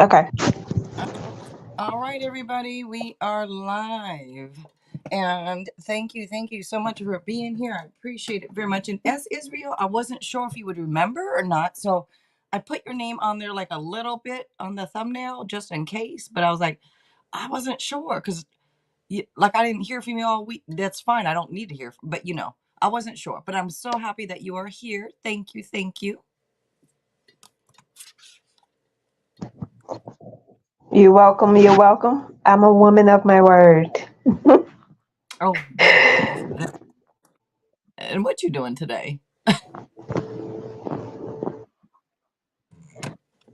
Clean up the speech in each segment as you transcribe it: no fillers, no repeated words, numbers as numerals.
Okay. All right, everybody, we are live. And thank you so much for being here. I appreciate it very much. And as Israel, I wasn't sure if you would remember or not. So I put your name on there like a little bit on the thumbnail just in case. But I was like, I wasn't sure because like I didn't hear from you all week. That's fine. I don't need to hear. But I wasn't sure. But I'm so happy that you are here. Thank you. Thank you. You're welcome. You're welcome. I'm a woman of my word. Oh, very nice. And what you doing today?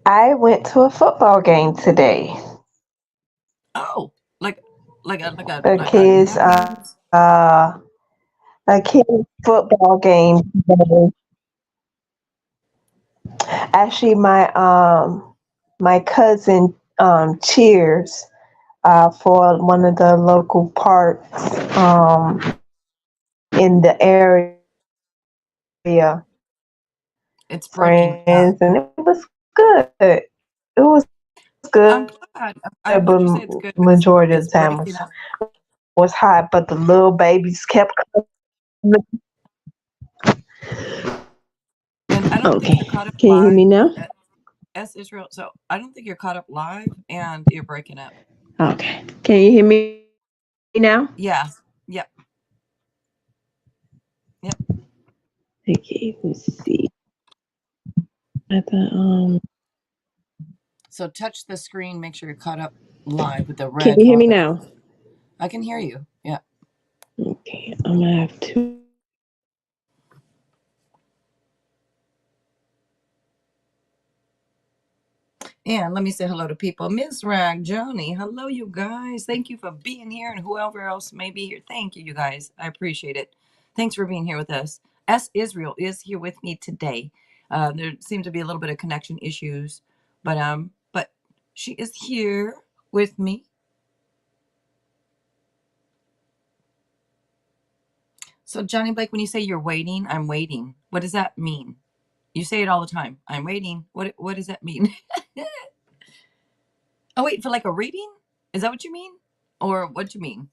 I went to a football game today. Oh, like like a like a A like a kids, nephew's. a kids football game today. Actually, my cousin cheers for one of the local parks in the area. It's breaking up. Friends, and it was good. It was I'm good, glad. I'm glad you say it's but good because majority of it's the time breaking up. was hot. But the little babies kept coming. And I don't think Okay, you're caught up can you hear live. me now? S Israel. So I don't think you're caught up live, and you're breaking up. Okay, can you hear me now? Yeah. Yep. Yep. Okay, let's see. At the So touch the screen. Make sure you're caught up live with the can red you hear me bar. now? I can hear you. Yeah. Okay, I'm gonna have to. And let me say hello to people. Miss Rag, Johnny, hello, you guys. Thank you for being here, and whoever else may be here. Thank you, you guys. I appreciate it. Thanks for being here with us. S. Israel is here with me today. There seem to be a little bit of connection issues, but she is here with me. So, Johnny Blake, when you say you're waiting, I'm waiting. What does that mean? You say it all the time. I'm waiting. What does that mean? Oh, wait, for like a reading? Is that what you mean? Or what you mean?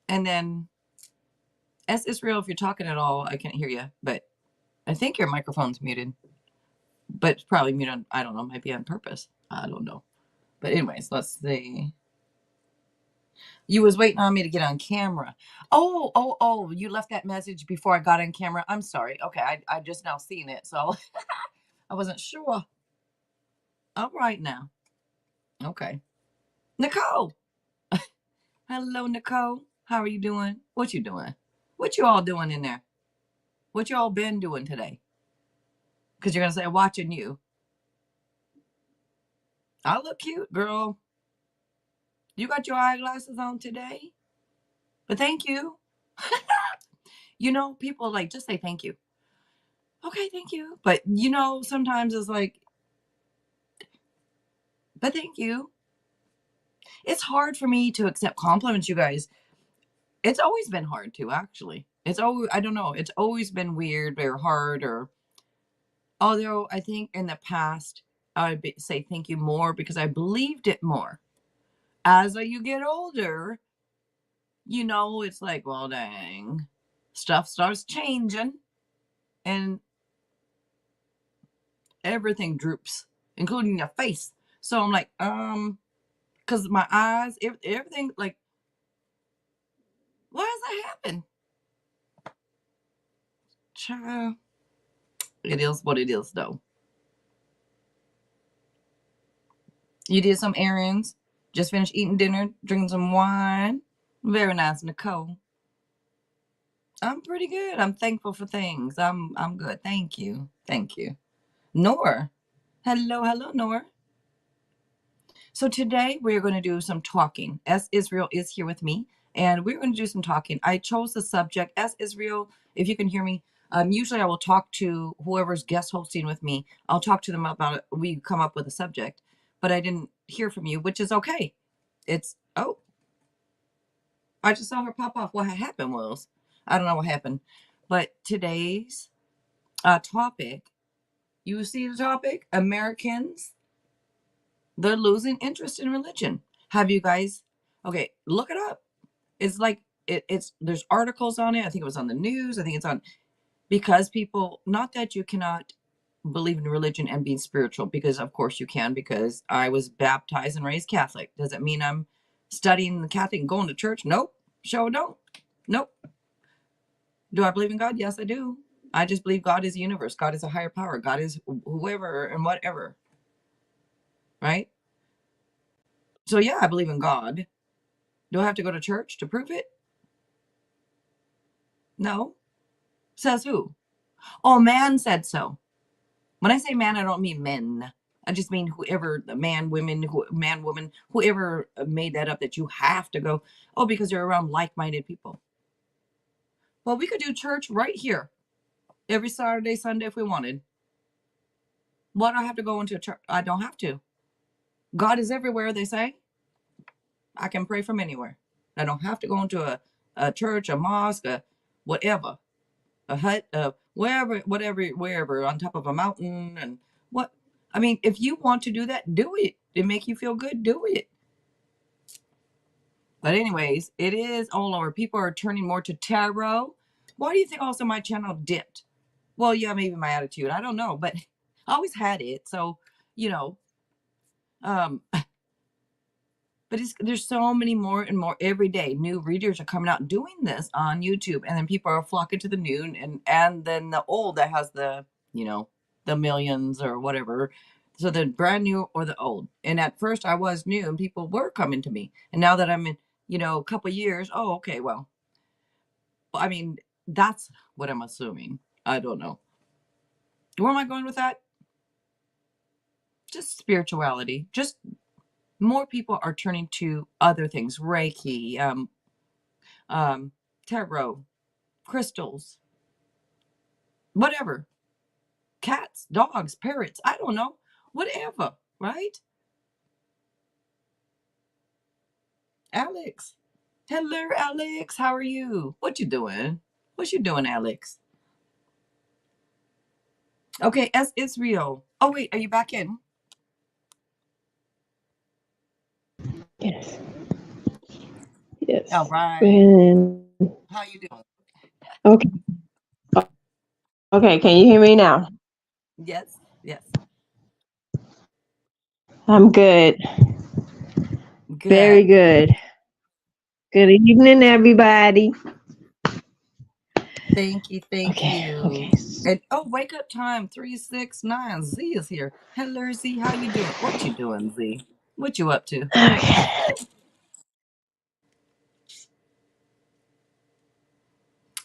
And then as Israel, if you're talking at all, I can't hear you, but I think your microphone's muted, but it's probably muted on, I don't know, might be on purpose. I don't know. But anyways, let's see. You was waiting on me to get on camera. Oh, you left that message before I got on camera. I'm sorry. Okay, I just now seen it, so I wasn't sure. All right now. Okay. Nicole. Hello, Nicole. How are you doing? What you doing? What you all doing in there? What you all been doing today? Because you're gonna say watching you. I look cute, girl. You got your eyeglasses on today? But thank you. People like just say thank you. Okay, thank you. But sometimes it's like, but thank you. It's hard for me to accept compliments, you guys. It's always been hard to actually. It's always I don't know. It's always been weird or hard or although I think in the past I would say thank you more because I believed it more. As you get older, it's like, well, dang, stuff starts changing and everything droops, including your face. So I'm like, because my eyes, everything, like, why does that happen? Child, it is what it is, though. You did some errands, just finished eating dinner, drinking some wine. Very nice, Nicole. I'm pretty good. I'm thankful for things. I'm good. Thank you. Thank you. Nora. Hello, Nora. So today we're going to do some talking. As Israel is here with me, and we're going to do some talking. I chose the subject as Israel. If you can hear me, usually I will talk to whoever's guest hosting with me. I'll talk to them about it. We come up with a subject, but I didn't hear from you, which is okay. It's I just saw her pop off. What happened was, I don't know what happened. But today's topic, you see the topic? Americans, they're losing interest in religion. Have you guys, okay, look it up. It's like, it's, there's articles on it. I think it was on the news. I think it's on, because people, not that you cannot believe in religion and being spiritual, because of course you can, because I was baptized and raised Catholic. Does it mean I'm studying the Catholic and going to church? Nope. Sure don't. Nope. Do I believe in God? Yes, I do. I just believe God is the universe. God is a higher power. God is whoever and whatever. Right? So yeah, I believe in God. Do I have to go to church to prove it? No. Says who? Oh, man said so. When I say man, I don't mean men. I just mean whoever, man, women, man, woman, whoever made that up, that you have to go. Oh, because you're around like-minded people. Well, we could do church right here every Saturday, Sunday if we wanted. Why do I have to go into a church? I don't have to. God is everywhere, they say. I can pray from anywhere. I don't have to go into a church, a mosque, a whatever, a hut, wherever, on top of a mountain, and what. I mean, if you want to do that, do it. It make you feel good, do it. But anyways, it is all over. People are turning more to tarot. Why do you think also my channel dipped? Well, yeah, maybe my attitude. I don't know, but I always had it. So, you know, um, but there's so many more and more every day. New readers are coming out doing this on YouTube, and then people are flocking to the new, and then the old that has the, the millions or whatever. So the brand new or the old. And at first I was new and people were coming to me. And now that I'm in, a couple years, oh, okay, well, I mean, that's what I'm assuming. I don't know. Where am I going with that? Just spirituality. Just more people are turning to other things, Reiki, tarot, crystals, whatever, cats, dogs, parrots, I don't know, whatever, right? Alex. Hello, Alex. How are you? What you doing? What you doing, Alex? Okay, as Israel. Oh, wait, are you back in? Yes. Yes. All right. And How you doing? okay. Okay, can you hear me now? Yes, yes. I'm good. Good. Very good. Good evening, everybody. Thank you, thank Okay, okay. you. And oh, wake up time 369. Z is here. Hello, Z. How you doing? What you doing, Z? What you up to? Okay.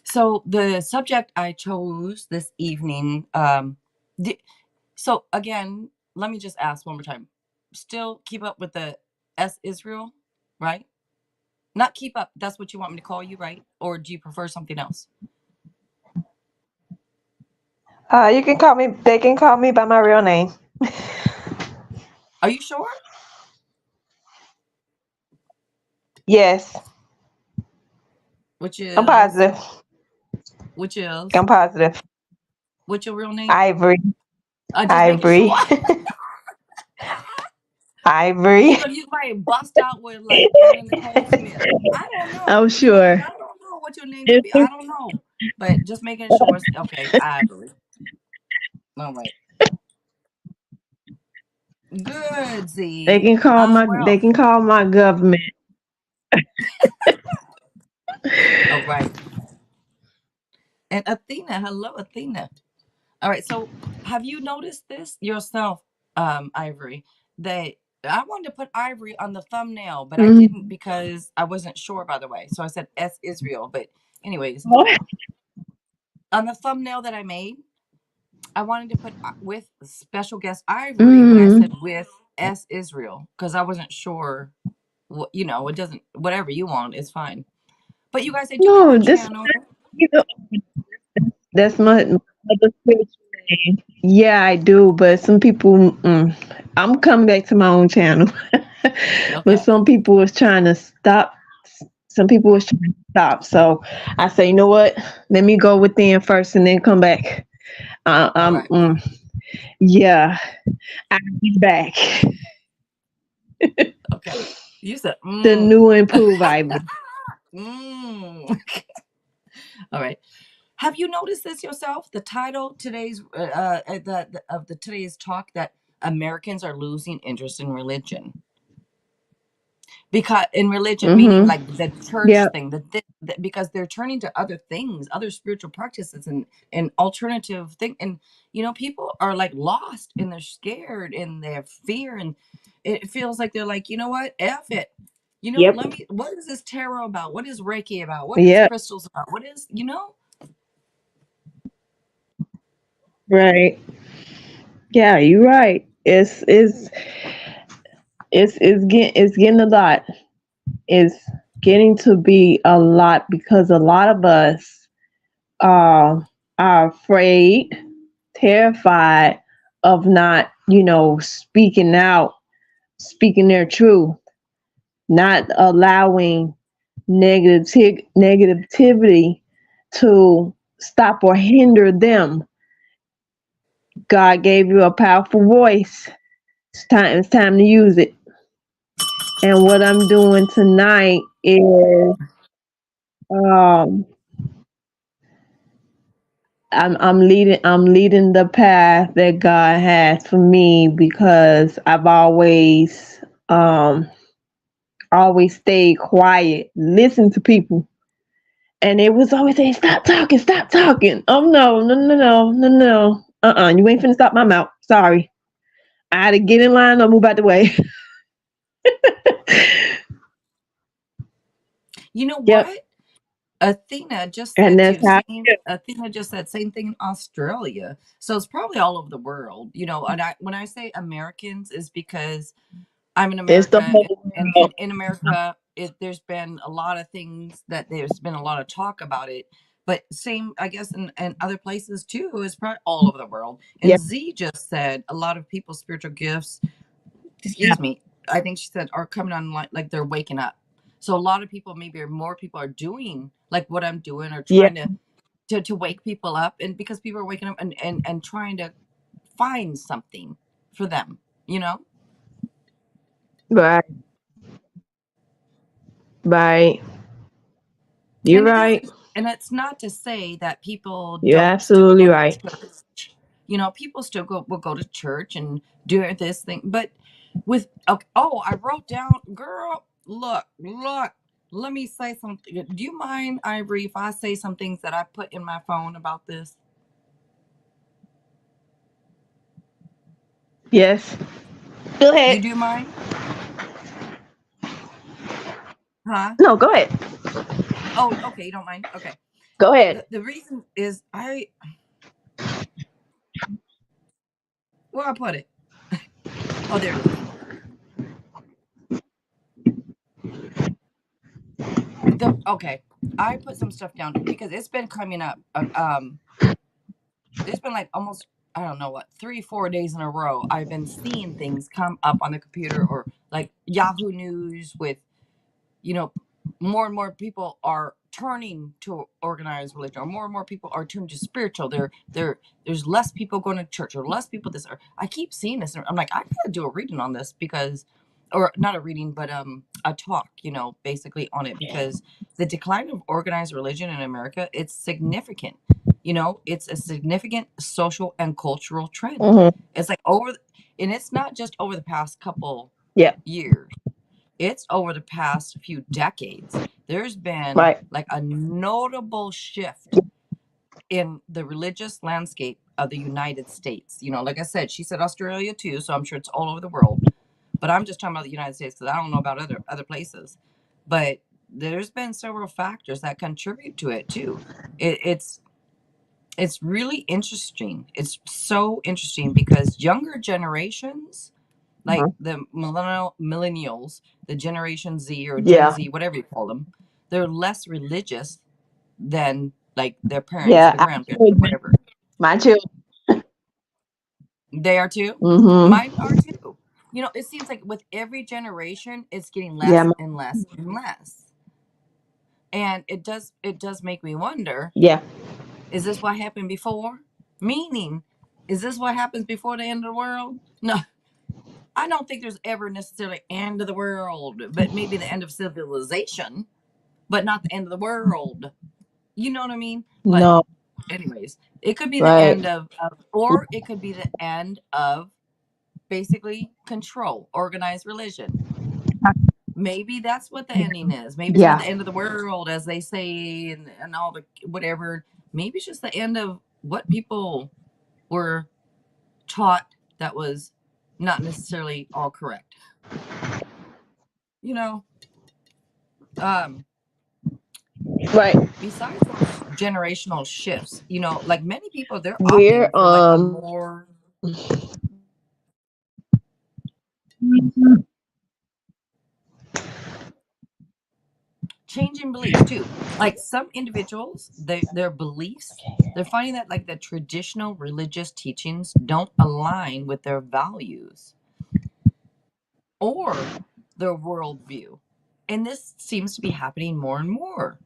So the subject I chose this evening, so again, let me just ask one more time. Still keep up with the S Israel, right? Not keep up. That's what you want me to call you, right? Or do you prefer something else? You can call me. They can call me by my real name. Are you sure? Yes, Which I'm is, positive. which is, I'm positive. what's your real name? Ivory. Just making Ivory. sure. Ivory. You gonna use my bust out with like Anna Nicole Smith? I don't know. I'm You know, sure. I don't know what your name could be. I don't know, but just making sure. Okay, Ivory. All right. Good, They Z. can call my. They Well, can call my government. all right. And Athena, hello, Athena. All right. So, have you noticed this yourself, Ivory? That I wanted to put Ivory on the thumbnail, but I didn't Mhm. because I wasn't sure. By the way, so I said S Israel. But anyways, Oh. on the thumbnail that I made, I wanted to put with special guest Ivory, but I said Mhm. with S Israel because I wasn't sure. What it doesn't. Whatever you want is fine. But you guys, I do have a No, this channel. you know, that's my other spiritual name. Yeah, I do, but some people, I'm coming back to my own channel. But Okay. some people was trying to stop. Some people was trying to stop. So I say, you know what? Let me go within first and then come back. Uh, All um, right. mm, yeah, I'll be back. Okay. You said, The mm. new and improved Bible. Mm. All right. Have you noticed this yourself? The title today's of the today's talk that Americans are losing interest in religion. Because in religion, meaning Mm-hmm. like the church Yep. thing, because they're turning to other things, other spiritual practices, and alternative thing, and people are like lost and they're scared and they have fear, and it feels like they're like, you know what, F it, Yep. let me. What is this tarot about? What is Reiki about? What is Yep. crystals about? What is Right. Yeah, you're right. It's getting a lot. It's getting to be a lot because a lot of us are afraid, terrified of not, speaking out, speaking their truth, not allowing negativity to stop or hinder them. God gave you a powerful voice. It's time to use it. And what I'm doing tonight is um I'm leading the path that God has for me because I've always stayed quiet, listen to people. And they was always saying, stop talking, stop talking. Oh no, no, no, no, no, no. You ain't finna stop my mouth. Sorry. I had to get in line or move out the way. you know Yep. what? Athena just And said that's to how same. Athena just said same thing in Australia. So it's probably all over the world. And when I say Americans is because I'm in it's the America, whole and world. in America, there's been a lot of things that there's been a lot of talk about it. But same, I guess, in other places too, is probably all over the world. And Yep. Z just said a lot of people's spiritual gifts, Yeah. excuse me, I think she said, are coming on like they're waking up. So a lot of people, maybe more people are doing like what I'm doing, or Yeah. trying to wake people up, and because people are waking up and trying to find something for them, you know? Right. Right. You're And it right. isn't, and it's not to say that people You're don't still absolutely go to right. church. People still will go to church and do this thing. But with okay, oh, I wrote down, girl, look. Let me say something. Do you mind, Ivory, if I say some things that I put in my phone about this? Yes. Go You ahead. do mind? Huh? No, go ahead. Oh, okay, you don't mind? Okay. Go ahead. The reason is where I put it. Oh, there it is. Okay. I put some stuff down because it's been coming up. There's been like almost, I don't know what, 3 4 days in a row I've been seeing things come up on the computer, or like Yahoo News with, you know more and more people are turning to organized religion, or more and more people are turning to spiritual. There's less people going to church, or less people this, or I keep seeing this, and I'm like, I gotta do a reading on this, because, or not a reading, but a talk, basically on it, because the decline of organized religion in America, it's significant. It's a significant social and cultural trend. Mm-hmm. It's like and it's not just over the past couple Yeah. years, it's over the past few decades. There's been Right. like a notable shift in the religious landscape of the United States. Like I said, she said Australia too, so I'm sure it's all over the world. But I'm just talking about the United States because I don't know about other places. But there's been several factors that contribute to it too. It's really interesting. It's so interesting because younger generations, like Mhm. the millennials, the Generation Z or Gen Yeah. Z, whatever you call them, they're less religious than like their parents or Yeah. the I grandparents or children. whatever. My children. They are too. Mm-hmm. Mine are too. It seems like with every generation, it's getting Yeah. less and less and less. And it does make me wonder, Yeah. is this what happened before? Meaning, is this what happens before the end of the world? No, I don't think there's ever necessarily end of the world, but maybe the end of civilization, but not the end of the world. You know what I mean? But No. anyways, it could be the Right. end of or it could be the end of basically control, organized religion. Maybe that's what the ending is. Maybe it's not Yeah. the end of the world, as they say, and all the whatever. Maybe it's just the end of what people were taught that was not necessarily all correct. You know, um, Right. besides those generational shifts, like many people, they're We're opting for like a more changing beliefs too. Like some individuals, their beliefs, they're finding that like the traditional religious teachings don't align with their values or their worldview. And this seems to be happening more and more.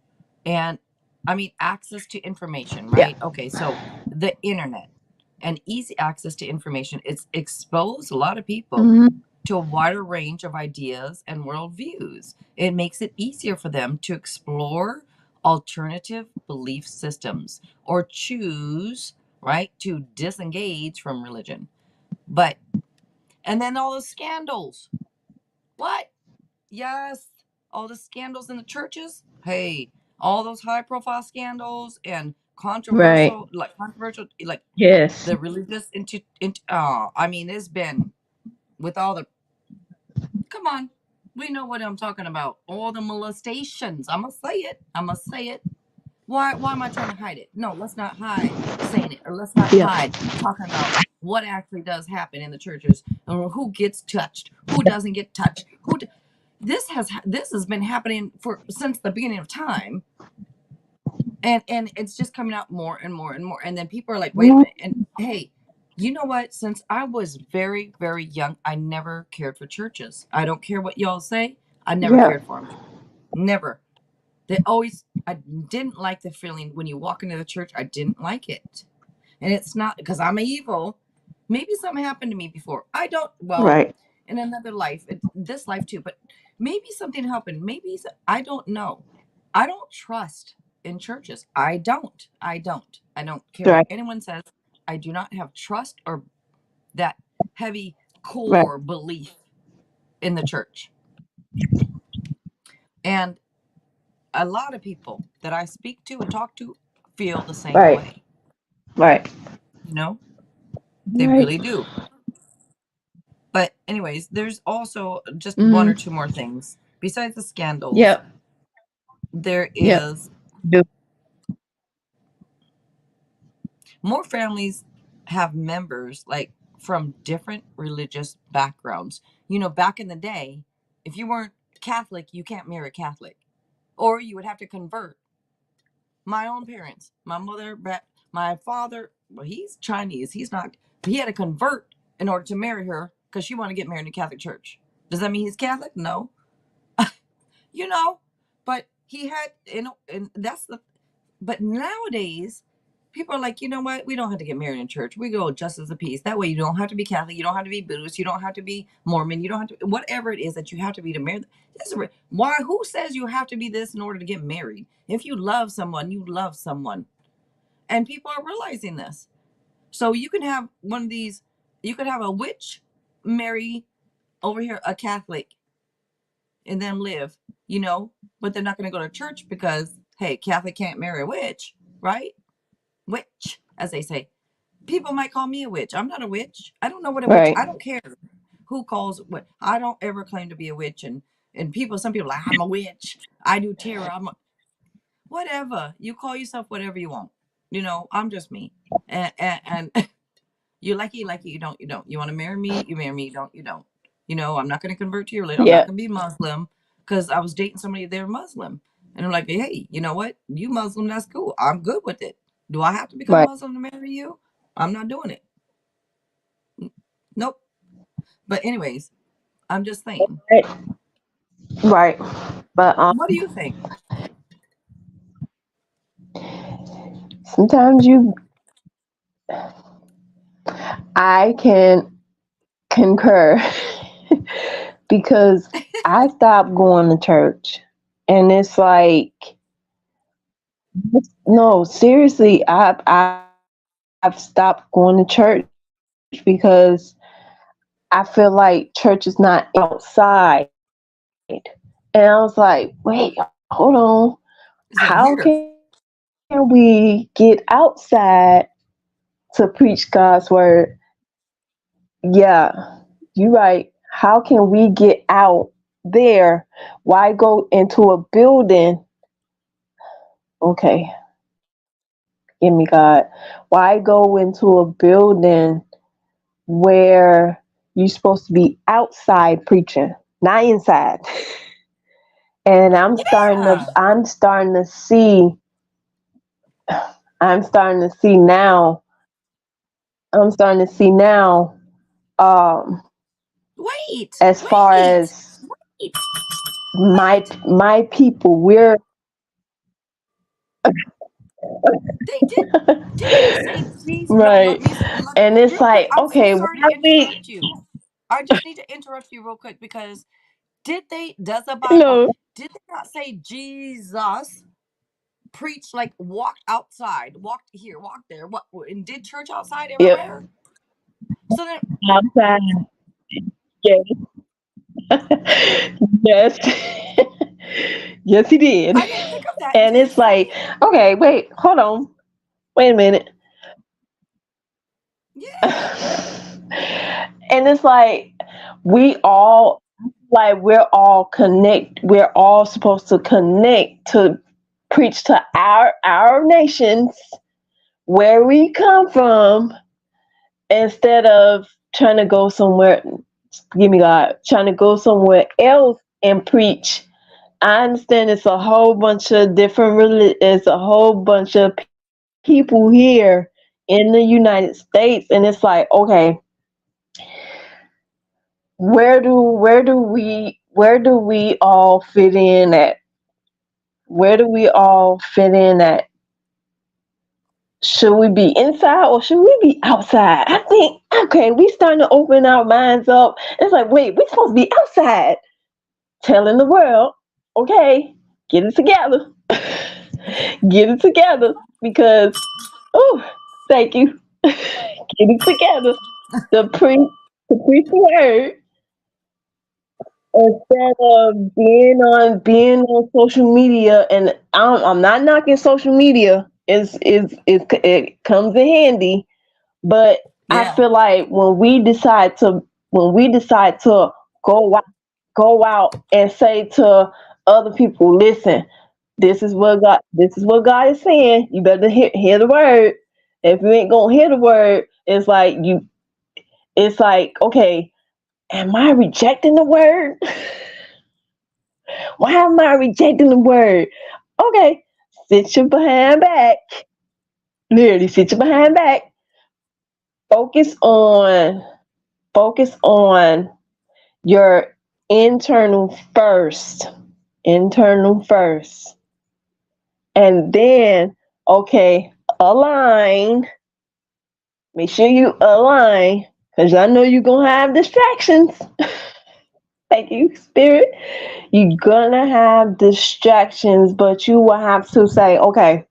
And I mean, access to information, yeah. right? Okay, so the internet and easy access to information, it's exposed a lot of people Mhm. to a wider range of ideas and worldviews. It makes it easier for them to explore alternative belief systems or choose, right, to disengage from religion. But, and then all the scandals. What? Yes, all the scandals in the churches. Hey, all those high profile scandals and Right. controversial, like Yes. the religious I mean, it's been with all the, come on, we know what I'm talking about. All the molestations. I must say it. I must say it. Why am I trying to hide it? No, let's not hide saying it, or let's not Yeah. hide talking about what actually does happen in the churches and who gets touched, who doesn't get touched, this has been happening for since the beginning of time, and it's just coming out more and more and more. And then people are like, wait a minute, and hey, you know what? Since I was very, very young, I never cared for churches. I don't care what y'all say. I never Yeah. cared for them. Never. They always, I didn't like the feeling when you walk into the church. I didn't like it. And it's not because I'm evil. Maybe something happened to me before. I don't, well, Right. in another life, this life too, but maybe something happened. I don't know. I don't trust in churches. I don't. I don't care what Right. anyone says. I do not have trust or that heavy Right. core belief in the church. And a lot of people that I speak to and talk to feel the same Right. way. Right. You know, they Right. really do. But, anyways, there's also just one or Mhm. two more things. Besides the scandals, Yep. there Yep. is Do. more families have members like from different religious backgrounds. Back in the day, if you weren't Catholic, you can't marry a Catholic, or you would have to convert. My own parents, my mother, my father, well, he's Chinese. He's not, he had to convert in order to marry her because she wanted to get married in the Catholic Church. Does that mean he's Catholic? No. you know, but he had, and that's the, but nowadays, people are like, you know what? We don't have to get married in church. We go just as a piece. That way, you don't have to be Catholic. You don't have to be Buddhist. You don't have to be Mormon. You don't have to, whatever it is that you have to be to marry. Why? Who says you have to be this in order to get married? If you love someone, you love someone. And people are realizing this. So you can have one of these, you could have a witch marry over here a Catholic and then live, but they're not going to go to church because, hey, Catholic can't marry a witch, right? Witch, as they say. People might call me a witch. I'm not a witch. I don't know what a witch. Right. I don't care who calls what. I don't ever claim to be a witch. And some people are like, I'm a witch. I do tarot. Whatever. You call yourself whatever you want. I'm just me. And you like it, you like it. You don't, you don't. You want to marry me, you marry me. You don't, you don't. I'm not going to convert to your religion. I'm not Yeah. going to be Muslim because I was dating somebody, they're Muslim. And I'm like, hey, you know what? You Muslim, that's cool. I'm good with it. Do I have to become Right. Muslim to marry you? I'm not doing it. Nope. But anyways, I'm just saying. Right. Right. But What do you think? Sometimes you, I can concur because I stopped going to church, and it's like, no, seriously, I've stopped going to church because I feel like church is not outside. And I was like, wait, hold on. How It's like can here. we get outside to preach God's word? Yeah, you're right. How can we get out there? Why go into a building? Okay, give me God. Why go into a building where you're supposed to be outside preaching, not inside? And Yeah. I'm starting to see now. I'm starting to see now. Wait, As far wait, as wait, wait. my people, we're They did. Did they say Jesus? No, right, and it's real quick. like, I'm so okay, sorry why to we, interrupt you. I just need to interrupt you real quick because does the you Bible, know, did they not say Jesus preached like walked outside, walked here, walked there, what, and did church outside yep, everywhere? So then outside, yes, yes, yes, he did, I didn't think of that and until you it's said like, it. okay, wait, hold on, wait a minute, Yeah, and it's like we all, like, we're all supposed to connect to preach to our nations where we come from, instead of trying to go somewhere, give me God, trying to go somewhere else and preach. I understand it's a whole bunch of it's a whole bunch of people here in the United States, and it's like, okay, where do we all fit in at? Where do we all fit in at? Should we be inside or should we be outside? I think, okay, we starting to open our minds up. It's like, wait, we're supposed to be outside telling the world, okay, get it together. Get it together because, oh, thank you. Get it together. The preach the word instead of being on social media. And I'm not knocking social media. It comes in handy, but I yeah, feel like when we decide to go out, go out and say to other people, listen, this is what God is saying. You better hear the word. If you ain't gonna hear the word, it's like, okay, am I rejecting the word? Why am I rejecting the word? Okay, sit your behind back. Literally sit your behind back. Focus on focus on your internal first. Internal first. And then, okay, align. Make sure you align. Because I know you're going to have distractions. Thank you, Spirit. You're going to have distractions, but you will have to say, okay,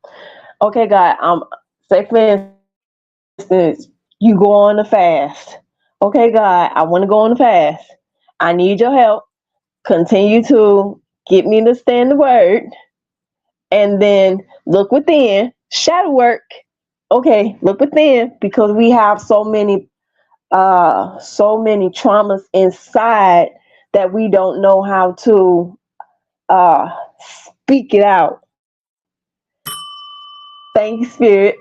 God, say for instance, you go on a fast. Okay, God, I want to go on a fast. I need your help. Continue to get me to stand the word, and then look within, shadow work. Okay, look within, because we have so many traumas inside that we don't know how to uh speak it out. Thank you, Spirit.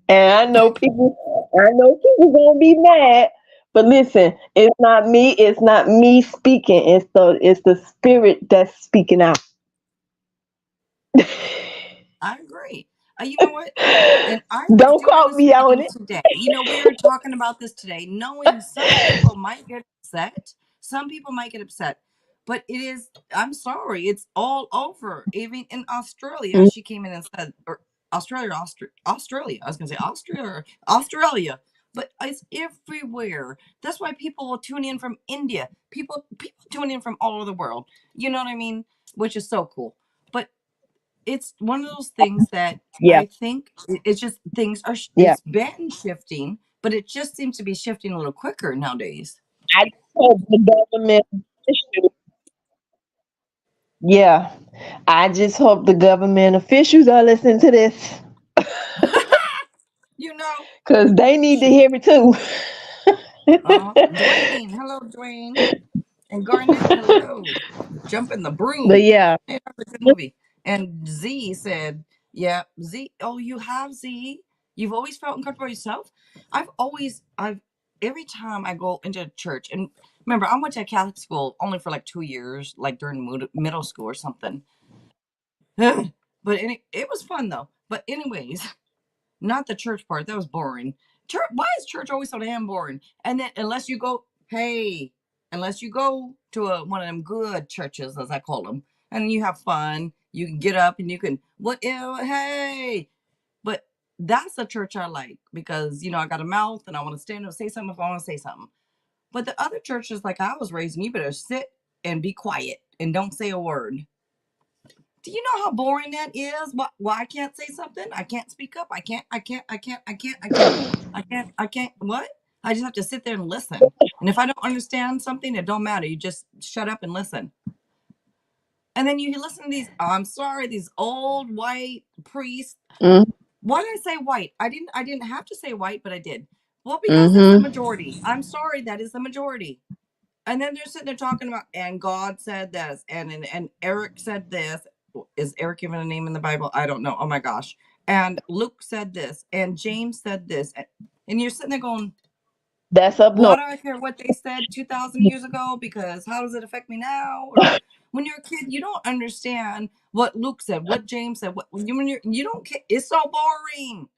And I know people gonna be mad, but listen, it's not me speaking, it's the spirit that's speaking out. I agree. You know what? And I was Don't doing call this me on reading it. today. We were talking about this today, knowing some people might get upset. Some people might get upset. But it is, I'm sorry, it's all over. Even in Australia, she came in and said, or Australia, Australia. I was gonna say Australia, but it's everywhere. That's why people will tune in from India. People tune in from all over the world. You know what I mean? Which is so cool. But it's one of those things that Yeah. I think it's just things are. Yeah. It's been shifting, but it just seems to be shifting a little quicker nowadays. I just hope the government officials, yeah. I just hope the government officials are listening to this You know, because they need to shoot. hear it too. Dwayne, hello, Dwayne. And Garnett, hello. Jump in the But broom. yeah. Hey, that's a good movie. And Z said, yeah, Z, oh, you have Z? You've always felt uncomfortable yourself? Every time I go into church, and remember, I went to Catholic school only for like 2 years, like during middle school or something. It was fun though. But, anyways, not the church part. That was boring. Church, why is church always so damn boring? And then unless you go to one of them good churches, as I call them, and you have fun, you can get up and you can hey. But that's a church I like because I got a mouth and I want to stand up and say something if I want to say something. But the other churches, like I was raised, in, you better sit and be quiet and don't say a word. Do you know how boring that is? Why I can't say something? I can't speak up. I can't. What? I just have to sit there and listen. And if I don't understand something, it don't matter. You just shut up and listen. And then you listen to these old white priests. Mm, Why did I say white? I didn't have to say white, but I did. Well, because it's the mm-hmm. majority. I'm sorry, that is the majority. And then they're sitting there talking about, and God said this, and Eric said this. Is Eric given a name in the Bible? I don't know. Oh my gosh. And Luke said this, and James said this, and you're sitting there going, That's up "Why north. do I care what they said 2,000 years ago? Because how does it affect me now?" Or when you're a kid, you don't understand what Luke said, what James said. You don't care. It's so boring.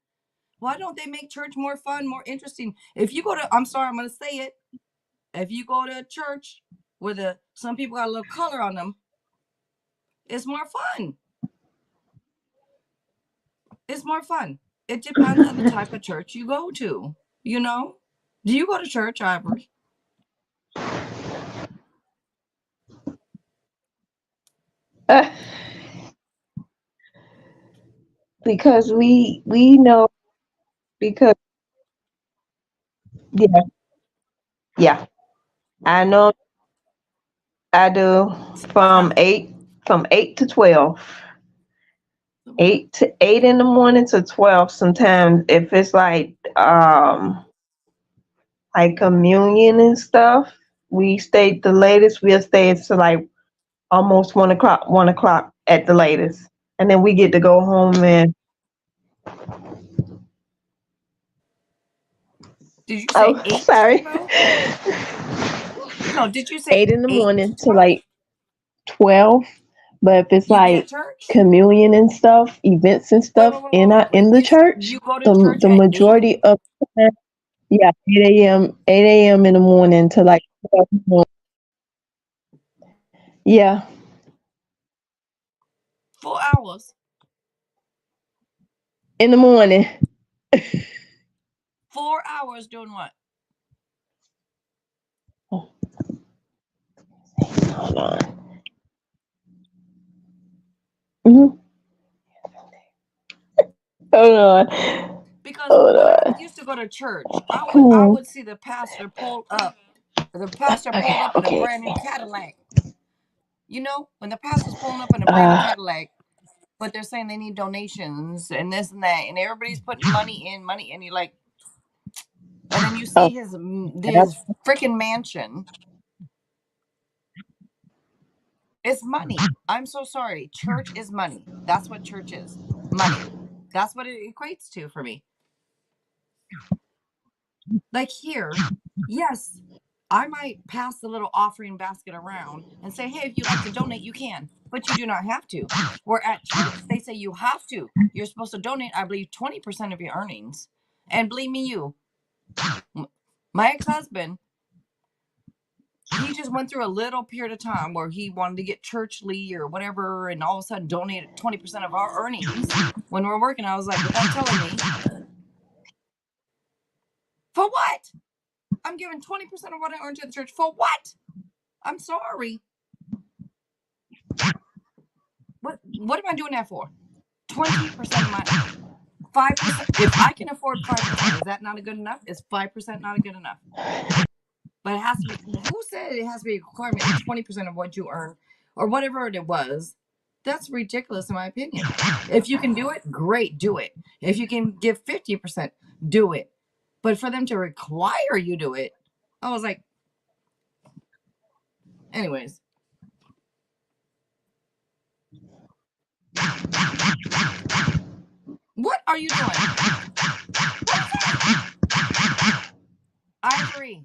Why don't they make church more fun, more interesting? If you go to, I'm sorry, I'm going to say it, if you go to a church where some people got a little color on them, it's more fun. It's more fun. It depends on the type of church you go to. You know? Do you go to church, Ivory? Because we know because yeah, yeah. I know I do from Huh. 8 to 12. So what? 8 in the morning to 12 sometimes if it's like communion and stuff. We stay the latest, we'll stay until like almost 1 o'clock at the latest. And then we get to go home and Did you say oh 8 to sorry. 12? No, did you say 8 in the 8 to morning to 12? like 12. But if it's You be like at church? communion and stuff, events and Wait, stuff wait, wait, in wait, wait, wait. in the church, You go to church the at 8? majority of the time, yeah, 8 a.m. in the morning to like 12 in the morning. Yeah, 4 hours. in the morning. 4 hours doing what? Oh, hold on. Hmm. Hold on. Because Hold when I on. used to go to church, I Hmm. would see the pastor pull up. The pastor Okay, pulled up in a okay. brand new Cadillac. When the pastor's pulling up in a brand new Uh, Cadillac, but they're saying they need donations and this and that, and everybody's putting money in. You like, and then you oh, see his yeah. his freaking mansion. It's money. I'm so sorry. Church is money. That's what church is. Money. That's what it equates to for me. Like here, yes, I might pass the little offering basket around and say, hey, if you'd like to donate, you can, but you do not have to. Where at church, they say you have to. You're supposed to donate, I believe, 20% of your earnings. And believe me, my ex husband, he just went through a little period of time where he wanted to get churchly or whatever, and all of a sudden donated 20% of our earnings when we're working. I was like, without telling me, for what? I'm giving 20% of what I earn to the church. For what? I'm sorry. What am I doing that for? 20% of my 5%. If I can afford 5%, is that not a good enough? Is 5% not a good enough? But it has to be. Who said it has to be a requirement of 20% of what you earn or whatever it was? That's ridiculous, in my opinion. If you can do it, great, do it. If you can give 50%, do it. But for them to require you do it, I was like, anyways. What are you doing? What is that? Ivory.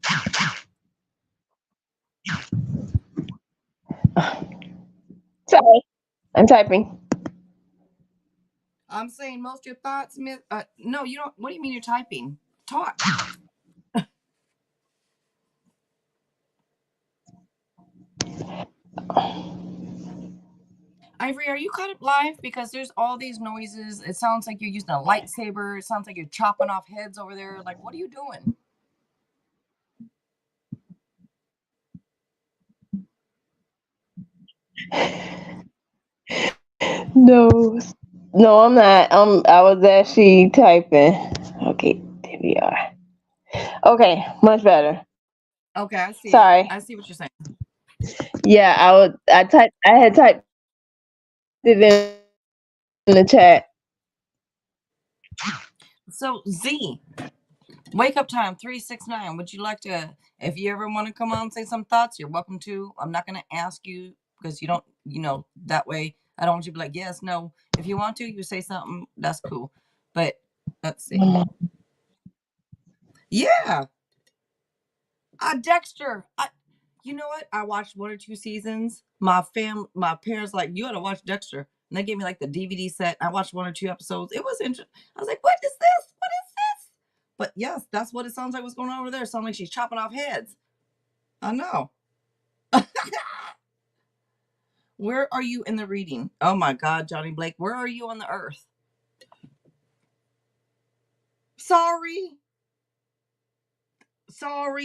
Sorry, I'm typing. I'm saying most of your thoughts, Miss. No, you don't. What do you mean you're typing? Talk. Ivory, are you caught up live? Because there's all these noises. It sounds like you're using a lightsaber. It sounds like you're chopping off heads over there. Like, what are you doing? No, no, I'm not. I was actually typing. Okay, there we are. Okay, much better. Okay, I see it. Sorry. I see what you're saying. Yeah, I had typed it in the chat. So, Z, wake up time 369. Would you like to, if you ever want to come on and say some thoughts, you're welcome to. I'm not going to ask you because you don't, that way I don't want you to be like, yes, no. If you want to, you say something, that's cool. But let's see. Yeah. Dexter. You know what? I watched 1 or 2 seasons. My parents like, you gotta watch Dexter. And they gave me like the DVD set. I watched 1 or 2 episodes. It was interesting. I was like, what is this? What is this? But yes, that's what it sounds like what's going on over there. It sounds like she's chopping off heads. I know. Where are you in the reading? Oh my God, Johnny Blake. Where are you on the earth? Sorry,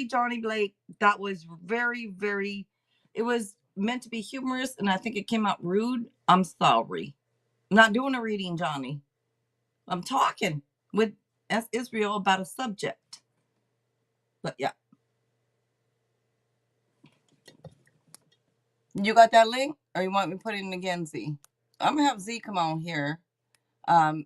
Johnny Blake. That was very, very, it was meant to be humorous, and I think it came out rude. I'm sorry. I'm not doing a reading, Johnny. I'm talking with S. Israel about a subject. But yeah. You got that link? Or you want me to put it in again, Z? I'm going to have Z come on here. You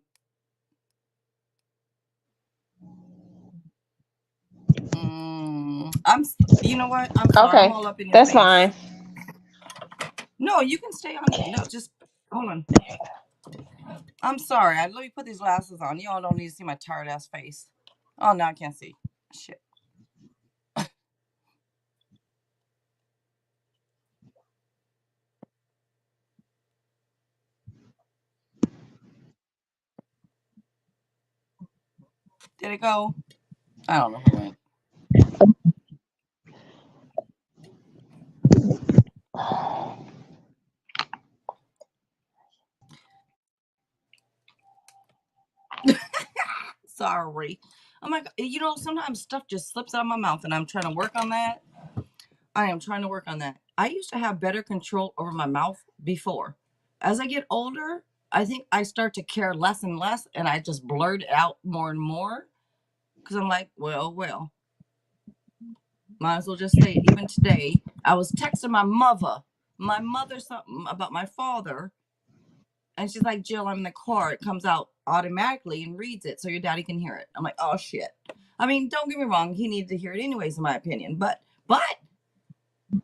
know what? I'm sorry. Okay, I'm all up in your that's face. fine. No, you can stay on. No, just hold on. I'm sorry. Let me put these glasses on. Y'all don't need to see my tired ass face. Oh, no, I can't see. Shit. Did it go? I don't know who went. Sorry. I'm like, sometimes stuff just slips out of my mouth, and I'm trying to work on that. I am trying to work on that. I used to have better control over my mouth before. As I get older, I think I start to care less and less, and I just blurt it out more and more because I'm like, well, might as well just say it. Even today, I was texting my mother something about my father, and she's like, Jill, I'm in the car. It comes out automatically and reads it so your daddy can hear it. I'm like, oh shit. I mean, don't get me wrong, he needed to hear it anyways, in my opinion. But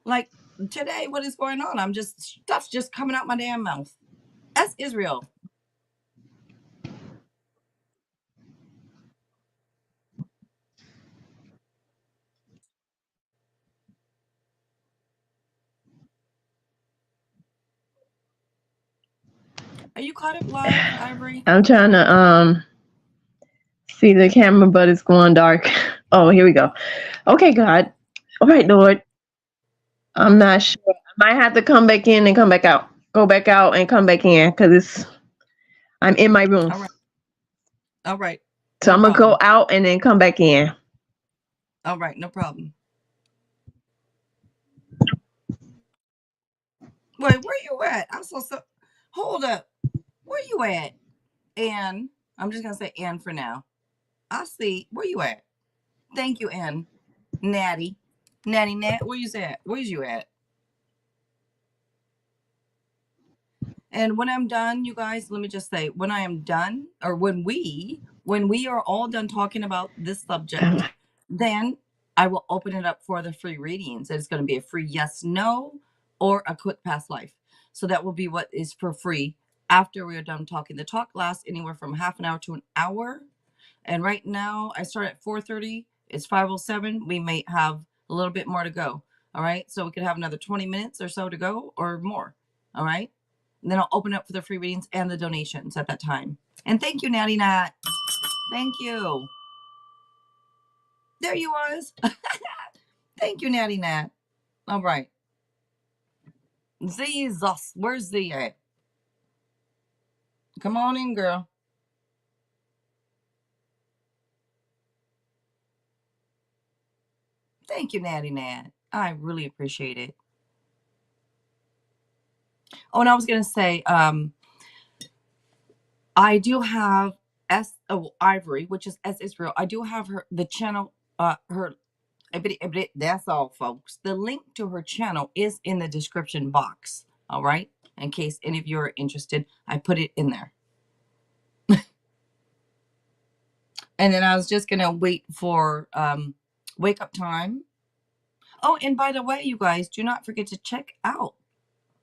like today, what is going on? Stuff's just coming out my damn mouth. That's Israel. Are you caught up live, Ivory? I'm trying to see the camera, but it's going dark. Oh, here we go. Okay, God. All right, Lord. I'm not sure. I might have to come back in and come back out. Go back out and come back in because I'm in my room. All right. All right. So No I'm gonna go problem. out and then come back in. All right. No problem. Wait, where you at? I'm so. Hold up. Where you at? Ann. I'm just gonna say Ann for now. I see. Where you at? Thank you, Ann. Natty. Natty Nat. Where you at? Where's you at? And when I'm done, you guys, let me just say, when I am done, or when we are all done talking about this subject, then I will open it up for the free readings. It's going to be a free yes, no, or a quick past life. So that will be what is for free after we are done talking. The talk lasts anywhere from half an hour to an hour. And right now I start at 4:30. It's 5:07. We may have a little bit more to go. All right. So we could have another 20 minutes or so to go or more. All right. And then I'll open up for the free readings and the donations at that time. And thank you, Natty Nat. Thank you. There you was. Thank you, Natty Nat. All right. Jesus. Where's Z at? Come on in, girl. Thank you, Natty Nat. I really appreciate it. Oh, and I was gonna say, I do have Ivory, which is S Israel. I do have the channel, her. That's all, folks. The link to her channel is in the description box. All right, in case any of you are interested, I put it in there. And then I was just gonna wait for wake up time. Oh, and by the way, you guys, do not forget to check out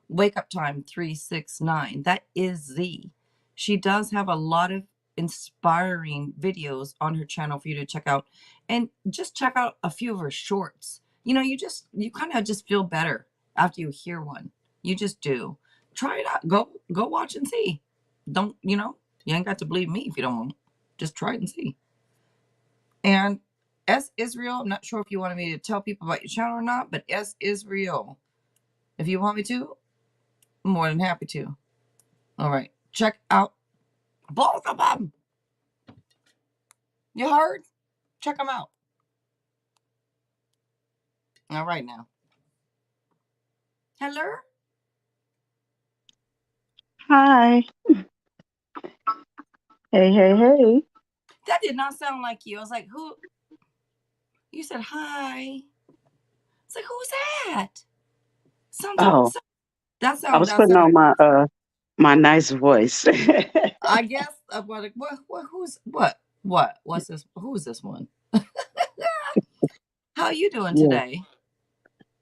Wake Up Time 369. That is Z. She does have a lot of inspiring videos on her channel for you to check out. And just check out a few of her shorts. You know, you kind of just feel better after you hear one. You just do. Try it out. Go watch and see. Don't, you ain't got to believe me if you don't want. Just try it and see. And S Israel, I'm not sure if you wanted me to tell people about your channel or not, but S Israel, if you want me to, I'm more than happy to. All right. Check out both of them. You heard? Check them out. All right now. Hello? Hi. Hey, hey, hey. That did not sound like you. I was like, who? You said hi. It's like, who's that? Oh, That I sound was that putting on sounded. my nice voice. I guess what's this? Who's this one? How are you doing Yeah, today?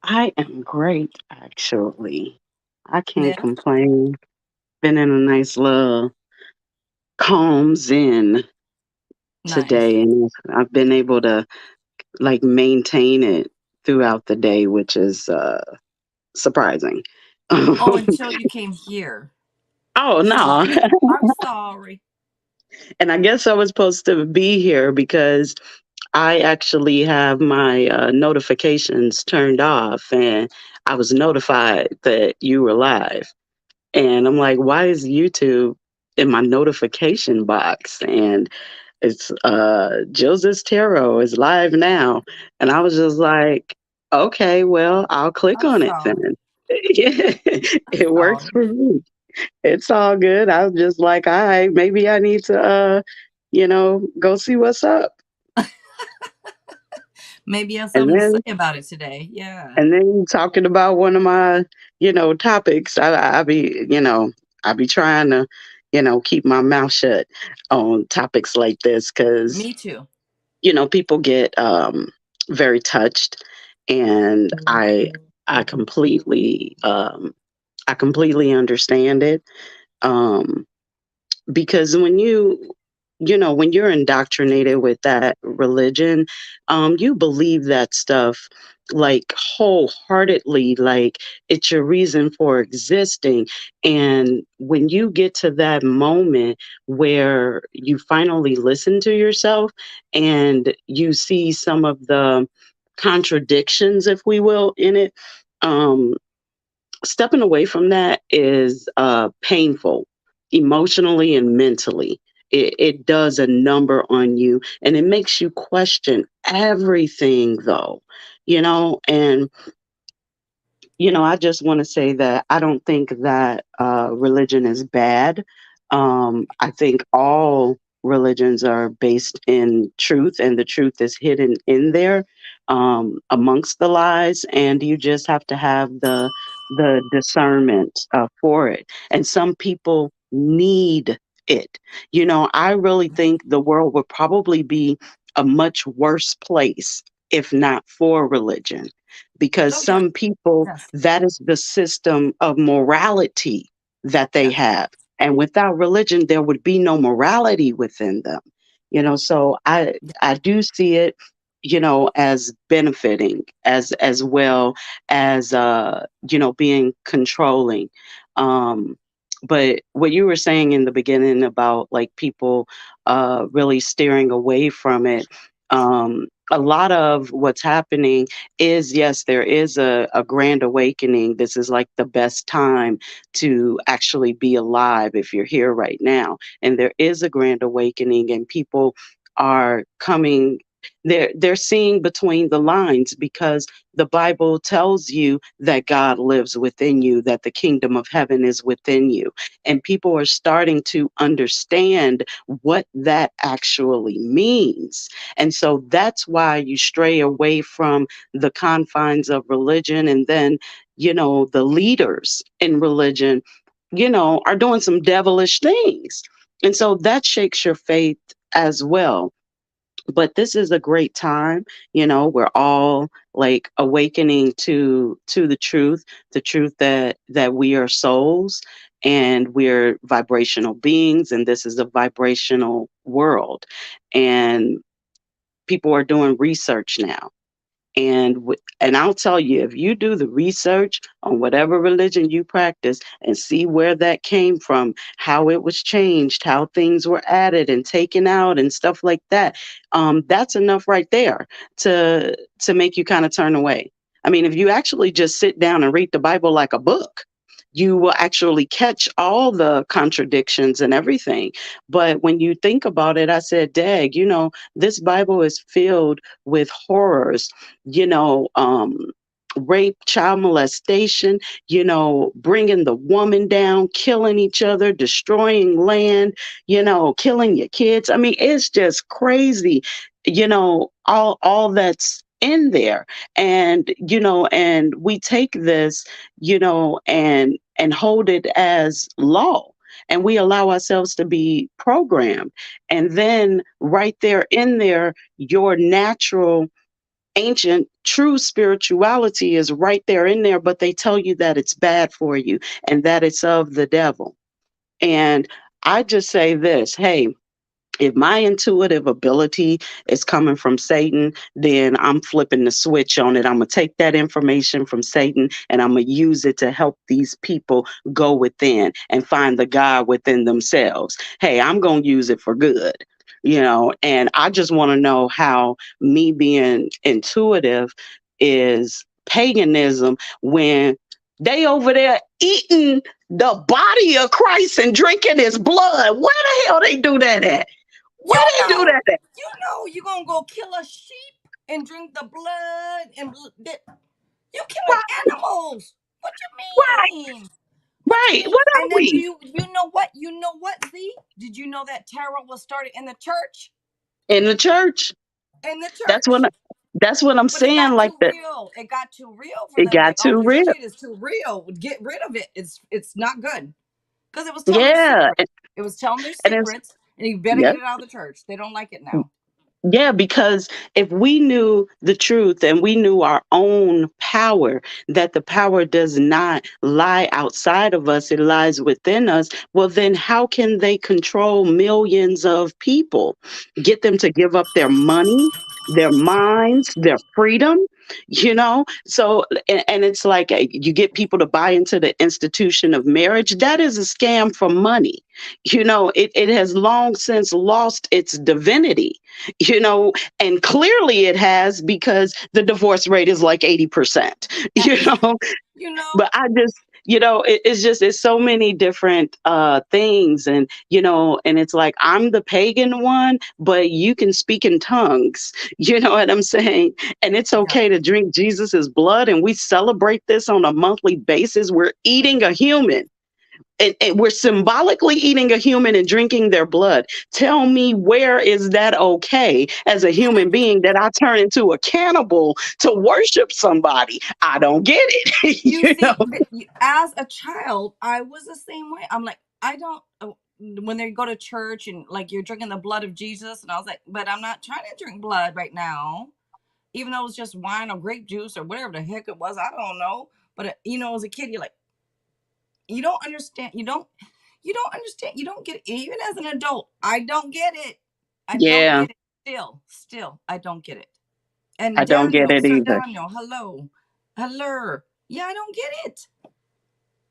I am great actually. I can't Yeah, complain. Been in a nice little calm zen nice. today, and I've been able to like maintain it throughout the day, which is surprising. Oh, until you came here. Oh no. Sorry. I'm sorry. And I guess I was supposed to be here because I actually have my notifications turned off, and I was notified that you were live. And I'm like, why is YouTube in my notification box? And it's Joseph's Tarot is live now. And I was just like, okay, well, I'll click I'm on it then. sorry. Yeah, I'm it works sorry. for me. It's all good. I was just like, all right, maybe I need to go see what's up. Maybe you have And something to say then about it today. Yeah. And then talking about one of my, topics, I be trying to, keep my mouth shut on topics like this because, Me too. people get very touched, and I completely I completely understand it. Um, because when you're indoctrinated with that religion, you believe that stuff like wholeheartedly, like it's your reason for existing. And when you get to that moment where you finally listen to yourself and you see some of the contradictions, if we will, in it, Um, Stepping away from that is painful emotionally and mentally. It does a number on you, and it makes you question everything, though, and I just want to say that I don't think that religion is bad. I think all religions are based in truth, and the truth is hidden in there amongst the lies, and you just have to have the discernment for it. And some people need it. I really think the world would probably be a much worse place if not for religion, because Oh yeah. some people, Yes. that is the system of morality that they Yes. have. And without religion, there would be no morality within them. So I do see it, as benefiting as well as being controlling. Um but what you were saying in the beginning about like people really steering away from it, a lot of what's happening is, yes, there is a grand awakening. This is like the best time to actually be alive if you're here right now. And there is a grand awakening, and people are coming. They're seeing between the lines, because the Bible tells you that God lives within you, that the kingdom of heaven is within you. And people are starting to understand what that actually means. And so that's why you stray away from the confines of religion. And then, the leaders in religion, are doing some devilish things. And so that shakes your faith as well. But this is a great time. We're all like awakening to the truth that we are souls, and we're vibrational beings, and this is a vibrational world. And people are doing research now. And I'll tell you, if you do the research on whatever religion you practice and see where that came from, how it was changed, how things were added and taken out and stuff like that, that's enough right there to make you kind of turn away. I mean, if you actually just sit down and read the Bible like a book, you will actually catch all the contradictions and everything. But when you think about it, I said, Dag, this Bible is filled with horrors, you know, um, rape, child molestation, bringing the woman down, killing each other, destroying land, killing your kids. I mean, it's just crazy, all that's in there. And we take this, and hold it as law. And we allow ourselves to be programmed. And then right there in there, your natural ancient true spirituality is right there in there, but they tell you that it's bad for you and that it's of the devil. And I just say this, hey, if my intuitive ability is coming from Satan, then I'm flipping the switch on it. I'm going to take that information from Satan and I'm going to use it to help these people go within and find the God within themselves. Hey, I'm going to use it for good. And I just want to know how me being intuitive is paganism when they over there eating the body of Christ and drinking his blood. Where the hell they do that at? You Where they do know, that at? you gonna go kill a sheep and drink the blood you killing Right, animals. What right, you mean? What you right. mean? What are And then we you know what? You know what, Z? Did you know that tarot was started in the church? in the church? In the That's what church. that's what I'm But it saying. got Like too that, real. It got too real for it them. got Like, oh, too this real. shit is too real. Get rid of it. It's not good. Because it was telling their Yeah, secrets. It was telling their and it's secrets, and you better yeah. get it out of the church. They don't like it now. Yeah, because if we knew the truth and we knew our own power, that the power does not lie outside of us, it lies within us, well, then how can they control millions of people? Get them to give up their money, their minds, their freedom? So and it's like you get people to buy into the institution of marriage. That is a scam for money. It has long since lost its divinity, you know and clearly it has, because the divorce rate is like 80%. Uh, you know you know, but I just, it's so many different things. And it's like, I'm the pagan one, but you can speak in tongues. You know what I'm saying? And it's yeah. okay to drink Jesus's blood, and we celebrate this on a monthly basis. We're eating a human, and we're symbolically eating a human and drinking their blood. Tell me, where is that okay as a human being, that I turn into a cannibal to worship somebody? I don't get it. You you see, know as a child, I was the same way. I'm like, I don't. When they go to church and like you're drinking the blood of Jesus, and I was like, but I'm not trying to drink blood right now, even though it was just wine or grape juice or whatever the heck it was. I don't know. But as a kid, you're like, you don't understand. You don't understand. You don't get it. Even as an adult, I don't get it. I don't Yeah, get it. Still, I don't get it. And I don't get Daniel, it Sir either. Daniel, hello. Yeah, I don't get it.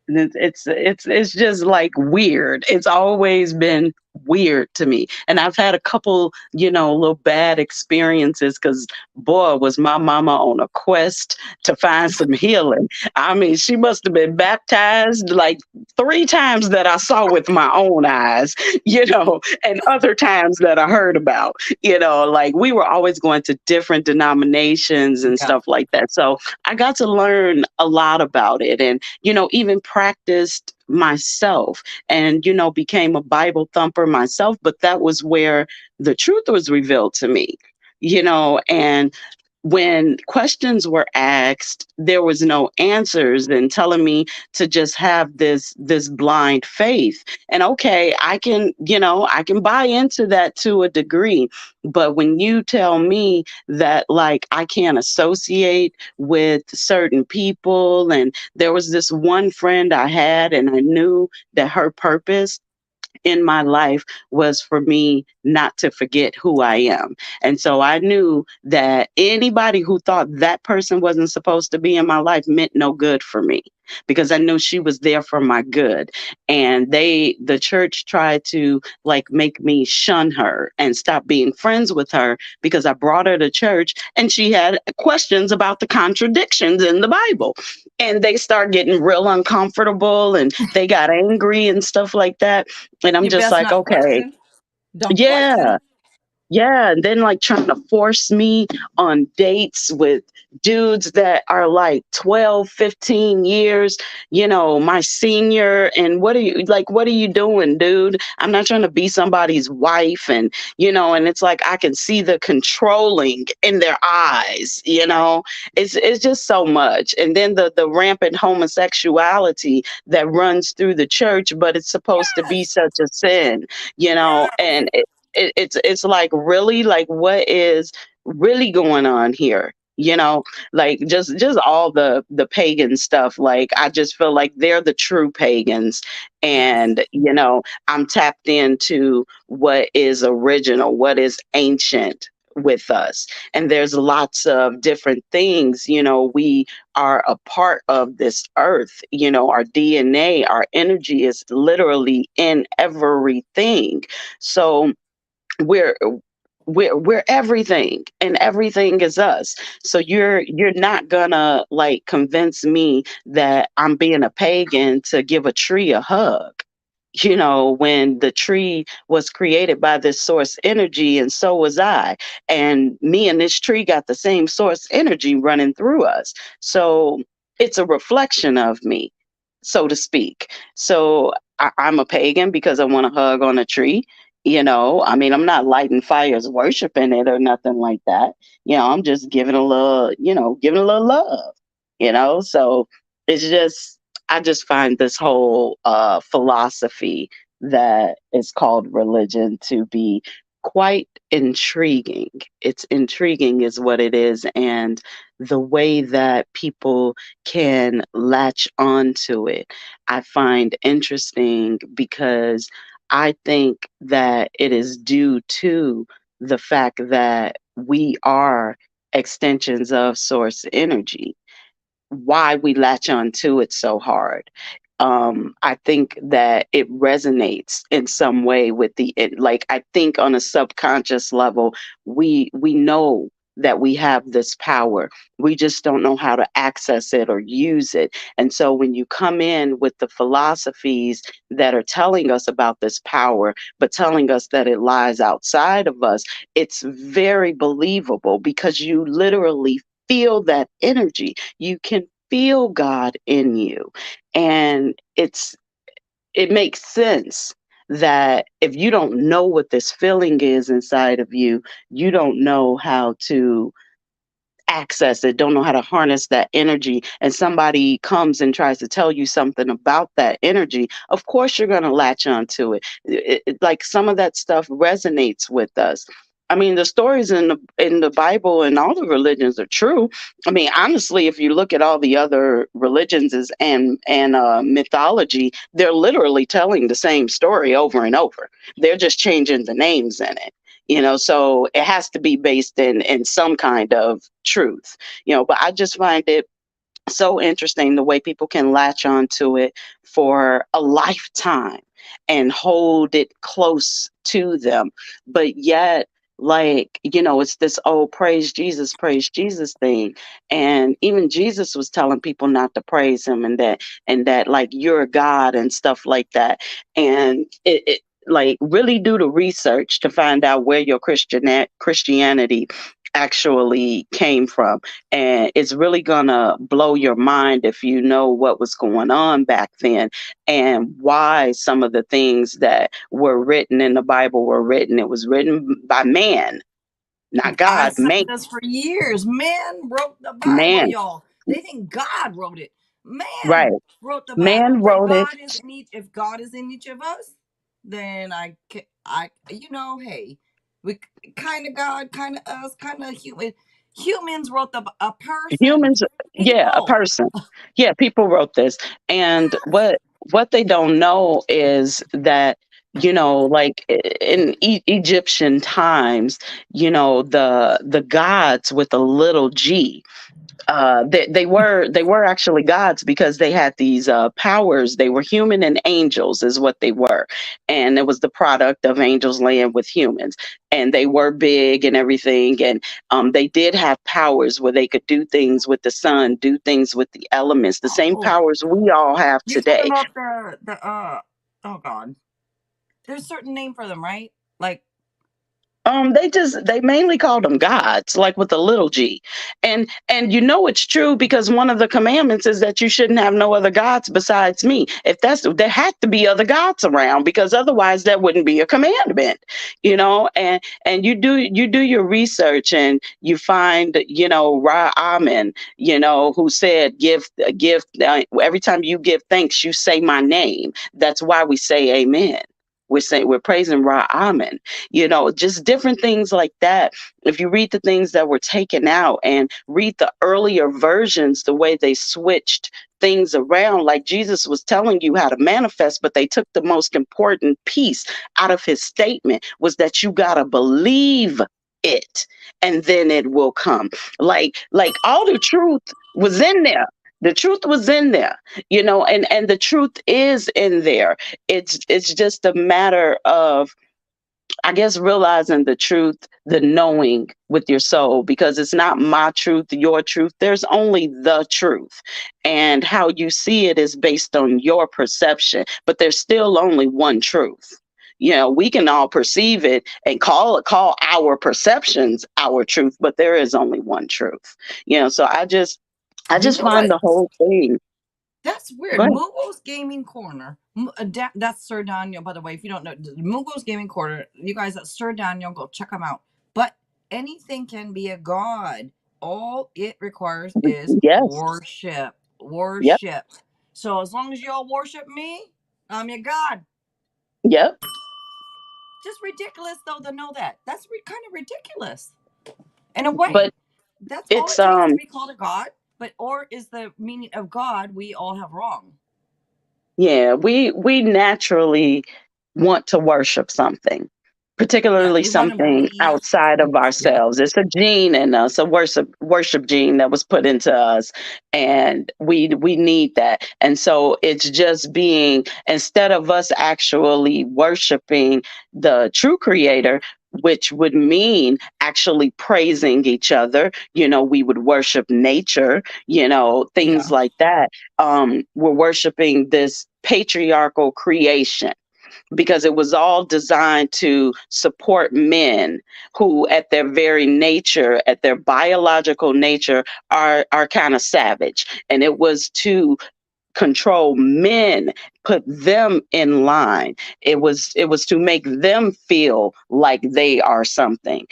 It's just like weird. It's always been weird to me. And I've had a couple, little bad experiences, because boy, was my mama on a quest to find some healing. I mean, she must have been baptized like 3 times that I saw with my own eyes, and other times that I heard about. Like, we were always going to different denominations and Yeah. stuff like that. So I got to learn a lot about it, and even practiced myself, and became a Bible thumper myself. But that was where the truth was revealed to me. And when questions were asked, there was no answers, and telling me to just have this blind faith. And okay, I can buy into that to a degree. But when you tell me that, like, I can't associate with certain people, and there was this one friend I had, and I knew that her purpose in my life was for me not to forget who I am. And so I knew that anybody who thought that person wasn't supposed to be in my life meant no good for me, because I knew she was there for my good. And the church tried to, like, make me shun her and stop being friends with her, because I brought her to church and she had questions about the contradictions in the Bible. And they start getting real uncomfortable, and they got angry and stuff like that. And I'm You just best like, not okay, question. Don't yeah, question. yeah. And then, like, trying to force me on dates with dudes that are like 12, 15 years, my senior. And what are you doing, dude? I'm not trying to be somebody's wife. And it's like, I can see the controlling in their eyes. It's just so much. And then the rampant homosexuality that runs through the church, but it's supposed to be Yes. such a sin, Yes. and it's like, really, like, what is really going on here? Like, just all the pagan stuff. Like, I just feel like they're the true pagans. Yes. And I'm tapped into what is original, what is ancient with us. And there's lots of different things. We are a part of this earth. Our DNA, our energy is literally in everything. So we're we're everything, and everything is us. So you're not gonna, like, convince me that I'm being a pagan to give a tree a hug, when the tree was created by this source energy, and so was I. And me and this tree got the same source energy running through us. So it's a reflection of me, so to speak. So I'm a pagan because I want to hug on a tree. I mean, I'm not lighting fires, worshiping it or nothing like that. I'm just giving a little love. So it's just, I just find this whole philosophy that is called religion to be quite intriguing. It's intriguing, is what it is. And the way that people can latch onto it, I find interesting, because I think that it is due to the fact that we are extensions of source energy. Why we latch on to it so hard. I think that it resonates in some way with like I think on a subconscious level, we know that we have this power. We just don't know how to access it or use it. And so when you come in with the philosophies that are telling us about this power, but telling us that it lies outside of us, it's very believable because you literally feel that energy. You can feel God in you. And it makes sense that if you don't know what this feeling is inside of you, you don't know how to access it, don't know how to harness that energy, and somebody comes and tries to tell you something about that energy, of course you're going to latch onto it. Like some of that stuff resonates with us. I mean, the stories in the Bible and all the religions are true. I mean, honestly, if you look at all the other religions and mythology, they're literally telling the same story over and over. They're just changing the names in it, so it has to be based in some kind of truth, but I just find it so interesting the way people can latch on to it for a lifetime and hold it close to them, but yet, like, it's this old praise Jesus thing. And even Jesus was telling people not to praise him, and that like you're a god and stuff like that. And it like really do the research to find out where your Christianity actually came from, and it's really gonna blow your mind if you know what was going on back then and why some of the things that were written in the Bible were written. It was written by man, not I God. said Man, this for years. Man wrote the Bible, man, y'all. They think God wrote it. right. Man wrote the Bible. Man But wrote it. God is in each. If God is in each of us, then hey, we kind of God, kind of us, kind of human. Humans wrote a person. Humans, yeah, a People. person. Yeah, people wrote this. And what they don't know is that, like in Egyptian times, the gods with a little g, they were actually gods because they had these powers. They were human and angels is what they were, and it was the product of angels laying with humans, and they were big and everything. And they did have powers where they could do things with the sun, do things with the elements, the same Oh, powers we all have you're talking today. about the. Oh God, there's a certain name for them, right? Like They mainly called them gods, like with a little g. And it's true because one of the commandments is that you shouldn't have no other gods besides me. If there had to be other gods around, because otherwise that wouldn't be a commandment, and you do your research and you find, Ra Amen, who said give every time you give thanks, you say my name. That's why we say amen. We're praising Ra Amen, just different things like that. If you read the things that were taken out and read the earlier versions, the way they switched things around, like Jesus was telling you how to manifest, but they took the most important piece out of his statement was that you got to believe it and then it will come. Like all the truth was in there. The truth was in there, and the truth is in there. It's just a matter of, I guess, realizing the truth, the knowing with your soul, because it's not my truth, your truth. There's only the truth. And how you see it is based on your perception, but there's still only one truth. We can all perceive it and call our perceptions our truth, but there is only one truth. So I just you know find what? the whole thing. That's Go weird. ahead. Mugo's Gaming Corner. That's Sir Daniel, by the way. If you don't know, Mugo's Gaming Corner, you guys, that's Sir Daniel. Go check him out. But anything can be a god. All it requires is Yes. worship. Yep. Worship. So as long as y'all worship me, I'm your god. Yep. Just ridiculous, though, to know that. That's kind of ridiculous. In a way, But that's all it's it takes to be called a god. But or is the meaning of God we all have wrong? yeah, we naturally want to worship something. Yeah, particularly we want to something believe. outside of Yeah. ourselves. It's a gene in us, a worship gene that was put into us, and we need that. And so it's just being, instead of us actually worshiping the true creator, which would mean actually praising each other, we would worship nature, things Yeah. like that. We're worshiping this patriarchal creation because it was all designed to support men who at their very nature, at their biological nature, are kind of savage, and it was to control men, put them in line. It was to make them feel like they are something.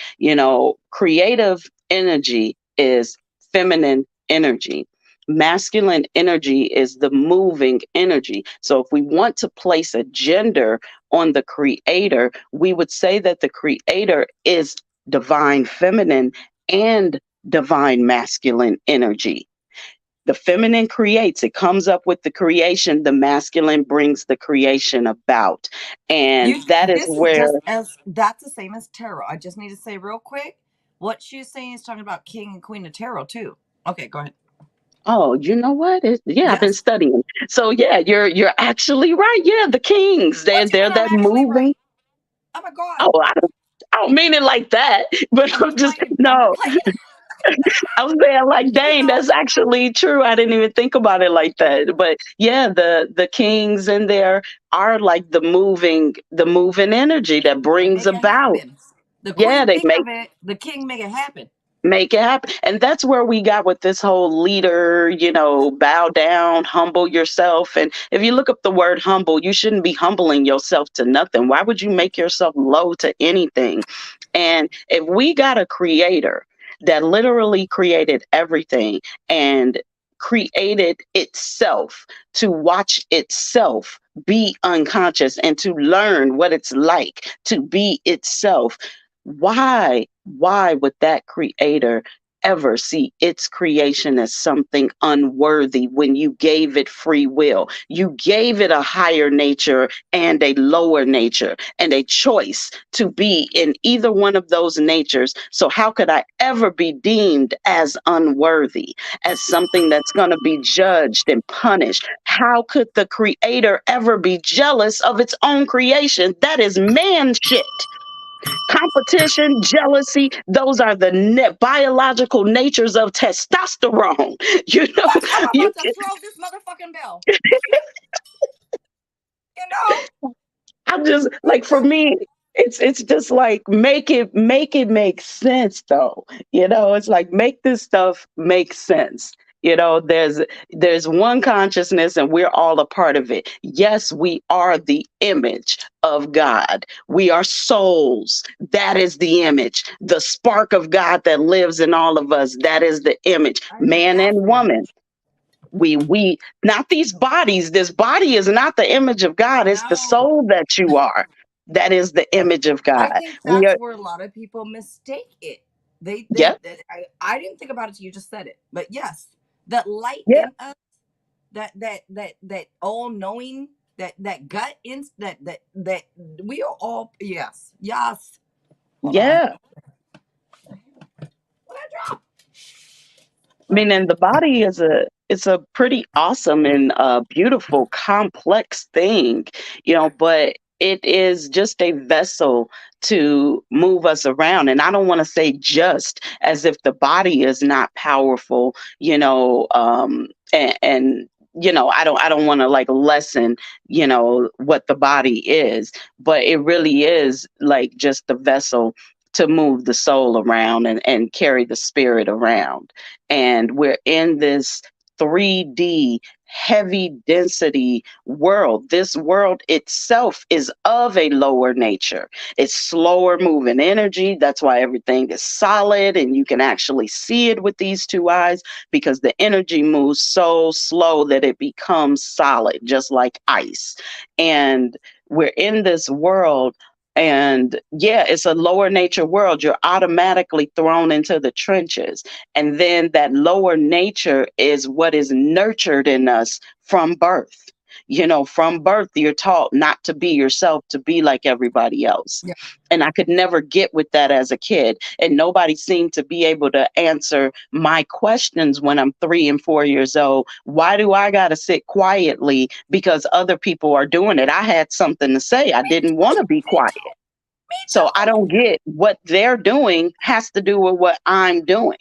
Creative energy is feminine energy. Masculine energy is the moving energy. So if we want to place a gender on the creator, we would say that the creator is divine feminine and divine masculine energy. The feminine creates, it comes up with the creation, the masculine brings the creation about. And You. that is This is where, just as that's the same as tarot. I just need to say real quick, what she's saying is talking about king and queen of tarot too. Okay, go ahead. oh, you know what? Yeah, I've been Yes. studying. So yeah, you're actually right. Yeah, the kings. They're What you they're mean I'm that actually moving. right? Oh my god. Oh, I don't mean it like that, but I'm I'm just just playing. I'm just no. playing. I was saying like, You dang, know, that's actually true. I didn't even think about it like yeah. that. But yeah, the kings in there are like the moving energy that They brings make it about. happen. The Yeah, queen they think of it, the king make it happen. make it happen. And that's where we got with this whole leader, bow down, humble yourself. And if you look up the word humble, you shouldn't be humbling yourself to nothing. Why would you make yourself low to anything? And if we got a creator that literally created everything and created itself to watch itself be unconscious and to learn what it's like to be itself, why would that creator ever see its creation as something unworthy when you gave it free will? You gave it a higher nature and a lower nature and a choice to be in either one of those natures. So how could I ever be deemed as unworthy, as something that's going to be judged and punished? How could the creator ever be jealous of its own creation? That is man shit. Competition, jealousy, those are the biological natures of testosterone. You know, What? I'm you about to throw this motherfucking bell. You know? I'm just like, for me, it's just like, make it make sense though. It's like, make this stuff make sense. There's one consciousness and we're all a part of it. Yes, we are the image of God. We are souls. That is the image. The spark of God that lives in all of us. That is the image. I didn't Man ask and that. woman. We not these bodies. This body is not the image of God. It's the No. soul that you are. That is the image of I God. think We that's are. where a lot of people mistake it. Yep. I didn't think about it till you just said it. But yes, that light Yeah. in us, that all knowing, that gut in that we are all, yes. Hold on. Yeah. What I drop? I mean, and the body is a pretty awesome and beautiful, complex thing, but it is just a vessel to move us around. And I don't want to say just as if the body is not powerful, and I don't want to like lessen, what the body is, but it really is like just the vessel to move the soul around and carry the spirit around. And we're in this 3D heavy density world. This world itself is of a lower nature. It's slower moving energy. That's why everything is solid and you can actually see it with these two eyes, because the energy moves so slow that it becomes solid, just like ice. And we're in this world, and yeah, it's a lower nature world. You're automatically thrown into the trenches. And then that lower nature is what is nurtured in us from birth. from birth, you're taught not to be yourself, to be like everybody else. Yeah. And I could never get with that as a kid. And nobody seemed to be able to answer my questions when I'm 3 and 4 years old. Why do I got to sit quietly because other people are doing it? I had something to say. I Me didn't want too. to be Me quiet. too. Me So I too. don't get what they're doing has to do with what I'm doing,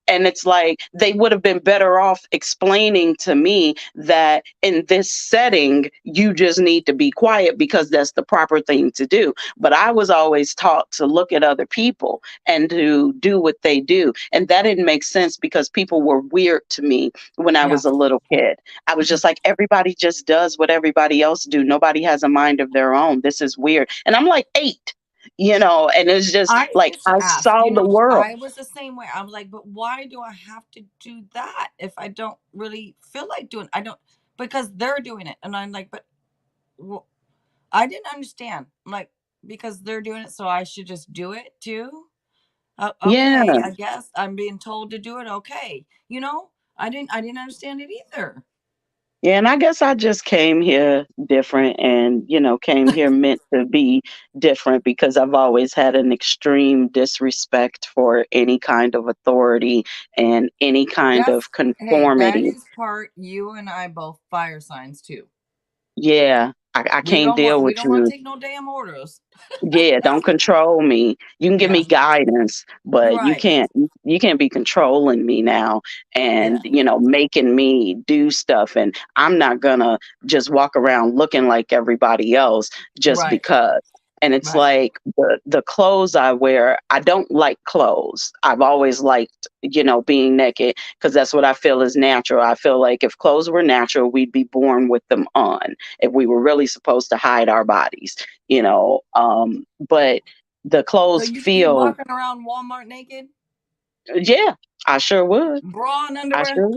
and it's like they would have been better off explaining to me that in this setting you just need to be quiet because that's the proper thing to do. But I was always taught to look at other people and to do what they do, and that didn't make sense because people were weird to me when I Yeah. was a little kid. I was just like, everybody just does what everybody else do. Nobody has a mind of their own. This is weird. And I'm like 8, and it's just I like used I to ask, saw the world. I was the same way. I'm like, but why do I have to do that if I don't really feel like doing? I don't because they're doing it, and I'm like, but well, I didn't understand. I'm like, because they're doing it, so I should just do it too. Okay, Yeah. I guess I'm being told to do it. Okay, I didn't understand it either. Yeah, and I guess I just came here different and, came here meant to be different because I've always had an extreme disrespect for any kind of authority and any kind That's of hey, that conformity. is part you and I both fire signs too. Yeah, I We can't don't want deal we with don't want you. to take no damn orders. Yeah, don't control me. You can give Yeah, me guidance, you're but you right. can't be controlling me now and, Yeah, making me do stuff. And I'm not gonna just walk around looking like everybody else just right, because. And it's right. like the clothes I wear, I don't like clothes. I've always liked, being naked because that's what I feel is natural. I feel like if clothes were natural, we'd be born with them on if we were really supposed to hide our bodies. But the So clothes you'd be feel, walking around Walmart naked, yeah, I sure would. bra and I underwear, sure,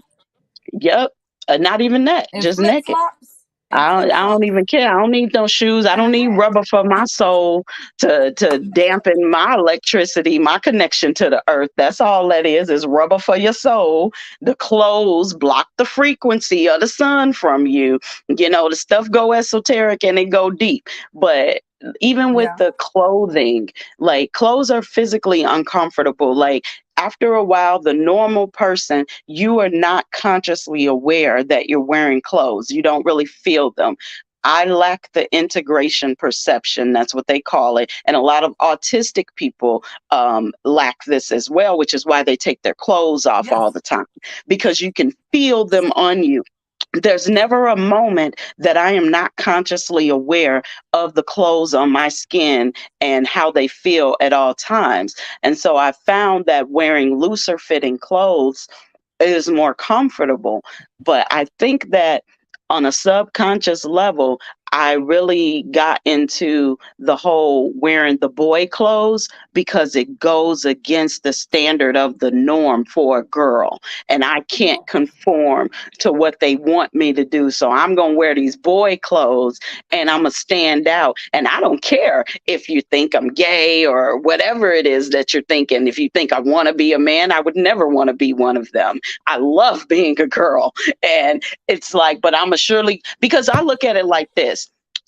yep. Not even that, and just flip naked. flops, and I flip don't, I don't flops, even care. I don't need no shoes. I and a don't need hat. rubber for my soul to dampen my electricity, my connection to the earth. That's all that is rubber for your soul. The clothes block the frequency of the sun from you. The stuff go esoteric and it go deep. But even with Yeah. the clothing, like clothes are physically uncomfortable. Like after a while, the normal person, you are not consciously aware that you're wearing clothes. You don't really feel them. I lack the integration perception. That's what they call it. And a lot of autistic people lack this as well, which is why they take their clothes off all Yes. the time because you can feel them on you. There's never a moment that I am not consciously aware of the clothes on my skin and how they feel at all times. And so I found that wearing looser fitting clothes is more comfortable. But I think that on a subconscious level, I really got into the whole wearing the boy clothes because it goes against the standard of the norm for a girl. And I can't No. conform to what they want me to do. So I'm going to wear these boy clothes and I'm going to stand out. And I don't care if you think I'm gay or whatever it is that you're thinking. If you think I want to be a man, I would never want to be one of them. I love being a girl. And it's like, but I'm a surely, because I look at it like this.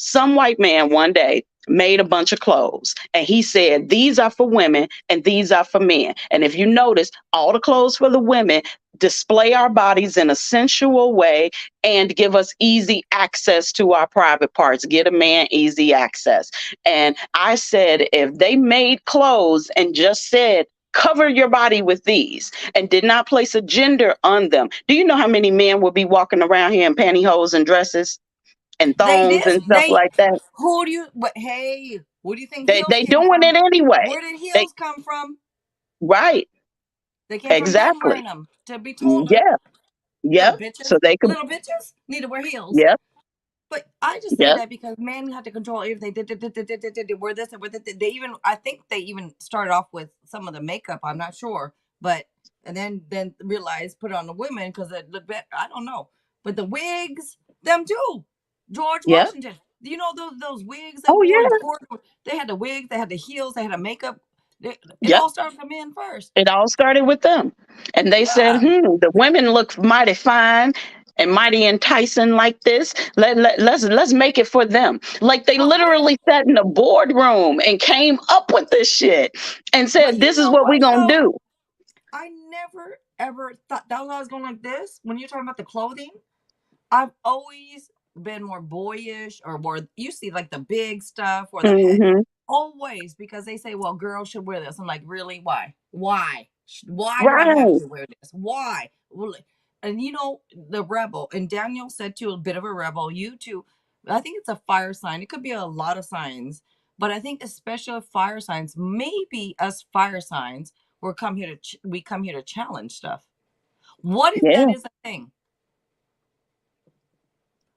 Some white man one day made a bunch of clothes and he said, these are for women and these are for men. And if you notice, all the clothes for the women display our bodies in a sensual way and give us easy access to our private parts, get a man easy access. And I said, if they made clothes and just said, cover your body with these and did not place a gender on them. Do you know how many men will be walking around here in pantyhose and dresses and They thongs this and stuff they like that? who do you what hey, where do you think They heels they came doing from? it anyway. Where did They heels come from? right, They came from them wearing exactly. them to be told Yeah, little yep. bitches, So they could, little bitches need to wear heels. yep, But I just say yep, that because men have to control everything. They wear this and wear that. They even, I think they even started off with some of the makeup. I'm not sure, but and then realized put it on the women because it looked better. I don't know, but the wigs, them too. George yep. Washington. Do you know those wigs that Oh wore yeah, before? They had the wigs, they had the heels, they had the makeup. It yep. all started from men first. It all started with them. And they said, Yeah, the women look mighty fine. and Mighty and Tyson like this. Let's make it for them. Like they But wait, literally sat in a boardroom and came up with this shit and but said, you "This is know what we what gonna though? do." I never ever thought that was I was going like this. When you're talking about the clothing, I've always been more boyish or more. You see, like the big stuff or the Hmm. always because they say, well, girls should wear this. I'm like, really? Why? Why do I have Right. to wear this? Why? Well, and you know, the rebel, and Daniel said to a bit of a rebel, you too. I think it's a fire sign. It could be a lot of signs, but I think especially fire signs, maybe us fire signs, we come here to challenge stuff. What if that Yeah. is a thing?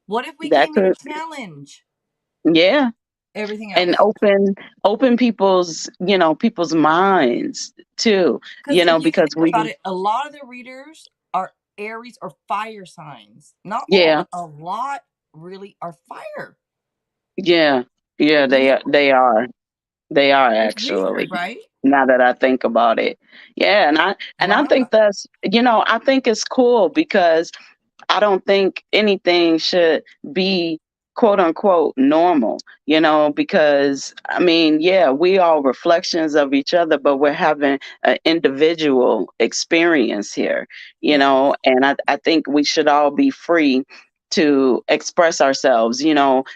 What if we That came here to could. challenge Yeah. everything And else? open people's minds too, Because if you because think about we. it, a lot of the readers are Aries or fire signs. Not all, Yeah. but a lot really are fire. Yeah. Yeah, You know, they are it's weird, actually, right? now that I think about it. Yeah, and I Wow. think I think it's cool because I don't think anything should be quote unquote normal, because I mean, yeah, we all reflections of each other, but we're having an individual experience here, Yes. and I think we should all be free to express ourselves.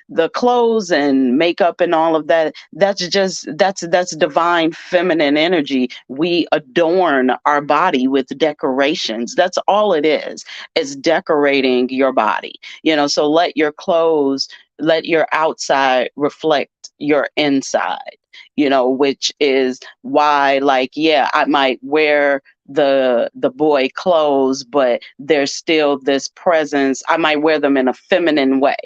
The clothes and makeup and all of that, that's divine feminine energy. We adorn our body with decorations. That's all it is decorating your body. So let your outside reflect your inside, which is why, like, yeah, I might wear the boy clothes, but there's still this presence. I might wear them in a feminine way.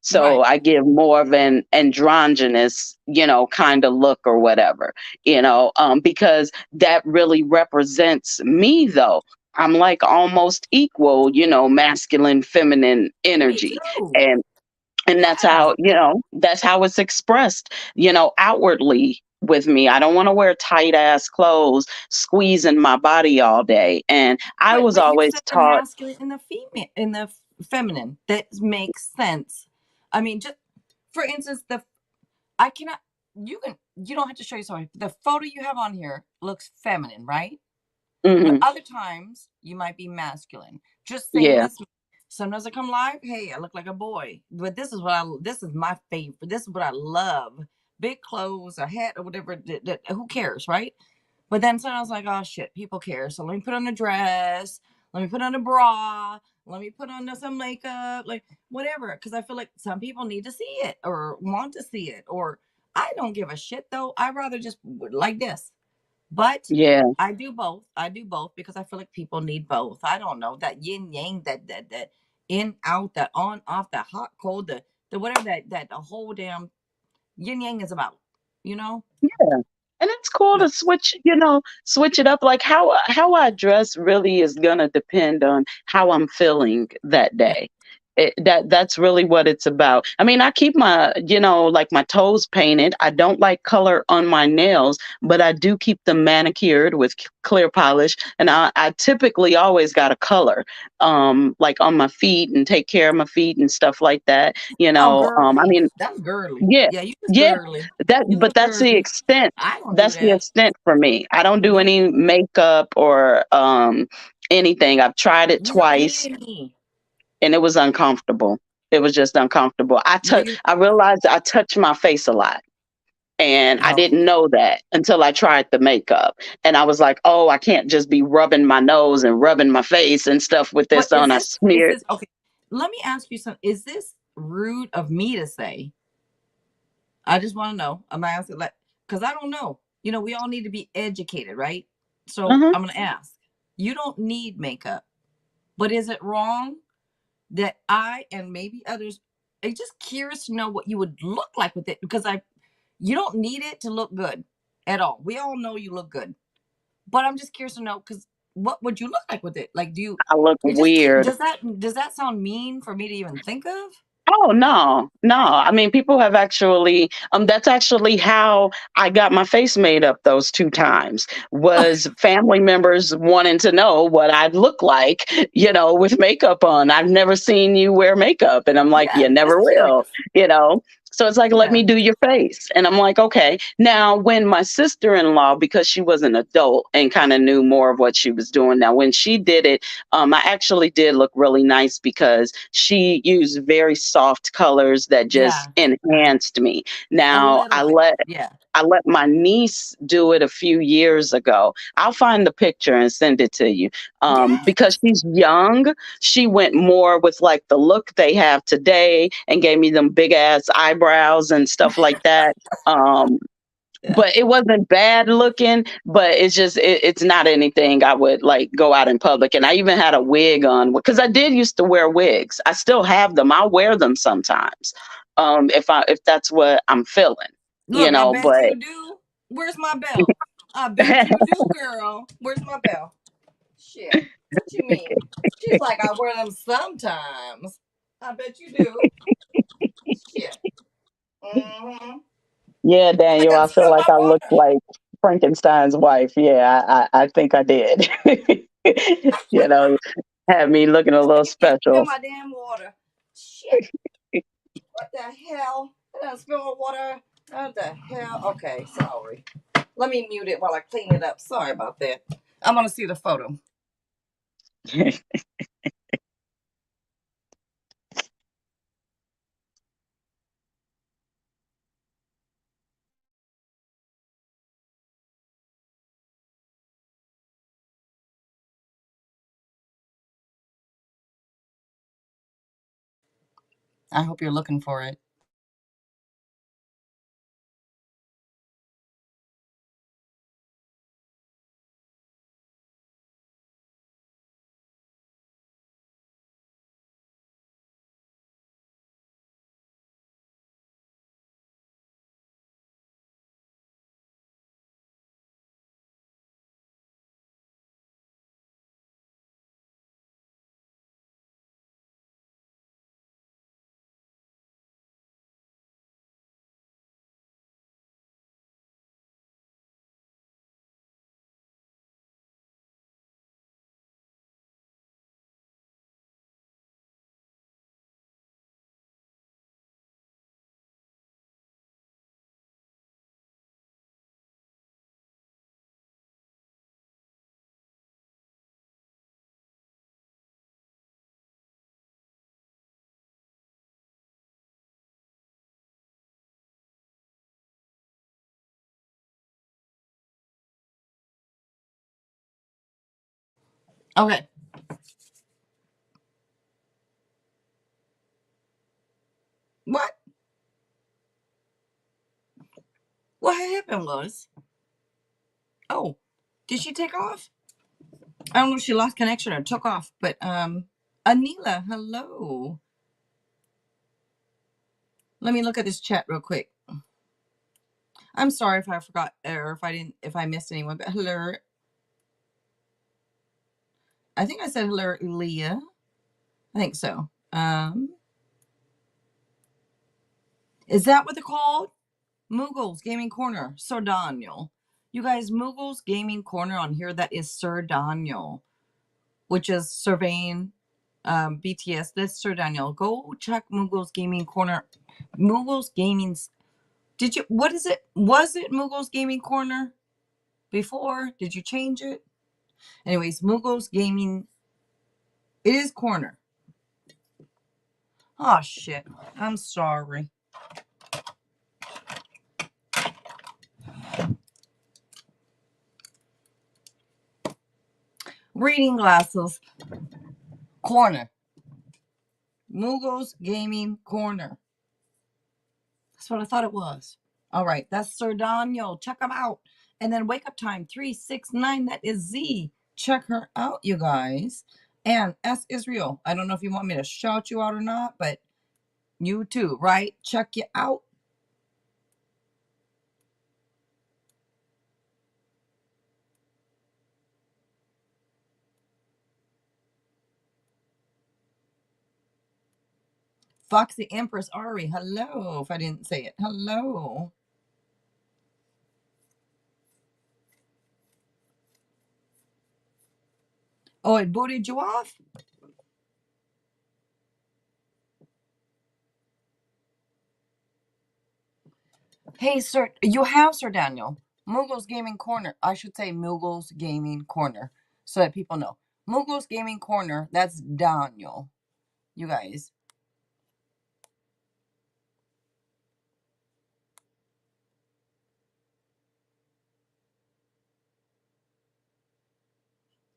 So Right. I give more of an androgynous, kind of look or whatever, because that really represents me, though. I'm like almost equal, masculine, feminine Me energy. too. And Yeah. that's how it's expressed, outwardly with me. I don't want to wear tight ass clothes, squeezing my body all day. And I was But you always said the taught. masculine and the female and the feminine. That makes sense. I mean, just for instance, the I cannot. You don't have to show you something. The photo you have on here looks feminine, right? But Hmm. other times you might be masculine. Just same Yeah. as me. Sometimes I come live, hey, I look like a boy. But this is my favorite. This is what I love. Big clothes, a hat, or whatever. Who cares, right? But then sometimes I was like, oh shit, people care. So let me put on a dress, let me put on a bra, let me put on some makeup, like whatever. Because I feel like some people need to see it or want to see it. Or I don't give a shit though. I rather just like this. But Yeah. I do both. I do both because I feel like people need both. I don't know that yin yang, that in out, that on off, that hot cold, the whatever that the whole damn yin yang is about. You know. Yeah. And it's cool to But switch it up. Like how I dress really is gonna depend on how I'm feeling that yeah. day. That's really what it's about. I mean, I keep like my toes painted. I don't like color on my nails, but I do keep them manicured with clear polish. And I typically always got a color, like on my feet and take care of my feet and stuff like that. Oh, I girly. mean, That's girly. yeah, Yeah, you just yeah. girly. That You but look that's the girly. extent. I don't do That's the that. extent for me. I don't do Yeah. any makeup or anything. I've tried it You don't need twice any. and it was uncomfortable. It was just uncomfortable. Well, you I realized I touch my face a lot. And I know. didn't know that until I tried the makeup. And I was like, oh, I can't just be rubbing my nose and rubbing my face and stuff with But this on. I is smeared. this okay? Let me ask you something. Is this rude of me to say? I just want to know. I'm asking like because I don't know. You know, we all need to be educated, right? So Uh-huh. I'm gonna ask. You don't need makeup, but is it wrong that I and maybe others are just curious to know what you would look like with it? Because you don't need it to look good at all. We all know you look good, but I'm just curious to know because what would you look like with it? Like, do you? I look It just weird. does that sound mean for me to even think of? Oh no, no. I mean, people have actually. That's actually how I got my face made up those two times. Was family members wanting to know what I'd look like, with makeup on. I've never seen you wear makeup, and I'm like, Yeah, you never just will, curious. you know. So it's like, let Yeah. me do your face, and I'm like, okay. Now, when my sister-in-law, because she was an adult and kind of knew more of what she was doing, now when she did it, I actually did look really nice because she used very soft colors that just Yeah. enhanced me. A Now little I bit. let Yeah. I let my niece do it a few years ago. I'll find the picture and send it to you. Because Yes. she's young, she went more with like the look they have today and gave me them big ass eyebrows and stuff like that. Um, Yeah. but it wasn't bad looking, but it's not anything I would like go out in public. And I even had a wig on because I did used to wear wigs. I still have them. I'll wear them sometimes, if that's what I'm feeling, Look, I bet but you do. Where's my bell? I bet you do, girl. Where's my bell? Shit. What you mean? She's like, I wear them sometimes. I bet you do. Shit. Mm-hmm. yeah, I Daniel, got I to feel spill like my I look water. like Frankenstein's wife. Yeah, I think I did. you know, had me looking a little Spill special. my damn water. Shit. What the hell? I done spill my water. What the hell? Okay, sorry. Let me mute it while I clean it up. Sorry about that. I want to see the photo. I hope you're looking for it. Okay. What? What happened was, oh, did she take off? I don't know if she lost connection or took off, but Anila, hello. Let me look at this chat real quick. I'm sorry if I forgot or if I missed anyone, but hello. I think I said hello, Leah. I think so. Is that what they're called? Muggles Gaming Corner, Sir Daniel. You guys, Muggles Gaming Corner on here, that is Sir Daniel, which is surveying BTS. That's Sir Daniel. Go check Muggles Gaming Corner. Muggles Gaming. Did you, what is it? Was it Muggles Gaming Corner before? Did you change it? Anyways, Muggles Gaming. It is Corner. Oh, shit. I'm sorry. Reading glasses. Corner. Muggles Gaming Corner. That's what I thought it was. All right, that's Sir Daniel. Check him out. And then Wake Up Time 369. That is Z. Check her out, you guys. And S Israel. I don't know if you want me to shout you out or not, but you too, right? Check you out. Foxy Empress Ari, hello. If I didn't say it, hello. Oh, it booted you off? Hey, sir, you have Sir Daniel. Mughals Gaming Corner. I should say Mughals Gaming Corner so that people know. Mughals Gaming Corner, that's Daniel. You guys.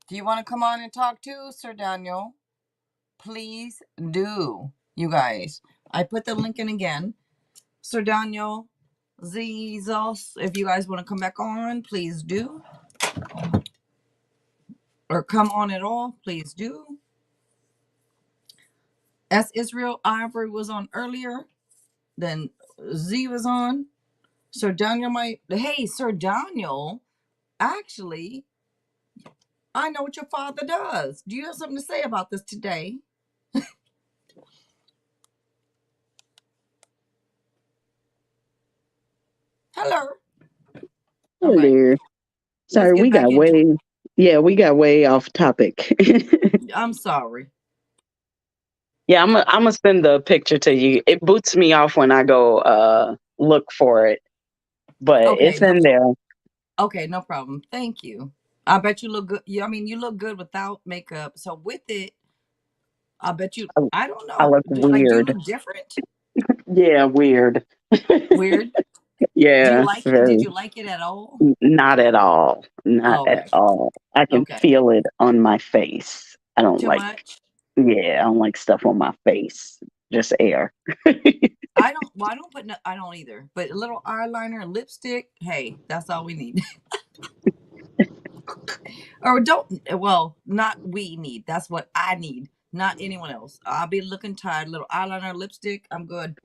Do you want to come on and talk to Sir Daniel? Please do, you guys. I put the link in again. Sir Daniel, Zizos, if you guys want to come back on, please do. Or come on at all, please do. As Israel Ivory was on earlier, then Z was on. Sir Daniel might. Hey, Sir Daniel, actually, I know what your father does. Do you have something to say about this today? Hello. All right. Hello. Let's Sorry, get back into it. we got way off topic. I'm sorry. Yeah, I'm gonna send the picture to you. It boots me off when I go look for it, but Okay, it's no. in there. Okay, no problem. Thank you. I bet you look good. Yeah, I mean, you look good without makeup. So with it, I bet you. I, I don't I know. look Do you weird. look different? Yeah, weird. Weird. Do you Yeah, like it? Did very. you like it at all? Not at all. Not Oh, at okay. all. I can Okay. feel it on my face. I don't Too like. much. Yeah, I don't like stuff on my face. Just air. I don't. Well, I don't put. No, I don't either. But a little eyeliner and lipstick. Hey, that's all we need. Or don't. Well, not we need. That's what I need. Not anyone else. I'll be looking tired. Little eyeliner, lipstick. I'm good.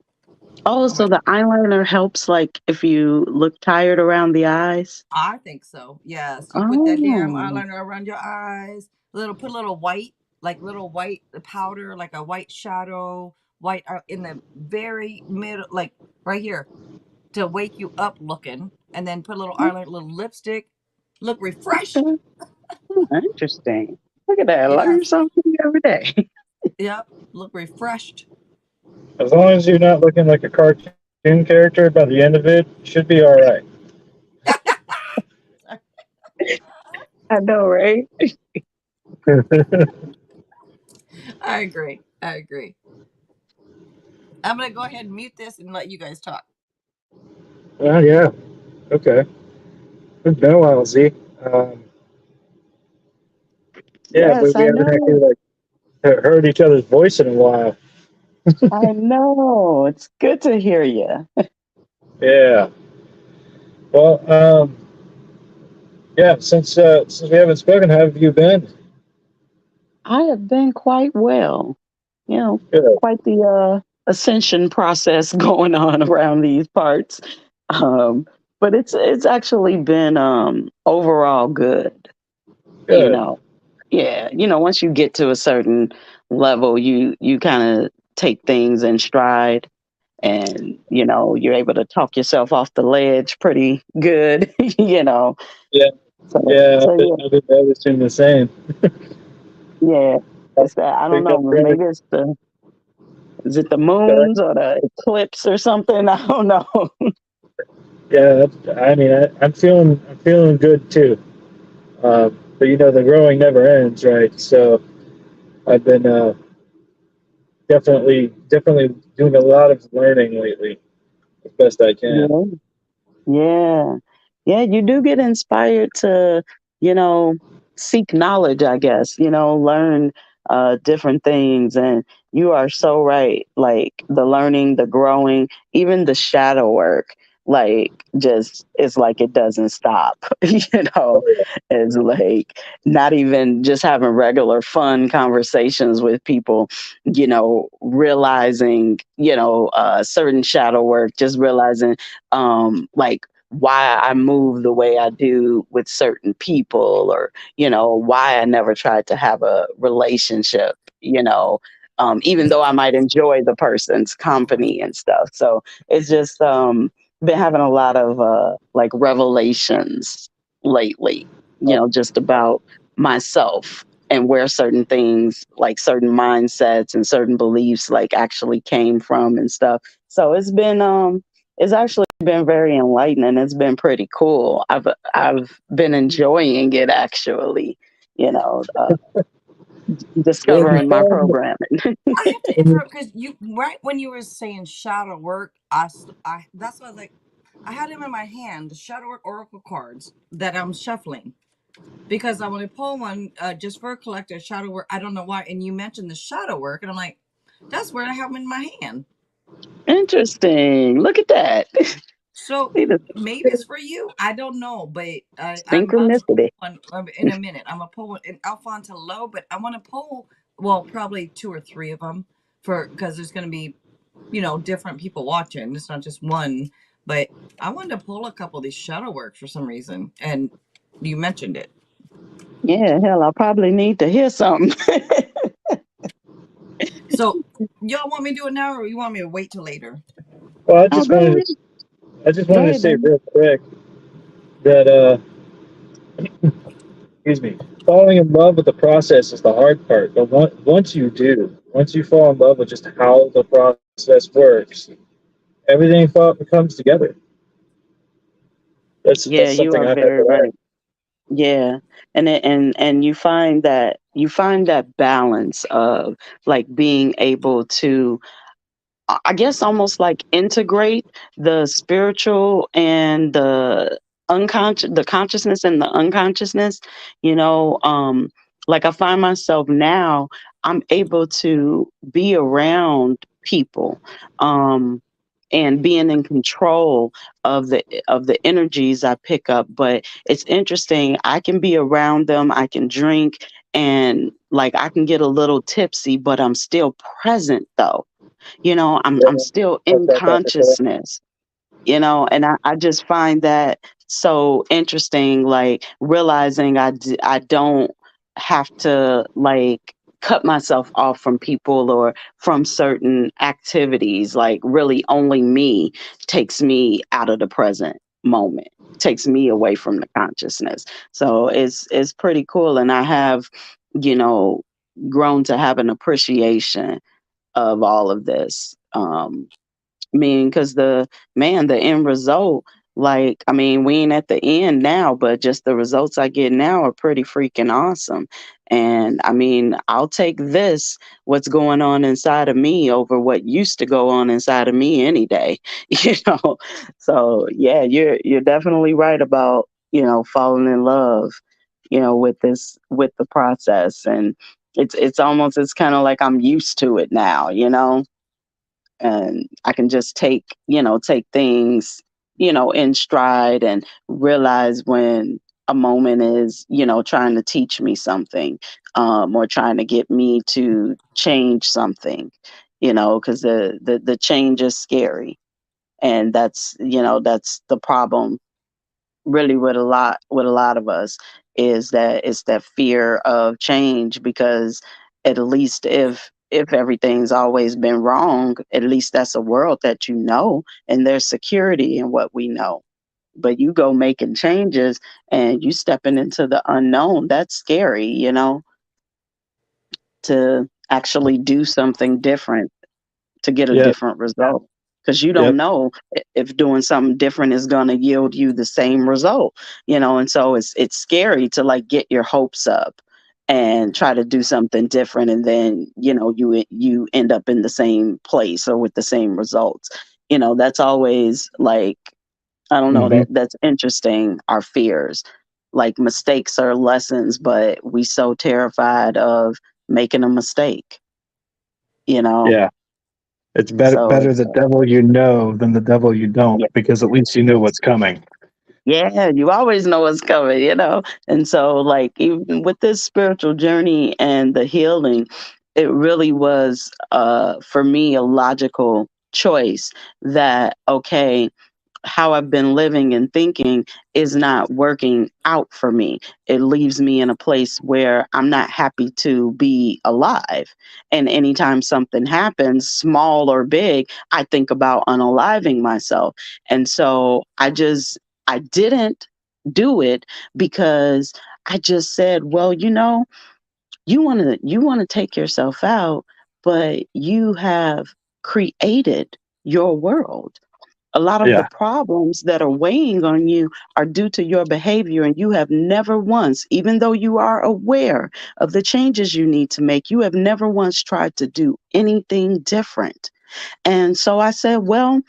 Oh, All so right. the eyeliner helps, like, if you look tired around the eyes? I think so. Yes, you put that damn Oh, eyeliner around your eyes. Put a little white, like little white powder, like a white shadow, white in the very middle, like right here, to wake you up looking, and then put a little eyeliner, little lipstick. Look refreshed. okay. Interesting. Look at that. I learn Yes. something every day. Yep. Look refreshed. As long as you're not looking like a cartoon character by the end of it, you should be all right. I know, right? I agree. I agree. I'm gonna go ahead and mute this and let you guys talk. Well, yeah. Okay. It's been a while, Z. Um, yeah, Yes, we I haven't actually know. like heard each other's voice in a while. I know. It's good to hear you. Yeah. Well, yeah. Since we haven't spoken, how have you been? I have been quite well. You know, Good. quite the ascension process going on around these parts. Um, but it's actually been overall good. You Good. know, yeah. Once you get to a certain level, you kind of take things in stride, and you're able to talk yourself off the ledge pretty good. you know, Yeah. so Yeah. so yeah, I've been noticing the same. yeah. It's that I don't Picked up know. running. Maybe it's the is it the Okay. moons or the eclipse or something? I don't know. Yeah. I mean, I'm feeling good too. But the growing never ends, right? So I've been definitely doing a lot of learning lately, as best I can. Yeah. Yeah. Yeah, you do get inspired to, you know, seek knowledge, I guess, learn different things. And you are so right. Like the learning, the growing, even the shadow work, like just it's like it doesn't stop. It's like not even just having regular fun conversations with people, realizing, certain shadow work, just realizing like why I move the way I do with certain people, or why I never tried to have a relationship, even though I might enjoy the person's company and stuff. So it's just been having a lot of like revelations lately, just about myself and where certain things, like certain mindsets and certain beliefs, like actually came from and stuff. So it's actually been very enlightening. It's been pretty cool. I've been enjoying it actually, you know, uh, Well, if you discovering my follow the, programming. I have to when you, interrupt because you right when you were saying shadow work, I that's what I was like. I had them in my hand, the shadow work oracle cards that I'm shuffling because I want to pull one just for a collector shadow work. I don't know why, and you mentioned the shadow work, and I'm like, that's where I have them in my hand. Interesting. Look at that. So See the maybe it's for you. I don't know, but I'm about to synchronicity. pull one in a minute. I'm gonna pull one in Alfonso Low, but I want to pull probably two or three of them for because there's gonna be different people watching. It's not just one, but I wanted to pull a couple of these shadow works for some reason, and you mentioned it. Yeah, hell, I probably need to hear something. So y'all want me to do it now, or you want me to wait till later? well, Oh, go ahead. I just Go wanted to ahead, say baby. real quick that excuse me, falling in love with the process is the hard part. But once you fall in love with just how the process works, everything comes together. That's Yeah, you something are I've had very to learn. right. Yeah, and you find that balance of like being able to I guess almost like integrate the spiritual and the consciousness and the unconsciousness, you know, like I find myself now, I'm able to be around people, um, and being in control of the energies I pick up. But it's interesting, I can be around them, I can drink and like I can get a little tipsy, but I'm still present though. I'm Yeah, still I've in felt that before. consciousness, and I just find that so interesting, like realizing I don't have to like cut myself off from people or from certain activities. Like really only me takes me out of the present moment, takes me away from the consciousness. So it's pretty cool. And I have, you know, grown to have an appreciation of all of this. Mean, because the end result, like, I mean, we ain't at the end now, but just the results I get now are pretty freaking awesome. And I mean, I'll take what's going on inside of me over what used to go on inside of me any day, you know? So yeah, you're definitely right about, falling in love, with the process. And it's kind of like I'm used to it now, and I can just take things, in stride and realize when a moment is, trying to teach me something, or trying to get me to change something, because the change is scary. And that's the problem really with a lot of us is that it's that fear of change because at least if everything's always been wrong, at least that's a world that and there's security in what we know. But you go making changes and you stepping into the unknown, that's scary, to actually do something different to get a Yep, different result because you don't yep. know if doing something different is going to yield you the same result, and so it's scary to like get your hopes up and try to do something different, and then you end up in the same place or with the same results. That's always like, I don't know, Hmm. that's interesting, our fears. Like mistakes are lessons, but we so terrified of making a mistake, you know Yeah, it's so better the devil you know than the devil you don't, yeah. because at least you know what's coming. Yeah, you always know what's coming. And so, like, even with this spiritual journey and the healing, it really was, for me, a logical choice that, okay, how I've been living and thinking is not working out for me. It leaves me in a place where I'm not happy to be alive. And anytime something happens, small or big, I think about unaliving myself. And so I didn't do it because I just said, well, you want to take yourself out, but you have created your world. A lot of the Yeah. problems that are weighing on you are due to your behavior, and you have never once, even though you are aware of the changes you need to make, you have never once tried to do anything different. And so I said, well,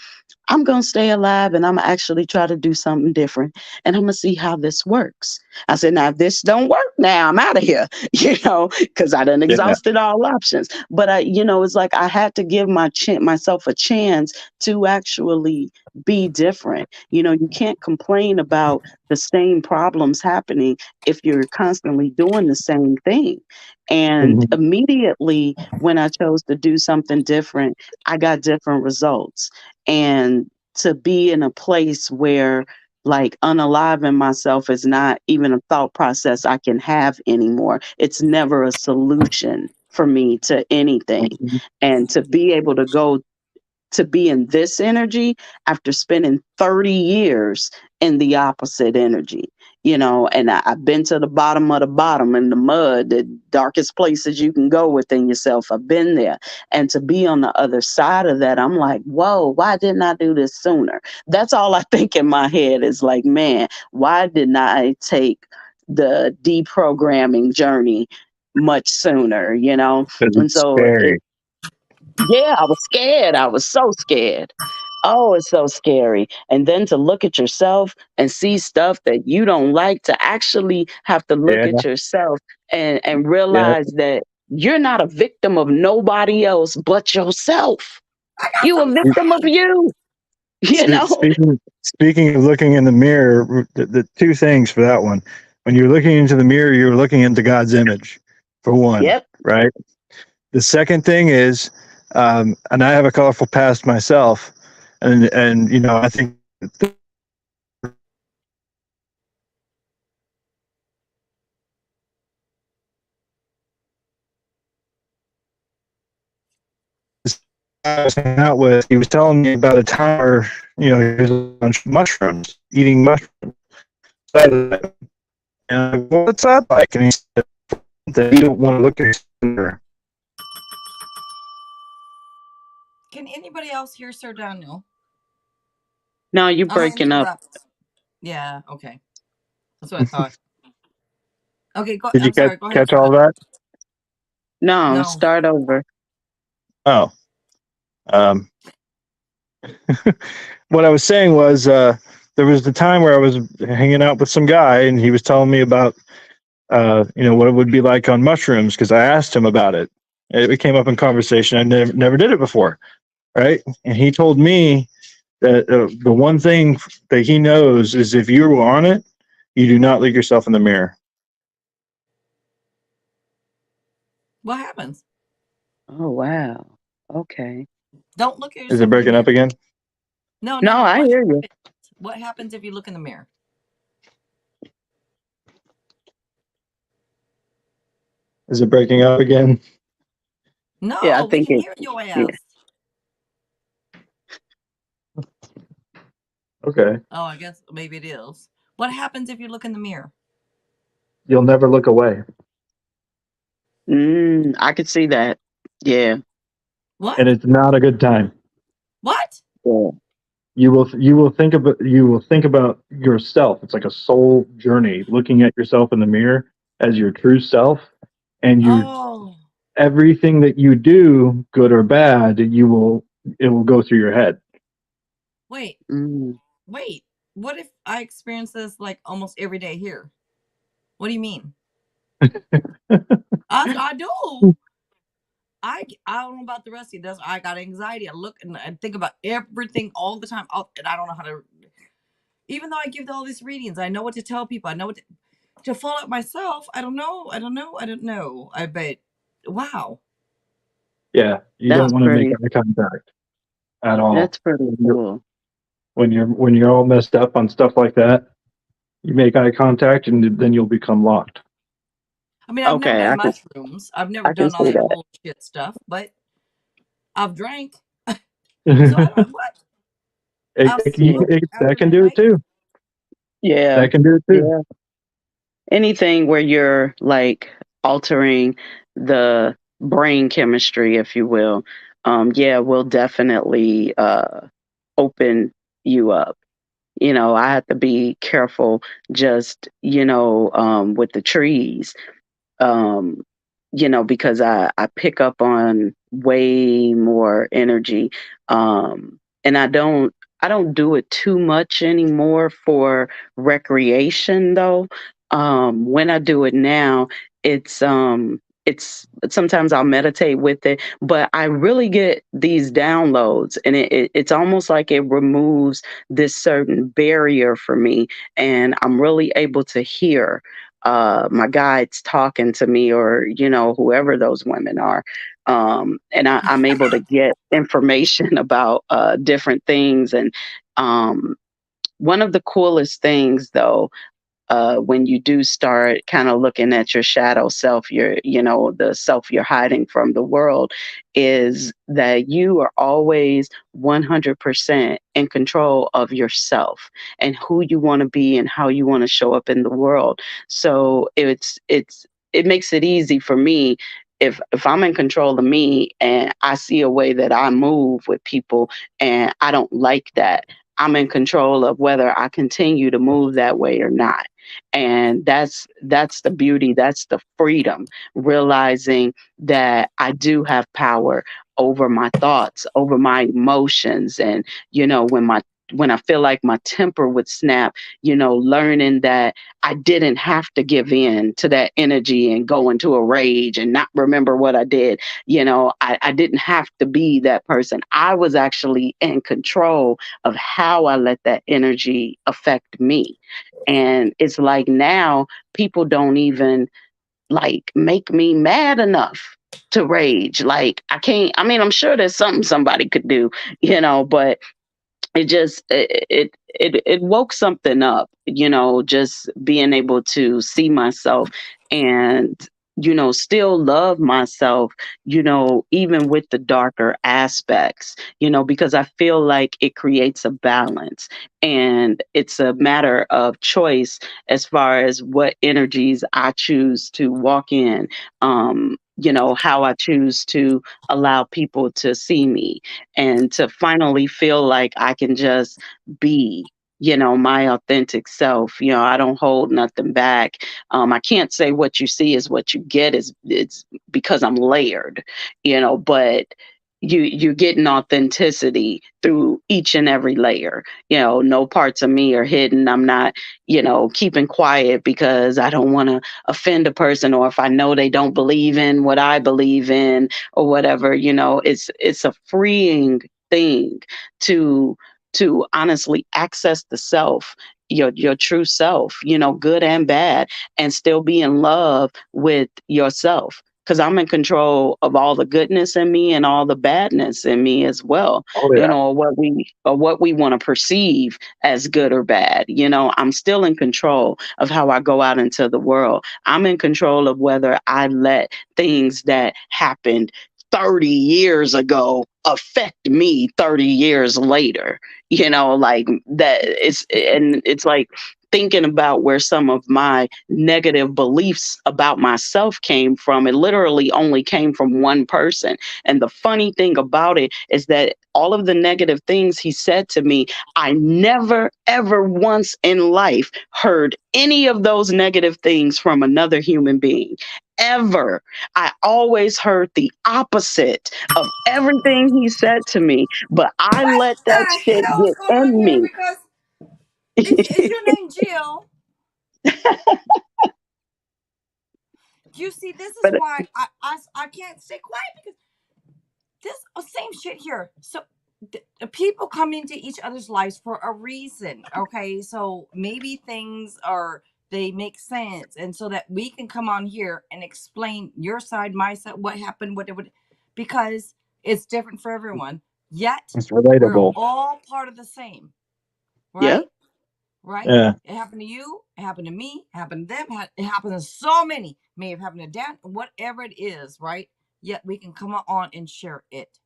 I'm going to stay alive and I'm going to actually try to do something different, and I'm going to see how this works. I said, now if this don't work, now I'm out of here, because I done Yeah. exhausted all options. But it's like I had to give myself a chance to actually be different. You can't complain about the same problems happening if you're constantly doing the same thing. And Mhm. immediately when I chose to do something different, I got different results. And to be in a place where like unaliving myself is not even a thought process I can have anymore. It's never a solution for me to anything. Mhm. And to be able to be in this energy after spending 30 years in the opposite energy, and I've been to the bottom of the bottom in the mud, the darkest places you can go within yourself. I've been there. And to be on the other side of that, I'm like, whoa, why didn't I do this sooner? That's all I think in my head is like, man, why didn't I take the deprogramming journey much sooner, 'Cause And it's so scary. yeah, I was scared. I was so scared. Oh, it's so scary. And then to look at yourself and see stuff that you don't like, to actually have to look Yeah. at yourself and Yeah. realize that you're not a victim of nobody else but yourself. I got You a something to victim of say. you, you know? Speaking of looking in the mirror, the two things for that one. When you're looking into the mirror, you're looking into God's image, for one, Yep. right? The second thing is, and I have a colorful past myself, and I think this guy I was hanging out with, he was telling me about a time where he was on mushrooms, eating mushrooms. And I'm like, what's that like? And he said that you don't want to look at the mirror. Can anybody else hear Sir Daniel? No, you're I'm gonna breaking up. interrupt. Yeah, okay. That's what I thought. Okay, go. Did you I'm sorry. Go ahead, catch Sir all Daniel. that? No, No. start over. Oh, um, what I was saying was there was the time where I was hanging out with some guy, and he was telling me about what it would be like on mushrooms because I asked him about it. It came up in conversation. I never did it before, right? And he told me that the one thing that he knows is if you were on it, you do not look yourself in the mirror. What happens? Oh, wow. Okay. Don't look at Is it yourself in the breaking up mirror. again? No, no, No, no. I What hear you. happens? What happens if you look in the mirror? Is it breaking up again? Yeah, I No, we think can it, hear your yeah. ass. Okay. Oh, I guess maybe it is. What happens if you look in the mirror? You'll never look away. I could see that. Yeah. What? And it's not a good time. What? Yeah. You will think about yourself. It's like a soul journey, looking at yourself in the mirror as your true self, and Oh, everything that you do, good or bad, it will go through your head. wait, Mm. wait. What if I experience this like almost every day here? What do you mean? I do. I don't know about the rest of you. Does I got anxiety. I look and I think about everything all the time. And I don't know how to. Even though I give all these readings, I know what to tell people. I know what to follow up myself. I don't know. I don't know. I don't know. I bet. Wow. Yeah, you don't That's want to make pretty eye contact at all. that's pretty cool. when you're all messed up on stuff like that, you make eye contact and then you'll become locked. I mean, I've never Okay, done mushrooms. I've never I can done all see that that. bullshit stuff, but I've drank. So I it, don't what? I've Yeah, smoked that after can do it midnight. too. yeah, That can do it too. yeah. Anything where you're like altering the brain chemistry, if you will, yeah, will definitely open you up. I have to be careful just, with the trees, um, because I pick up on way more energy. And I don't do it too much anymore for recreation though. When I do it now, it's sometimes I'll meditate with it, but I really get these downloads and it's almost like it removes this certain barrier for me, and I'm really able to hear my guides talking to me, or whoever those women are, and I'm able to get information about different things. And um, one of the coolest things though, when you do start kind of looking at your shadow self, the self you're hiding from the world, is that you are always 100% in control of yourself and who you want to be and how you want to show up in the world. So it makes it easy for me. If I'm in control of me and I see a way that I move with people and I don't like that, I'm in control of whether I continue to move that way or not. And that's the beauty, that's the freedom, realizing that I do have power over my thoughts, over my emotions. And when I feel like my temper would snap, learning that I didn't have to give in to that energy and go into a rage and not remember what I did. I didn't have to be that person. I was actually in control of how I let that energy affect me. And it's like now people don't even like make me mad enough to rage. Like I can't, I mean, I'm sure there's something somebody could do, but it woke something up, just being able to see myself and still love myself, even with the darker aspects, because I feel like it creates a balance, and it's a matter of choice as far as what energies I choose to walk in, how I choose to allow people to see me, and to finally feel like I can just be, my authentic self. I don't hold nothing back. I can't say what you see is what you get, is it's because I'm layered, but you're getting authenticity through each and every layer. No parts of me are hidden. I'm not, keeping quiet because I don't want to offend a person, or if I know they don't believe in what I believe in, or whatever. It's a freeing thing to honestly access the self, your true self, good and bad, and still be in love with yourself, because I'm in control of all the goodness in me and all the badness in me as well, Oh yeah. or what we want to perceive as good or bad. I'm still in control of how I go out into the world. I'm in control of whether I let things that happened 30 years ago affect me 30 years later. Like that. It's like thinking about where some of my negative beliefs about myself came from. It literally only came from one person. And the funny thing about it is that all of the negative things he said to me, I never, ever once in life heard any of those negative things from another human being. Ever. I always heard the opposite of everything he said to me, but I What let that the shit hell's get going on in here? me. Because is your name Jill? You see, this is But why I can't stay quiet, because this same shit here. So people come into each other's lives for a reason. Okay, so maybe things are, they make sense, and so that we can come on here and explain your side, my side, what happened, what it would, because it's different for everyone. Yet It's we're relatable. all part of the same. Yeah. right? Right? Yeah. It happened to you. It happened to me. It happened to them. It happened to so many. May have happened to Dan. Whatever it is, right? Yet we can come on and share it.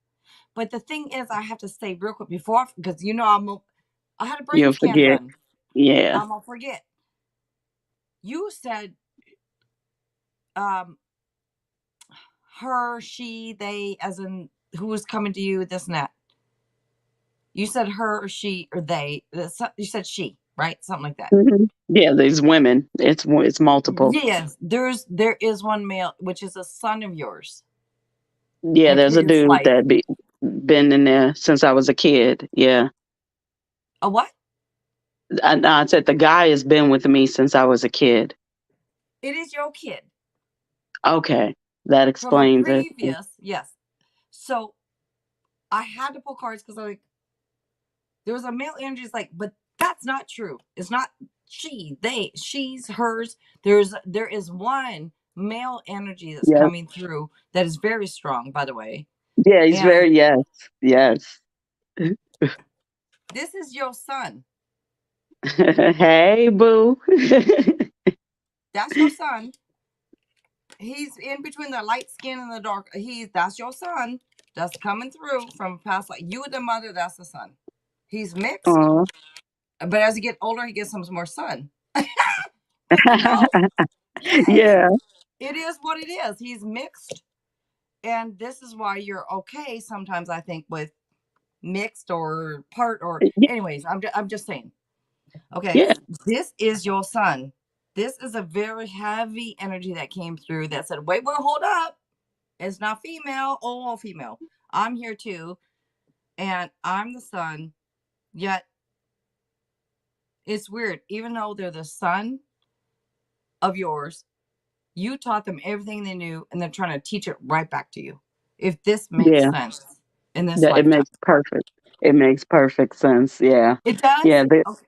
But the thing is, I have to say real quick before, because I had a brain You'll scan forget. done. Yeah. I'm gonna forget. You said, um, her, she, they, as in who was coming to you, this and that. You said her or she or they. You said she, right? Something like that. Yeah, these women. It's multiple. Yes, there is one male, which is a son of yours. Yeah, In a there's a previous dude life. that been in there since I was a kid. Yeah. A what? I said the guy has been with me since I was a kid. It is your kid Okay. That from a explains it. previous. Yes. So I had to pull cards because there was a male energy. It's like, but that's not true. It's not she, they, she's, hers. There is one male energy that's Yes. coming through that is very strong, by the way. Yeah, he's And very yes. this is your son. Hey, boo. That's your son. He's in between the light skin and the dark. That's your son. That's coming through from past life. You and the mother, that's the son. He's mixed, Aw. but as he gets older, he gets some more sun. But hey, Yeah. it is what it is. He's mixed, and this is why you're okay sometimes. I think with mixed or part or anyways. I'm just saying. Okay, Yeah. this is your son. This is a very heavy energy that came through that said, "Wait, well, hold up. It's not female, all female. I'm here too, and I'm the son." Yet it's weird. Even though they're the son of yours, you taught them everything they knew, and they're trying to teach it right back to you. If this makes Yeah. sense in this It lifetime, makes perfect. It makes perfect sense. Yeah. it does. Yeah. Okay.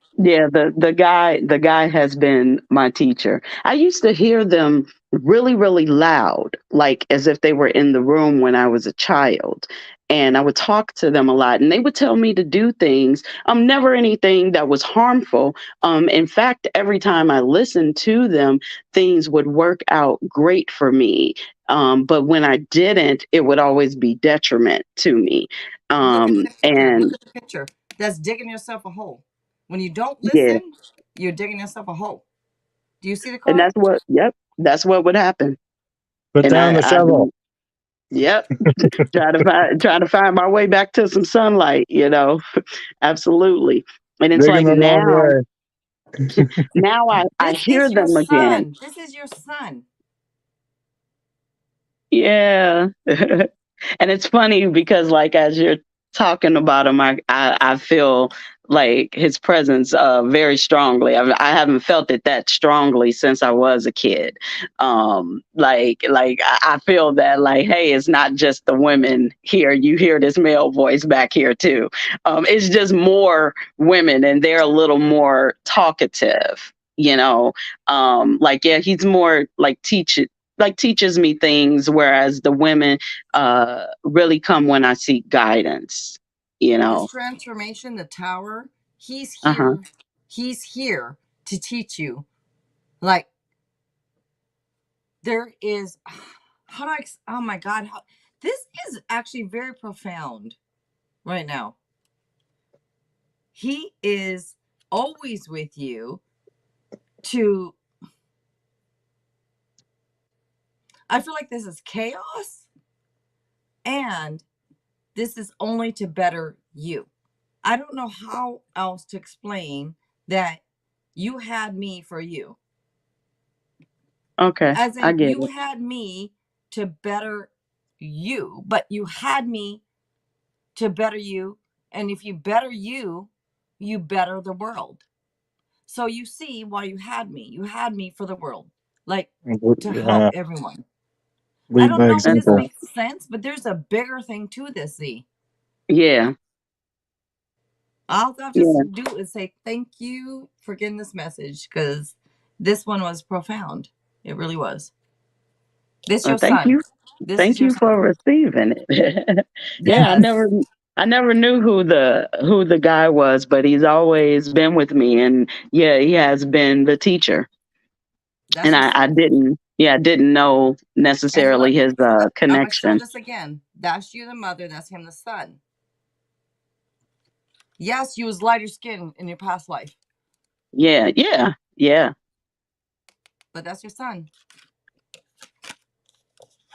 The guy has been my teacher. I used to hear them really, really loud, like as if they were in the room when I was a child. And I would talk to them a lot, and they would tell me to do things. Never anything that was harmful. In fact, every time I listened to them, things would work out great for me. But when I didn't, it would always be detriment to me. Look at the picture. Look And at the picture. That's digging yourself a hole. When you don't yeah, listen, you're digging yourself a hole. Do you see the and card? yep, that's what would happen. Put And down the I'd be, shovel. yep, trying to find my way back to some sunlight. Absolutely. And it's Digging like the wrong now, way. now I This hear is your them again. son. This is your son. Yeah. And it's funny because like as you're talking about him, I feel like his presence very strongly. I haven't felt it that strongly since I was a kid. I feel that like, hey, it's not just the women here. You hear this male voice back here too. It's just more women, and they're a little more talkative. Like yeah, he's more like teaches me things, whereas the women really come when I seek guidance. You This know. transformation, the tower, he's Uh huh. here. He's here to teach you. Like there is how do I oh my god, this is actually very profound right now. He is always with you to I feel like this is chaos and this is only to better you. I don't know how else to explain that you had me for you. Okay, As I in, get you it. had me to better you, but you had me to better you. And if you better you, you better the world. So you see why you had me. You had me for the world, like to help Uh, everyone. I lead don't by know if And this example. makes sense, but there's a bigger thing to this, Z. yeah, All I'll just yeah. do is say thank you for getting this message because this one was profound. It really was. This Well, your son. This is thank your you son. for receiving it. Yeah, Yes. I never knew who the guy was, but he's always been with me, and yeah, he has been the teacher. That's And your I son. didn't, yeah, I didn't know And necessarily look, his I'm gonna show connection. this again. That's you, the mother. That's him, the son. Yes, you was lighter skin in your past life, Yeah, yeah, yeah. but that's your son.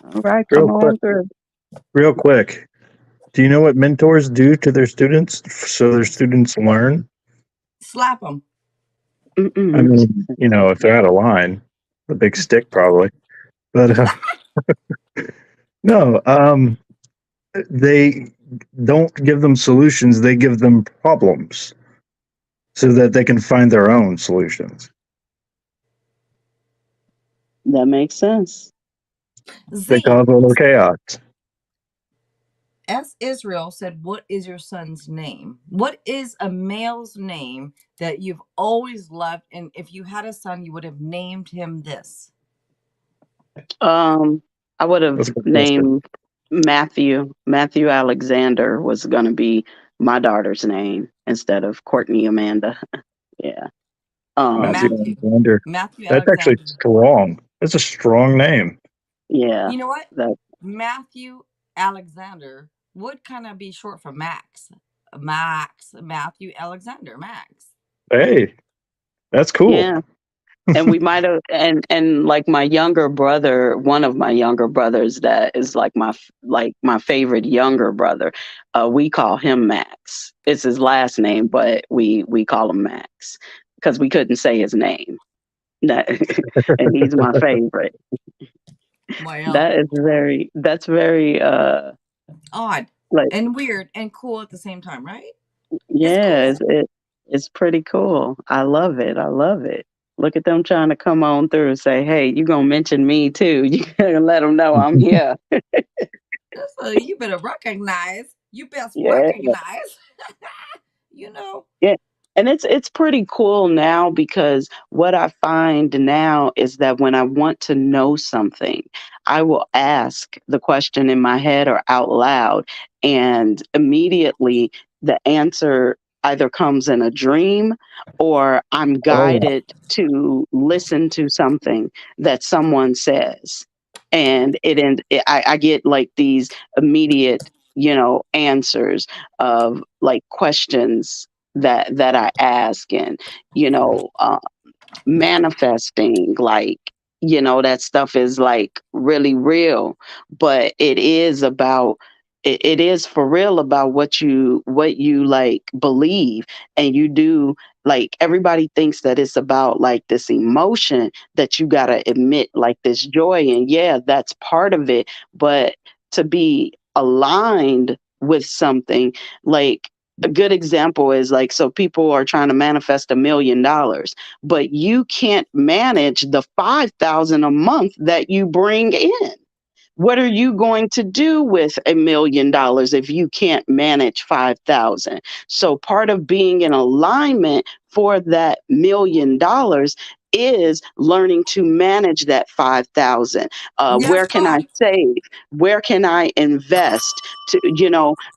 All right, Real come quick, on through. real quick. Do you know what mentors do to their students so their students learn? Slap him. I Mm-mm. mean, if they're out of line, a big stick probably. But no, they don't give them solutions. They give them problems so that they can find their own solutions. That makes sense. They Z. cause a little chaos. S. Israel said, "What is your son's name? What is a male's name that you've always loved? And if you had a son, you would have named him this." I would That's have a good question. named Matthew. Matthew Alexander was going to be my daughter's name instead of Courtney Amanda. Yeah. Matthew Um. Matthew. Alexander. Matthew That's actually Alexander. strong. That's a strong name. Yeah. You know what? That. Matthew Alexander would kind of be short for Max. Max. Matthew Alexander. Max. Hey, that's cool. Yeah. And we might have, and like my younger brother, one of my younger brothers that is like my favorite younger brother, we call him Max. It's his last name, but we call him Max because we couldn't say his name. That, and he's my favorite. Well, That's very odd like, and weird and cool at the same time, right? It's yeah, cool. it's pretty cool. I love it. I love it. Look at them trying to come on through and say, "Hey, you gonna mention me too? You gotta let them know I'm here." So you better recognize. You best Yeah. recognize. you know. Yeah. And it's pretty cool now because what I find now is that when I want to know something, I will ask the question in my head or out loud, and immediately the answer either comes in a dream or I'm Oh, guided to listen to something that someone says. And I get like these immediate, answers of like questions that I ask, and you know uh, manifesting, like, that stuff is like really real, but it is for real about what you like believe. And you do, like, everybody thinks that it's about like this emotion that you got to emit, like this joy, and yeah, that's part of it, but to be aligned with something, like, a good example is like, so people are trying to manifest $1 million, but you can't manage the 5,000 a month that you bring in. What are you going to do with $1 million if you can't manage 5,000? So part of being in alignment for that $1 million is learning to manage that 5,000. Yes, Where can I God. save? Where can I invest?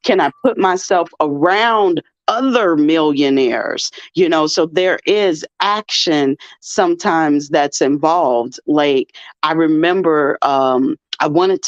Can I put myself around other millionaires? So there is action sometimes that's involved. Like, I remember, I wanted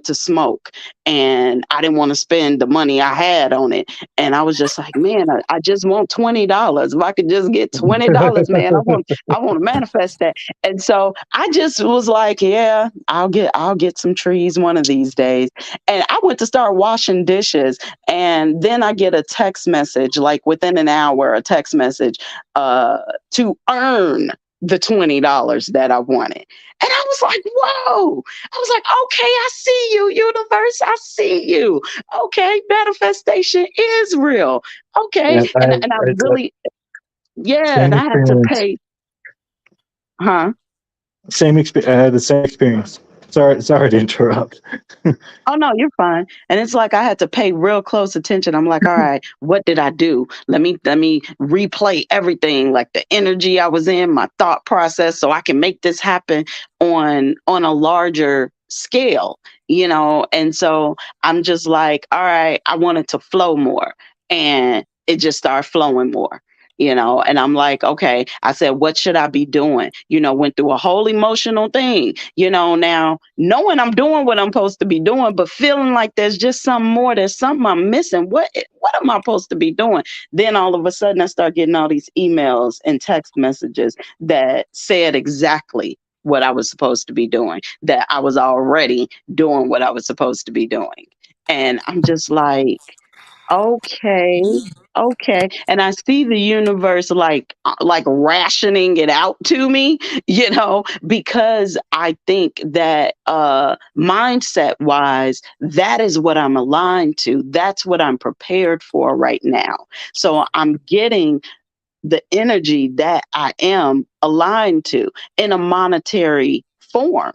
to smoke, and I didn't want to spend the money I had on it. And I was just like, man, I just want $20. If I could just get $20, man, I want to manifest that. And so I just was like, yeah, I'll get some trees one of these days. And I went to start washing dishes, and then I get a text message, like within an hour, a text message, uh to earn the $20 that I wanted. And I was like, whoa. I was like, okay, I see you, universe. I see you. Okay, manifestation is real. Okay. yeah, And I it's a really, yeah, same and I had to experience. pay, huh? Same experience. I had the same experience. Sorry to interrupt. Oh no, you're fine. And it's like I had to pay real close attention. I'm like, all right, what did I do? Let me replay everything, like the energy I was in, my thought process, so I can make this happen on a larger scale, and so I'm just like, all right, I want it to flow more. And it just started flowing more. And I'm like, okay, I said, what should I be doing? Went through a whole emotional thing, now knowing I'm doing what I'm supposed to be doing, but feeling like there's just something more, there's something I'm missing. What am I supposed to be doing? Then all of a sudden I start getting all these emails and text messages that said exactly what I was supposed to be doing, that I was already doing what I was supposed to be doing. And I'm just like, okay, okay. And I see the universe like rationing it out to me, because I think that mindset wise, that is what I'm aligned to. That's what I'm prepared for right now. So I'm getting the energy that I am aligned to in a monetary form.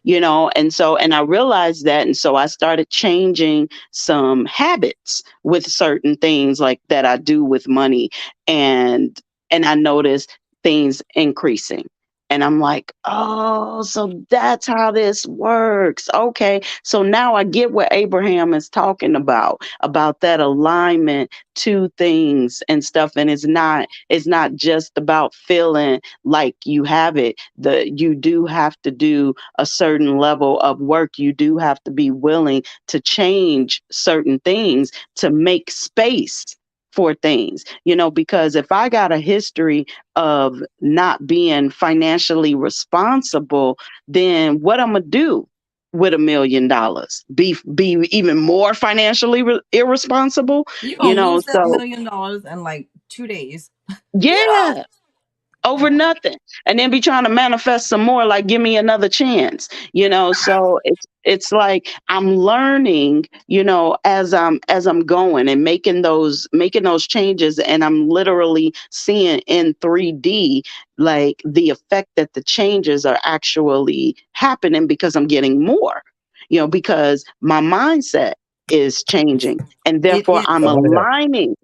And I realized that. And so I started changing some habits with certain things like that I do with money. And I noticed things increasing. And I'm like, oh, so that's how this works. Okay. So now I get what Abraham is talking about that alignment to things and stuff. And it's not just about feeling like you have it. You do have to do a certain level of work. You do have to be willing to change certain things to make space for things, because if I got a history of not being financially responsible, then what I'm going to do with $1 million? Be even more financially irresponsible, You're gonna lose that so $1 million in like 2 days. You know? yeah, over Yeah. nothing, and then be trying to manifest some more, like give me another chance, so it's like I'm learning, as I'm going and making those changes, and I'm literally seeing in 3D like the effect that the changes are actually happening, because I'm getting more, because my mindset is changing, and It therefore I'm is. Oh yeah. aligning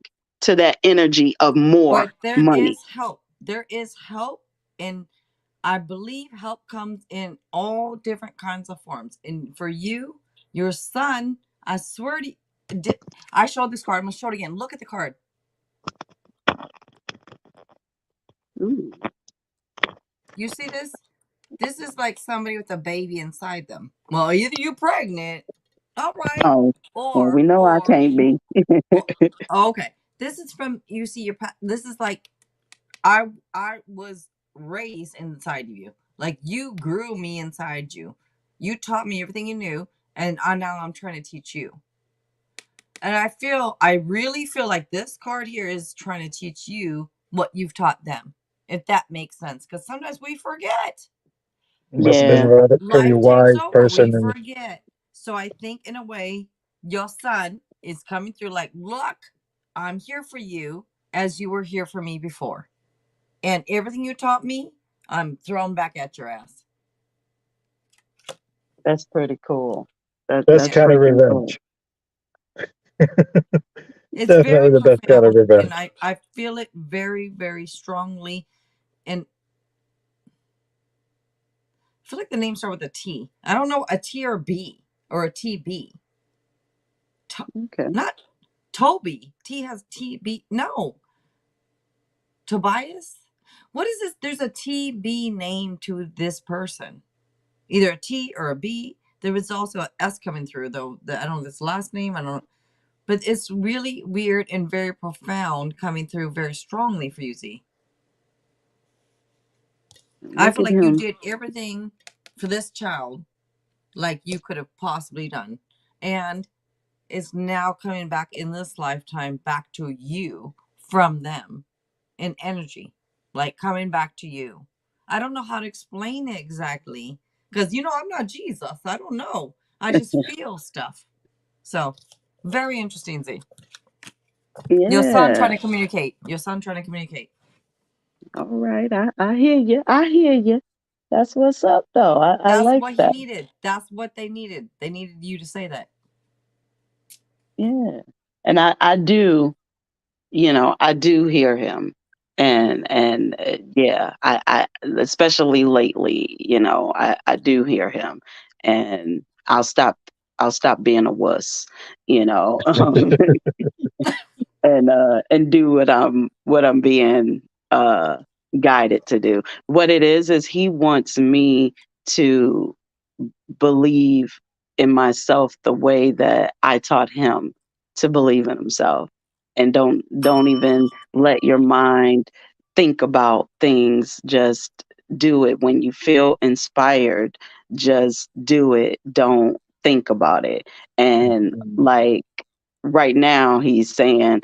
to that energy of more But there money. is help. There is help. And I believe help comes in all different kinds of forms. And for you, your son, I swear to you, I showed this card. I'm going to show it again. Look at the card. Ooh. You see this? This is like somebody with a baby inside them. Well, either you're pregnant, all right, Oh, well, we or, know I or, can't be. or okay. This is from, you see this is like, I was raised inside of you. Like you grew me inside you. You taught me everything you knew, and now I'm trying to teach you. And I really feel like this card here is trying to teach you what you've taught them. If that makes sense, because sometimes we forget. You must have been Yeah, a pretty Life takes wise over. We person. And forget. So I think in a way, your son is coming through like, look, I'm here for you as you were here for me before. And everything you taught me, I'm throwing back at your ass. that's pretty cool. best That's Yeah. kind of freaking cool. revenge. It's Definitely very the best kind of profound. And revenge. I feel it very, very strongly. And I feel like the names start with a T. I don't know, a T or a B or a TB. Okay. Not Toby. T has TB. No. Tobias? What is this? There's a TB name to this person. Either a T or a B. There was also a S coming through, though. I don't know this last name. I don't know. But it's really weird and very profound coming through very strongly for you, Z. I Look feel at like you him. did everything for this child like you could have possibly done. And it's now coming back in this lifetime back to you from them in energy, like coming back to you. I don't know how to explain it exactly because, I'm not Jesus. I don't know. I just feel stuff. So, very interesting, Z. Your son Yeah. trying to communicate. Your son trying to communicate. All right. I hear you. I hear you. That's what's up, though. I That's like what he that. needed. That's what they needed. They needed you to say that. Yeah. And I do, I do hear him. And yeah, I especially lately, I do hear him. and I'll stop being a wuss, you know, and do what I'm being uh guided to do. What it is he wants me to believe in myself the way that I taught him to believe in himself. And don't even let your mind think about things. Just do it. When you feel inspired, just do it. Don't think about it. And like right now he's saying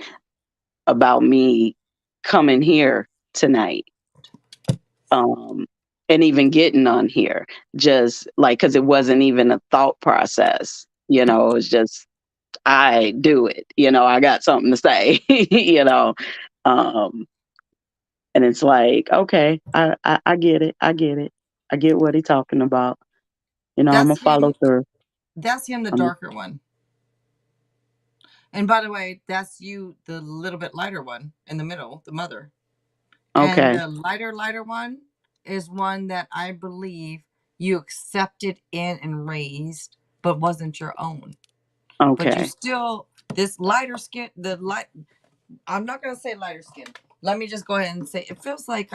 about me coming here tonight, um, and even getting on here, just like because it wasn't even a thought process. You know, it was just I do it. You know, I got something to say. You know, um, and it's like, okay, I get it. I get it. I get what he's talking about. You know, I'm gonna That's follow him. through. That's him, the Um, darker one. And by the way, that's you, the little bit lighter one in the middle, the mother. And okay, the lighter one is one that I believe you accepted in and raised, but wasn't your own. But you okay, still, this lighter skin, the light, I'm not going to say lighter skin. Let me just go ahead and say it feels like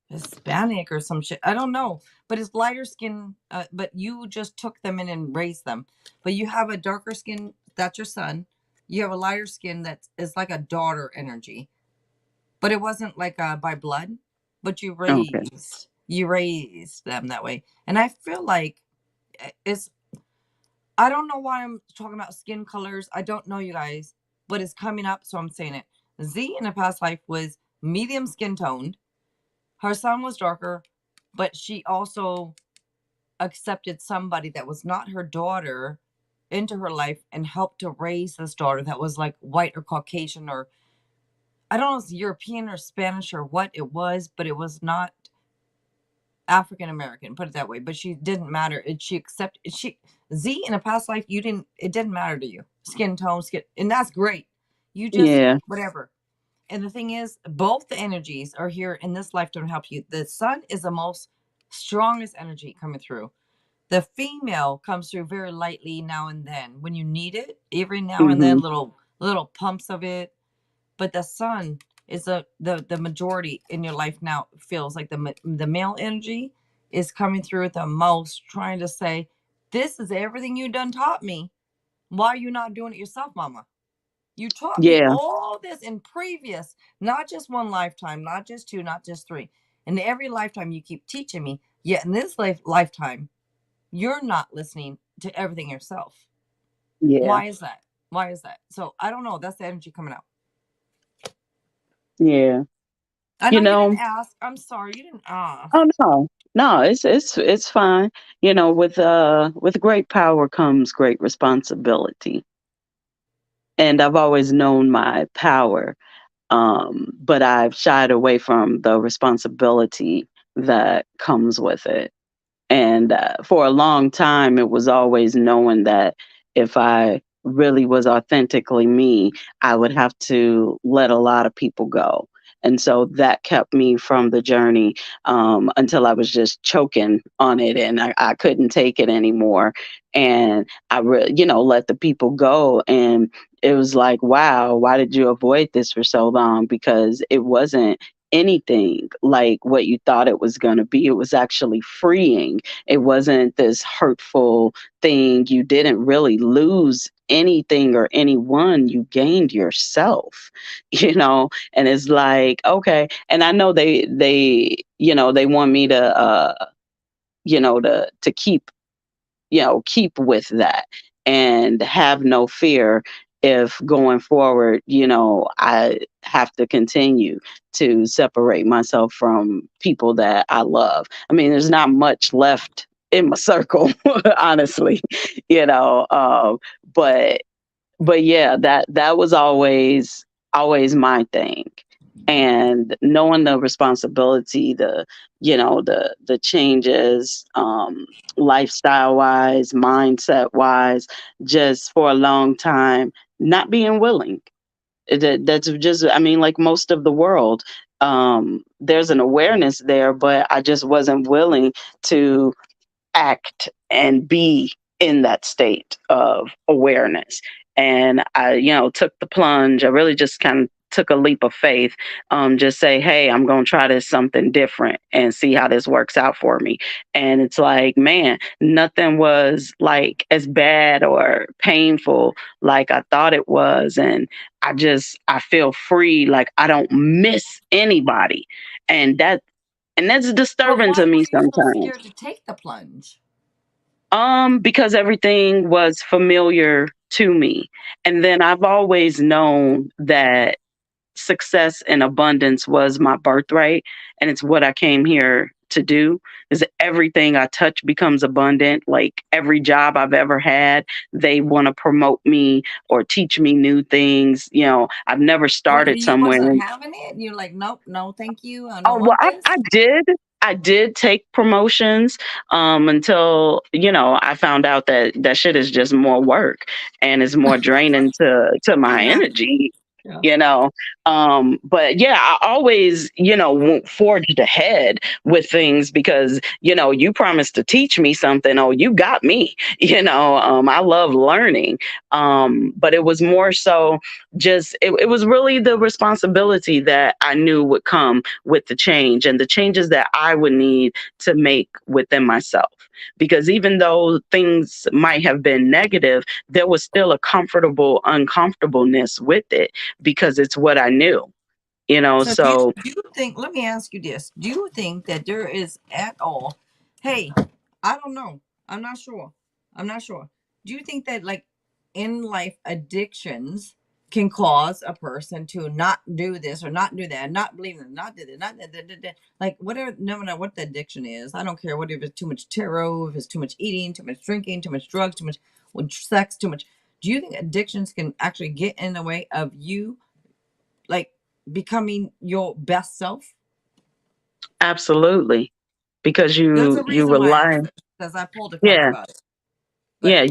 Hispanic or some shit. I don't know, but it's lighter skin. But you just took them in and raised them. But you have a darker skin. That's your son. You have a lighter skin that is like a daughter energy, but it wasn't like by blood. But okay. you raised them that way, and I feel like it's. I don't know why I'm talking about skin colors. I don't know, you guys, but it's coming up, so I'm saying it. Z in a past life was medium skin toned. Her son was darker, but she also accepted somebody that was not her daughter into her life and helped to raise this daughter that was like white or Caucasian, or I don't know if it's European or Spanish or what it was, but it was not African American, put it that way. But she didn't matter. She accepted she Z in a past life, you didn't it didn't matter to you. Skin tone, skin, and that's great. You just Yeah, whatever. And the thing is, both the energies are here in this lifetime to help you. The sun is the most strongest energy coming through. The female comes through very lightly now and then when you need it, every now and then, hmm, little pumps of it. But the sun is the majority in your life now. Feels like the male energy is coming through the most, trying to say, "This is everything you done taught me. Why are you not doing it yourself, Mama? You taught me yeah, all this in previous, not just one lifetime, not just two, not just three. In every lifetime, you keep teaching me. Yet in this lifetime, you're not listening to everything yourself. yeah, Why is that? Why is that? So I don't know. That's the energy coming out. yeah. I You know you know, didn't ask. I'm sorry, you didn't ask. oh no, no, it's fine. You know, with great power comes great responsibility, and I've always known my power, but I've shied away from the responsibility that comes with it. And for a long time, it was always knowing that if I really was authentically me, I would have to let a lot of people go. And so that kept me from the journey, until I was just choking on it and I couldn't take it anymore. And I really, let the people go. And it was like, wow, why did you avoid this for so long? Because it wasn't anything like what you thought it was going to be. It was actually freeing. It wasn't this hurtful thing. You didn't really lose anything or anyone. You gained yourself, and it's like, okay. And I know they want me to, to keep with that and have no fear if going forward, I have to continue to separate myself from people that I love. I mean, there's not much left in my circle, honestly, but yeah, that was always my thing. And knowing the responsibility, the changes, lifestyle wise, mindset wise, just for a long time, not being willing. That's just, I mean, like most of the world, there's an awareness there, but I just wasn't willing to act and be in that state of awareness. And I, took the plunge. I really just kind of took a leap of faith. Just say, hey, I'm going to try this something different and see how this works out for me. And it's like, man, nothing was like as bad or painful like I thought it was. And I feel free. Like I don't miss anybody. And that's But disturbing why to me were you so sometimes. scared to take the plunge? Because everything was familiar to me. And then I've always known that success and abundance was my birthright. And it's what I came here to do. Is everything I touch becomes abundant. Like every job I've ever had, they want to promote me or teach me new things. I've never Or started you somewhere. wasn't having it? You're like, nope, no, thank you. I Oh don't well, want this. I did. I did take promotions until I found out that that shit is just more work and is more draining to my Yeah. energy. Yeah. You know, but yeah, I always forged ahead with things because you promised to teach me something. Oh, you got me. I love learning, but it was more so just it was really the responsibility that I knew would come with the change and the changes that I would need to make within myself. Because even though things might have been negative, there was still a comfortable uncomfortableness with it because it's what I knew, So So, do you think, let me ask you this. Do you think that there is at all, hey, I don't know. I'm not sure. I'm not sure. Do you think that like in life addictions can cause a person to not do this or not do that, not believe in it, not do that, not that, like whatever, no matter what the addiction is. I don't care what if it's too much tarot, if it's too much eating, too much drinking, too much drugs, too much sex, too much. Do you think addictions can actually get in the way of you like becoming your best self? absolutely, because There's you a you reason why I rely, asked it because I pulled a card yeah. about it. But Yeah,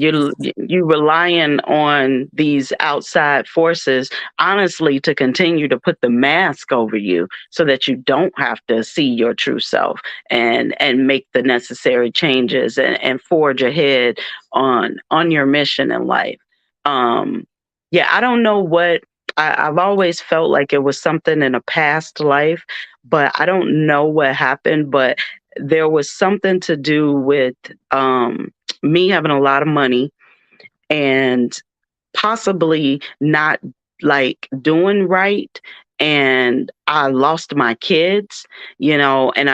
you relying on these outside forces, honestly, to continue to put the mask over you so that you don't have to see your true self and make the necessary changes and forge ahead on your mission in life. Um, yeah, I don't know what I've always felt like it was something in a past life, but I don't know what happened, but there was something to do with me having a lot of money and possibly not like doing right. And I lost my kids, and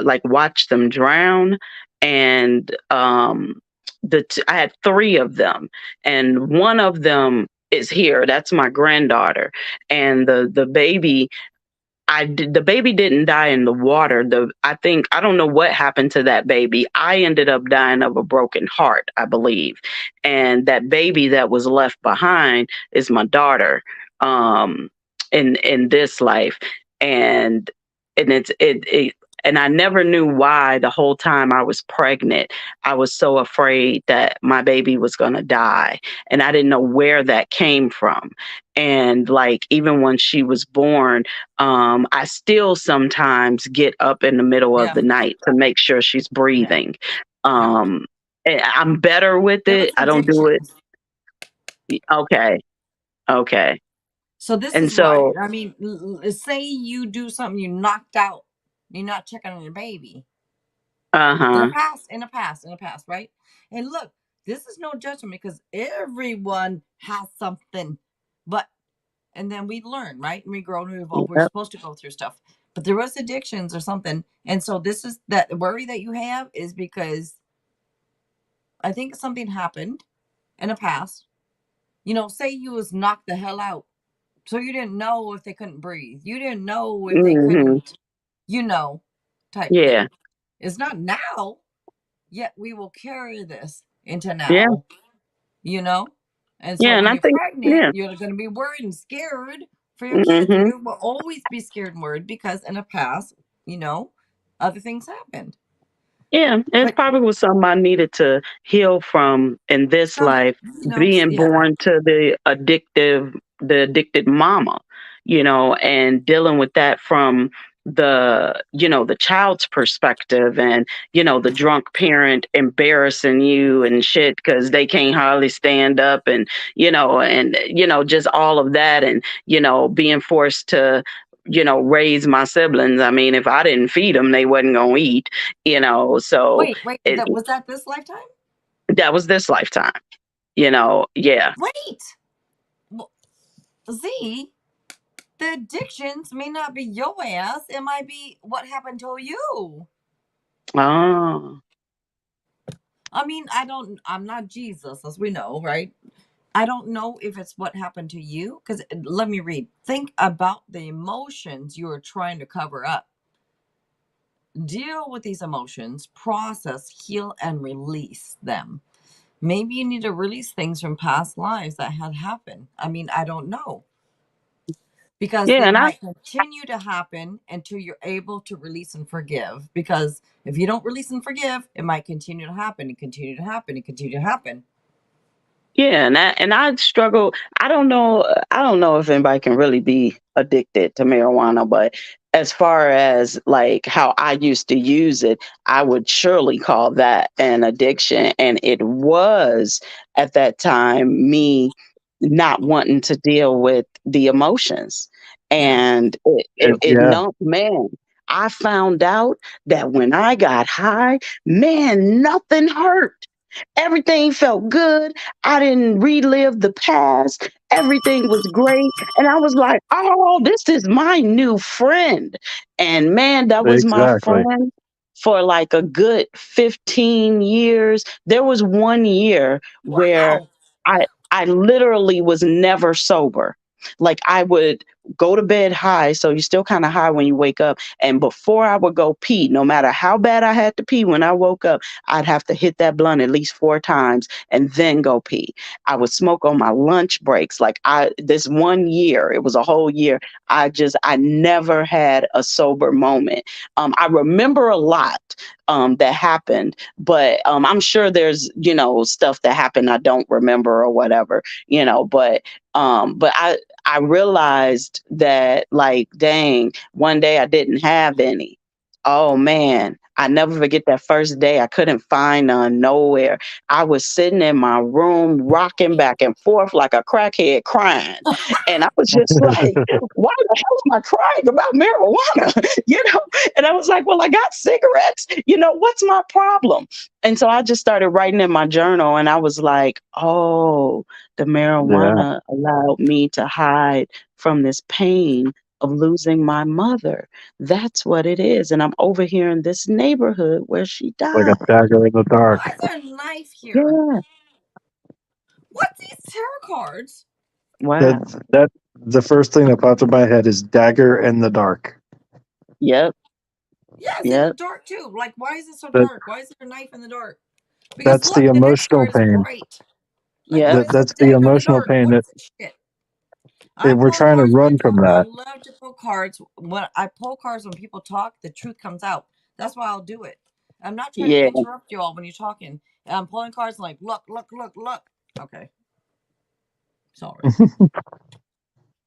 like watched them drown. And I had three of them, and one of them is here. That's my granddaughter, and the baby the baby didn't die in the water. I don't know what happened to that baby. I ended up dying of a broken heart, I believe. And that baby that was left behind is my daughter in this life. And and I never knew why the whole time I was pregnant. I was so afraid that my baby was going to die. And I didn't know where that came from. And like, even when she was born, I still sometimes get up in the middle of yeah, the night to make sure she's yeah, breathing. yeah. And I'm better with There was it. I don't do it. addictions. Okay. Okay. So this And is why. so, I mean, say you do something, you knocked out, you're not checking on your baby. uh In the huh. past, in the past, in the past, right? And look, this is no judgment because everyone has something. But and then we learn, right? And we grow and we evolve. We're Yep. supposed to go through stuff. But there was addictions or something. And so this is that worry that you have is because I think something happened in the past. Say you was knocked the hell out. So you didn't know if they couldn't breathe. You didn't know if they Hmm. couldn't, you know, type Yeah. thing. It's not now, yet we will carry this into Yeah. now, you know? And so Yeah. And when I you're think, pregnant, yeah. you're going to be worried and scared for your kids. Hmm. You will always be scared and worried because in the past, other things happened. Yeah. It But probably was something I needed to heal from in this some, life, being yeah, born to the addicted mama. and dealing with that from the child's perspective, and the drunk parent embarrassing you and shit because they can't hardly stand up, and just all of that, and being forced to raise my siblings. I mean, if I didn't feed them, they wasn't gonna eat. So Wait, it, was that this lifetime? that was this lifetime. Yeah. Wait, well, Z, the addictions may not be your ass. It might be what happened to you. Oh. I mean, I'm not Jesus, as we know, right? I don't know if it's what happened to you. Because let me read. Think about the emotions you are trying to cover up. Deal with these emotions, process, heal, and release them. Maybe you need to release things from past lives that had happened. I mean, I don't know. Because Yeah, they and I might continue to happen until you're able to release and forgive. Because if you don't release and forgive, it might continue to happen and continue to happen and continue to happen. Yeah, and I struggle. I don't know if anybody can really be addicted to marijuana, but as far as like how I used to use it, I would surely call that an addiction. And it was at that time me not wanting to deal with the emotions. Yeah. And it Yeah, numbed, man. I found out that when I got high, man, nothing hurt. Everything felt good. I didn't relive the past. Everything was great. And I was like, oh, this is my new friend. And man, that was my exactly. friend for like a good 15 years. There was one year where Wow. I literally was never sober. Like I would go to bed high, so you're still kind of high when you wake up. And before I would go pee, no matter how bad I had to pee when I woke up, I'd have to hit that blunt at least 4 times and then go pee. I would smoke on my lunch breaks. Like this one year, it was a whole year. I never had a sober moment. I remember a lot that happened, but I'm sure there's stuff that happened I don't remember or whatever. But I realized that like, dang, one day I didn't have any. Oh man, I never forget that first day. I couldn't find none nowhere. I was sitting in my room, rocking back and forth like a crackhead crying. And I was just like, why the hell am I crying about marijuana? And I was like, well, I got cigarettes. What's my problem? And so I just started writing in my journal, and I was like, oh, the Yeah, marijuana allowed me to hide from this pain of losing my mother. That's what it is. And I'm over here in this neighborhood where she like died. a dagger in the Why dark. is there a knife here? Yeah. What's these tarot cards? Wow. That the first thing that popped in my head is dagger in the dark. Yep. Yeah, it's in the Yep. dark too. Like, why is it so That dark? Why is there a knife in the dark? Because that's the look, the next emotional card is pain. bright. Like, why Yep. is the That's the dagger in the emotional dark? pain What that is this shit? I'm we're pulling trying to cards run from myself. I that. love to pull cards. When I pull cards when people talk, the truth comes out. That's why I'll do it. I'm not trying to Yeah. interrupt you all when you're talking. I'm pulling cards and like, look, look, look, look. Okay, sorry.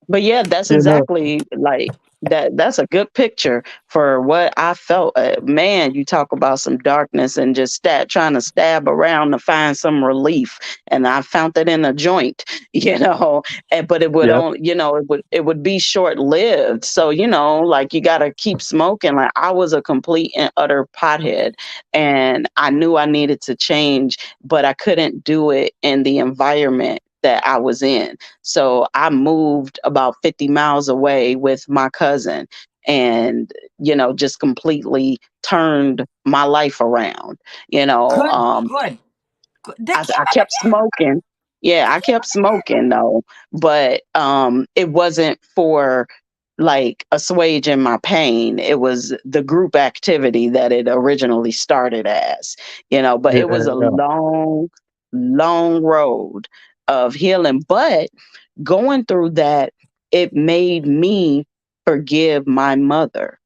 But yeah, that's You know, exactly like that. That's a good picture for what I felt. Man, you talk about some darkness and just trying to stab around to find some relief, and I found that in a joint, but it would yep, only, it would be short lived. So like you got to keep smoking. Like I was a complete and utter pothead, and I knew I needed to change, but I couldn't do it in the environment that I was in. So I moved about 50 miles away with my cousin, and, just completely turned my life around. You know, Good, um, good, good. They I, came I up kept again. smoking. Yeah, They I came kept up again. smoking though, but it wasn't for like assuaging my pain. It was the group activity that it originally started as, but yeah, it was a yeah. long, long road of healing. But going through that, it made me forgive my mother,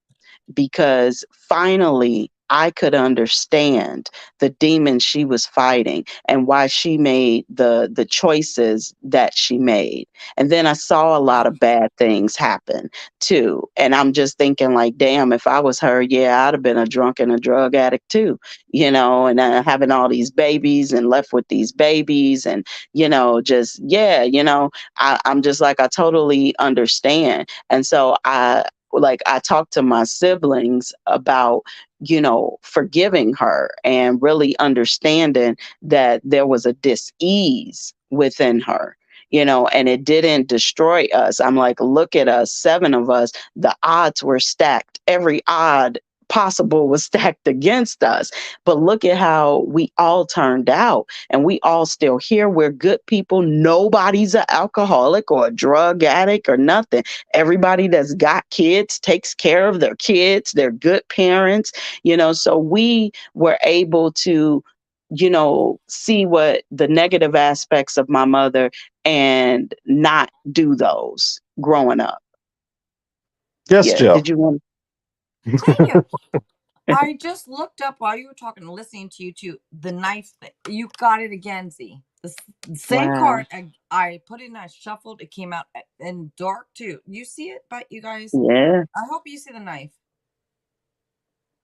because finally I could understand the demons she was fighting and why she made the choices that she made. And then I saw a lot of bad things happen too. And I'm just thinking like, damn, if I was her, yeah, I'd have been a drunk and a drug addict too, and having all these babies and left with these babies and, just, yeah, I'm just like, I totally understand. And so I talked to my siblings about, forgiving her and really understanding that there was a dis-ease within her, and it didn't destroy us. I'm like, look at us, 7 of us, the odds were stacked. Every odd possible was stacked against us. But look at how we all turned out. And we all still here. We're good people. Nobody's an alcoholic or a drug addict or nothing. Everybody that's got kids takes care of their kids. They're good parents, so we were able to, see what the negative aspects of my mother and not do those growing up. Yes, Yeah. Jill. Did you want? Thank you. I just looked up while you were talking and listening to you too. The knife thing. You got it again, Z. The same Wow. card. I put it in, I shuffled. It came out in dark too. You see it, but you guys. Yeah. I hope you see the knife.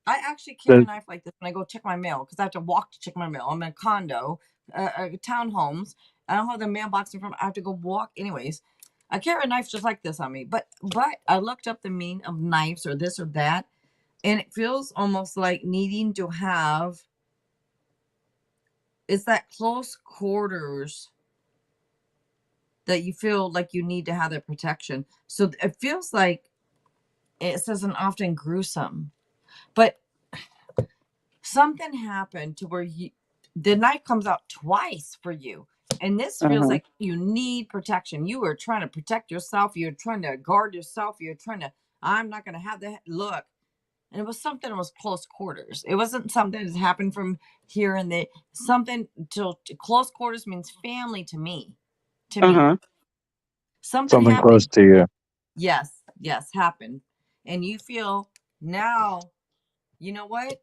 I actually carry a knife like this when I go check my mail because I have to walk to check my mail. I'm in a condo, townhomes. I don't have the mailbox in front. I have to go walk. Anyways, I carry a knife just like this on me. But I looked up the meaning of knives or this or that, and it feels almost like needing to have. It's that close quarters that you feel like you need to have that protection. So it feels like it says an often gruesome, but something happened to where the knife comes out twice for you. And this feels like you need protection. You are trying to protect yourself. You're trying to guard yourself. You're trying to, I'm not going to have that look. And it was something that was close quarters. It wasn't something that happened from here and there. Something to close quarters means family to me. Something happened. Close to you. Yes, happened. And you feel now, you know what?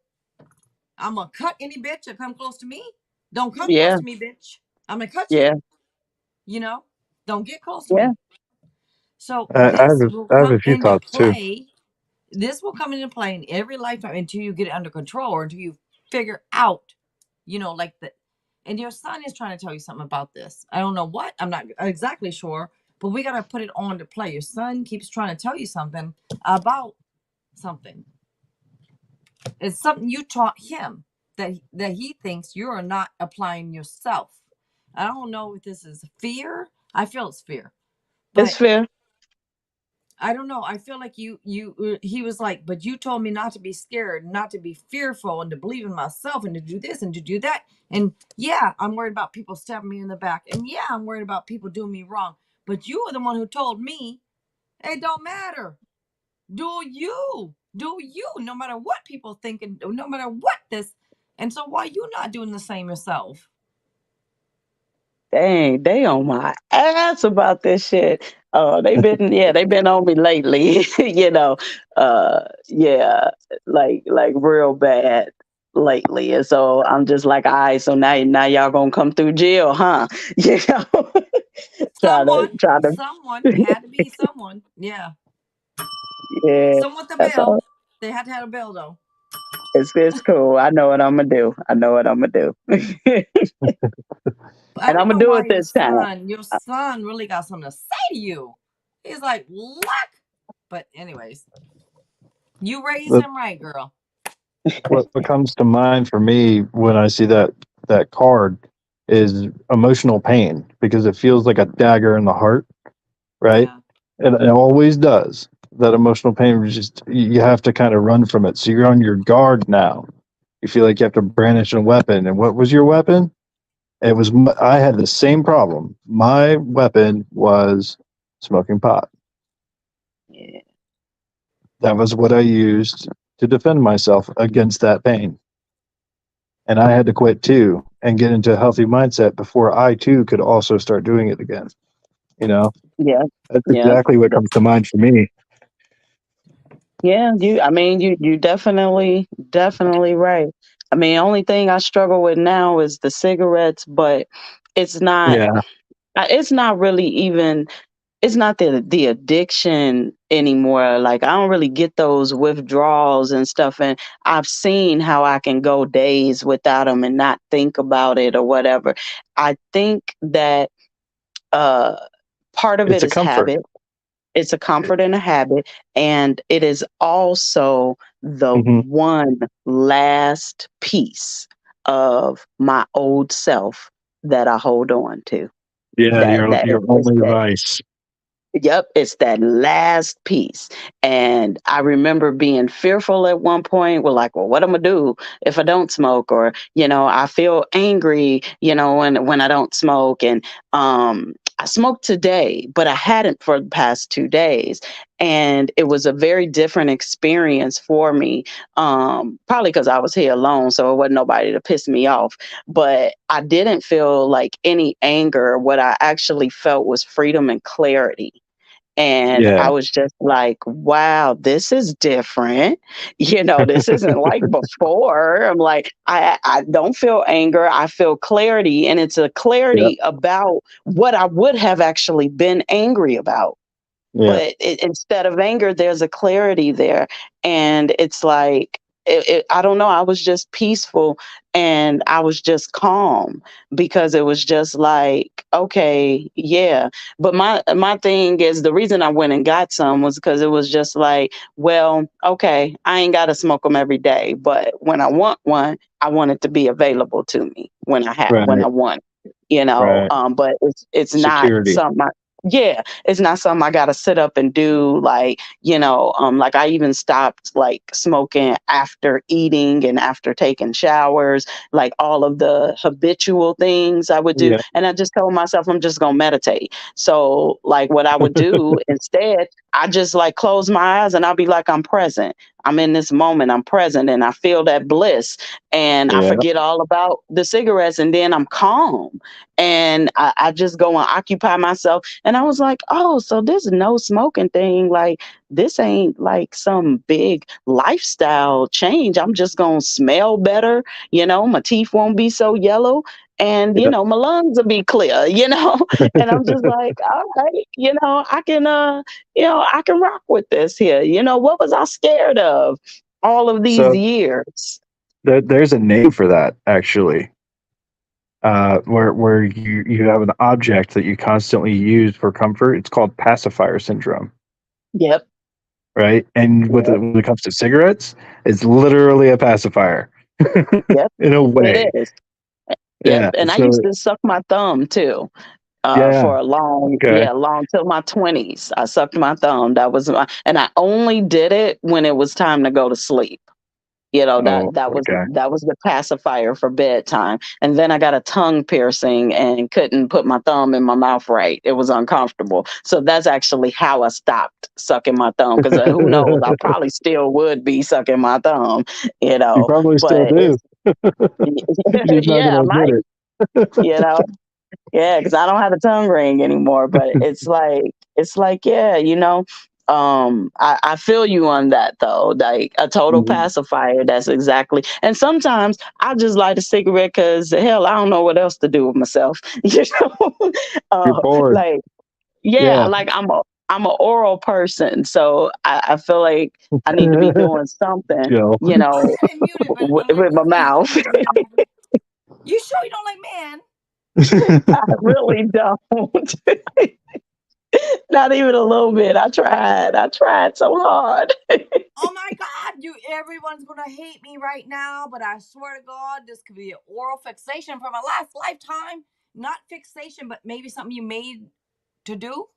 I'm gonna cut any bitch that come close to me. Don't come close to me, bitch. I'm gonna cut you. Don't get close to me. So this will come a few into thoughts too. play. This will come into play in every lifetime until you get it under control or until you figure out, like the. And your son is trying to tell you something about this. I don't know what. I'm not exactly sure, but we gotta put it on to play. Your son keeps trying to tell you something about something. It's something you taught him that he thinks you're not applying yourself. I don't know if this is fear. I feel it's fear. But it's fear. I don't know. I feel like he was like, but you told me not to be scared, not to be fearful, and to believe in myself, and to do this and to do that. And yeah, I'm worried about people stabbing me in the back. And yeah, I'm worried about people doing me wrong. But you are the one who told me it don't matter. Do you, no matter what people think and no matter what this. And so why you not doing the same yourself? Dang, they on my ass about this shit. They've been on me lately, yeah, like real bad lately. And so I'm just like, all right, so now y'all gonna come through jail, huh? Someone try to had to be someone. Yeah. yeah. Someone with the That's bill. all. They had to have a bill though. It's cool. I know what I'm gonna do. And I I'm don't gonna know do why it this time. your son really got something to say to you. He's like, what? But anyways, you raised him right, girl. What comes to mind for me when I see that card is emotional pain because it feels like a dagger in the heart, right? Yeah. And it always does. That emotional pain, just you have to kind of run from it. So you're on your guard now. You feel like you have to brandish a weapon. And what was your weapon? It was I had the same problem. My weapon was smoking pot. Yeah. That was what I used to defend myself against that pain. And I had to quit too and get into a healthy mindset before I too could also start doing it again. Yeah. That's Yeah. exactly what comes to mind for me. Yeah, you definitely right. I mean, only thing I struggle with now is the cigarettes, but it's not Yeah, it's not really even it's not the addiction anymore. Like I don't really get those withdrawals and stuff, and I've seen how I can go days without them and not think about it or whatever. I think that uh part of it's it a is comfort. habit. It's a comfort and a habit, and it is also the Hmm. one last piece of my old self that I hold on to. Yeah, That your is only that. vice. Yep, it's that last piece. And I remember being fearful at one point. We're like, well, what am I gonna do if I don't smoke? Or, I feel angry, when I don't smoke. And I smoked today, but I hadn't for the past 2 days. And it was a very different experience for me. Probably because I was here alone, so it wasn't nobody to piss me off. But I didn't feel like any anger. What I actually felt was freedom and clarity, and Yeah, I was just like, wow, this is different. This isn't like before. I'm like, I don't feel anger. I feel clarity. And it's a yeah, clarity about what I would have actually been angry about. yeah. But instead of anger, there's a clarity there. And it's like, I don't know, I was just peaceful and I was just calm because it was just like, okay, yeah. But my thing is, the reason I went and got some was because it was just like, well, okay, I ain't got to smoke them every day, but when I want one, I want it to be available to me when I Right, want, right. but it's not Security. something. Yeah, it's not something I gotta sit up and do. Like, like I even stopped like smoking after eating and after taking showers, like all of the habitual things I would do. Yeah. And I just told myself I'm just gonna meditate. So like what I would do instead, I just like close my eyes and I'll be like, I'm present. I'm in this moment, I'm present, and I feel that bliss. And I Yeah. forget all about the cigarettes, and then I'm calm. And I just go and occupy myself. And I was like, oh, so this no smoking thing, like this ain't like some big lifestyle change. I'm just gonna smell better, my teeth won't be so yellow, and Yeah. my lungs will be clear, and I'm just like, all right, I can rock with this here. What was I scared of all of these So years? there's a name for that actually. Where you have an object that you constantly use for comfort. It's called pacifier syndrome, Yep. right? And Yep. when it comes to cigarettes, it's literally a pacifier Yep. in a It way. is. Yep. Yeah. And I used So to suck my thumb too. yeah. For a long, Okay. yeah, long till my 20s. I sucked my thumb. And I only did it when it was time to go to sleep. Oh, That was okay. the pacifier for bedtime. And then I got a tongue piercing and couldn't put my thumb in my mouth right. It was uncomfortable. So that's actually how I stopped sucking my thumb. Because who knows? I probably still would be sucking my thumb. You probably still But do. it's You're just not yeah, I gonna admit might. it. You know. Yeah, because I don't have a tongue ring anymore. But it's like, yeah, I feel you on that though. Like a total Mhm. pacifier. That's exactly. And sometimes I just light a cigarette because hell, I don't know what else to do with myself. You're bored. Like yeah, Yeah. like I'm an oral person, so I feel like I need to be doing something, Joe. I had it muted, but I'm like, with my okay, mouth. you sure you don't like man? I really don't. Not even a little bit. I tried. I tried so hard. Oh my God, everyone's gonna hate me right now, but I swear to God, this could be an oral fixation for my last lifetime. Not fixation, but maybe something you made to do.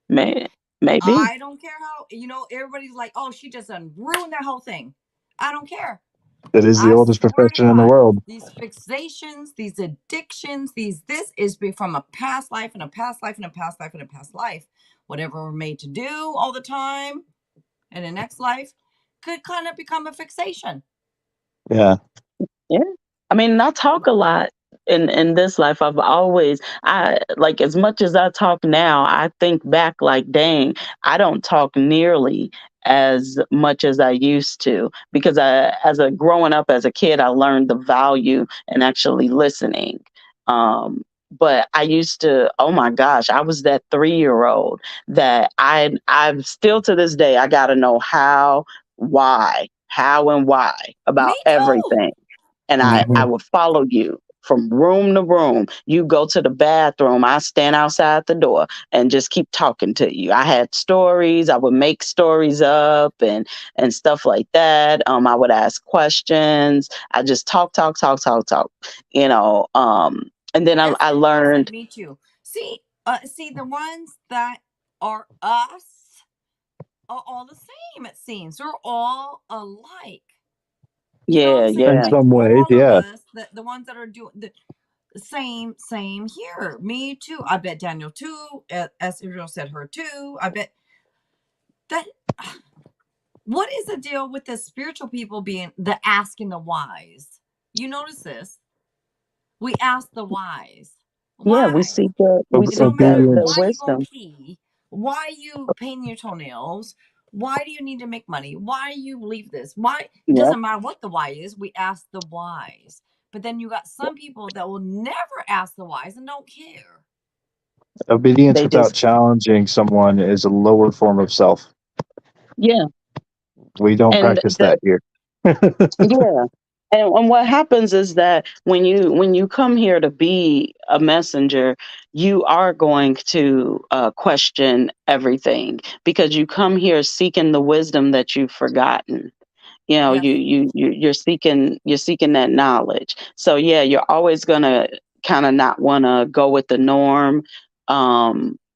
Man, maybe. I don't care how, everybody's like, oh, she just ruined that whole thing. I don't care. It is the I oldest swear to profession in the God, world. these fixations, these addictions, this is from a past life and a past life and a past life and a past life. Whatever we're made to do all the time in the next life could kind of become a fixation. Yeah. Yeah. I mean, I talk a lot. in this life, I've always, I like, as much as I talk now, I think back like, dang, I don't talk nearly as much as I used to, because as a growing up as a kid, I learned the value in actually listening. But I used to, oh my gosh, I was that 3-year old that I'm still to this day, I got to know how and why Me about too. everything. And I Mhm. would follow you from room to room. You go to the bathroom, I stand outside the door and just keep talking to you. I had stories, I would make stories up and stuff like that. I would ask questions. I just talk, and then I As said, learned, me too. See, the ones that are us are all the same. It seems we're all alike. You know what yeah, I'm saying? In yeah, Like some ways, all of yeah. us, the ones that are doing the same here. Me too. I bet Daniel too. As Israel said, her too. I bet that. What is the deal with the spiritual people being the asking the wise? You notice this? We ask the wise. yeah. Why? We It seek don't matter. the Why Obedience. are you going wisdom. to pee? Why are you painting your toenails? Why do you need to make money? Why you leave this? Why? It Yep. doesn't matter what the why is. We ask the whys. But then you got some people that will never ask the whys and don't care. Obedience They without just, challenging someone is a lower form of self. yeah. We don't And practice the that here. Yeah. And what happens is that when you come here to be a messenger, you are going to question everything, because you come here seeking the wisdom that you've forgotten. Yes. You're seeking that knowledge. So yeah, you're always gonna kind of not want to go with the norm.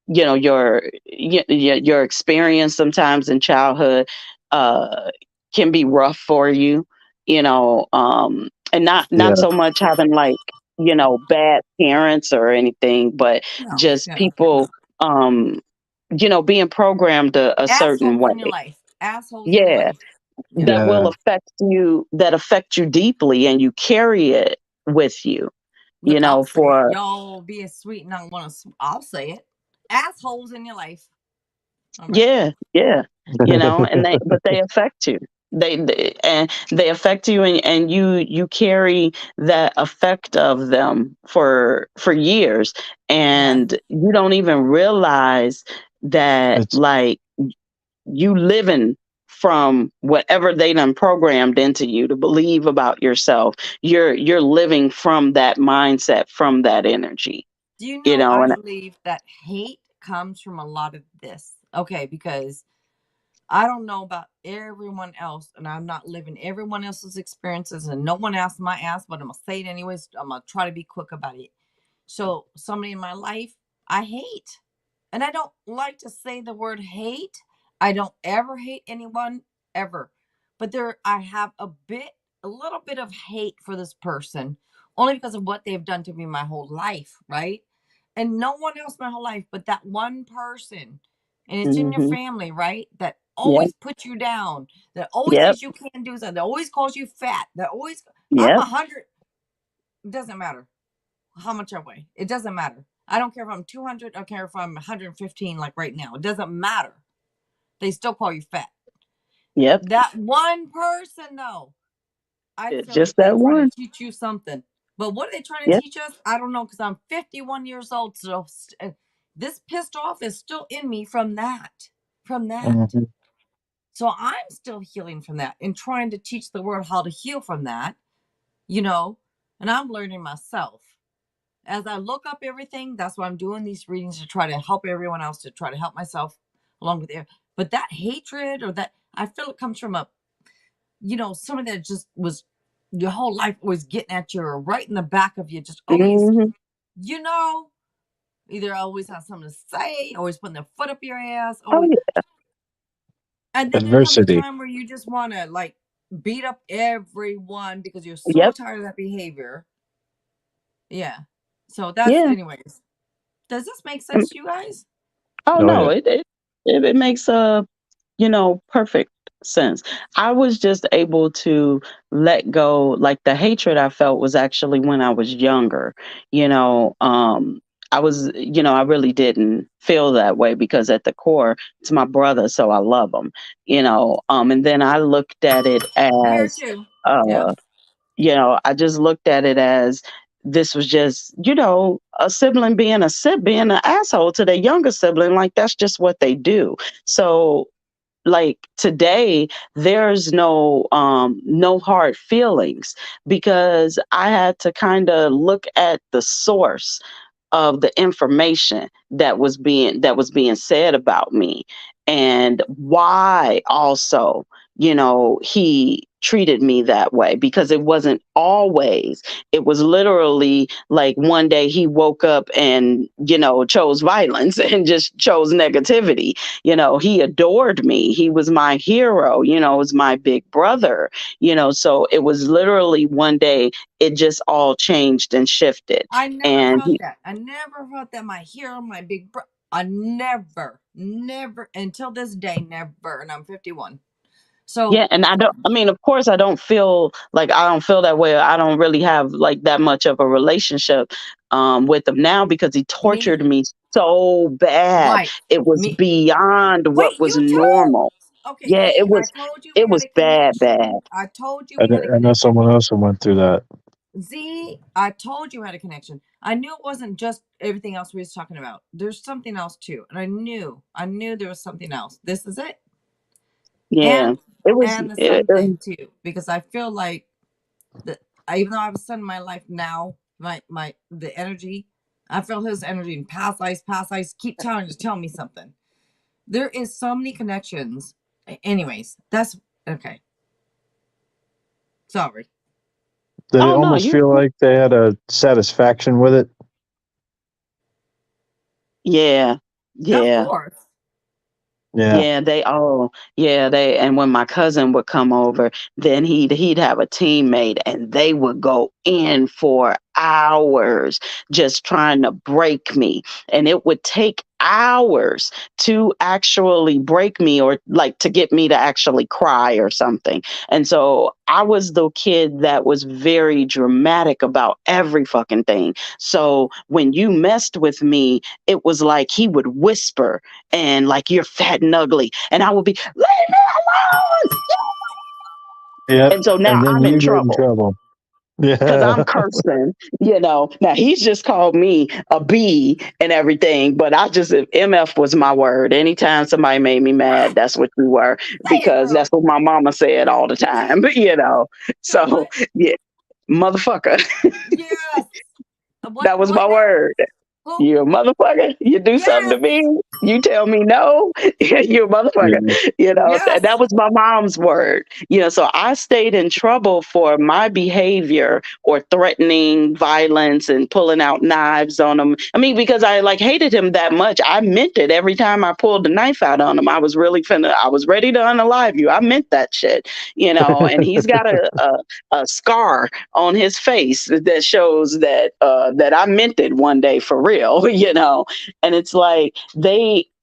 Your experience sometimes in childhood uh can be rough for you, and not Yeah. so much having, like, bad parents or anything, but No. just No. people, No. being programmed a certain Assholes in your way. life. Assholes in your Yeah, life. Yeah. that will Yeah. affect you deeply, and you carry it with you, Look, I'll say it. for Y'all being sweet and I want to. I'll say it. Assholes in your life. All right. yeah, yeah, and they affect you. They affect you, and you carry that effect of them for years, Yeah. and you don't even realize that, It's like, you living from whatever they done programmed into you to believe about yourself. You're living from that mindset, from that energy, Do you know? I and believe that hate comes from a lot of this. Okay, because I don't know about everyone else, and I'm not living everyone else's experiences, and no one asked my ass, but I'm gonna say it anyways. I'm gonna try to be quick about it. So, somebody in my life, I hate. And I don't like to say the word hate. I don't ever hate anyone ever. But I have a little bit of hate for this person only because of what they've done to me my whole life, right? And no one else my whole life, but that one person. And it's in your hmm family, right? That yep, always puts you down, that always yep, says you can't do something, that always calls you fat, that always, I'm yep, 100, it doesn't matter how much I weigh. It doesn't matter. I don't care if I'm 200. I don't care if I'm 115, like right now. It doesn't matter. They still call you fat. yep. That one person, though, I It's feel like just they that try to one. teach you something. But what are they trying to Yep. teach us? I don't know, because I'm 51 years old. So this pissed off is still in me from that. From that. Mhm. So I'm still healing from that and trying to teach the world how to heal from that, you know, and I'm learning myself. As I look up everything, that's why I'm doing these readings, to try to help everyone else, to try to help myself along with it. But that hatred, or that, I feel it comes from somebody that just was your whole life always getting at you, or right in the back of you, just always, hmm you know, either always have something to say, always putting their foot up your ass, Oh always. yeah. And then there comes a Adversity. time where you just want to like beat up everyone because you're so Yep. tired of that behavior. Yeah. So that's, Yeah. anyways. Does this make sense to you guys? Oh Oh no, yeah. it makes perfect sense. I was just able to let go. Like the hatred I felt was actually when I was younger. You know, I was, I really didn't feel that way because at the core, it's my brother, so I love him. And then I looked at it Here as, too. Yeah. uh, I just looked at it as this was just, a sibling being being an asshole to their younger sibling. Like that's just what they do. So like today there's no hard feelings because I had to kind of look at the source of the information that was being said about me and why also he treated me that way because it wasn't always. It was literally like one day he woke up and chose violence and just chose negativity. He adored me, he was my hero, was my big brother. So it was literally one day it just all changed and shifted. I never And felt that. I never felt that my hero, my big bro. I never, until this day, never. And I'm 51. So, yeah, and I mean, of course, I don't feel that way. I don't really have like that much of a relationship with him now because he me tortured neither. me so bad. Right. It was Me. beyond what Wait, was you too? normal. Okay, Yeah, see, it I was told you we it had was a bad, bad. connection. I told you I we had a know, I know connection. someone else who went through that. Z, I told you we had a connection. I knew it wasn't just everything else we was talking about. There's something else too. And I knew there was something else. This is it. Yeah, And it was. and the son thing too. Because I feel like that even though I have a son in my life now, my the energy, I feel his energy in past lives, keep tell me something. There is so many connections. Anyways, that's okay. Sorry. Did it Oh no, almost you. feel like they had a satisfaction with it? Yeah, Of yeah. course. Yeah. Yeah, and when my cousin would come over, then he'd have a teammate and they would go in for hours just trying to break me. And it would take hours to actually break me or like to get me to actually cry or something. And so I was the kid that was very dramatic about every fucking thing. So when you messed with me, it was like he would whisper and like you're fat and ugly, and I would be leave me alone. Yep. And so now And then I'm in you get in trouble trouble. because I'm Yeah. cursing. Now he's just called me a B and everything, but I just MF was my word. Anytime somebody made me mad, that's what you were Say it, because that's girl. what my mama said all the time. Say So what? yeah, motherfucker, Yes. that was What my now? word. Who? You a motherfucker. You do something to Yes. me. You tell me no. You a motherfucker. Yeah. That Yes. was my mom's word. So I stayed in trouble for my behavior or threatening violence and pulling out knives on him. I mean, because I like hated him that much. I meant it every time I pulled the knife out on him. I was ready to unalive you. I meant that shit. And he's got a scar on his face that shows that I meant it one day for real. And it's like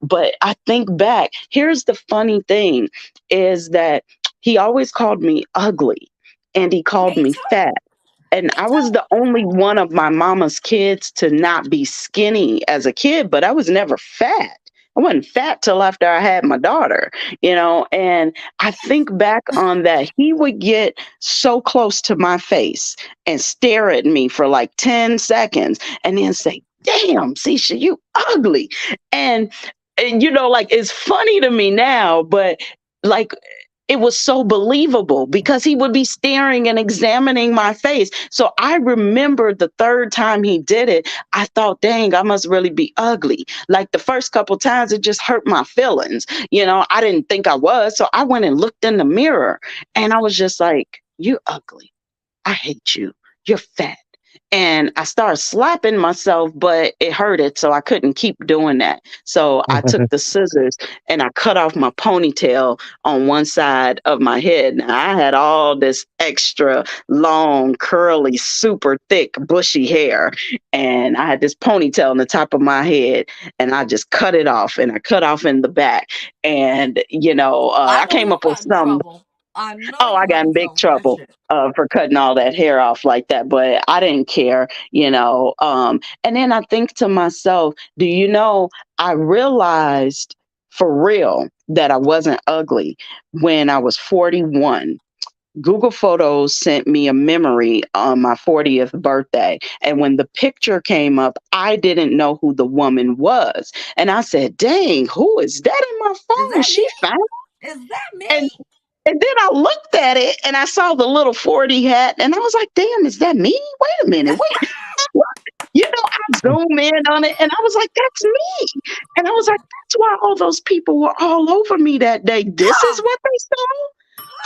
but I think back, here's the funny thing is that he always called me ugly and he called Me me too. fat. And Me I was too. the only one of my mama's kids to not be skinny as a kid, but I was never fat. I wasn't fat till after I had my daughter. And I think back on that. He would get so close to my face and stare at me for like 10 seconds and then say, damn, Sisha, you ugly. And, like it's funny to me now, but like it was so believable because he would be staring and examining my face. So I remember the third time he did it, I thought, dang, I must really be ugly. Like the first couple times, it just hurt my feelings. I didn't think I was. So I went and looked in the mirror and I was just like, you're ugly. I hate you. You're fat. And I started slapping myself, but it hurted, so I couldn't keep doing that. So I took the scissors and I cut off my ponytail on one side of my head. Now I had all this extra long, curly, super thick, bushy hair, and I had this ponytail on the top of my head, and I just cut it off, and I cut off in the back. And I I know came you up with got in some. trouble. I know Oh, you I got got in in big trouble for that trouble shit. for cutting all that hair off like that, but I didn't care. And then I think to myself, do you know, I realized for real that I wasn't ugly when I was 41. Google Photos sent me a memory on my 40th birthday. And when the picture came up, I didn't know who the woman was. And I said, dang, who is that in my Is phone? that me? She found. Is that me? And and then I looked at it and I saw the little 40 hat and I was like, damn, is that me? Wait a minute. Wait. I zoom in on it and I was like, that's me. And I was like, that's why all those people were all over me that day. This is Huh? what they saw?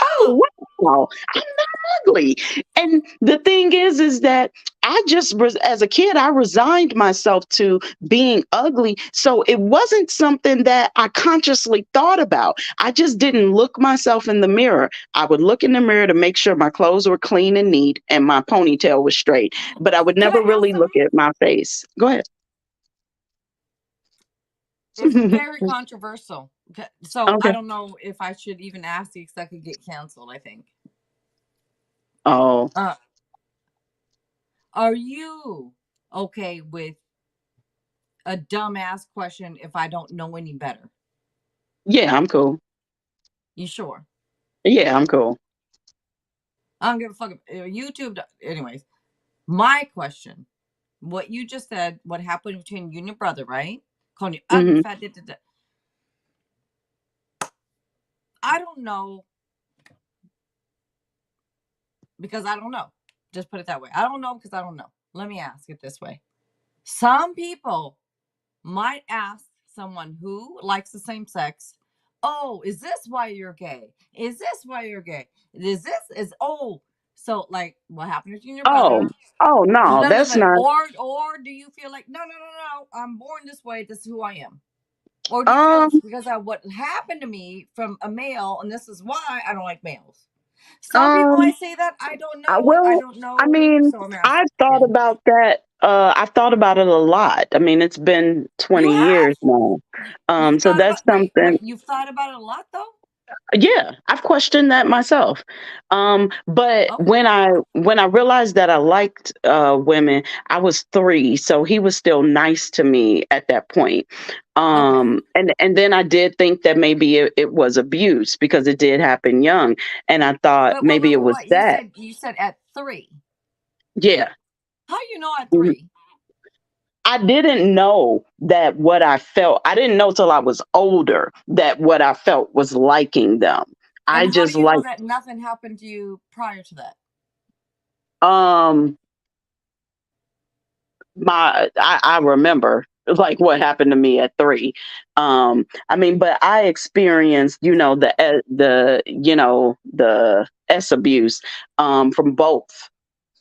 Huh? Oh, wow. I'm not ugly. And the thing is that as a kid, I resigned myself to being ugly. So it wasn't something that I consciously thought about. I just didn't look myself in the mirror. I would look in the mirror to make sure my clothes were clean and neat and my ponytail was straight, but I would Can I never ask really look something? at my face. Go ahead. It's very controversial. So I Okay. don't know if I should even ask you because I could get canceled, I think. Oh, Uh, are you okay with a dumbass question if I don't know any better? yeah, I'm cool. You sure? Yeah, I'm cool. I don't give a fuck. YouTube. Anyways, my question: what you just said, what happened between you and your brother, right? Calling you ugly, Hmm. fat. Da, da, da. I don't know because I don't know. Just put it that way. I don't know because I don't know. Let me ask it this way: some people might ask someone who likes the same sex, "Oh, is this why you're gay? Is this why you're gay? Is this is oh?" So, like, what happened with you and your Oh, brother? oh no, Does that's it, not. or do you feel like no, I'm born this way, this is who I am? Or do you feel it's Um, because of what happened to me from a male and this is why I don't like males? Some people um, might say that. I don't I know. I will. don't I know. mean, So I'm I've thought asking. about that. I've thought about it a lot. I mean, it's been You 20 have? years now. You So thought that's about something. wait, you've thought about it a lot though? Yeah, I've questioned that myself. But Okay. when I realized that I liked women, I was 3, so he was still nice to me at that point. Okay. And then I did think that maybe it was abuse because it did happen young, and I thought maybe it was Wait. that. You said at 3. Yeah. How you know at Mhm. 3? I didn't know that what I felt. I didn't know till I was older that what I felt was liking them. And I how do just you know like that nothing happened to you prior to that? um I remember like what happened to me at 3. I mean, but I experienced, the S abuse from both.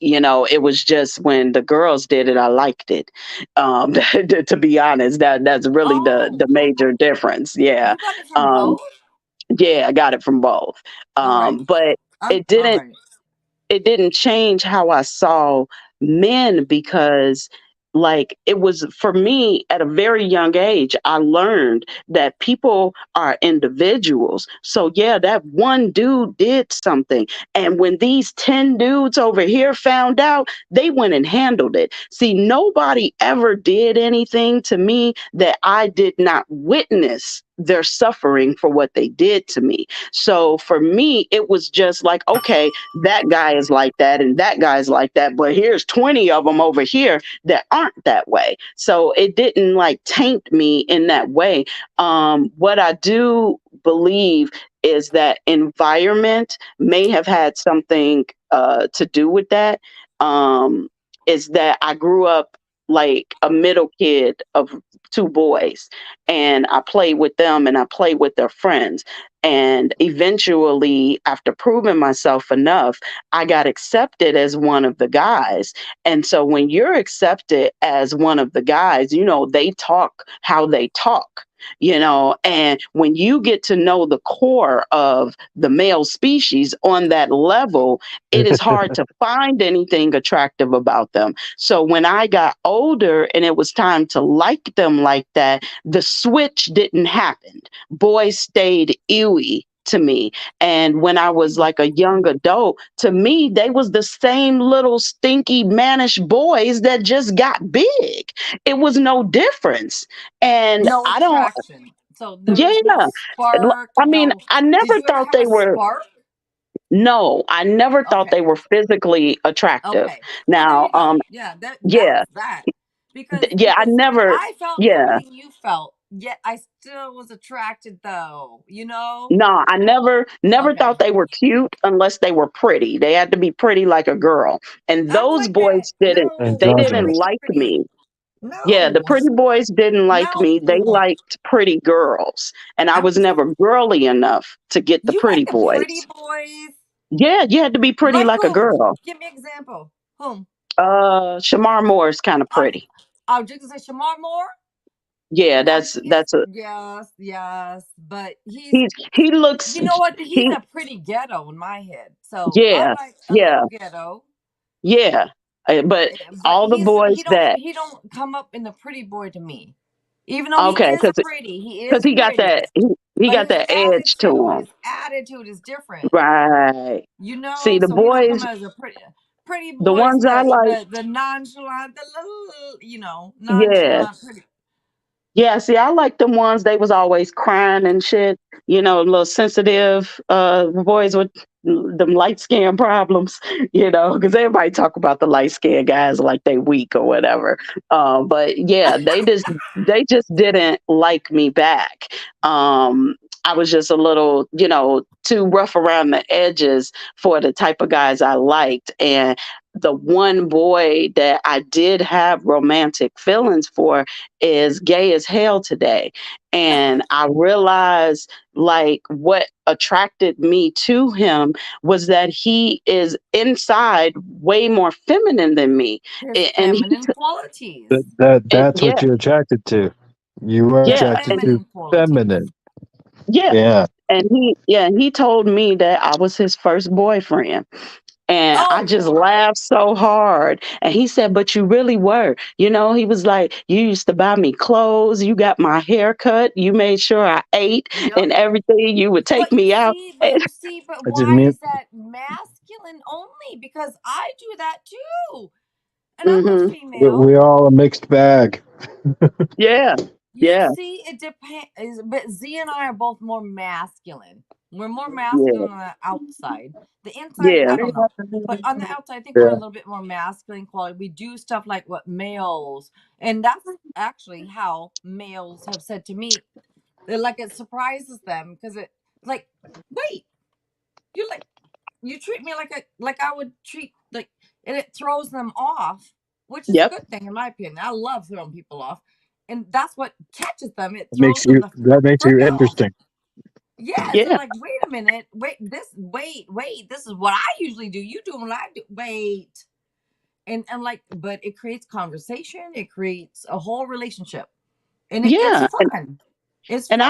It was just when the girls did it, I liked it. To be honest, that's really the Oh, major difference. Yeah. you got it from Um, both? yeah, I got it from both. All right. But it All didn't right. it didn't change how I saw men because like it was for me at a very young age, I learned that people are individuals. So yeah, that one dude did something. And when these 10 dudes over here found out, they went and handled it. See, nobody ever did anything to me that I did not witness their suffering for what they did to me. So for me, it was just like, okay, that guy is like that and that guy's like that, but here's 20 of them over here that aren't that way. So it didn't like taint me in that way. What I do believe is that environment may have had something to do with that. Um, is that I grew up like a middle kid of 2 boys, and I played with them and I played with their friends. And eventually, after proving myself enough, I got accepted as one of the guys. And so when you're accepted as one of the guys, they talk how they talk. And when you get to know the core of the male species on that level, it is hard to find anything attractive about them. So when I got older and it was time to like them like that, the switch didn't happen. Boys stayed ewy to me. And when I was like a young adult, to me, they was the same little stinky mannish boys that just got big. It was no difference. And No I don't, attraction. So there yeah. was no spark. I mean, No. I Did never you ever thought have they a were, spark? no, I never thought they Okay. were physically attractive. Okay. So there Now, you go. Yeah, yeah, that's that. Because yeah, I never, I felt yeah. everything you felt, yet I still was attracted though, you know? No, I never thought Okay. they were cute unless they were pretty. They had to be pretty like a girl. And I'm those like that. boys didn't, No, they not didn't Androgynous. pretty, like pretty. me. Yeah, the No. pretty boys didn't like No. me. They liked pretty girls. And I I'm was never girly enough to get the You pretty like the pretty boys. boys? Yeah, you had to be pretty Like like a whom? girl. Give me an example. Whom? Shamar Moore is kind of I pretty. I'll just say Shamar Moore. Yeah, Now he is that's a yes, but he looks you know what? He's he a pretty ghetto in my head. So I yeah, like a yeah, little ghetto. yeah. But But all the boys that he don't come up in the pretty boy to me. Even though he okay, is pretty, he because is pretty. he But got that edge to him. his attitude is different. Right. You See, know, the so he don't come boys, as a pretty the boys, ones I like, the nonchalant, the little yeah. nonchalant pretty. Yeah, see, I like them ones they was always crying and shit, a little sensitive boys with them light skin problems, because everybody talk about the light skin guys like they weak or whatever. But yeah, they just didn't like me back. I was just a little, too rough around the edges for the type of guys I liked. And the one boy that I did have romantic feelings for is gay as hell today. And I realized like what attracted me to him was that he is inside way more feminine than me. His And feminine qualities. That's yeah, what you're attracted to. You are His yeah, attracted and to feminine qualities. feminine. yeah. Yeah. And he told me that I was his first boyfriend. And I Oh just Lord. laughed so hard. And he said, "But you really were." He was like, "You used to buy me clothes. You got my hair cut. You made sure I ate Yep. and everything. You would take me out." And, But I didn't why mean is that masculine only? Because I do that too. And I'm a hmm female. we're all a mixed bag. Yeah. You Yeah. see, it depends. But Z and I are both more masculine. We're more Yeah. masculine on the outside. The inside, Yeah. I don't know. But on the outside, I think we're a Yeah. little bit more masculine quality. We do stuff like what males, and that's actually how males have said to me. They're like it surprises them because like, wait, you like you treat me like I would treat and it throws them off, which is a Yep. good thing in my opinion. I love throwing people off, and that's what catches them. It throws Makes them you the that makes frick you off. interesting. Yes, they're Yeah. like, wait a minute, wait, this is what I usually do. You do what I do. Wait, and like, but it creates conversation. It creates a whole relationship, and it's Yeah. fun. It's And fun.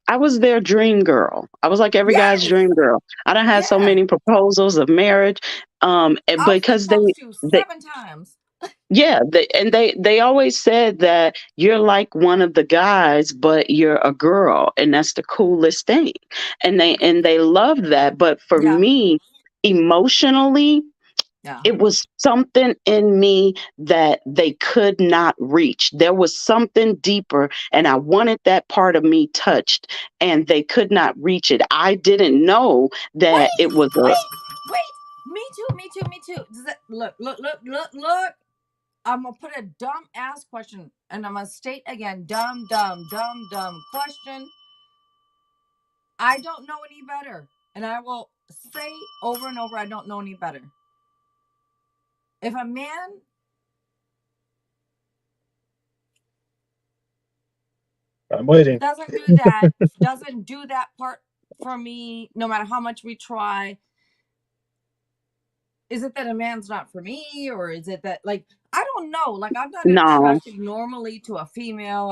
I was their dream girl. I was like every guy's Yes, dream girl. I done had so yeah. many proposals of marriage. And I'll because flip those to they 7 times. yeah, they always said that you're like one of the guys, but you're a girl, and that's the coolest thing. And they love that. But for Yeah, me, emotionally, yeah. it was something in me that they could not reach. There was something deeper, and I wanted that part of me touched, and they could not reach it. I didn't know that Wait, it was a wait. Me too, me too, me too. Look. I'm gonna put a dumb ass question, and I'm gonna state again, dumb question. I don't know any better, and I will say over and over, I don't know any better. If a man I'm waiting. Doesn't do that. Doesn't do that part for me, no matter how much we try. Is it that a man's not for me, or is it that, like, I don't know. Like, I'm not No, attracted normally to a female.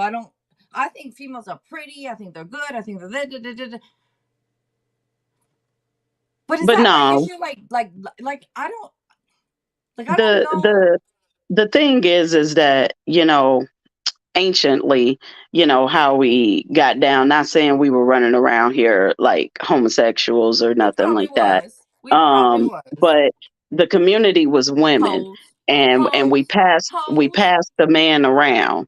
I think females are pretty. I think they're good. I think they're But is but that my no. issue? Like I don't I don't The know. the the thing is that, anciently, how we got down, not saying we were running around here like homosexuals or We nothing probably like that. was. We probably was. But the community was women, Hoes. and we Hoes. Hoes. passed the man around,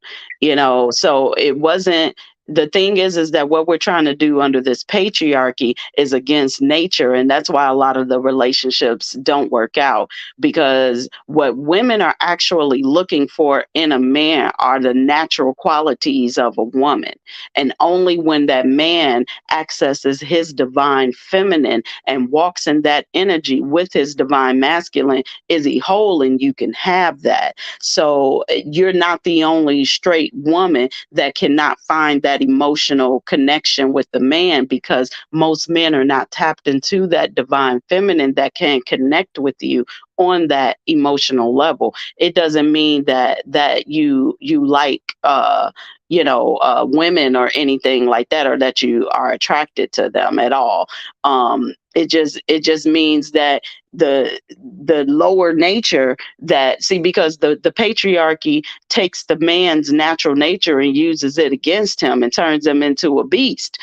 so it wasn't. The thing is that what we're trying to do under this patriarchy is against nature, and that's why a lot of the relationships don't work out, because what women are actually looking for in a man are the natural qualities of a woman. And only when that man accesses his divine feminine and walks in that energy with his divine masculine is he whole, and you can have that. So you're not the only straight woman that cannot find that emotional connection with the man, because most men are not tapped into that divine feminine that can connect with you on that emotional level. It doesn't mean that you like women or anything like that, or that you are attracted to them at all. It just means that the lower nature, that, see, because the patriarchy takes the man's natural nature and uses it against him and turns him into a beast,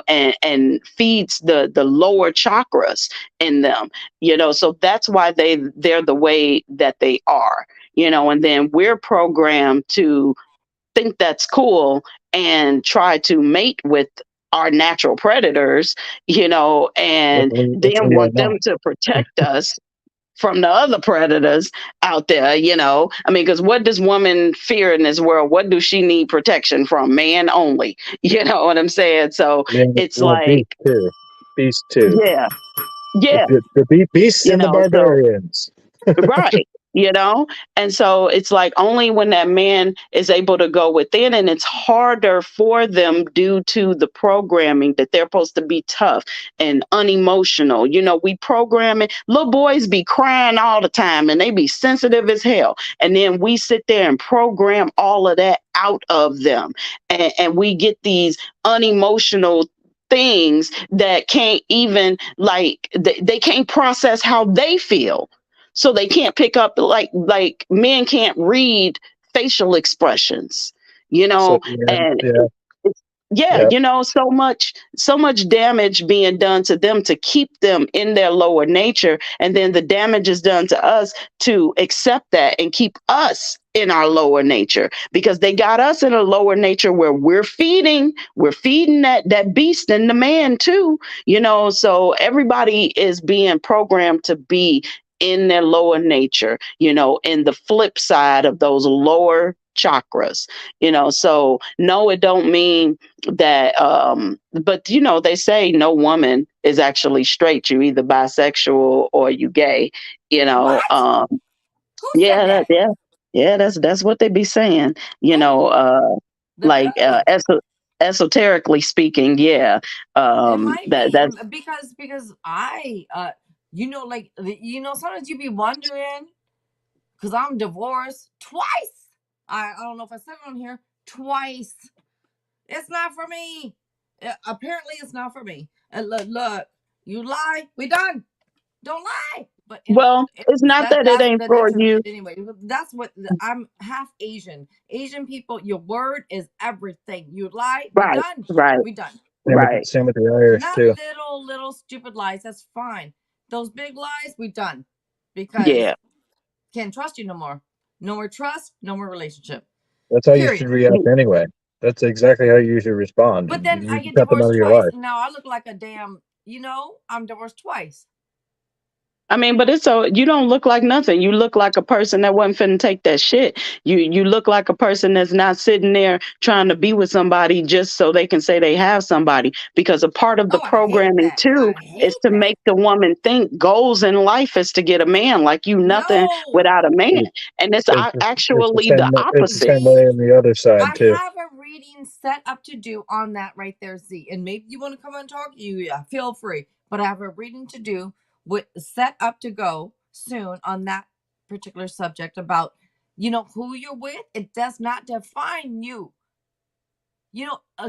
and feeds the lower chakras in them, so that's why they're the way that they are, and then we're programmed to think that's cool and try to mate with our natural predators, and Which then we are want them not. to protect us from the other predators out there, I mean, because what does woman fear in this world? What do she need protection from? Man only. You know what I'm saying? So it's Well, beast like, too. Beast too. yeah, yeah, The beasts and the so barbarians. right, and so it's like only when that man is able to go within, and it's harder for them due to the programming that they're supposed to be tough and unemotional. We program it. Little boys be crying all the time and they be sensitive as hell. And then we sit there and program all of that out of them. And we get these unemotional things that can't even, like, they can't process how they feel, so they can't pick up, like men can't read facial expressions, you So know yeah, and yeah, yeah, yeah. so much damage being done to them to keep them in their lower nature, and then the damage is done to us to accept that and keep us in our lower nature, because they got us in a lower nature where we're feeding that beast and the man too, so everybody is being programmed to be in their lower nature, in the flip side of those lower chakras, so no, it don't mean that, but they say no woman is actually straight. You either bisexual or you gay, What? Who said yeah, that? yeah, that's what they be saying, Oh, the like, page. esoterically speaking, yeah, It might be that's because sometimes you be wondering, because I'm divorced twice. I don't know if I said it on here twice. It's not for me. Apparently, it's not for me. And look, you lie, we done. Don't lie. But well, it's not that it that's ain't the for nature of you. it anyway. That's what I'm half Asian. Asian people, your word is everything. You lie, we Right, done. right, We done. right. Same with the Irish Not too. little stupid lies. That's fine. Those big lies, we done. Yeah. Because can't trust you no more. No more trust, no more relationship. That's how you should Period. react anyway. That's exactly how you should respond. But then I You get cut them out divorced of your twice, life. and now I look like a damn, I'm divorced twice. I mean, but it's so you don't look like nothing. You look like a person that wasn't finna take that shit. You look like a person that's not sitting there trying to be with somebody just so they can say they have somebody. Because a part of the Oh, I hate programming that. too I is hate to that. make the woman think goals in life is to get a man. Like you nothing No. without a man, It- and it's It's the actually the same. It's the opposite. same way on the other I side too. have a reading set up to do on that right there, Z. And maybe you want to come and talk, feel free. But I have a reading to do with set up to go soon on that particular subject about, who you're with. It does not define you.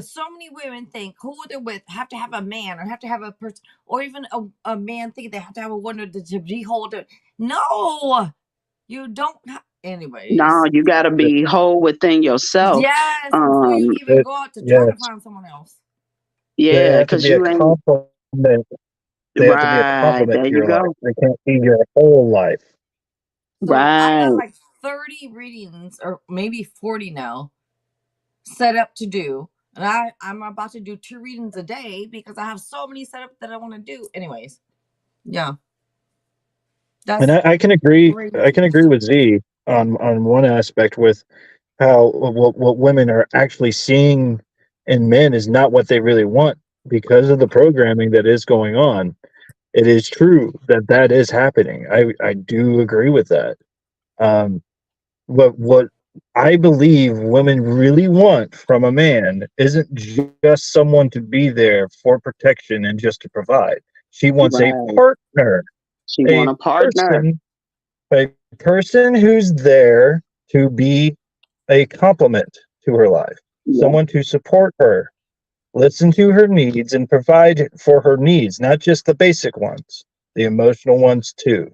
So many women think who they're with have to have a man or have to have a person, or even a man think they have to have a woman to behold it. No, you don't. No, Anyways, you got to be whole within yourself. yes, before you Um, even go out to try to Yes, find someone else. they yeah, have to because be a you ain't complement. They have to be a right. complement There to you your life. go. They can't be your whole life. So I got Right. like 30 readings, or maybe 40 now, set up to do. And I'm about to do 2 readings a day because I have so many set up that I want to do. Anyways, yeah, And that's I can agree. I crazy. can agree with Z on one aspect with how what women are actually seeing in men is not what they really want because of the programming that is going on. It is true that that is happening. I do agree with that. Um, what I believe women really want from a man isn't just someone to be there for protection and just to provide. She wants a Right. partner, She want a a partner. person, a person who's there to be a complement to her life, Yeah. someone to support her, listen to her needs, and provide for her needs, not just the basic ones, the emotional ones too.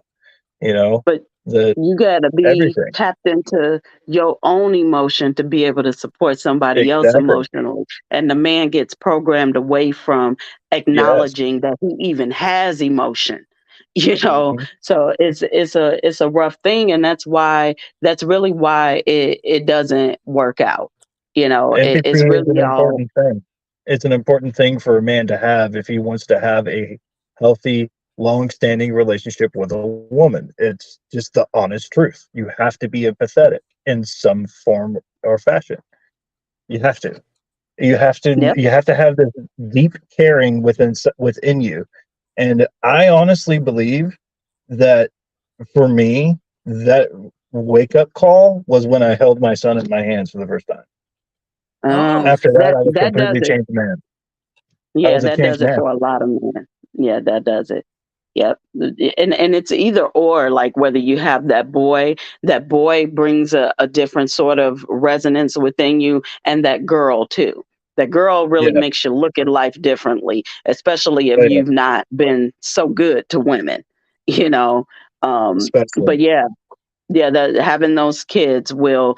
You know, But the you got to be everything. tapped into your own emotion to be able to support somebody else Exactly. emotionally. And the man gets programmed away from Yes. acknowledging that he even has emotion. You know, Hmm. so it's a rough thing, and that's really why it doesn't work out. Empathy It's is really an all. important thing. It's an important thing for a man to have if he wants to have a healthy, long-standing relationship with a woman. It's just the honest truth. You have to be empathetic in some form or fashion. You have to. You have to. Yep. You have to have this deep caring within you. And I honestly believe that for me, that wake up call was when I held my son in my hands for the first time. uh, Oh, After that, that I was that does completely it. changed man. I Yeah, was a that changed does it man. for a lot of men. Yeah, that does it. Yep. And it's either or, like whether you have that boy brings a different sort of resonance within you, and that girl too. That girl really Yeah, makes you look at life differently, especially if oh, yeah, you've not been so good to women, you know. especially. But yeah, yeah, that having those kids will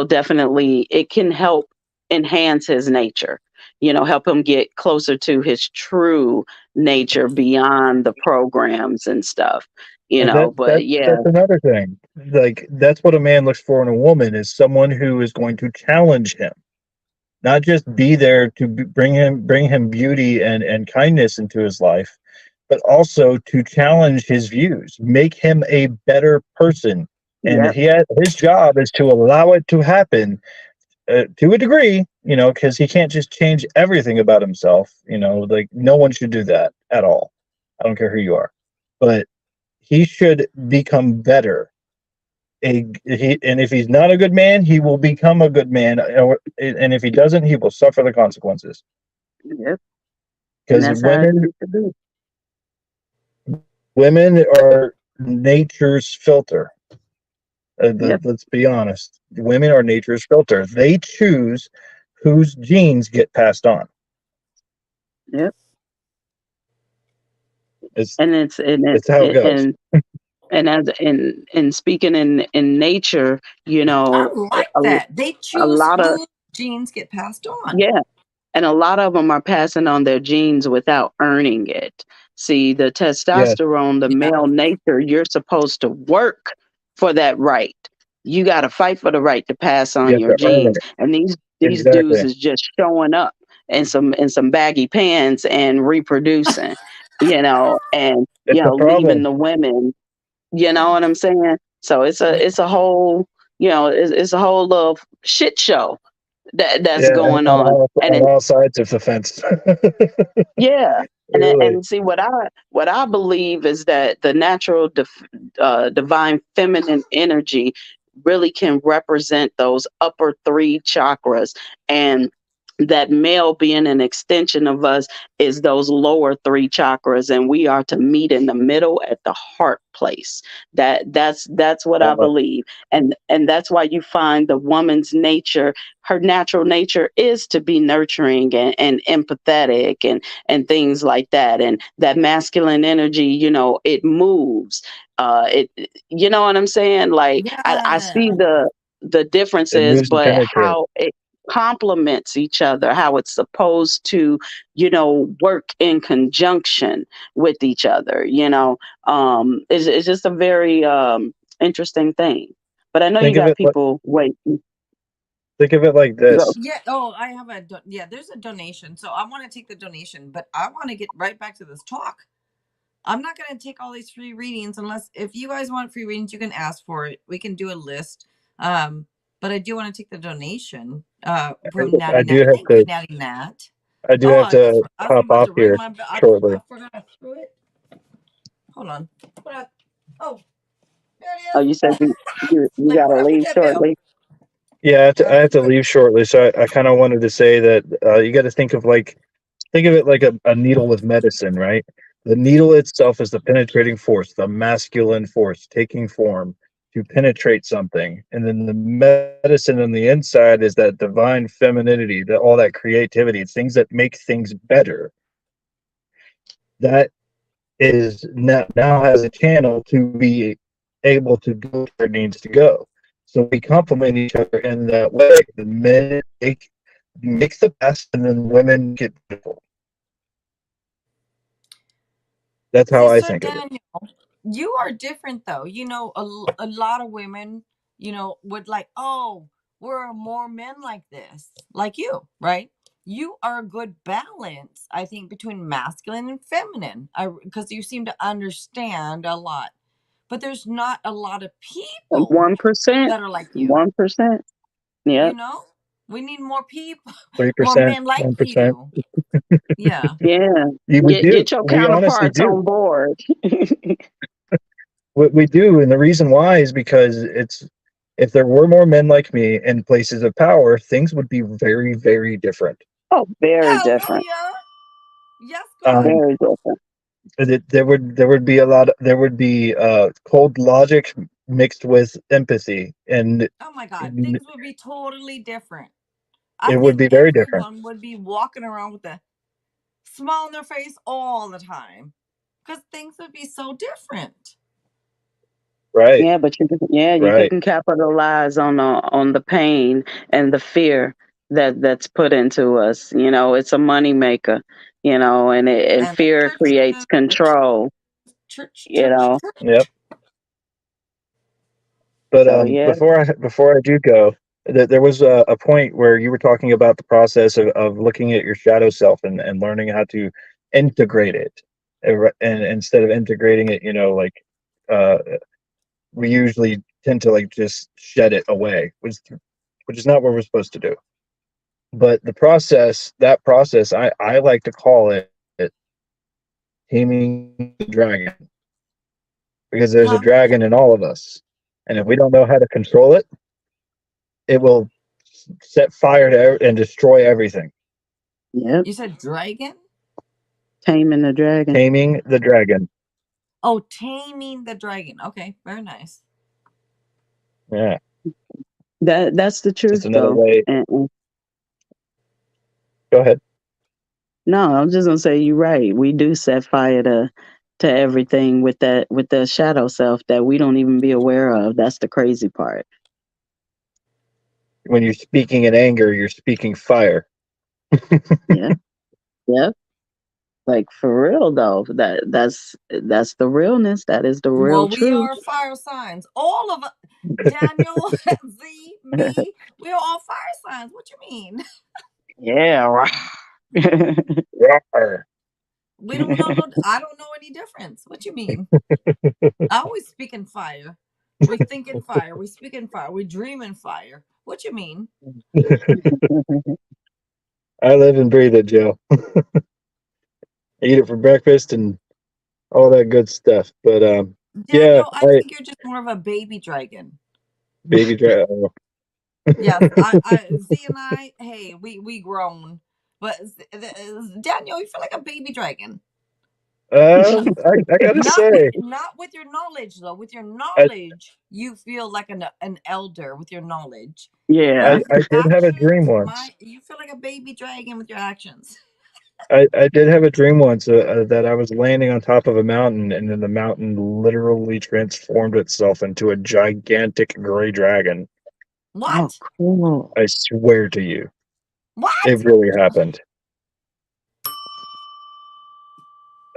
definitely, it can help enhance his nature, help him get closer to his true nature beyond the programs and stuff, And but yeah. that's another thing. Like that's what a man looks for in a woman is someone who is going to challenge him, not just be there to bring him beauty and kindness into his life, but also to challenge his views, make him a better person. And Yep. his job is to allow it to happen to a degree, because he can't just change everything about himself. Like no one should do that at all. I don't care who you are, but he should become better. And if he's not a good man, he will become a good man. And if he doesn't, he will suffer the consequences. Yep. And Because that's how it needs to be. women are nature's filter. Yep. Let's be honest. Women are nature's filter. They choose whose genes get passed on. Yep. It's And it's and it's how it it, goes. and as in speaking in nature, I like a, that. They a choose lot of who genes get passed on. yeah. And a lot of them are passing on their genes without earning it. See, the Yes, testosterone, the Yeah. male nature, you're supposed to work for that right. You got to fight for the right to pass you on have your to earn genes. it. And these dudes Exactly. is just showing up in some baggy pants and reproducing, and It's a leaving problem. the women. You know what I'm saying? So Yeah. it's a whole, it's a whole little shit show that's Yeah, going on on. And all sides of the fence. yeah, Really. and see what I believe is that the natural divine feminine energy really can represent those upper 3 chakras, and that male being an extension of us is those lower three chakras, and we are to meet in the middle at the heart place. That's what I Uh, believe. And that's why you find the woman's nature, her natural nature is to be nurturing and empathetic and things like that. And that masculine energy, it moves. It You know what I'm saying? Like, I see Yeah. the it differences, moves and but penetrates. how it complements each other, how it's supposed to, work in conjunction with each other, it's just a very interesting thing. But I know you Think of got it like people wait. think of it like Go. this. Yeah. Oh, I have yeah, there's a donation. So I want to take the donation, but I want to get right back to this talk. I'm not going to take all these free readings unless if you guys want free readings, you can ask for it. We can do a list. But I do want to take the donation from I Natty do Nat. have Thank you, to Natty Nat. I do Oh, have to I was hop about off to ring here my bell. shortly. I forgot I threw it. Hold on. What I, oh, there Oh, it is. you said you Like, got where to I put leave that bell? shortly. Yeah, I have to Put it. leave shortly, so I kind of wanted to say that you got to think of it like a needle with medicine, right? The needle itself is the penetrating force, the masculine force taking form to penetrate something, and then the medicine on the inside is that divine femininity, all that creativity, things that make things better. That is now has a channel to be able to go where it needs to go. So we complement each other in that way. The men make the best, and then women get beautiful. That's how I Sister think of it. Daniel, you are different though. A lot of women, would like, oh, we're more men like this, like you, right? You are a good balance, I think, between masculine and feminine. Because you seem to understand a lot, but there's not a lot of people 1%. that are like you. 1%. You Yep. know, we need more people, Three more percent, men like 1%. you. Yeah. Yeah. We do. Get your We honestly counterparts do. on board. We do, and the reason why is because it's if there were more men like me in places of power, things would be very, very different. Oh, very different. Hallelujah. Yes, God. Um, Very different. there would be there would be cold logic mixed with empathy, and Oh my God, it things would be totally different. I would think be very different. everyone would be walking around with a smile on their face all the time because things would be so different. Right, Yeah, but you right. can capitalize on the pain and the fear that's put into us. It's a money maker. And And the fear church, creates control. church, You church, know, Yep. church. But so yeah, before I do go, there was a point where you were talking about the process of looking at your shadow self and learning how to integrate it, and instead of integrating it, like uh, we usually tend to like just shed it away, which is not what we're supposed to do. But that process, I like to call it taming the dragon, because there's a Huh? dragon in all of us, and if we don't know how to control it, it will set fire to and destroy everything. yep. You said dragon? Taming the dragon. Taming the dragon. Oh, taming the dragon. Okay, very nice. Yeah, That's the it's truth, another though. way. And Go ahead. no, I'm just gonna say you're right. We do set fire to everything with the shadow self that we don't even be aware of. That's the crazy part. When you're speaking in anger, you're speaking fire. Yeah. Yep. Like for real though. That's the realness. That is the real Well, we truth. are fire signs. All of us. Daniel, Z, me, we are all fire signs. What you mean? Yeah. Right. Rawr. We don't know. No, I don't know any difference. What you mean? I always speak in fire. We think in fire. We speak in fire. We dream in fire. What you mean? I live and breathe it, Joe. I eat it for breakfast and all that good stuff. But yeah, Daniel, I I think you're just more of a baby dragon. baby dragon. Yes, Z and I, hey, we grown, but Daniel, you feel like a baby dragon. I gotta say, Not with your knowledge though. With your I, knowledge, you feel like an elder with your knowledge. But Yeah. with your I did have a dream actions, once. you feel like a baby dragon with your actions. I did have a dream once that I was landing on top of a mountain, and then the mountain literally transformed itself into a gigantic gray dragon. Oh, What? cool. I swear to you, it What? really happened.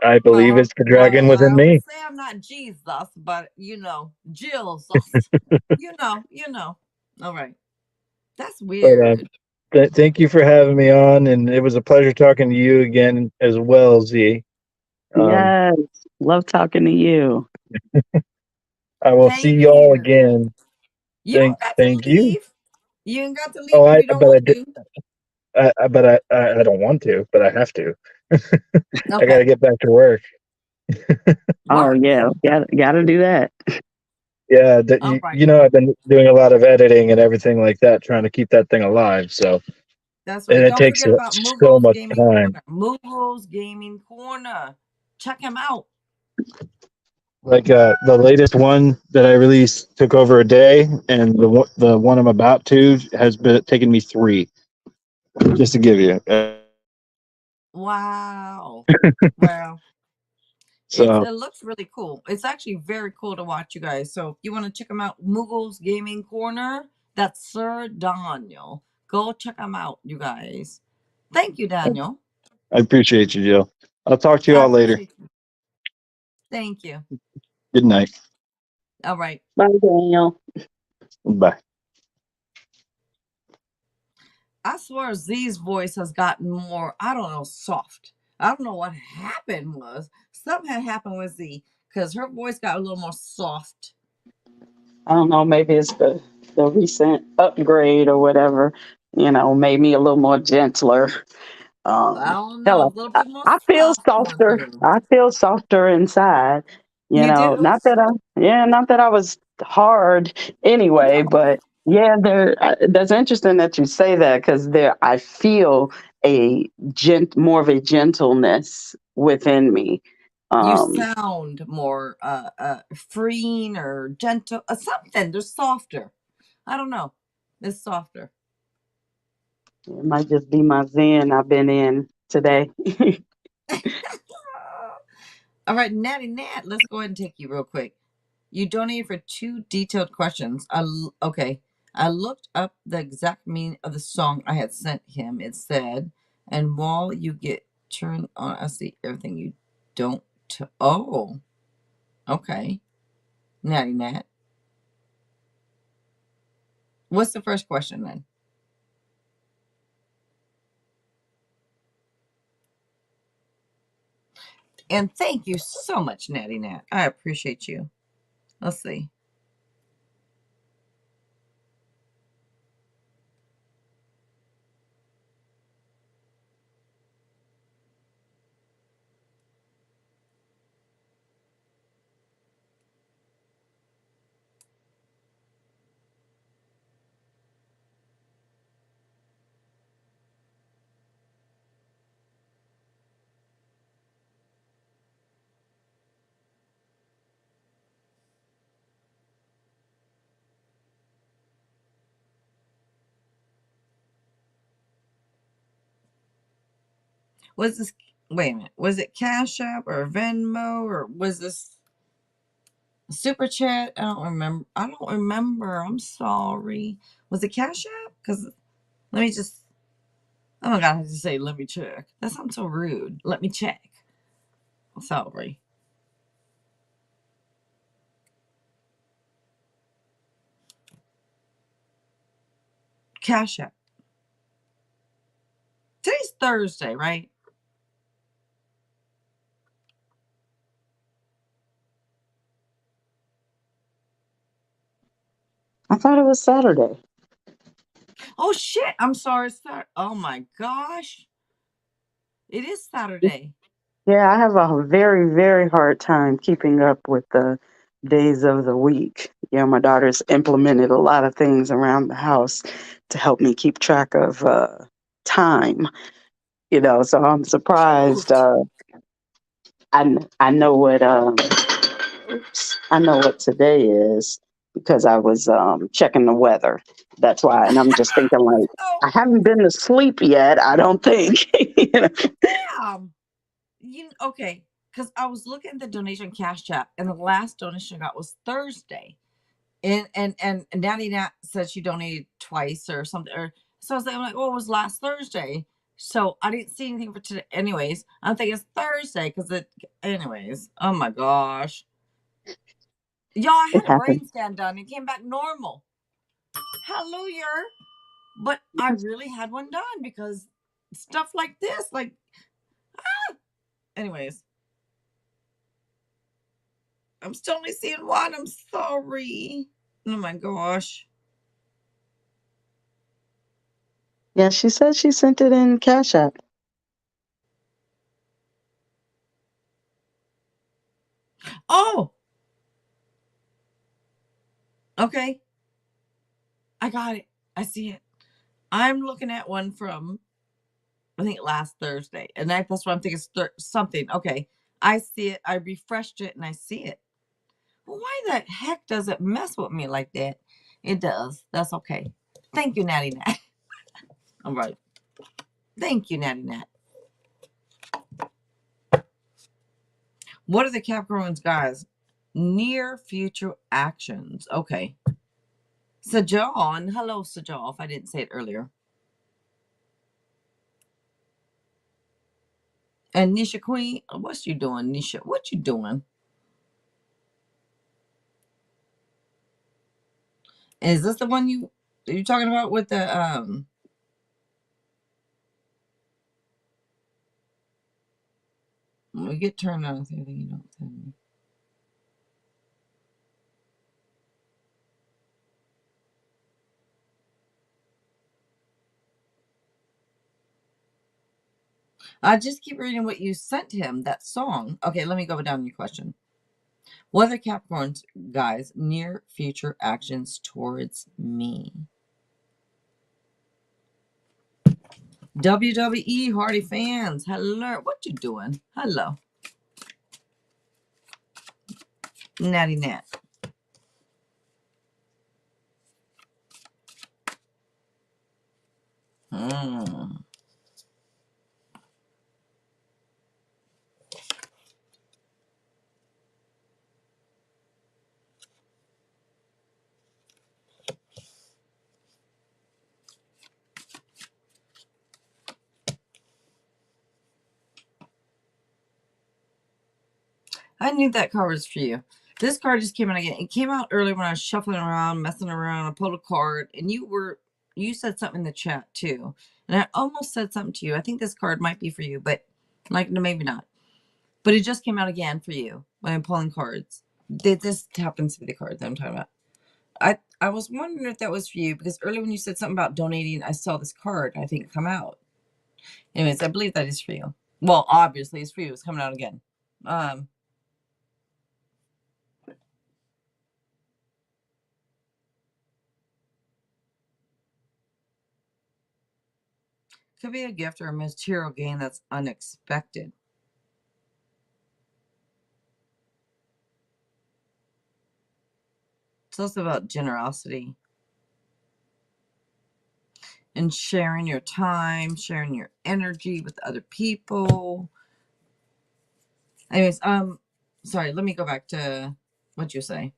I believe Well, it's the dragon well, within I would me. say I'm not Jesus, but Jesus. You know. All right. That's But weird. thank you for having me on, and it was a pleasure talking to you again as well, Z. Um, Yes. Love talking to you. I will see Thank y'all you. again. You don't got to Thank you. leave. You ain't got to Oh, leave if you don't but want to. I don't want to, but I have to. I got to Okay. get back to work. Oh Work. yeah. Gotta do that. Yeah, All right. you know, I've been doing a lot of editing and everything like that, trying to keep that thing alive. So, That's and right. it Don't takes forget about so Mugo's much Gaming time. Corner. Mugo's Gaming Corner. Check him out. Like the latest one that I released took over a day, and the one I'm about to has been taken me 3. Just to give you. Wow. Wow. So It looks really cool. It's actually very cool to watch, you guys. So if you want to check him out, Muggles Gaming Corner, that's Sir Daniel. Go check him out, you guys. Thank you, Daniel. I appreciate you, Jill. I'll talk to you I all later. appreciate you. Thank you. Good night. All right. Bye, Daniel. Bye. I swear Z's voice has gotten more, I don't know, soft. I don't know what happened was. Something had happened with Z because her voice got a little more soft. I don't know, maybe it's the recent upgrade or whatever, made me a little more gentler. I don't know, a Hell, little I, bit more I feel soft going softer. through. I feel softer inside. You do? Not that I was hard anyway, but yeah, that's interesting that you say that because I feel more of a gentleness within me. You Um, sound more freeing or gentle, something. They're softer. I don't know. It's softer. it might just be my zen I've been in today. All right, Natty Nat, let's go ahead and take you real quick. You donated for 2 detailed questions. Okay. I looked up the exact meaning of the song I had sent him. It said, "And while you get turned on, I see everything you don't." Oh, okay. Natty Nat. What's the first question then? And thank you so much, Natty Nat. I appreciate you. Let's see. Was this, wait a minute, was it Cash App or Venmo or was this Super Chat? I don't remember. I'm sorry. Was it Cash App? Because let me just, oh my God, I have to say, let me check. That sounds so rude. Let me check. Sorry. Cash App. Today's Thursday, right? I thought it was Saturday. Oh shit. I'm sorry. Oh my gosh. It is Saturday. Yeah, I have a very, very hard time keeping up with the days of the week. Yeah, my daughter's implemented a lot of things around the house to help me keep track of time. So I'm surprised. Shoot. I know what I know what today is because I was checking the weather. That's why, and I'm just thinking like Oh, I haven't been to sleep yet. I don't think. damn. Okay? Because I was looking at the donation cash app, and the last donation I got was Thursday, and Natty Nat said she donated twice or something, or so I'm like, well, it was last Thursday, so I didn't see anything for today. Anyways, I'm thinking it's Thursday because Anyways, oh my gosh, y'all, I It had a happened. brain scan done and came back normal. Hallelujah! But I really had one done because stuff like this, like, anyways, I'm still only seeing one. I'm sorry. Oh my gosh. Yeah, she said she sent it in Cash App. Oh, okay. I got it. I see it. I'm looking at one from, I think, last Thursday. And that's what I'm thinking. Something. Okay. I see it. I refreshed it and I see it. Well, why the heck does it mess with me like that? It does. That's okay. Thank you, Natty Nat. All right. Thank you, Natty Nat. What are the Capricorns, guys? Near future actions. Okay. Sajon. Hello, Sajon, if I didn't say it earlier. And Nisha Queen. What's you doing, Nisha? What you doing? Is this the one you talking about with the when we get turned on everything you don't tell me. I just keep reading what you sent him, that song. Okay, let me go down your question. What are the Capricorns, guys, near future actions towards me? WWE Hardy fans, hello. What you doing? Hello. Natty Nat. Hmm. I knew that card was for you. This card just came out again. It came out earlier when I was shuffling around, messing around. I pulled a card, and you said something in the chat too, and I almost said something to you. I think this card might be for you, but like no, maybe not. But it just came out again for you when I'm pulling cards. This happens to be the card that I'm talking about. I was wondering if that was for you because earlier when you said something about donating, I saw this card I think come out. Anyways, I believe that is for you. Well, obviously it's for you. It's coming out again. Could be a gift or a material gain that's unexpected. It's also about generosity and sharing your time, sharing your energy with other people. Anyways, sorry, let me go back to what you say.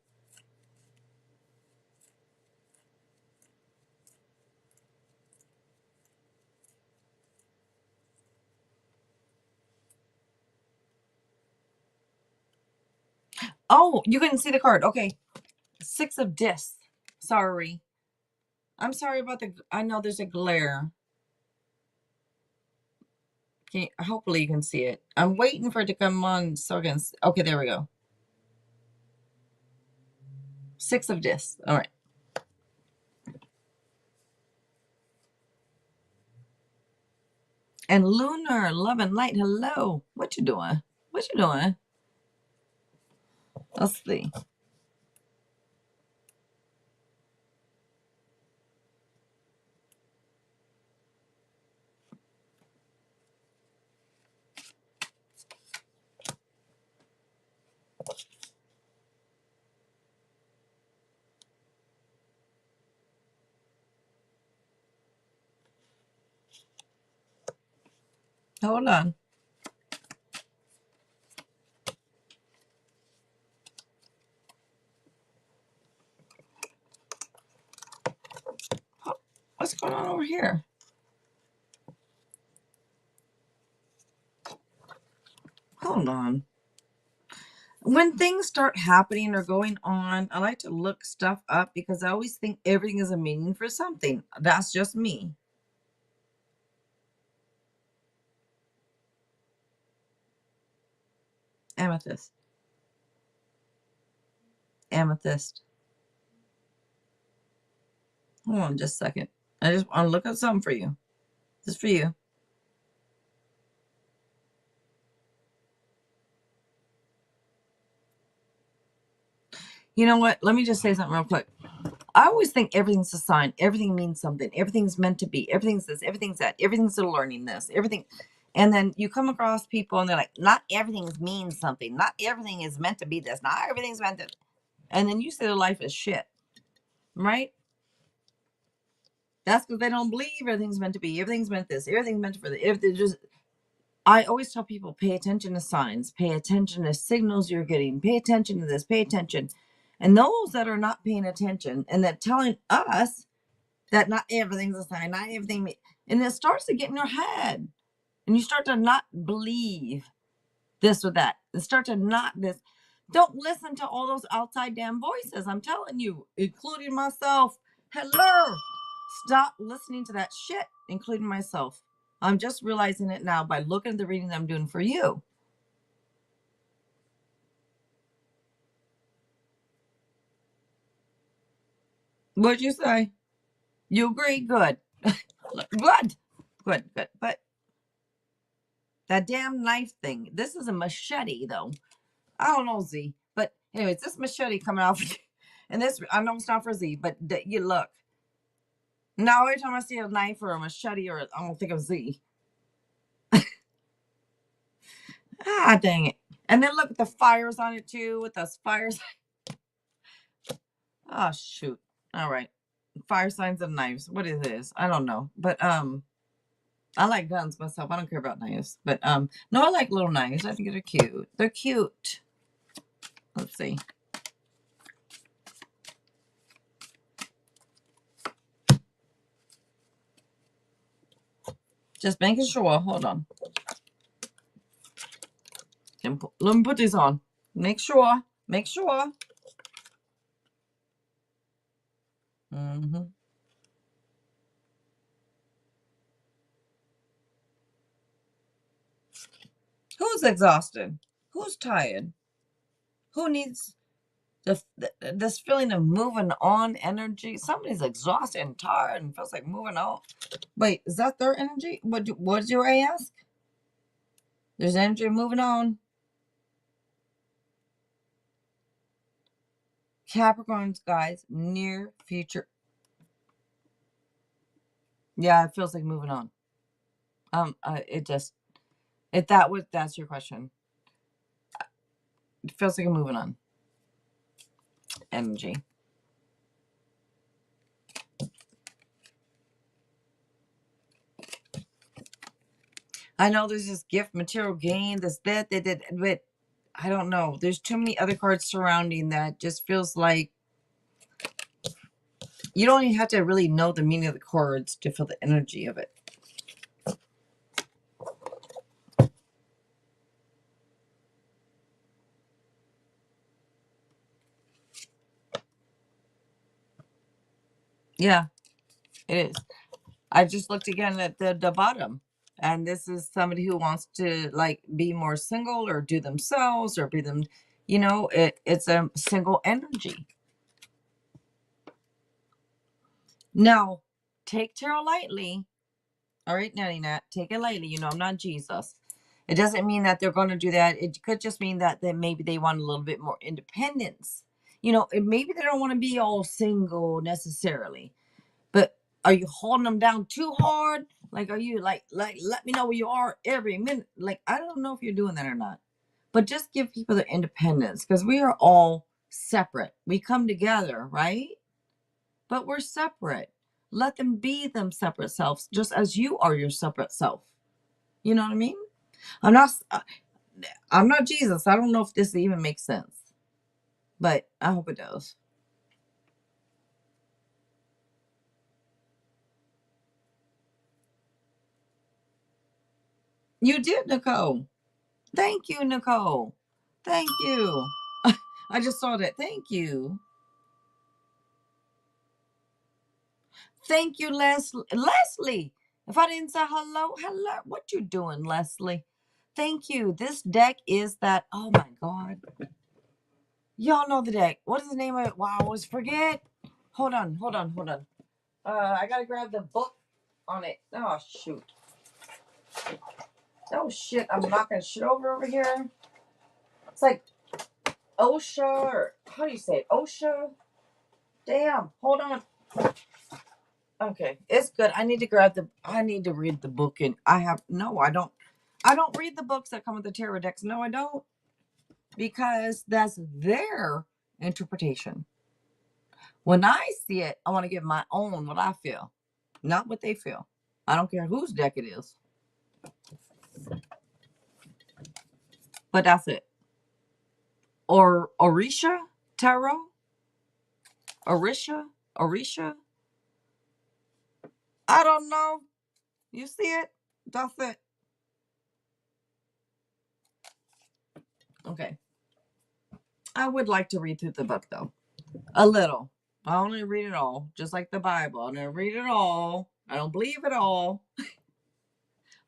Oh, you couldn't see the card. Okay. 6 of discs. Sorry. I'm sorry about I know there's a glare. Hopefully you can see it. I'm waiting for it to come on so I can. Okay, there we go. 6 of discs. All right. And Lunar, love and light. Hello. What you doing? What you doing? Let's see. Hold on. What's going on over here? Hold on. When things start happening or going on, I like to look stuff up because I always think everything is a meaning for something. That's just me. Amethyst. Amethyst. Hold on just a second. I just want to look up something for you. Just for you. You know what? Let me just say something real quick. I always think everything's a sign. Everything means something. Everything's meant to be. Everything's this. Everything's that. Everything's a learning this. Everything. And then you come across people and they're like, not everything means something. Not everything is meant to be this. Not everything's meant to. And then you say their life is shit. Right? That's because they don't believe everything's meant to be. Everything's meant this. Everything's meant for the. If they just. I always tell people, pay attention to signs. Pay attention to signals you're getting. Pay attention to this. Pay attention. And those that are not paying attention and that telling us that not everything's a sign, not everything, and it starts to get in your head, and you start to not believe this or that, and start to not this. Don't listen to all those outside damn voices. I'm telling you, including myself. Hello, stop listening to that shit, including myself. I'm just realizing it now by looking at the reading that I'm doing for you. What'd you say? You agree? Good. Good. Good. Good. But that damn knife thing. This is a machete, though. I don't know, Z. But anyways, this machete coming off. And this, I know it's not for Z, but you look. Now every time I see a knife or a machete or I don't think of Z. Ah, dang it. And then look at the fires on it, too, with those fires. Oh, shoot. All right. Fire signs and knives. What is this? I don't know. But, I like guns myself. I don't care about knives. But, no, I like little knives. I think they're cute. They're cute. Let's see. Just making sure. Hold on. Let me put this on. Make sure. Make sure. Mm-hmm. Who's exhausted? Who's tired? Who needs this feeling of moving on energy? Somebody's exhausted and tired and feels like moving on. Wait, is that their energy? What did you ask? There's energy moving on. Capricorns, guys, near future. Yeah, it feels like moving on. That's your question. It feels like a moving on energy. I know there's this gift, material gain, this, that, but I don't know. There's too many other cards surrounding that. Just feels like you don't even have to really know the meaning of the cards to feel the energy of it. Yeah, it is. I just looked again at the bottom. And this is somebody who wants to like be more single or do themselves or be them, it's a single energy. Now, take tarot lightly. All right, Nanny Nat, take it lightly. I'm not Jesus. It doesn't mean that they're going to do that. It could just mean that maybe they want a little bit more independence. Maybe they don't want to be all single necessarily. But are you holding them down too hard? Like, are you like let me know where you are every minute? Like, I don't know if you're doing that or not. But just give people their independence because we are all separate. We come together, right? But we're separate. Let them be them separate selves, just as you are your separate self. You know what I mean? I'm not. I'm not Jesus. I don't know if this even makes sense, but I hope it does. You did, Nicole. Thank you, Nicole. Thank you. I just saw that. Thank you. Thank you, Leslie. Leslie, if I didn't say hello, hello. What you doing, Leslie? Thank you. This deck is that. Oh my God. Y'all know the deck. What is the name of it? Wow, I always forget. Hold on. I gotta grab the book on it. Oh shoot. Oh shit. I'm knocking shit over here. It's like OSHA or how do you say it? OSHA? Damn. Hold on. Okay. It's good. I need to read the book and I don't read the books that come with the tarot decks. No, I don't. Because that's their interpretation. When I see it, I want to give my own what I feel, not what they feel. I don't care whose deck it is. But that's it. Or Orisha Tarot? Orisha? I don't know. You see it? That's it. Okay. I would like to read through the book though. A little. I only read it all, just like the Bible. I don't read it all. I don't believe it all.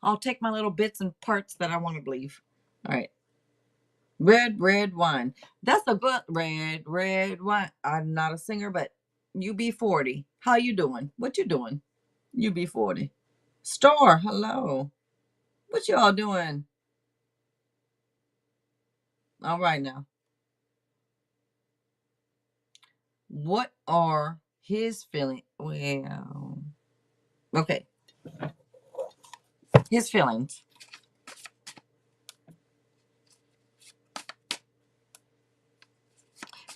I'll take my little bits and parts that I want to believe. All right. Red wine. That's a good red wine. I'm not a singer, but UB40. How you doing? What you doing? UB40. Store. Hello. What you all doing? All right now. What are his feelings? Well, okay. His feelings.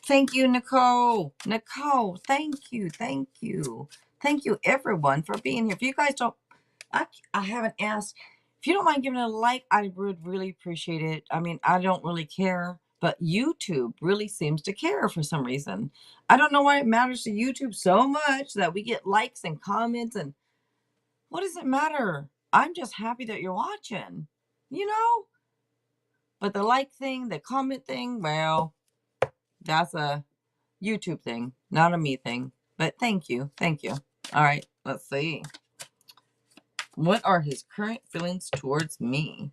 Thank you, Nicole. Nicole, thank you. Thank you, everyone, for being here. If you guys don't, I haven't asked. If you don't mind giving it a like, I would really appreciate it. I mean, I don't really care, but YouTube really seems to care for some reason. I don't know why it matters to YouTube so much that we get likes and comments. And what does it matter? I'm just happy that you're watching, you know? But the like thing, the comment thing, well, that's a YouTube thing, not a me thing. But thank you. All right, let's see. What are his current feelings towards me?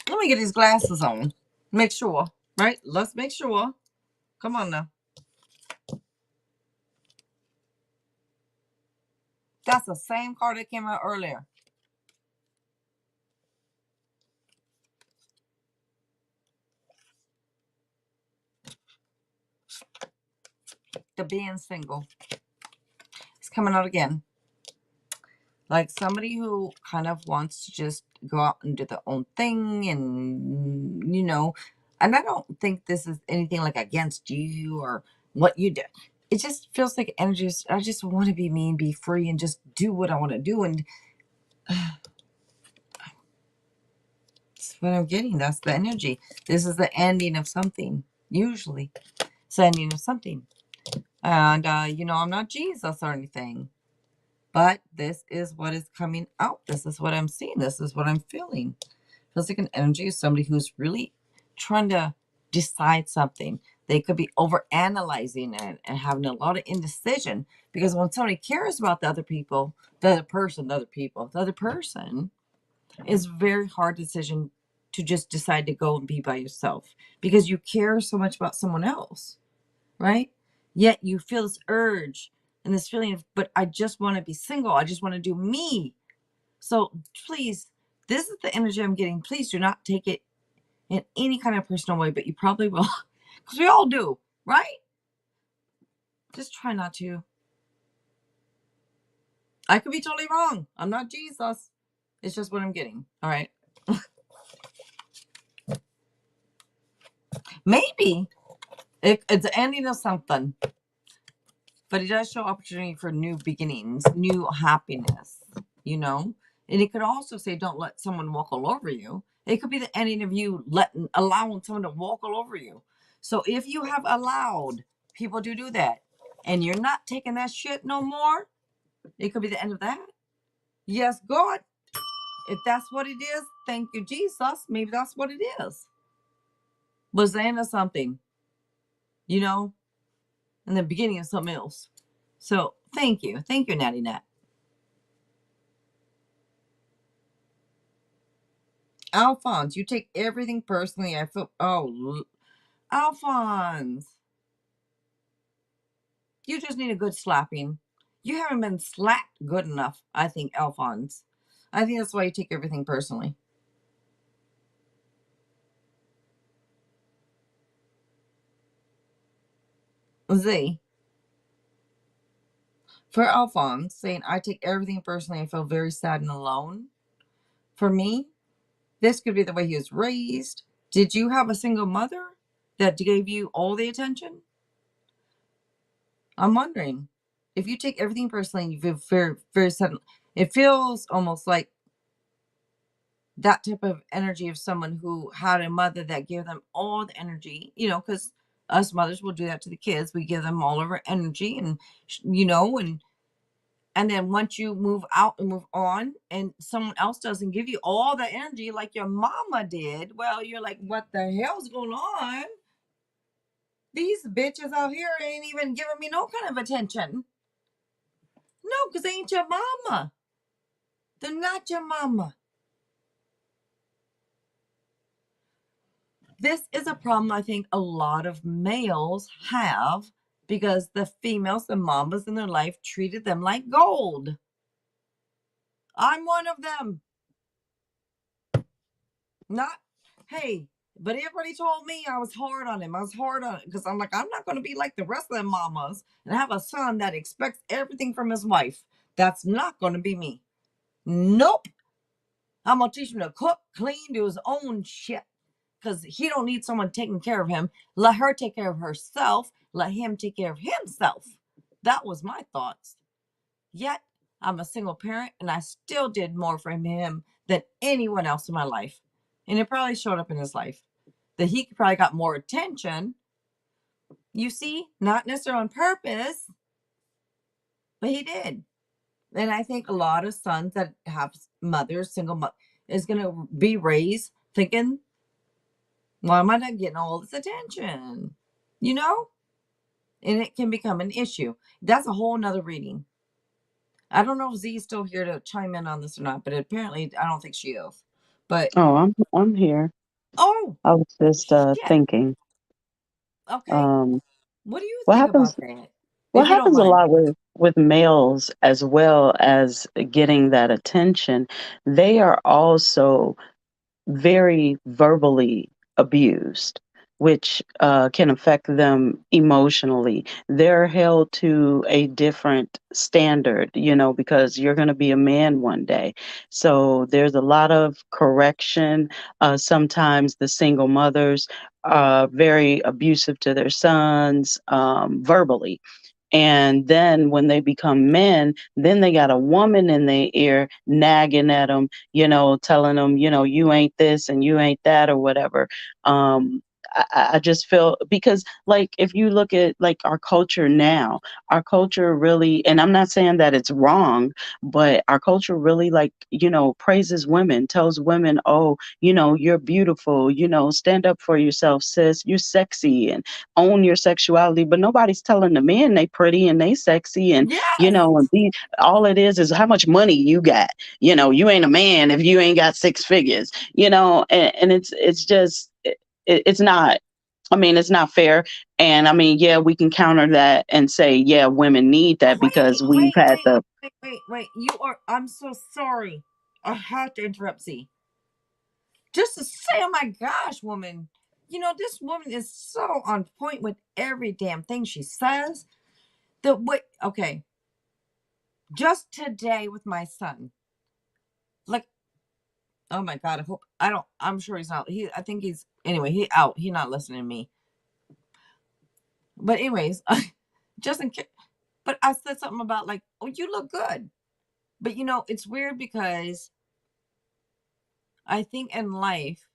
Let me get these glasses on. Make sure, right? Let's make sure. Come on now. That's the same card that came out earlier. The being single. It's coming out again. Like somebody who kind of wants to just go out and do their own thing and, you know, and I don't think this is anything like against you or what you do. It just feels like energy. I just want to be me and be free and just do what I want to do. And that's what I'm getting. That's the energy. This is the ending of something, usually. It's the ending of something. And, you know, I'm not Jesus or anything. But this is what is coming out. This is what I'm seeing. This is what I'm feeling. Feels like an energy of somebody who's really trying to decide something. They could be over analyzing it and having a lot of indecision, because when somebody cares about the other people, the other person, the other person is a very hard decision to just decide to go and be by yourself because you care so much about someone else, right? Yet you feel this urge and this feeling of, but I just want to be single. I just want to do me. So please, this is the energy I'm getting. Please do not take it in any kind of personal way, but you probably will, because we all do, right? Just try not to. I could be totally wrong. I'm not Jesus. It's just what I'm getting. All right. Maybe it's the ending of something, but it does show opportunity for new beginnings, new happiness, you know? And it could also say, don't let someone walk all over you. It could be the ending of you allowing someone to walk all over you. So if you have allowed people to do that and you're not taking that shit no more, it could be the end of that. Yes, God. If that's what it is, thank you, Jesus. Maybe that's what it is. Was the end of something, you know, and the beginning of something else. So thank you. Thank you, Natty Nat. Alphonse, you take everything personally. I feel, Alphonse, you just need a good slapping. You haven't been slapped good enough, I think, Alphonse. I think that's why you take everything personally. Z. For Alphonse, saying, I take everything personally. I feel very sad and alone. For me, this could be the way he was raised. Did you have a single mother that gave you all the attention? I'm wondering if you take everything personally, you feel very, very sudden. It feels almost like that type of energy of someone who had a mother that gave them all the energy, you know, because us mothers will do that to the kids. We give them all of our energy and, you know, and then once you move out and move on and someone else doesn't give you all the energy like your mama did, well, you're like, what the hell's going on? These bitches out here ain't even giving me no kind of attention. No, because they ain't your mama. They're not your mama. This is a problem I think a lot of males have because the females, the mamas in their life treated them like gold. I'm one of them. Not, hey, but everybody told me I was hard on him. I was hard on it because I'm like, I'm not going to be like the rest of them mamas and have a son that expects everything from his wife. That's not going to be me. Nope. I'm going to teach him to cook, clean, do his own shit because he don't need someone taking care of him. Let her take care of herself. Let him take care of himself. That was my thoughts. Yet, I'm a single parent and I still did more for him than anyone else in my life. And it probably showed up in his life that he probably got more attention. You see, not necessarily on purpose, but he did. And I think a lot of sons that have mothers, single mother, is going to be raised thinking, why am I not getting all this attention? You know? And it can become an issue. That's a whole nother reading. I don't know if Z is still here to chime in on this or not, but apparently I don't think she is. But I'm here. oh, I was just shit. thinking. Okay. Um, What do you what think happens? about that? What If you don't happens a mind. lot with males as well as getting that attention? They are also very verbally abused, which can affect them emotionally. They're held to a different standard, because you're going to be a man one day. So there's a lot of correction. Sometimes the single mothers are very abusive to their sons verbally. And then when they become men, then they got a woman in their ear nagging at them, telling them, you ain't this and you ain't that or whatever. I just feel because like if you look at like our culture now, our culture really, and I'm not saying that it's wrong, but our culture really like, praises women, tells women, oh, you're beautiful, stand up for yourself, sis, you're sexy and own your sexuality. But nobody's telling the men they pretty and they sexy and, Yes. and all it is how much money you got. You ain't a man if you ain't got six figures, and it's just, it's not, I mean, it's not fair. And I mean, yeah, we can counter that and say, yeah, women need that because we've had the. Wait. I'm so sorry. I have to interrupt Z. Just to say, oh my gosh, woman. This woman is so on point with every damn thing she says. Okay. Just today with my son. Like, Oh my God. I hope I don't. I'm sure he's not. I think he's anyway. He out. He not listening to me. But anyways, just in case. But I said something about like, oh, you look good. But it's weird because I think in life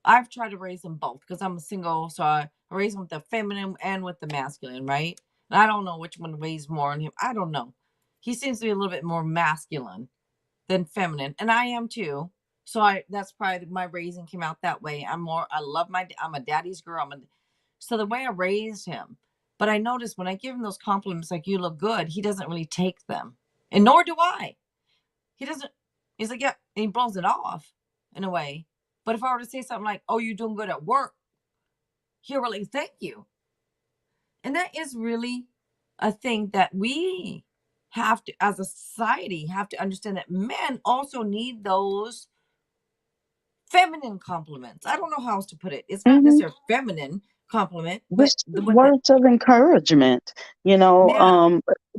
I've tried to raise them both because I'm a single, so I raise them with the feminine and with the masculine, right? And I don't know which one weighs more on him. I don't know. He seems to be a little bit more masculine than feminine, and I am too. So that's probably my raising came out that way. I love I'm a daddy's girl. So the way I raised him, but I noticed when I give him those compliments like you look good, he doesn't really take them. And nor do I. He doesn't, he's like, yeah, and he blows it off in a way. But if I were to say something like, oh, you're doing good at work, he'll really thank you. And that is really a thing that we have to, as a society, have to understand that men also need those feminine compliments. I don't know how else to put it. It's not Hmm. necessarily a feminine compliment, but Just the one that, words of encouragement, you know, yeah,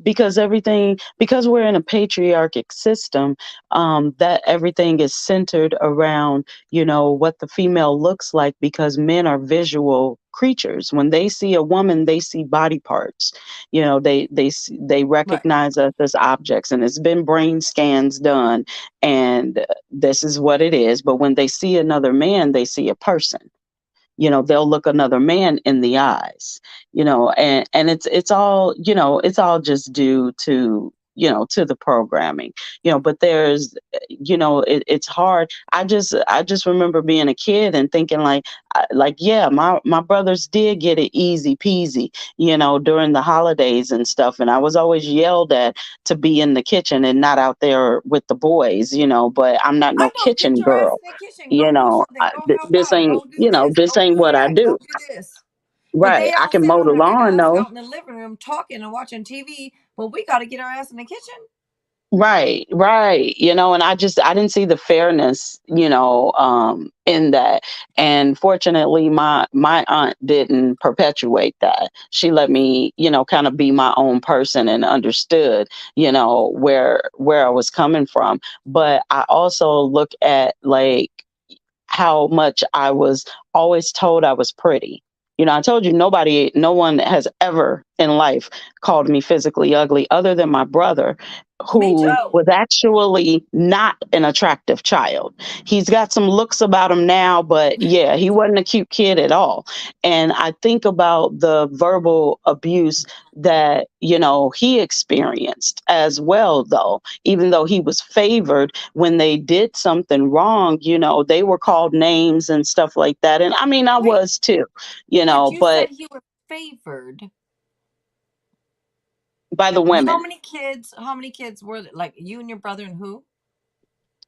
because we're in a patriarchic system, that everything is centered around, what the female looks like, because men are visual creatures. When they see a woman, they see body parts. They right. recognize us as objects, and it's been brain scans done, and this is what it is. But when they see another man, they see a person. They'll look another man in the eyes. And it's all, it's all just due to, to the programming. But there's, it's hard. I just remember being a kid and thinking like, yeah, my brothers did get it easy peasy, during the holidays and stuff, and I was always yelled at to be in the kitchen and not out there with the boys. But I'm not I no know, get kitchen your ass girl. in the kitchen. Go do something. Go help This out. ain't, Go do this. this Go ain't do what I that. Go do. do this. But Right. they I all can sitting mow on the their big lawn ass though. out in the living room talking and watching TV. But we got to get our ass in the kitchen. Right, right. And I didn't see the fairness, in that. And fortunately my aunt didn't perpetuate that. She let me, kind of be my own person and understood, where I was coming from. But I also look at like how much I was always told I was pretty. I told you no one has ever in life called me physically ugly other than my brother, Me who too. was actually not an attractive child. He's got some looks about him now, but yeah, he wasn't a cute kid at all. And I think about the verbal abuse that, he experienced as well, though, even though he was favored when they did something wrong, they were called names and stuff like that. And I mean, I Wait, was too, but you said but he was favored. by the How women. many kids? How many kids were there? Like you and your brother and who?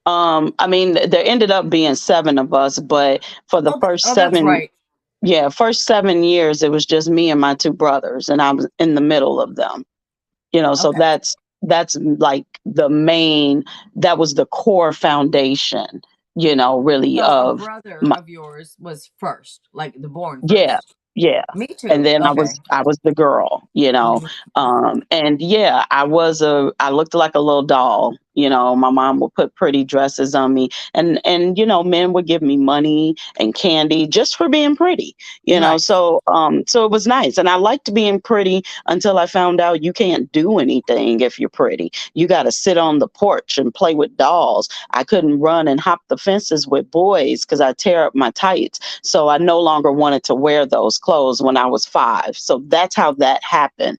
I mean, there ended up being seven of us, but for the first That's seven, right. yeah, first 7 years, it was just me and my two brothers, and I was in the middle of them. So Okay. that's like the main, that was the core foundation, really So a of brother my, of yours was first, like the born yeah, first. yeah. Me And too. then I Okay. was I was the girl, Mhm. and yeah, I looked like a little doll. My mom would put pretty dresses on me, and men would give me money and candy just for being pretty. Right. So it was nice, and I liked being pretty until I found out you can't do anything if you're pretty. You got to sit on the porch and play with dolls. I couldn't run and hop the fences with boys because I tear up my tights. So I no longer wanted to wear those clothes when I was 5. So that's how that happened.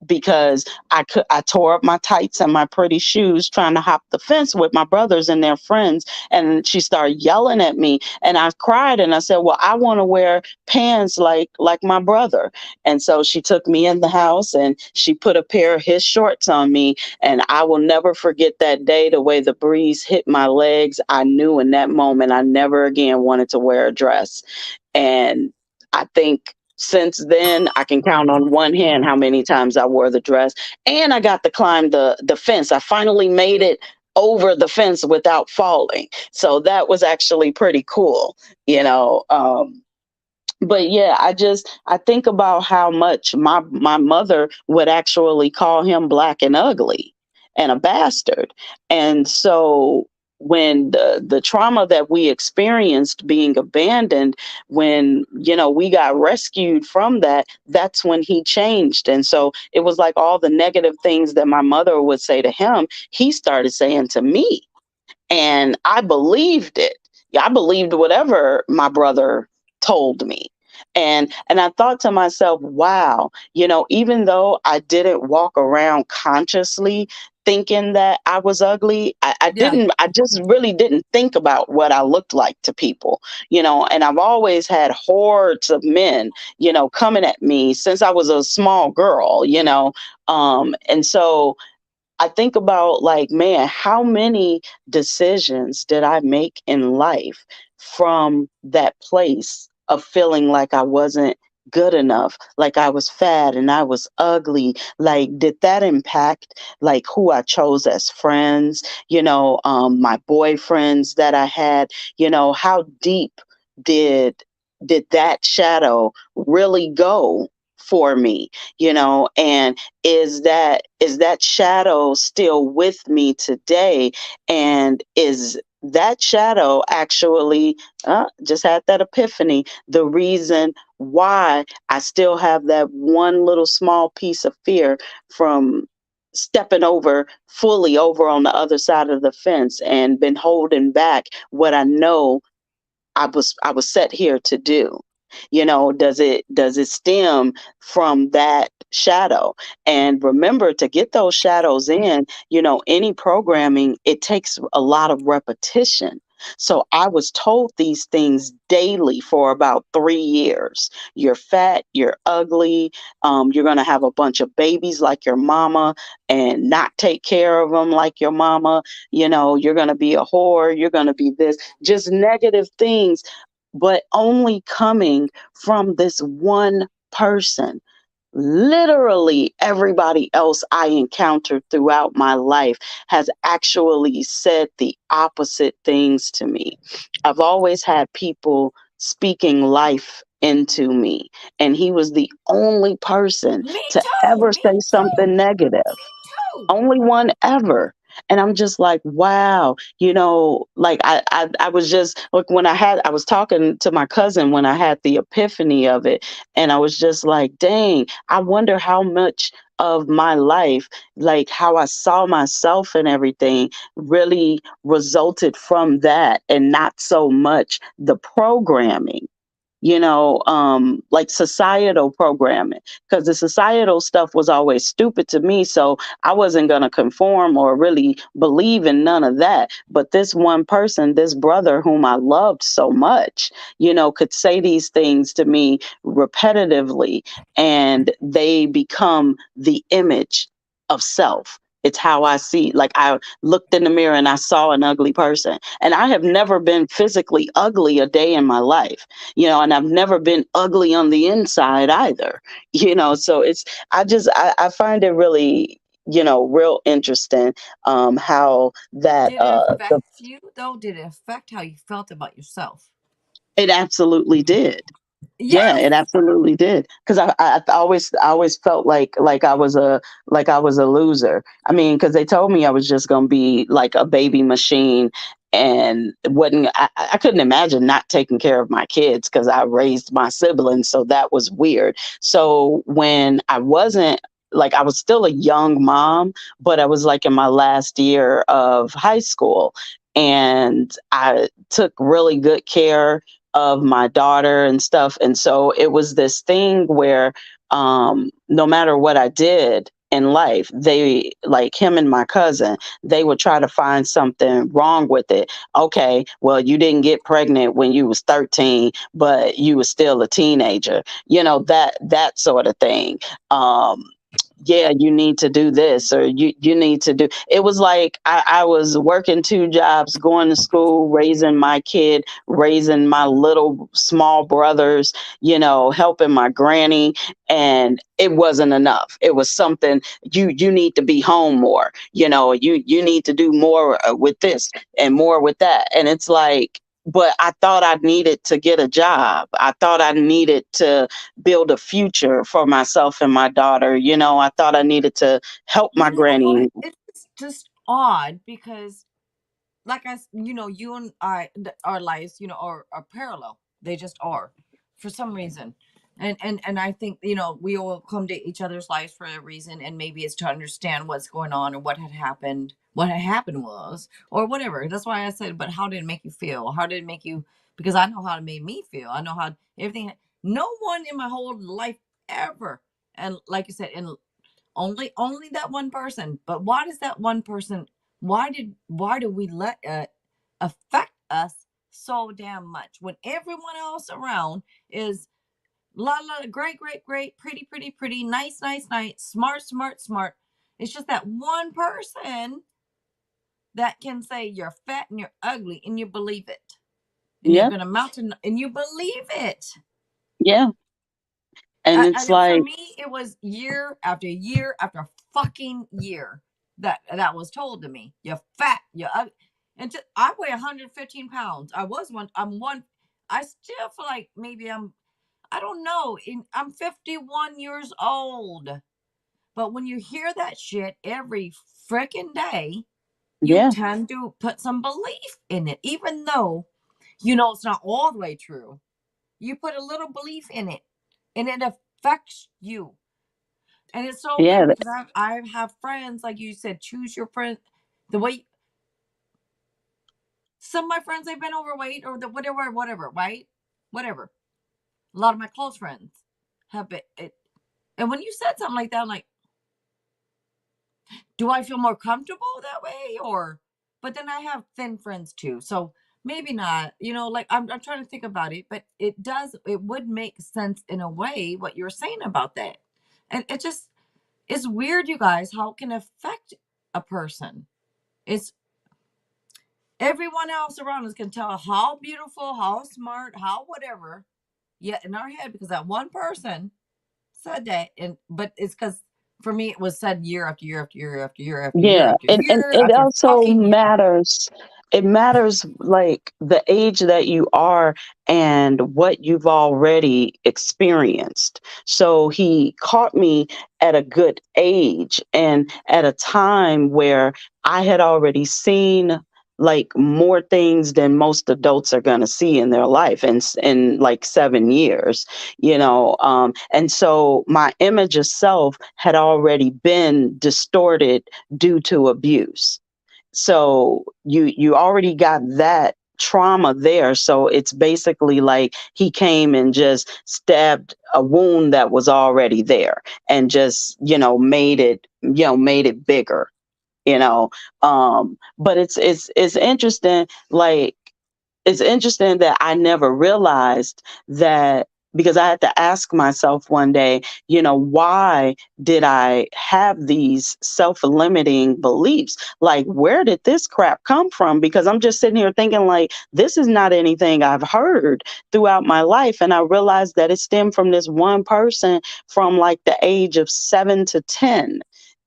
Because I tore up my tights and my pretty shoes trying to hop the fence with my brothers and their friends. And she started yelling at me. And I cried and I said, well, I want to wear pants like my brother. And so she took me in the house and she put a pair of his shorts on me. And I will never forget that day, the way the breeze hit my legs. I knew in that moment I never again wanted to wear a dress. And I think since then, I can count on one hand how many times I wore the dress. And I got to climb the fence. I finally made it over the fence without falling. So that was actually pretty cool, you know. But yeah, I think about how much my mother would actually call him black and ugly and a bastard. And so when the trauma that we experienced being abandoned, when we got rescued from that, that's when he changed. And so it was like all the negative things that my mother would say to him, he started saying to me, and I believed it. Yeah, I believed whatever my brother told me. And I thought to myself, wow, even though I didn't walk around consciously thinking that I was ugly, Yeah. I just really didn't think about what I looked like to people, and I've always had hordes of men, coming at me since I was a small girl, and so I think about, like, man, how many decisions did I make in life from that place of feeling like I wasn't good enough, like I was fat and I was ugly? Like, did that impact like who I chose as friends? My boyfriends that I had. How deep did that shadow really go for me? And is that shadow still with me today? And is that shadow actually, just had that epiphany, the reason why I still have that one little small piece of fear from stepping over fully over on the other side of the fence and been holding back what I know I was set here to do? Does it stem from that shadow? And remember, to get those shadows in, any programming, it takes a lot of repetition. So I was told these things daily for about 3 years. You're fat, you're ugly, you're going to have a bunch of babies like your mama and not take care of them like your mama. You're going to be a whore, you're going to be this, just negative things, but only coming from this one person. Literally, everybody else I encountered throughout my life has actually said the opposite things to me. I've always had people speaking life into me, and he was the only person Me to too. ever Me say something too. negative. Me too. Only one ever. And I'm just like, wow, like I was just like, I was talking to my cousin when I had the epiphany of it. And I was just like, dang, I wonder how much of my life, like how I saw myself and everything, really resulted from that and not so much the programming, like societal programming, because the societal stuff was always stupid to me. So I wasn't going to conform or really believe in none of that. But this one person, this brother whom I loved so much, could say these things to me repetitively, and they become the image of self. It's how I see. Like, I looked in the mirror and I saw an ugly person. And I have never been physically ugly a day in my life, and I've never been ugly on the inside either, so I find it really, real interesting, how that, Did it affect you though? Did it affect how you felt about yourself? it absolutely did. Yeah, Yes. it absolutely did. Because I always felt like I was a loser. I mean, because they told me I was just gonna be like a baby machine, and wasn't I couldn't imagine not taking care of my kids because I raised my siblings, so that was weird. So when I wasn't, like, I was still a young mom, but I was like in my last year of high school, and I took really good care of my daughter and stuff. And so it was this thing where, no matter what I did in life, they, like him and my cousin, they would try to find something wrong with it. Okay, well, you didn't get pregnant when you was 13, but you was still a teenager. That sort of thing. Yeah, you need to do this, or you need to do. It was like I was working two jobs, going to school, raising my kid, raising my little small brothers, helping my granny, and it wasn't enough. It was something, you need to be home more, you need to do more with this and more with that. And it's like, but I thought I needed to get a job. I thought I needed to build a future for myself and my daughter. I thought I needed to help You my know what? granny. It's just odd because like you and I, our lives, are parallel. They just are, for some reason. And I think, we all come to each other's lives for a reason, and maybe it's to understand what's going on or what had happened was, or whatever. That's why I said, but how did it make you feel? How did it make you? Because I know how it made me feel. I know how everything. No one in my whole life ever, and like you said, and only that one person. But why does that one person, why do we let it affect us so damn much when everyone else around is la la, great, great, great, pretty, pretty, pretty, nice, nice, nice, smart, smart, smart? It's just that one person that can say you're fat and you're ugly, and you believe it, and you're Yeah, gonna mountain, and you believe it. yeah. And it's For like, me, it was year after year after fucking year that was told to me. You're fat. I weigh 115 pounds. I was one. I'm one. I still feel like maybe I'm. I don't know. I'm 51 years old. But when you hear that shit every freaking day, you yeah, tend to put some belief in it, even though it's not all the way true. You put a little belief in it, and it affects you. And it's so yeah, weird because I have friends, like you said, choose your friend. The way some of my friends, they've been overweight or the whatever, right? Whatever. A lot of my close friends have been. And when you said something like that, I'm like, do I feel more comfortable that way? But then I have thin friends too. So maybe not, like I'm trying to think about it, but it would make sense in a way what you're saying about that. And it's weird, you guys, how it can affect a person. It's everyone else around us can tell how beautiful, how smart, how whatever. Yet in our head, because that one person said that, but it's because for me it was said year after year after year after year after year yeah. after And year it after also fucking year. matters. It matters like the age that you are and what you've already experienced. So he caught me at a good age and at a time where I had already seen like more things than most adults are going to see in their life in like 7 years, and so my image of self had already been distorted due to abuse. So you already got that trauma there. So it's basically like he came and just stabbed a wound that was already there and just, made it bigger, you know. But it's interesting, like it's interesting that I never realized that, because I had to ask myself one day, why did I have these self limiting beliefs? Like, where did this crap come from? Because I'm just sitting here thinking, like, this is not anything I've heard throughout my life. And I realized that it stemmed from this one person from like the age of 7 to 10.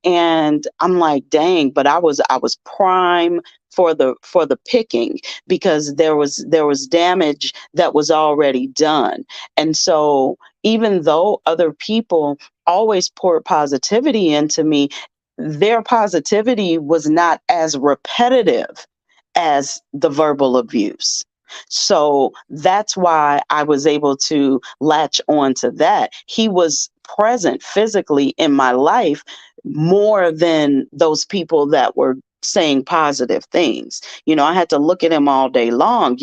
And I'm like, dang, but I was prime for the picking, because there was damage that was already done. And so even though other people always poured positivity into me, their positivity was not as repetitive as the verbal abuse. So that's why I was able to latch on to that. He was present physically in my life more than those people that were saying positive things. I had to look at him all day long.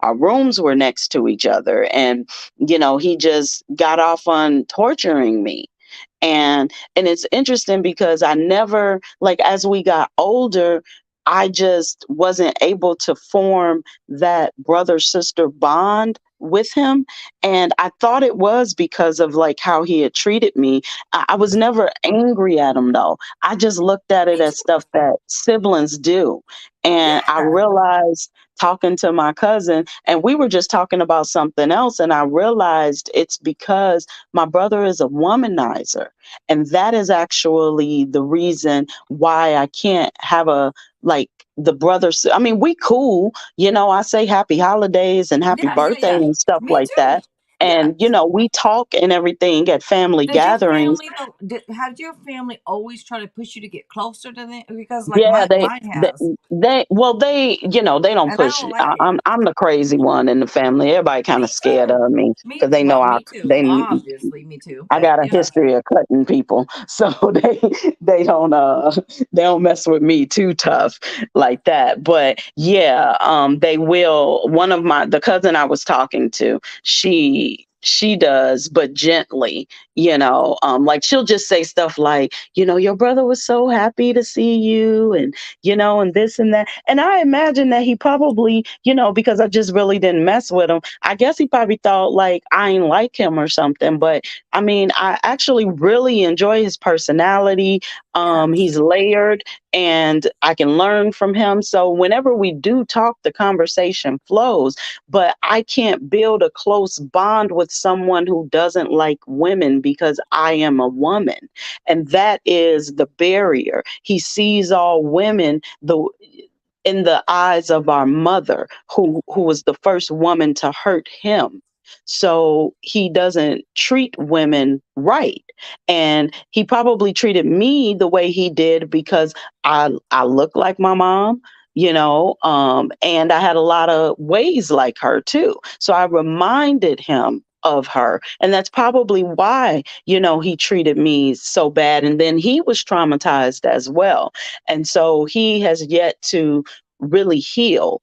Our rooms were next to each other, and he just got off on torturing me. And it's interesting because I never, like, as we got older, I just wasn't able to form that brother sister bond with him. And I thought it was because of like how he had treated me. I was never angry at him though. I just looked at it Me as too. stuff that siblings do. And I Yeah. realized, talking to my cousin, and we were just talking about something else, and I realized it's because my brother is a womanizer. And that is actually the reason why I can't have a, like, the brothers. I mean, we cool, I say happy holidays and happy Yeah, yeah, birthday yeah. and stuff Me like too. that. And, Yes. we talk and everything at family Did your gatherings. family though? Had your family always try to push you to get closer to them? Because like Yeah, mine has, they don't and I push. don't like it. I'm the crazy one in the family. Everybody kind of Me scared too. of me Me because they know well, me too. Obviously, me too. I But got a yeah, history of cutting people, so they don't they don't mess with me too tough like that. But yeah, they will. One of the cousin I was talking to, she does, but gently, like she'll just say stuff like, your brother was so happy to see you, and and this and that. And I imagine that he probably, because I just really didn't mess with him. I guess he probably thought like I ain't like him or something. But I mean, I actually really enjoy his personality. yes. He's layered and I can learn from him. So whenever we do talk, the conversation flows. But I can't build a close bond with someone who doesn't like women because I am a woman. And that is the barrier. He sees all women in the eyes of our mother, who was the first woman to hurt him. So he doesn't treat women right. And he probably treated me the way he did because I look like my mom, and I had a lot of ways like her too. So I reminded him of her. And that's probably why, he treated me so bad. And then he was traumatized as well. And so he has yet to really heal.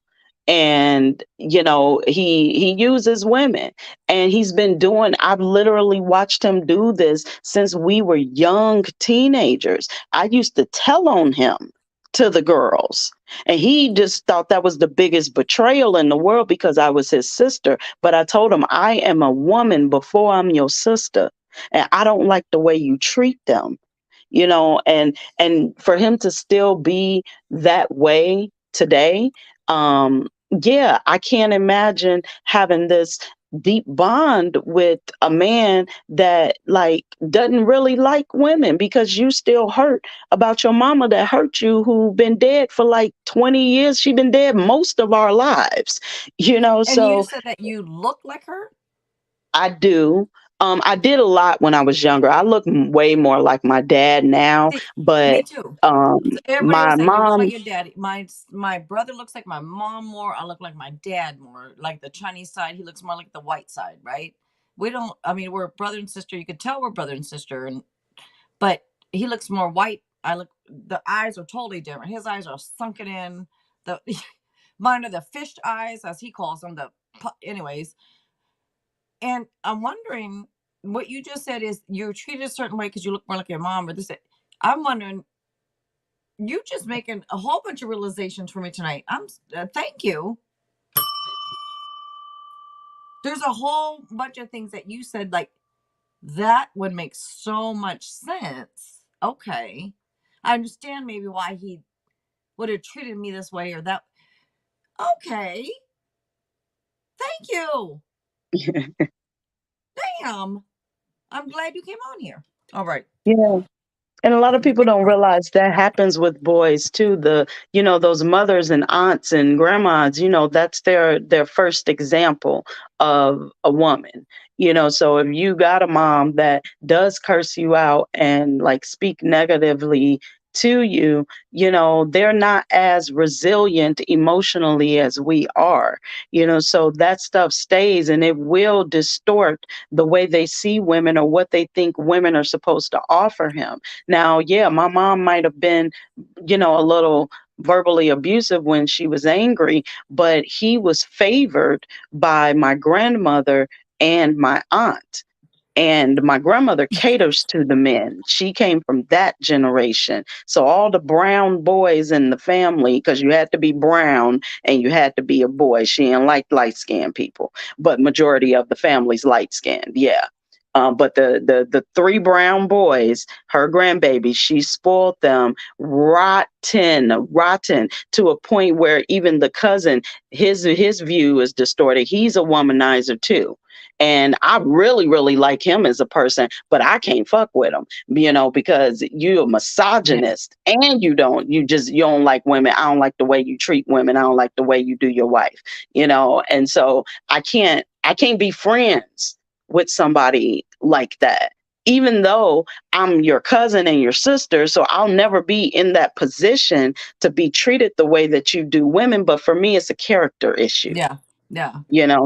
And he uses women, and he's been doing, I've literally watched him do this since we were young teenagers. I used to tell on him to the girls, and he just thought that was the biggest betrayal in the world because I was his sister. But I told him, I am a woman before I'm your sister, and I don't like the way you treat them. And for him to still be that way today, um yeah, I can't imagine having this deep bond with a man that like doesn't really like women, because you still hurt about your mama that hurt you, who been dead for like 20 years. She been dead most of our lives. And you So said that you look like her. I do. I did a lot when I was younger. I look way more like my dad now, See, me but too. So um, everybody my always say you look like mom, your daddy. My brother looks like my mom more. I look like my dad more. Like the Chinese side, he looks more like the white side, right? We don't. I mean, we're brother and sister. You could tell we're brother and sister, and but he looks more white. I look. The eyes are totally different. His eyes are sunken in. The mine are the fish eyes, as he calls them. Anyways, and I'm wondering what you just said is you're treated a certain way because you look more like your mom, or this. I'm wondering, you just making a whole bunch of realizations for me tonight. Thank you. There's a whole bunch of things that you said, like that would make so much sense. Okay, I understand maybe why he would have treated me this way or that. Okay, thank you. Damn, I'm glad you came on here. All right. yeah. And a lot of people don't realize that happens with boys too. Those mothers and aunts and grandmas, that's their first example of a woman. So if you got a mom that does curse you out and like speak negatively to you, they're not as resilient emotionally as we are. So that stuff stays, and it will distort the way they see women or what they think women are supposed to offer him. Now, yeah, my mom might have been, a little verbally abusive when she was angry, but he was favored by my grandmother and my aunt. And my grandmother caters to the men. She came from that generation. So all the brown boys in the family, because you had to be brown and you had to be a boy. She didn't like light skinned people, but majority of the family's light skinned. Yeah. But the three brown boys, her grandbabies, she spoiled them rotten to a point where even the cousin, his view is distorted. He's a womanizer too. And I really, really like him as a person, but I can't fuck with him, because you're a Yeah. misogynist and you don't like women. I don't like the way you treat women. I don't like the way you do your wife, and so I can't be friends with somebody like that. Even though I'm your cousin and your sister, so I'll never be in that position to be treated the way that you do women. But for me, it's a character issue, Yeah. Yeah.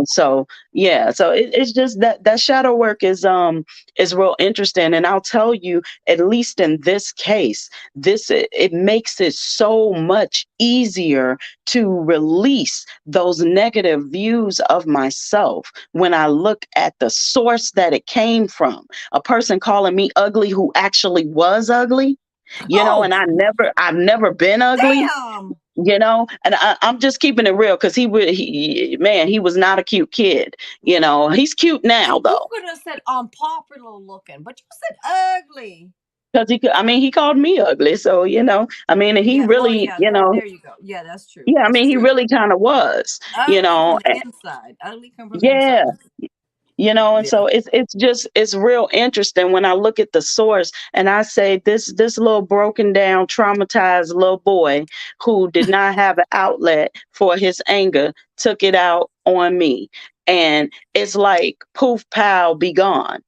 so yeah, so it's just that shadow work is real interesting. And I'll tell you, at least in this case, it makes it so much easier to release those negative views of myself when I look at the source that it came from. A person calling me ugly who actually was ugly, Oh, and I've never been ugly, damn. and I'm just keeping it real, because he was not a cute kid. He's cute now, You though, could have said unpopular looking, but you said ugly. because he called me ugly. So, he Yeah. Well, really, yeah. There you go. Yeah, that's true. yeah, That's he true. really kind of was, Ugly from the inside. Ugly come from the yeah. inside. And Yeah. so it's real interesting when I look at the source, and I say, this little broken down, traumatized little boy who did not have an outlet for his anger took it out on me. And it's like, poof, pow, be gone.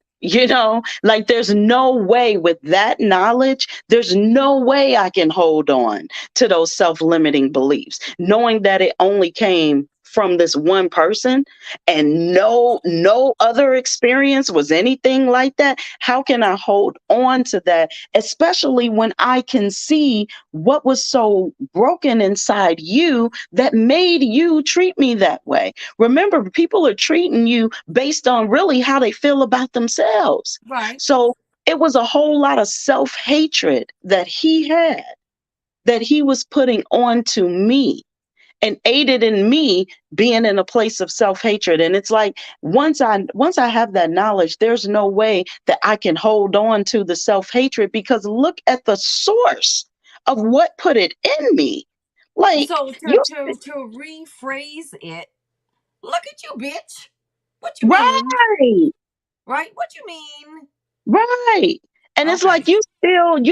Like, there's no way, with that knowledge, there's no way I can hold on to those self-limiting beliefs, knowing that it only came from this one person, and no other experience was anything like that. How can I hold on to that, especially when I can see what was so broken inside you that made you treat me that way? Remember, people are treating you based on really how they feel about themselves. Right. So it was a whole lot of self-hatred that he had, that he was putting onto me, and aided in me being in a place of self-hatred. And it's like, once I have that knowledge, there's no way that I can hold on to the self-hatred, because look at the source of what put it in me. Like, So you to rephrase it, look at you, bitch. What you mean? right. Right? What you mean? Right. And it's Okay. like, you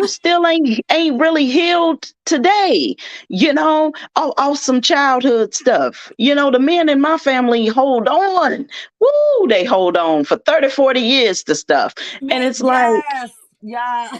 still ain't really healed today, off some childhood stuff. The men in my family hold on. Woo, they hold on for 30, 40 years to stuff. And Me, it's like, yes. Yeah.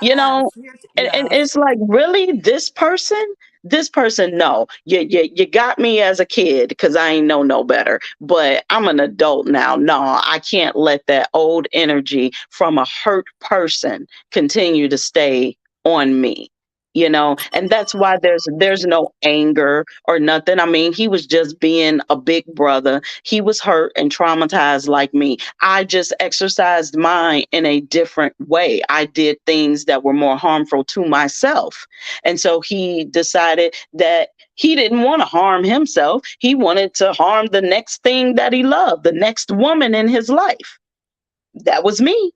you Yes. know and Yes. it's like, really, this person, no, you got me as a kid because I ain't know no better, but I'm an adult now. No, I can't let that old energy from a hurt person continue to stay on me. And that's why there's no anger or nothing. I mean, he was just being a big brother. He was hurt and traumatized like me. I just exercised mine in a different way. I did things that were more harmful to myself. And so he decided that he didn't want to harm himself. He wanted to harm the next thing that he loved, the next woman in his life. That was me,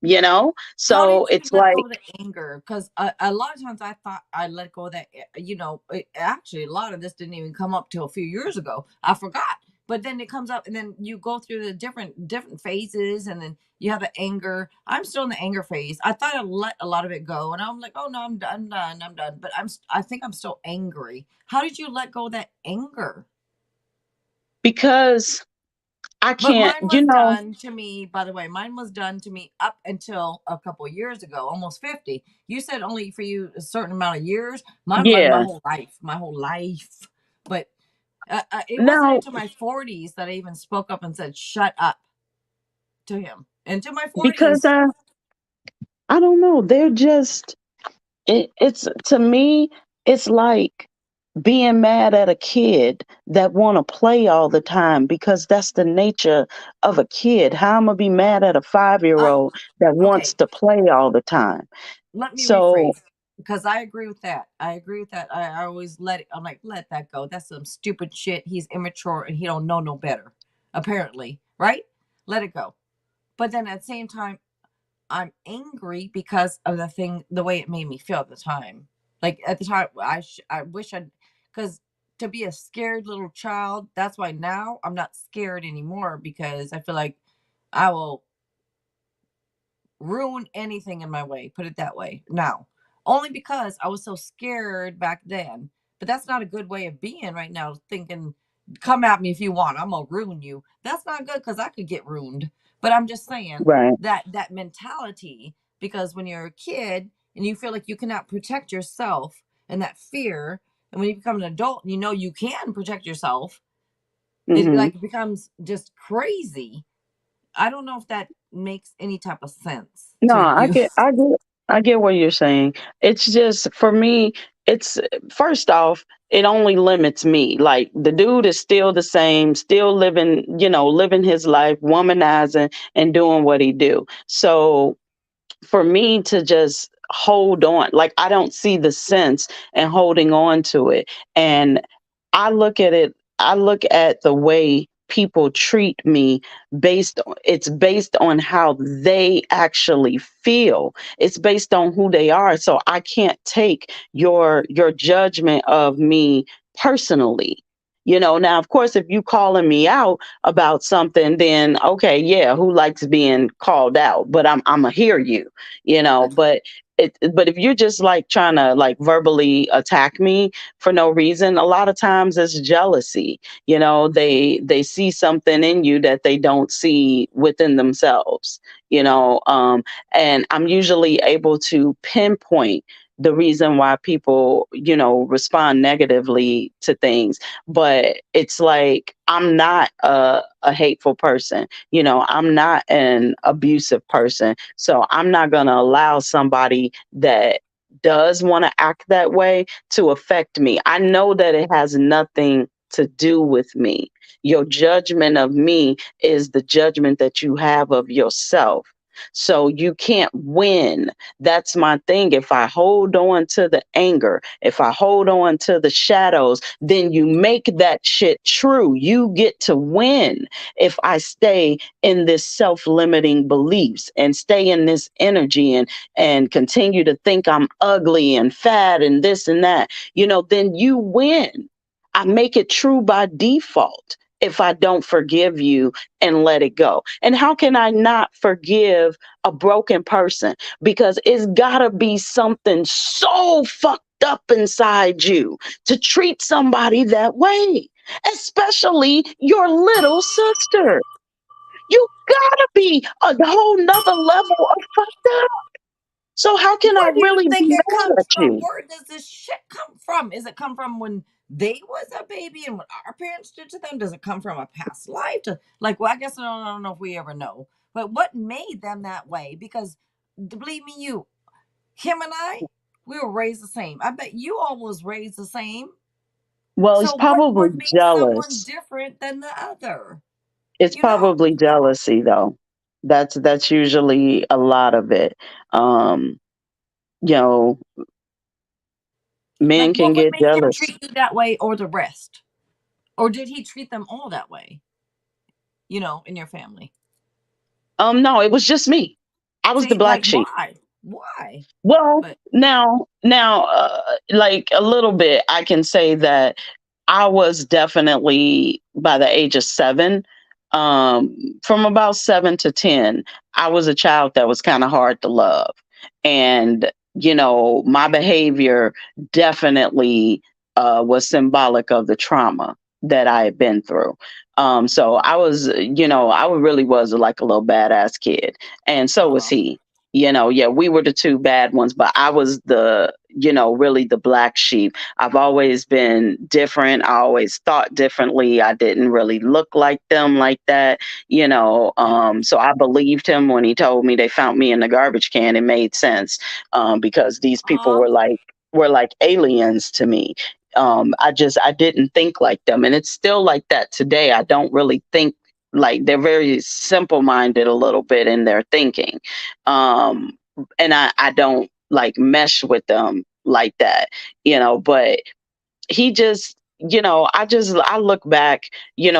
you know? How So did you it's let like, go of the anger? Because a lot of times I thought I let go of that. Actually, a lot of this didn't even come up till a few years ago. I forgot. But then it comes up, and then you go through the different phases, and then you have the anger. I'm still in the anger phase. I thought I let a lot of it go, and I'm like, oh no, I'm done, I'm done. But I think I'm still angry. How did you let go of that anger? because I But can't, mine was done to me, by the way, mine was done to me up until a couple of years ago, almost 50. You said only for you a certain amount of years. Mine, my yeah. whole life, my whole life. But it wasn't Now, until my 40s that I even spoke up and said, shut up to him. Into my because 40s. I don't know, they're just, it's, to me, it's like being mad at a kid that want to play all the time, because that's the nature of a kid. How I'm gonna be mad at a 5-year Uh, old that wants okay, to play all the time? let me So rephrase because I agree with that. I agree with that. I always let it, I'm like, let that go. That's some stupid shit. He's immature and he don't know no better, apparently, right? Let it go. But then at the same time, I'm angry because of the way it made me feel at the time. Like at the time, I wish I'd, because to be a scared little child, that's why now I'm not scared anymore, because I feel like I will ruin anything in my way, put it that way now. Only because I was so scared back then. But that's not a good way of being right now, thinking come at me if you want. I'm gonna ruin you. That's not good because I could get ruined. But I'm just saying Right. that mentality, because when you're a kid and you feel like you cannot protect yourself, and that fear, and when you become an adult and you know you can protect yourself, it Hmm. like it becomes just crazy. I don't know if that makes any type of sense No, to you. I get what you're saying. It's just for me, it's first off, it only limits me. Like the dude is still the same, still living, living his life, womanizing and doing what he do. So for me to just hold on, like I don't see the sense in holding on to it. And I look at the way people treat me it's based on how they actually feel. It's based on who they are. So I can't take your judgment of me personally. Now of course if you calling me out about something, then okay, yeah, who likes being called out? But I'm gonna hear you, but but if you're just like trying to like verbally attack me for no reason, a lot of times it's jealousy. They see something in you that they don't see within themselves. And I'm usually able to pinpoint the reason why people respond negatively to things, but it's like I'm not a hateful person. I'm not an abusive person, so I'm not going to allow somebody that does want to act that way to affect me. I know that it has nothing to do with me. Your judgment of me is the judgment that you have of yourself. So you can't win. That's my thing. If I hold on to the anger, if I hold on to the shadows, then you make that shit true. You get to win. If I stay in this self-limiting beliefs and stay in this energy and continue to think I'm ugly and fat and this and that, then you win. I make it true by default if I don't forgive you and let it go. And how can I not forgive a broken person? Because it's got to be something so fucked up inside you to treat somebody that way, especially your little sister. You gotta be a whole nother level of fucked up. So how can I Where do you really be think it mad comes at from? you? Where does this shit come from? Is it come from when they was a baby and what our parents did to them? Does it come from a past life? Like, well, I guess I don't know if we ever know. But what made them that way? Because believe me, him and I, we were raised the same. I bet you all was raised the same. Well, it's So what probably would make someone jealous. different than the other? It's You know? probably jealousy though. That's usually a lot of it. Um, you know, Like men can what would get make him jealous. treat you that way or the rest? Or did he treat them all that way, in your family? No, it was just me. I was the See, like black sheep. why? Why? Well, But now, like a little bit, I can say that I was definitely by the age of 7, from about 7 to 10, I was a child that was kind of hard to love, and my behavior definitely was symbolic of the trauma that I had been through. So I was, I really was like a little badass kid, and so was oh, he. Yeah, we were the two bad ones, but I was really the black sheep. I've always been different. I always thought differently. I didn't really look like them like that. yeah. So I believed him when he told me they found me in the garbage can. It made sense, because these people Oh, were like aliens to me. I didn't think like them, and it's still like that today. I don't really think like they're very simple minded a little bit in their thinking, um and I don't like mesh with them like that, but he just I look back,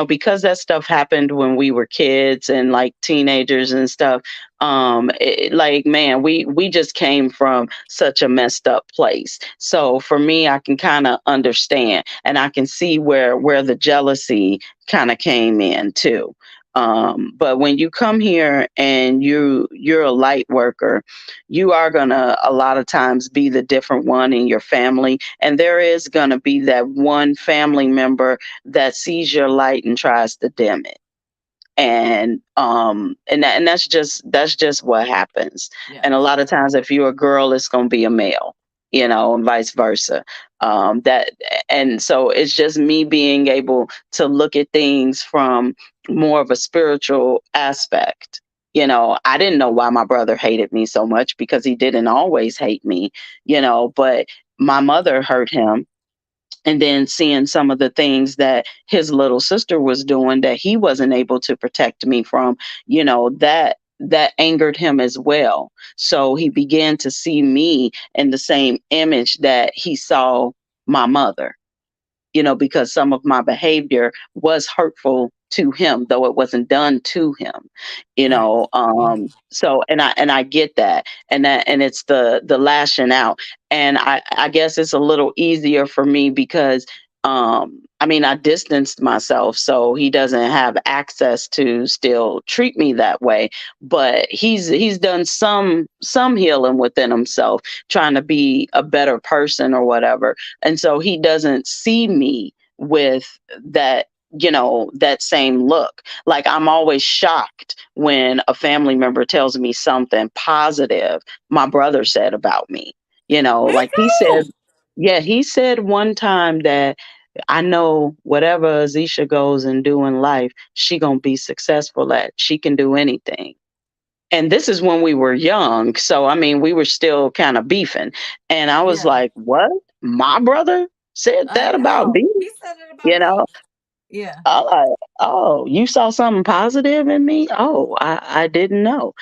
because that stuff happened when we were kids and like teenagers and stuff. Like, man, we just came from such a messed up place. So for me, I can kind of understand, and I can see where the jealousy kind of came in too. But when you come here and you're a light worker, you are gonna a lot of times be the different one in your family, and there is gonna be that one family member that sees your light and tries to dim it. And that's just what happens. Yeah. And a lot of times if you're a girl, it's going to be a male, and vice versa. That And so it's just me being able to look at things from more of a spiritual aspect. I didn't know why my brother hated me so much, because he didn't always hate me, but my mother hurt him, and then seeing some of the things that his little sister was doing that he wasn't able to protect me from, that angered him as well. So he began to see me in the same image that he saw my mother, because some of my behavior was hurtful to him, though it wasn't done to him. Right. So and I get that, and it's the lashing out. And I guess it's a little easier for me because I mean, I distanced myself, so he doesn't have access to still treat me that way. But he's done some healing within himself, trying to be a better person or whatever, and so he doesn't see me with that, that same look. Like, I'm always shocked when a family member tells me something positive my brother said about me. Me Like he said, too. yeah, he said one time that, I know whatever Azisha goes and do in life, she gonna be successful at. She can do anything. And this is when we were young. So, I mean, we were still kind of beefing. And I was Yeah. like, what? My brother said I that about know. me? He said it about You me. know? Yeah. I like, oh, you saw something positive in me? Oh, I didn't know.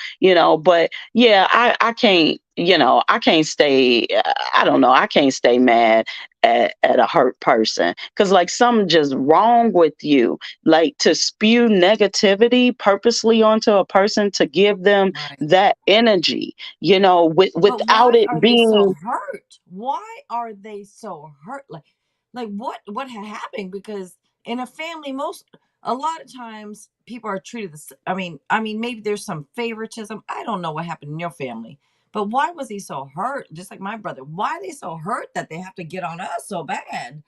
But yeah, I can't, I can't stay, I don't know, I can't stay mad at a hurt person. Cause like something just wrong with you. Like, to spew negativity purposely onto a person, to give them Right. that energy, But without why it are they so being. hurt? Why are they so hurt? Like what had happened? Because in a family, a lot of times people are treated the. I mean, maybe there's some favoritism. I don't know what happened in your family, but why was he so hurt? Just like my brother, why are they so hurt that they have to get on us so bad?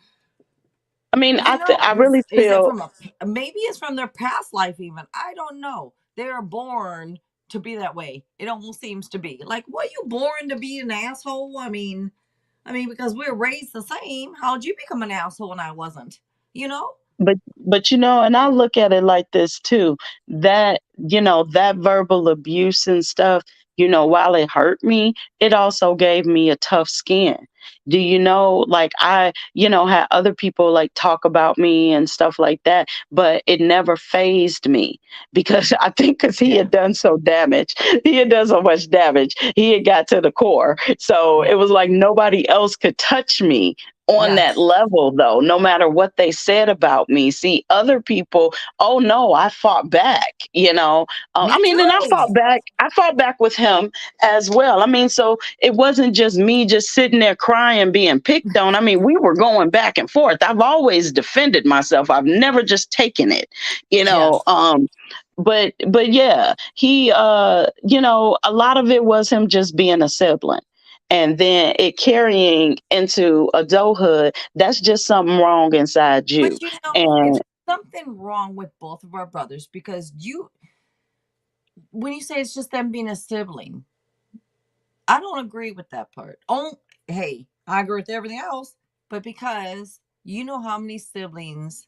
I mean, I really Is it feel. from maybe it's from their past life even? I don't know. They're born to be that way. It almost seems to be. Like, were you born to be an asshole? I mean, because we're raised the same. How'd you become an asshole and I wasn't? You know? But and I look at it like this too, that that verbal abuse and stuff, while it hurt me, it also gave me a tough skin. Do you know, like, I had other people like talk about me and stuff like that, but it never phased me, because I think because he Yeah. had done he had done so much damage, he had got to the core, so Yeah. it was like nobody else could touch me on that Yes. level, though, no matter what they said about me. See, other people, oh no, I fought back, I Me mean, and too. I fought back with him as well. I mean, so it wasn't just me just sitting there crying, being picked on. I mean, we were going back and forth. I've always defended myself. I've never just taken it, you know. Yes. Um, but yeah, he a lot of it was him just being a sibling, and then it carrying into adulthood. That's just something wrong inside you. But it's And something wrong with both of our brothers because when you say it's just them being a sibling, I don't agree with that part. Oh, hey, I agree with everything else, but because you know how many siblings,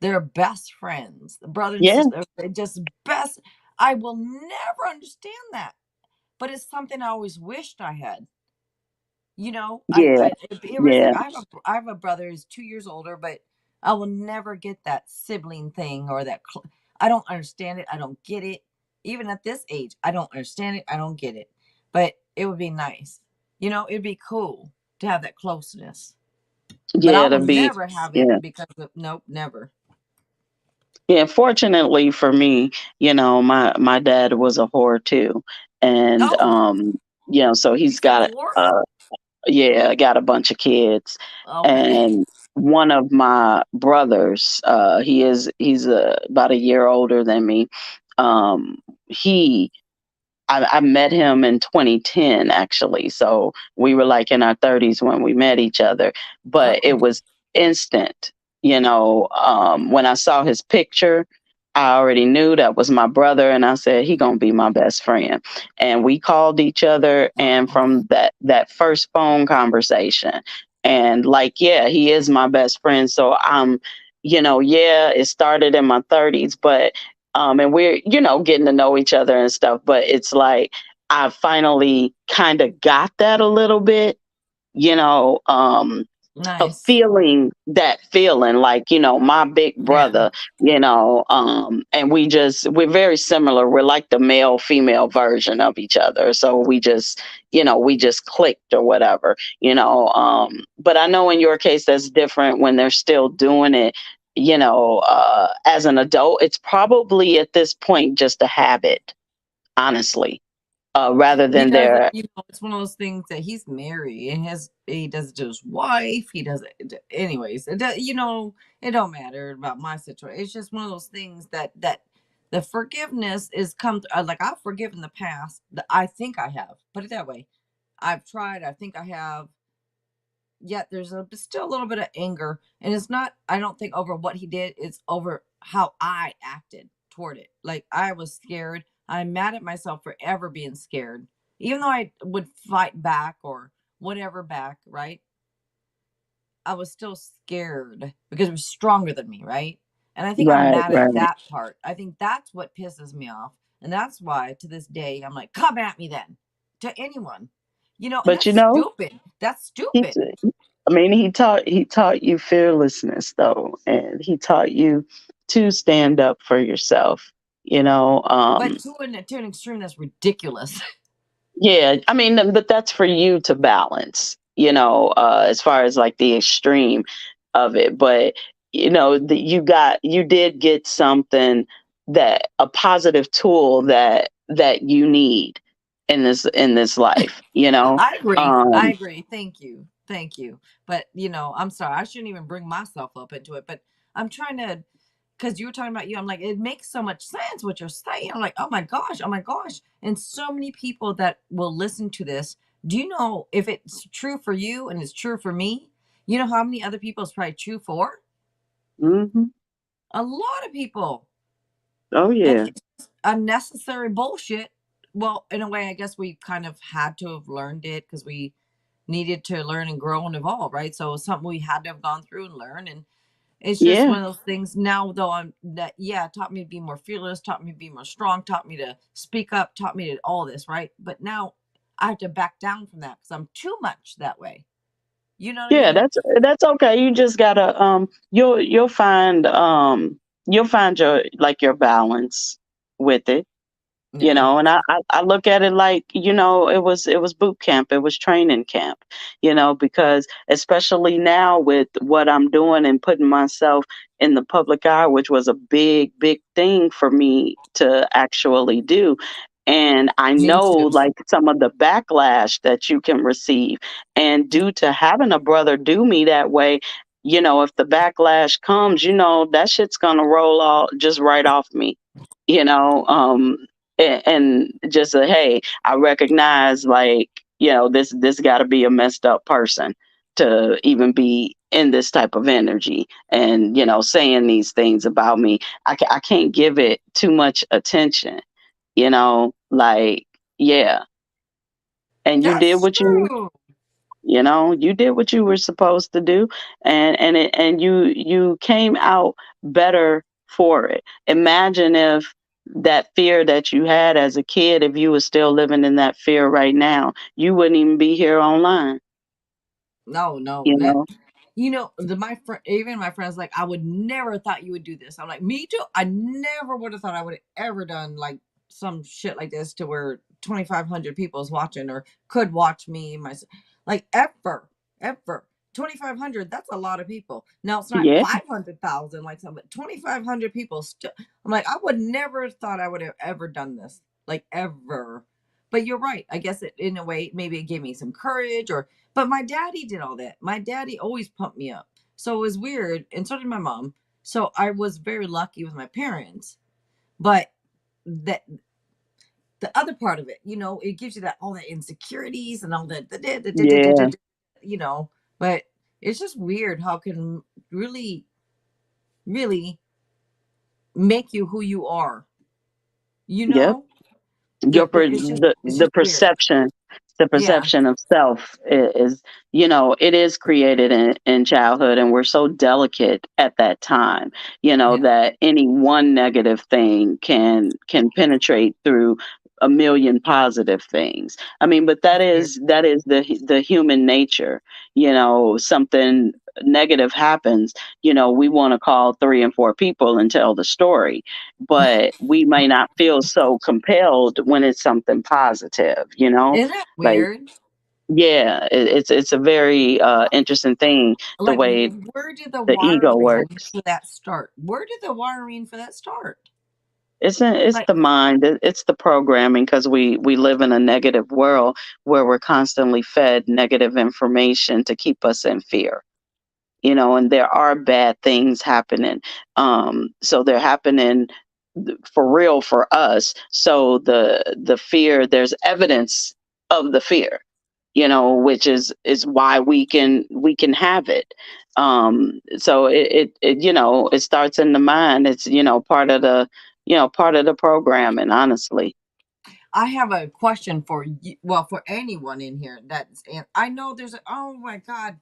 they're best friends, the brother and yeah, sister, they're just best. I will never understand that, but it's something I always wished I had. yeah, It was like yeah, I have a brother who's 2 years older, but I will never get that sibling thing or I don't understand it. I don't get it. Even at this age, I don't understand it. I don't get it. But it would be nice. It'd be cool to have that closeness. But I yeah, will to be, never have it yeah. because of nope, never. Yeah, fortunately for me, my dad was a whore too, and Oh, so he he's said got whore? yeah, got a bunch of kids, Okay. and one of my brothers, he's about a year older than me. He I met him in 2010, actually. So we were like in our 30s when we met each other, but Oh, it was instant. When I saw his picture, I already knew that was my brother, and I said he gonna be my best friend. And we called each other, and wow. from that first phone conversation, and like, yeah, he is my best friend. So yeah, it started in my 30s, but and we're getting to know each other and stuff, but it's like I finally kind of got that a little bit, you know um of Nice. feeling that feeling like, my big Yeah. brother, and we're very similar. We're like the male female version of each other, so we just clicked or whatever. But I know in your case that's different when they're still doing it. As an adult, it's probably at this point just a habit, honestly, rather He than does it, their. it's one of those things that he's married and he does it to his wife. He does it, anyways. It don't matter about my situation. It's just one of those things that the forgiveness is like I've forgiven the past. I think I have. Put it that way. I've tried. I think I have. Yet there's still a little bit of anger, and it's not. I don't think over what he did. It's over how I acted toward it. Like I was scared. I'm mad at myself for ever being scared, even though I would fight back or whatever back. Right? I was still scared because it was stronger than me. Right? And I think I'm Right, mad at right. that part. I think that's what pisses me off, and that's why to this day I'm like, come at me then, to anyone. And But that's stupid. That's he stupid. I mean, he taught you fearlessness, though, and he taught you to stand up for yourself. You know, But to an extreme that's ridiculous. yeah. I mean, but that's for you to balance. As far as like the extreme of it, but you did get something, that a positive tool that you need in this life. I agree. I Um, agree. Thank you. Thank you. But I'm sorry. I shouldn't even bring myself up into it. But I'm trying to, because you were talking about you. I'm like, it makes so much sense what you're saying. I'm like, oh my gosh, oh my gosh. And so many people that will listen to this. Do you know if it's true for you and it's true for me? You know how many other people it's probably true for? mhm. A lot of people. Oh And yeah, it's just unnecessary bullshit. Well, in a way, I guess we kind of had to have learned it because we needed to learn and grow and evolve, right? So it's something we had to have gone through and learn. And it's just yeah. one of those things now, though, it taught me to be more fearless, taught me to be more strong, taught me to speak up, taught me to all this, right? But now I have to back down from that because I'm too much that way. You know what I Yeah, mean? that's okay. You just gotta you'll find your balance with it. Yeah. And I look at it like, it was boot camp, it was training camp, because especially now with what I'm doing and putting myself in the public eye, which was a big, big thing for me to actually do. And I Me know too. like some of the backlash that you can receive. And due to having a brother do me that way, if the backlash comes, that shit's gonna roll all just right off me. You know, and just a hey, I recognize like this got to be a messed up person to even be in this type of energy and saying these things about me. I can't give it too much attention. Like, yeah. And you did That's what true. you did what you were supposed to do, and you came out better for it. Imagine if that fear that you had as a kid, if you were still living in that fear right now, you wouldn't even be here online, No, no. you know? My friend, even my friends, like, I would never thought you would do this. I'm like, me too. I never would have thought I would have ever done like some shit like this to where 2,500 people is watching or could watch me. Like ever 2,500. That's a lot of people. Now it's not Yeah, 500,000 like some, but 2,500 people. Still, I'm like, I would never have thought I would have ever done this, like ever. But you're right. I guess it, in a way, maybe it gave me some courage or but my daddy did all that. My daddy always pumped me up. So it was weird, and so did my mom. So I was very lucky with my parents, but that the other part of it, it gives you that all the insecurities and all that, Yeah. you know. But it's just weird how it can really, really make you who you are. You Yep. know, it's The just weird. Yeah, perception of self is, it is created in childhood, and we're so delicate at that time, yeah, that any one negative thing can penetrate through a million positive things. I mean, but that it's weird. is the human nature. Something negative happens, we want to call 3 and 4 people and tell the story, but we may not feel so compelled when it's something positive, Isn't that like, weird? yeah, it's a very interesting thing, the Like, way where did the the ego wiring works. for that start? Where did the wiring for that start? It's Like, the mind, it's the programming, because we live in a negative world where we're constantly fed negative information to keep us in fear, and there are bad things happening. So they're happening for real for us. So the fear, there's evidence of the fear, which is why we can have it. So it starts in the mind. It's, part of the programming, honestly. I have a question for you, well, for anyone in here that's, and I know oh my God,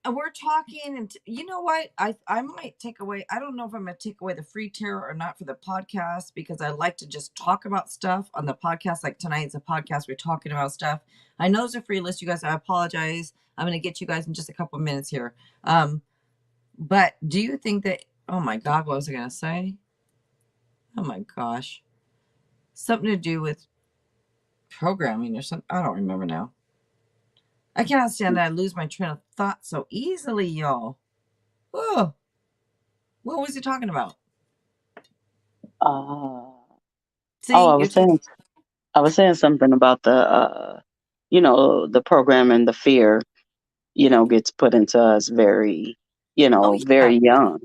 we're talking, and you know what? I might take away. I don't know if I'm gonna take away the free tier or not for the podcast, because I like to just talk about stuff on the podcast. Like tonight's a podcast, we're talking about stuff. I know it's a free list, you guys. I apologize. I'm gonna get you guys in just a couple minutes here. But do you think that? Oh my God, what was I gonna say? Oh my gosh, something to do with programming or something. I don't remember now. I cannot stand that I lose my train of thought so easily, y'all. Oh, what was he talking about? Uh, oh, See, you're taking. I was saying something about the program, and the fear, gets put into us very, Oh yeah. very young.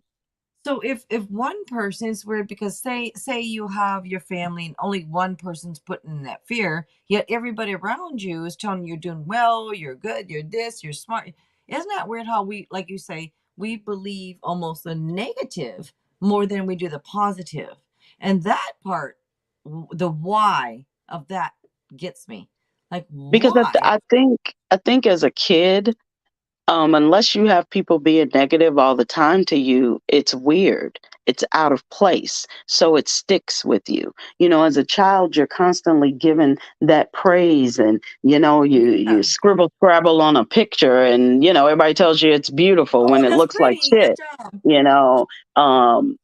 So if one person is weird, because say you have your family and only one person's putting in that fear, yet everybody around you is telling you you're doing well, you're good, you're this, you're smart. Isn't that weird how we, like you say, we believe almost the negative more than we do the positive? And that part, the why of that gets me. Like, Because why? I think as a kid, unless you have people being negative all the time to you, it's weird. It's out of place. So it sticks with you. As a child, you're constantly given that praise, and, you Yeah. scribble scrabble on a picture, and, everybody tells you it's beautiful Oh, when it that's looks like pretty. Good shit, job. you know. Um,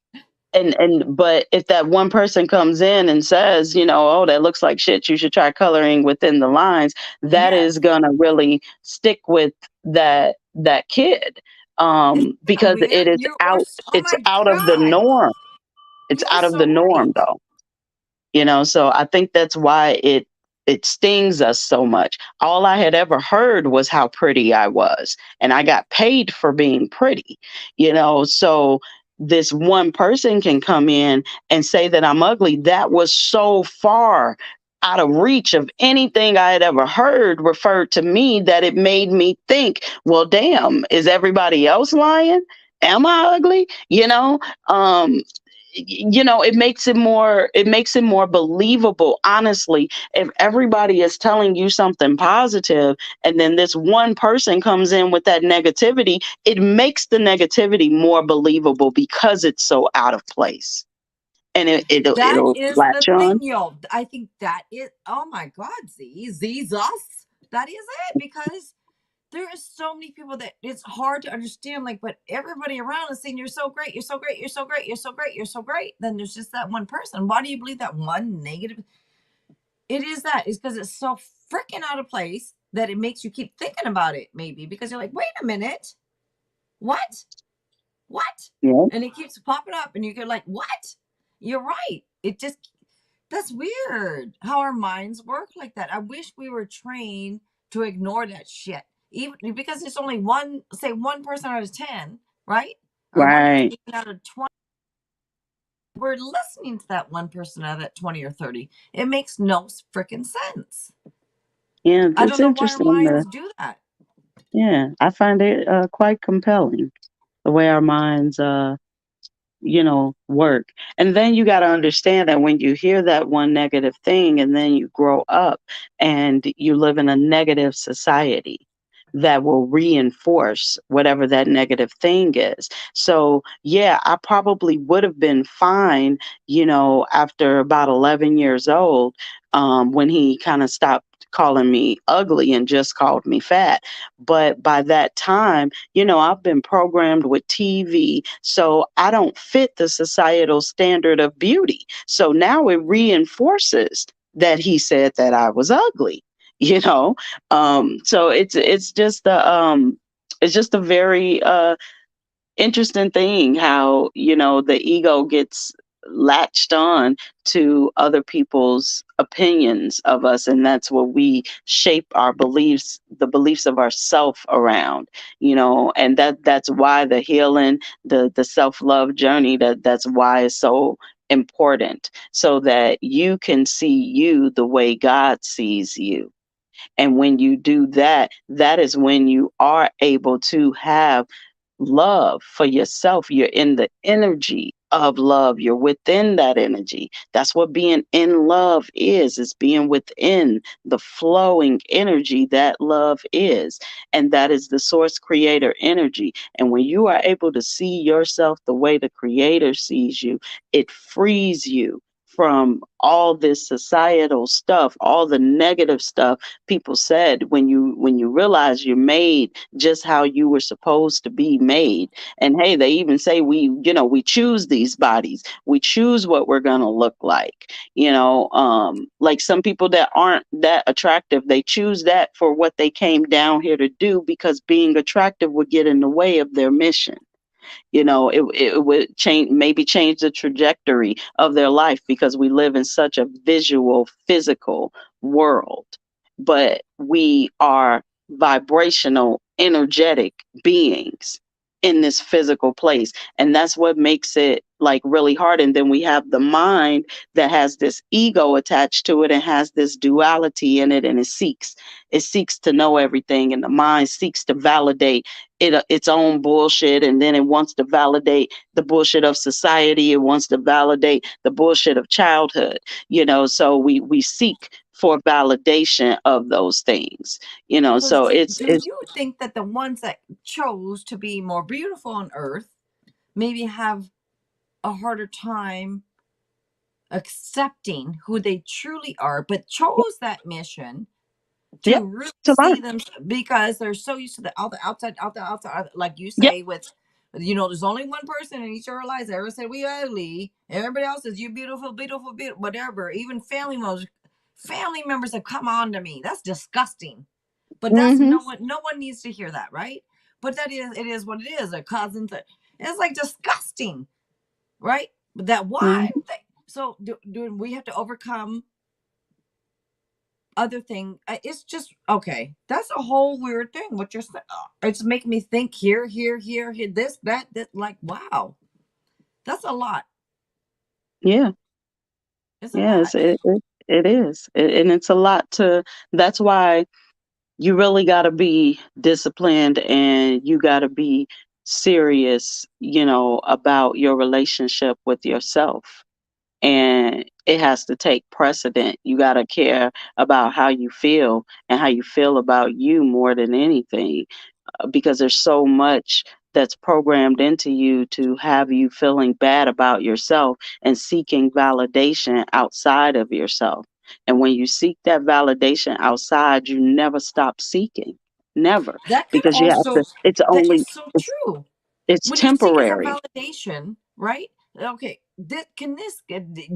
but if that one person comes in and says, oh, that looks like shit, you should try coloring within the lines, that is Yes. gonna really stick with that kid, Isn't that because weird? Oh it's my out of the God. norm. It's You're out of the so norm, right. though. So I think that's why it stings us so much. All I had ever heard was how pretty I was, and I got paid for being pretty. So this one person can come in and say that I'm ugly. That was so far out of reach of anything I had ever heard referred to me, that it made me think, well, damn, is everybody else lying? Am I ugly? It makes it more believable, honestly. If everybody is telling you something positive, and then this one person comes in with that negativity, it makes the negativity more believable, because it's so out of place, and That it'll is the latch thing, on. yo. I think that is, oh my God, Z's us. That is it, because there is so many people that it's hard to understand. Like, but everybody around is saying, you're so great, you're so great, you're so great, you're so great, you're so great. Then there's just that one person. Why do you believe that one negative? It is that, is because it's so freaking out of place that it makes you keep thinking about it, maybe because you're like, wait a minute, what? What? Yeah. And it keeps popping up, and you get like, what? You're right. It just, that's weird how our minds work like that. I wish we were trained to ignore that shit even because it's only one person out of 10, right? Or one Right. person out of 20. We're listening to that one person out of that 20 or 30. It makes no freaking sense. Yeah, I it's don't know why our interesting. minds do that. Yeah, I find it quite compelling the way our minds work. And then you got to understand that when you hear that one negative thing and then you grow up and you live in a negative society that will reinforce whatever that negative thing is. So, yeah, I probably would have been fine, after about 11 years old, when he kind of stopped calling me ugly and just called me fat. But by that time, I've been programmed with TV, so I don't fit the societal standard of beauty. So now it reinforces that he said that I was ugly, you know. So it's just a very interesting thing how the ego gets latched on to other people's opinions of us, and that's what we shape our beliefs, the beliefs of ourself around, and that's why the healing, the self-love journey, that's why it's so important, so that you can see you the way God sees you. And when you do that, that is when you are able to have love for yourself. You're in the energy of love. You're within that energy. That's what being in love is being within the flowing energy that love is. And that is the source creator energy. And when you are able to see yourself the way the creator sees you, it frees you from all this societal stuff, all the negative stuff people said. When you realize you're made just how you were supposed to be made. And hey, they even say we choose these bodies. We choose what we're going to look like. Like some people that aren't that attractive, they choose that for what they came down here to do, because being attractive would get in the way of their mission. It would change the trajectory of their life, because we live in such a visual, physical world. But we are vibrational, energetic beings in this physical place. And that's what makes it like really hard. And then we have the mind that has this ego attached to it and has this duality in it, and it seeks to know everything, and the mind seeks to validate its own bullshit, and then it wants to validate the bullshit of society. It wants to validate the bullshit of childhood. So we seek for validation of those things. So So do it's you think that the ones that chose to be more beautiful on earth maybe have a harder time accepting who they truly are, but chose that mission yeah, to really to learn. see them, because they're so used to all the outside, like you Yeah. say, with there's only one person in each of our lives that ever said we ugly. Everybody else says you beautiful, beautiful, beautiful, whatever. Even family members have come on to me. That's disgusting. But that's Hmm. no one needs to hear that, right? But it is what it is. Their cousins, it's like disgusting, right? But that why? Hmm. So do we have to overcome other thing? It's just okay. That's a whole weird thing. What you're saying, it's making me think here, this, that. Like, wow, that's a lot. Yeah. It's a Yes, lot. it is. And it's a lot to, that's why you really got to be disciplined, and you got to be serious, about your relationship with yourself. And it has to take precedent. You got to care about how you feel, and how you feel about you more than anything, because there's so much that's programmed into you to have you feeling bad about yourself and seeking validation outside of yourself. And when you seek that validation outside, you never stop seeking. Never. That could Because you have also to, it's that only, is so it's, true. it's When you're seeking for temporary. validation, right? Okay, do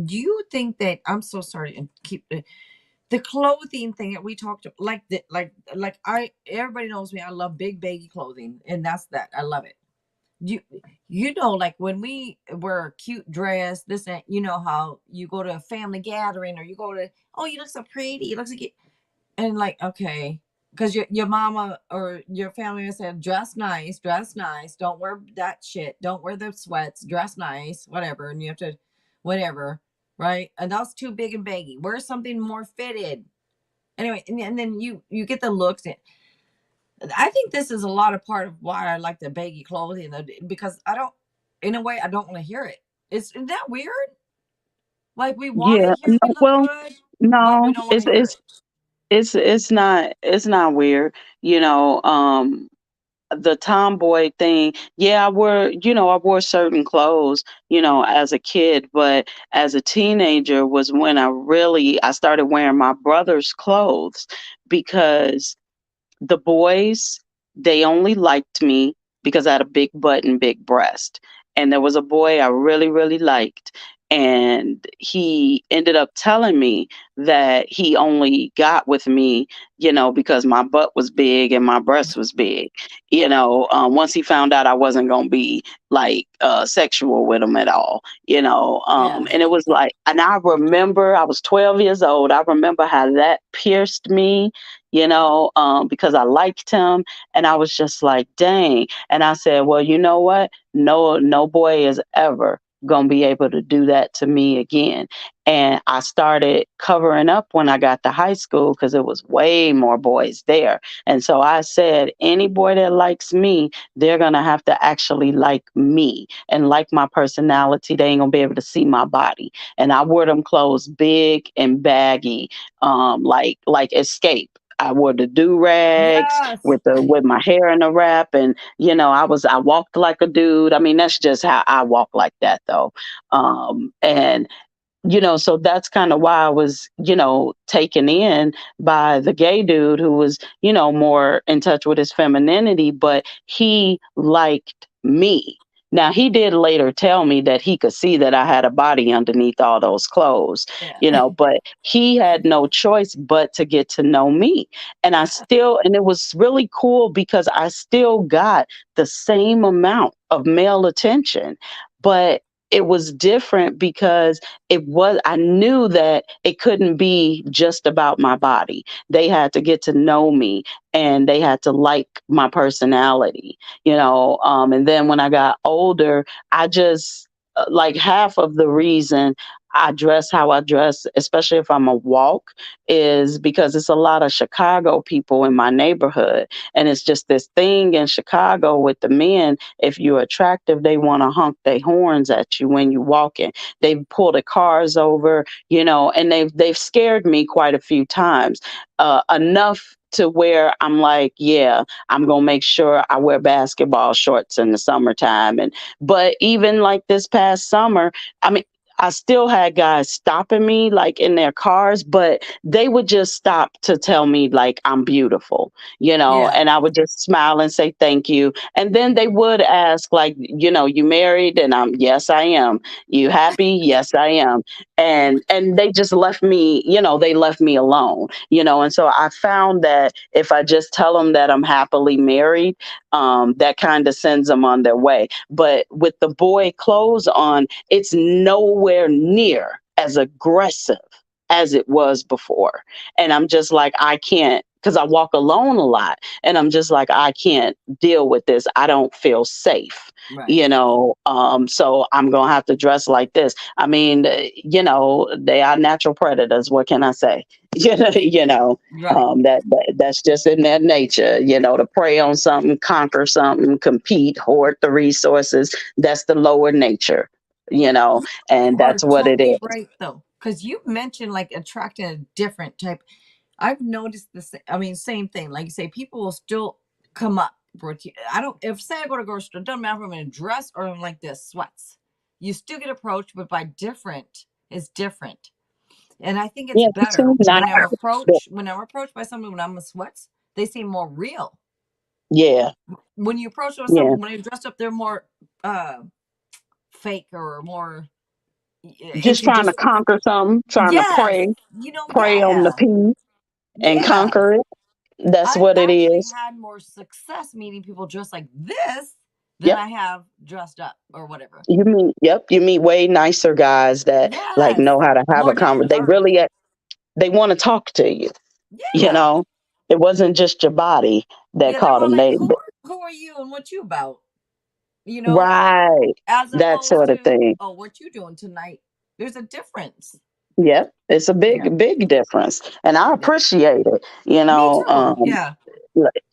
you think that, I'm so sorry, and keep the clothing thing that we talked about, like I everybody knows me, I love big baggy clothing, and that's that, I love it. Like when we wear a cute dress, this and how you go to a family gathering, or you go to, oh, you look so pretty, you look so cute, and like, okay, because your mama or your family would say, dress nice, dress nice. Don't wear that shit. Don't wear the sweats. Dress nice, whatever. And you have to, whatever, right? And that's too big and baggy. Wear something more fitted. Anyway, and then you get the looks. I think this is a lot of part of why I like the baggy clothing, because I don't, in a way, I don't want to hear it. Isn't that weird? Like we want to Yeah. hear we No, look well, good, but we no, don't want to hear it. it's not weird. You know, the tomboy thing. Yeah, I wore certain clothes, as a kid, but as a teenager was when I started wearing my brother's clothes because the boys, they only liked me because I had a big butt and big breast. And there was a boy I really, really liked. And he ended up telling me that he only got with me, because my butt was big and my breast was big. Once he found out I wasn't going to be like sexual with him at all, Yeah, and it was like, and I remember I was 12 years old. I remember how that pierced me, because I liked him. And I was just like, dang. And I said, well, you know what? No, no boy is ever going to be able to do that to me again. And I started covering up when I got to high school because there was way more boys there. And so I said, any boy that likes me, they're going to have to actually like me and like my personality. They ain't going to be able to see my body. And I wore them clothes big and baggy, like Escape. I wore the do rags yes, with my hair in a wrap, and I walked like a dude. I mean, that's just how I walk like that, though. And so that's kind of why I was, taken in by the gay dude who was, more in touch with his femininity, but he liked me. Now, he did later tell me that he could see that I had a body underneath all those clothes, yeah, but he had no choice but to get to know me. yeah, And it was really cool because I still got the same amount of male attention, but it was different because I knew that it couldn't be just about my body. They had to get to know me and they had to like my personality, and then when I got older, I just like half of the reason I dress how I dress, especially if I'm a walk, is because it's a lot of Chicago people in my neighborhood. And it's just this thing in Chicago with the men. If you're attractive, they want to honk their horns at you when you're walking. They've pulled the cars over, and they've scared me quite a few times, enough to where I'm like, yeah, I'm gonna make sure I wear basketball shorts in the summertime. But even like this past summer, I mean, I still had guys stopping me like in their cars, but they would just stop to tell me like I'm beautiful, yeah. and I would just smile and say thank you. And then they would ask, like, you married? And I'm, yes, I am. You happy? Yes, I am. And they just left me, they left me alone, and so I found that if I just tell them that I'm happily married, that kind of sends them on their way. But with the boy clothes on, it's nowhere near as aggressive as it was before. And I'm just like, I can't, because I walk alone a lot. And I'm just like, I can't deal with this. I don't feel safe, Right, so I'm going to have to dress like this. I mean, they are natural predators. What can I say? right. That's just in their nature, to prey on something, conquer something, compete, hoard the resources. That's the lower nature, You and are that's what it totally is. right though, because you mentioned like attracting a different type. I've noticed this. I mean, same thing. Like you say, people will still come up. I don't. If say I go to grocery store, it doesn't matter if I'm in a dress or I'm like this sweats. You still get approached, but by different is different. And I think it's Yeah, it better seems nice. when I'm approached by someone when I'm in sweats, they seem more real. Yeah, When you approach with yeah. someone when they're dressed up, they're more uh fake or more. It Just could trying to just conquer something, trying to yes, prey on the yeah, peace and yeah. conquer it. That's I've what it actually is. had more success meeting people dressed like this than Yep. I have dressed up or whatever. You meet way nicer guys that like Yes, know how to have more a down to conversation. earth. They want to talk to you, you Yeah, know. It wasn't just your body that Yeah, they're caught more them. like, They who are you and what you about? You know, right, as that opposed sort of to, thing. oh, what you doing tonight? There's a difference. Yep, it's a Yeah, big difference, and I it is. appreciate it. Me too. Yeah. Like,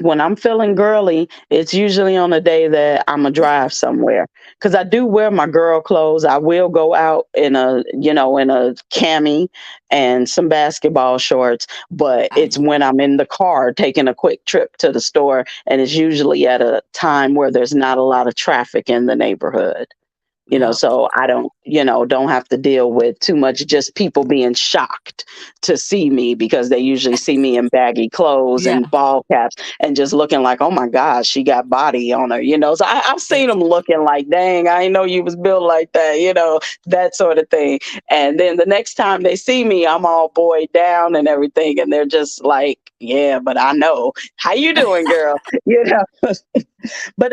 when I'm feeling girly, it's usually on a day that I'm a drive somewhere because I do wear my girl clothes. I will go out in a cami and some basketball shorts, but I it's when I'm in the car taking a quick trip to the store, and it's usually at a time where there's not a lot of traffic in the neighborhood. yeah. So I don't have to deal with too much just people being shocked to see me because they usually see me in baggy clothes Yeah. and ball caps and just looking like, oh my gosh, she got body on her, So I've seen Yes. them looking like, dang, I didn't know you was built like that, that sort of thing. And then the next time they see me, I'm all buoyed down and everything. And they're just like, yeah, but I know. How you doing, girl? You know, but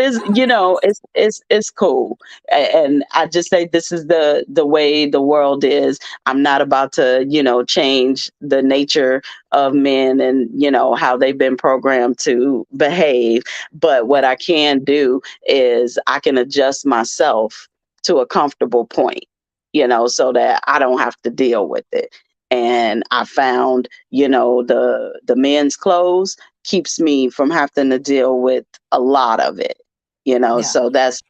it's cool. And I just say this is the way the world is. I'm not about to change the nature of men and how they've been programmed to behave, but what I can do is I can adjust myself to a comfortable point, so that I don't have to deal with it. And I found the men's clothes keeps me from having to deal with a lot of it, Yeah. so that's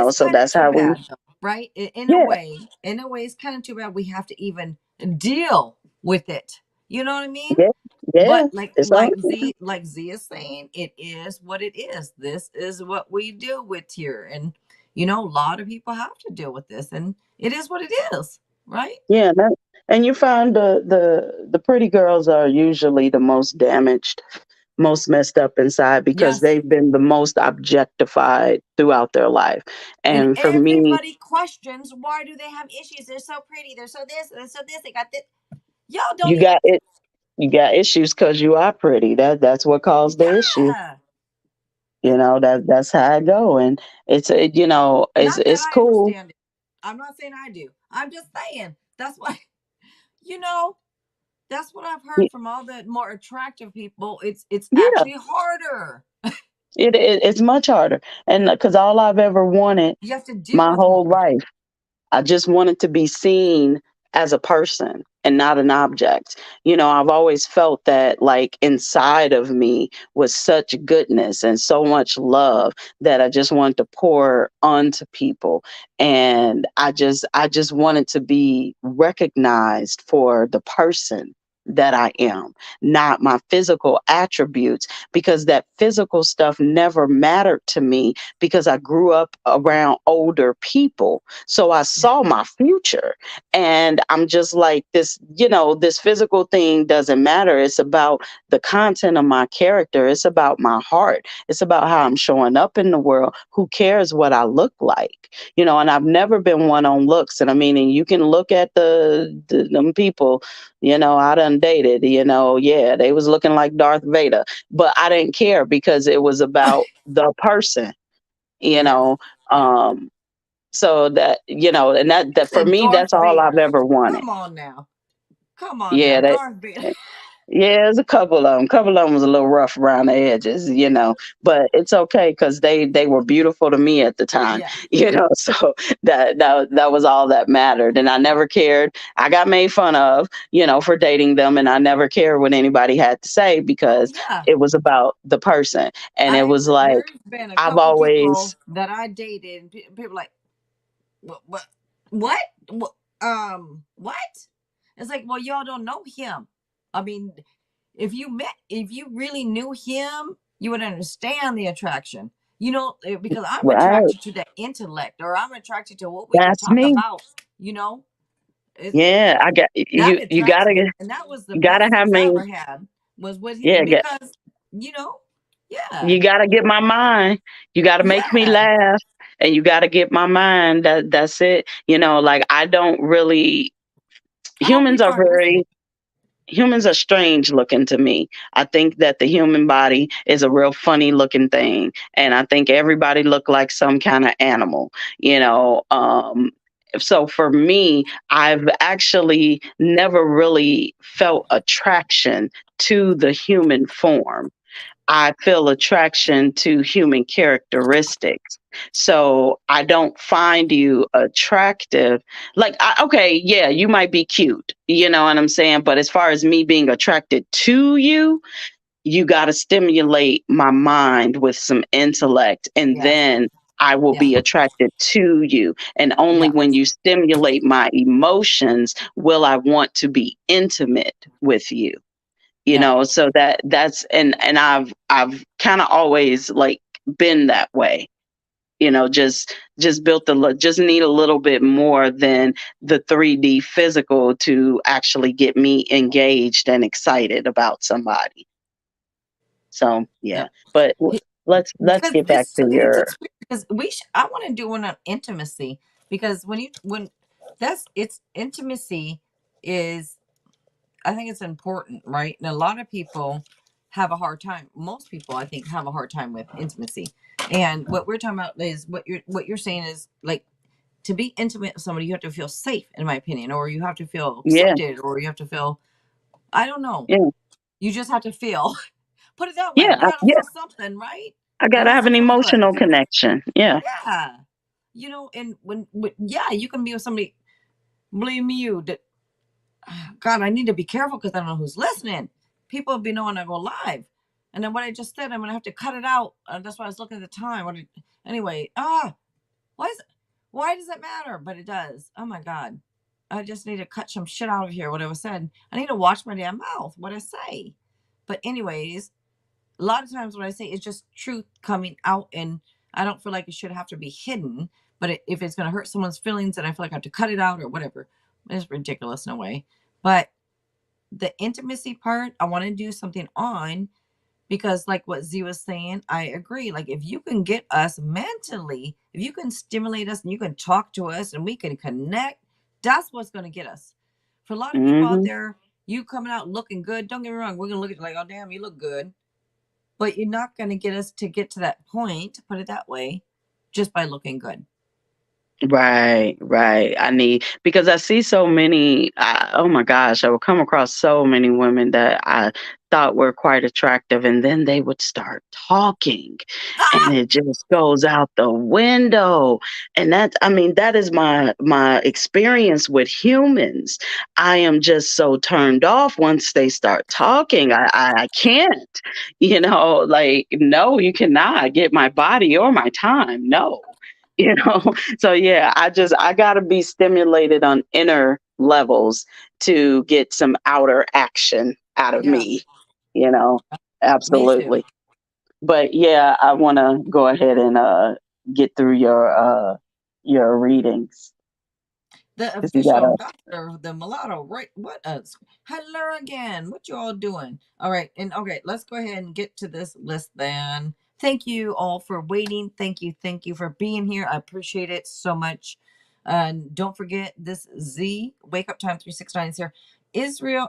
It's so kind of that's too how we. bad, though, right? In a Yeah, way, it's kind of too bad we have to even deal with it. You know what I mean? yeah, yeah. But It's all like Z is saying, it is what it is. This is what we deal with here, and a lot of people have to deal with this, and it is what it is, right? yeah. And you find the pretty girls are usually the most damaged, most messed up inside because Yes. they've been the most objectified throughout their life. And And for me, everybody questions, why do they have issues? They're so pretty. They're so this. They're so this. They got this. Y'all don't you even. got it. You got issues because you are pretty. That's what caused the issue. Yeah. It, That's how I go, and it's not that it's I cool. understand it. I'm not saying I do. I'm just saying that's why. You know, that's what I've heard Y- from all the more attractive people. It's Yeah, actually harder. it's much harder, and because all I've ever wanted You have to deal my with more. whole life, I just wanted to be seen as a person and not an object. I've always felt that like inside of me was such goodness and so much love that I just wanted to pour onto people. And I just wanted to be recognized for the person that I am, not my physical attributes, because that physical stuff never mattered to me because I grew up around older people, so I Yeah. saw my future. And I'm just like, this physical thing doesn't matter. It's about the content of my character. It's about my heart. It's about how I'm showing up in the world. Who cares what I look like? And I've never been one on looks. And I mean, and you can look at them people, I done dated, yeah, they was looking like Darth Vader, but I didn't care because it was about the person, you Yes. know. Yeah. Um, so that and You that for said me, Darth that's all I've Vader. ever wanted. Come on now. Come on now, Yeah, that Darth Vader. yeah, there's a couple of them. Couple of them was a little rough around the edges, but it's okay because they were beautiful to me at the time, Yeah. So that was all that mattered, and I never cared. I got made fun of, for dating them, and I never cared what anybody had to say Oh because yeah. it was about the person, and it I was like there's been a I've couple people always that I dated, and people like, what, what, what, what? It's like, well, y'all don't know him. I mean, if you really knew him, you would understand the attraction. Because I'm right. attracted to the intellect, or I'm attracted to what we can That's talk me. about. You know, it, Yeah, I got that you. You attracts me, gotta and that was the you gotta best have sex I me. ever had was with him Yeah, because, you know, yeah, you gotta get my mind. You gotta make me yeah. laugh, and you gotta get my mind. That's it. Like I don't really. I hope Humans people are are listening. strange looking to me. I think that the human body is a real funny looking thing, and I think everybody look like some kind of animal. So for me, I've actually never really felt attraction to the human form. I feel attraction to human characteristics. So I don't find you attractive. Like, okay, yeah, you might be cute, you know what I'm saying? But as far as me being attracted to you, you got to stimulate my mind with some intellect, and Yes. then I will Yeah. be attracted to you. And only Yeah. when you stimulate my emotions will I want to be intimate with you. You Yeah. know, so that's and I've kind of always like been that way. You know, just just need a little bit more than the 3D physical to actually get me engaged and excited about somebody. So Yeah. yeah, but let's Because get back to your. it's weird because I want to do one on intimacy, because when that's it's intimacy is, I think it's important, right? And a lot of people have a hard time. Most people, I think, have a hard time with intimacy. And what we're talking about is what you're saying is like, to be intimate with somebody, you have to feel safe, in my opinion, or you have to feel Yeah, accepted, or you have to feel, I don't know. yeah, You just have to feel. Put it that way. yeah, You got to yeah. feel something, right? I It gotta has have to an feel good. emotional connection. Yeah. Yeah. And yeah, you can be with somebody. Believe me, that God, I need to be careful because I don't know who's listening. People will be knowing I go live. And then what I just said, I'm going to have to cut it out. That's why I was looking at the time. Anyway, why is it, why does it matter? But it does. Oh my God. I just need to cut some shit out of here, what I was said. I need to watch my damn mouth, what I say. But anyways, a lot of times what I say is just truth coming out, and I don't feel like it should have to be hidden. But if it's going to hurt someone's feelings, then I feel like I have to cut it out or whatever. It's ridiculous in a way. But the intimacy part, I want to do something on, because like what Z was saying, I agree. Like if you can get us mentally, if you can stimulate us and you can talk to us and we can connect, that's what's going to get us. For a lot of people out Hmm. there, you coming out looking good, don't get me wrong, we're going to look at you like, oh damn, you look good. But you're not going to get us to get to that point, put it that way, just by looking good. Right, right. I need, because I see so many. Oh my gosh, I would come across so many women that I thought were quite attractive, and then they would start talking, and Ah! it just goes out the window. And I mean, that is my experience with humans. I am just so turned off once they start talking. I can't, like no, you cannot get my body or my time. No. you know so yeah, I got to be stimulated on inner levels to get some outer action out of Yeah, me you know me too. Absolutely. But yeah, I want to go ahead and get through your readings, The because you official gotta. doctor, the mulatto, right? What else? Hello again. What you all doing? All right. And okay, let's go ahead and get to this list then. Thank you all for waiting. Thank you for being here. I appreciate it so much. And don't forget, this Z Wake Up Time 369 is here. Israel,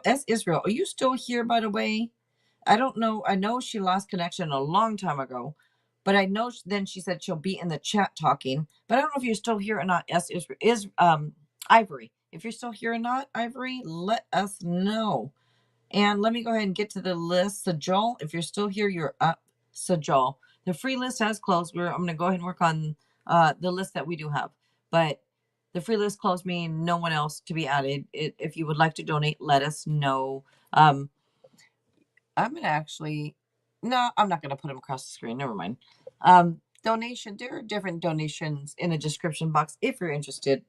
are you still here, by the way? I don't know. I know she lost connection a long time ago, but I know then she said she'll be in the chat talking. But I don't know if you're still here or not. Ivory. If you're still here or not, Ivory, let us know. And let me go ahead and get to the list. Sajal, if you're still here, you're up. Sajal. The free list has closed. I'm going to go ahead and work on the list that we do have. But the free list closed, meaning no one else to be added. If you would like to donate, let us know. I'm gonna actually, no, I'm not gonna put them across the screen. Never mind. Donation. There are different donations in the description box. If you're interested,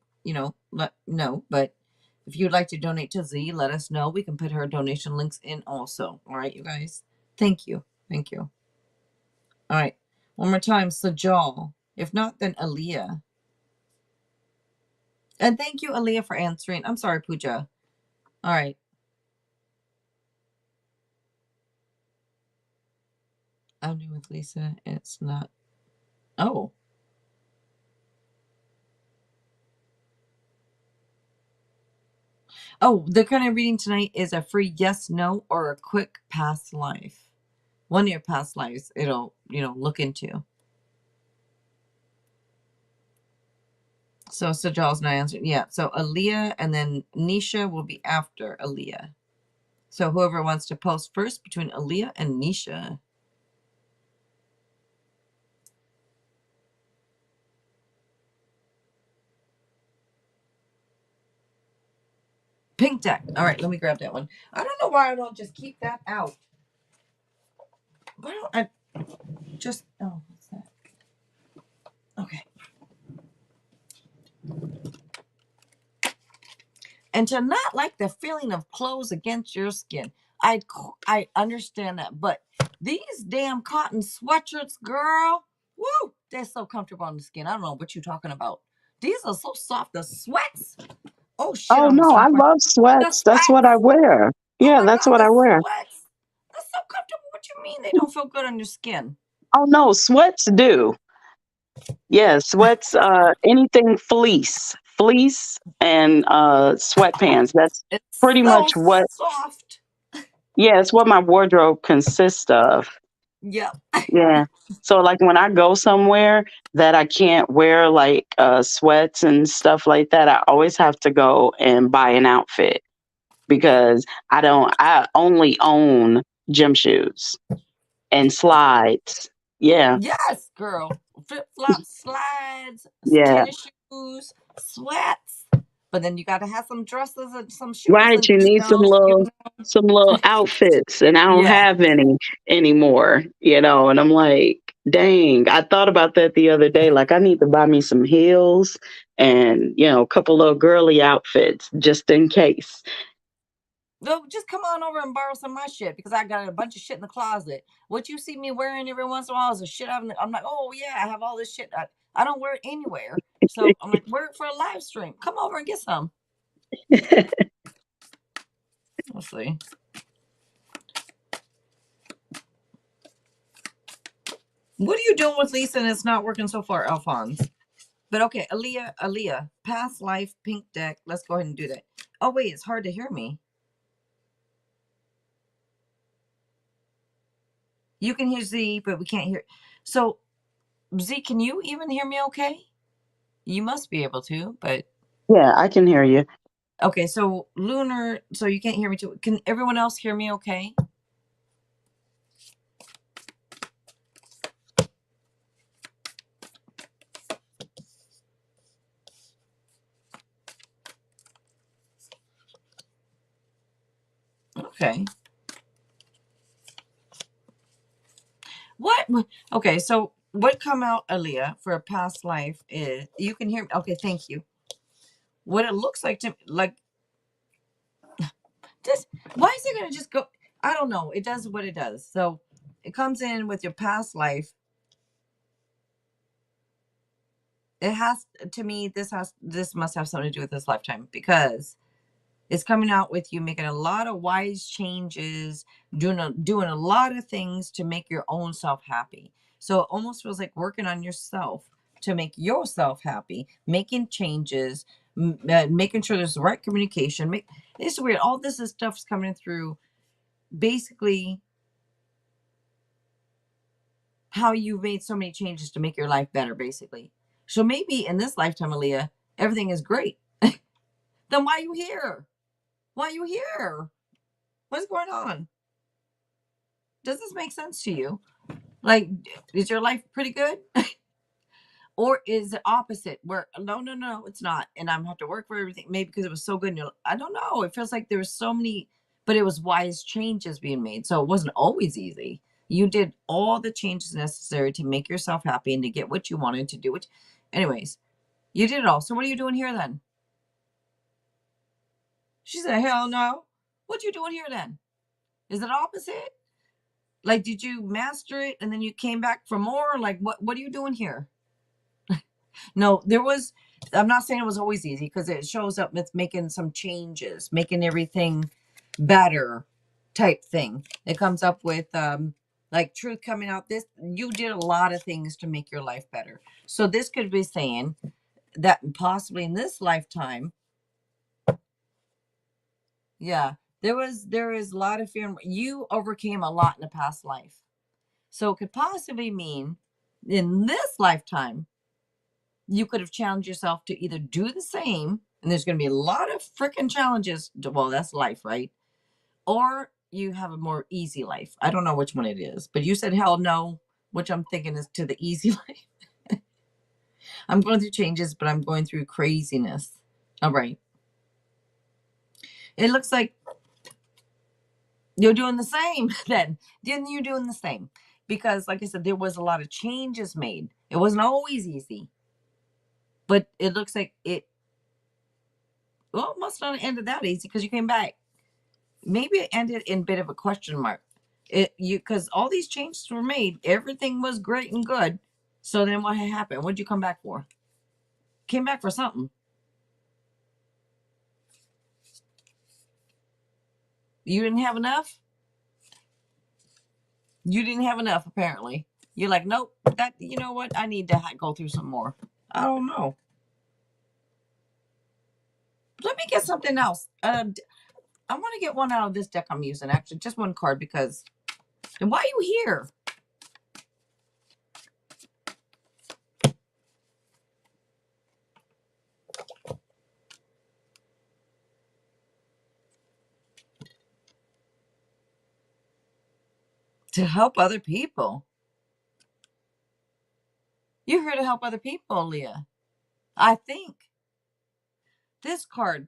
let know. But if you'd like to donate to Z, let us know. We can put her donation links in also. All right, you guys. Thank you. Thank you. All right. One more time, Sajal. If not, then Aaliyah. And thank you, Aaliyah, for answering. I'm sorry, Pooja. All right. I'm new with Lisa. It's not. Oh. Oh, the kind of reading tonight is a free yes, no, or a quick past life. One of your past lives it'll, look into. So Sajal's not answering. Yeah. So Aaliyah and then Nisha will be after Aaliyah. So whoever wants to post first between Aaliyah and Nisha. Pink deck. All right, let me grab that one. I don't know why I don't just keep that out. Why don't I just, oh, what's that? Okay. And to not like the feeling of clothes against your skin. I understand that, but these damn cotton sweatshirts, girl, woo, they're so comfortable on the skin. I don't know what you're talking about. These are so soft. The sweats. Oh shit, Oh I almost no, I knocked my, love the sweats. That's what I sweats. wear. Oh Yeah, my that's god, what the I wear. sweats. That's so comfortable. What you mean they don't feel good on your skin? Oh no, sweats do. Yeah, sweats, anything fleece and sweatpants. That's It's pretty so much what, soft. yeah, it's what my wardrobe consists of. Yep. Yeah. So like when I go somewhere that I can't wear like sweats and stuff like that, I always have to go and buy an outfit because I only own gym shoes and slides. Yeah. Yes, girl. Flip flops, slides, Yeah. tennis shoes, sweats. But then you got to have some dresses and some shoes, Right. and You need you some little outfits and I don't yeah. have any anymore, and I'm like, dang, I thought about that the other day. Like I need to buy me some heels and, a couple little girly outfits just in case. No, just come on over and borrow some of my shit because I got a bunch of shit in the closet. What you see me wearing every once in a while is a shit I'm like, oh yeah, I have all this shit. I don't wear it anywhere. So I'm like, wear it for a live stream. Come over and get some. Let's see. What are you doing with Lisa and it's not working so far, Alphonse? But okay, Aaliyah, past life, pink deck. Let's go ahead and do that. Oh wait, it's hard to hear me. You can hear Z, but we can't hear. So Z, can you even hear me okay? You must be able to, but Yeah, I can hear you. okay, so Lunar, so you can't hear me too. Can everyone else hear me okay? Okay. What? Okay, so what come out, Aaliyah, for a past life is you can hear me. Okay, thank you. What it looks like to like this. Why is it gonna just go? I don't know. It does what it does. So it comes in with your past life. It has to me. This must have something to do with this lifetime because it's coming out with you making a lot of wise changes, doing a lot of things to make your own self happy. So it almost feels like working on yourself to make yourself happy, making changes, making sure there's the right communication. It's weird. All this is stuff's coming through. Basically, how you've made so many changes to make your life better. Basically, so maybe in this lifetime, Aaliyah, everything is great. Then why are you here? Why are you here? What's going on? Does this make sense to you? Like, is your life pretty good? Or is it opposite where no, it's not. And I'm have to work for everything. Maybe because it was so good. I don't know. It feels like there was so many, but it was wise changes being made. So it wasn't always easy. You did all the changes necessary to make yourself happy and to get what you wanted to do. Which, anyways, you did it all. So what are you doing here then? She said, hell no. What you doing here then? Is it opposite? Like, did you master it and then you came back for more? Like, what are you doing here? No, I'm not saying it was always easy because it shows up with making some changes, making everything better type thing. It comes up with like truth coming out. You did a lot of things to make your life better. So this could be saying that possibly in this lifetime, yeah, there is a lot of fear. You overcame a lot in the past life. So it could possibly mean in this lifetime you could have challenged yourself to either do the same, and there's going to be a lot of freaking challenges. Well, that's life, right? Or you have a more easy life. I don't know which one it is, but you said hell no, which I'm thinking is to the easy life. I'm going through changes, but I'm going through craziness. All right. It looks like you're doing the same then. Then you're doing the same. Because, like I said, there was a lot of changes made. It wasn't always easy. But it looks like it, well, it must not have ended that easy because you came back. Maybe it ended in a bit of a question mark. Because all these changes were made. Everything was great and good. So then what had happened? What did you come back for? Came back for something. You didn't have enough? You didn't have enough, apparently. You're like, nope, that, you know what? I need to go through some more. I don't know. Let me get something else. I want to get one out of this deck I'm using, actually. Just one card because... And why are you here? To help other people. You're here to help other people, Leah. I think. This card.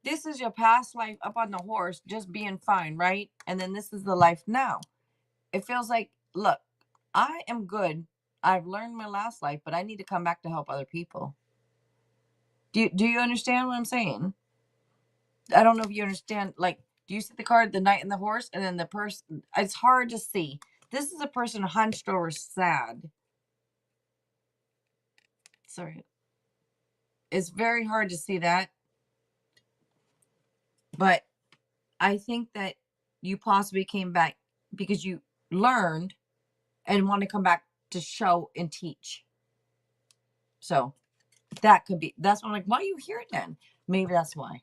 This is your past life up on the horse, just being fine, right? And then this is the life now. It feels like, look, I am good. I've learned my last life, but I need to come back to help other people. Do you understand what I'm saying? I don't know if you understand. Like, do you see the card, the knight and the horse, and then the person? It's hard to see. This is a person hunched over, sad. Sorry. It's very hard to see that. But I think that you possibly came back because you learned and want to come back to show and teach. So that could be, that's why I'm like, why are you here then? Maybe that's why.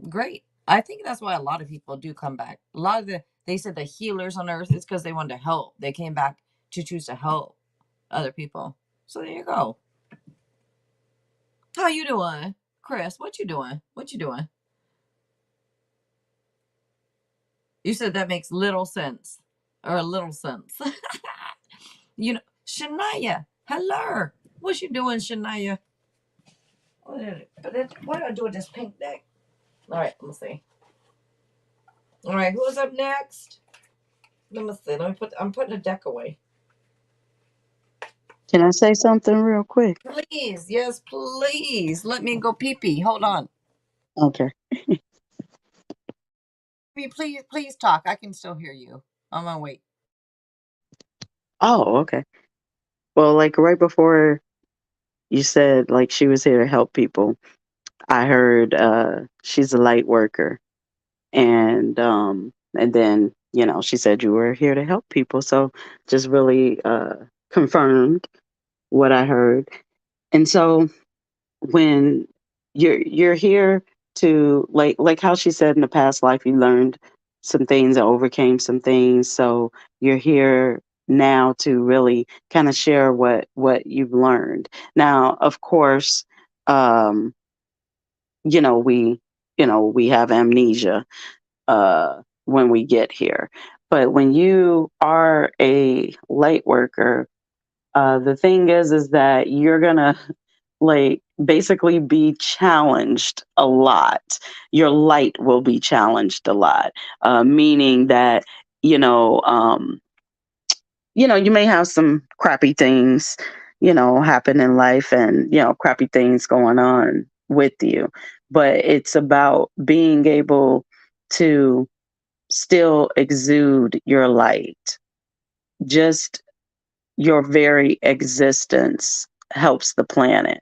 Great. I think that's why a lot of people do come back. A lot of they said the healers on earth, it's because they wanted to help. They came back to choose to help other people. So there you go. How you doing, Chris? What you doing? What you doing? You said that makes little sense. Or a little sense. You know, Shania. Hello. What you doing, Shania? What do I do with this pink deck? All right, let me see. All right, who's up next? Let me see. I'm putting a deck away. Can I say something real quick? Please, yes, please. Let me go pee-pee. Hold on. Okay. Please talk. I can still hear you. I'm gonna wait. Oh, okay. Well, like right before you said like she was here to help people, I heard she's a light worker. And then, she said you were here to help people. So just really confirmed what I heard. And so when you're here to like how she said in the past life you learned some things and overcame some things, so you're here now to really kind of share what you've learned. Now of course, um we we have amnesia when we get here, but when you are a light worker, the thing is that you're gonna like basically be challenged a lot. Your light will be challenged a lot, meaning that you know, um, you may have some crappy things, happen in life, and crappy things going on with you, but it's about being able to still exude your light. Just your very existence helps the planet.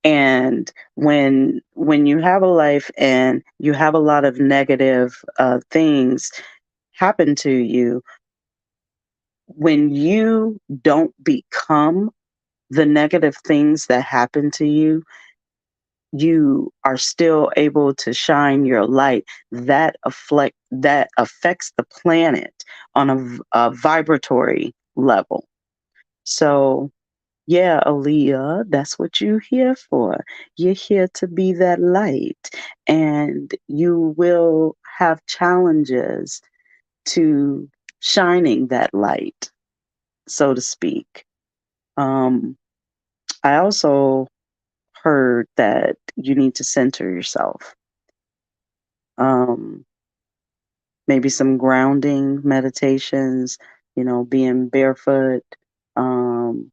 And when you have a life and you have a lot of negative things happen to you, when you don't become the negative things that happen to you, you are still able to shine your light that affects the planet on a vibratory level. So Yeah, Aaliyah, that's what you're here for. You're here to be that light, and you will have challenges to shining that light, so to speak. Um, I also heard that you need to center yourself. Um, Maybe some grounding meditations, being barefoot. Um,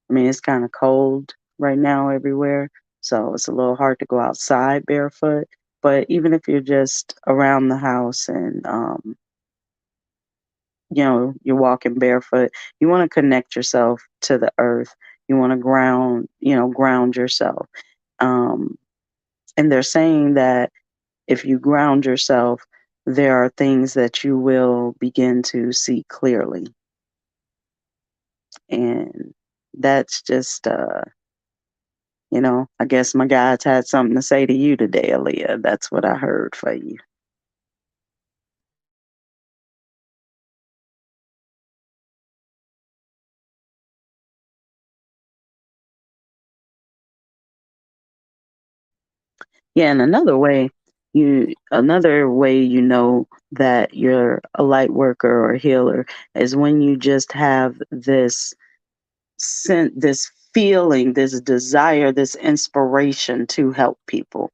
I mean, it's kind of cold right now everywhere, so it's a little hard to go outside barefoot. But even if you're just around the house and you're walking barefoot, you want to connect yourself to the earth. You want to ground yourself. Um, and they're saying that if you ground yourself, there are things that you will begin to see clearly. And that's just I guess my guides had something to say to you today, Aaliyah. That's what I heard for you. Yeah, and another way you know that you're a light worker or a healer is when you just have this feeling, this desire, this inspiration to help people.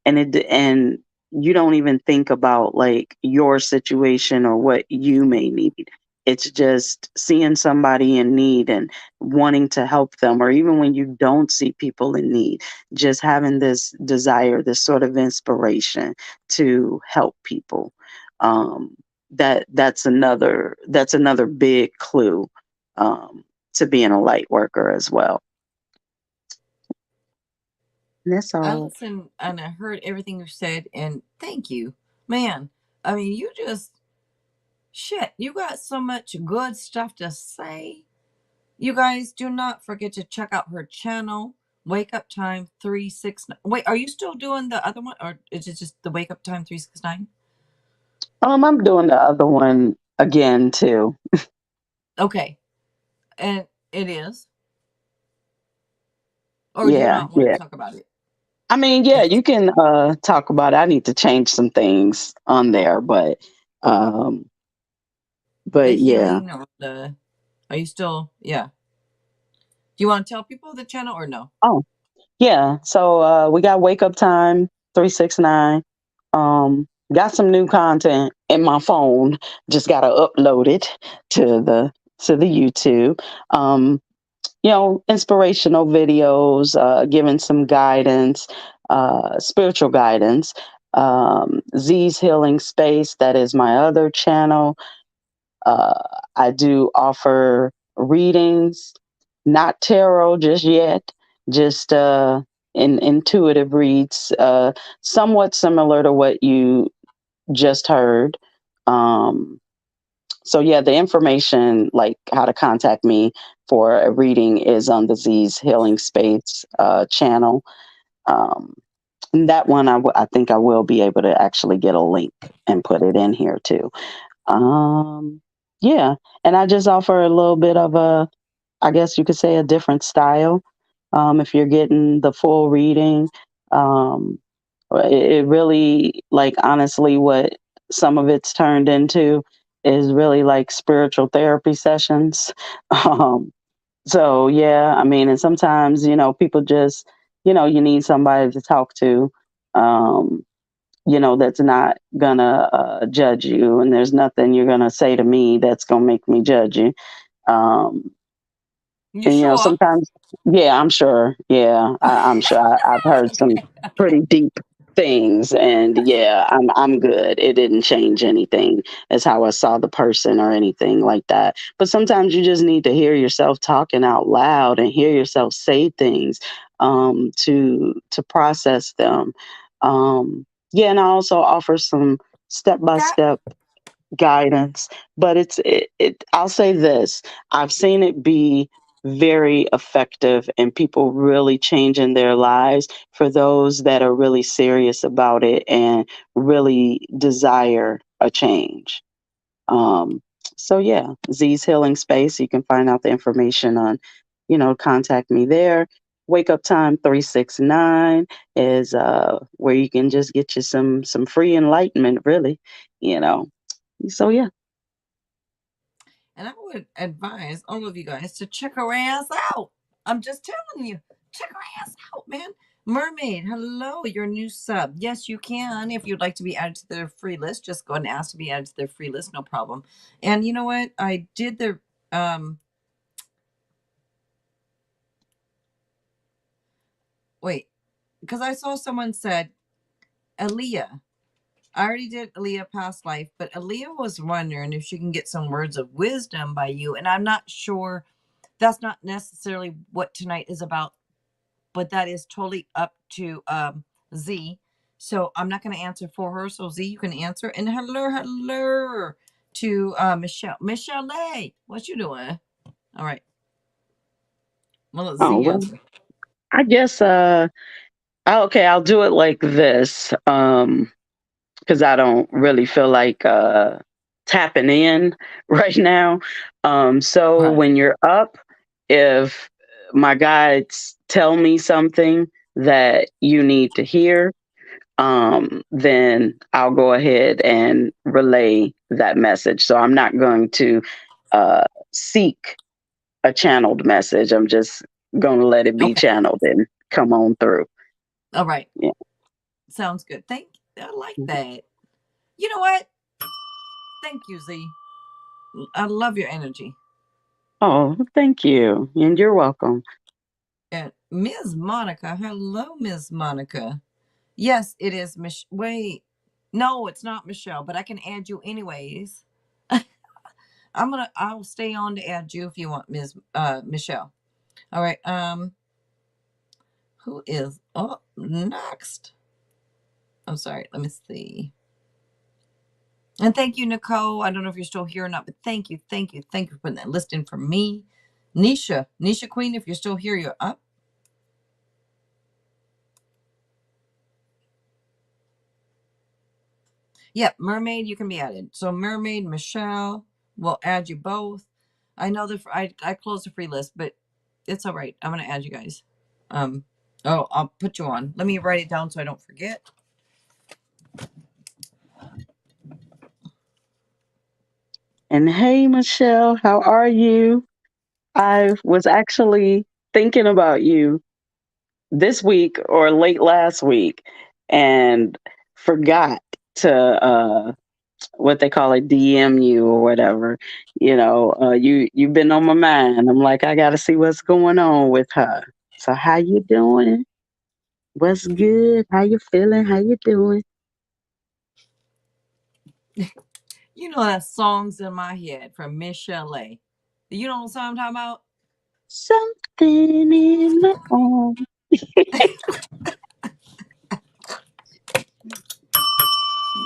And you don't even think about like your situation or what you may need. It's just seeing somebody in need and wanting to help them, or even when you don't see people in need, just having this desire, this sort of inspiration to help people. um, that's another big clue, um, to being a light worker as well. And that's I all. listened and I heard everything you said, and thank you, man. I mean, you just shit. You got so much good stuff to say. You guys do not forget to check out her channel, Wake Up Time 369. Wait, are you still doing the other one, or is it just the Wake Up Time 369? I'm doing the other one again too. Okay, and it is, or do you Yeah, not want yeah. to talk about it? I mean, yeah, It's you can talk about it. I need to change some things on there, um the but yeah. healing or the. Are you still? Yeah. Do you want to tell people the channel or no? Oh, yeah. So we got Wake Up Time 369. Got some new content in my phone. Just got to upload it to the YouTube. Inspirational videos, giving some guidance, spiritual guidance. Z's Healing Space, that is my other channel. Uh, I do offer readings, not tarot just yet, just intuitive reads, somewhat similar to what you just heard. Um, so yeah, the information like how to contact me for a reading is on the Z's Healing Space channel. Um, and that one I think I will be able to actually get a link and put it in here too. Um, yeah, and I just offer a little bit of I guess you could say a different style. If you're getting the full reading, um, it really, like, honestly, what some of it's turned into is really like spiritual therapy sessions. Um, so yeah, I mean, and sometimes, people just, you need somebody to talk to. Um, that's not gonna judge you, and there's nothing you're gonna say to me that's gonna make me judge you. Um, You and sure? sometimes, yeah, I'm sure. Yeah, I'm sure. I've heard some pretty deep things, and yeah, I'm good. It didn't change anything as how I saw the person or anything like that. But sometimes you just need to hear yourself talking out loud and hear yourself say things, to process them. Yeah, and I also offer some step by That step guidance, but I'll say this, I've seen it be very effective and people really changing their lives for those that are really serious about it and really desire a change. um so yeah, Z's Healing Space, you can find out the information on contact me there. Wake Up Time 369 is where you can just get you some free enlightenment, really. You know. So yeah. And I would advise all of you guys to check her ass out. I'm just telling you, check her ass out, man. Mermaid, hello, your new sub. Yes, you can. If you'd like to be added to their free list, just go ahead and ask to be added to their free list, no problem. And you know what? I did the wait, because I saw someone said Aaliyah. I already did Aaliyah past life, but Aaliyah was wondering if she can get some words of wisdom by you. And I'm not sure, that's not necessarily what tonight is about, but that is totally up to Z. So I'm not going to answer for her. So Z, you can answer. And hello to Michelle. Michelle, what you doing? All right. Well, let Oh Z well. answer. I guess okay, I'll do it like this. Because I don't really feel like tapping in right now. So Right. when you're up, if my guides tell me something that you need to hear, then I'll go ahead and relay that message. So I'm not going to seek a channeled message. I'm just going to let it be Okay. channeled and come on through. All right. Yeah. Sounds good. I like that. You know what? Thank you, Z. I love your energy. Oh, thank you. And you're welcome. And Ms. Monica, hello, Ms. Monica. Yes, it is wait. No, it's not Michelle, but I can add you anyways. I'll stay on to add you if you want, Ms. Michelle. All right. Who is up next? I'm sorry, let me see. And thank you, Nicole. I don't know if you're still here or not, but thank you for putting that list in for me. Nisha Queen, if you're still here, you're up. Yep, Mermaid, you can be added. So Mermaid, Michelle, we'll add you both. I know I closed the free list, but it's all right. I'm gonna add you guys. I'll put you on. Let me write it down so I don't forget. And hey, Michelle, how are you? I was actually thinking about you this week or late last week and forgot to what they call it, DM you or whatever. You've been on my mind. I'm like, I got to see what's going on with her. So how you doing? What's good? How you feeling? How you doing? You know that song's in my head from Michelle. You know what song I'm talking about? Something in my arm.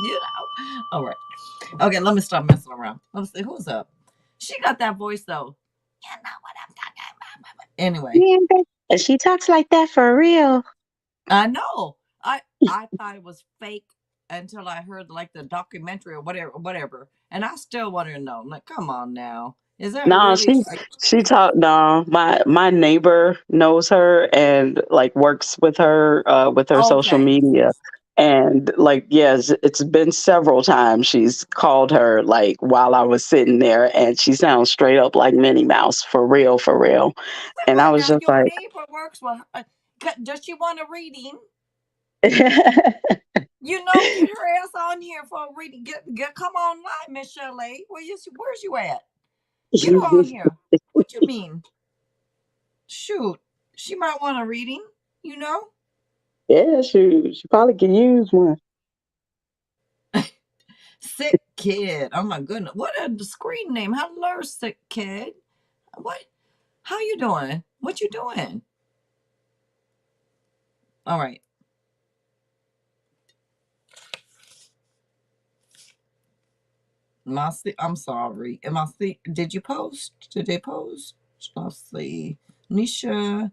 You know. All right. Okay, let me stop messing around. Let's see who's up. She got that voice though. You know what I'm talking about. Anyway, Yeah, and she talks like that for real. I know. I thought it was fake until I heard like the documentary or whatever. And I still wanted to know. I'm like, come on now. Is that No, really she talked. No, my neighbor knows her and like works with her social okay? media, and like yes, it's been several times she's called her like while I was sitting there, and she sounds straight up like Minnie Mouse for real, for real. Say And I what was now? just Your like, neighbor works with her. Does she want a reading? Get her ass on here for a reading. Come on live, Miss Shirley. Where's you at? Get her on here. What you mean? Shoot, she might want a reading. You know, yeah, she probably could use one. sick kid. Oh my goodness, what a screen name. Hello, sick kid. What? How you doing? What you doing? All right. I'm sorry. Did you post? Did they post? Let's see. Nisha.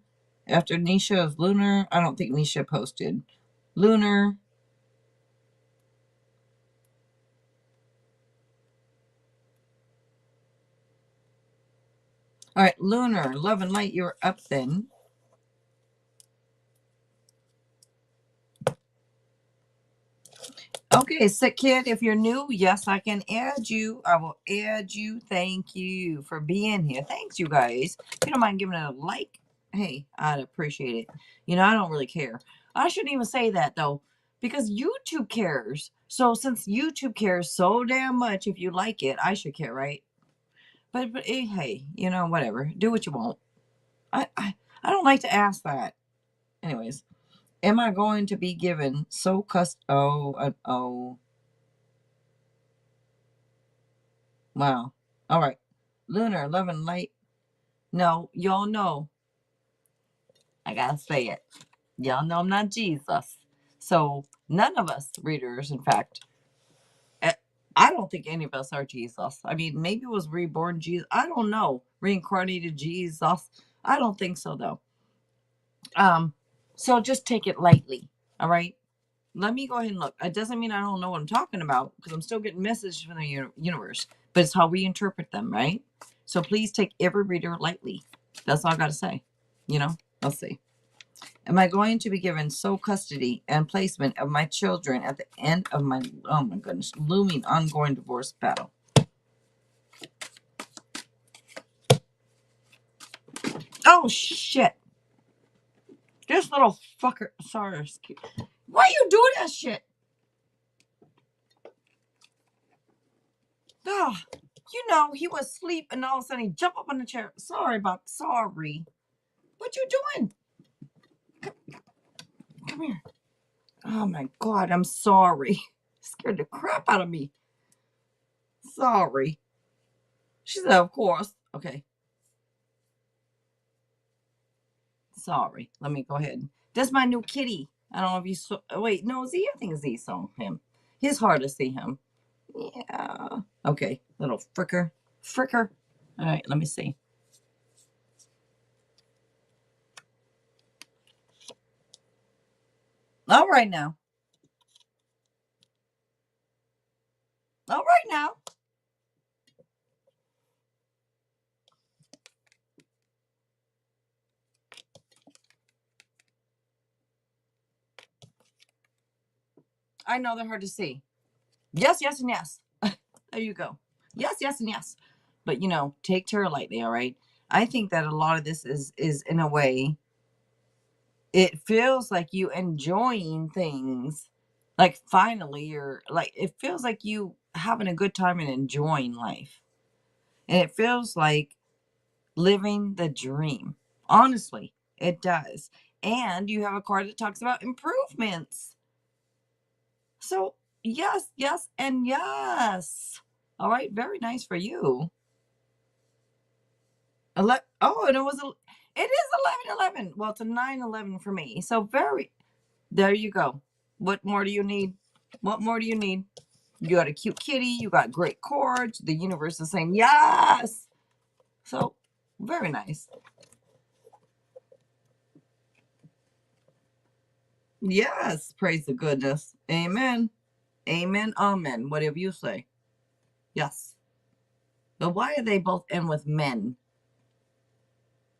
After Nisha is Lunar. I don't think Nisha posted. Lunar. All right, Lunar, Love and Light, you're up then. Okay, Sick Kid, if you're new, yes, I can add you. I will add you. Thank you for being here. Thanks, you guys. If you don't mind giving it a like, hey, I'd appreciate it. You know, I don't really care. I shouldn't even say that, though, because YouTube cares. So since YouTube cares so damn much, if you like it, I should care, right? But hey, you know, whatever. Do what you want. I don't like to ask that. Anyways, am I going to be given oh. Wow. All right. Lunar, Love and Light. No, y'all know. I gotta say it. Y'all know I'm not Jesus. So none of us readers, in fact, eh, I don't think any of us are Jesus. I mean, maybe it was reborn Jesus. I don't know. Reincarnated Jesus. I don't think so though. So just take it lightly. All right. Let me go ahead and look. It doesn't mean I don't know what I'm talking about because I'm still getting messages from the universe, but it's how we interpret them, right? So please take every reader lightly. That's all I got to say. You know, let's see. Am I going to be given sole custody and placement of my children at the end of my, oh my goodness, looming ongoing divorce battle? Oh, shit. This little fucker. Sorry. Why you doing that shit? Oh, you know, he was asleep and all of a sudden he jumped up on the chair. Sorry. What you doing? Come here. Oh my God, I'm sorry. Scared the crap out of me. Sorry. She said, of course. Okay. Sorry. Let me go ahead. That's my new kitty. I don't know if you saw. Wait, no, Z. I think Z saw him. It's hard to see him. Yeah. Okay. Little fricker. Fricker. All right. Let me see. All right now. All right now. I know they're hard to see. Yes, yes, and yes. There you go. Yes, yes, and yes. But you know, take terror lightly, all right? I think that a lot of this is in a way, it feels like you enjoying things. Like finally you're like it feels like you having a good time and enjoying life. And it feels like living the dream. Honestly, it does. And you have a card that talks about improvements. So, yes, yes, and yes. All right, very nice for you. Oh, and it is 11:11. Well, it's a 9:11 for me. So there you go. What more do you need? What more do you need? You got a cute kitty. You got great cards. The universe is saying yes. So very nice. Yes, praise the goodness. Amen. Amen. Amen. Whatever you say. Yes. But why are they both end with men?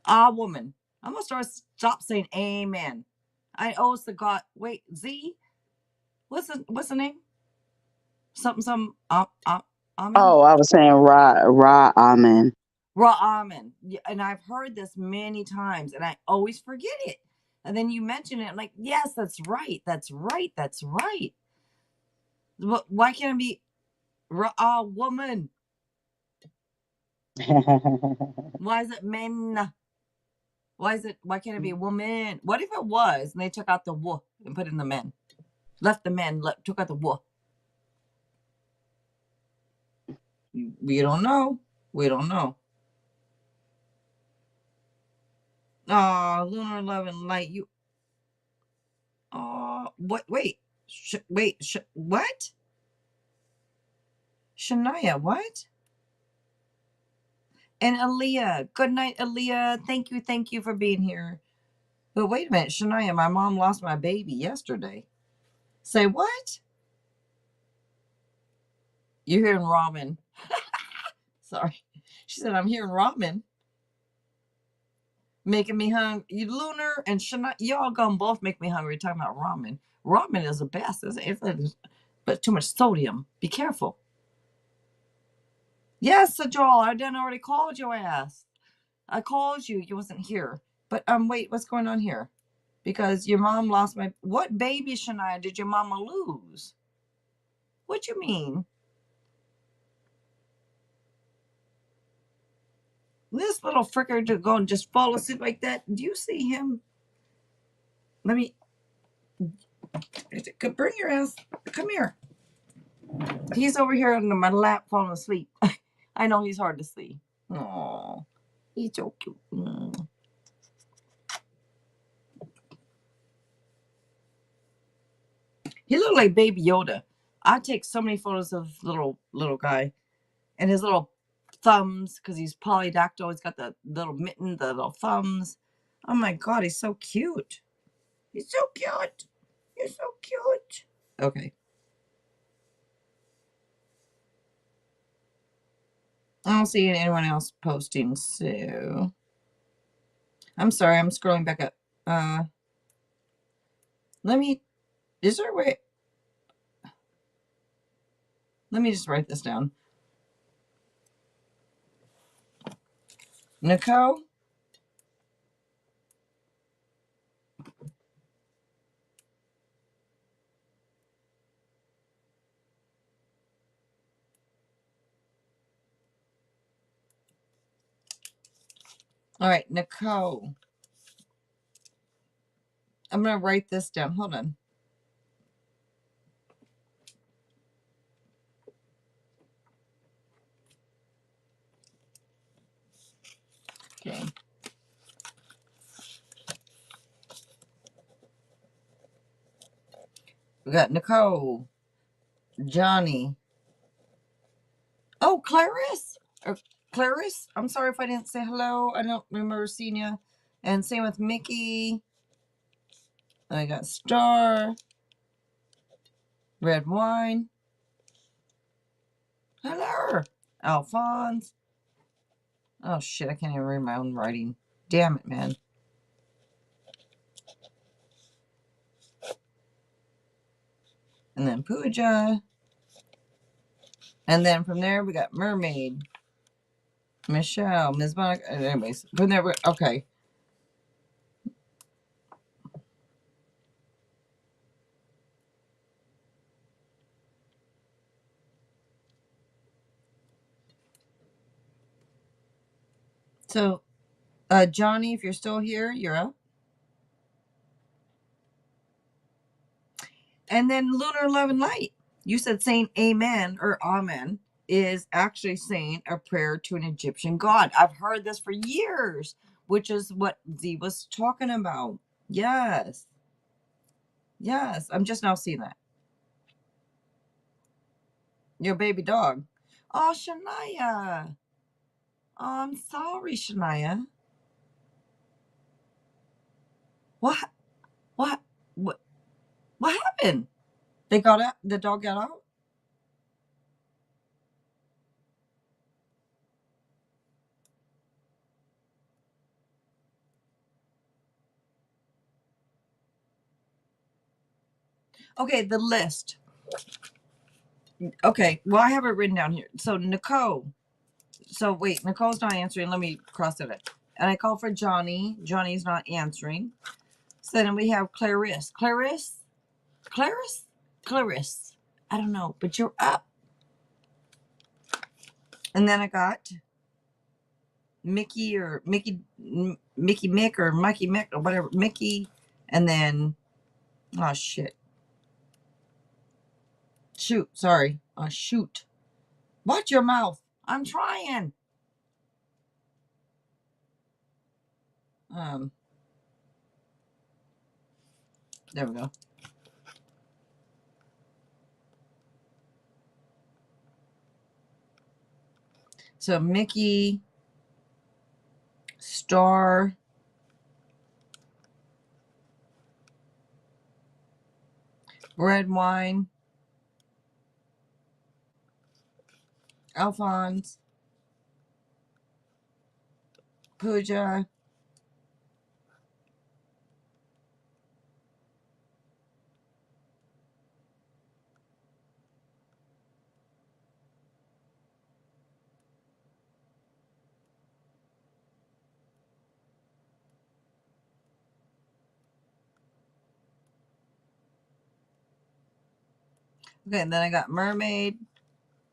Woman. I'm gonna stop saying amen. I always forgot. Wait, Z. What's the name? Something. Amen. Oh, I was saying Ra Amen. Raw almond. Yeah, and I've heard this many times and I always forget it. And then you mention it, I'm like, yes, that's right. That's right. That's right. But why can't it be raw woman? Why is it men? Why can't it be woman? What if it was and they took out the wo and put in the men? Left the men, took out the wo. We don't know. We don't know. Oh, Lunar Love and Light, you. Oh, what? Wait. What? Shania, what? And Aaliyah. Good night, Aaliyah. Thank you for being here. But wait a minute, Shania, my mom lost my baby yesterday. Say what? You're hearing ramen. Sorry. She said, I'm hearing ramen. Making me hungry. You Lunar and Shania, y'all gonna both make me hungry talking about ramen. Ramen is the best, but too much sodium. Be careful. Yes, Joel, I done already called your ass. I called you. You wasn't here. But wait, what's going on here? Because your mom lost my what baby, Shania, did your mama lose? What you mean? This little fricker to go and just fall asleep like that. Do you see him? Let me bring your ass. Come here. He's over here under my lap falling asleep. I know he's hard to see. Oh, he's so cute. He looked like Baby Yoda. I take so many photos of little guy and his little thumbs because he's polydactyl. He's got the little mitten, the little thumbs. Oh my god, he's so cute. He's so cute. You're so cute. Okay. I don't see anyone else posting, so I'm sorry, I'm scrolling back up. Is there a way? Let me just write this down. Nicole? All right, Nicole. I'm going to write this down. Hold on. Okay. We got Nicole, Johnny. Oh, Clarice. Or Clarice. I'm sorry if I didn't say hello. I don't remember seeing you. And same with Mickey. I got Star. Red Wine. Hello. Alphonse. Oh, shit. I can't even read my own writing. Damn it, man. And then Pooja. And then from there, we got Mermaid. Michelle. Ms. Monica. Anyways, from there, okay. So, Johnny, if you're still here, you're up. And then Lunar Love and Light. You said saying amen or amen is actually saying a prayer to an Egyptian god. I've heard this for years, which is what Z was talking about. Yes. Yes. I'm just now seeing that. Your baby dog. Oh, Shania. Oh, I'm sorry, Shania. What? What? What happened? They got out? The dog got out? Okay, the list. Okay, well, I have it written down here. So, Nicole. So, wait, Nicole's not answering. Let me cross it out. And I call for Johnny. Johnny's not answering. So then we have Clarice. Clarice? Clarice? Clarice. I don't know, but you're up. And then I got Mickey or Mickey Mick or Mikey Mick or whatever. Mickey. And then, oh, shit. Shoot, sorry. Shoot. Watch your mouth. I'm trying. There we go. So Mickey, Star, Red Wine, Alphonse, Pooja, Okay, and then I got Mermaid.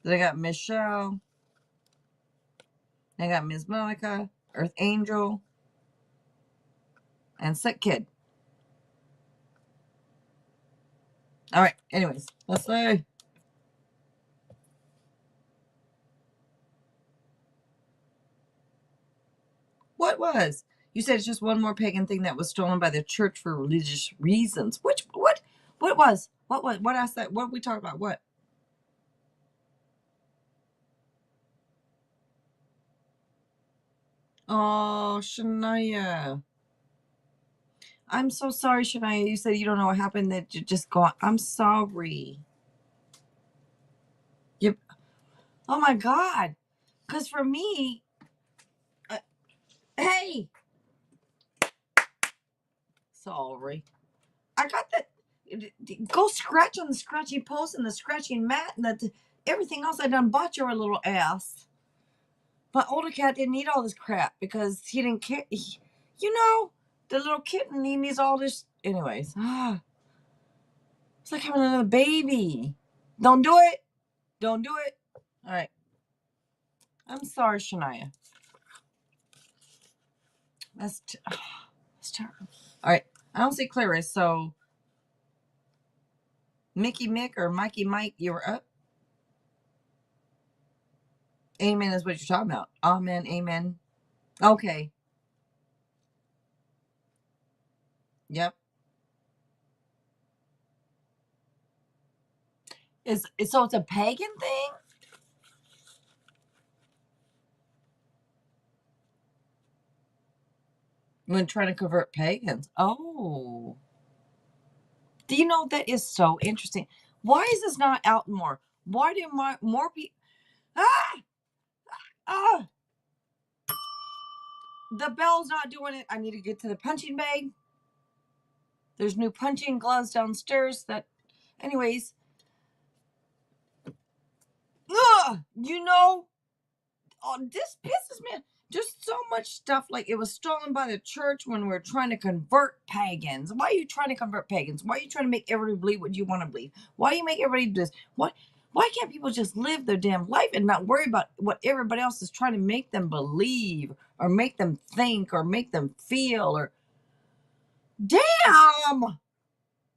Then I got Michelle. Then I got Ms. Monica, Earth Angel, and Sick Kid. All right, anyways, let's say. What was? You said it's just one more pagan thing that was stolen by the church for religious reasons. What was? What I said? What we talked about? What? Oh, Shania. I'm so sorry, Shania. You said you don't know what happened, that you just gone. I'm sorry. You. Oh my God. Because for me, hey, sorry. I got that. Go scratch on the scratching post and the scratching mat and everything else I done bought your little ass. My older cat didn't need all this crap because he didn't care. You know, the little kitten, he needs all this. Anyways, it's like having another baby. Don't do it. Don't do it. All right. I'm sorry, Shania. That's terrible. All right. I don't see Clarice, so Mickey Mick or Mikey Mike, you were up. Amen is what you're talking about. Amen. Amen. Okay. Yep. So it's a pagan thing? When trying to convert pagans. Oh. Do you know, that is so interesting? Why is this not out more? Why do more people? Ah! Ah! The bell's not doing it. I need to get to the punching bag. There's new punching gloves downstairs that, anyways. You know, this pisses me. Just so much stuff, like it was stolen by the church when we're trying to convert pagans. Why are you trying to convert pagans? Why are you trying to make everybody believe what you want to believe? Why do you make everybody do this? Why can't people just live their damn life and not worry about what everybody else is trying to make them believe or make them think or make them feel? Or damn,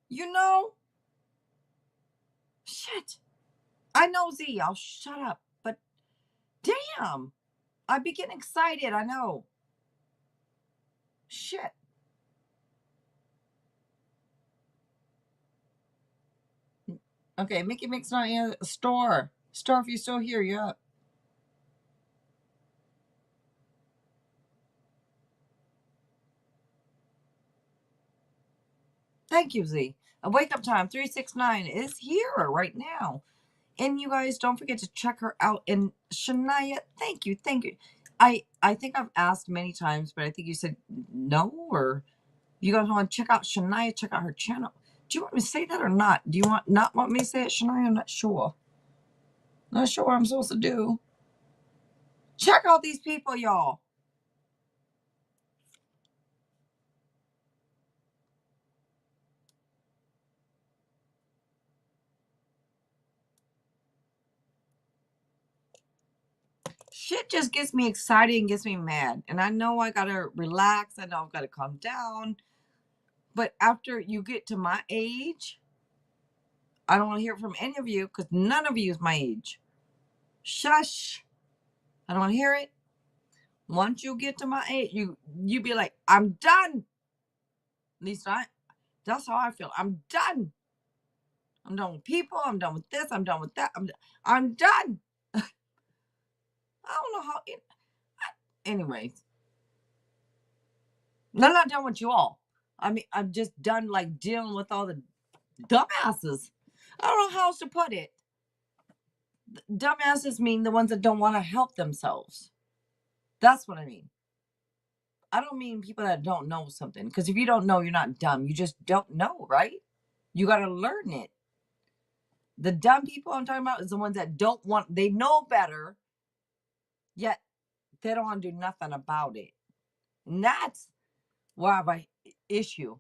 you know, shit. I know, Z, I'll shut up, but damn, I'd be getting excited. I know. Shit. Okay, Mickey Mick's not in a store. Store, if you're still here, you're up. Thank you, Z. A wake up time 369 is here right now. And you guys don't forget to check her out. And Shania, thank you. I think I've asked many times, but I think you said no, or you guys want to check out Shania, check out her channel. Do you want me to say that or not? Do you not want me to say it, Shania? I'm not sure. Not sure what I'm supposed to do. Check out these people, y'all. Shit just gets me excited and gets me mad. And I know I gotta relax. I know I've gotta calm down. But after you get to my age, I don't want to hear from any of you because none of you is my age. Shush. I don't want to hear it. Once you get to my age, you be like, I'm done. At least that's how I feel. I'm done. I'm done with people. I'm done with this. I'm done with that. I'm done. I don't know how. Anyways, I'm not done with you all. I mean, I'm just done like dealing with all the dumbasses. I don't know how else to put it. Dumbasses mean the ones that don't want to help themselves. That's what I mean. I don't mean people that don't know something. Because if you don't know, you're not dumb. You just don't know, right? You got to learn it. The dumb people I'm talking about is the ones that don't want, they know better, yet they don't want to do nothing about it. And that's why I have an issue.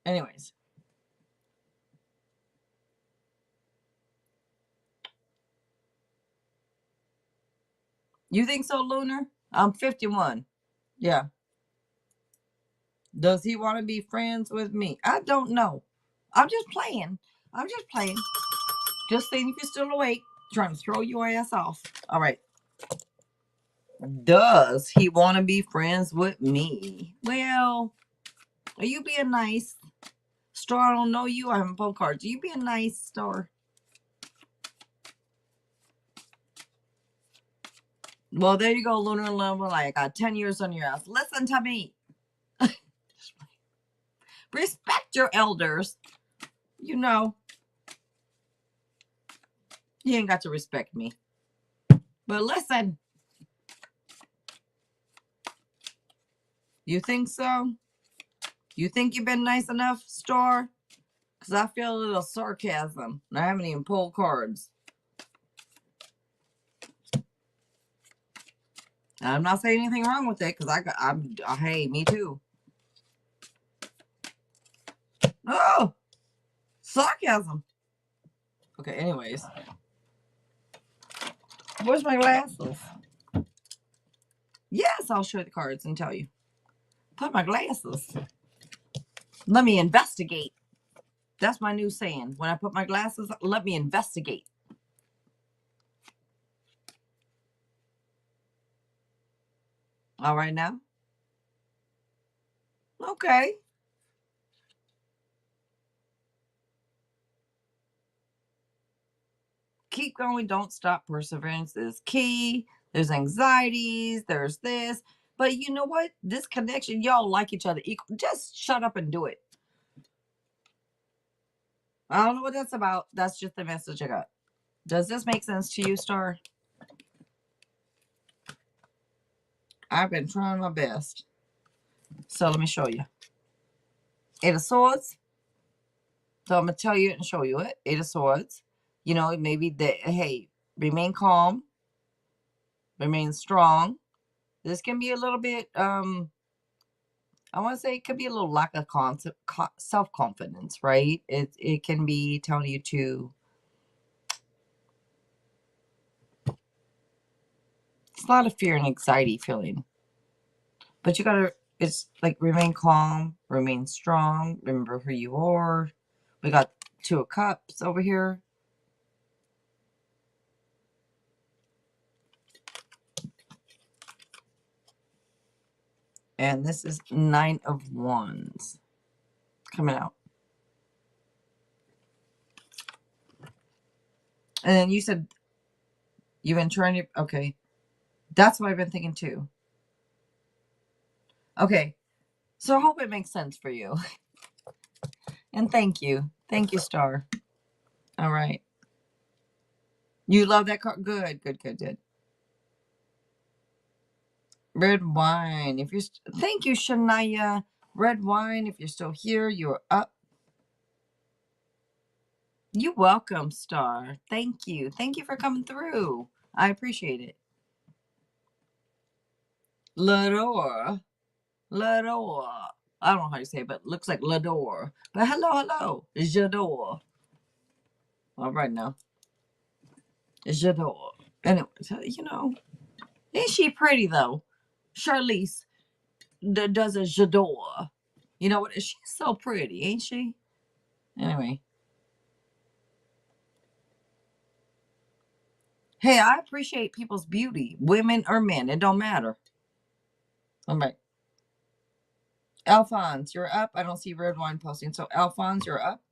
Anyways. You think so, Lunar? I'm 51. Yeah. Does he want to be friends with me? I don't know. I'm just playing. Just seeing if you're still awake. Trying to throw your ass off. All right. Does he want to be friends with me? Well, are you being nice? Star, I don't know you. I haven't pulled cards. Are you being nice, Star? Well, there you go, Lunar Level. I got 10 years on your ass. Listen to me. Respect your elders. You know, you ain't got to respect me. But listen. You think so? You think you've been nice enough, Star? Because I feel a little sarcasm. I haven't even pulled cards. I'm not saying anything wrong with it, because hey, me too. Oh, sarcasm. Okay, anyways. Where's my glasses? Yes, I'll show you the cards and tell you. Put my glasses. Let me investigate. That's my new saying. When I put my glasses, let me investigate. All right now? Okay. Keep going. Don't stop. Perseverance is key. There's anxieties. There's this. But you know what? This connection, y'all like each other equal. Just shut up and do it. I don't know what that's about. That's just the message I got. Does this make sense to you, Star? I've been trying my best. So let me show you. Eight of Swords. So I'm going to tell you and show you it. Eight of Swords. You know, maybe hey, remain calm. Remain strong. This can be a little bit, I want to say it could be a little lack of self-confidence, right? It can be telling you to, it's a lot of fear and anxiety feeling. But you got to, it's like remain calm, remain strong, remember who you are. We got Two of Cups over here. And this is Nine of Wands coming out. And then you said you've been trying to, okay. That's what I've been thinking too. Okay. So I hope it makes sense for you. And thank you. Thank you, Star. All right. You love that card? Good, good, good, good. Red wine. If you're, thank you, Shania. Red wine. If you're still here, you're up. You're welcome, Star. Thank you. Thank you for coming through. I appreciate it. Lador. Lador. I don't know how you say it, but it looks like Lador. But hello. J'adore. All right now. J'adore. Anyway, you know, ain't she pretty though? Charlize does a j'adore. You know what? She's so pretty, ain't she? Anyway. Hey, I appreciate people's beauty. Women or men. It don't matter. All right. Alphonse, you're up. I don't see red wine posting. So Alphonse, you're up.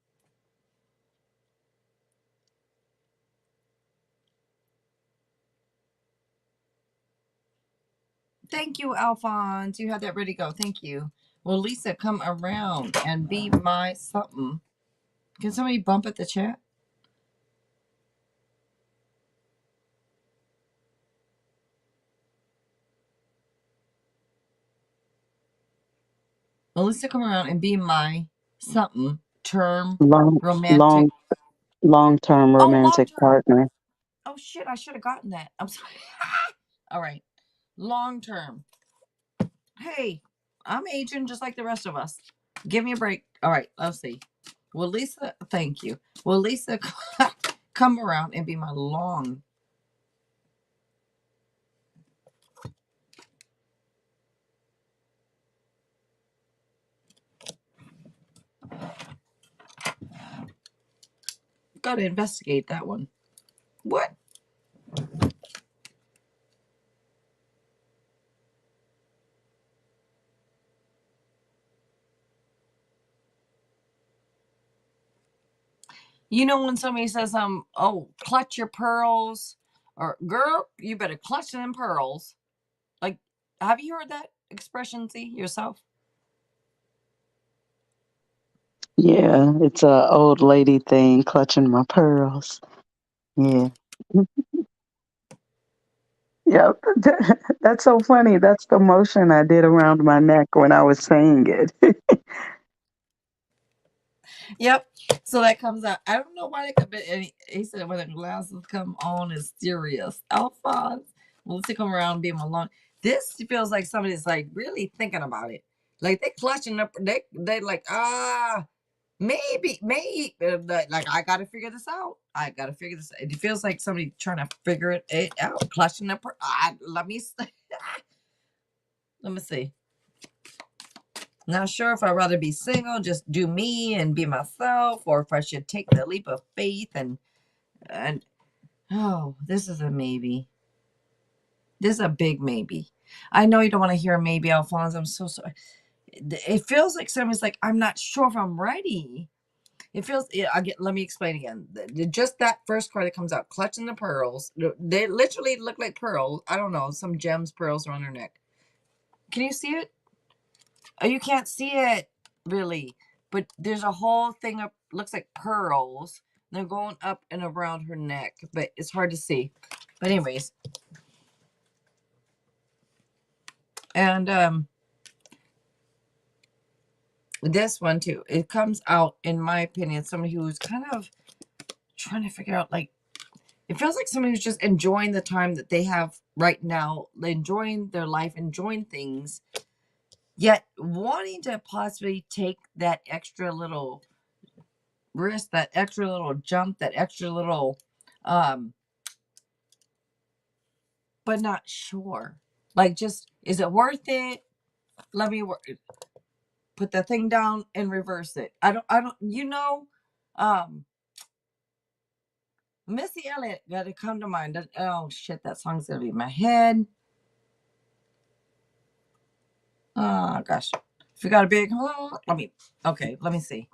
Thank you, Alphonse. You had that ready to go. Thank you. Well, Lisa, come around and be my something. Can somebody bump at the chat? Melissa, come around and be my something term romantic. Long-term romantic long-term partner. Oh shit, I should have gotten that. I'm sorry. All right. Long term. Hey, I'm aging just like the rest of us. Give me a break. All right, let's see. Will Lisa, thank you. Will Lisa come around and be my long got to investigate that one. What? You know when somebody says, oh, clutch your pearls, or girl, you better clutch them pearls. Like, have you heard that expression, see, yourself? Yeah, it's a old lady thing, clutching my pearls. Yeah. Yep. That's so funny. That's the motion I did around my neck when I was saying it. Yep. So that comes out. I don't know why they come in. He said when the glasses come on, it's serious. Alphonse, well, let's come around and be alone. This feels like somebody's like really thinking about it. Like they clutching up. They like maybe like I got to figure this out. I got to figure this. It feels like somebody trying to figure it out, clutching up. Let me let me see. Not sure if I'd rather be single, just do me and be myself, or if I should take the leap of faith and oh, this is a maybe. This is a big maybe. I know you don't want to hear a maybe, Alphonse. I'm so sorry. It feels like somebody's like, I'm not sure if I'm ready. It feels. Let me explain again. Just that first card that comes out, clutching the pearls. They literally look like pearls. I don't know, some gems, pearls around her neck. Can you see it? Oh, you can't see it really, but there's a whole thing of looks like pearls. They're going up and around her neck, but it's hard to see. But anyways, and this one too. It comes out, in my opinion, somebody who's kind of trying to figure out, like, it feels like somebody who's just enjoying the time that they have right now, enjoying their life, enjoying things, yet wanting to possibly take that extra little risk, that extra little jump, that extra little um but not sure. Like, just is it worth it? Let me put the thing down and reverse it. I don't um Missy Elliott got to come to mind. Oh shit, that song's gonna be in my head. Oh gosh. If you got a big let me see.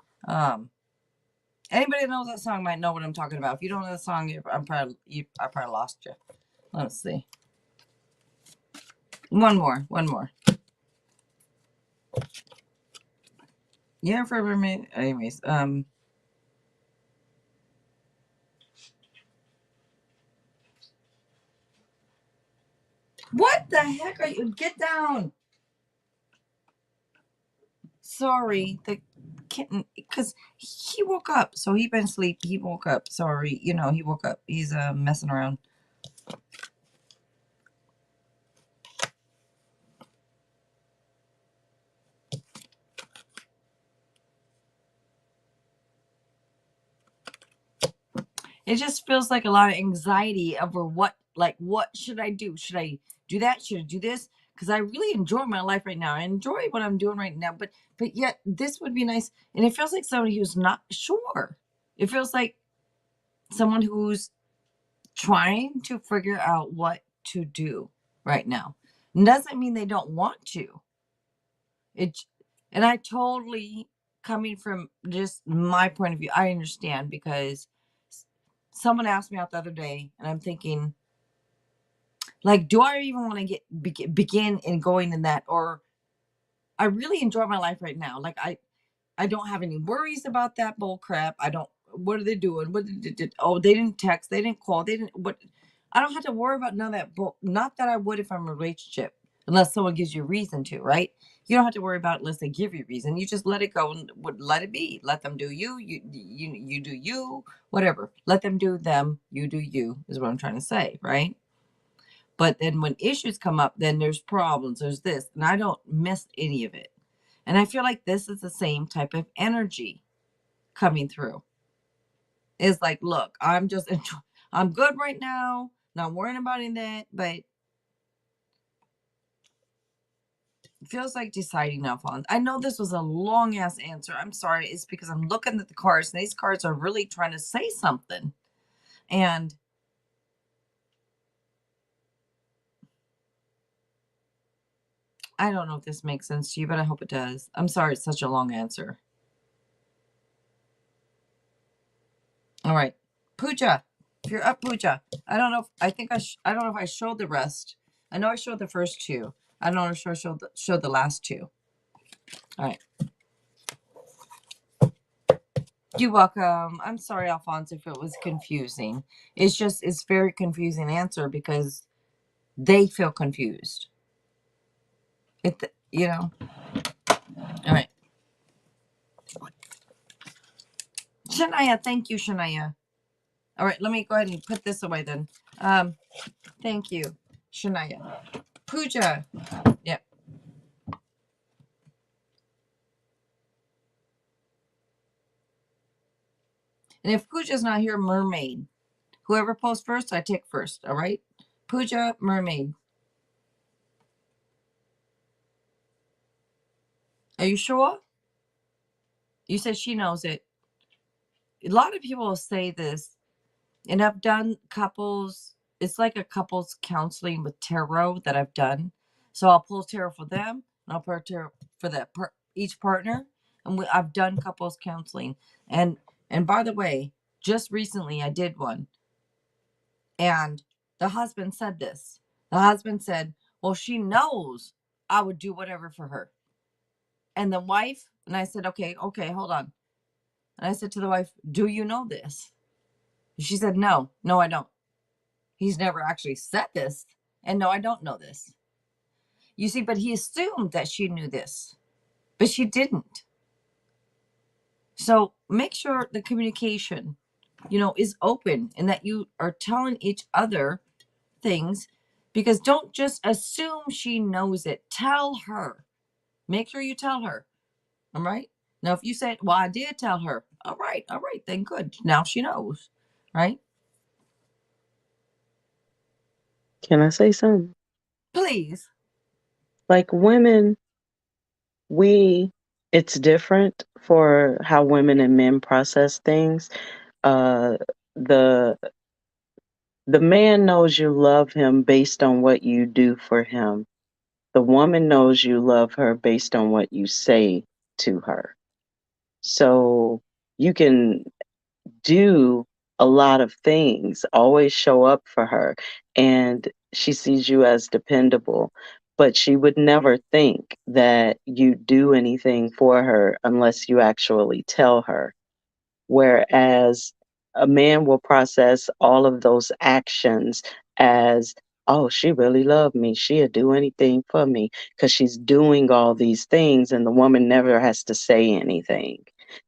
Anybody that knows that song might know what I'm talking about. If you don't know the song, I probably lost you. Let's see. One more. Yeah, for a minute. Anyways, what the heck are you? Get down. Sorry, the kitten, because he woke up. So he been asleep. He woke up. Sorry, he woke up. He's messing around. It just feels like a lot of anxiety over what should I do? Should I do that? Should I do this? Because I really enjoy my life right now. I enjoy what I'm doing right now, but yet this would be nice. And it feels like somebody who's not sure. It feels like someone who's trying to figure out what to do right now. Doesn't mean they don't want to. And I totally, coming from just my point of view, I understand, because someone asked me out the other day, and I'm thinking, like, do I even want to begin in going in that? Or I really enjoy my life right now. Like, I don't have any worries about that bull crap. I don't. What are they doing? Oh, they didn't text. They didn't call. They didn't. What? I don't have to worry about none of that bull. Not that I would if I'm in a relationship, unless someone gives you a reason to, right? You don't have to worry about it unless they give you a reason. You just let it go and let it be. Let them do you. You do you. Whatever. Let them do them. You do you. Is what I'm trying to say, right? But then when issues come up, then there's problems. There's this, and I don't miss any of it. And I feel like this is the same type of energy coming through. It's like, look, I'm good right now, not worrying about any of that, but feels like deciding now, Fawn. I know this was a long ass answer. I'm sorry. It's because I'm looking at the cards, and these cards are really trying to say something. And I don't know if this makes sense to you, but I hope it does. I'm sorry it's such a long answer. All right. Pooja, if you're up, Pooja. I don't know if I don't know if I showed the rest. I know I showed the first two. I don't know if I showed the last two. All right. You're welcome. I'm sorry, Alphonse, if it was confusing. It's very confusing answer because they feel confused. All right. Shania, thank you, Shania. All right, let me go ahead and put this away then. Thank you, Shania. Pooja. Yep. And if Pooja's not here, mermaid. Whoever posts first, I take first. All right. Pooja, mermaid. Are you sure? You said she knows it. A lot of people say this, and I've done couples. It's like a couples counseling with tarot that I've done. So I'll pull tarot for them, and I'll pull tarot for each partner. And I've done couples counseling. And by the way, just recently I did one, and the husband said this. The husband said, "Well, she knows I would do whatever for her." And the wife, and I said, "Okay, hold on." And I said to the wife, "Do you know this?" She said, "No, I don't. He's never actually said this. And no, I don't know this." You see, but he assumed that she knew this, but she didn't. So make sure the communication, is open and that you are telling each other things, because don't just assume she knows it. Tell her. Make sure you tell her. All right. Now, if you say, "Well, I did tell her," all right, then good. Now she knows, right? Can I say something? Please. Like women, it's different for how women and men process things. Uh, the the man knows you love him based on what you do for him. The woman knows you love her based on what you say to her. So you can do a lot of things, always show up for her, and she sees you as dependable. But she would never think that you do anything for her unless you actually tell her. Whereas a man will process all of those actions as, oh, she really loved me. She'll do anything for me because she's doing all these things, and the woman never has to say anything.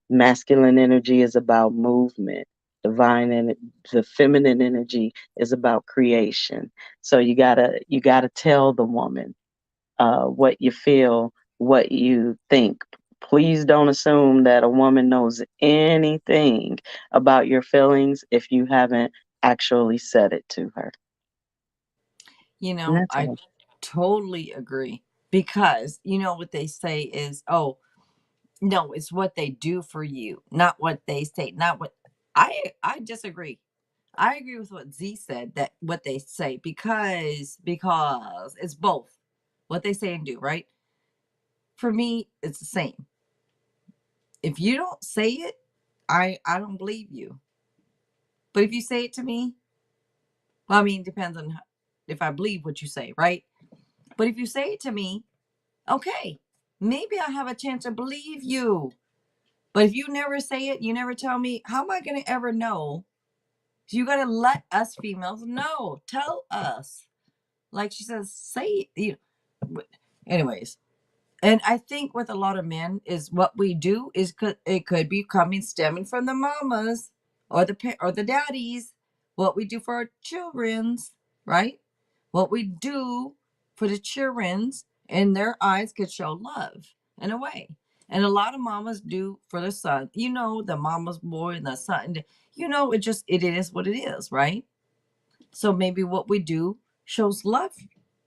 Masculine energy is about movement. The feminine energy is about creation. So you gotta tell the woman what you feel, what you think. Please don't assume that a woman knows anything about your feelings if you haven't actually said it to her. And that's I all. totally agree, because what they say is, "Oh, no, it's what they do for you, not what they say, not what." I disagree. I agree with what Z said, that what they say, because it's both what they say and do, right? For me, it's the same. If you don't say it, I don't believe you. But if you say it to me, well, I mean, it depends on if I believe what you say, right? But if you say it to me, okay, maybe I have a chance to believe you. But if you never say it, you never tell me, how am I going to ever know? So you got to let us females know. Tell us. Like she says, say it. Anyways, and I think with a lot of men is what we do is it could be stemming from the mamas or the daddies. What we do for our children's, right? What we do for the children's, in their eyes could show love in a way. And a lot of mamas do for the son. The mama's boy and the son. It is what it is, right? So maybe what we do shows love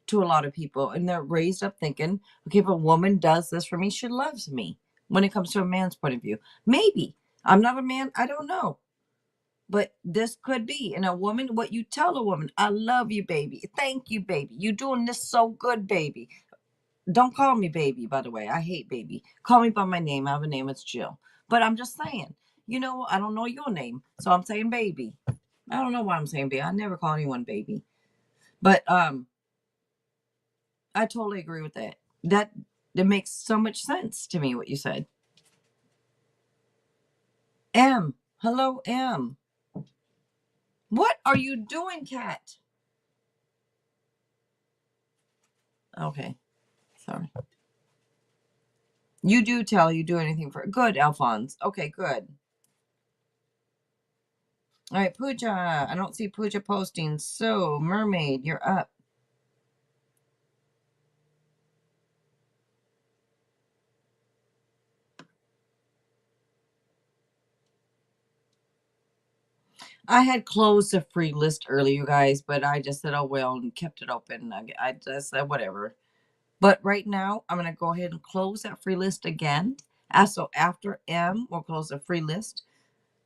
to a lot of people, and they're raised up thinking, okay, if a woman does this for me, she loves me. When it comes to a man's point of view, maybe I'm not a man, I don't know, but this could be. And a woman, what you tell a woman, I love you, baby. Thank you, baby. You doing this so good, baby. Don't call me baby, by the way. I hate baby. Call me by my name. I have a name. It's Jill. But I'm just saying, I don't know your name, so I'm saying baby. I don't know why I'm saying baby. I never call anyone baby. But I totally agree with that. That makes so much sense to me, what you said. M. Hello, M. What are you doing, cat? Okay. Sorry. You do tell you do anything for good, Alphonse. Okay, good. All right, Pooja. I don't see Pooja posting. So, Mermaid, you're up. I had closed the free list earlier, you guys, but I just said, oh, well, and kept it open. I just said, whatever. But right now, I'm going to go ahead and close that free list again. So after M, we'll close the free list.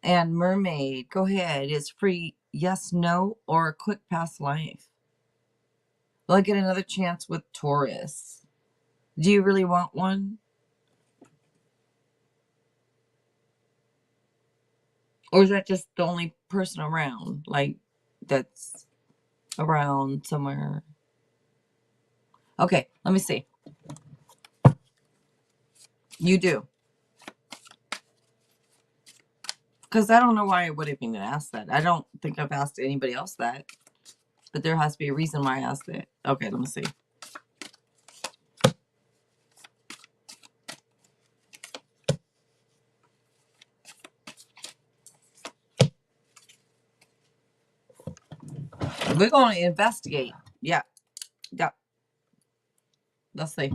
And Mermaid, go ahead. It's free yes, no, or a quick past life. Will I get another chance with Taurus? Do you really want one? Or is that just the only person around? Like, that's around somewhere? Okay, let me see. You do. Because I don't know why I would have even asked that. I don't think I've asked anybody else that. But there has to be a reason why I asked it. Okay, let me see. We're going to investigate. Yeah. Yeah. Let's see.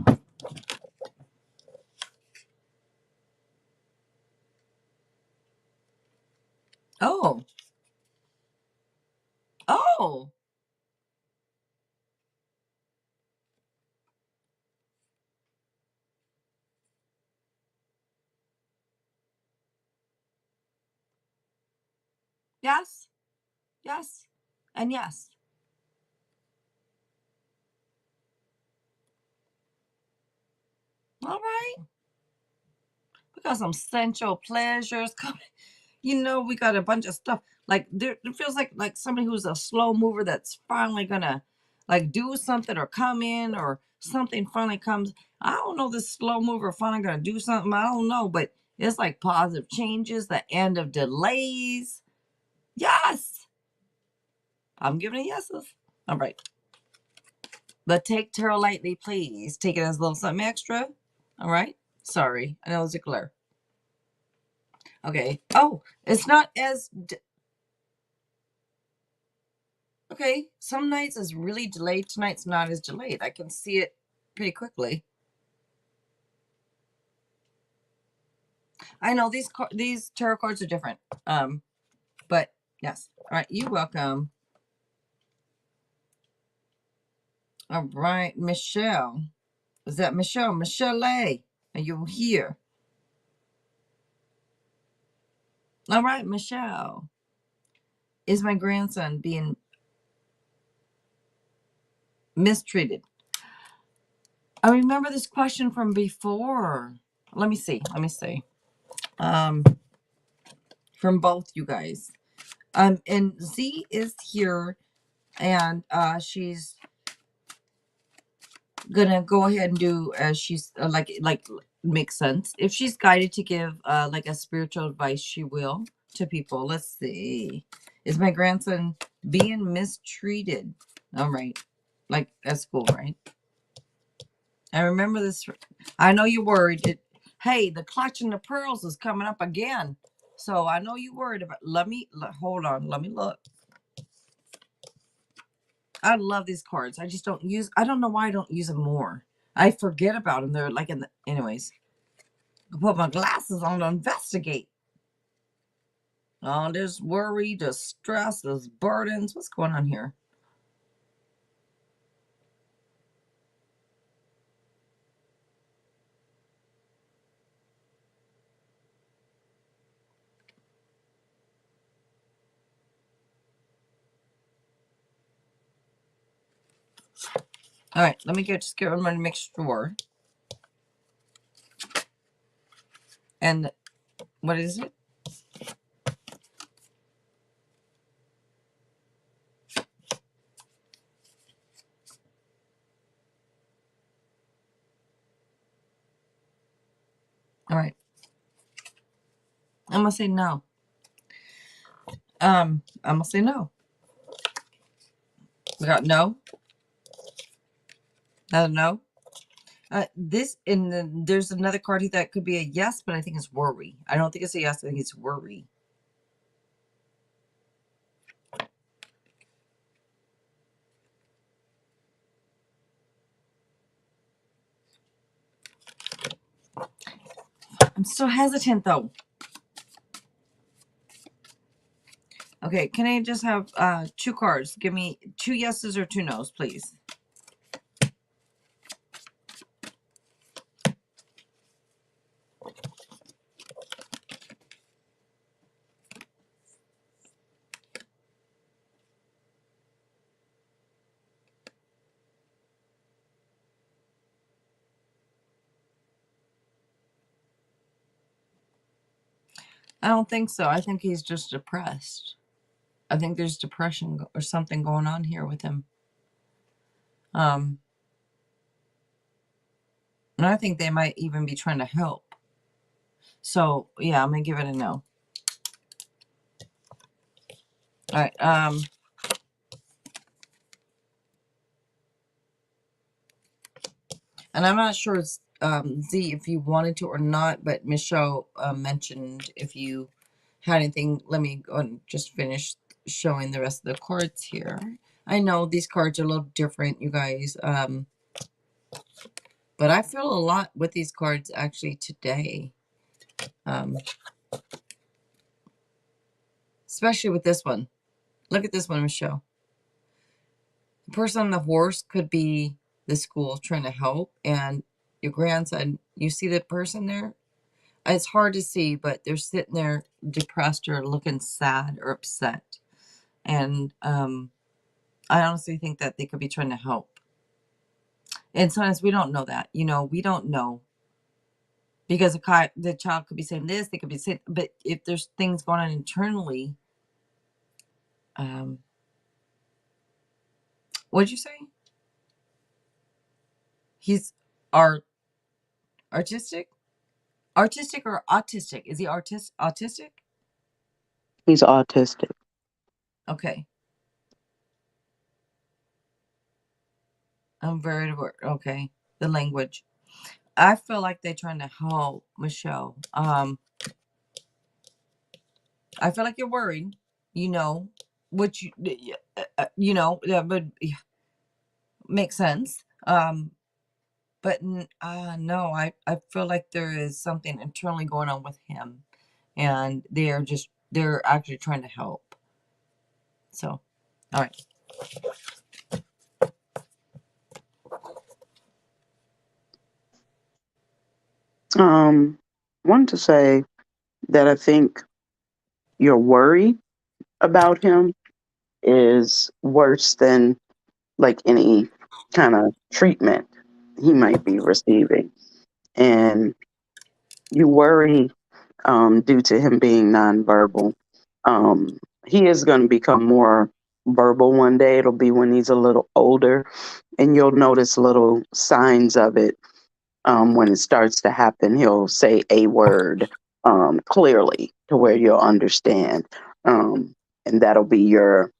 Oh. Oh. Yes. Yes. And yes. All right. We got some sensual pleasures coming. We got a bunch of stuff. Like it feels like somebody who's a slow mover that's finally gonna like do something or come in or something finally comes. I don't know, this slow mover finally gonna do something. I don't know, but it's like positive changes, the end of delays. Yes. I'm giving it yeses. All right. But take tarot lightly, please. Take it as a little something extra. All right. Sorry. I know it's a glare. Okay. Oh, it's not as okay. Some nights is really delayed. Tonight's not as delayed. I can see it pretty quickly. I know these tarot cards are different. But yes. All right. You're welcome. All right, Michelle. Is that Michelle? Michelle A. Are you here? All right, Michelle. Is my grandson being mistreated? I remember this question from before. Let me see. From both you guys. And Z is here, and she's gonna go ahead and do as she's like makes sense. If she's guided to give like a spiritual advice, she will to people. Let's see. Is my grandson being mistreated? All right, like at school, right? I remember this. I know you're worried. Hey, the clutching the pearls is coming up again. So I know you're worried about. Hold on. Let me look. I love these cards. I just don't use. I don't know why I don't use them more. I forget about them. They're like anyways. I put my glasses on to investigate. Oh, there's worry, there's stress, there's burdens. What's going on here? All right, let me just get one to make sure. And what is it? All right. I'm gonna say no. I'm gonna say no. We got no. Another no. This and there's another card here that could be a yes, but I think it's worry. I don't think it's a yes. I think it's worry. I'm still hesitant though. Okay, can I just have 2 cards? Give me 2 yeses or 2 nos, please. I don't think so. I think he's just depressed. I think there's depression or something going on here with him. And I think they might even be trying to help. So yeah, I'm gonna give it a no. All right. And I'm not sure, Z, if you wanted to or not, but Michelle mentioned if you had anything. Let me go and just finish showing the rest of the cards here. I know these cards are a little different, you guys, but I feel a lot with these cards actually today, especially with this one. Look at this one, Michelle. The person on the horse could be the school trying to help, and your grandson, you see the person there? It's hard to see, but they're sitting there depressed or looking sad or upset. And I honestly think that they could be trying to help. And sometimes we don't know that. We don't know. Because the child could be saying this, they could be saying, but if there's things going on internally, what'd you say? He's artistic? Artistic or autistic? Is he autistic? He's autistic. Okay. I'm very aware. Okay. The language. I feel like they're trying to help Michelle. I feel like you're worried, which that would make sense. But no, I feel like there is something internally going on with him, and they're actually trying to help. So, all right. Wanted to say that I think your worry about him is worse than like any kind of treatment he might be receiving. And you worry due to him being nonverbal. He is going to become more verbal one day. It'll be when he's a little older, and you'll notice little signs of it when it starts to happen. He'll say a word clearly to where you'll understand. And that'll be your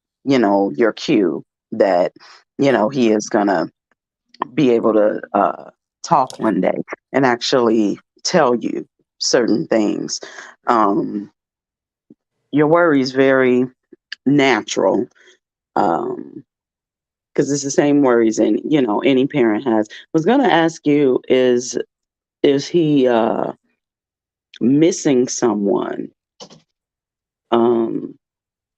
cue that, he is going to be able to talk one day and actually tell you certain things. Your worry is very natural because it's the same worries any parent has. I was going to ask you is he missing someone? And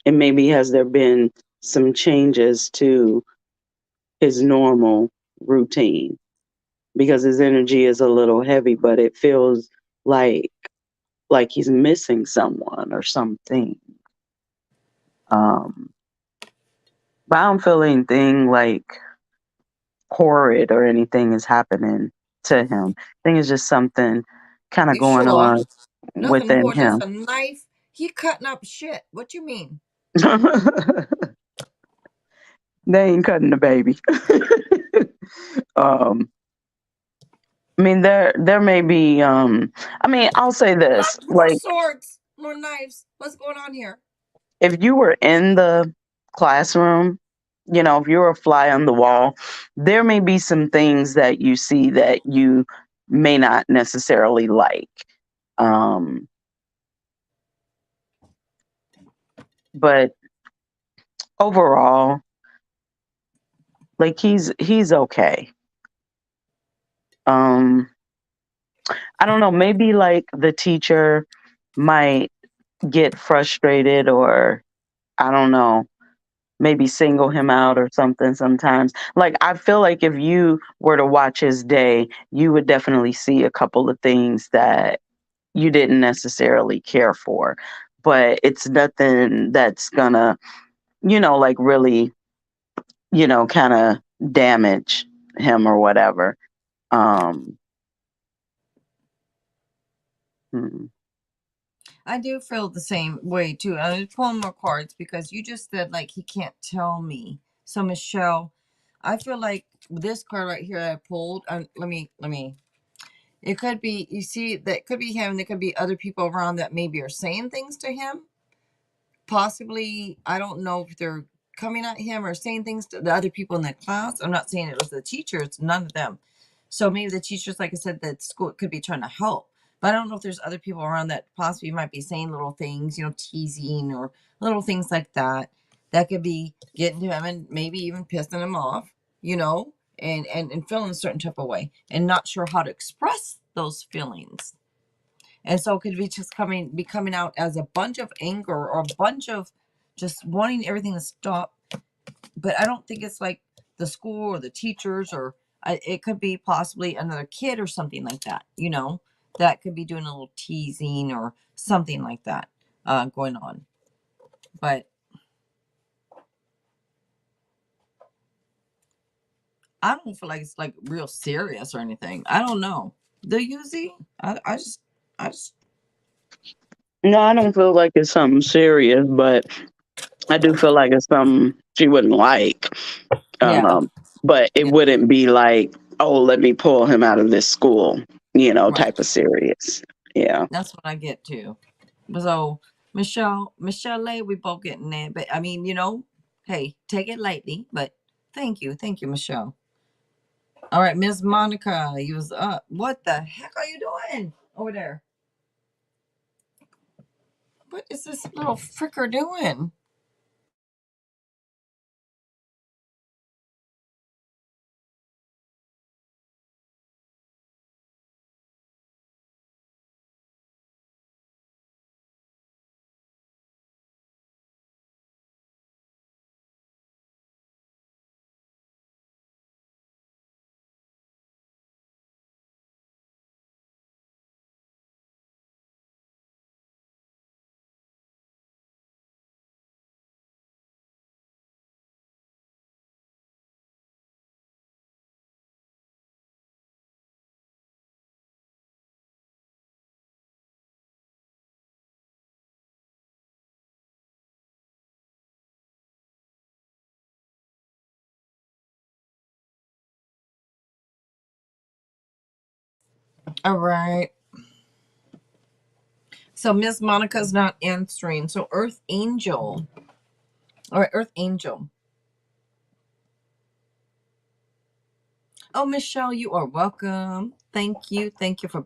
maybe has there been some changes to his normal routine? Because his energy is a little heavy, but it feels like he's missing someone or something. But I don't feel anything like horrid or anything is happening to him. I think it's just something kind of You going sure? on Nothing within more, just him. a knife. He cutting up shit. What you mean? They ain't cutting the baby. um, I mean, there may be. I mean, I'll say this: More like, swords, more knives. What's going on here? if you were in the classroom, you know, if you're a fly on the wall, there may be some things that you see that you may not necessarily like. Um, but overall, like he's okay. Um, I don't know, maybe like the teacher might get frustrated, or I don't know, maybe single him out or something sometimes. Like I feel like if you were to watch his day, you would definitely see a couple of things that you didn't necessarily care for. But it's nothing that's gonna, like really, kind of damage him or whatever. Um hmm. I do feel the same way too. I'm pulling more cards because you just said like he can't tell me. So Michelle, I feel like this card right here I pulled. Let me. It could be, you see, that could be him. There could be other people around that maybe are saying things to him. Possibly, I don't know if they're coming at him or saying things to the other people in the class. I'm not saying it was the teachers, none of them. So maybe the teachers, like I said, that school could be trying to help. But I don't know if there's other people around that possibly might be saying little things, teasing or little things like that. That could be getting to him and maybe even pissing him off, and feeling a certain type of way and not sure how to express those feelings. And so it could be just coming out as a bunch of anger or a bunch of just wanting everything to stop. But I don't think it's like the school or the teachers, or it could be possibly another kid or something like that, that could be doing a little teasing or something like that going on. But I don't feel like it's like real serious or anything. I don't know. Do you see? I just No, I don't feel like it's something serious, but I do feel like it's something she wouldn't like. yeah, But it yeah, wouldn't be like, oh, let me pull him out of this school, right. type of serious. Yeah. That's what I get too. So Michelle, we both getting there. But I mean, hey, take it lightly. But thank you, Michelle. All right, Miss Monica, you was up. What the heck are you doing over there? What is this little fricker doing? All right. So Miss Monica's not answering. So Earth Angel. All right, Earth Angel. Oh, Michelle, you are welcome. Thank you. Thank you for.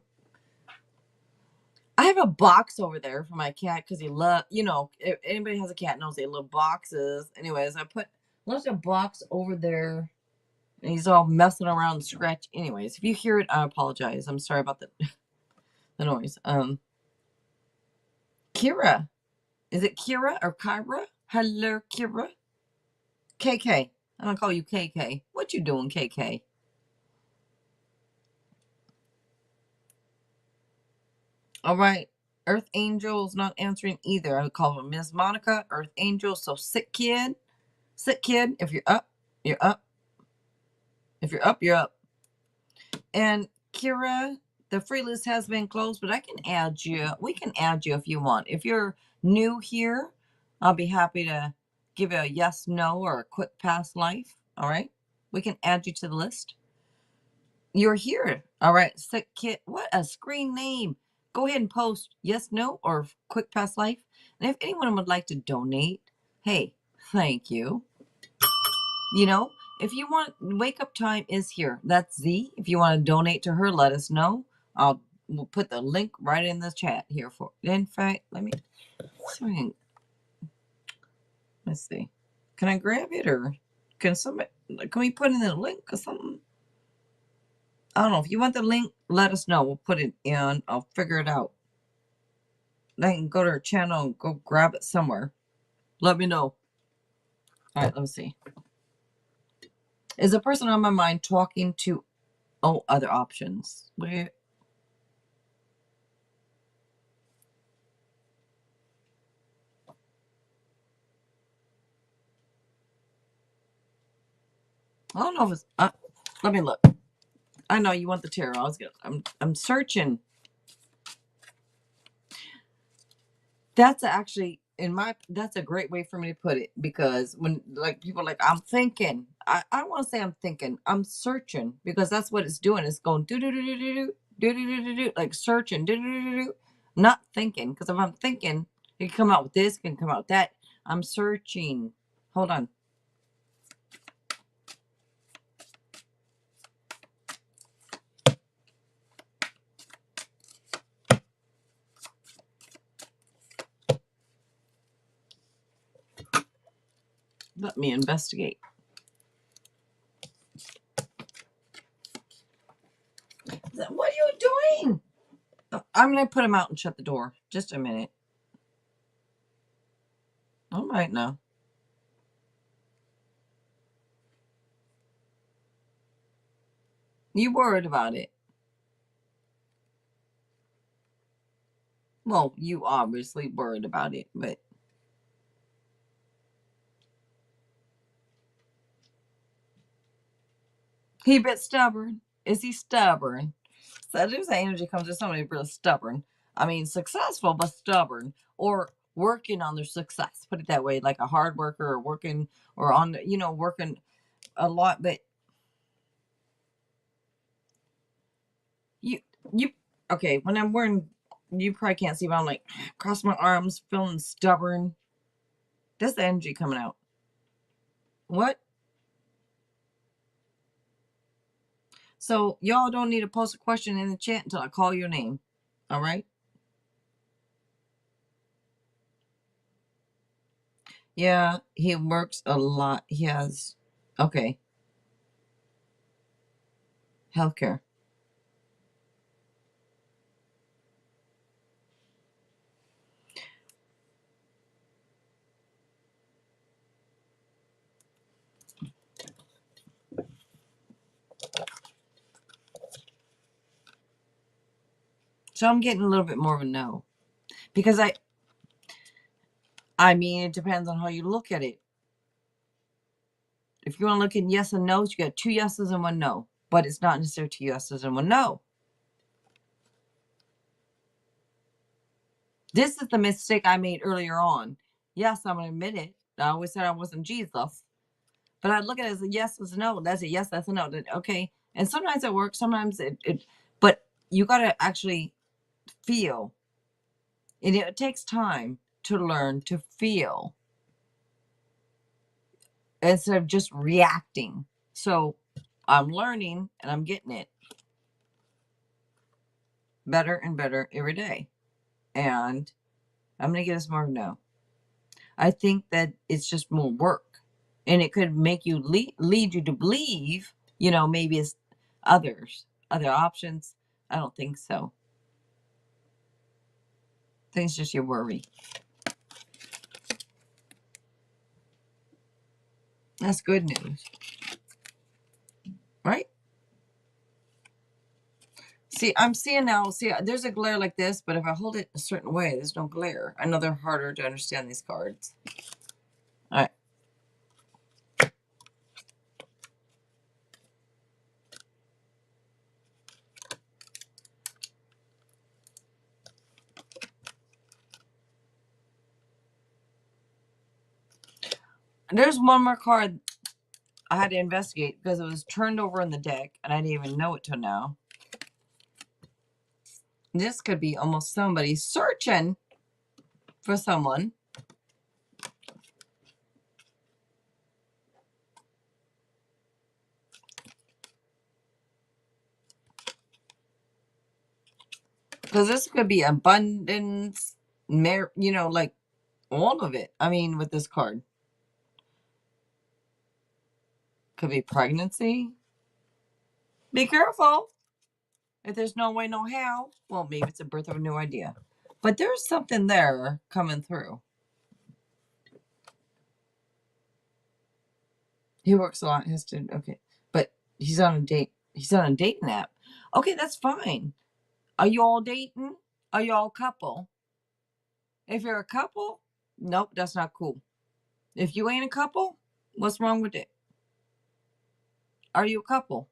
I have a box over there for my cat because if anybody has a cat knows they love boxes. Anyways, I left a box over there and he's all messing around, scratch. Anyways, if you hear it, I apologize. I'm sorry about the noise. Kira, is it Kira or Kyra? Hello, Kira. KK, I'm gonna call you KK. What you doing, KK? All right. Earth Angel's not answering either. I would call her Miss Monica, Earth Angel. So sick kid, if you're up, you're up. If you're up, you're up. And Kira, the free list has been closed, but I can add you. We can add you if you want. If you're new here, I'll be happy to give you a yes, no, or a quick pass life. All right. We can add you to the list. You're here. All right. Sick kid. What a screen name. Go ahead and post yes, no, or quick pass life. And if anyone would like to donate, hey, thank you. You know, if you want, wake up time is here. That's Z. If you want to donate to her, let us know. We'll put the link right in the chat here for. In fact, let's see. Can I grab it, or can somebody? Can we put in the link or something? I don't know. If you want the link, let us know. We'll put it in. I'll figure it out. I can go to her channel and go grab it somewhere. Let me know. All right, let me see. Is the person on my mind talking to other options? Where? I don't know if it's. Let me look. I know you want the tarot. I'm searching. That's actually that's a great way for me to put it, because when like people are like, I'm thinking. I don't want to say I'm thinking. I'm searching, because that's what it's doing. It's going do do do do do do do do do, like searching do do do do. Not thinking, because if I'm thinking, it can come out with this, it can come out with that. I'm searching. Hold on. Let me investigate. What are you doing? I'm going to put him out and shut the door. Just a minute. All right now. You worried about it? Well, you obviously worried about it, but he a bit stubborn. Is he stubborn? So there's that energy comes with somebody really stubborn. I mean, successful but stubborn, or working on their success. Put it that way, like a hard worker, or working, or on, working a lot. But you, okay. When I'm wearing, you probably can't see, but I'm like cross my arms, feeling stubborn. That's the energy coming out. What? So y'all don't need to post a question in the chat until I call your name. All right? Yeah, he works a lot. He has, okay, healthcare. So I'm getting a little bit more of a no, because I mean, it depends on how you look at it. If you want to look at yes and no's, you got 2 yeses and 1 no, but it's not necessarily 2 yeses and 1 no. This is the mistake I made earlier on. Yes, I'm going to admit it. I always said I wasn't Jesus, but I look at it as a yes, as a no. That's a yes, that's a no. Okay. And sometimes it works, sometimes it but you got to actually feel. And it takes time to learn to feel instead of just reacting. So I'm learning and I'm getting it better and better every day. And I'm going to get us more no. I think that it's just more work. And it could make you lead you to believe, maybe it's other options. I don't think so. I think it's just your worry. That's good news. Right? See, I'm seeing now, there's a glare like this, but if I hold it a certain way, there's no glare. I know they're harder to understand, these cards. All right. There's one more card I had to investigate because it was turned over in the deck and I didn't even know it till now. This could be almost somebody searching for someone. Because this could be abundance, like all of it. I mean, with this card. Could be pregnancy. Be careful. If there's no way, no how, well, maybe it's a birth of a new idea. But there's something there coming through. He works a lot. Okay. But he's on a date. He's on a dating app. Okay, that's fine. Are you all dating? Are you all a couple? If you're a couple, nope, that's not cool. If you ain't a couple, what's wrong with it? Are you a couple?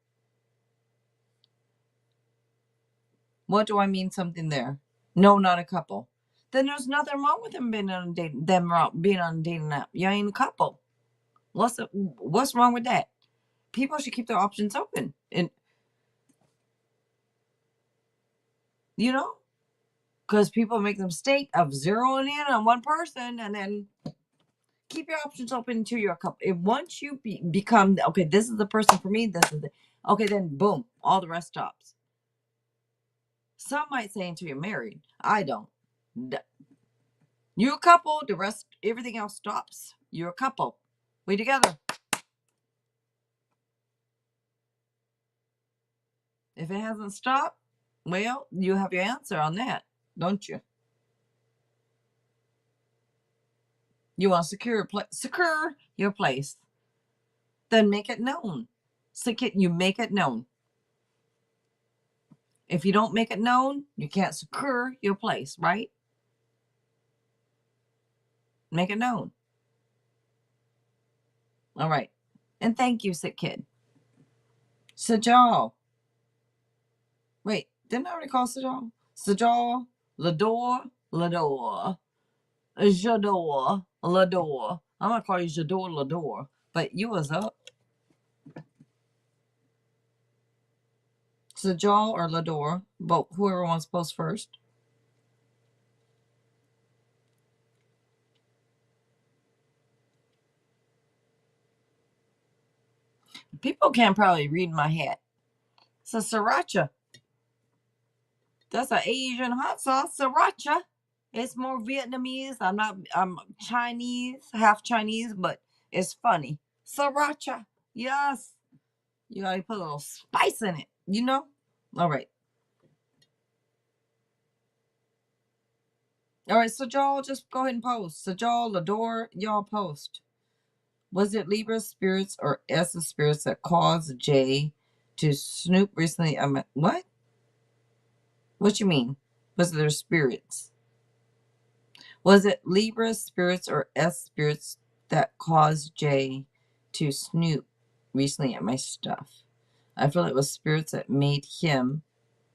What do I mean something there? No, not a couple. Then there's nothing wrong with them being on a dating app. You ain't a couple. What's wrong with that? People should keep their options open. And because people make the mistake of zeroing in on one person and then keep your options open until you're a couple. If once you become, okay, this is the person for me, okay, then boom, all the rest stops. Some might say until you're married. I don't. You're a couple, the rest, everything else stops. You're a couple. We together. If it hasn't stopped, well, you have your answer on that, don't you? You want to secure your place. Then make it known. You make it known. If you don't make it known, you can't secure your place, right? Make it known. All right. And thank you, sick kid. Sajal. Wait, didn't I already call Sajal? Sajal, Lador, Jador, Lador. I'm going to call you Jador, Lador. But you was up. Sajal or Lador, but whoever wants to post first. People can't probably read my hat. So sriracha. That's an Asian hot sauce, sriracha. It's more Vietnamese. I'm Chinese, half Chinese, but it's funny. Sriracha. Yes. You gotta put a little spice in it, All right. All right, so y'all just go ahead and post. So y'all, Lador, y'all post. Was it Libra spirits or S's spirits that caused Jay to snoop recently? What? What you mean? Was it their spirits? Was it Libra spirits or S spirits that caused Jay to snoop recently at my stuff? I feel it was spirits that made him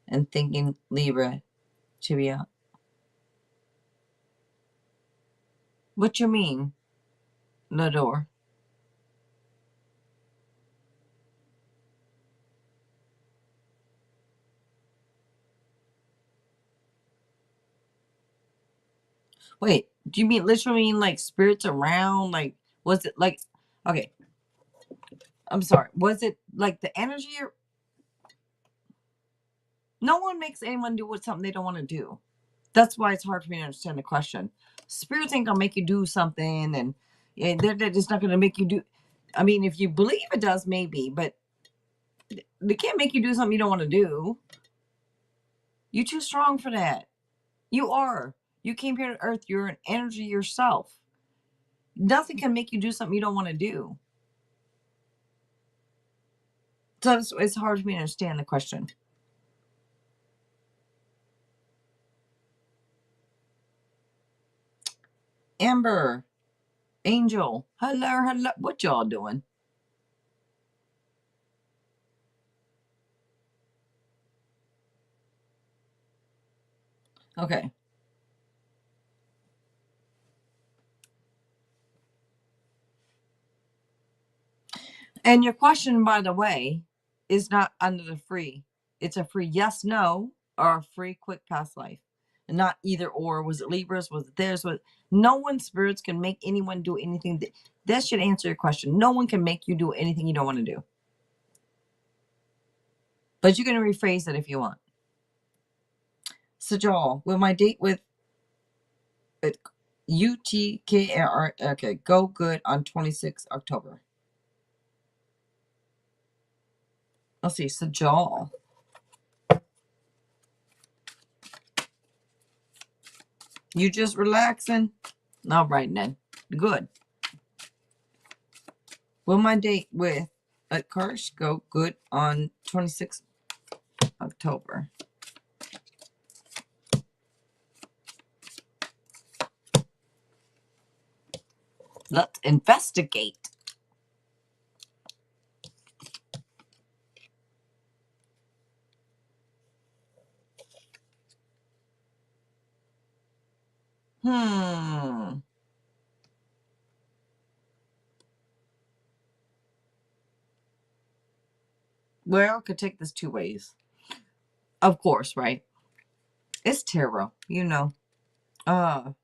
and thinking Libra to be out. What you mean, Lador? Wait, do you literally mean like spirits around? Like, was it like, okay, I'm sorry. Was it like the energy? No one makes anyone do something they don't want to do. That's why it's hard for me to understand the question. Spirits ain't gonna make you do something, and they're just not gonna make you do. I mean, if you believe it does, maybe, but they can't make you do something you don't want to do. You're too strong for that. You are. You came here to Earth. You're an energy yourself. Nothing can make you do something you don't want to do. So it's hard for me to understand the question. Amber, Angel, hello. What y'all doing? Okay. And your question, by the way, is not under the free. It's a free yes, no, or a free quick past life. And not either or. Was it Libras? Was it theirs? No one's spirits can make anyone do anything. That should answer your question. No one can make you do anything you don't want to do. But you can rephrase it if you want. So, Joel, will my date with UTKR, okay, go good on 26 October? Let's see. So, Joel. You just relaxing? All right, then. Good. Will my date with Karsh go good on 26 October? Let's investigate. Well, could take this two ways. Of course, right? It's tarot, you know. I'm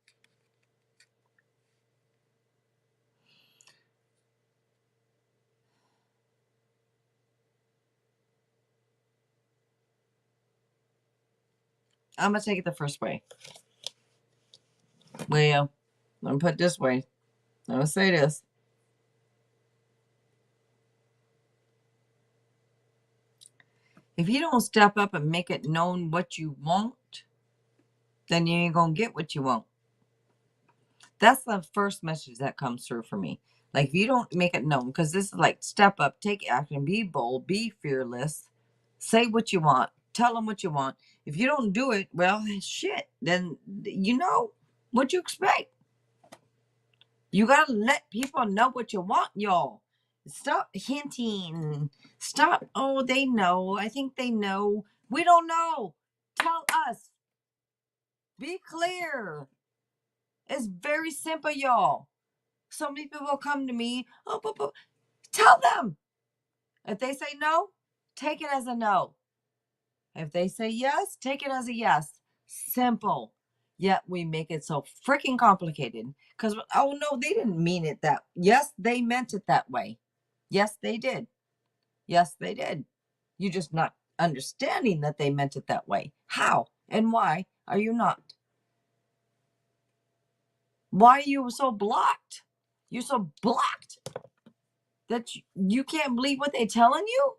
gonna take it the first way. Well, let me put it this way. I'm gonna say this. If you don't step up and make it known what you want, then you ain't gonna get what you want. That's the first message that comes through for me. Like, if you don't make it known, because this is like step up, take action, be bold, be fearless, say what you want, tell them what you want. If you don't do it, well, shit, then you know what you expect. You gotta let people know what you want, y'all. Stop hinting. Stop. Oh, they know. I think they know. We don't know. Tell us. Be clear. It's very simple, y'all. So many people come to me. Oh, but tell them. If they say no, take it as a no. If they say yes, take it as a yes. Simple. Yet we make it so freaking complicated. Because, oh no, they didn't mean it that. Yes, they meant it that way. Yes, they did. Yes, they did. You're just not understanding that they meant it that way. How and why are you not? Why are you so blocked? You're so blocked that you can't believe what they're telling you?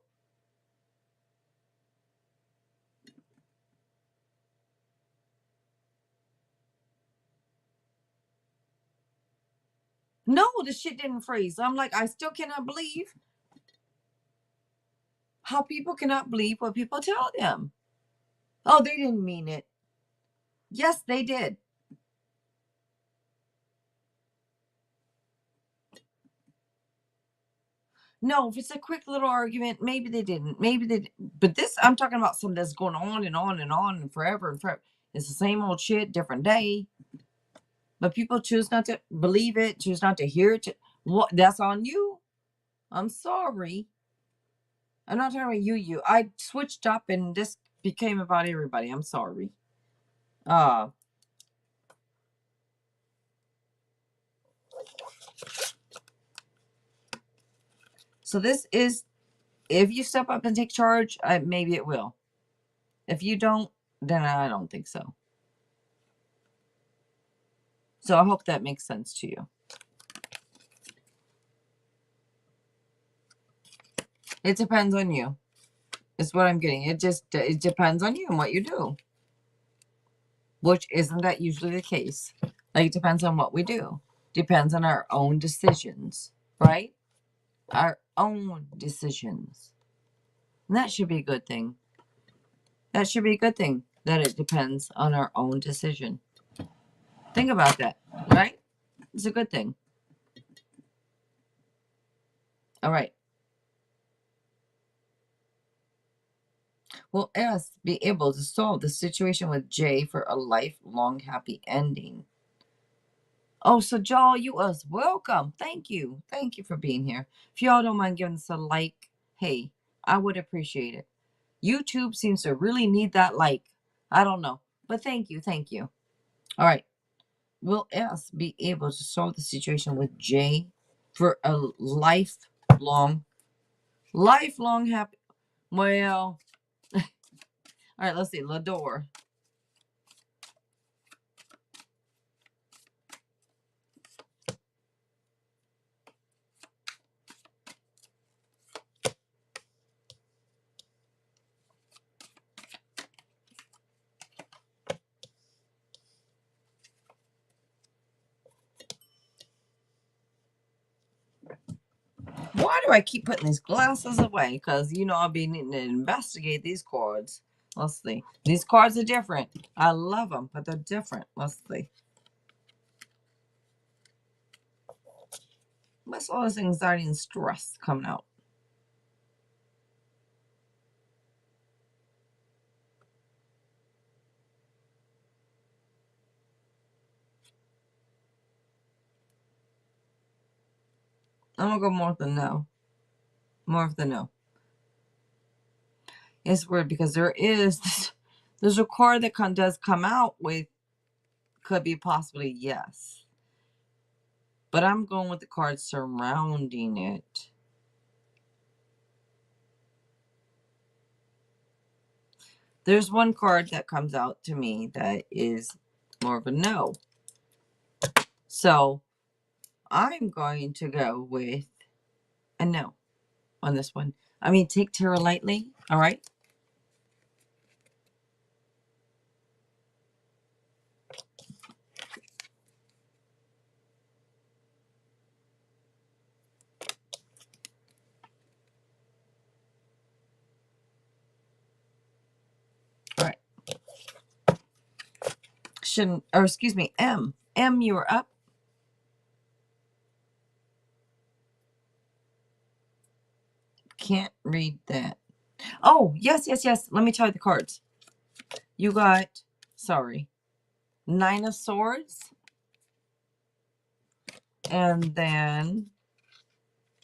No, the shit didn't freeze. I'm like, I still cannot believe how people cannot believe what people tell them. Oh, they didn't mean it. Yes, they did. No, if it's a quick little argument, maybe they didn't. Maybe they did. But this, I'm talking about something that's going on and on and on and forever and forever. It's the same old shit, different day. But people choose not to believe it, choose not to hear it. What? That's on you. I'm sorry. I'm not talking about you. I switched up and this became about everybody. I'm sorry. So this is, if you step up and take charge, maybe it will. If you don't, then I don't think so. So I hope that makes sense to you. It depends on you. Is what I'm getting. It depends on you and what you do. Which isn't that usually the case. Like, it depends on what we do. Depends on our own decisions, right? Our own decisions. And that should be a good thing. That should be a good thing, that it depends on our own decision. Think about that, right? It's a good thing. All right. Will S be able to solve the situation with J for a lifelong happy ending? Oh, so y'all, you was welcome. Thank you. Thank you for being here. If y'all don't mind giving us a like, hey, I would appreciate it. YouTube seems to really need that like. I don't know. But thank you. Thank you. All right. Will S be able to solve the situation with J for a lifelong happy? Well, all right, let's see. Lador. Why do I keep putting these glasses away? Because, you know, I'll be needing to investigate these cards. Let's see. These cards are different. I love them, but they're different. Let's see. What's all this anxiety and stress coming out? I'm going to go more of the no. More of the no. It's weird because there's a card that does come out with could be possibly yes. But I'm going with the cards surrounding it. There's one card that comes out to me that is more of a no. So I'm going to go with a no on this one. I mean, take Tara lightly. All right. All right. Shouldn't, or excuse me, M. M, you are up. Can't read that. Oh, yes, yes, yes. Let me tell you the cards. You got, sorry, 9 of Swords. And then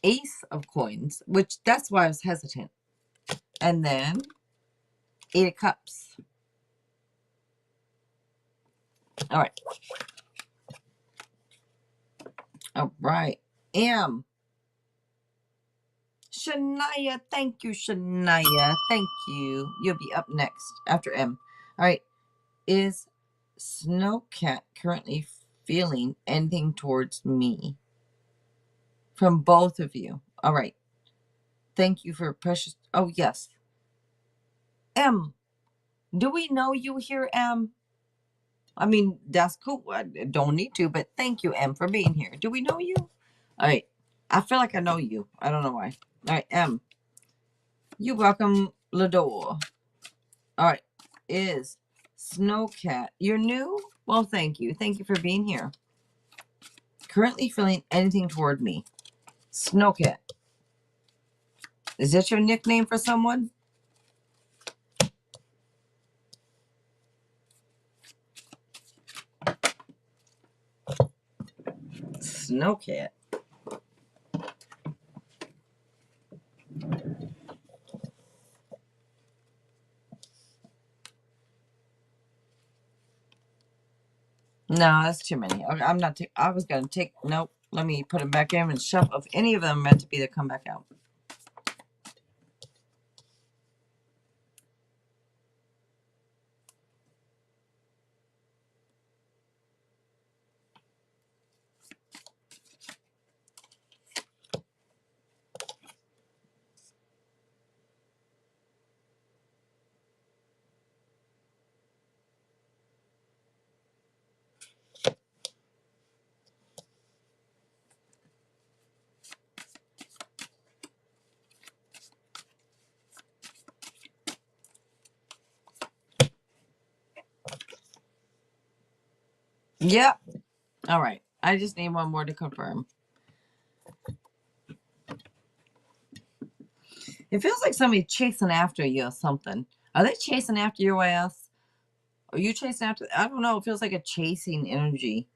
Ace of Coins, which that's why I was hesitant. And then 8 of Cups. All right. All right. M. Shania. Thank you, Shania. Thank you. You'll be up next after M. All right. Is Snowcat currently feeling anything towards me? From both of you. All right. Thank you for precious. Oh, yes. M. Do we know you here, M? I mean, that's cool. I don't need to, but thank you, M, for being here. Do we know you? All right. I feel like I know you. I don't know why. All right, M. You welcome Lador. All right. Is Snowcat. You're new? Well, thank you. Thank you for being here. Currently feeling anything toward me. Snowcat. Is that your nickname for someone? Snowcat. No, that's too many. Okay, I'm not. I was gonna take. Nope. Let me put them back in and shuffle. If any of them meant to be, to come back out. Yep. All right. I just need one more to confirm. It feels like somebody chasing after you or something. Are they chasing after your ass? Are you chasing after? I don't know. It feels like a chasing energy.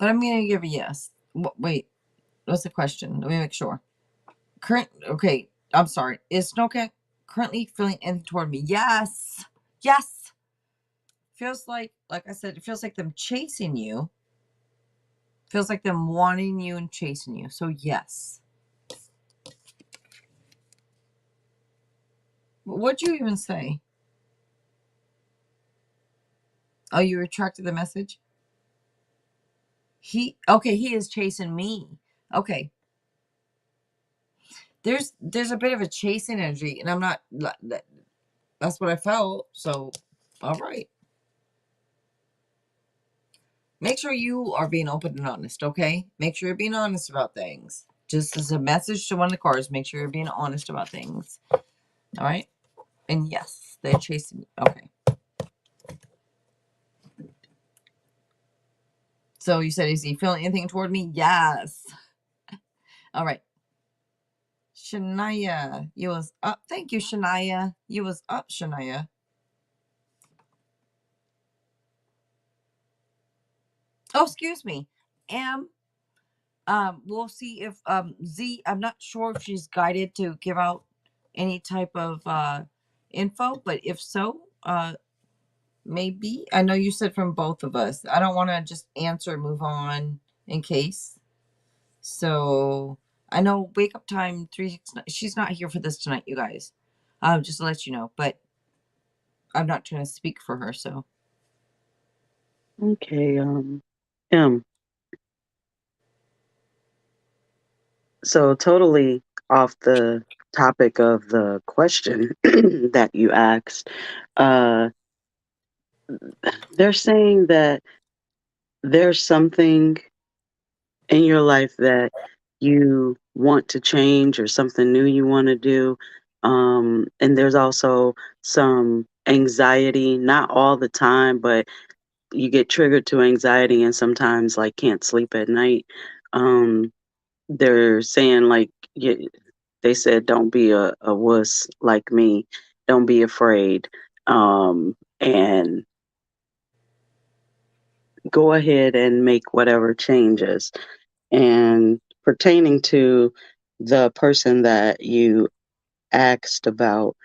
But I'm going to give a yes. Wait, what's the question? Let me make sure. Okay, I'm sorry. Is Snoka currently feeling anything toward me? Yes. Yes. Feels like I said, it feels like them chasing you. Feels like them wanting you and chasing you. So yes. What'd you even say? Oh, you retracted the message? He is chasing me. Okay. There's a bit of a chasing energy, and I'm not, that's what I felt. So, all right. Make sure you are being open and honest, okay? Make sure you're being honest about things. Just as a message to one of the cards, make sure you're being honest about things. All right? And yes, they're chasing you. Okay. So you said, is he feeling anything toward me? Yes. All right. Shania, you was up. Thank you, Shania. You was up, Shania. Oh, excuse me. We'll see if Z, I'm not sure if she's guided to give out any type of info, but if so, maybe. I know you said from both of us. I don't want to just answer and move on in case. So I know wake up time 369. She's not here for this tonight, you guys. Just to let you know, but I'm not trying to speak for her, so. Okay, M. So totally off the topic of the question that you asked, uh, they're saying that there's something in your life that you want to change or something new you want to do. And there's also some anxiety, not all the time, but you get triggered to anxiety and sometimes like can't sleep at night. Um, they're saying like, they said, don't be a wuss like me. Don't be afraid. And go ahead and make whatever changes. And pertaining to the person that you asked about,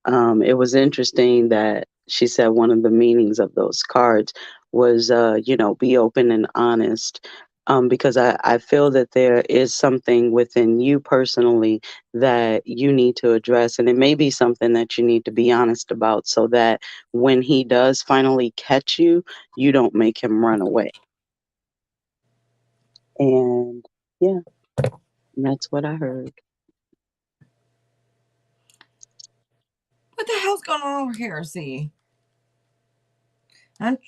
it was interesting that she said one of the meanings of those cards was, be open and honest. Because I feel that there is something within you personally that you need to address. And it may be something that you need to be honest about so that when he does finally catch you, you don't make him run away. And yeah, that's what I heard. What the hell's going on over here? See, I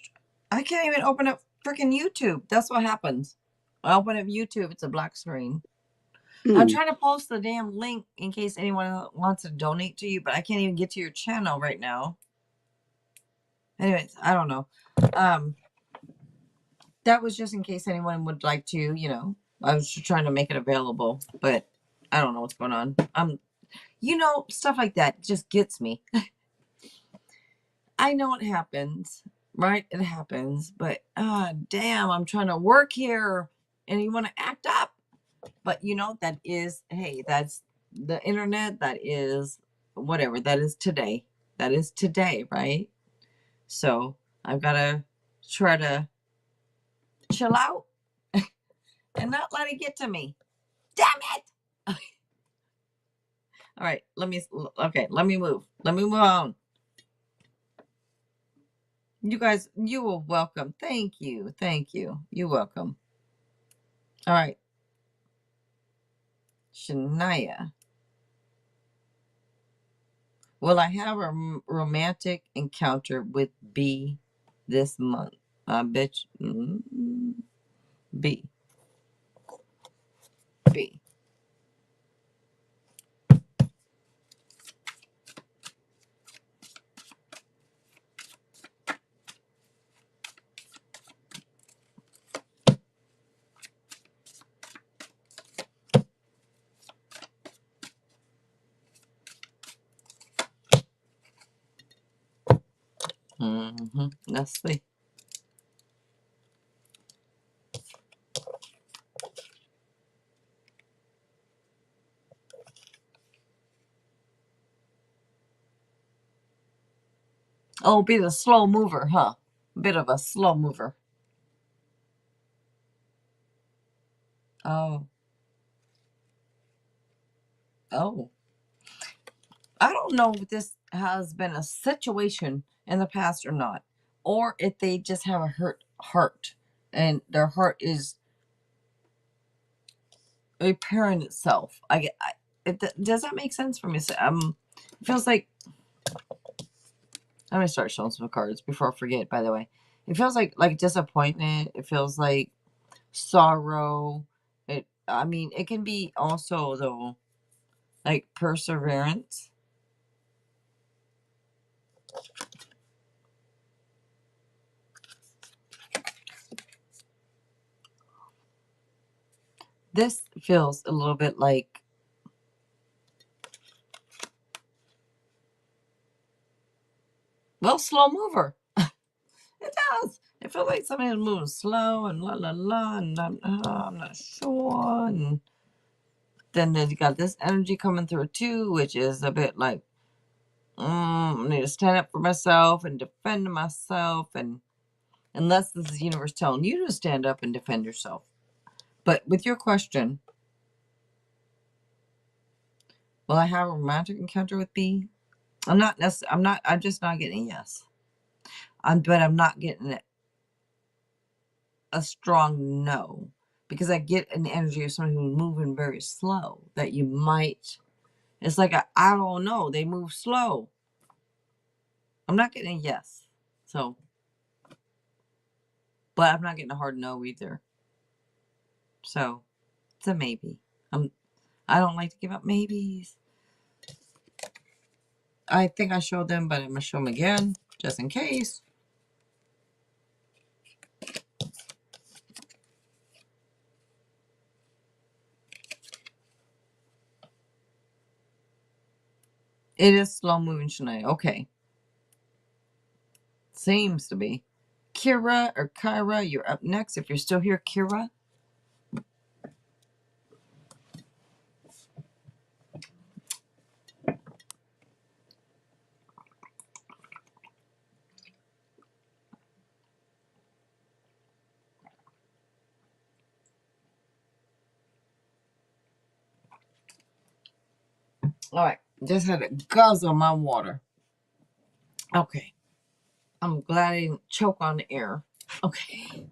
can't even open up freaking YouTube. That's what happens. I open up YouTube, it's a black screen. I'm trying to post the damn link in case anyone wants to donate to you, but I can't even get to your channel right now. Anyways, I don't know. That was just in case anyone would like to, I was just trying to make it available, but I don't know what's going on. Stuff like that just gets me. I know it happens, right? It happens, but damn, I'm trying to work here and you want to act up. But that's the internet. That is whatever. That is today. That is today, right? So I've got to try to chill out and not let it get to me. Damn it! All right, let me move. Let me move on. You guys, you are welcome. Thank you. You're welcome. All right, Shania. Will I have a romantic encounter with B this month? I bet you. B. Let's see. Oh, be the slow mover, huh? Bit of a slow mover. Oh. Oh. I don't know if this has been a situation in the past or not, or if they just have a hurt heart and their heart is repairing itself. Does that make sense for me? So, it feels like I'm gonna start showing some cards before I forget. By the way, it feels like disappointment. It feels like sorrow. I mean, it can be also though like perseverance. This feels a little bit like, well, slow mover. It does. It feels like somebody's moving slow and la la la, and I'm not sure. And then you got this energy coming through too, which is a bit like, I need to stand up for myself and defend myself, and unless this is the universe telling you to stand up and defend yourself. But with your question, will I have a romantic encounter with B? I'm not necessarily. I'm not. I'm just not getting a yes. But I'm not getting a strong no, because I get an energy of someone who's moving very slow. That you might. It's like I don't know. They move slow. I'm not getting a yes. So, but I'm not getting a hard no either. So, it's a maybe. I don't like to give up maybes. I think I showed them, but I'm gonna show them again just in case. It is slow moving, Shania. Okay. Seems to be. Kira or Kyra, you're up next. If you're still here, Kira. All right. Just had to guzzle my water. Okay. I'm glad I didn't choke on the air. Okay.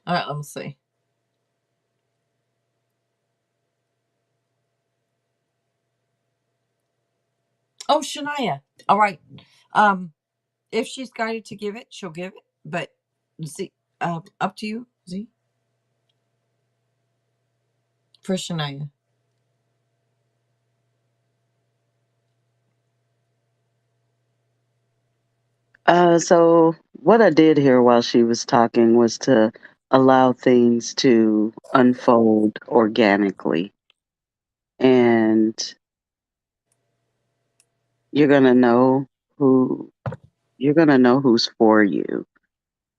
All right. Let me see. Oh, Shania. All right. If she's guided to give it, she'll give it. But see, up to you. Z for Shania. So what I did here while she was talking was to allow things to unfold organically. And you're gonna know who you're gonna know who's for you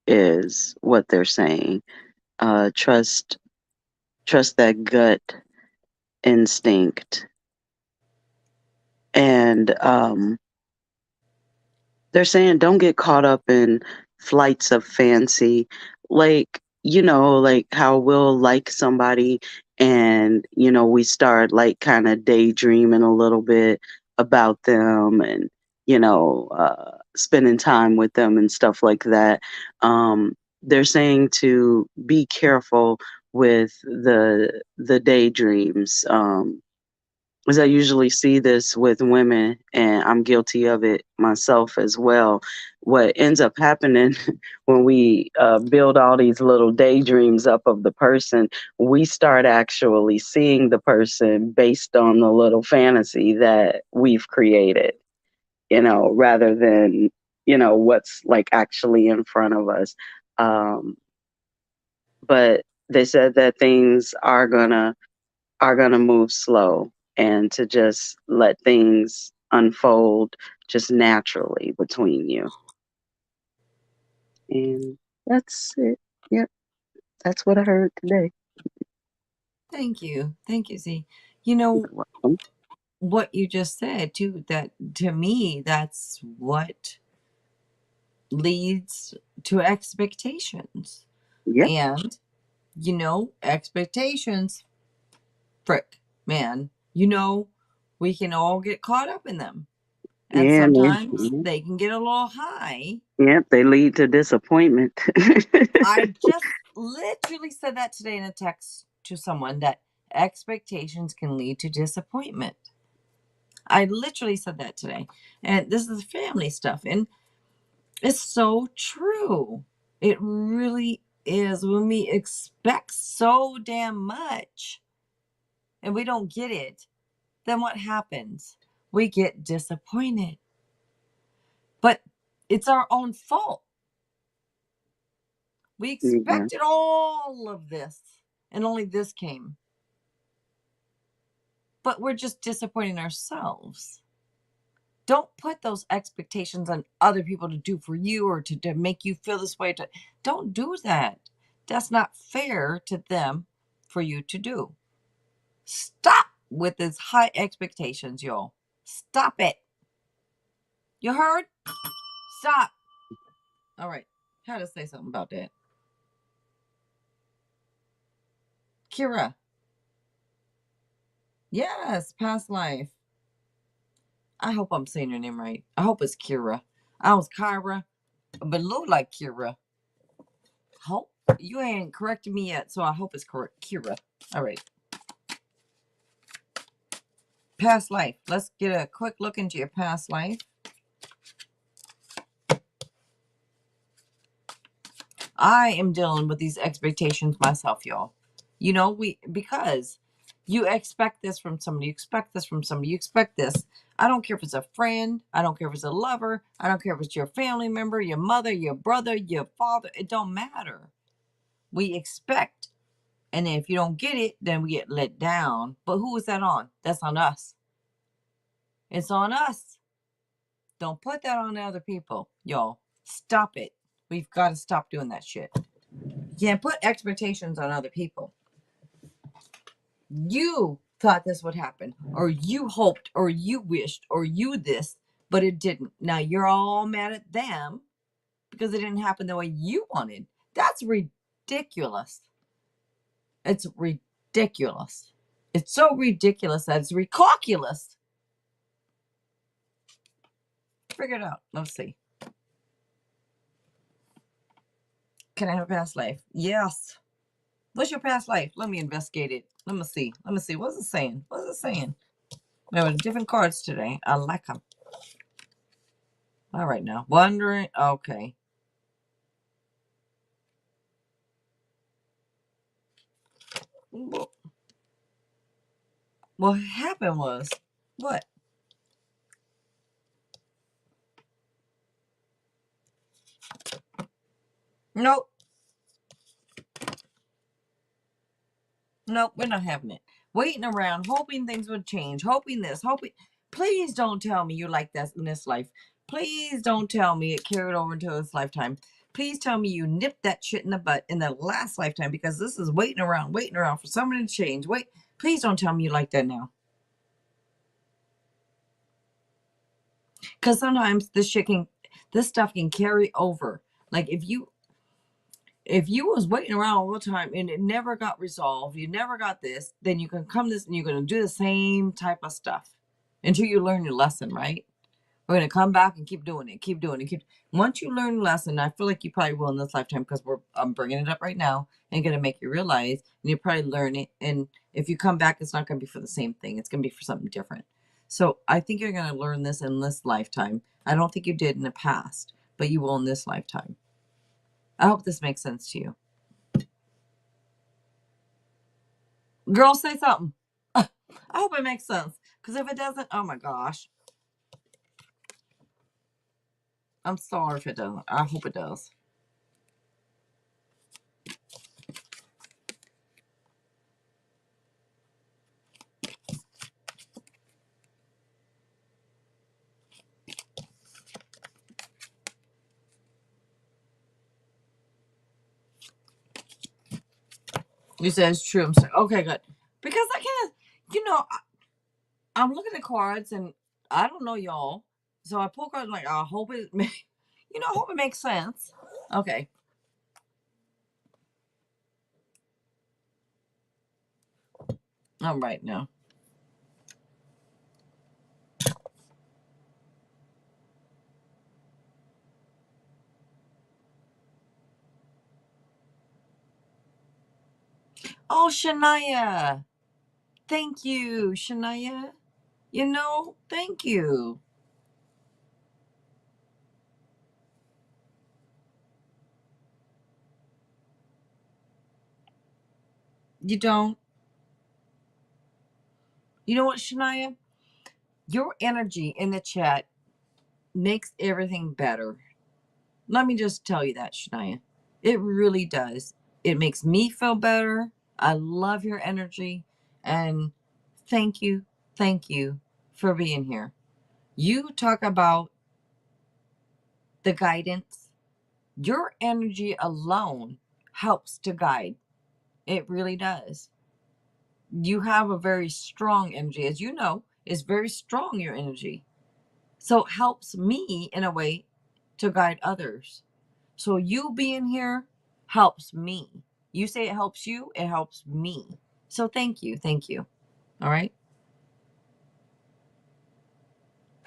is what they're saying. Trust that gut instinct. And they're saying don't get caught up in flights of fancy. Like, like how we'll like somebody and, we start like kind of daydreaming a little bit about them and, spending time with them and stuff like that. They're saying to be careful with the daydreams. As I usually see this with women, and I'm guilty of it myself as well. What ends up happening when we build all these little daydreams up of the person, we start actually seeing the person based on the little fantasy that we've created, rather than, what's like actually in front of us. Um, but they said that things are gonna move slow and to just let things unfold just naturally between you. And that's it. Yep, that's what I heard today. Thank you. Thank you, Z. You know You're welcome. what you just said too, that to me, that's what leads to expectations. Yep. And, expectations, frick, man, we can all get caught up in them. And Yeah, sometimes they can get a little high. Yep, they lead to disappointment. I just literally said that today in a text to someone, that expectations can lead to disappointment. I literally said that today. And this is family stuff. And it's so true. It really is. When we expect so damn much and we don't get it, then what happens? We get disappointed. But it's our own fault. We expected all of this, and only this came. But we're just disappointing ourselves. Don't put those expectations on other people to do for you, or to make you feel this way. Don't do that. That's not fair to them for you to do. Stop with these high expectations, y'all. Stop it. You heard? Stop. All right. Had to say something about that. Kira. Yes, past life. I hope I'm saying your name right. I hope it's Kira. I was Kyra, but look like Kira. Hope you ain't corrected me yet, so I hope it's correct. Kira. All right. Past life. Let's get a quick look into your past life. I am dealing with these expectations myself, y'all. Because you expect this from somebody, you expect this from somebody, you expect this. I don't care if it's a friend, I don't care if it's a lover, I don't care if it's your family member, your mother, your brother, your father, it don't matter. We expect, and if you don't get it, then we get let down. But who is that on? That's on us. It's on us. Don't put that on other people, y'all. Stop it. We've got to stop doing that shit. You can't put expectations on other people. You thought this would happen, or you hoped, or you wished, or you this, but it didn't. Now you're all mad at them because it didn't happen the way you wanted. That's ridiculous. It's ridiculous. It's so ridiculous that it's recalculous. Figure it out. Let's see. Can I have a past life? Yes. What's your past life? Let me investigate it. Let me see. What's it saying? What's it saying? There were different cards today. I like them. All right now. Wondering. Okay. What happened was, what? Nope. Nope, we're not having it. Waiting around, hoping things would change, hoping this, hoping. Please don't tell me you like that in this life. Please don't tell me it carried over into this lifetime. Please tell me you nipped that shit in the butt in the last lifetime, because this is waiting around for somebody to change. Wait, please don't tell me you like that now. Because sometimes this stuff can carry over. Like if you was waiting around all the time and it never got resolved, you never got this, then you can come this and you're going to do the same type of stuff until you learn your lesson, right? We're going to come back and keep doing it. Once you learn the lesson, I feel like you probably will in this lifetime, because I'm bringing it up right now and going to make you realize, and you probably learn it. And if you come back, it's not going to be for the same thing. It's going to be for something different. So I think you're going to learn this in this lifetime. I don't think you did in the past, but you will in this lifetime. I hope this makes sense to you. Girl, say something. I hope it makes sense. Because if it doesn't, oh my gosh. I'm sorry if it doesn't. I hope it does. You said it's true. I'm saying, okay, good. Because I can't, I'm looking at cards and I don't know y'all. So I pull cards like, I hope it, I hope it makes sense. Okay. All right now. Oh, Shania. Thank you, Shania. Thank you. You don't? You know what, Shania? Your energy in the chat makes everything better. Let me just tell you that, Shania. It really does. It makes me feel better. I love your energy. And thank you for being here. You talk about the guidance. Your energy alone helps to guide. It really does. You have a very strong energy. As you know, it's very strong, your energy. So it helps me in a way to guide others. So you being here helps me. You say it helps you, it helps me. So thank you. All right.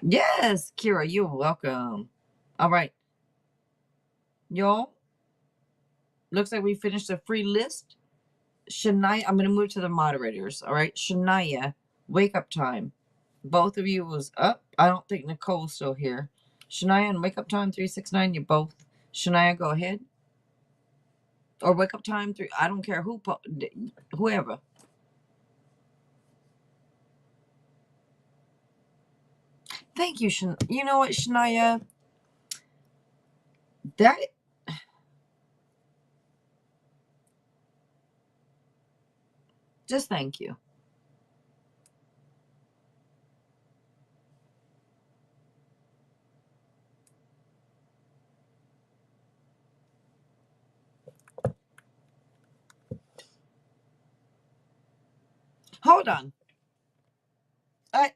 Yes, Kira, you're welcome. All right. Y'all, looks like we finished the free list. Shania, I'm going to move to the moderators. All right. Shania, wake up time. Both of you was up. I don't think Nicole's still here. Shania and wake up time 369. You both. Shania, go ahead. Or wake up time 3. I don't care whoever. Thank you, You know what, Shania? That just thank you. Hold on.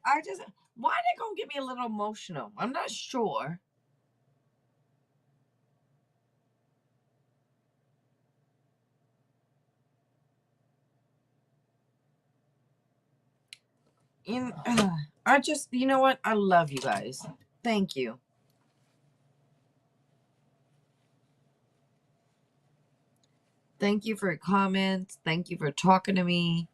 I just why they gonna get me a little emotional? I'm not sure. In I just you know what? I love you guys. Thank you. Thank you for your comments. Thank you for talking to me.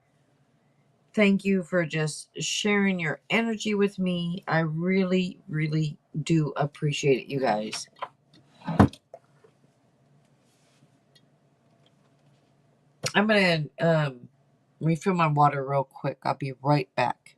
Thank you for just sharing your energy with me. I really, really do appreciate it, you guys. I'm gonna refill my water real quick. I'll be right back.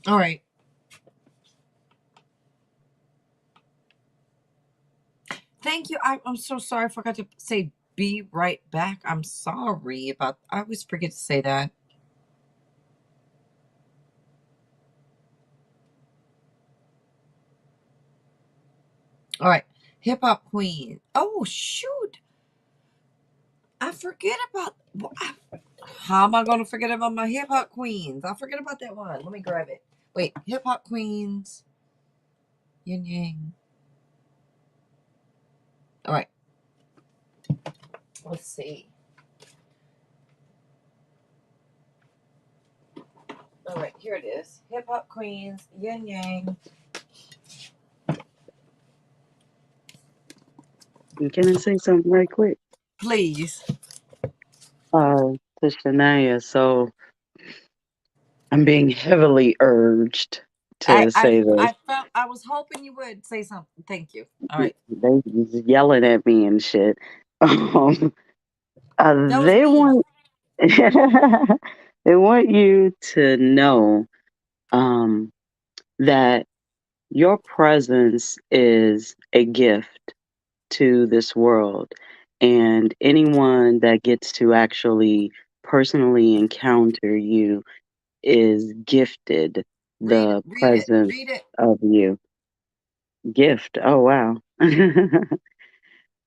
All right. Thank you. I'm so sorry. I forgot to say be right back. I'm sorry about. I always forget to say that. All right. Hip hop queen. Oh shoot. I forget about. How am I going to forget about my hip hop queens? I forget about that one. Let me grab it. Wait. Hip hop queens. Yin yang. All right. Let's see. All right. Here it is. Hip hop queens. Yin yang. Can I say something right quick? Please. To Shania, so I'm being heavily urged to say this. I felt I was hoping you would say something. Thank you. All right. They was yelling at me and shit. Um, That was they me. want they want you to know um, that your presence is a gift to this world, and anyone that gets to actually personally encounter you is gifted Read it. the Read it. presence Read it. of you. Gift. Oh wow.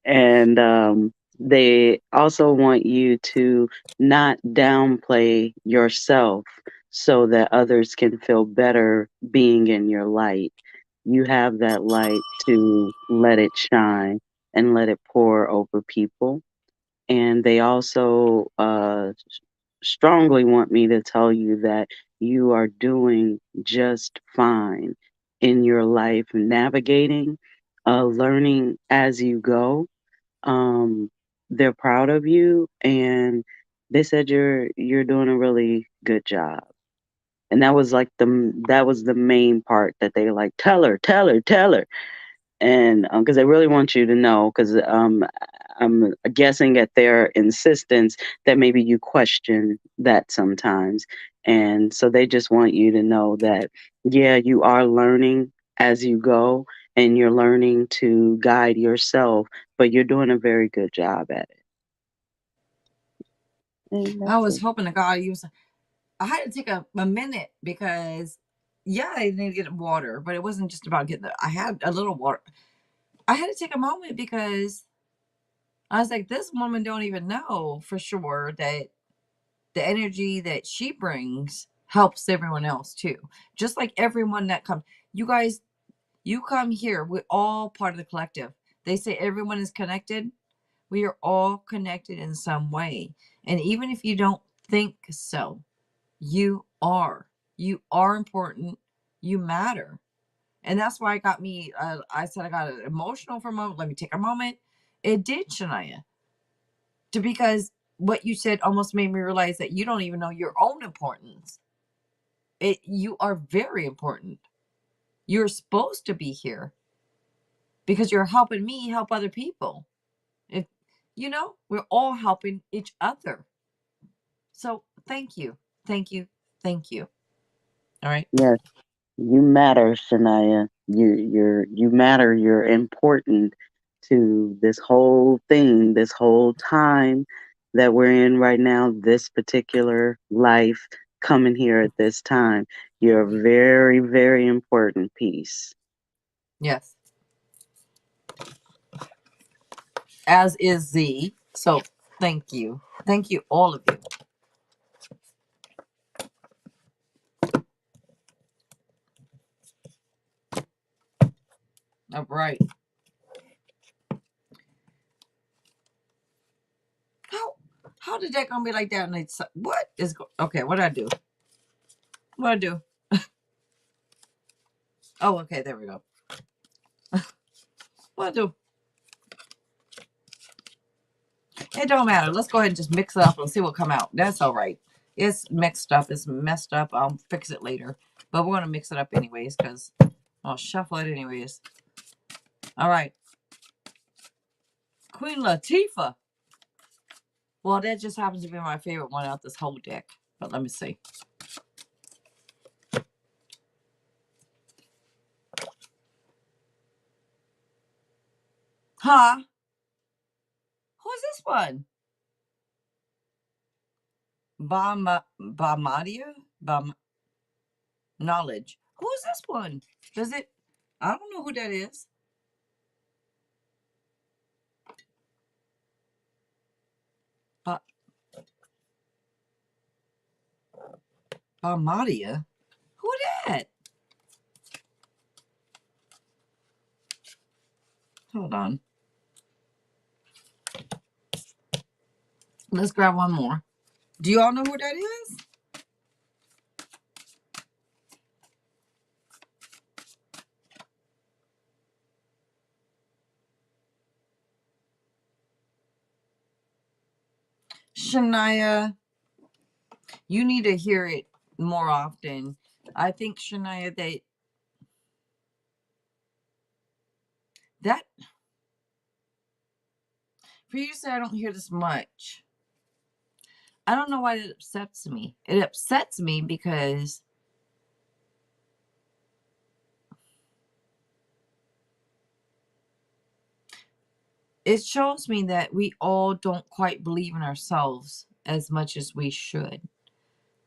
And they also want you to not downplay yourself so that others can feel better being in your light. You have that light to let it shine and let it pour over people. And they also strongly want me to tell you that you are doing just fine in your life, navigating, learning as you go. um, they're proud of you, and they said you're doing a really good job. And that was like that was the main part that they like, tell her, and because they really want you to know, because I'm guessing at their insistence that maybe you question that sometimes, and so they just want you to know that yeah, you are learning as you go, and you're learning to guide yourself, but you're doing a very good job at it. And I that's was it. hoping to God you was. I had to take a minute because, yeah, I needed to get water, but it wasn't just about getting the. I had a little water. I had to take a moment because I was like, this woman don't even know for sure that the energy that she brings helps everyone else too. Just like everyone that comes, you guys, you come here. We're all part of the collective. They say everyone is connected. We are all connected in some way. And even if you don't think so, you are. You are important. You matter. And that's why it got me. I said I got emotional for a moment. Let me take a moment. It did, Shania, because what you said almost made me realize that you don't even know your own importance. You are very important. You're supposed to be here because you're helping me help other people. If we're all helping each other. So thank you, thank you, thank you. All right. Yes, you matter, Shania. You matter. You're important to this whole thing, this whole time that we're in right now, this particular life coming here at this time. You're a very, very important piece. Yes. As is Z. So thank you, all of you. All right. How how did that gonna be like that? And it's what is okay? What did I do? What I do? Oh, okay. There we go. What I do? It don't matter. Let's go ahead and just mix it up and see what come out. That's all right. It's mixed up. It's messed up. I'll fix it later. But we're gonna mix it up anyways because I'll shuffle it anyways. All right. Queen Latifah. Well, that just happens to be my favorite one out this whole deck. But let me see. Huh? Who's this one? Bamadia? Knowledge. Who's this one? Does it? I don't know who that is. But Bamadia? Who that? Hold on. Let's grab one more. Do you all know who that is? Shania, you need to hear it more often. I think, Shania, that for you to say I don't hear this much, I don't know why it upsets me. It upsets me because it shows me that we all don't quite believe in ourselves as much as we should.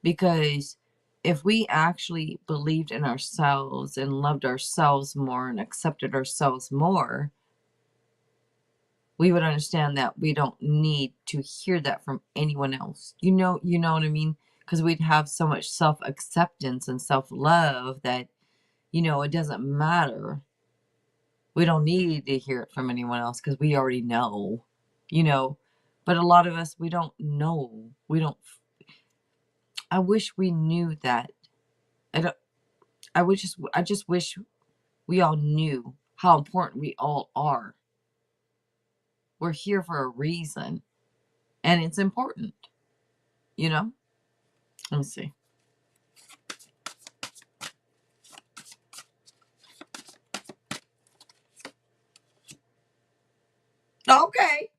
Because if we actually believed in ourselves and loved ourselves more and accepted ourselves more, we would understand that we don't need to hear that from anyone else. You know what I mean? Because we'd have so much self-acceptance and self-love that, it doesn't matter. We don't need to hear it from anyone else because we already know, But a lot of us, we don't know. I wish we knew that. I just wish we all knew how important we all are. We're here for a reason, and it's important, Let me see. Okay.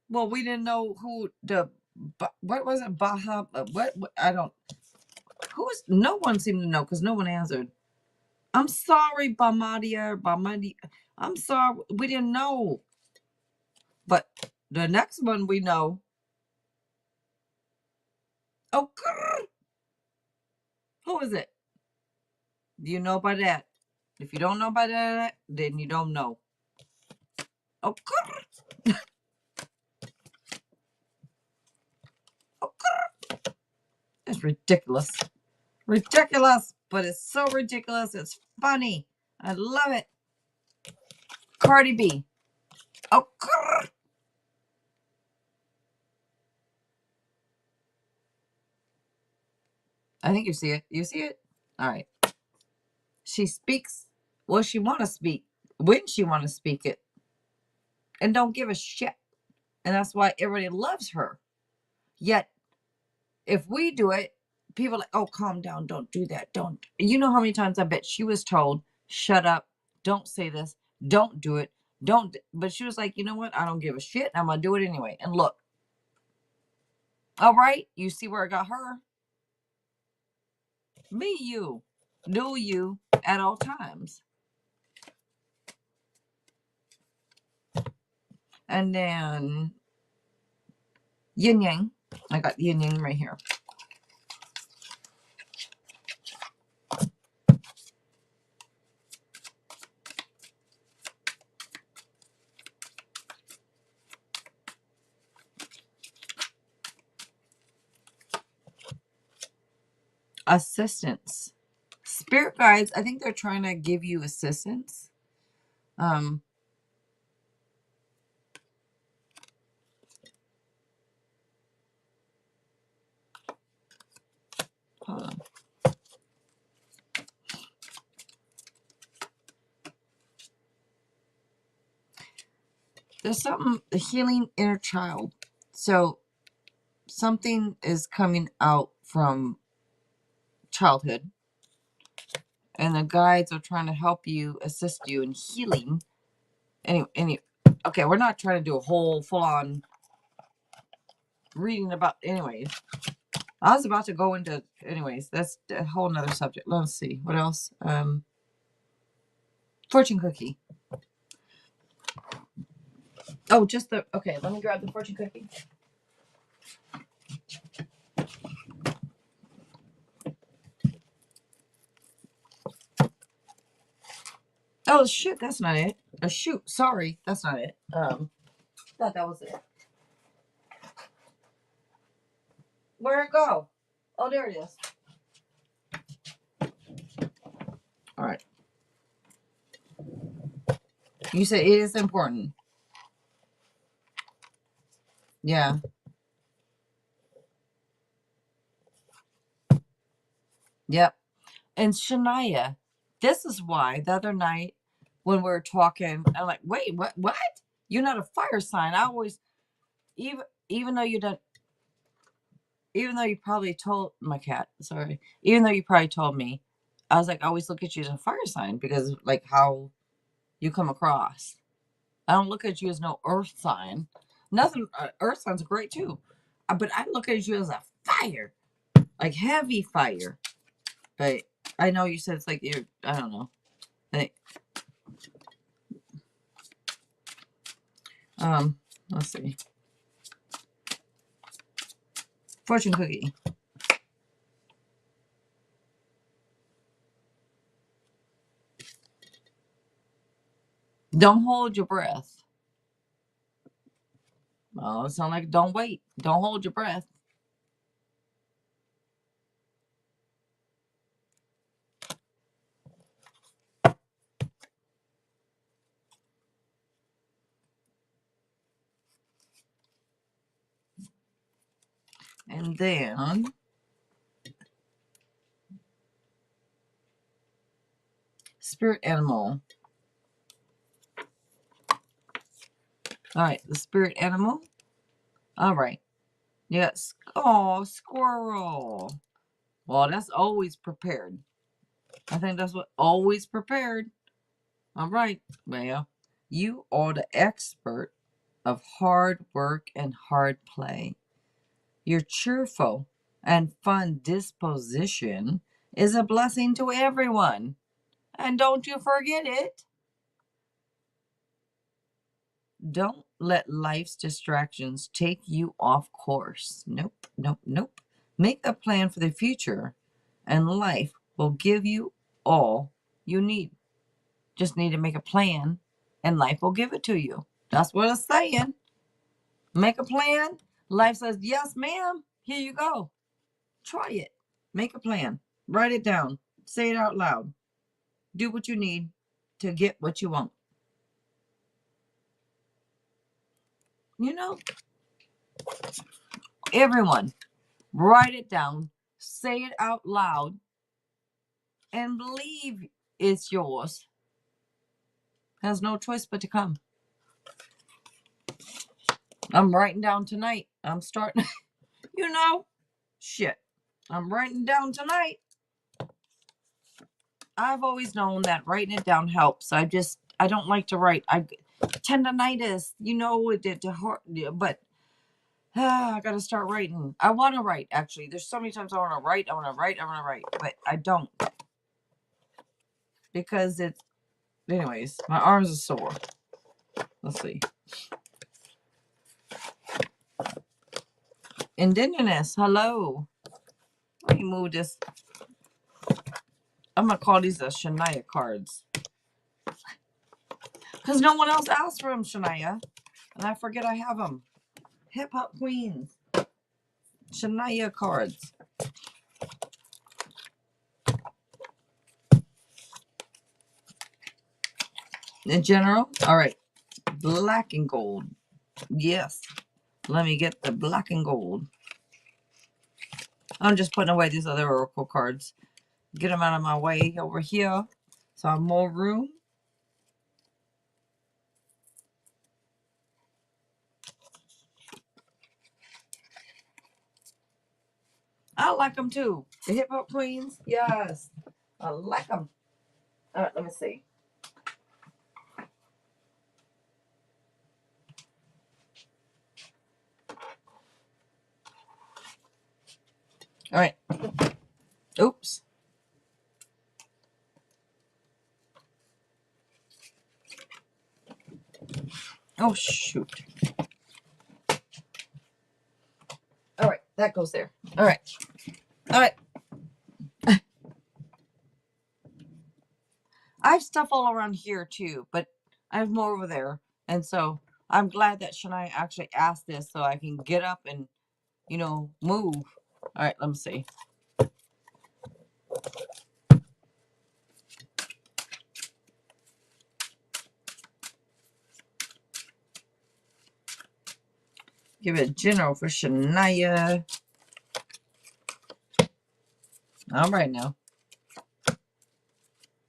Well, we didn't know who what was it? What I don't. No one seemed to know because no one answered. I'm sorry, Bamadi. I'm sorry, we didn't know. But the next one we know. Oh, who is it? Do you know about that? If you don't know about that, then you don't know. Oh, it's ridiculous. Ridiculous, but it's so ridiculous. It's funny. I love it. Cardi B. Oh, I think you see it. You see it? All right. She speaks what she want to speak when she want to speak it, and don't give a shit. And that's why everybody loves her. Yet, if we do it, people are like, oh, calm down. Don't do that. Don't. You know how many times I bet she was told, shut up. Don't say this. Don't do it. Don't. But she was like, you know what? I don't give a shit. I'm going to do it anyway. And look. All right. You see where I got her? Be you. Do you at all times. And then yin yang. I got yin yang right here. Assistance. Spirit guides, I think they're trying to give you assistance. Hold on. There's something, the healing inner child. So something is coming out from childhood, and the guides are trying to help you, assist you in healing. Okay, we're not trying to do a whole full-on reading about. Anyways, I was about to go into. Anyways, that's a whole nother subject. Let's see what else. Fortune cookie. Oh, just the, okay, let me grab the fortune cookie. Oh, shit, that's not it. Shoot, sorry, that's not it. Thought that was it. Where'd it go? Oh, there it is. All right. You said it is important. Yeah. Yep. And Shania, this is why the other night when we were talking, I'm like, wait, what? What? You're not a fire sign. I always, even even though you don't, even though you probably told my cat, sorry, even though you probably told me, I was like, I always look at you as a fire sign because like how you come across. I don't look at you as no earth sign. Nothing. Earth signs are great too, but I look at you as a fire, like heavy fire. But I know you said it's like you're. I don't know. I think, let's see. Fortune cookie. Don't hold your breath. Well, it sounds like don't wait. Don't hold your breath. And then spirit animal. All right, the spirit animal. All right. Yes. Oh, squirrel. Well, that's always prepared. I think that's what always prepared. All right. Well, you are the expert of hard work and hard play. Your cheerful and fun disposition is a blessing to everyone. And don't you forget it. Don't let life's distractions take you off course. Nope, nope, nope. Make a plan for the future, and life will give you all you need. Just need to make a plan, and life will give it to you. That's what it's saying. Make a plan. Life says, yes, ma'am. Here you go. Try it. Make a plan. Write it down. Say it out loud. Do what you need to get what you want. You know, everyone, write it down. Say it out loud and believe it's yours. Has no choice but to come. I'm writing down tonight. I'm starting, you know, shit. I'm writing down tonight. I've always known that writing it down helps. I don't like to write. I tendonitis, you know, but I got to start writing. I want to write, actually. There's so many times I want to write, but I don't. Because it's, anyways, my arms are sore. Let's see. Indigenous, hello. Let me move this. I'm going to call these the Shania cards. Because no one else asked for them, Shania. And I forget I have them. Hip Hop Queens. Shania cards. In general, all right. Black and gold. Yes. Let me get the black and gold. I'm just putting away these other oracle cards. Get them out of my way over here. So I have more room. I like them too. The Hip Hop Queens. Yes. I like them. All right, let me see. All right. Oops. Oh, shoot. All right, that goes there. All right. All right. I have stuff all around here too, but I have more over there. And so I'm glad that Shania actually asked this so I can get up and, move. All right, let me see. Give it a general for Shania. All right now.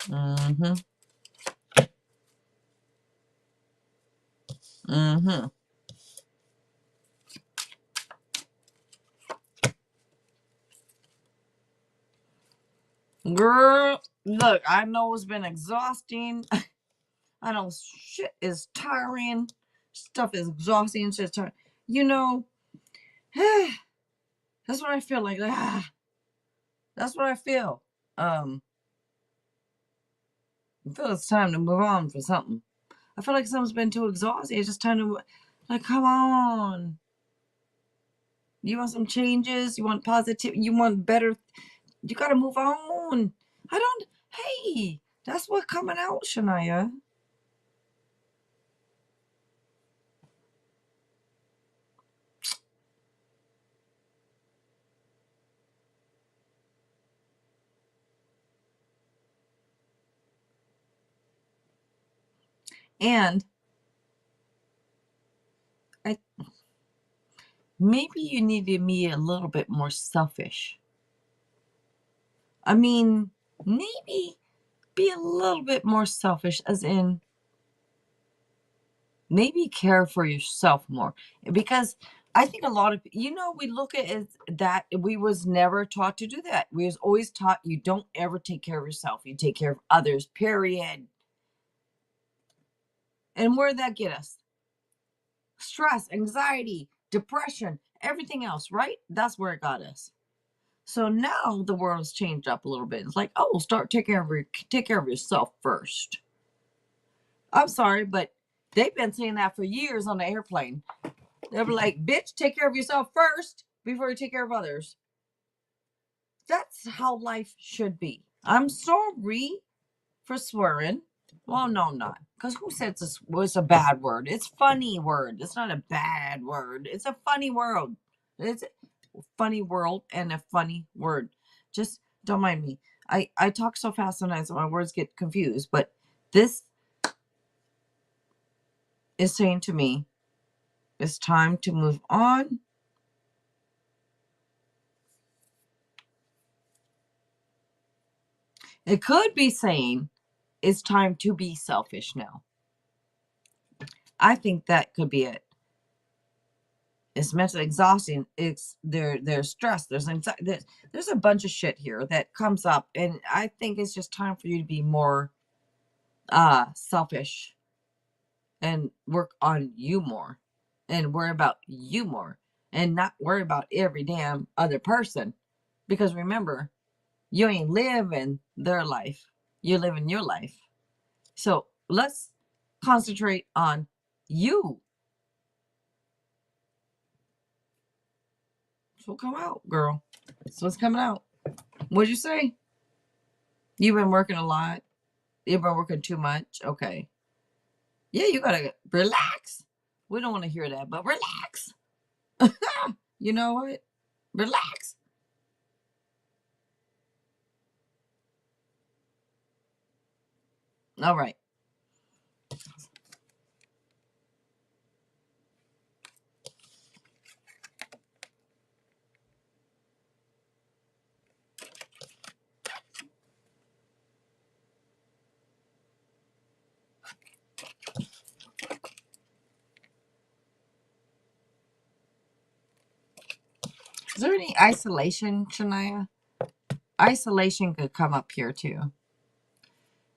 Mm-hmm. Mm-hmm. Girl, look, I know it's been exhausting. I know shit is tiring. Stuff is exhausting. Shit's tiring. That's what I feel like. That's what I feel. I feel it's time to move on for something. I feel like something's been too exhausting. It's just time to, like, come on. You want some changes? You want positive? You want better? You gotta move on. Hey, that's what's coming out, Shania. And maybe you need to be a little bit more selfish. I mean, maybe be a little bit more selfish, as in maybe care for yourself more. Because I think a lot of, we look at it that we was never taught to do that. We was always taught you don't ever take care of yourself. You take care of others, period. And where did that get us? Stress, anxiety, depression, everything else, right? That's where it got us. So now the world's changed up a little bit. It's like, oh, take care of yourself first. I'm sorry, but they've been saying that for years on the airplane. They'll be like, bitch, take care of yourself first before you take care of others. That's how life should be. I'm sorry for swearing. Well, no, not. Because who says it's a bad word? It's a funny word. It's not a bad word. It's a funny word. It's a funny world and a funny word. Just don't mind me. I talk so fast sometimes my words get confused. But this is saying to me, it's time to move on. It could be saying it's time to be selfish now. I think that could be it. It's mentally exhausting. There's stress. There's anxiety. There's a bunch of shit here that comes up, and I think it's just time for you to be more selfish and work on you more, and worry about you more, and not worry about every damn other person. Because remember, you ain't living their life. You're living your life. So let's concentrate on you. So come out, girl. That's what's coming out. What'd you say? You've been working a lot. You've been working too much. Okay. Yeah, you gotta relax. We don't want to hear that, but relax. You know what? Relax. All right. Is there any isolation, Shania? Isolation could come up here too.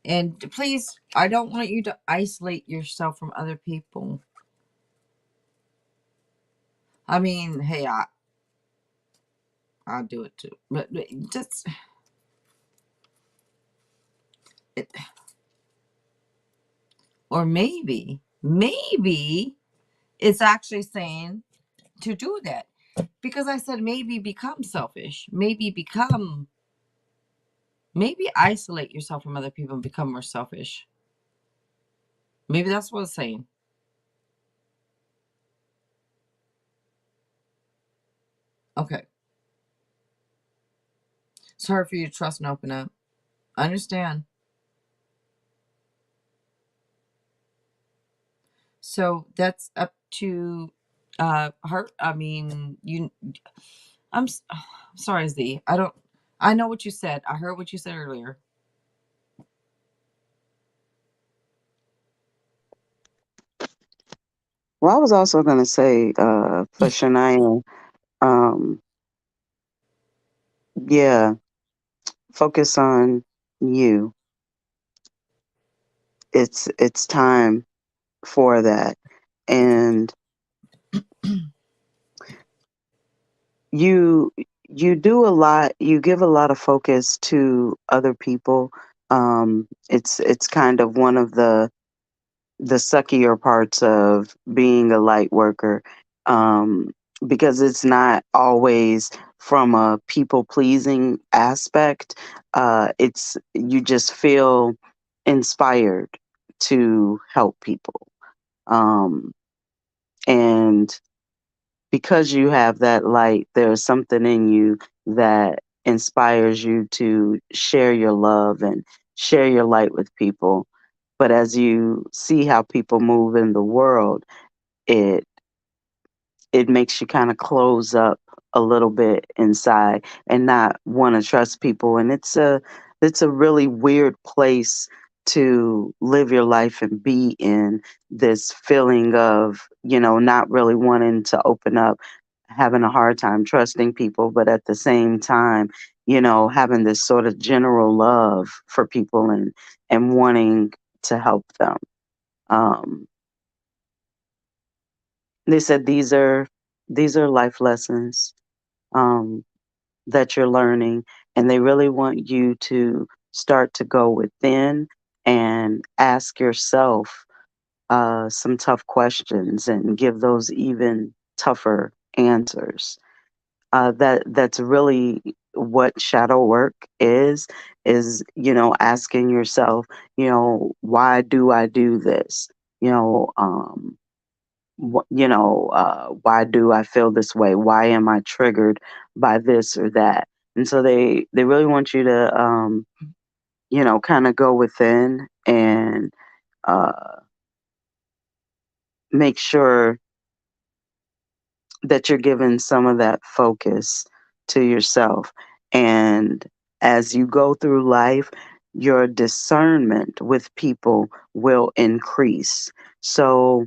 And please, I don't want you to isolate yourself from other people. I mean, hey, I'll do it too. But just it, or maybe Maybe it's actually saying to do that, because I said maybe become selfish, maybe isolate yourself from other people and become more selfish. Maybe that's what it's saying. Okay. It's hard for you to trust and open up. I understand. So that's up to her. I mean, I'm sorry, Z. I know what you said. I heard what you said earlier. Well, I was also going to say, for Shania, um, yeah, focus on you. It's time for that, and you you do a lot. You give a lot of focus to other people. It's kind of one of the suckier parts of being a light worker, um, because it's not always from a people pleasing aspect. It's you just feel inspired to help people, um, and because you have that light, there's something in you that inspires you to share your love and share your light with people. But as you see how people move in the world, it it makes you kind of close up a little bit inside and not want to trust people, and it's a really weird place to live your life and be in, this feeling of not really wanting to open up, having a hard time trusting people, but at the same time having this sort of general love for people and wanting to help them. um they said these are life lessons, um, that you're learning, and they really want you to start to go within and ask yourself some tough questions and give those even tougher answers. That's really what shadow work is asking yourself, why do I do this? You know, why do I feel this way? Why am I triggered by this or that? And so they really want you to kind of go within and uh, make sure that you're giving some of that focus to yourself. And as you go through life, your discernment with people will increase. So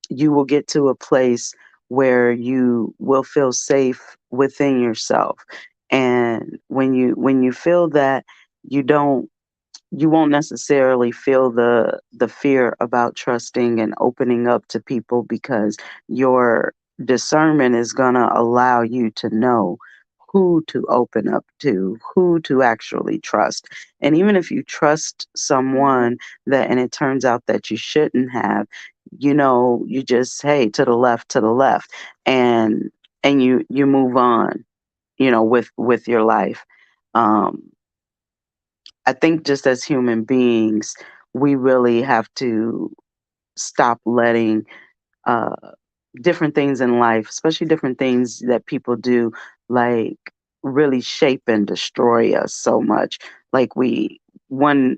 you will get to a place where you will feel safe within yourself. And when you feel that, you don't you won't necessarily feel the fear about trusting and opening up to people, because your discernment is going to allow you to know who to open up to, who to actually trust. And even if you trust someone that and it turns out that you shouldn't have, you just, hey, to the left, and you move on, with your life. um I think just as human beings, we really have to stop letting uh, different things in life, especially different things that people do, like really shape and destroy us so much. Like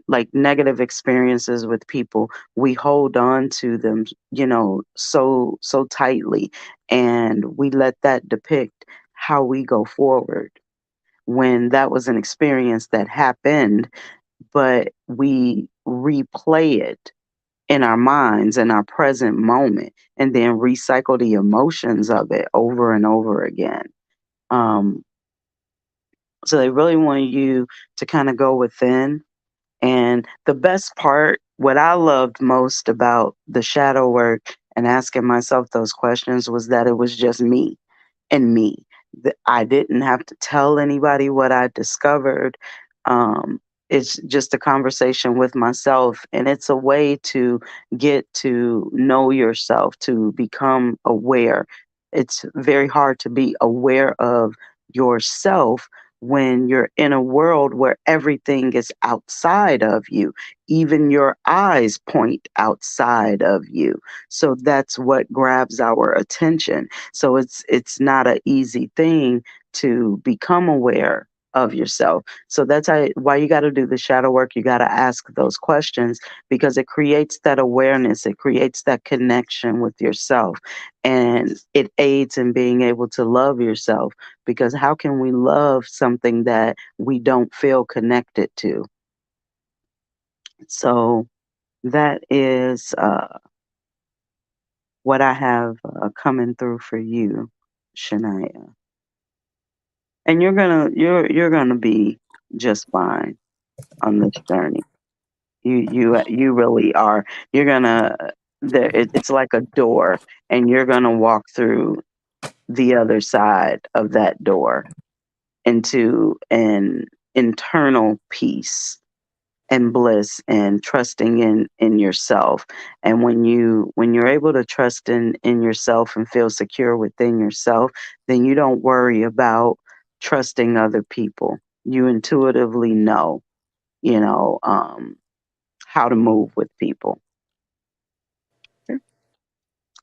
like negative experiences with people, we hold on to them, so tightly, and we let that depict how we go forward. When that was an experience that happened, but we replay it in our minds in our present moment and then recycle the emotions of it over and over again. Um, so they really want you to kind of go within. And the best part, what I loved most about the shadow work and asking myself those questions, was that it was just me and me. I didn't have to tell anybody what I discovered. it's just a conversation with myself, and it's a way to get to know yourself, to become aware. It's very hard to be aware of yourself when you're in a world where everything is outside of you. Even your eyes point outside of you. So that's what grabs our attention. So it's not an easy thing to become aware of yourself. So that's why you got to do the shadow work. You got to ask those questions because it creates that awareness. It creates that connection with yourself, and it aids in being able to love yourself. Because how can we love something that we don't feel connected to? So that is what I have coming through for you, Shania. And you're gonna be just fine on this journey. You really are. You're gonna it's like a door, and you're gonna walk through the other side of that door into an internal peace and bliss and trusting in yourself. And when you're able to trust in yourself and feel secure within yourself, then you don't worry about trusting other people. You intuitively know, you know, how to move with people.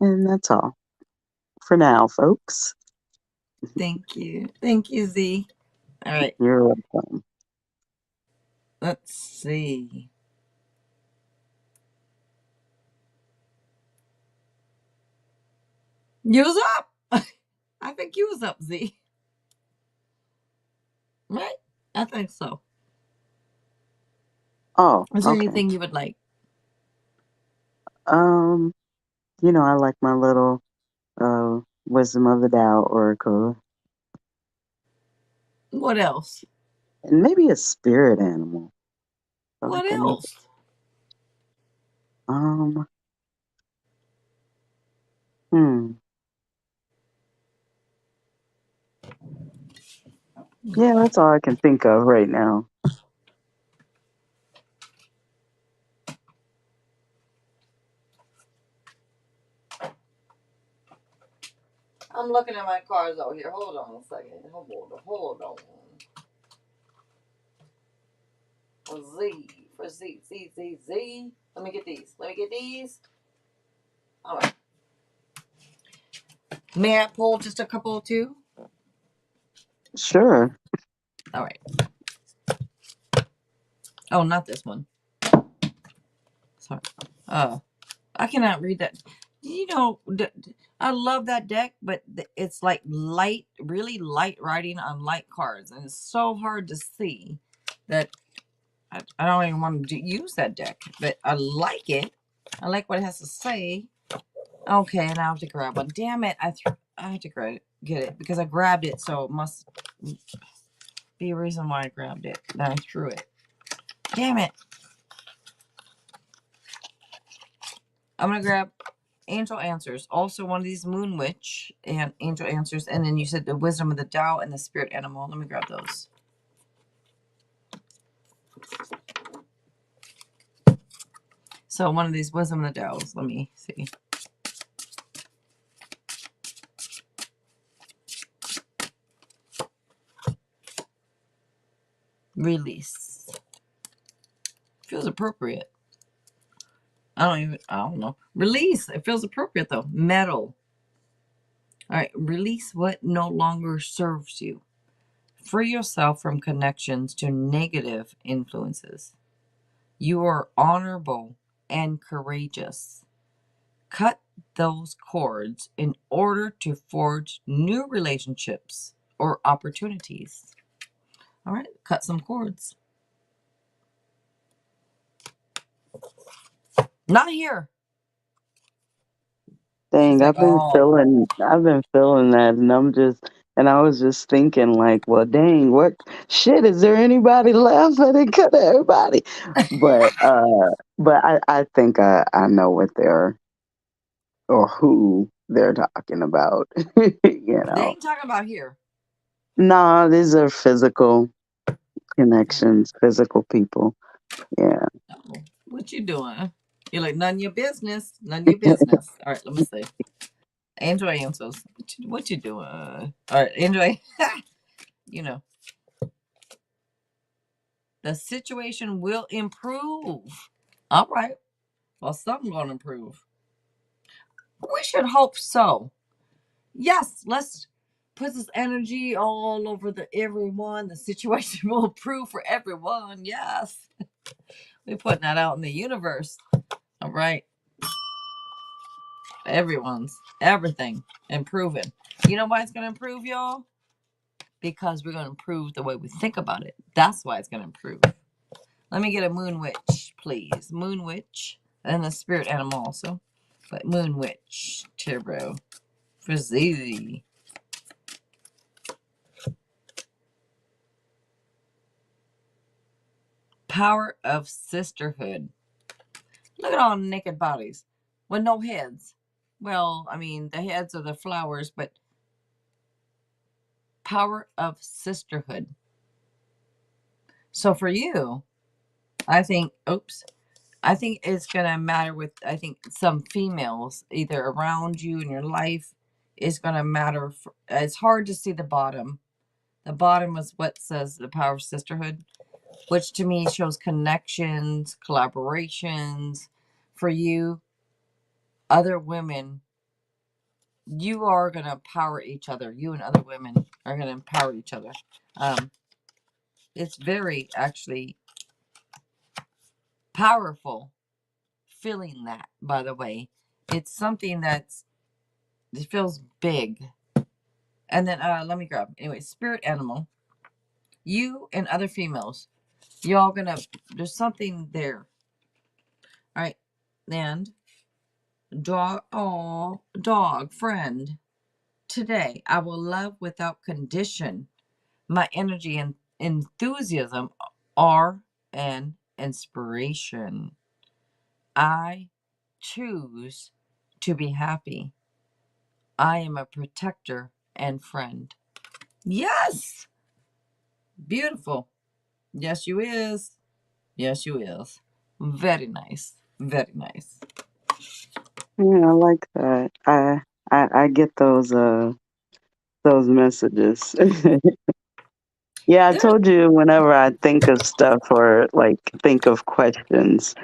And that's all for now, folks. Thank you. Thank you, Z. All right. You're welcome. Let's see. You was up. I think you was up, Z. Right? I think so. Oh, Is there okay. anything you would like? Um, I like my little Wisdom of the Tao oracle, What else? and maybe a spirit animal. I feel What like I need. else? Um, hmm. Yeah, that's all I can think of right now. I'm looking at my cards out here. Hold on a second. Hold on. For Z. For Z. Z. Z. Z. Let me get these. All right. May I pull just a couple too? Sure. All right. Oh, not this one. Sorry. I cannot read that. You know, I love that deck, but it's like light, really light writing on light cards, and it's so hard to see that I don't even want to use that deck. But I like it. I like what it has to say. Okay, and I have to grab one. Damn it! I have to get it because I grabbed it, so it must be a reason why I grabbed it. Then I threw it. Damn it! I'm gonna grab Angel Answers. Also, one of these Moon Witch and Angel Answers. And then you said the Wisdom of the Tao and the Spirit Animal. Let me grab those. So, one of these Wisdom of the Taos. Let me see. Release. Feels appropriate. I don't know. Release. It feels appropriate though. Metal. All right. Release what no longer serves you. Free yourself from connections to negative influences. You are honorable and courageous. Cut those cords in order to forge new relationships or opportunities. All right, cut some cords. Not here. She's Dang, like, oh, I've been feeling that, and I was just thinking, like, well, dang, what shit? Is there anybody left? I didn't cut everybody, but I think I know what they're or who they're talking about. they ain't talking about here. Nah, these are physical connections, physical people. Yeah. Oh, what you doing? You're like, none of your business. None of your business. All right, let me see. Enjoy answers. What you doing? All right, enjoy. You know, the situation will improve. All right. Well, something gonna improve. We should hope so. Yes, let's put this energy all over the everyone. The situation will improve for everyone. Yes. We're putting that out in the universe. All right. Everything improving. You know why it's gonna improve, y'all? Because we're gonna improve the way we think about it. That's why it's gonna improve. Let me get a moon witch, please. Moon witch. And a spirit animal also. But moon witch, turbo. For Z. Power of sisterhood. Look at all naked bodies with no heads. Well, I mean, the heads are the flowers, but power of sisterhood. So for you, I think it's going to matter with, I think, some females either around you in your life is going to matter. It's hard to see the bottom. The bottom is what says the power of sisterhood, which to me shows connections, collaborations. For you, other women, you are going to empower each other. You and other women are going to empower each other. It's very actually powerful feeling that, by the way. It's something it feels big. And then let me grab. Anyway, spirit animal. You and other females, y'all there's something there. All right. And dog friend. Today, I will love without condition. My energy and enthusiasm are an inspiration. I choose to be happy. I am a protector and friend. Yes! Beautiful. Yes, you is. Yes, you is. Very nice. Very nice. Yeah, I like that. I get those messages. Yeah, I There's told you whenever I think of stuff or like think of questions,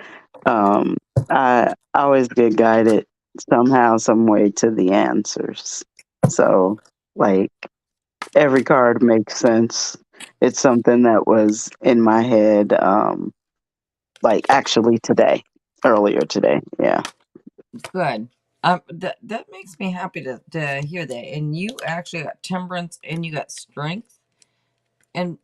um, I always get guided somehow, some way to the answers. So like every card makes sense. It's something that was in my head, like actually earlier today. Yeah. good. That makes me happy to hear that. And you actually got temperance and you got strength. And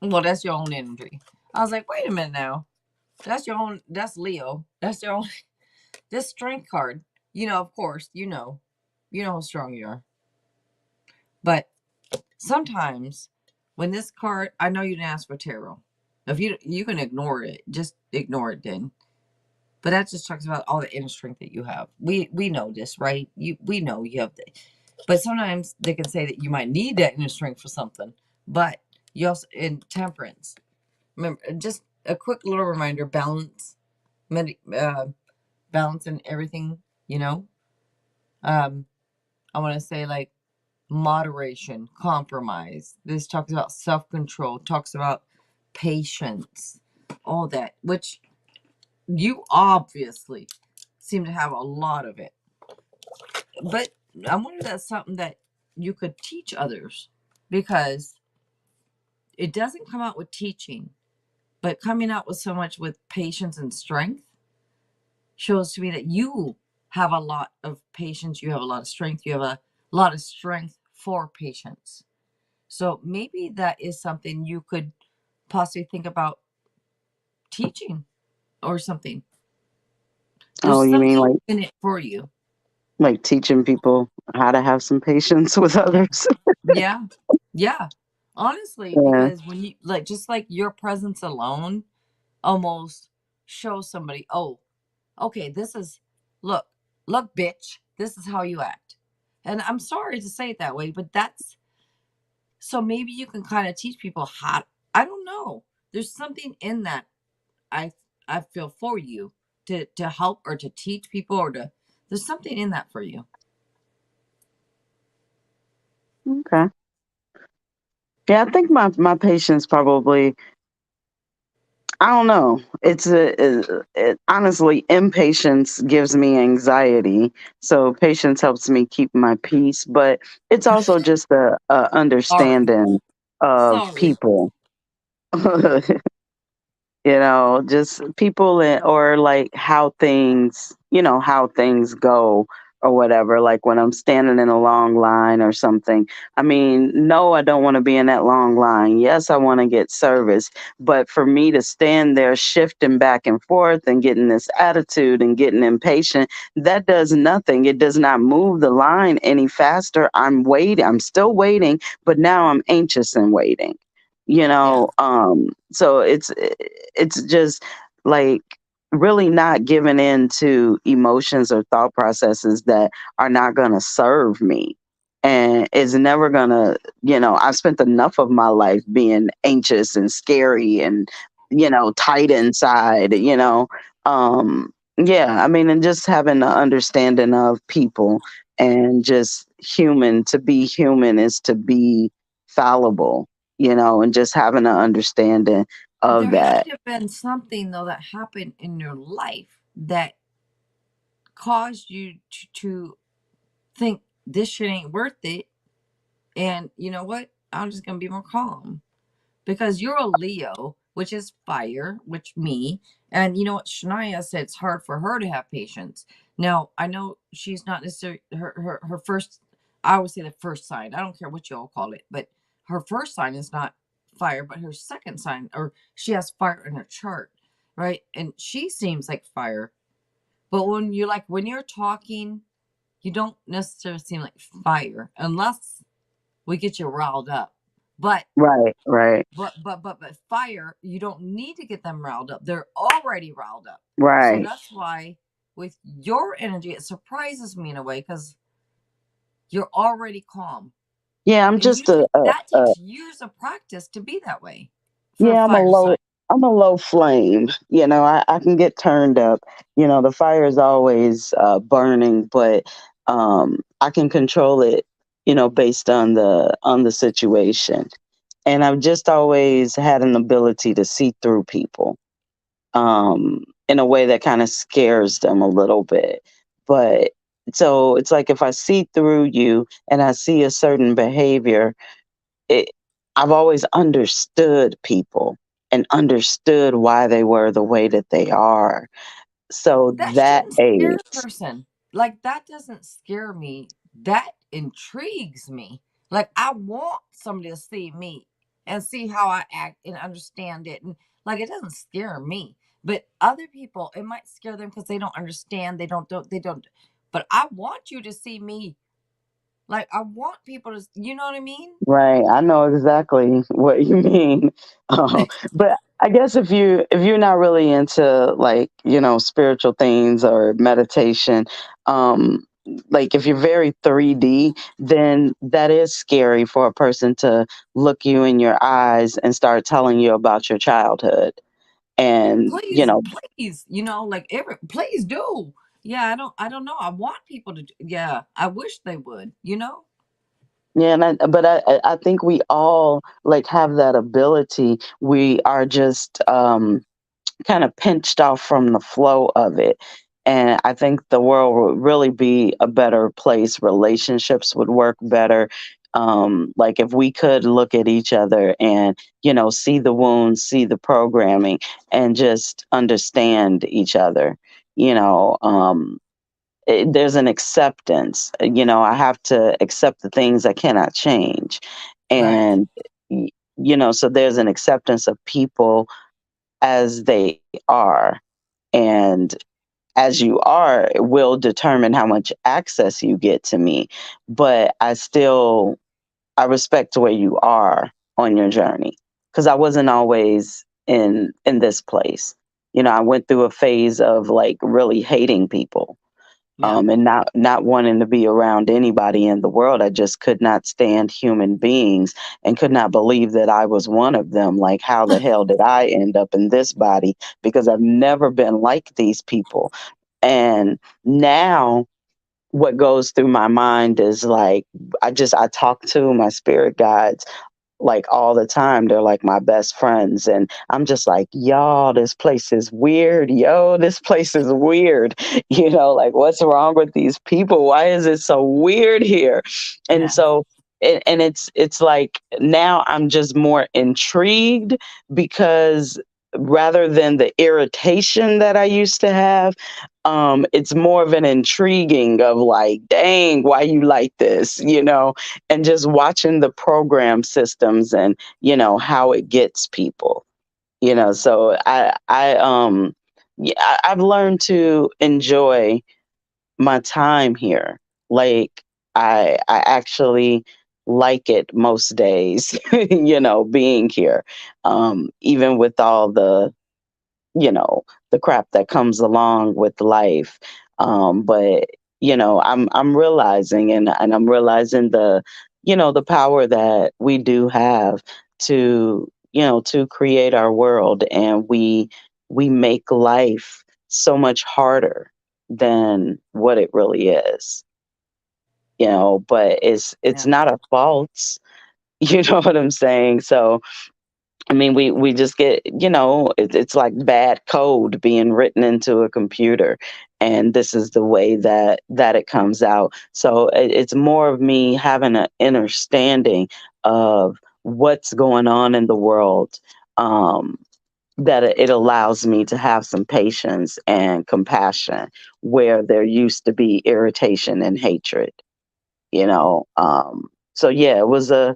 well, that's your own energy. I was like, wait a minute now. That's your own. That's Leo. That's your own. This strength card. Of course, you know how strong you are. But sometimes when this card, I know you didn't ask for tarot. If you can ignore it, just ignore it then. But that just talks about all the inner strength that you have. We know this, right? We know you have the, but sometimes they can say that you might need that inner strength for something. But you also in temperance. Remember, just a quick little reminder: balance, balance in everything. You know, I want to say like moderation, compromise. This talks about self control. Talks about patience, all that, which you obviously seem to have a lot of it. But I wonder if that's something that you could teach others, because it doesn't come out with teaching, but coming out with so much with patience and strength shows to me that you have a lot of patience, you have a lot of strength, you have a lot of strength for patience. So maybe that is something you could possibly think about teaching or something. Oh, There's you mean something in it for you. like teaching people how to have some patience with others? Yeah. Yeah. Honestly, Yeah. because when you like, just like your presence alone almost shows somebody, oh, okay, this is, look, bitch, this is how you act. And I'm sorry to say it that way, but that's so maybe you can kind of teach people how. I don't know. There's something in that I I feel for you to help or to teach people or to there's something in that for you. Okay. Yeah, I think my patients probably. I don't know. Honestly, impatience gives me anxiety. So patience helps me keep my peace, but it's also just a Sorry. understanding of Sorry. people. Just people or like how things, how things go or whatever. Like when I'm standing in a long line or something. I mean, no, I don't want to be in that long line. Yes, I want to get service. But for me to stand there shifting back and forth and getting this attitude and getting impatient, that does nothing. It does not move the line any faster. I'm waiting. I'm still waiting, but now I'm anxious and waiting. Yeah. So it's just like really not giving in to emotions or thought processes that are not going to serve me and is never going to, I've spent enough of my life being anxious and scary and tight inside. Yeah, I mean, and just having the understanding of people and just human. To be human is to be fallible, and just having an understanding of There had that. to have been something though that happened in your life that caused you to think this shit ain't worth it. And you know what? I'm just gonna be more calm. Because you're a Leo, which is fire, which me. And you know what? Shania said it's hard for her to have patience. Now, I know she's not necessarily her first, I always say the first sign. I don't care what you all call it, but her first sign is not fire, but her second sign, or she has fire in her chart, right? And she seems like fire. But when you're talking, you don't necessarily seem like fire unless we get you riled up. But Right, right, but fire, you don't need to get them riled up. They're already riled up. So right. that's why with your energy, it surprises me in a way because you're already calm. Yeah, I'm And just usually that takes years of practice to be that way for a yeah, fire sign. I'm a low flame. I can get turned up. The fire is always burning, but I can control it, based on the situation. And I've just always had an ability to see through people in a way that kind of scares them a little bit. But so it's like if I see through you and I see a certain behavior, it, I've always understood people and understood why they were the way that they are. So That that shouldn't scare a aids. person. Like that doesn't scare me. That intrigues me. Like I want somebody to see me and see how I act and understand it. And like it doesn't scare me. But other people, it might scare them because they don't understand. They don't. But I want you to see me. Like I want people to, you know what I mean? Right, I know exactly what you mean. But I guess if you're not really into like spiritual things or meditation, um, like if you're very 3D, then that is scary for a person to look you in your eyes and start telling you about your childhood. And Please, like please do. Yeah, I don't know. I want people to, yeah, I wish they would. yeah, but I think we all like have that ability. We are just kind of pinched off from the flow of it. And I think the world would really be a better place. Relationships would work better. Like if we could look at each other and, see the wounds, see the programming, and just understand each other, you know, there's an acceptance. I have to accept the things I cannot change. Right. And, so there's an acceptance of people as they are. And as you are will determine how much access you get to me. But I respect where you are on your journey because I wasn't always in this place. I went through a phase of like really hating people Yeah. And not wanting to be around anybody in the world. I just could not stand human beings and could not believe that I was one of them. Like, how the hell did I end up in this body? Because I've never been like these people. And now what goes through my mind is like, I talk to my spirit guides like all the time. They're like my best friends. And I'm just like, y'all, this place is weird. Yo, this place is weird. Like, what's wrong with these people? Why is it so weird here? And Yeah. so and it's like now I'm just more intrigued because rather than the irritation that I used to have, it's more of an intriguing of like, dang, why you like this, and just watching the program systems and how it gets people. So I've learned to enjoy my time here. Like, I actually like it most days, being here, even with all the crap that comes along with life. But I'm realizing, and I'm realizing the power that we do have to create our world, and we make life so much harder than what it really is. But it's Yeah. not a fault. You know what I'm saying? So I mean, we just get, it's like bad code being written into a computer, and this is the way that it comes out. So it's more of me having an understanding of what's going on in the world, that it allows me to have some patience and compassion where there used to be irritation and hatred. So yeah, it was a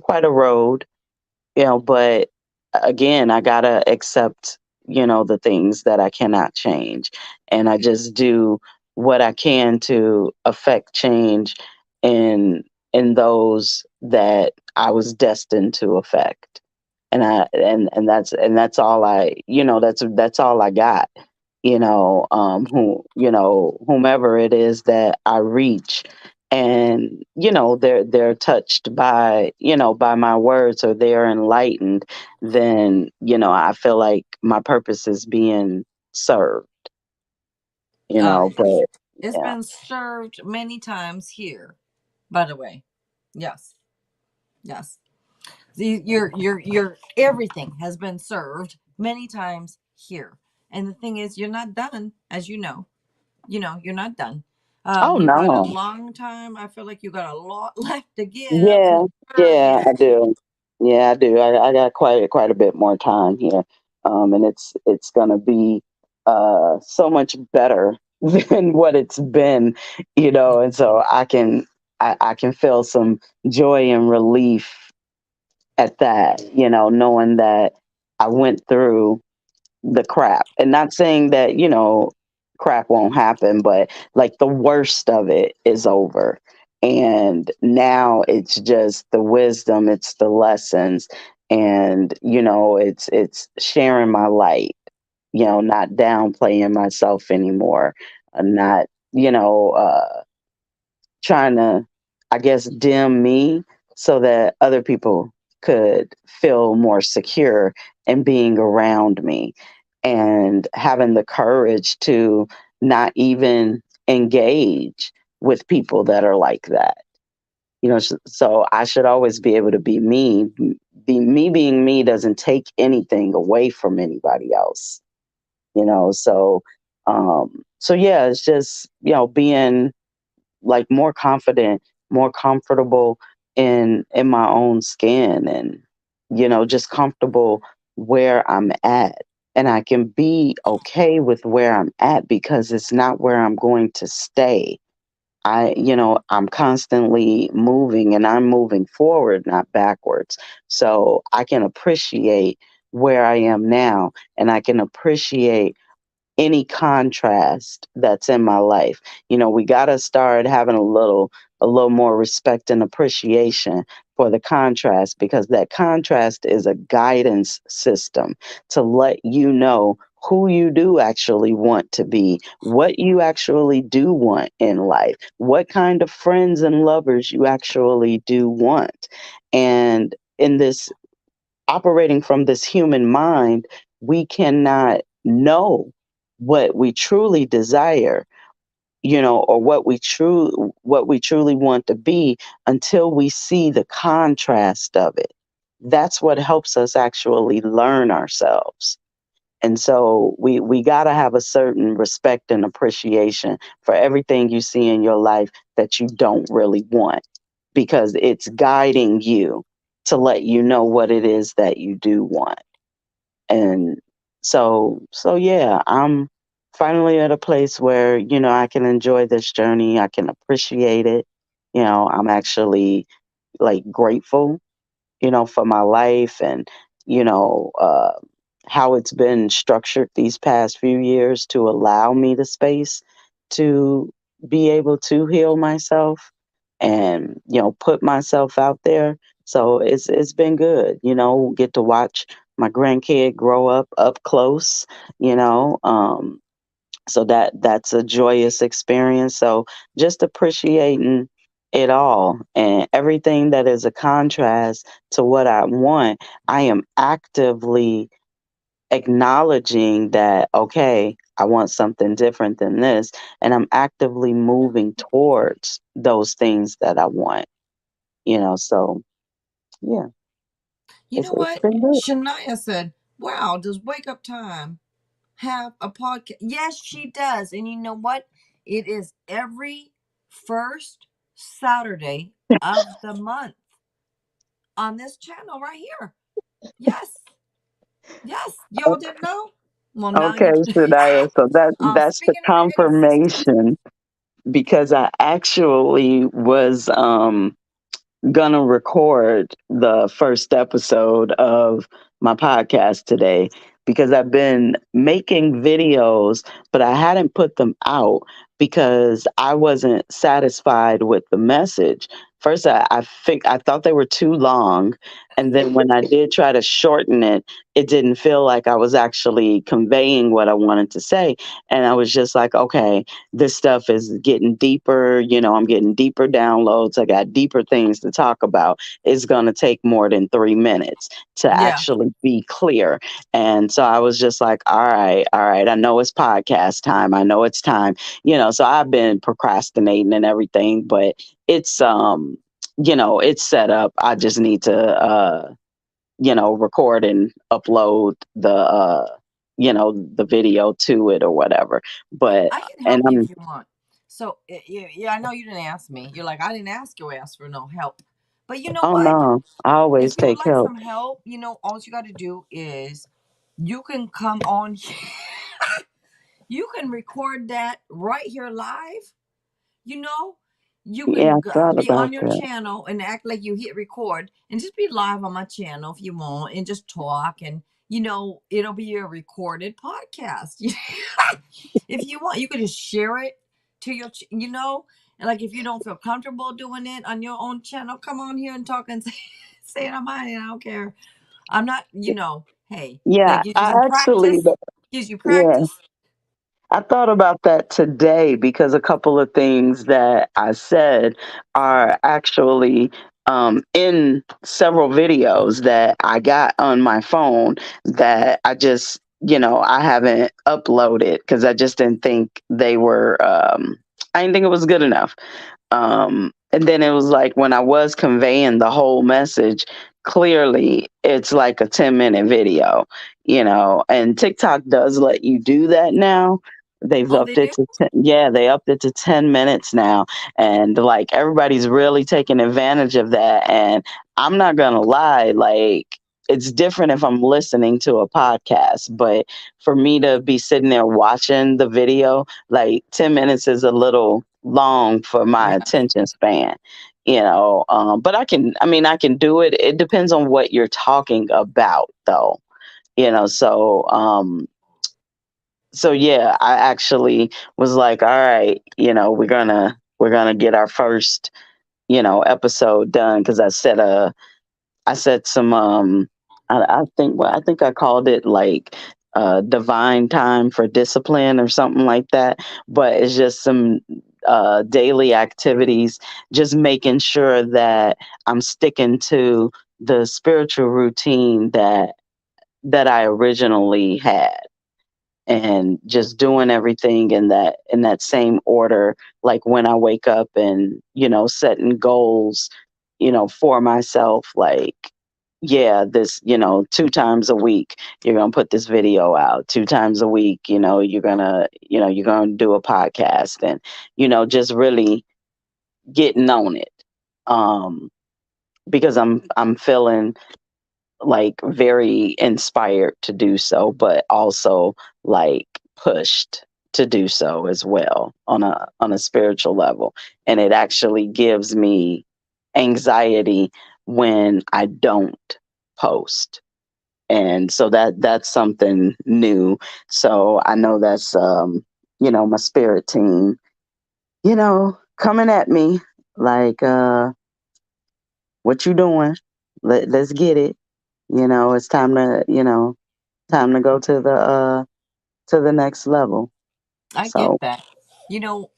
quite a road, but again, I gotta accept, the things that I cannot change. And I just do what I can to affect change in those that I was destined to affect. And that's all that's all I got. Whomever it is that I reach, and they're touched by my words, or they're enlightened, then I feel like my purpose is being served. Uh, But it's yeah. been served many times here, by the way. Yes. Yes. Your everything has been served many times here. And the thing is, you're not done, as you know. You're not done. Oh You got a no. long time. I feel like you got a lot left to give and Yeah, to serve yeah, I here. do. Yeah, I do. I got quite a bit more time here, and it's gonna be so much better than what it's been, and so I can feel some joy and relief at that, knowing that I went through the crap, and not saying that crap won't happen, but like the worst of it is over, and now it's just the wisdom, it's the lessons, and it's sharing my light, not downplaying myself anymore, not trying to, I guess, dim me so that other people could feel more secure in being around me, and having the courage to not even engage with people that are like that. So I should always be able to be me. Me being me doesn't take anything away from anybody else. So yeah, it's just being like more confident, more comfortable in my own skin, and just comfortable where I'm at. And I can be okay with where I'm at because it's not where I'm going to stay. I'm constantly moving, and I'm moving forward, not backwards. So I can appreciate where I am now, and I can appreciate any contrast that's in my life. We got to start having a little more respect and appreciation for the contrast, because that contrast is a guidance system to let you know who you do actually want to be, what you actually do want in life, what kind of friends and lovers you actually do want. And in this operating from this human mind, we cannot know what we truly desire, or what we truly want to be until we see the contrast of it. That's what helps us actually learn ourselves. And so we got to have a certain respect and appreciation for everything you see in your life that you don't really want, because it's guiding you to let you know what it is that you do want. And so yeah, I'm finally at a place where, I can enjoy this journey. I can appreciate it. I'm actually like grateful, for my life, and, you know, uh, how it's been structured these past few years to allow me the space to be able to heal myself and, put myself out there. So it's been good, get to watch my grandkid grow up close, you know. So that's a joyous experience. So just appreciating it all, and everything that is a contrast to what I want, I am actively acknowledging that, okay, I want something different than this, and I'm actively moving towards those things that I want. So yeah, You know it's what? been good. Shania said, "Wow, does Wake Up Time have a podcast?" Yes, she does. And you know what? It is every first Saturday of the month on this channel right here. Yes. Yes. Y'all didn't know? Well, now Okay, you Shania, so that's the speaking of your inconsistency. confirmation, because I actually was gonna record the first episode of my podcast today, because I've been making videos, but I hadn't put them out because I wasn't satisfied with the message. First, I thought they were too long, and then when I did try to shorten it, it didn't feel like I was actually conveying what I wanted to say, and I was just like, okay, this stuff is getting deeper. I'm getting deeper downloads. I got deeper things to talk about. It's going to take more than 3 minutes to Yeah. actually be clear. And so I was just like, all right, all right. I know it's podcast time. I know it's time. So I've been procrastinating and everything, but it's set up. I just need to, record and upload the video to it or whatever. But, I can and help you I'm, if you want. So, yeah, I know you didn't ask me. You're like, I didn't ask your ass for no help. But you know oh what? no, I If always you would take like help. some help, all you got to do is you can come on. You can record that right here live. You know, you Yeah, can I thought be on about your that. channel and act like you hit record and just be live on my channel if you want and just talk. And, it'll be a recorded podcast. If you want, you could just share it to and like if you don't feel comfortable doing it on your own channel, come on here and talk and say it on mine. I don't care. I'm not, hey, that Yeah, gives you some I actually, practice, gives you yeah, practice. I thought about that today, because a couple of things that I said are actually in several videos that I got on my phone that I just, I haven't uploaded because I just didn't think they were, I didn't think it was good enough. And then it was like when I was conveying the whole message, clearly it's like a 10-minute video, and TikTok does let you do that now. They've Oh, they upped it do? to 10, yeah, they upped it to 10 minutes now. And like everybody's really taking advantage of that. And I'm not gonna lie, like it's different if I'm listening to a podcast, but for me to be sitting there watching the video, like 10 minutes is a little long for my Yeah. attention span, but I can do it. It depends on what you're talking about though, so yeah, I actually was like, all right, we're gonna get our first, episode done, because I said some I think, well, I think I called it like divine time for discipline or something like that, but it's just some daily activities, just making sure that I'm sticking to the spiritual routine that I originally had, and just doing everything in that same order, like when I wake up, and setting goals, for myself, like, yeah, this, 2 times a week you're going to put this video out, 2 times a week, you're going to do a podcast, and just really getting on it, um because I'm feeling like very inspired to do so, but also like pushed to do so as well on a spiritual level. And it actually gives me anxiety when I don't post. And so that's something new. So I know that's my spirit team, coming at me like what you doing? Let's get it. It's time to go to the next level. I get So that. You know,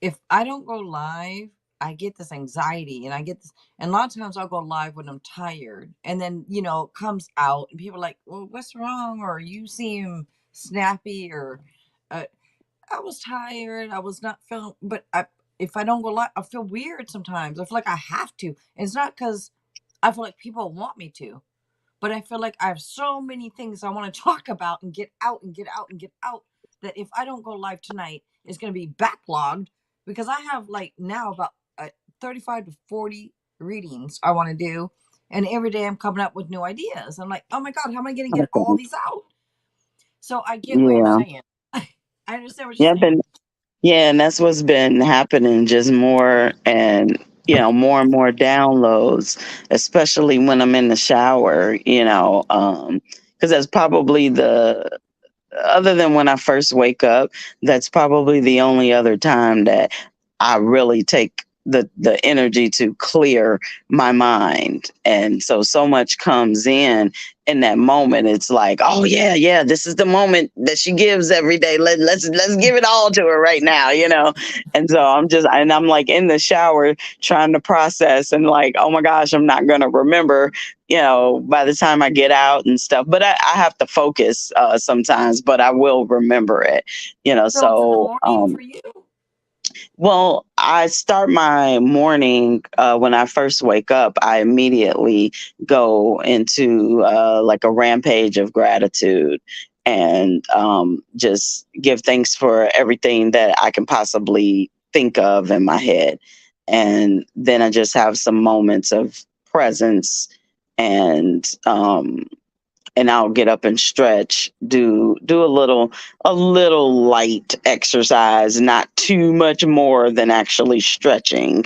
if I don't go live, I get this anxiety, and I get this, and a lot of times I'll go live when I'm tired, and then it comes out, and people are like, "Well, what's wrong?" Or "You seem snappy," or uh, "I was tired. I was not feeling." But if I don't go live, I feel weird sometimes. I feel like I have to, and it's not because I feel like people want me to, but I feel like I have so many things I want to talk about and get out and get out and get out, that if I don't go live tonight, it's going to be backlogged, because I have like now about 35 to 40 readings I want to do. And every day I'm coming up with new ideas. I'm like, oh my God, how am I going to get all okay. these out? So I get what you're Yeah. saying. I understand what you're Yeah, saying. and that's what's been happening, just more and more and more downloads, especially when I'm in the shower, because that's probably the other than when I first wake up, that's probably the only other time that I really take the energy to clear my mind. And so much comes in that moment. It's like, oh yeah, yeah, this is the moment that she gives every day. Let's give it all to her right now. And so I'm like in the shower trying to process, and like, oh my gosh, I'm not gonna remember by the time I get out and stuff. But I have to focus sometimes, but I will remember it, So it's in the so morning for you? well, I start my morning when I first wake up. I immediately go into like a rampage of gratitude, and just give thanks for everything that I can possibly think of in my head. And then I just have some moments of presence, and I'll get up and stretch, do a little light exercise, not too much more than actually stretching,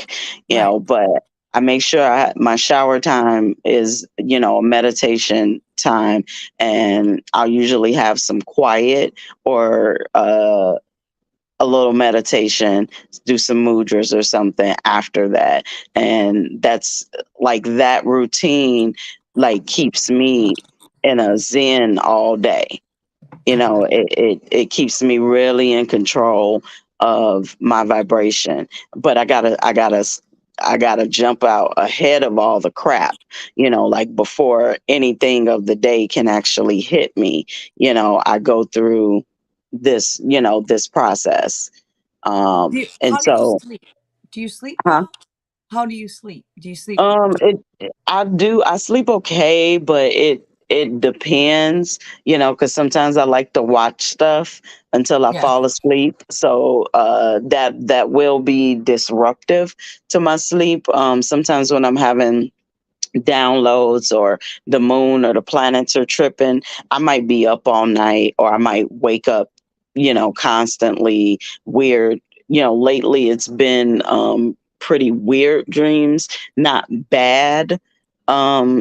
Right. but I make sure my shower time is, a meditation time, and I'll usually have some quiet or a little meditation, do some mudras or something after that. And that's like that routine, like keeps me in a zen all day. It keeps me really in control of my vibration. But I gotta jump out ahead of all the crap, like before anything of the day can actually hit me. I go through this process. And How do you so, sleep? Do you sleep huh? well? How do you sleep? Do you sleep? I sleep okay, but it depends, because sometimes I like to watch stuff until I Yeah. fall asleep. So that will be disruptive to my sleep. Sometimes when I'm having downloads, or the moon or the planets are tripping, I might be up all night, or I might wake up, constantly weird. Lately it's been pretty weird dreams, not bad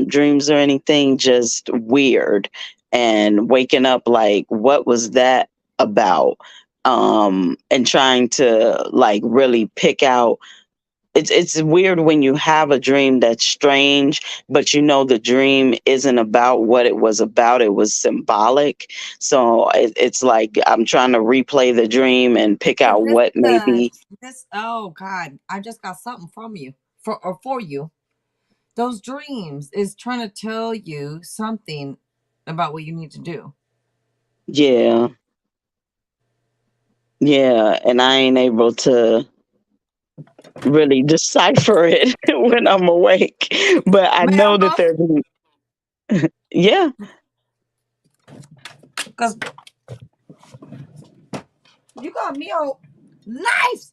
dreams or anything, just weird. And waking up like, what was that about? And trying to like really pick out it's weird when you have a dream that's strange, but you know the dream isn't about what it was about. It was symbolic. So it's like I'm trying to replay the dream and pick And out what maybe. this oh God, I just got something from you for you. Those dreams is trying to tell you something about what you need to do. Yeah, yeah, and I ain't able to really decipher it when I'm awake, but I May I know that look? yeah, Because you got me all knives.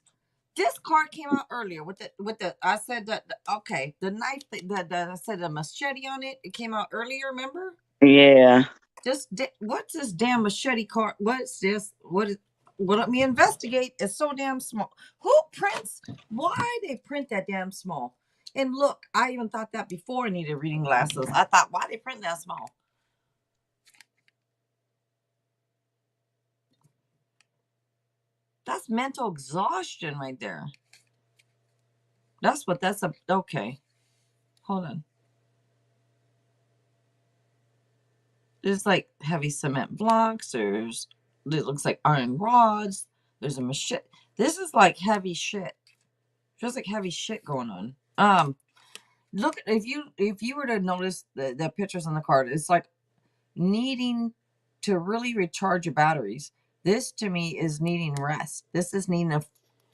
This card came out earlier with the I said that okay, the knife that I said the machete on it. It came out earlier. Remember? yeah. Just what's this damn machete card? What's this? What is? What let me investigate? It's so damn small. Who prints? Why they print that damn small? And look, I even thought that before I needed reading glasses. I thought, why they print that small? That's mental exhaustion right there. That's what that's a. Okay, hold on. There's like heavy cement blocks. There's it looks like iron rods. There's a machete. This is like heavy shit. Feels like heavy shit going on. Look, if you were to notice the pictures on the card, it's like needing to really recharge your batteries. This to me is needing rest. This is needing a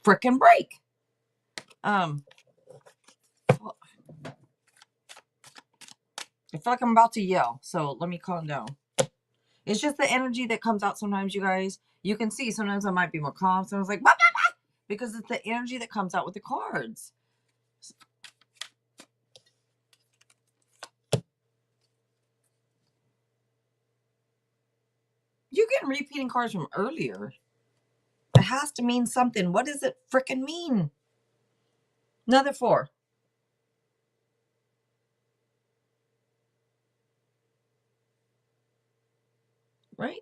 freaking break. Well, I feel like I'm about to yell, so let me calm down. It's just the energy that comes out sometimes, you guys. You can see sometimes I might be more calm. Sometimes like, bah, bah, bah, because it's the energy that comes out with the cards. You're getting repeating cards from earlier. It has to mean something. What does it freaking mean? Another 4. Right?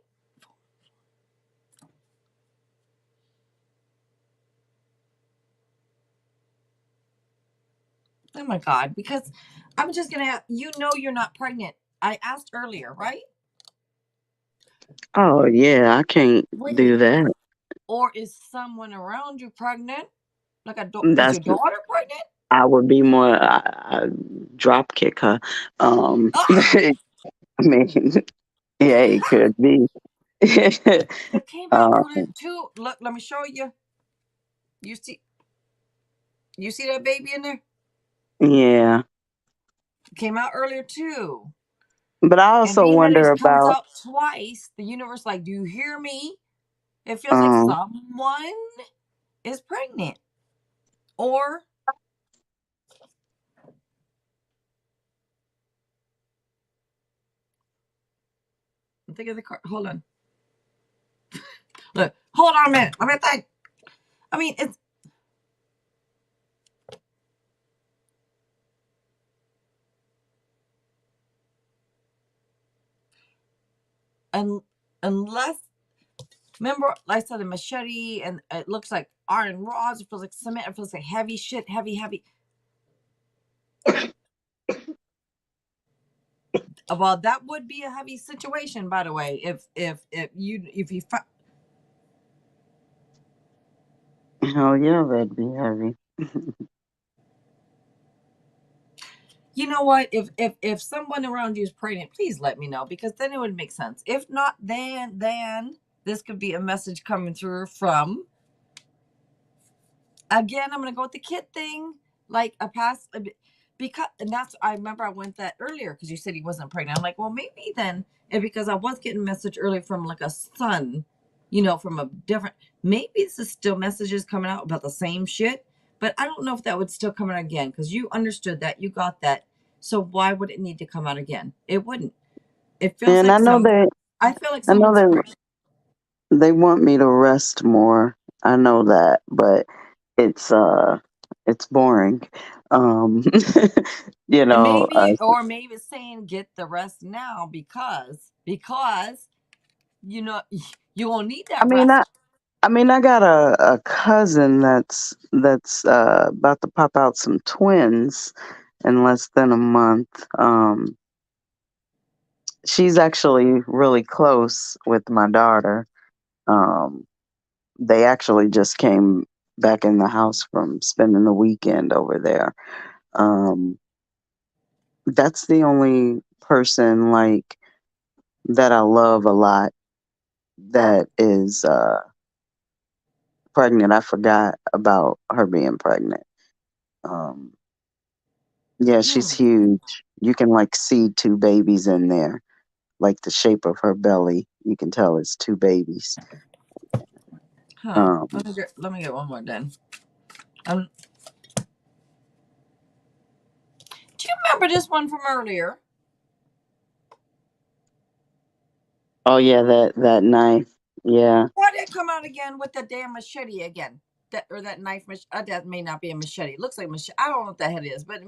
Oh my God. Because I'm just going to, you're not pregnant. I asked earlier, right? Oh yeah, I can't do Wait. that. Or is someone around you pregnant? Like is That's your daughter pregnant? I would be more drop kick her. Ah! I mean, yeah, it could be. It came out uh, earlier too. Look, let me show you. You see that baby in there? yeah, It came out earlier too. but I And also being that wonder it comes about. out twice, the universe like, do you hear me? It feels like Um, someone is pregnant. Or think of the card. Hold on. Look, hold on a minute. Let me think. I mean, it's unless remember I said the machete and it looks like iron rods. It feels like cement. It feels like heavy shit. Heavy. Well, that would be a heavy situation, by the way. If you hell yeah, that'd be heavy. you know what, if someone around you is pregnant, please let me know because then it would make sense. If not, then this could be a message coming through from. Again, I'm gonna go with the kid thing, like a past, because and that's I remember I went that earlier because you said he wasn't pregnant. I'm like, well, maybe then, and because I was getting a message earlier from like a son, from a different. Maybe this is still messages coming out about the same shit, but I don't know if that would still come out again because you understood that, you got that. So why would it need to come out again? It wouldn't. It feels And like I feel like I know someone's pregnant. they want me to rest more. I know that, but it's uh, it's boring. Um, you And know, maybe it's saying get the rest now because you know you won't need I that mean, rest. I mean, I got a cousin that's about to pop out some twins in less than a month. She's actually really close with my daughter. Um, they actually just came back in the house from spending the weekend over there. Um, that's the only person like that I love a lot that is pregnant. I forgot about her being pregnant. Um, yeah, she's Hmm. huge. You can like see two babies in there, like the shape of her belly. You can tell it's two babies. Huh. Um, Let me get one more then. Um, do you remember this one from earlier? oh yeah, that knife. Yeah. Why did it come out again with the damn machete again? That knife machete. That may not be a machete. It looks like a machete. I don't know what the hell it is, but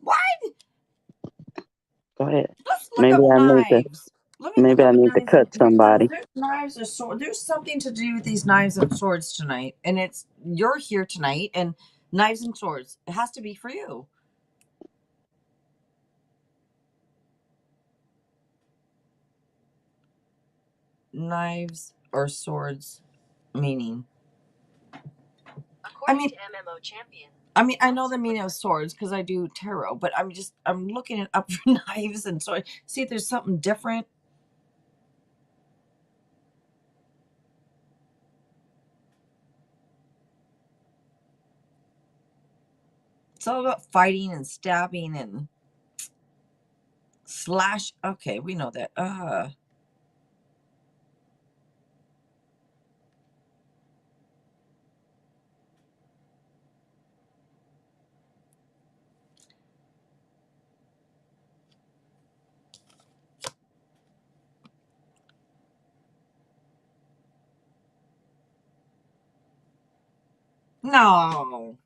why? Go ahead. Let's look Maybe up I need to knives. Let me look maybe I up need to knives cut because somebody. there's knives or sword. There's something to do with these knives and swords tonight, and you're here tonight, and knives and swords. It has to be for you. Knives or swords meaning. I mean, I know the meaning of swords because I do tarot, but I'm looking it up for knives and swords. See if there's something different. It's all about fighting and stabbing and slash. Okay, we know that. No.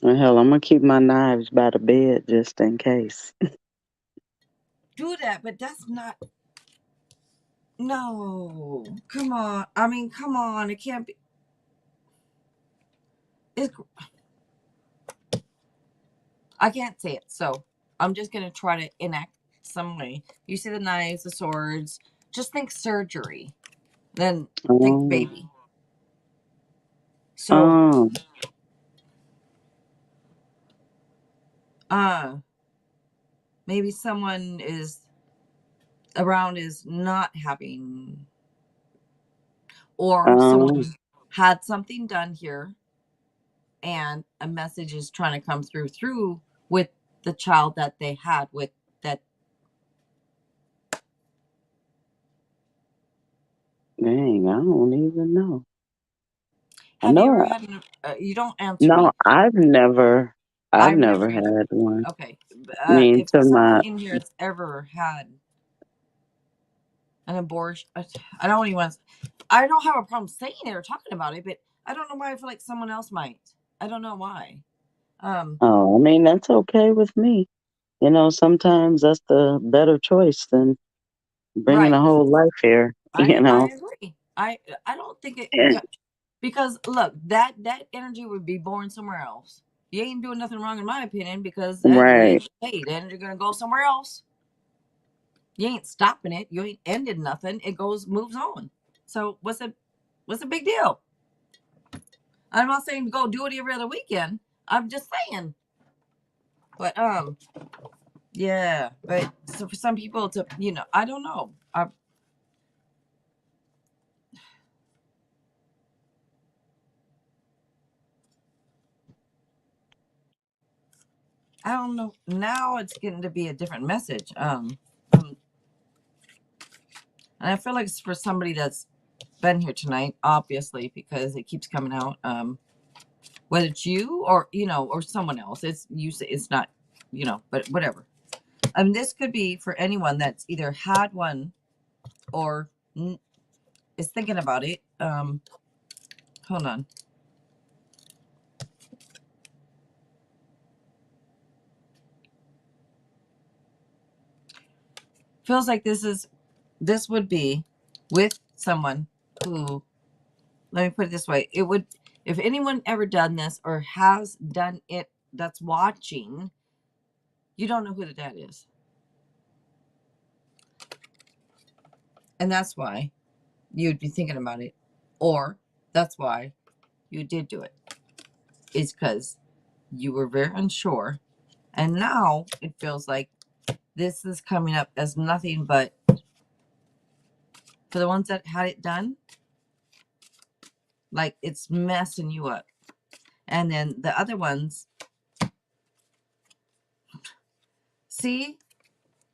Well, hell, I'm gonna keep my knives by the bed just in case. Do that, but that's not. No. Come on. I mean, come on. It can't be. It's, I can't say it, so I'm just going to try to enact some way. You see the knives, the swords. Just think surgery. Then think Oh, baby. So, oh, uh, maybe someone is around is not having, or oh, someone had something done here and a message is trying to come through with the child that they had with that. dang, I don't even know. I Have you know. ever had you don't answer No, me. I've I've never never either. had one. Okay. I mean, If to someone my in here has ever had an abortion, I don't even want to, I don't have a problem saying it or talking about it, but I don't know why I feel like someone else might. I don't know why. oh, I mean, that's okay with me. You know, sometimes that's the better choice than bringing Right. a whole life here. You I know, agree. I don't think it, and, yeah, because look, that energy would be born somewhere else. You ain't doing nothing wrong in my opinion because at the right, end of the day, the energy gonna go somewhere else. You ain't stopping it. You ain't ended nothing. It moves on. So what's the big deal? I'm not saying go do it every other weekend. I'm just saying. But yeah. But so for some people to I don't know. I don't know. Now it's getting to be a different message. And I feel like it's for somebody that's been here tonight, obviously, because it keeps coming out. Whether it's you or or someone else, it's you say it's not, but whatever. This could be for anyone that's either had one or is thinking about it. Hold on. feels like this would be with someone who, let me put it this way, it would, if anyone ever done this or has done it that's watching, you don't know who the dad is. And that's why you'd be thinking about it. Or that's why you did do it. It's because you were very unsure. And now it feels like this is coming up as nothing but, for the ones that had it done, like it's messing you up. And then the other ones, see,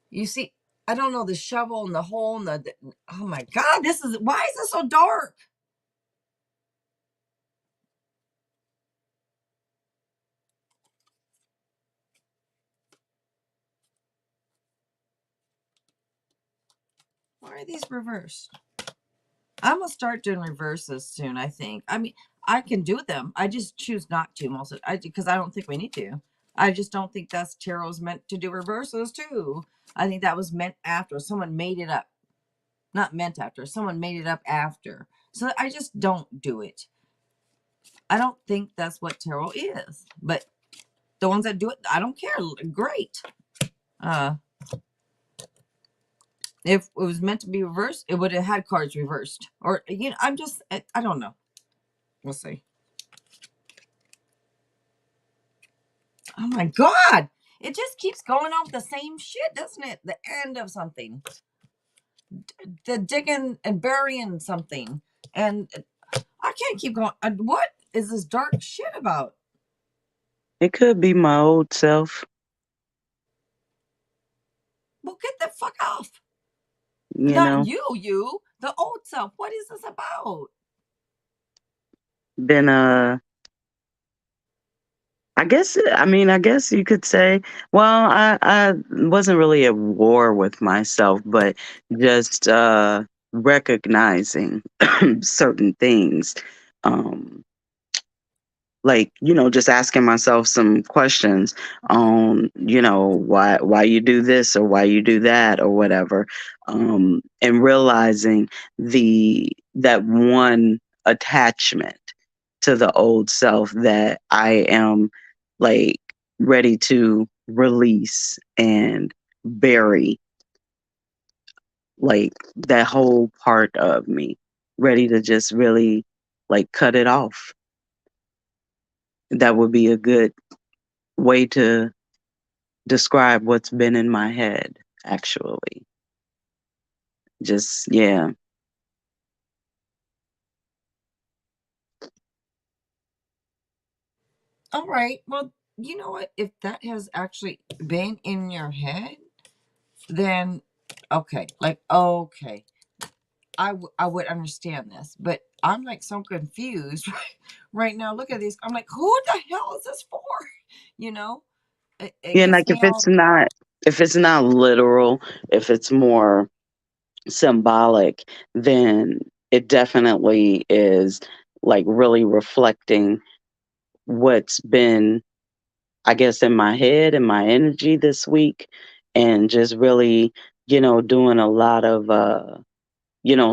you see, I don't know, the shovel and the hole and the oh my God, why is this so dark? Why are these reversed? I'm gonna start doing reverses soon, I think. I mean, I can do them. I just choose not to most of it, because I don't think we need to. I just don't think that's tarot's meant to do reverses too. I think that was meant after. Someone made it up. Not meant after. Someone made it up after. So I just don't do it. I don't think that's what tarot is. But the ones that do it, I don't care. Great. If it was meant to be reversed, it would have had cards reversed. Or, you know, I don't know. We'll see. Oh my God. It just keeps going off the same shit, doesn't it? The end of something. The digging and burying something. And I can't keep going. What is this dark shit about? It could be my old self. Well, get the fuck off. You Not know, you, the old self. What is this about? been I guess you could say, well, I wasn't really at war with myself, but just recognizing certain things. Um, like, just asking myself some questions on, why you do this or why you do that or whatever. And realizing that one attachment to the old self that I am like ready to release and bury, like that whole part of me, ready to just really like cut it off. That would be a good way to describe what's been in my head, actually. Just, yeah. All right. Well, you know what? If that has actually been in your head, then okay. Like, okay. I would understand this, but I'm like so confused right now. Look at these. I'm like, who the hell is this for? You know, it Yeah, gives like me all. if it's not literal, if it's more symbolic, then it definitely is like really reflecting what's been, I guess, in my head and my energy this week, and just really, doing a lot of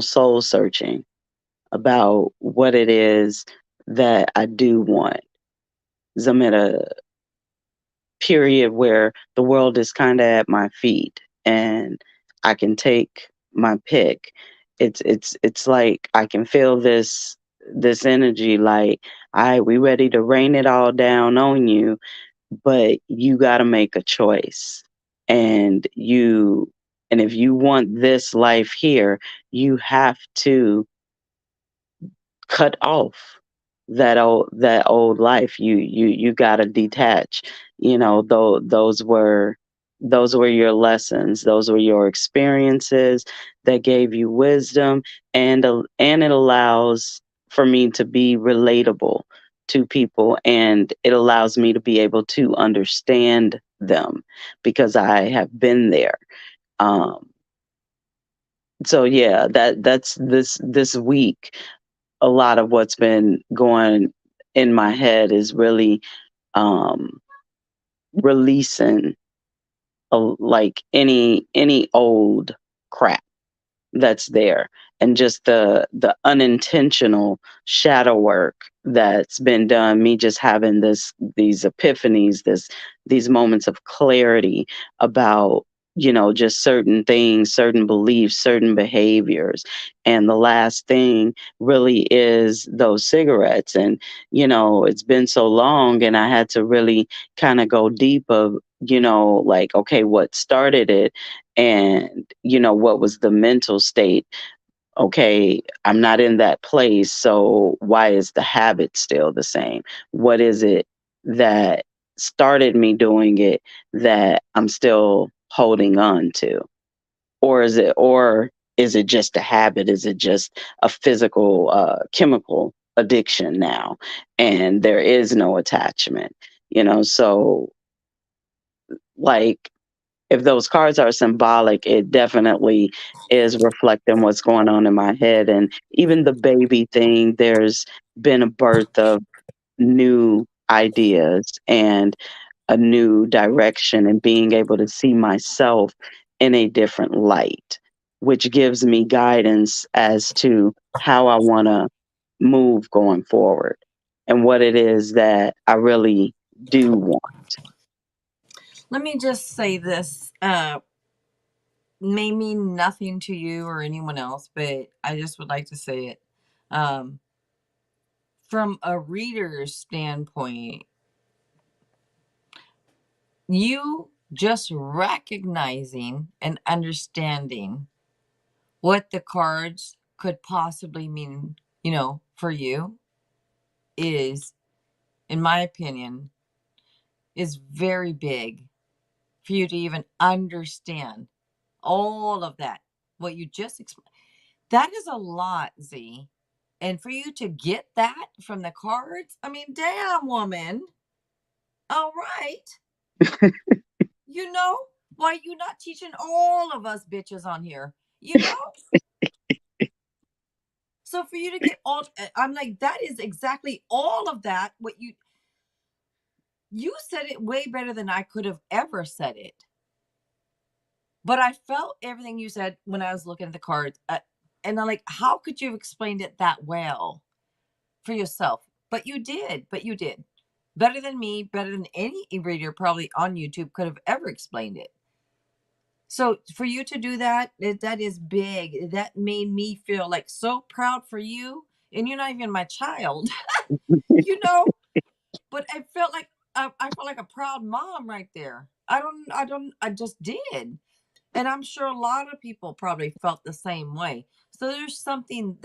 soul searching about what it is that I do want. 'Cause I'm at a period where the world is kind of at my feet and I can take my pick. It's like I can feel this energy like, all right, we ready to rain it all down on you, but you got to make a choice. And if you want this life here, you have to cut off that old life. You got to detach. Those were your lessons, those were your experiences that gave you wisdom, and it allows for me to be relatable to people, and it allows me to be able to understand them because I have been there. um so yeah, that's this week. A lot of what's been going in my head is really um, releasing like any old crap that's there, and just the unintentional shadow work that's been done, me just having these epiphanies, these moments of clarity about, just certain things, certain beliefs, certain behaviors. And the last thing really is those cigarettes. And it's been so long, and I had to really kind of go deep of, like, okay, what started it, and what was the mental state. Okay, I'm not in that place, so why is the habit still the same? What is it that started me doing it that I'm still holding on to? Or is it just a habit? Is it just a physical chemical addiction now, and there is no attachment? So, like, if those cards are symbolic, it definitely is reflecting what's going on in my head. And even the baby thing, there's been a birth of new ideas and a new direction, and being able to see myself in a different light, which gives me guidance as to how I want to move going forward and what it is that I really do want. Let me just say this. May mean nothing to you or anyone else, but I just would like to say it. Um, from a reader's standpoint, you just recognizing and understanding what the cards could possibly mean, for you is, in my opinion, is very big for you to even understand all of that. What you just explained. That is a lot, Z. And for you to get that from the cards, I mean, damn, woman. All right. You know, why you not teaching all of us bitches on here? You know? So for you to get all, I'm like, that is exactly all of that. What you said it way better than I could have ever said it. But I felt everything you said when I was looking at the cards. And I'm like, how could you have explained it that well for yourself? But you did. Better than me, better than any reader probably on YouTube could have ever explained it. So for you to do that, that is big. That made me feel like so proud for you. And you're not even my child, you know. But I felt like a proud mom right there. I just did. And I'm sure a lot of people probably felt the same way. So there's something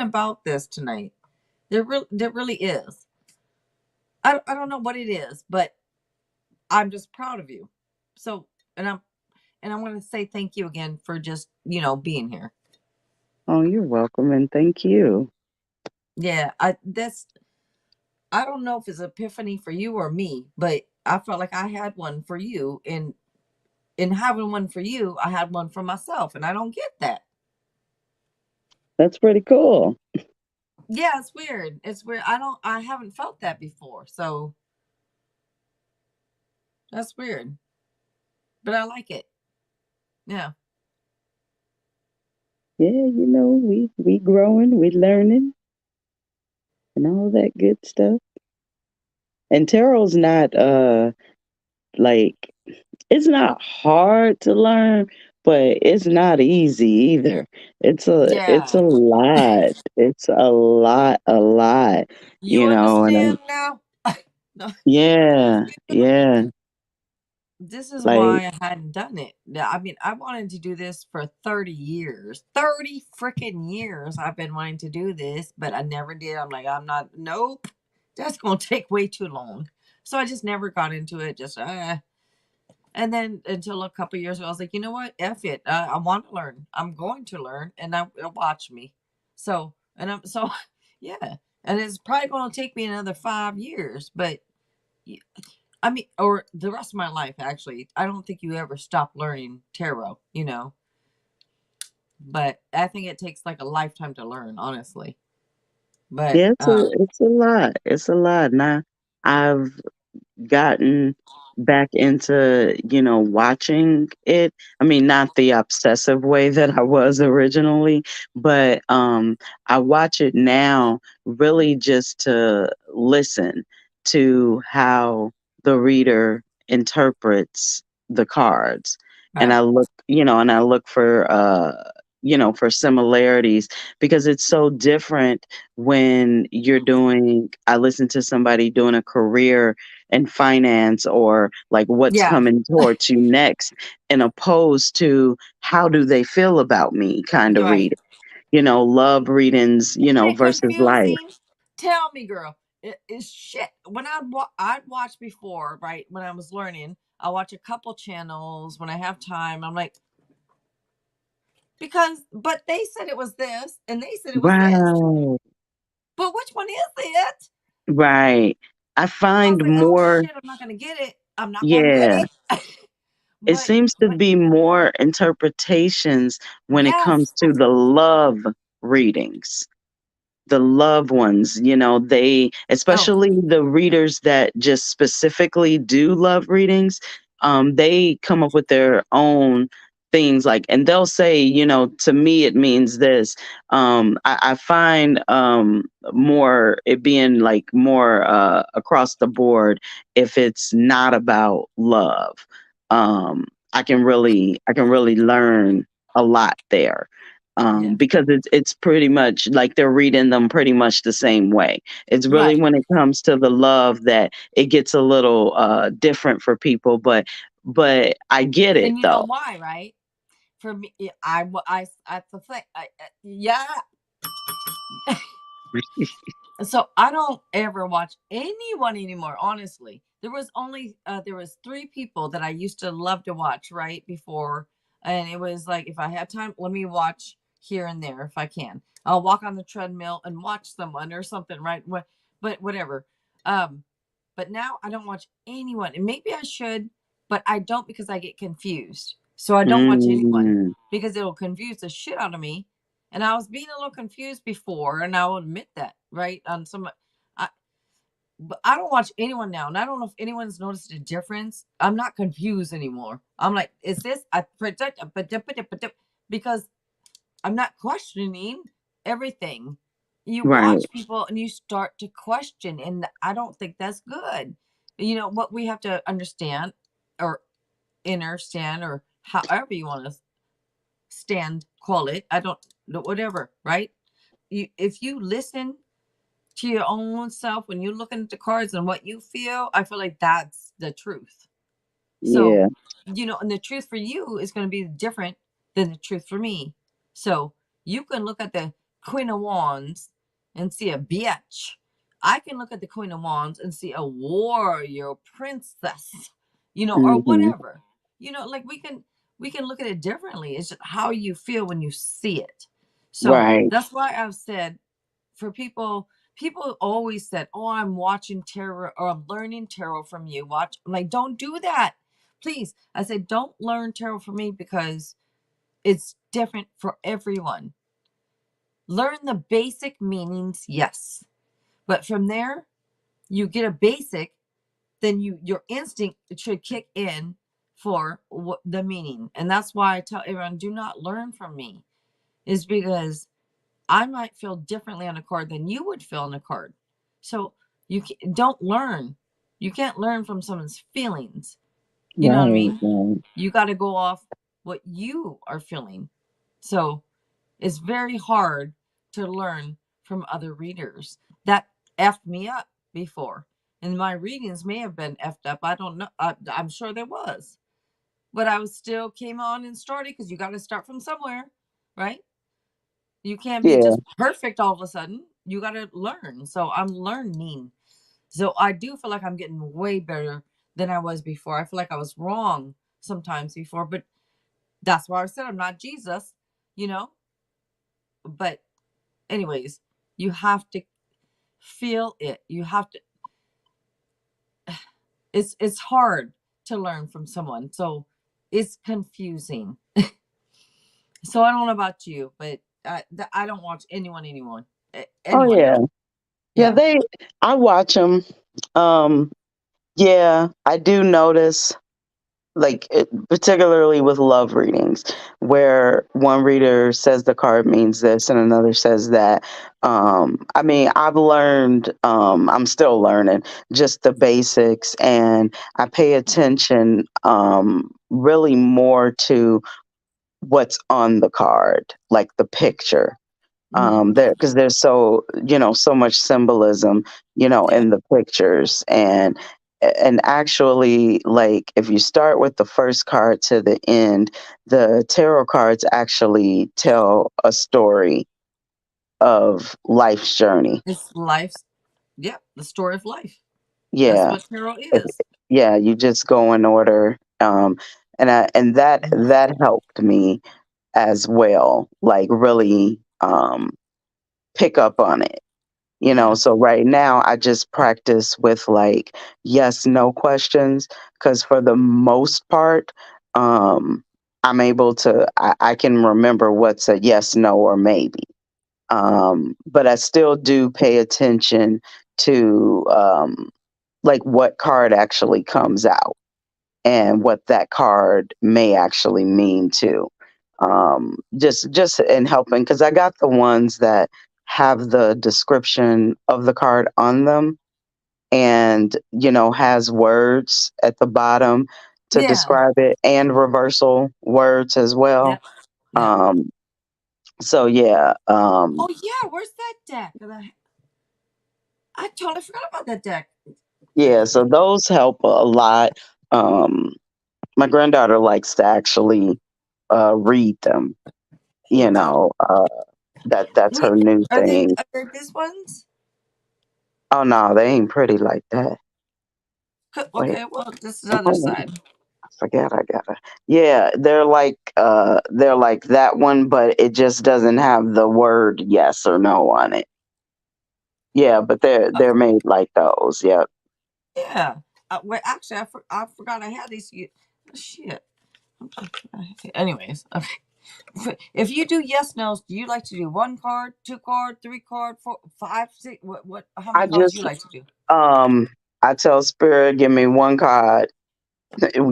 about this tonight. There really is. I don't know what it is, but I'm just proud of you. So, and I want to say thank you again for just, being here. Oh, you're welcome, and thank you. Yeah, I don't know if it's epiphany for you or me, but I felt like I had one for you, and in having one for you, I had one for myself, and I don't get that. That's pretty cool. Yeah, it's weird. It's weird. I haven't felt that before. So that's weird. But I like it. Yeah. Yeah, we growing, we learning, and all that good stuff. And tarot's not like, it's not hard to learn, but it's not easy either. It's a Yeah. lot. It's a lot, You and understand now? No. yeah, yeah, This is like, why I hadn't done it. I mean, I wanted to do this for 30 years. 30 freaking years I've been wanting to do this, but I never did. I'm like, nope. That's going to take way too long. So I just never got into it. And then until a couple years ago, I was like, you know what? F it. I want to learn. I'm going to learn, and watch me. So, yeah. And it's probably going to take me another 5 years, but I mean, or the rest of my life, actually. I don't think you ever stop learning tarot. But I think it takes like a lifetime to learn, honestly. But yeah, it's a lot. It's a lot. And I've gotten back into, watching it. I mean, not the obsessive way that I was originally, but I watch it now really just to listen to how the reader interprets the cards. And Right. I look for for similarities, because it's so different when I listen to somebody doing a career and finance, or like what's Yeah. coming towards you next, and opposed to how do they feel about me kind of Right. reading, love readings, Isn't it versus life. confusing? Tell me, girl. It is shit. When I'd watch before, right? When I was learning, I watch a couple channels when I have time. I'm like, but they said it was this, and they said it was this. Right, But which one is it? right. I I was find like, oh more, shit, I'm not gonna get it. I'm not gonna get yeah, it. it but seems to but be more interpretations when it comes yes. to the love readings. The loved ones, they, Oh, especially the readers that just specifically do love readings, they come up with their own things, like, and they'll say, to me it means this. I find more it being like more across the board if it's not about love. I can really learn a lot there, yeah. because it's pretty much like they're reading them pretty much the same way. It's really Right. when it comes to the love that it gets a little different for people, but I get it And you know though. why, right? For me, I the thing. Yeah. So I don't ever watch anyone anymore. Honestly, there was three people that I used to love to watch right before, and it was like if I had time, let me watch here and there if I can. I'll walk on the treadmill and watch someone or something, right? But whatever. Um, but now I don't watch anyone, and maybe I should, but I don't because I get confused. So I don't watch anyone Mm, because it'll confuse the shit out of me, and I was being a little confused before, and I will admit that, right? On some, I, but I don't watch anyone now, and I don't know if anyone's noticed a difference. I'm not confused anymore. I'm like, is this I predict, because I'm not questioning everything. You right. watch people and you start to question, and I don't think that's good. You know what we have to understand, or understand, or however you want to stand, call it. I don't know, whatever, right? If you listen to your own self when you're looking at the cards and what you feel, I feel like that's the truth. So, Yeah. and the truth for you is going to be different than the truth for me. So, you can look at the Queen of Wands and see a bitch. I can look at the Queen of Wands and see a warrior princess, or Hmm. whatever. Like we can look at it differently. It's just how you feel when you see it. So, Right. that's why I've said for people always said, "Oh, I'm watching tarot or I'm learning tarot from you." I'm like, don't do that, please. I said, don't learn tarot from me because it's different for everyone. Learn the basic meanings, yes, but from there, you get a basic, then your instinct should kick in for what the meaning, and that's why I tell everyone, do not learn from me, is because I might feel differently on a card than you would feel on a card. So don't learn. You can't learn from someone's feelings. You know what I Right. mean? Right. You got to go off what you are feeling. So it's very hard to learn from other readers. That effed me up before. And my readings may have been effed up. I don't know. I'm sure there was. But I was still came on and started because you got to start from somewhere, right? You can't be Yeah. just perfect all of a sudden. You got to learn. So I'm learning. So I do feel like I'm getting way better than I was before. I feel like I was wrong sometimes before, but that's why I said I'm not Jesus, you know? But, anyways, you have to feel it. You have to, it's hard to learn from someone. So it's confusing. So I don't know about you, but I don't watch anyone anymore. Oh Anyone yeah. now. Yeah. Yeah. I watch them. Um, Yeah, I do notice, like particularly with love readings, where one reader says the card means this and another says that. I mean, I've learned, I'm still learning just the basics, and I pay attention really more to what's on the card, like the picture. Mm. There, because there's so, so much symbolism, Yeah. in the pictures. And actually, like, if you start with the first card to the end, the tarot cards actually tell a story of life's journey. It's life's, yeah, the story of life. That's Yeah. what tarot If- is. yeah, you just go in order. And that helped me as well, like really pick up on it. Yeah. So right now I just practice with like yes, no questions, because for the most part, I'm able to, I can remember what's a yes, no, or maybe. But I still do pay attention to like what card actually comes out and what that card may actually mean too. Just in helping, because I got the ones that have the description of the card on them, and has words at the bottom to Yeah. describe it, and reversal words as well. Yep. Yep. Um, so yeah, Oh yeah, where's that deck? I totally forgot about that deck. yeah. So those help a lot. Um, my granddaughter likes to actually read them. Me You too. know, that's We her new are they thing. are they these ones? Oh no, they ain't pretty like that. Wait, Okay, well this is the other side. I forgot I got it. Yeah, they're like that one, but it just doesn't have the word yes or no on it. Yeah, but they're Okay. made like those. Yep. Yeah. Wait, actually, I forgot I had these. Shit. Anyways, okay. If you do yes nos, do you like to do one card, two card, three card, four, five, six? What? How I many cards do just you like to do? um I tell Spirit, give me one card,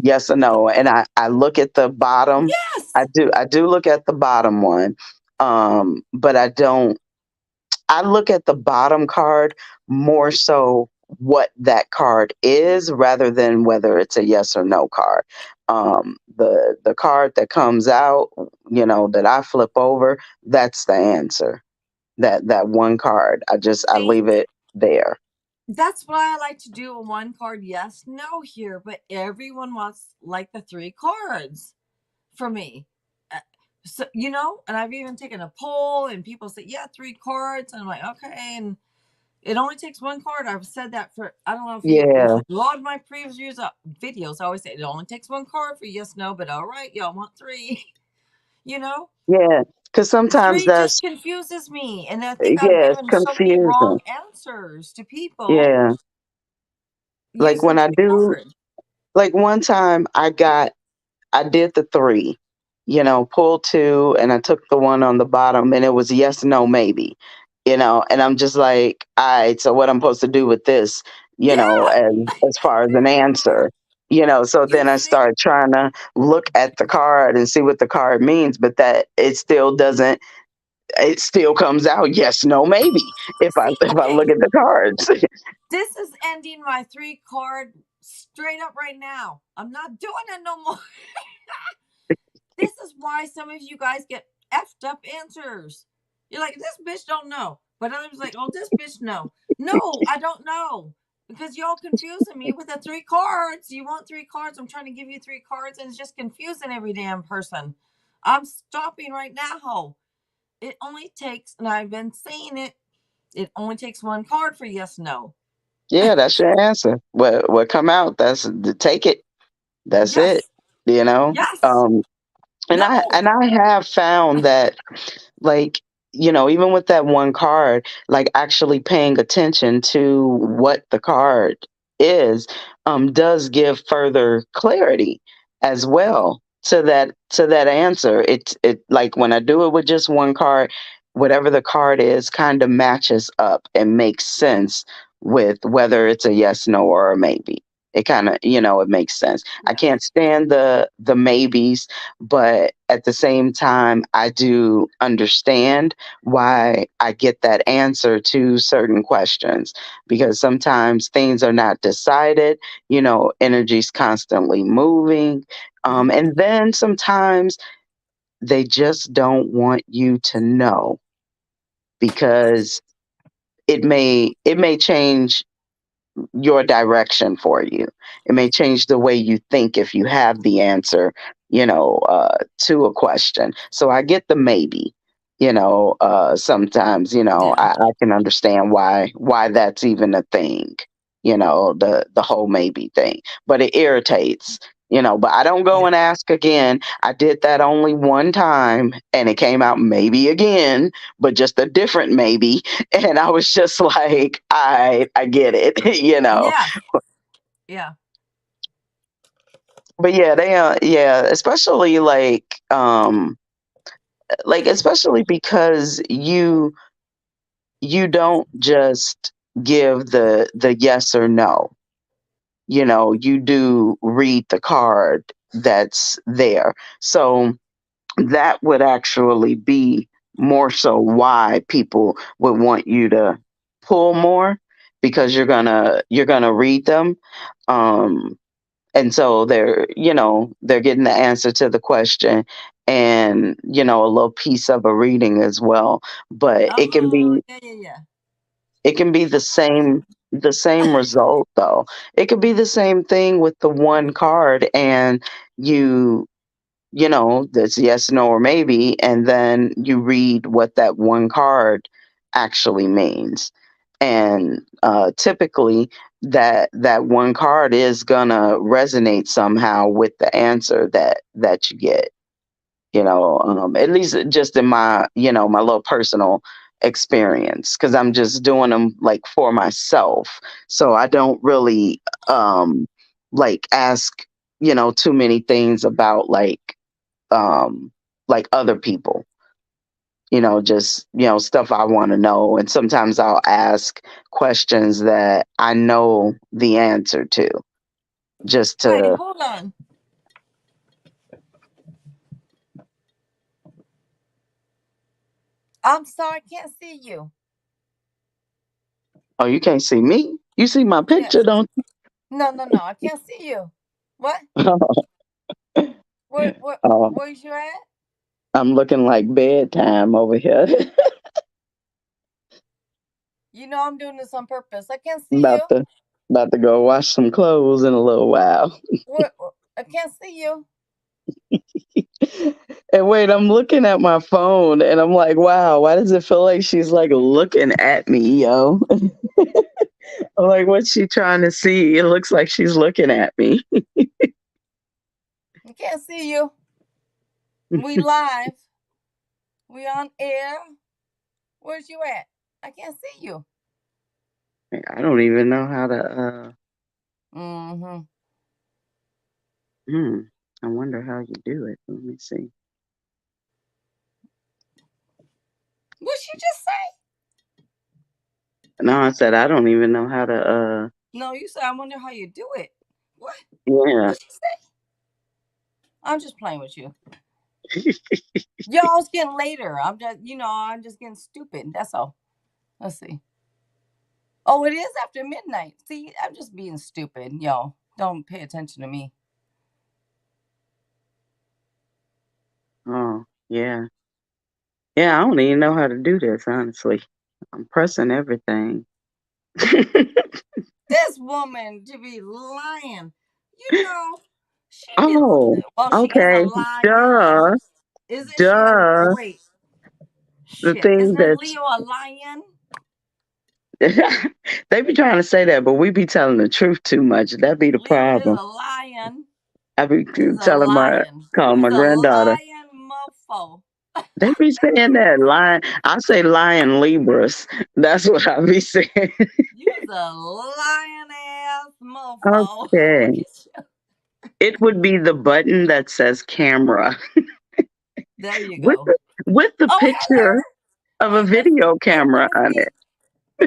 yes or no, and I look at the bottom. Yes. I do look at the bottom one. But I look at the bottom card more so what that card is rather than whether it's a yes or no card. The card that comes out, that I flip over, that's the answer. That one card, I See, leave it there. that's why I like to do a one card yes no here, but everyone wants like the three cards for me. Uh, So and I've even taken a poll, and people say, "Yeah, three cards." And I'm like, "Okay." And it only takes one card. I've said that for I don't know if Yeah, you log my previous videos. I always say it only takes one card for yes no, but all right, y'all want three. you know, yeah. Because sometimes three just that's, confuses me, and I think I've yeah, it's given so many confusing. wrong answers to people Yeah, like using when I three do, cards. like one time I did the three, pulled two, and I took the one on the bottom, and it was yes, no, maybe, and I'm just like, all right, so what I'm supposed to do with this, Yeah, as far as an answer, so you then I see, start trying to look at the card and see what the card means, but that it still doesn't, it still comes out yes, no, maybe if I okay. look at the cards. This is ending my three card straight up right now. I'm not doing it no more. This is why some of you guys get effed up answers. You're like, this bitch don't know. But others like, oh, this bitch know. No, I don't know. Because y'all confusing me with the three cards. You want three cards. I'm trying to give you three cards, and it's just confusing every damn person. I'm stopping right now. It only takes, and I've been saying it only takes one card for yes, no. Yeah, that's your answer. What come out, that's, take it. That's it. Yes, You know. yes, And I no. and I have found that, like, even with that one card, like actually paying attention to what the card is, does give further clarity as well to that answer. It like when I do it with just one card, whatever the card is kind of matches up and makes sense with whether it's a yes, no, or a maybe. It kind of, it makes sense. I Yeah. can't stand the maybes, but at the same time, I do understand why I get that answer to certain questions, because sometimes things are not decided. Energy's constantly moving, Mhm. and then sometimes they just don't want you to know, because it may change your direction for you. It may change the way you think if you have the answer, to a question. So I get the maybe. Sometimes, Yeah. I can understand why that's even a thing. The whole maybe thing, but it irritates. But I don't go Yeah. and ask again. I did that only one time, and it came out maybe again, but just a different maybe. And I was just like, I get it. Yeah. Yeah. But yeah, they yeah, especially especially because you don't just give the yes or no. You do read the card that's there. So that would actually be more so why people would want you to pull more, because you're gonna read them. um and so they're getting the answer to the question, and a little piece of a reading as well. But it can Oh, be yeah, yeah, yeah. it can be the same result, though. It could be the same thing with the one card, and you that's yes, no, or maybe, and then you read what that one card actually means. And typically, that one card is gonna resonate somehow with the answer that you get. At least just in my little personal experience, because I'm just doing them like for myself. So I don't really ask too many things about other people. Just stuff I want to know, and sometimes I'll ask questions that I know the answer to, just Wait, to. hold on. I'm sorry, I can't see you. Oh, you can't see me? You see my picture, Yes. don't No, no, no. I can't see you. What? you? Where, where, Oh, where's you at? I'm looking like bedtime over here. You know I'm doing this on purpose. I can't see about you. to about to go wash some clothes in a little while. I can't see you. And wait, I'm looking at my phone, and I'm like, wow, why does it feel like she's like looking at me, yo? I'm like, what's she trying to see? It looks like she's looking at me. I can't see you. We live. We on air. Where's you at? I can't see you. I don't even know how to. Mm-hmm. Hmm. I wonder how you do it. Let me see. What'd you just say? No, I said I don't even know how to. No, you said I wonder how you do it. What? Yeah. What'd she say? I'm just playing with you. Yo, it's getting later. I'm just getting stupid. That's all. Let's see. Oh, it is after midnight. See, I'm just being stupid. Yo, don't pay attention to me. Oh, yeah. Yeah, I don't even know how to do this, honestly. I'm pressing everything. This woman to be lying. You know, she be. Oh, Well, she is a okay. lion. Duh. Isn't she a? Duh. Wait, The shit. thing Isn't that's Leo a lion? they be trying to say that, but we be telling the truth too much. That be the Leo is problem. a lion. I be He's a telling lion. calling You's my a granddaughter. lion mofo. They be saying that lion. I say lion Libras. That's what I be saying. You's a lion ass mofo. Okay. Look at you. It would be the button that says camera There you with go. the Oh, picture hello. of a Wait, let's video let camera me on see. it.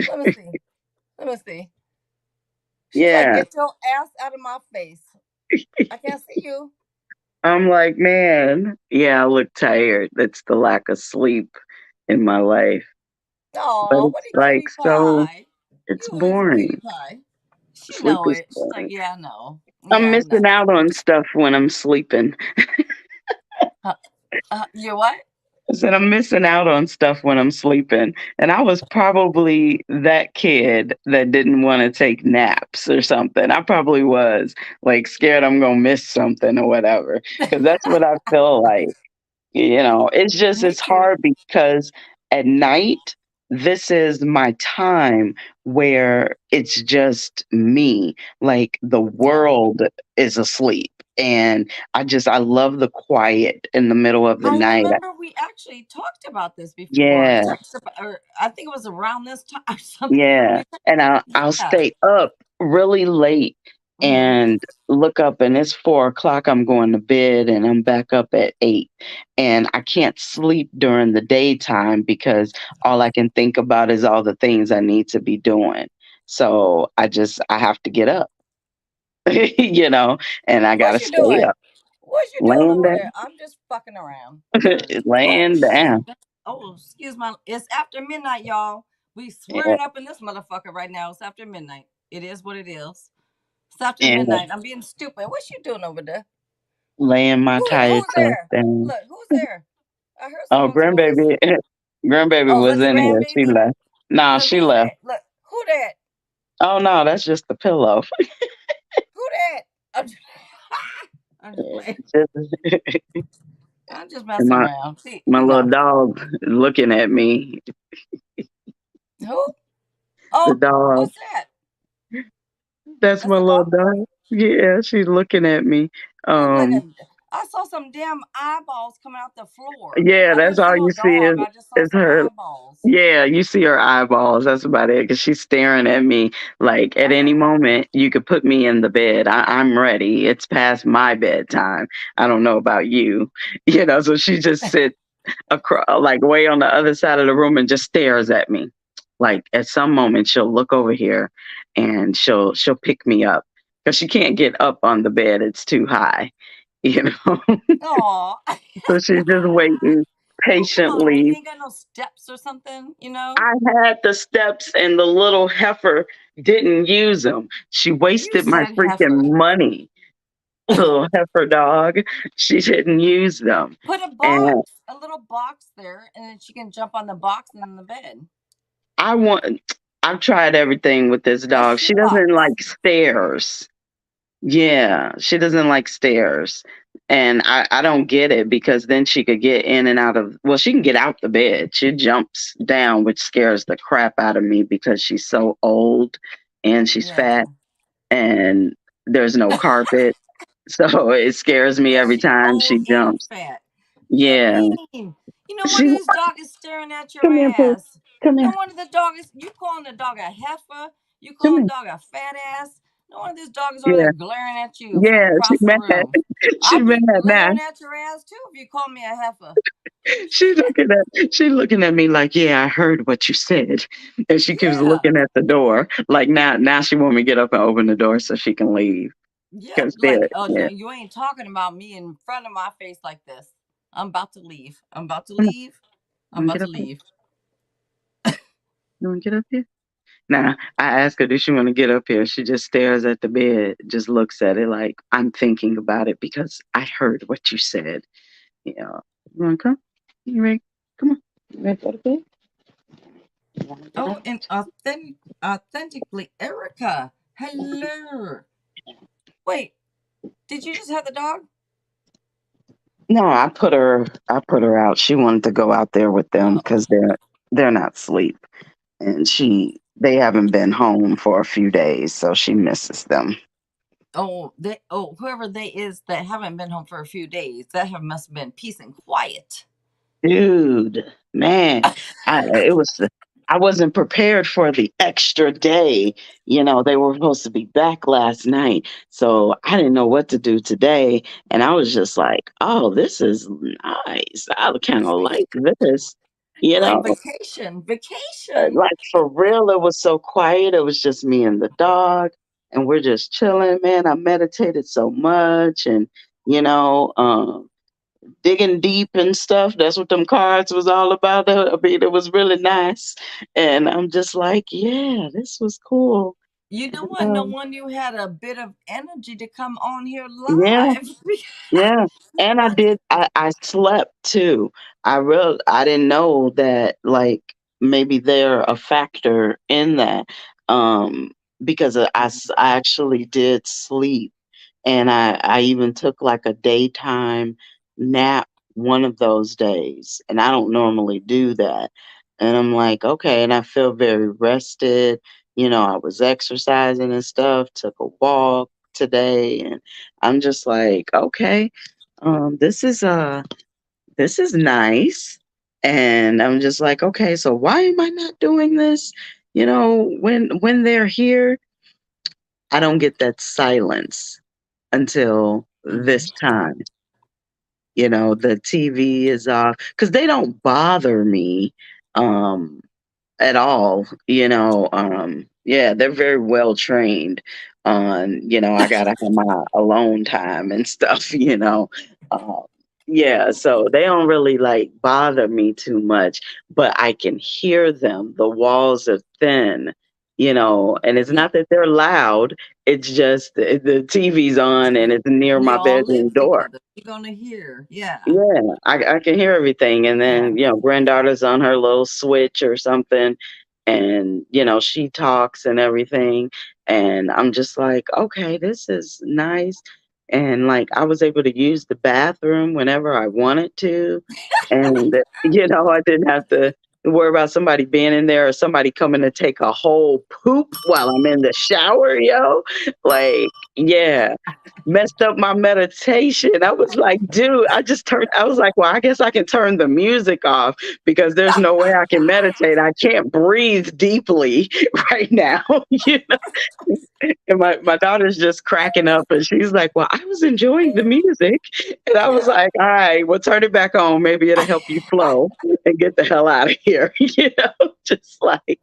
Let me see. Let me see. She's like, Yeah. get your ass out of my face. I can't see you. I'm like, man, yeah, I look tired. That's the lack of sleep in my life. But Oh, what it's a like cutie so, pie. it's You is a cutie boring. pie. She Sleep know is it. She's like, boring. yeah, I know. I'm Yeah, I know. missing out on stuff when I'm sleeping. Uh, you what? I said I'm missing out on stuff when I'm sleeping. And I was probably that kid that didn't want to take naps or something. I probably was like scared I'm going to miss something or whatever. Because that's what I feel like. It's just, Me it's too. hard because at night, this is my time where it's just me. Like the Yeah. world is asleep. And I love the quiet in the middle of the I night. remember we actually talked about this before. Yeah. Talked about, or I think it was around this time or something. Yeah, You said, and I'll yeah. stay up really late Mm-hmm. and look up, and it's 4 o'clock. I'm going to bed, and I'm back up at 8, and I can't sleep during the daytime because all I can think about is all the things I need to be doing. So I have to get up, you know, and I What gotta you stay doing? up, What you doing laying over down, there? I'm just fucking around. Cause oh laying shit. down. Oh, excuse my. It's after midnight, y'all. We Yeah, swearing up in this motherfucker right now. It's after midnight. It is what it is. It's after and midnight. I'm being stupid. What you doing over there? laying my tired Who's self there? down. Look, who's there? I heard Oh, someone's voice. grandbaby, grandbaby Oh, was look, in here. She grandbaby. left. Nah, Look, she who's left. that? Look, who that? Oh no, that's just the pillow. Who that? I'm just playing. I'm just messing my around. See, my little dog looking at me. who? The Oh, dog. what's that? That's That's my a little dog. dog. Yeah, she's looking at me. Look like Um, I saw some damn eyeballs coming out the floor. yeah, I that's didn't see all no you see dog. is I just saw is some her. eyeballs. Yeah, you see her eyeballs. That's about it. Because she's staring at me like at any moment you could put me in the bed. I'm ready. It's past my bedtime. I don't know about you, So she just sits across, like way on the other side of the room and just stares at me. Like at some moment she'll look over here and she'll pick me up because she can't get up on the bed. It's too high, you know. Aw. So she's just waiting Oh, come on. You patiently. ain't got no steps or something, you know? I had the steps and the little heifer didn't use them. She You wasted my said heifer. freaking money. Little heifer dog. She didn't use them. Put And a little box there, and then she can jump on the box and in the bed. I want I've tried everything with this A dog. She doesn't shoebox. like stairs. Yeah, she doesn't like stairs. And I don't get it because then she could get in and out of, well, she can get out the bed. She jumps down, which scares the crap out of me because she's so old and she's Yeah. fat and there's no carpet. So it scares me Yeah, every she's time old she and jumps. fat. You're Yeah. mean. You know, one She of these dog is staring at your come here, Pooh. ass. Come No here. wonder the dog is. You calling the dog a heifer? You Come calling here. the dog a fat ass? No wonder this dog is over there Yeah. glaring at you from Yeah, she across the mad. room. She I'd mad be now. glaring at your ass too if you called me a heifer. Shit. She looking at me like, yeah, I heard what you said. And she keeps Yeah. looking at the door. Like now she want me to get up and open the door so she can leave. Yep. Because Like, oh no, yeah. you ain't talking about me in front of my face like this. I'm about to leave. I'm about to Come on, leave. you I'm wanna about get to up here? leave. You wanna get up here? Nah, I ask her, does she want to get up here? She just stares at the bed, just looks at it like I'm thinking about it because I heard what you said. You wanna come? You ready? Come on. You ready to go to bed? You wanna get Oh, up? and authentically, Erica. Hello. Wait, did you just have the dog? No, I put her out. She wanted to go out there with them Oh, because they're not asleep. And they haven't been home for a few days, so she misses them. whoever they is that haven't been home for a few days, that have must have been peace and quiet. Dude, man, I wasn't prepared for the extra day. They were supposed to be back last night, so I didn't know what to do today, and I was just like, "Oh, this is nice. I kind of like this." You Like know, vacation, vacation. like for real, it was so quiet. It was just me and the dog. and we're just chilling. Man, I meditated so much, and you know, digging deep and stuff. That's what them cards was all about. I mean, it was really nice, and I'm just like, yeah, this was cool. You know what? No Um, wonder you had a bit of energy to come on here yeah, live. yeah, and I did. I slept too. I didn't know that like maybe they're a factor in that. Um, because I actually did sleep, and I even took like a daytime nap one of those days, and I don't normally do that. And I'm like, okay, and I feel very rested. You know, I was exercising and stuff, took a walk today, and I'm just like, okay, this is nice. And I'm just like, okay, so why am I not doing this? You know, when they're here, I don't get that silence until Mhm. this time. You know, the TV is off because they don't bother me. Um, at all. You know, yeah, they're very well trained on, you know, I gotta have my alone time and stuff, you know. Um, yeah, so they don't really like bother me too much, but I can hear them. The walls are thin, you know, and it's Yeah. not that they're loud, it's just the TV's on and it's near You my all bedroom live door. together. You're gonna hear. Yeah. Yeah, I can hear everything. And Yeah. then, you know, granddaughter's on her little switch or something. And, you know, she talks and everything. And I'm just like, okay, this is nice. And like, I was able to use the bathroom whenever I wanted to. And, you know, I didn't have to worry about somebody being in there or somebody coming to take a whole poop while I'm in the shower, yo. Like, yeah, messed up my meditation. I was like, dude, I was like, well, I guess I can turn the music off because there's no way I can meditate. I can't breathe deeply right now. You know? And my daughter's just cracking up and she's like, well, I was enjoying the music. And I was Yeah. like, all right, well, turn it back on. Maybe it'll help you flow and get the hell out of here. You know, just like,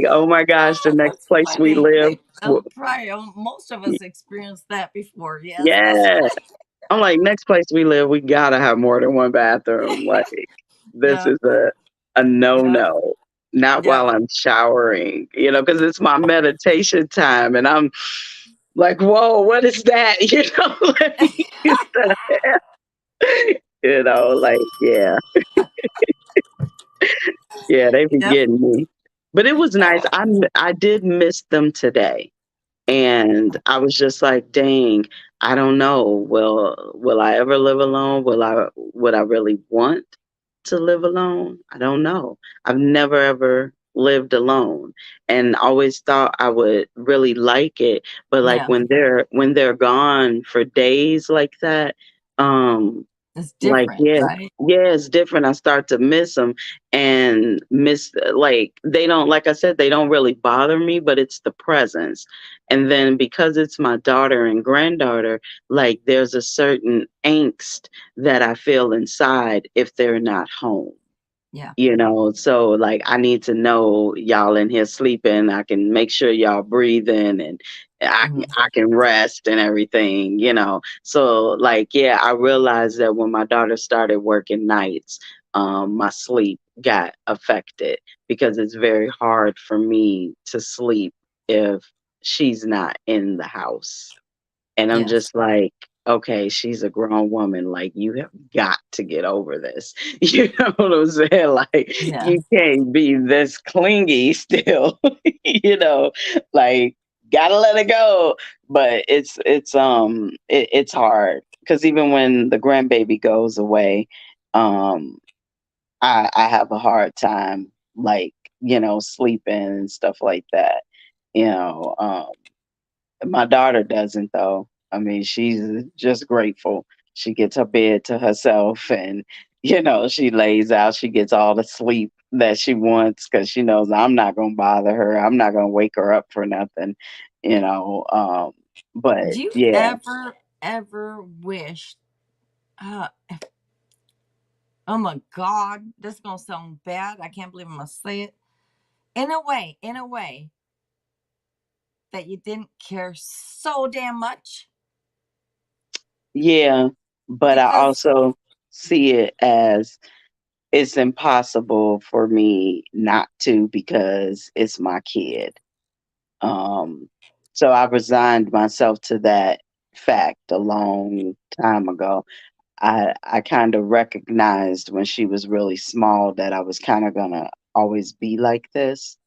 oh my gosh, the next That's place we funny. live. They probably most of us experienced that before. Yes, that's Yeah. funny. I'm like, next place we live, we gotta have more than one bathroom. Like, this Yeah. is a no Yeah. no. Not Yeah. while I'm showering, you know, because it's my meditation time, and I'm like, whoa, what is that? You know, like, you know, like, yeah, yeah, they be Yep. getting me. But it was nice. Yeah. I did miss them today. And I was just like, dang, I don't know. Will I ever live alone? Would I really want to live alone? I don't know. I've never ever lived alone and always thought I would really like it. But like Yeah. when they're gone for days like that, um, It's like, different, yeah, right? yeah, it's different. I start to miss them and miss, like, they don't, like I said, they don't really bother me, but it's the presence. And then because it's my daughter and granddaughter, like, there's a certain angst that I feel inside if they're not home. Yeah. You know, so like I need to know y'all in here sleeping. I can make sure y'all breathing and Hmm. I can rest and everything, you know. So like yeah, I realized that when my daughter started working nights, my sleep got affected because it's very hard for me to sleep if she's not in the house. And I'm Yes. just like, okay, she's a grown woman. Like, you have got to get over this. You know what I'm saying? Like, Yeah. you can't be this clingy still. You know, like, gotta let it go. But it's hard because even when the grandbaby goes away, um, I have a hard time, like, you know, sleeping and stuff like that. You know, my daughter doesn't though. I mean, she's just grateful. She gets her bed to herself and you know, she lays out, she gets all the sleep that she wants because she knows I'm not gonna bother her. I'm not gonna wake her up for nothing, you know. But Do you yeah. ever wish? Uh, oh my God, this is gonna sound bad. I can't believe I'm gonna say it. In a way, that you didn't care so damn much? Yeah, but I Because also see it as it's impossible for me not to because it's my kid. Um, so I resigned myself to that fact a long time ago. I kind of recognized when she was really small that I was kind of gonna always be like this.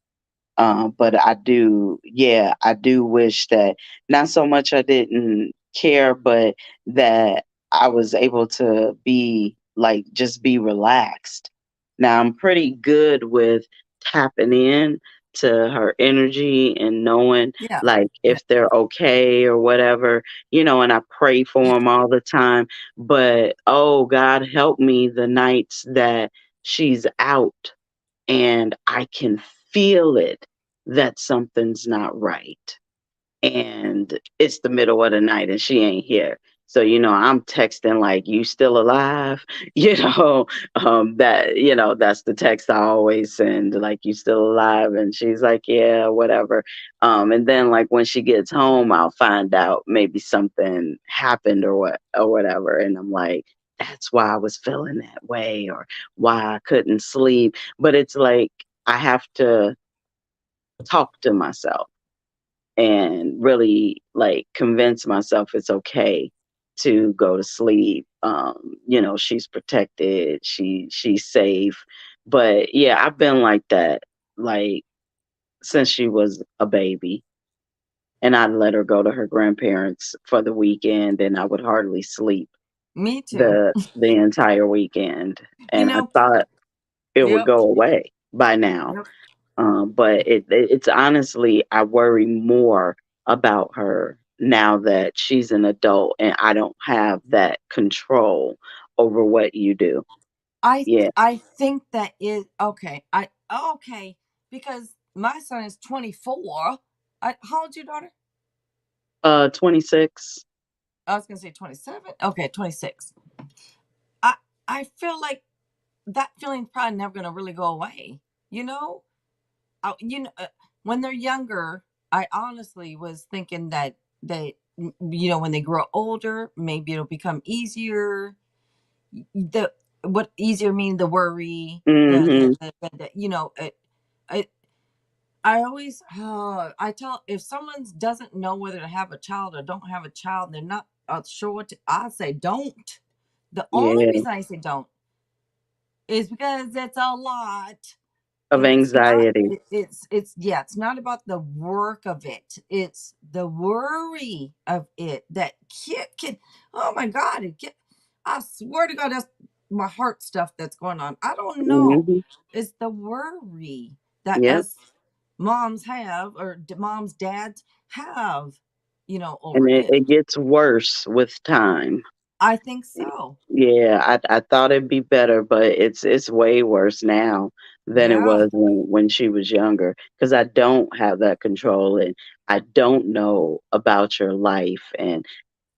But I do, yeah, I do wish that not so much I didn't care, but that I was able to be like, just be relaxed. Now I'm pretty good with tapping in to her energy and knowing yeah, like yeah, if they're okay or whatever, and I pray for them all the time. But oh, God help me the nights that she's out and I can feel it that something's not right. And it's the middle of the night and she ain't here. So, I'm texting like, you still alive? That's the text I always send, like, you still alive? And she's like, yeah, whatever. And then like when she gets home, I'll find out maybe something happened or whatever. And I'm like, that's why I was feeling that way or why I couldn't sleep. But it's like I have to talk to myself and really like convince myself it's okay to go to sleep. She's protected, she's safe. But yeah, I've been like that like since she was a baby. And I'd let her go to her grandparents for the weekend and I would hardly sleep me too. the entire weekend. You And I know, thought it would yep, go away by now. yep. But it's honestly, I worry more about her now that she's an adult and I don't have that control over what you do. Yeah. I think that is okay. Okay because my son is 24. How old's your daughter? 26. I was gonna say 27. Okay, 26. I I feel like that feeling's probably never gonna really go away. You know, when they're younger, I honestly was thinking that when they grow older, maybe it'll become easier. The what easier mean the worry, Mhm. I I always I tell if someone doesn't know whether to have a child or don't have a child, they're not sure what to. I say don't. The only Yeah. reason I say don't is because it's a lot. Of And it's not anxiety. it's yeah, it's not about the work of it, it's the worry of it that kid can, oh my god, I swear to god, that's my heart stuff that's going on. I don't know, Mhm. it's the worry that Yep. us moms have, or moms, dads have, And over it, it. it gets worse with time. I think so. Yeah, I thought it'd be better, but it's way worse now than it Yeah, was when she was younger because I don't have that control and I don't know about your life and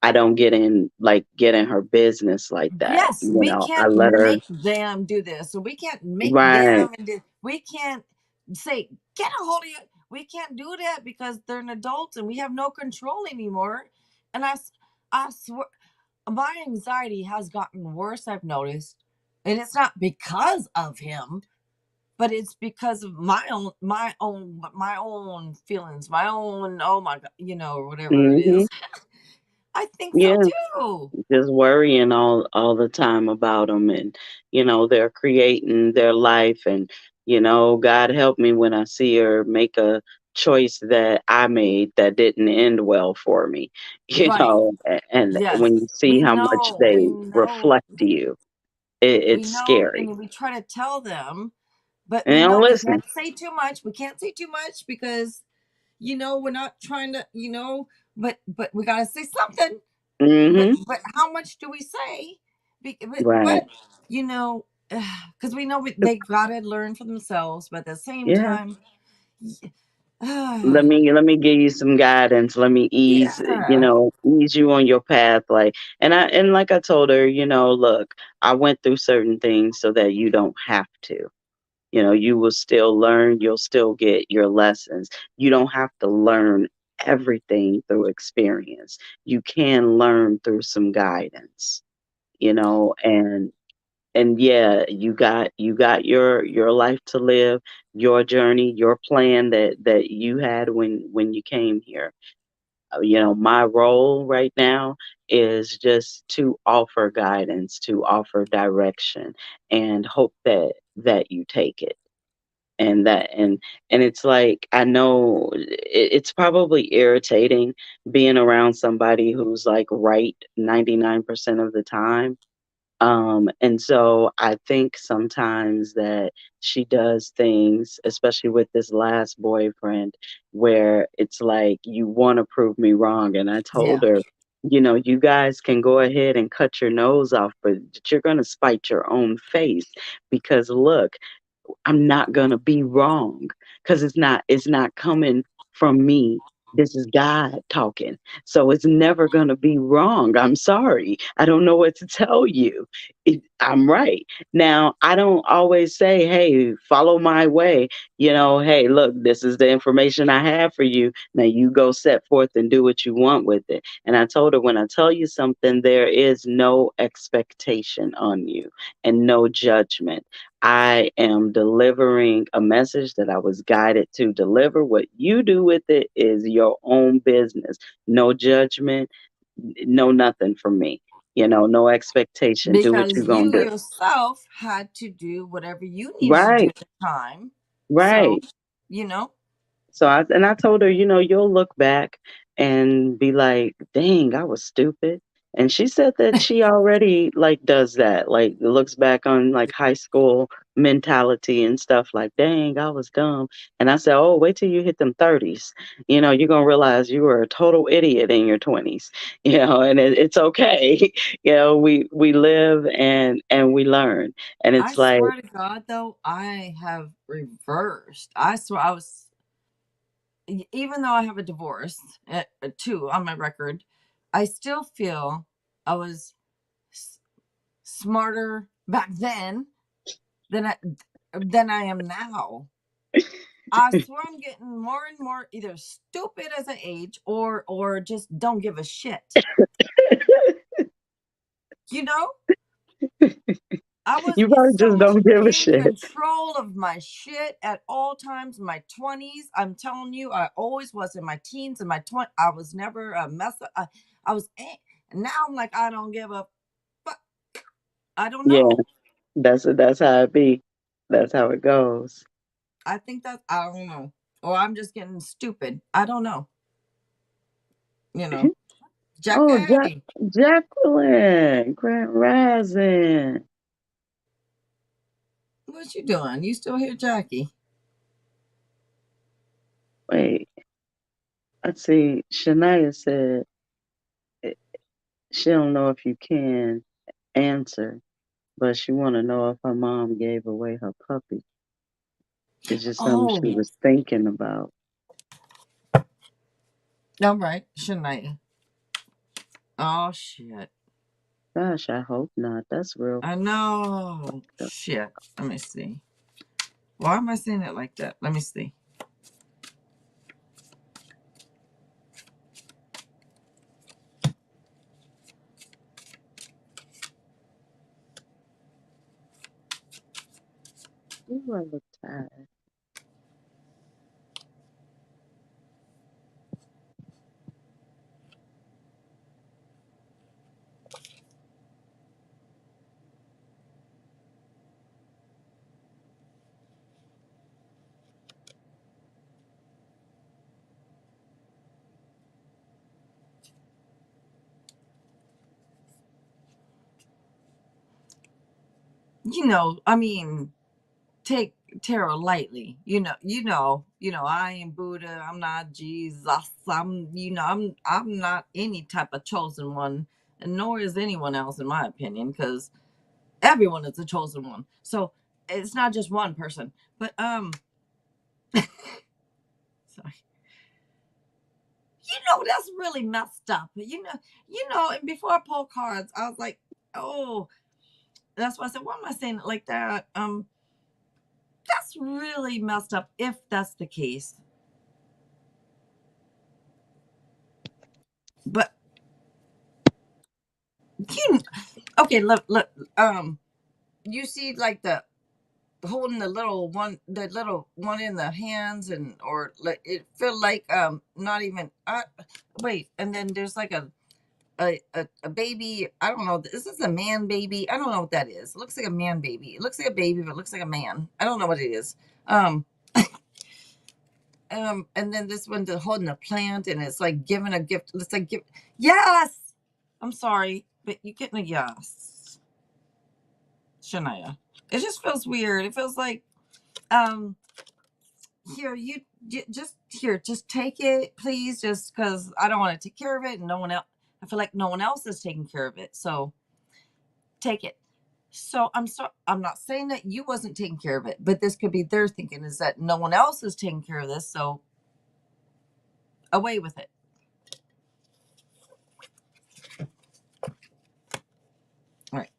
I don't get in her business like that. yes, we I can't let her. make them do this. So we can't make Right. them and we can't say, get a hold of you. We can't do that because they're an adult and we have no control anymore. And I swear, my anxiety has gotten worse, I've noticed. And it's not because of him, but it's because of my own feelings, my own, oh my God, or whatever it Mhm. is. I think so Yeah. too. Just worrying all the time about them and they're creating their life and God help me when I see her make a choice that I made that didn't end well for me. Right. And Yes, when you see how much they we know, reflect you, we it's know, scary. and we try to tell them, but And we they know don't we listen. can't say too much. We can't say too much because we're not trying to, but we gotta say something. But Mhm. how much do we say? Right. But you know, because we know they gotta learn for themselves. But at the same Yeah. time, Let me give you some guidance. Let me yeah, ease you on your path. And like I told her, look, I went through certain things so that you don't have to. You will still learn, you'll still get your lessons. You don't have to learn everything through experience. You can learn through some guidance, you know, and yeah, you got your life to live, your journey, your plan that you had when you came here. You know, my role right now is just to offer guidance, to offer direction, and hope that you take it. And that and it's like, I know it's probably irritating being around somebody who's like right 99% of the time. And so I think sometimes that she does things, especially with this last boyfriend, where it's like, you want to prove me wrong. And I told Yeah. her, you know, you guys can go ahead and cut your nose off, but you're going to spite your own face, because look, I'm not gonna be wrong, because it's not coming from me. This is God talking. So it's never gonna be wrong. I'm sorry. I don't know what to tell you. I'm right. Now, I don't always say, hey, follow my way. You know, hey, look, this is the information I have for you. Now you go set forth and do what you want with it. And I told her, when I tell you something, there is no expectation on you and no judgment. I am delivering a message that I was guided to deliver. What you do with it is your own business. No judgment, no nothing from me. You know, no expectation. Do what Because you gonna you do. yourself had to do whatever you needed to do Right, at the time. So, right. you know, So I told her, you know, you'll look back and be like, "Dang, I was stupid." And she said that she already like does that, like looks back on like high school mentality and stuff like, "Dang, I was dumb." And I said, "Oh, wait till you hit them 30s. You know, you're gonna realize you were a total idiot in your 20s." You know, and it's okay. You know, we live and we learn. And I it's like, swear to God, though, I have reversed. I swear I was, even though I have a divorce, two on my record, I still feel I was s- smarter back then than I am now. I swear I'm getting more and more either stupid as I age or just don't give a shit. You know? I was you probably so just much don't give a in shit. control of my shit at all times. My 20s, I'm telling you, I always was in my teens and my 20s. I was never a mess. I was, and now I'm like, I don't give a fuck. I don't Yeah. know. That's how it be. That's how it goes. I think that, I don't know. Or I'm just getting stupid. I don't know. You know, Oh, Jackie, Jacqueline, Grand Rising. what you doing? You still here, Jackie? Wait, let's see. Shania said eh, she don't know if you can answer, but she want to know if her mom gave away her puppy. It's just something she Oh, was thinking about. all right, Shania. Oh shit. Gosh, I hope not. That's real I know. fucked up. Shit. Let me see. Why am I saying it like that? Let me see. Ooh, I look tired. I mean, take tarot lightly. I ain't Buddha. I'm not Jesus. I'm not any type of chosen one, and nor is anyone else, in my opinion, because everyone is a chosen one. So it's not just one person. But sorry. That's really messed up. And before I pull cards, I was like, oh, that's why I said, why am I saying it like that? That's really messed up if that's the case. Okay, look. You see, like the holding the little one in the hands, and or like it feel like not even wait, and then there's like a baby. I don't know. This is a man baby. I don't know what that is. It looks like a man baby. It looks like a baby, but it looks like a man. I don't know what it is. And then this one's holding a plant, and it's like giving a gift. It's like give. Yes. I'm sorry, but you're getting a yes, Shania. It just feels weird. It feels like um here you just here just take it, please, just because I don't want to take care of it, and no one else. I feel like no one else is taking care of it, so take it. So I'm not saying that you wasn't taking care of it, but this could be their thinking is that no one else is taking care of this, so away with it. All right.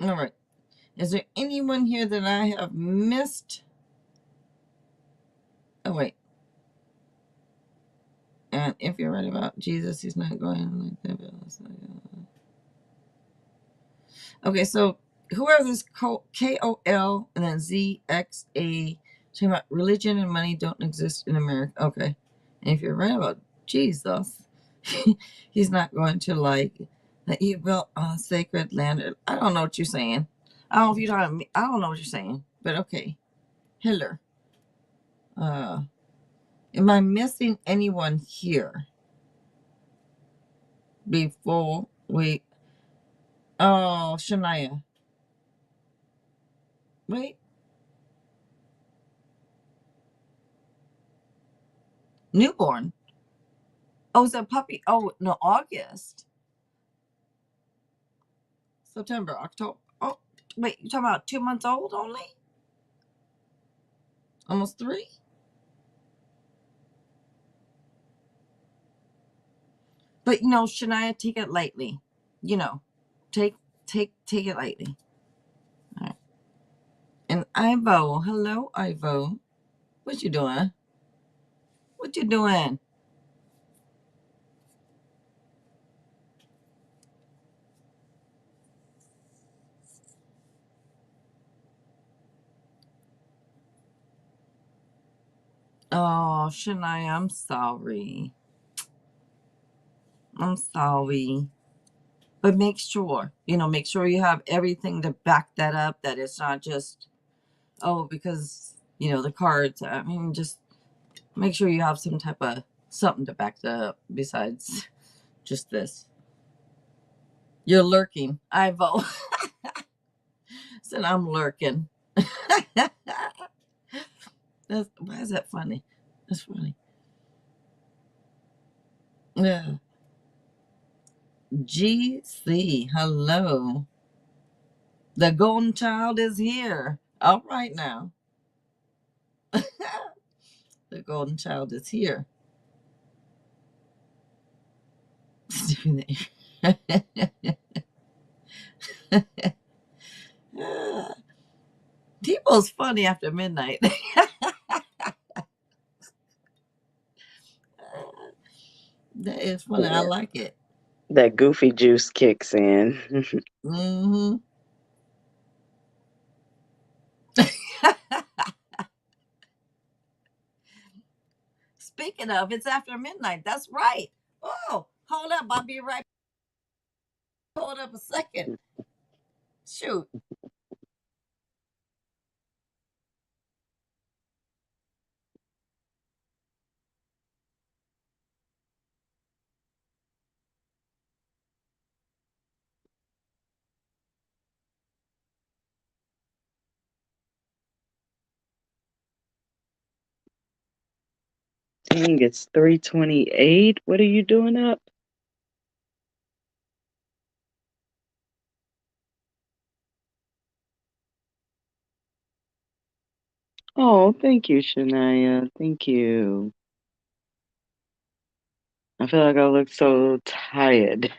All right. Is there anyone here that I have missed? Oh wait. And if you're right about Jesus, he's not going like that. Okay, so whoever this KOL and then ZXA talking about religion and money don't exist in America. Okay. And if you're right about Jesus, he's not going to like that you built on sacred land. I don't know what you're saying. I don't know if you're talking to me. I don't know what you're saying, but okay. Hitler. Am I missing anyone here before we oh Shania. Wait. Newborn. Oh, is that puppy? Oh no, August. September, October. Oh, wait, you're talking about 2 months old only? Almost 3? But Shania, take it lightly. You know, take it lightly. All right. And Ivo, hello, Ivo. What you doing? What you doing? Oh, Shania, I'm sorry. I'm sorry. But make sure you have everything to back that up, that it's not just, oh, because, the cards. I mean, just make sure you have some type of something to back that up besides just this. You're lurking. I vote. Said I'm lurking. Why is that funny? That's funny. Yeah. GC, hello. The golden child is here. All right now. The golden child is here. People's funny after midnight. That is funny. I like it. That goofy juice kicks in. Mm-hmm. Speaking of, it's after midnight. That's right. Oh, hold up. I'll be right. Hold up a second. Shoot. Dang, it's 3:28. What are you doing up? Oh, thank you, Shania. Thank you. I feel like I look so tired.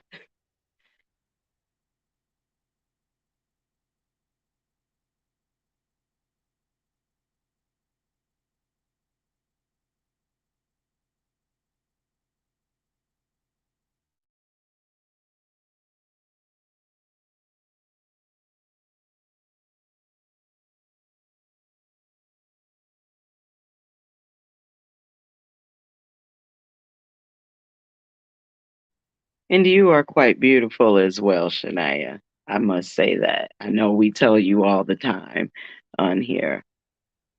And you are quite beautiful as well, Shania. I must say that. I know we tell you all the time on here,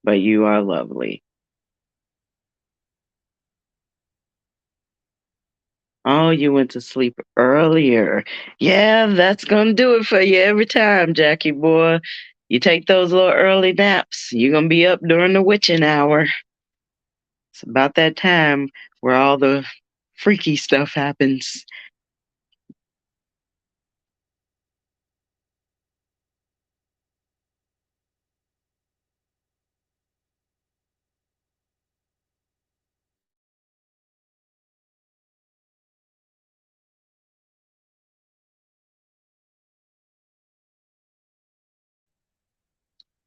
but you are lovely. Oh, you went to sleep earlier. Yeah, that's gonna do it for you every time, Jackie boy. You take those little early naps, you're gonna be up during the witching hour. It's about that time where all the freaky stuff happens.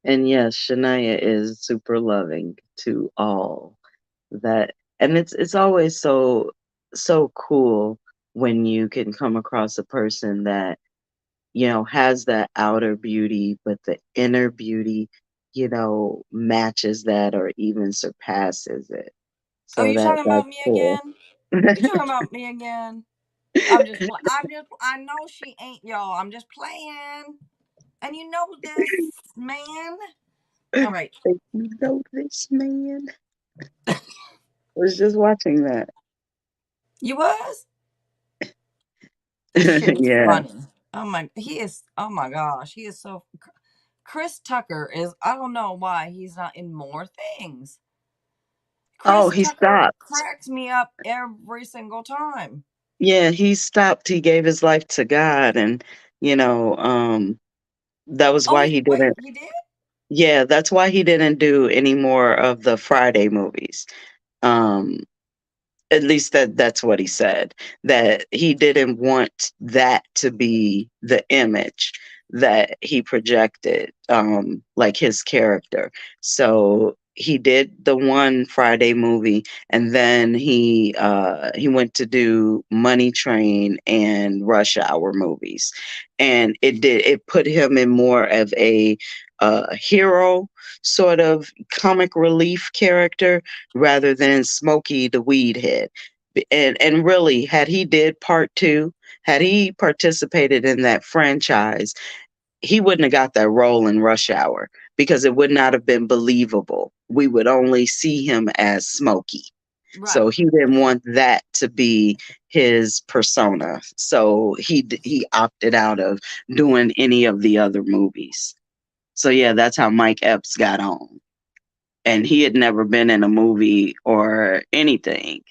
And yes, Shania is super loving to all that, and it's always so cool when you can come across a person that, has that outer beauty, but the inner beauty, matches that or even surpasses it. Oh, So you talking that's about me cool. again? You talking about me again? I know she ain't y'all. I'm just playing. And you know this, man. All right. You know this man. I was just watching that. You was? This shit is Yeah. funny. Oh my gosh. He is so, Chris Tucker is, I don't know why he's not in more things. Oh, Chris he Tucker stopped. cracks me up every single time. Yeah, he stopped. He gave his life to God, and you know, um, that was Oh, why he wait, didn't. he did? Yeah, that's why he didn't do any more of the Friday movies. Um, at least that's what he said, that he didn't want that to be the image that he projected, like his character. So he did the one Friday movie, and then he went to do Money Train and Rush Hour movies, and it put him in more of a hero sort of comic relief character rather than Smokey the Weed Head. And really, had he did part two, had he participated in that franchise, he wouldn't have got that role in Rush Hour because it would not have been believable. We would only see him as Smokey. So Right. he didn't want that to be his persona. So he opted out of doing any of the other movies. So yeah, that's how Mike Epps got on. And he had never been in a movie or anything.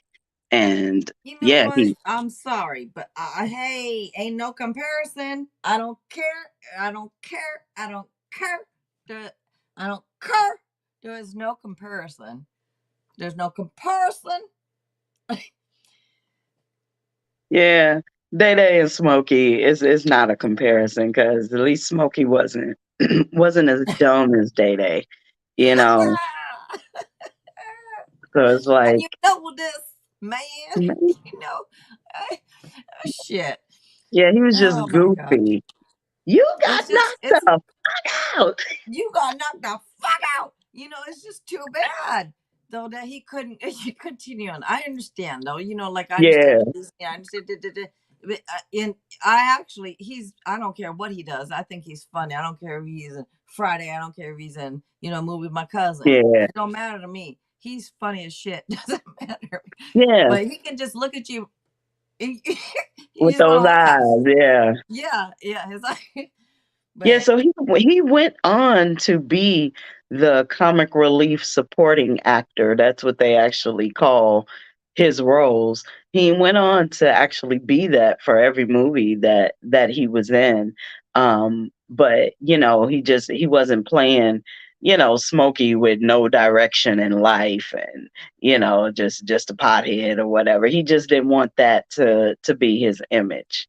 And You know yeah, what? I'm sorry, but hey, ain't no comparison. I don't care. I don't care. I don't care. I don't care. There is no comparison. There's no comparison. yeah, Day Day and Smokey is not a comparison because at least Smokey wasn't wasn't as dumb as Day Day, you know. So it's And like, you know this, man. man, You know, I, shit. yeah, he was just Oh my god. goofy. You got It's just knocked the it's fuck out. you got knocked the fuck out. You know, it's just too bad though that he couldn't continue on. I understand though. You know, like I understand Yeah, the Disney. I understand. But in I actually he's I don't care what he does. I think he's funny. I don't care if he's in Friday. I don't care if he's in movie with my cousin. yeah, It don't matter to me. He's funny as shit. Doesn't matter. yeah. But he can just look at you. You With just want those to laugh. eyes, yeah. Yeah, yeah. His, Yeah, but so he went on to be the comic relief supporting actor. That's what they actually call his roles. He went on to actually be that for every movie that he was in. But he wasn't playing. Smokey with no direction in life, and just a pothead or whatever. He just didn't want that to be his image.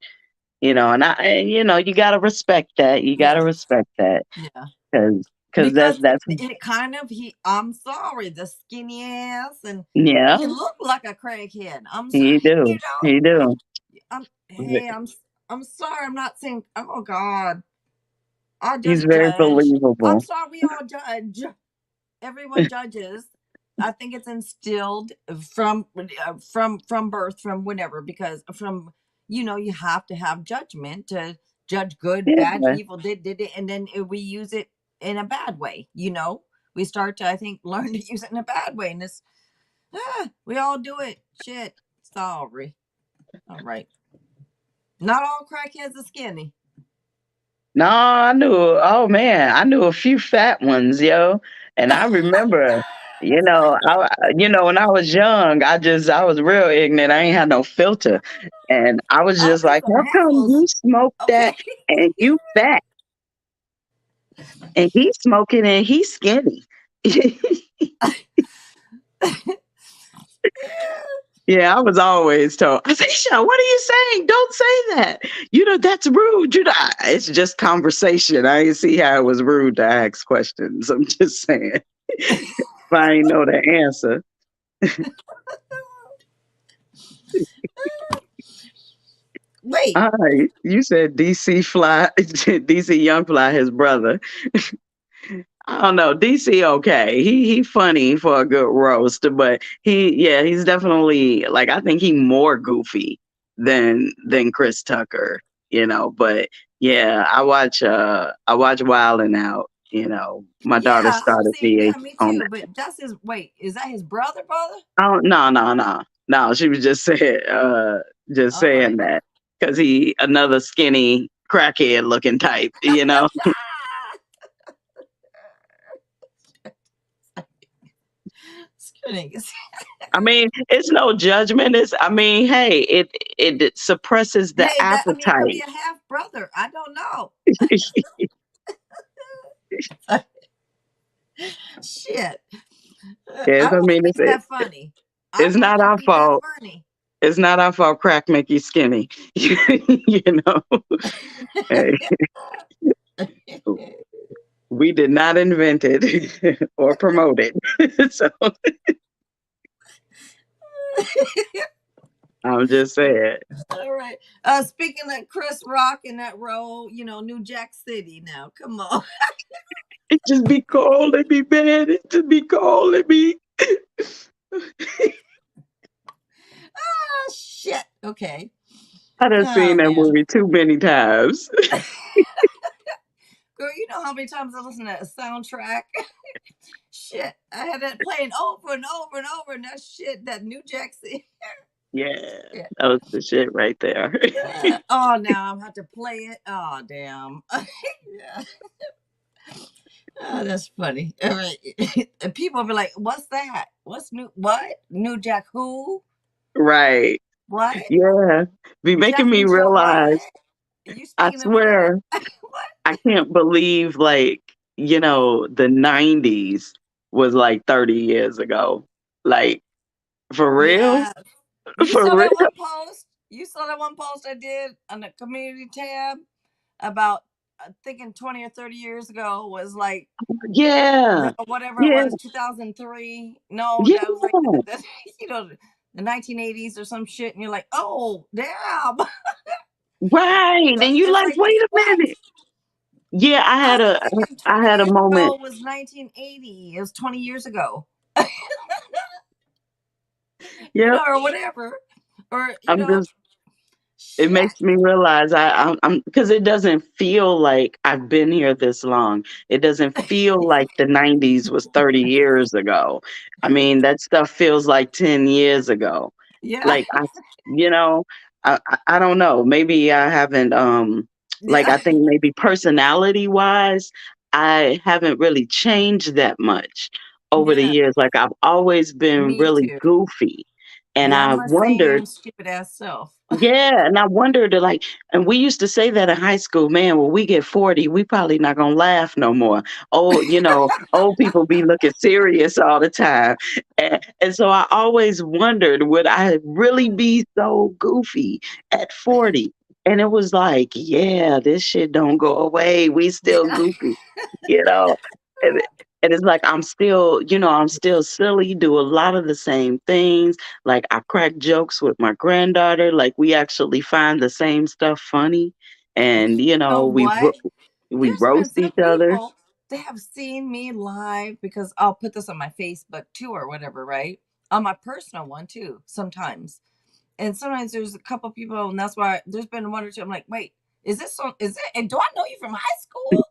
You gotta respect that. You Yeah. gotta respect that. Yeah. Because Because that's it kind of I'm sorry, the skinny ass, and yeah, he looked like a crackhead. I'm sorry, he do. He do. I'm sorry, I'm not saying, oh God, I He's just very judge. I'm believable. sorry, we all judge. Everyone judges. I think it's instilled from birth, from whenever, because you have to have judgment to judge good, bad, Yeah. evil, did it, and then we use it in a bad way. We start to, I think, learn to use it in a bad way, and we all do it. Shit, sorry. All right, not all crackheads are skinny. No, I knew a few fat ones, yo. And I remember, when I was young, I was real ignorant. I ain't had no filter. And I was I just knew like, some how come handfuls. you smoke Okay. that and you fat and he's smoking and he's skinny? Yeah, I was always told. I say, Aisha, what are you saying? Don't say that. That's rude. It's just conversation. I didn't see how it was rude to ask questions. I'm just saying. If I ain't know the answer. Wait. All right. You said DC Fly, DC Young Fly, his brother. I don't know. DC okay. He funny for a good roast, but he's definitely like I think he more goofy than Chris Tucker, but yeah, I watch Wild and Out, My daughter Yeah, started see, VH yeah, me on too. that. But that's his. Wait, is that his brother? Brother? Oh no, no, no. No, she was just All saying right. that because he another skinny crackhead looking type. Skinny. I mean, it's no judgment. Hey, it suppresses the Hey, it could be appetite. a half brother. I don't know. Shit. Yes, I I don't mean think it's that funny. I it's don't not think our he's that fault. funny. It's not our fault. Crack make you skinny. you know, hey, we did not invent it or promote it. So I'm just saying, All right. Speaking of Chris Rock in that role, New Jack City. Now, come on. it just be cold and be bad. It just be cold and be. Shit. Okay. I done Oh seen that man. movie too many times. Girl, you know how many times I listen to a soundtrack? Shit. I had that playing over and over and over, and that New Jack City. Yeah, Yeah. that was the shit right there. Oh, now I'm have to play it. Oh, damn. Yeah. Oh, that's funny. All right. And people be like, "What's that? What's new? What? New Jack who? Right. What? Yeah. Be Jeff making me and Jill realize, what? Are you I speaking of what? swear, What? I can't believe the 90s was like 30 years ago. Like, for real? Yeah. You For saw real? that one post? You saw that one post I did on the community tab about thinking 20 or 30 years ago was like Yeah. whatever it Yeah. was, 2003. No, Yeah. that was like the 1980s or some shit, and you're like, oh damn. Right. And you It's like, like, wait a what? minute. Yeah, I was thinking I 20 had a years moment. ago was 1980. It was 20 years ago. Yep. Or whatever. Or, I'm just it shit. makes me realize I'm because it doesn't feel like I've been here this long. It doesn't feel like the 90s was 30 years ago. I mean, that stuff feels like 10 years ago. Yeah. Like you know, I don't know. Maybe I haven't like Yeah. I think maybe personality wise, I haven't really changed that much over the Yeah. years. Like I've always been Me really too. goofy. And Yeah, I'm I my wondered, same stupid ass self. yeah, and I wondered like, and we used to say that in high school, man, when we get 40, we probably not gonna laugh no more. Oh, old people be looking serious all the time. And so I always wondered, would I really be so goofy at 40? And it was like, yeah, this shit don't go away. We still Yeah. goofy, you know. And, and it's like I'm still silly, do a lot of the same things, like I crack jokes with my granddaughter. Like we actually find the same stuff funny, and You know what? we There's been roast some each other. people that have seen me live because I'll put this on my Facebook too or whatever, right? On my personal one too, sometimes. And sometimes there's a couple people, and that's why there's been one or two. I'm like, wait, is this on? Is it? And do I know you from high school?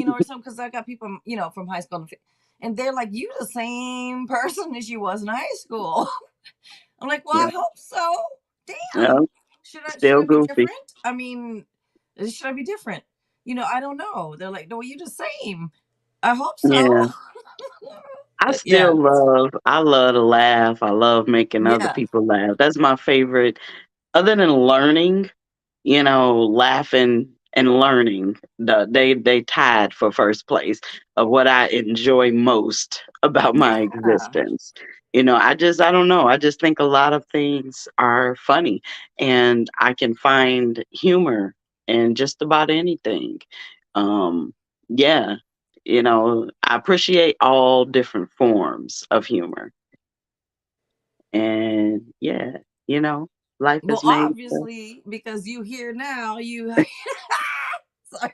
Or something? Because I got people, from high school, and they're like, you the same person as you was in high school. I'm like, well, Yeah, I hope so. yeah, Damn. Should still I be goofy. different? I mean, should I be different? I don't know. They're like, no, you the same. I hope so. Yeah, But yeah, I love to laugh. I love making other yeah. people laugh. That's my favorite. Other than learning, laughing and learning, they tied for first place of what I enjoy most about my Yeah. existence. I don't know. I just think a lot of things are funny, and I can find humor in just about anything. Um, yeah, I appreciate all different forms of humor, and yeah, you know, life Well, is made. obviously, because you here now, sorry,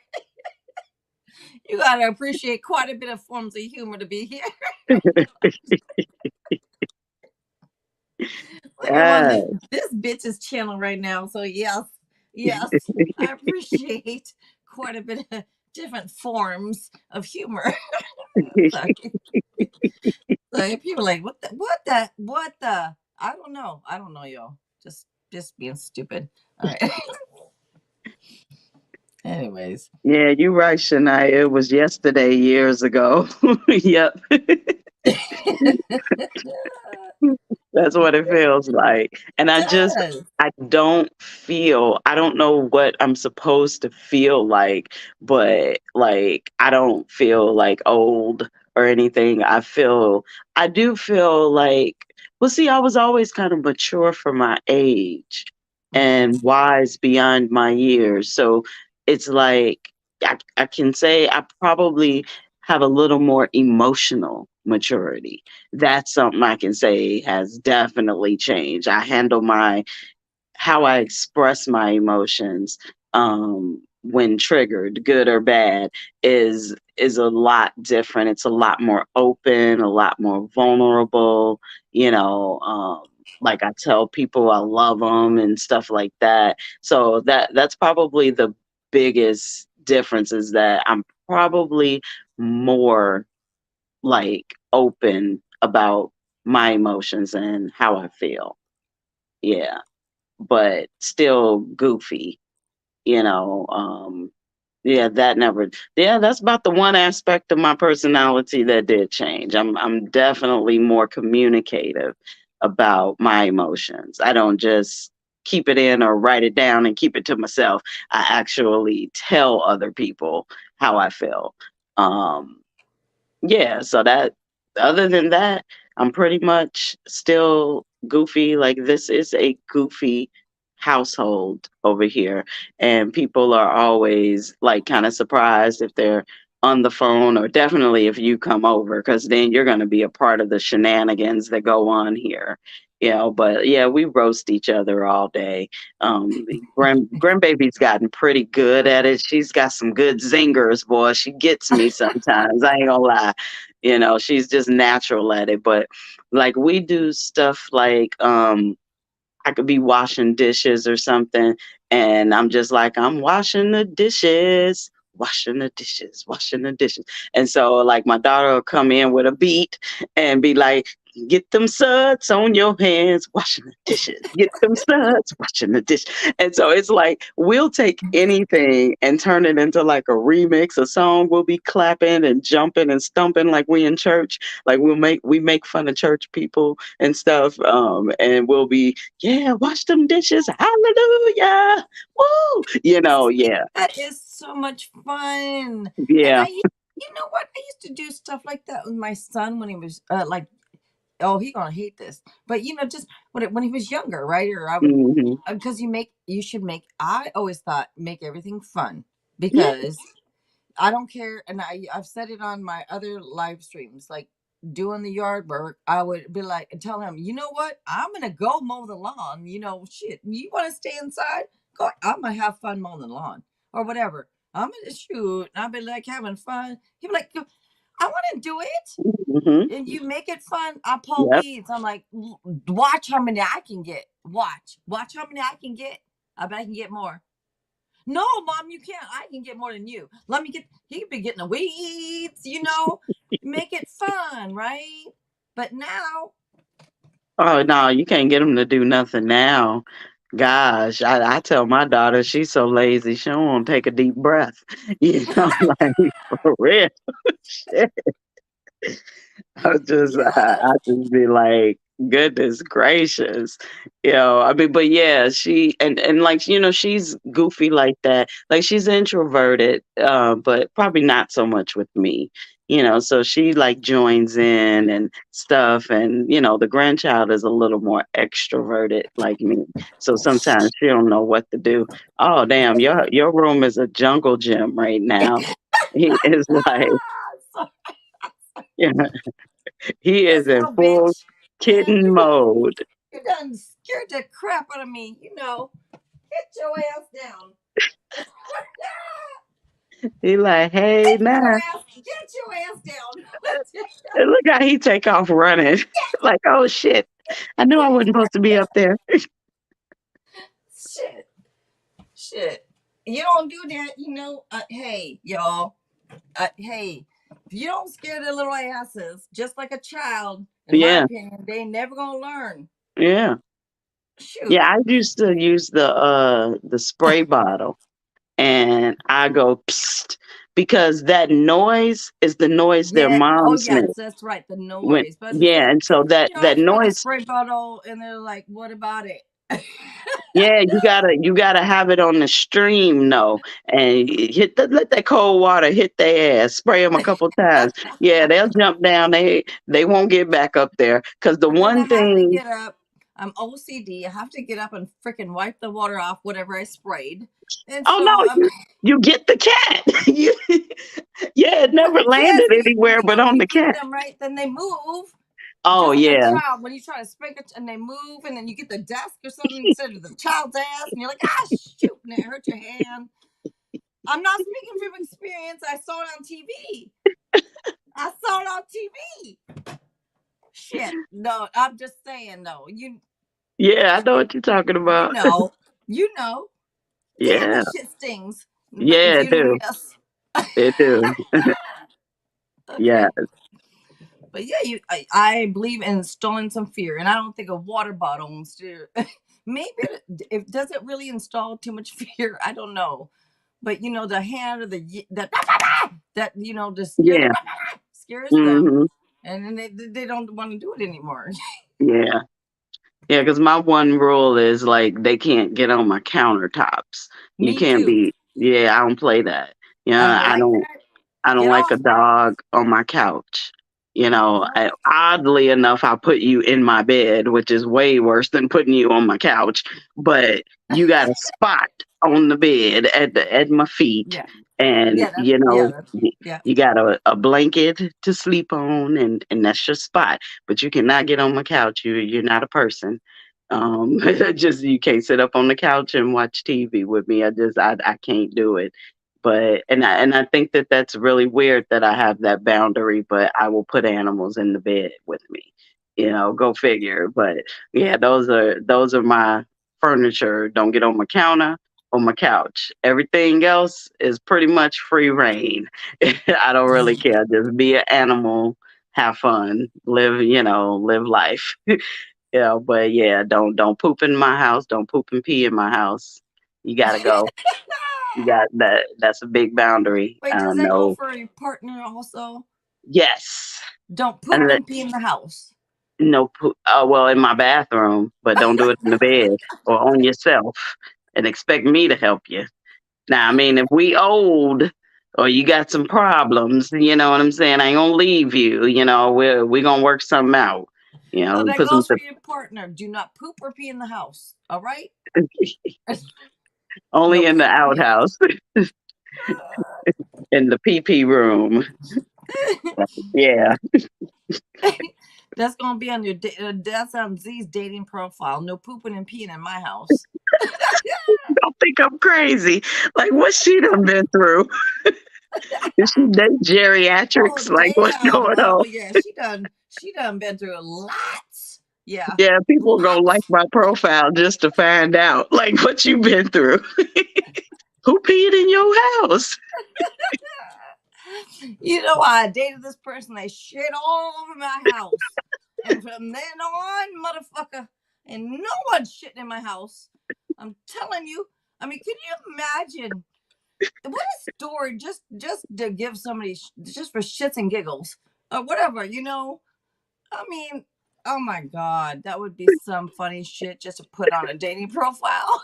you gotta appreciate quite a bit of forms of humor to be here. Like I'm on Yeah. this bitch's channel right now, so yes, yes, I appreciate quite a bit of different forms of humor. So, so people are like, what the? I don't know, y'all. Just being stupid. All right. Anyways. Yeah, you're right, Shania. It was yesterday, years ago. Yep. That's what it It feels like. And does. I don't know what I'm supposed to feel like, but like, I don't feel like old or anything. I do feel like, well, see, I was always kind of mature for my age and wise beyond my years. So it's like, I can say I probably have a little more emotional maturity. That's something I can say has definitely changed. I handle my how I express my emotions when triggered, good or bad, is a lot different. It's a lot more open, a lot more vulnerable. Like I tell people I love them and stuff like that. So that's probably the biggest difference is that I'm probably more like open about my emotions and how I feel. Yeah, but still goofy, you know. Yeah, that's about the one aspect of my personality that did change. I'm definitely more communicative about my emotions. I don't just keep it in or write it down and keep it to myself. I actually tell other people how I feel. Um, yeah, so that other than that, I'm pretty much still goofy. Like this is a goofy household over here. And people are always like kind of surprised if they're on the phone or definitely if you come over, because then you're gonna be a part of the shenanigans that go on here. But yeah, we roast each other all day. Grandbaby's gotten pretty good at it. She's got some good zingers, boy. She gets me sometimes. I ain't gonna lie. She's just natural at it. But like we do stuff like I could be washing dishes or something, and I'm just like, I'm washing the dishes, washing the dishes, washing the dishes. And so like my daughter will come in with a beat and be like, Get them suds on your hands, washing the dishes. Get them suds, washing the dish. And so it's like we'll take anything and turn it into like a remix, a song. We'll be clapping and jumping and stumping like we in church. Like we make fun of church people and stuff. And we'll be, yeah, wash them dishes, hallelujah, woo. See, Yeah, that is so much fun. And yeah. you know what? I used to do stuff like that with my son when he was like, oh, he gonna hate this, but just when he was younger, right? Or I would, Hmm. because you should make. I always thought make everything fun Yeah. because I don't care, and I've said it on my other live streams, like doing the yard work. I would be like, and tell him, you know what? I'm gonna go mow the lawn. Shit. You want to stay inside? Go. I'm gonna have fun mowing the lawn or whatever. I'm gonna shoot. And I'll be like having fun. He'd be like, I want to do it. Hmm. And you make it fun. I pull Yep. weeds. I'm like, watch how many I can get. Watch how many I can get. I bet I can get more. No, mom, you can't. I can get more than you. Let me get. He could be getting the weeds. Make it fun, right? But now, Oh no, you can't get them to do nothing now. Gosh, I tell my daughter she's so lazy she don't want to take a deep breath. Like for real. Shit. I yeah, just be like, goodness gracious. I mean, but yeah, she and like, she's goofy like that. Like she's introverted, but probably not so much with me. So she like joins in and stuff. And, the grandchild is a little more extroverted like me. So sometimes she don't know what to do. Oh damn, your room is a jungle gym right now. He is like, he is this in little full bitch, man, kitten mode. you done scared the crap out of me. Get your ass down. He like, hey, nah. Get your ass down. And look how he take off running. Like, oh shit. I knew I wasn't supposed to be up there. Shit, shit. You don't do that, hey, y'all. Hey, if you don't scare their little asses, just like a child, in my Yeah, opinion, they ain't never gonna learn. yeah. Shoot. Yeah, I used to use the spray bottle and I go psst because that noise is the noise their Yeah. Oh, moms yeah. make. That's right. The When noise. But at the yeah, same, and so that I throw the noise. spray bottle, and they're like, "What about it?" Yeah, you gotta have it on the stream, no, and let that cold water hit their ass. Spray them a couple times. Yeah, they'll jump down. They won't get back up there because the And then I one have to thing. get up. I'm OCD. I have to get up and freaking wipe the water off whatever I sprayed. And Oh no, so you get the cat. You, yeah, it but never the kids, landed anywhere but on you the get cat. them right, then they move. Oh Just like a yeah, child, when you try to spank it and they move, and then you get the desk or something instead of the child's ass, and you're like, ah, shoot, and it hurt your hand. I'm not speaking from experience. I saw it on TV. I saw it on TV. Shit. No, I'm just saying, no. yeah, I know what you're talking You about. know. You know. Damn, Yeah, that shit stings. But if yeah, you it don't do, miss. it do. Yeah, Okay. But yeah, I believe in installing some fear, and I don't think a water bottle maybe if does it really install too much fear. I don't know, but the hand or that just yeah, scares them, hmm, and then they don't want to do it anymore. yeah. Yeah, because my one rule is like they can't get on my countertops. You Me can't too. be. Yeah, I don't play that. I don't I like don't. that. I don't Get like a off. dog on my couch. Oddly enough, I put you in my bed, which is way worse than putting you on my couch. But you got a spot on the bed at my feet, Yeah. and That's yeah. you got a blanket to sleep on, and that's your spot. But you cannot get on my couch. You're not a person. Just you can't sit up on the couch and watch TV with me. I can't do it. But and I think that that's really weird that I have that boundary, but I will put animals in the bed with me. Go figure. But yeah, those are my furniture. Don't get on my counter or my couch. Everything else is pretty much free reign. I don't really care. Just be an animal have fun, live life. Yeah, but yeah, don't poop in my house. Don't poop and pee in my house. You gotta go. You got that. That's a big boundary. Wait, does that go No. for your partner also? Yes. Don't poop And and pee in the house. no poop. Oh well, in my bathroom, but don't do it in the bed or on yourself, and expect me to help you. Now, I mean, if we old or you got some problems, you know what I'm saying? I ain't gonna leave you. We're gonna work something out. So that Put some goes for your partner. Do not poop or pee in the house. All right? only No in the poop or pee. outhouse, in the PP room. Yeah. That's gonna be on your that's on Z's dating profile. No pooping and peeing in my house. Don't think I'm crazy. Like, what she done been through? Is she date Oh geriatrics? Like, what's damn! going Oh on? yeah, she done been through lots. Yeah, Yeah, people gonna like lots. my profile just to find out, like, what you been through. Who peed in your house? You know, I dated this person. They shit all over my house, and from then on, motherfucker, and no one's shitting in my house. I'm telling you. I mean, can you imagine? What a story! Just to give somebody just for shits and giggles or whatever, you know. I mean, oh my god, that would be some funny shit just to put on a dating profile.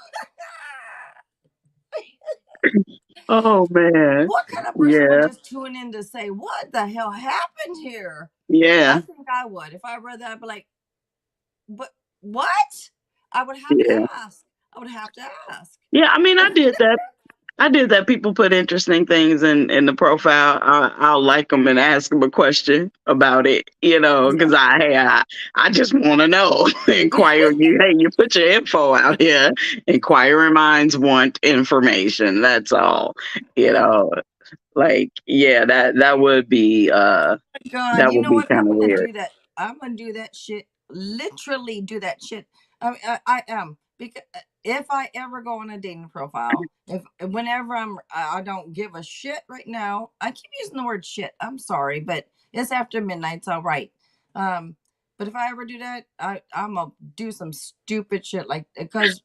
Oh man. What kind of person would Yeah. just tune in to say, "What the hell happened here?" I Yeah. think I would if I read that. I'd be like, "But what?" I would have to Yeah. ask. I would have to ask. Yeah. I mean, I did that. I did that. People put interesting things in the profile. I'll like them and ask them a question about it, Yeah. because I just want to know. Inquire you. Hey, you put your info out here. Inquiring minds want information. That's all. You Yeah. know, like yeah, that would be God, that you would know be what? kind I'm of gonna weird. do that. I'm gonna do that shit. Literally do that shit. I am because if I ever go on a dating profile, if whenever I don't give a shit right now. I keep using the word shit. I'm sorry, but it's after midnight. It's all right. Um, but if I ever do that, I'm gonna do some stupid shit like because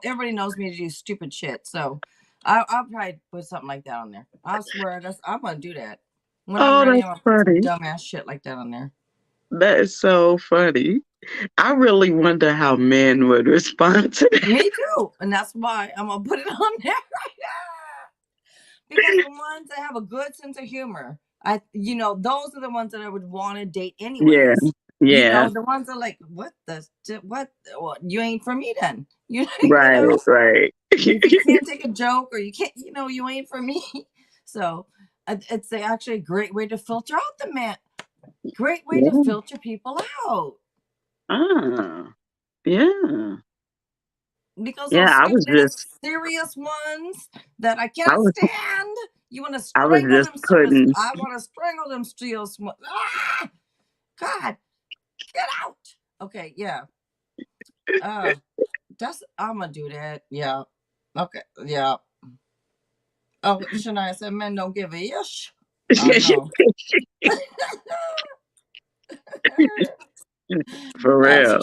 everybody knows me to do stupid shit. So I'll probably put something like that on there. I swear I'm gonna do that. When I'm Oh, ready, that's I'm gonna put some funny. dumbass shit like that on there. That is so funny. I really wonder how men would respond to that. Me too, and that's why I'm gonna put it on there because the ones that have a good sense of humor, those are the ones that I would want to date Yeah. anyways. Yeah. The ones that are like, what? Well, you ain't for me then. Right. Right. If you can't take a joke or you can't, you ain't for me. So it's actually a great way to filter out the man. Great way to Yeah. filter people out. Ah. Yeah. Because Yeah. those I stupid was ass just. serious ones that I I can't was. stand. You want to I was strangle just them serious. putting. I want to strangle them serious. Ah, God, get out. Okay, yeah. That's I'm gonna do that. Yeah. Okay. Yeah. Oh, Shania said men don't give a ish. I know. For That's real.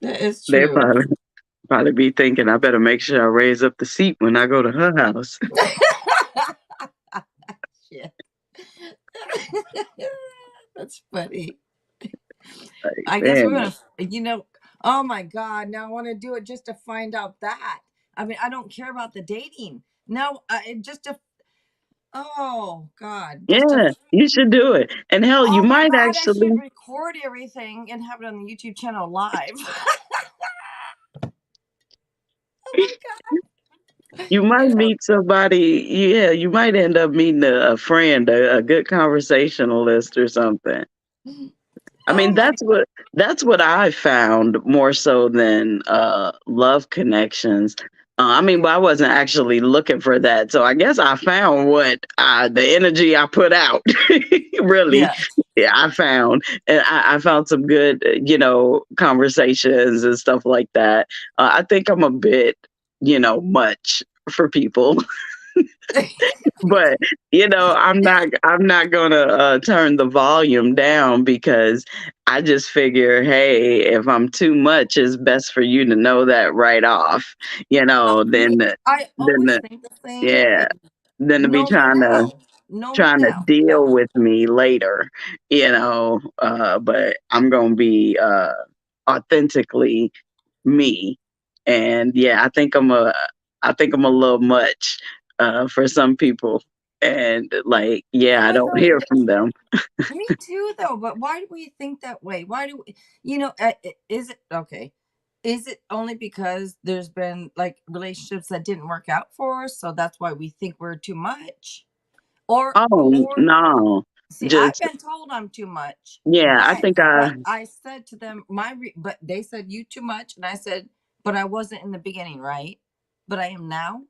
that is They true. probably be thinking I better make sure I raise up the seat when I go to her house. Shit. That's funny. Like, I guess we're man. gonna, oh my God, now I want to do it just to find out that. I mean, I don't care about the dating. No, just to, oh God, just to, Yeah, you should do it. And hell, you oh my might God, I should actually. record everything and have it on the YouTube channel live. Oh my God. You might meet somebody. Yeah, you might end up meeting a friend, a good conversationalist or something. I Oh mean, my, that's what I found more so than love connections. I mean, but I wasn't actually looking for that, so I guess I found what the energy I put out. Really, yes. yeah, I found some good, conversations and stuff like that. I think I'm a bit, much for people. But I'm not gonna turn the volume down because I just figure, hey, if I'm too much, it's best for you to know that right off. No, Then I then always the, think the same yeah, way. then to be Know me trying to now. Know me trying to now. deal No. with me later, but I'm gonna be authentically me. And yeah, I think I'm a little much for some people. And like, Oh yeah, I my don't God. hear from them. Me too, though. But why do we think that way? Why do we, is it okay? Is it only because there's been like relationships that didn't work out for us? So that's why we think we're too much? Oh Or no. see, I've Just been told I'm too much, yeah, I think but I said to them, but they said you too much. And I said, but I wasn't in the beginning, right? But I am now.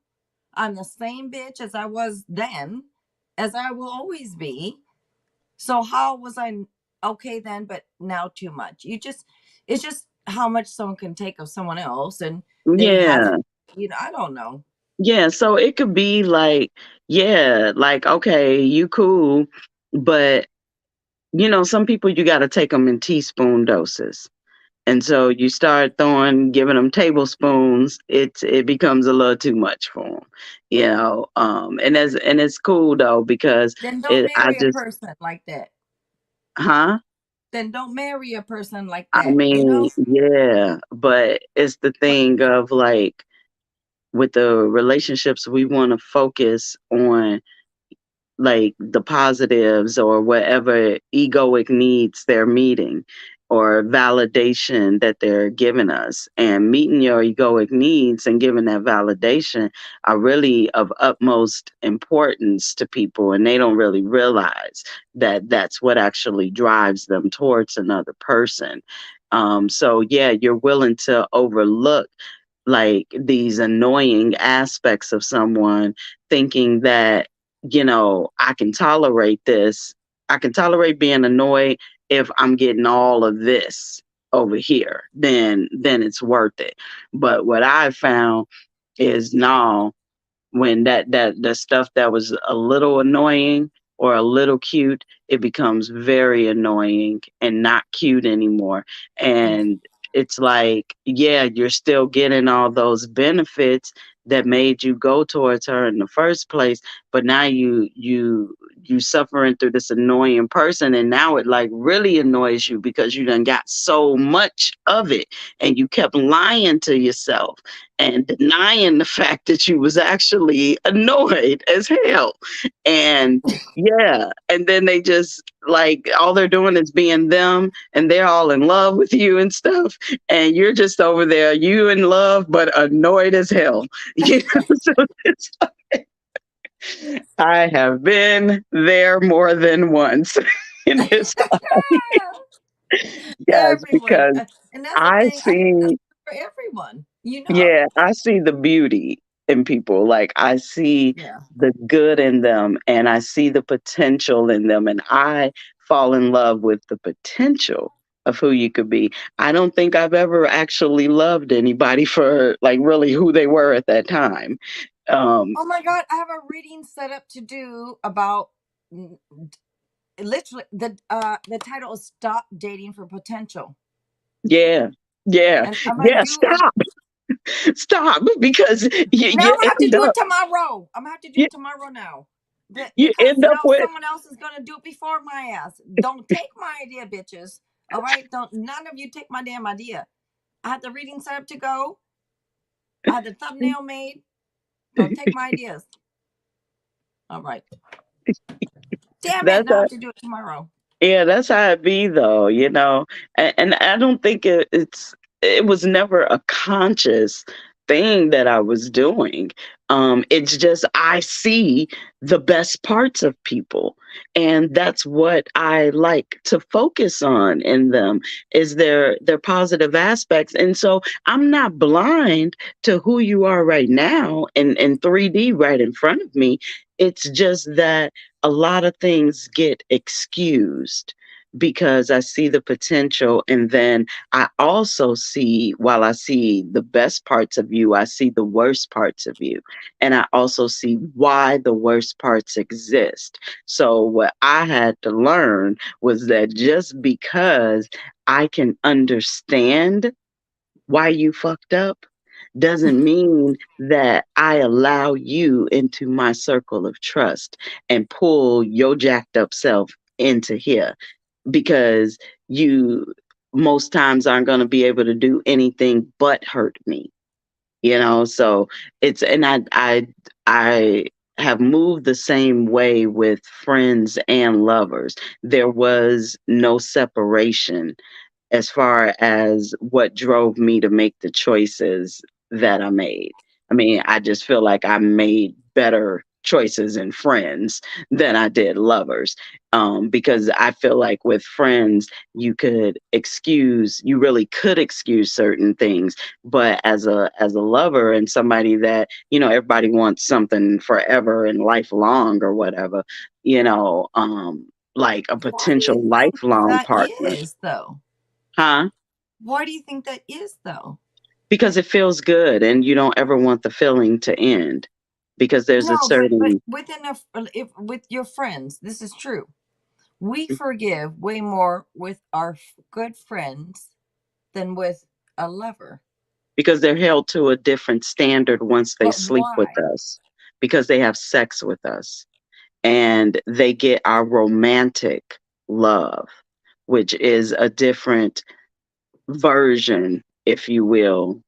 I'm the same bitch as I was then, as I will always be. So how was I okay then, but now too much? It's just how much someone can take of someone else, and they yeah. haven't. I don't know. Yeah, so it could be like, yeah, like okay, you cool, but some people you got to take them in teaspoon doses. And so you start giving them tablespoons, it becomes a little too much for them, and it's cool though because Then don't I marry a just, person like that. huh? Then don't marry a person like I that. mean, yeah, but it's the But thing of like with the relationships, we want to focus on like the positives or whatever egoic needs they're meeting or validation that they're giving us, and meeting your egoic needs and giving that validation are really of utmost importance to people, and they don't really realize that that's what actually drives them towards another person. So yeah, you're willing to overlook like these annoying aspects of someone, thinking that, I can tolerate this. I can tolerate being annoyed if I'm getting all of this over here, then it's worth it. But what I found is no, when that the stuff that was a little annoying or a little cute, it becomes very annoying and not cute anymore. And it's like, yeah, you're still getting all those benefits that made you go towards her in the first place, but now you suffering through this annoying person, and now it like really annoys you because you done got so much of it, and you kept lying to yourself and denying the fact that you was actually annoyed as hell. And yeah, and then they just like all they're doing is being them, and they're all in love with you and stuff, and you're just over there, you in love but annoyed as hell. So it's, I have been there more than once in this life. Yes, everyone, because and that's the I thing. I think that's see for everyone. Yeah, I see the beauty in people. Like I see Yeah. the good in them, and I see the potential in them, and I fall in love with the potential of who you could be. I don't think I've ever actually loved anybody for like really who they were at that time. Um Oh my God, I have a reading set up to do about literally the title is "Stop Dating for Potential," yeah. Yeah. and I'm gonna Yeah, do it. stop. Stop because Now you I'm gonna have to end do it up tomorrow. I'm gonna have to do you, it tomorrow now. But you because end up with someone else is gonna do it before my ass. Don't take my idea, bitches. All right? Don't none of you take my damn idea. I had the reading set up to go. I had the thumbnail made. Don't take my ideas. All right. Damn it. that's Now I have to do it tomorrow. Yeah, that's how it be though. And I don't think it was never a conscious thing that I was doing. It's just I see the best parts of people, and that's what I like to focus on in them is their positive aspects. And so I'm not blind to who you are right now in 3D right in front of me. It's just that a lot of things get excused because I see the potential. And then I also see, while I see the best parts of you, I see the worst parts of you. And I also see why the worst parts exist. So what I had to learn was that just because I can understand why you fucked up doesn't mean that I allow you into my circle of trust and pull your jacked up self into here, because you most times aren't going to be able to do anything but hurt me, so I have moved the same way with friends and lovers. There was no separation as far as what drove me to make the choices that I made. I mean, I just feel like I made better choices in friends than I did lovers. Because I feel like with friends, you really could excuse certain things, but as a lover and somebody that everybody wants something forever and lifelong or whatever, like a Why do you potential think lifelong that partner, is, though? huh? Why do you think that is, though? Because it feels good and you don't ever want the feeling to end, because there's a No, but certain. within if with your friends, this is true. We forgive way more with our good friends than with a lover. Because they're held to a different standard once they But sleep with why? us, because they have sex with us, and they get our romantic love, which is a different version, if you will,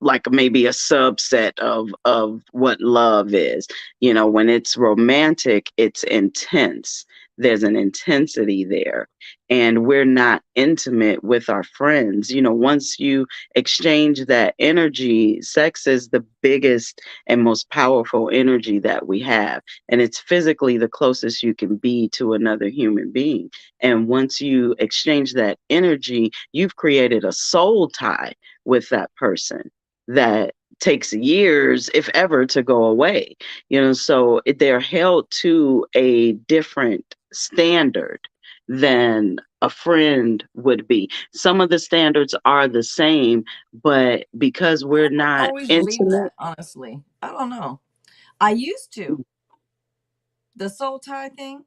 like maybe a subset of what love is. When it's romantic, it's intense. There's an intensity there, and we're not intimate with our friends. Once you exchange that energy, sex is the biggest and most powerful energy that we have, and it's physically the closest you can be to another human being. And once you exchange that energy, you've created a soul tie with that person that takes years, if ever, to go away. So they're held to a different standard than a friend would be. Some of the standards are the same, but because I we're don't not always believe intimate. that, honestly. I don't know. I used to. The soul tie thing,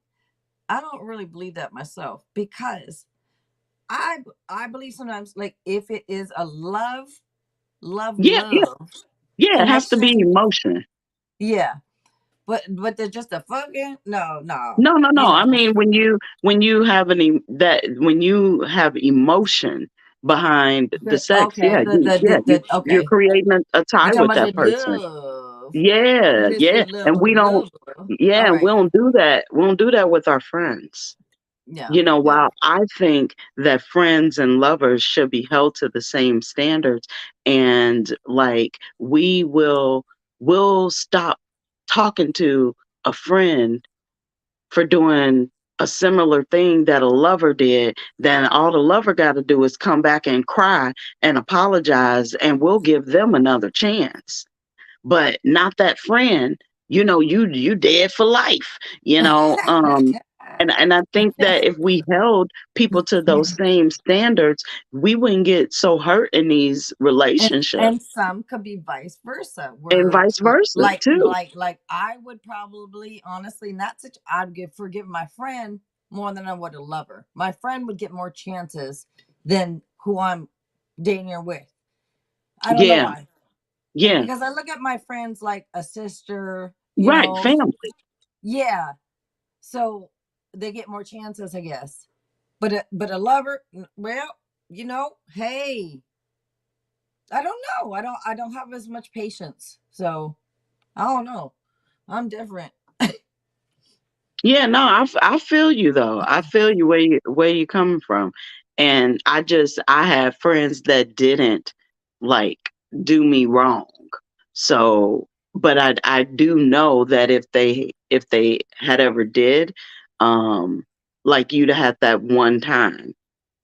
I don't really believe that myself because I believe sometimes, like, if it is a Yeah, yeah, love yeah, it has to be connection, emotion. yeah. But they're just a fucking no, no. No, no, You no. I know, mean, when you have emotion behind the sex, okay, yeah, you're okay. creating a You tie talking with about that the person. love? Yeah, This yeah. is love, And we don't, love, love. All yeah, we right, don't do that. We don't do that with our friends. yeah, yeah. While I think that friends and lovers should be held to the same standards, and like we'll stop talking to a friend for doing a similar thing that a lover did, then all the lover got to do is come back and cry and apologize, and we'll give them another chance. But not that friend. You dead for life. And I think that if we held people to those same standards, we wouldn't get so hurt in these relationships, And some could be vice versa, and where vice versa too. like I would probably honestly not such I'd forgive my friend more than I would a lover. My friend would get more chances than who I'm dating or with. I don't know Yeah, why. yeah, Because I look at my friends like a sister, right. Family. yeah. So they get more chances, I guess. But a lover, well, hey, I don't know. I don't have as much patience. So I don't know. I'm different. Yeah, no, I feel you though. I feel you where you coming from, and I have friends that didn't like do me wrong. So, but I do know that if they had ever did, um, like you'd have had that one time,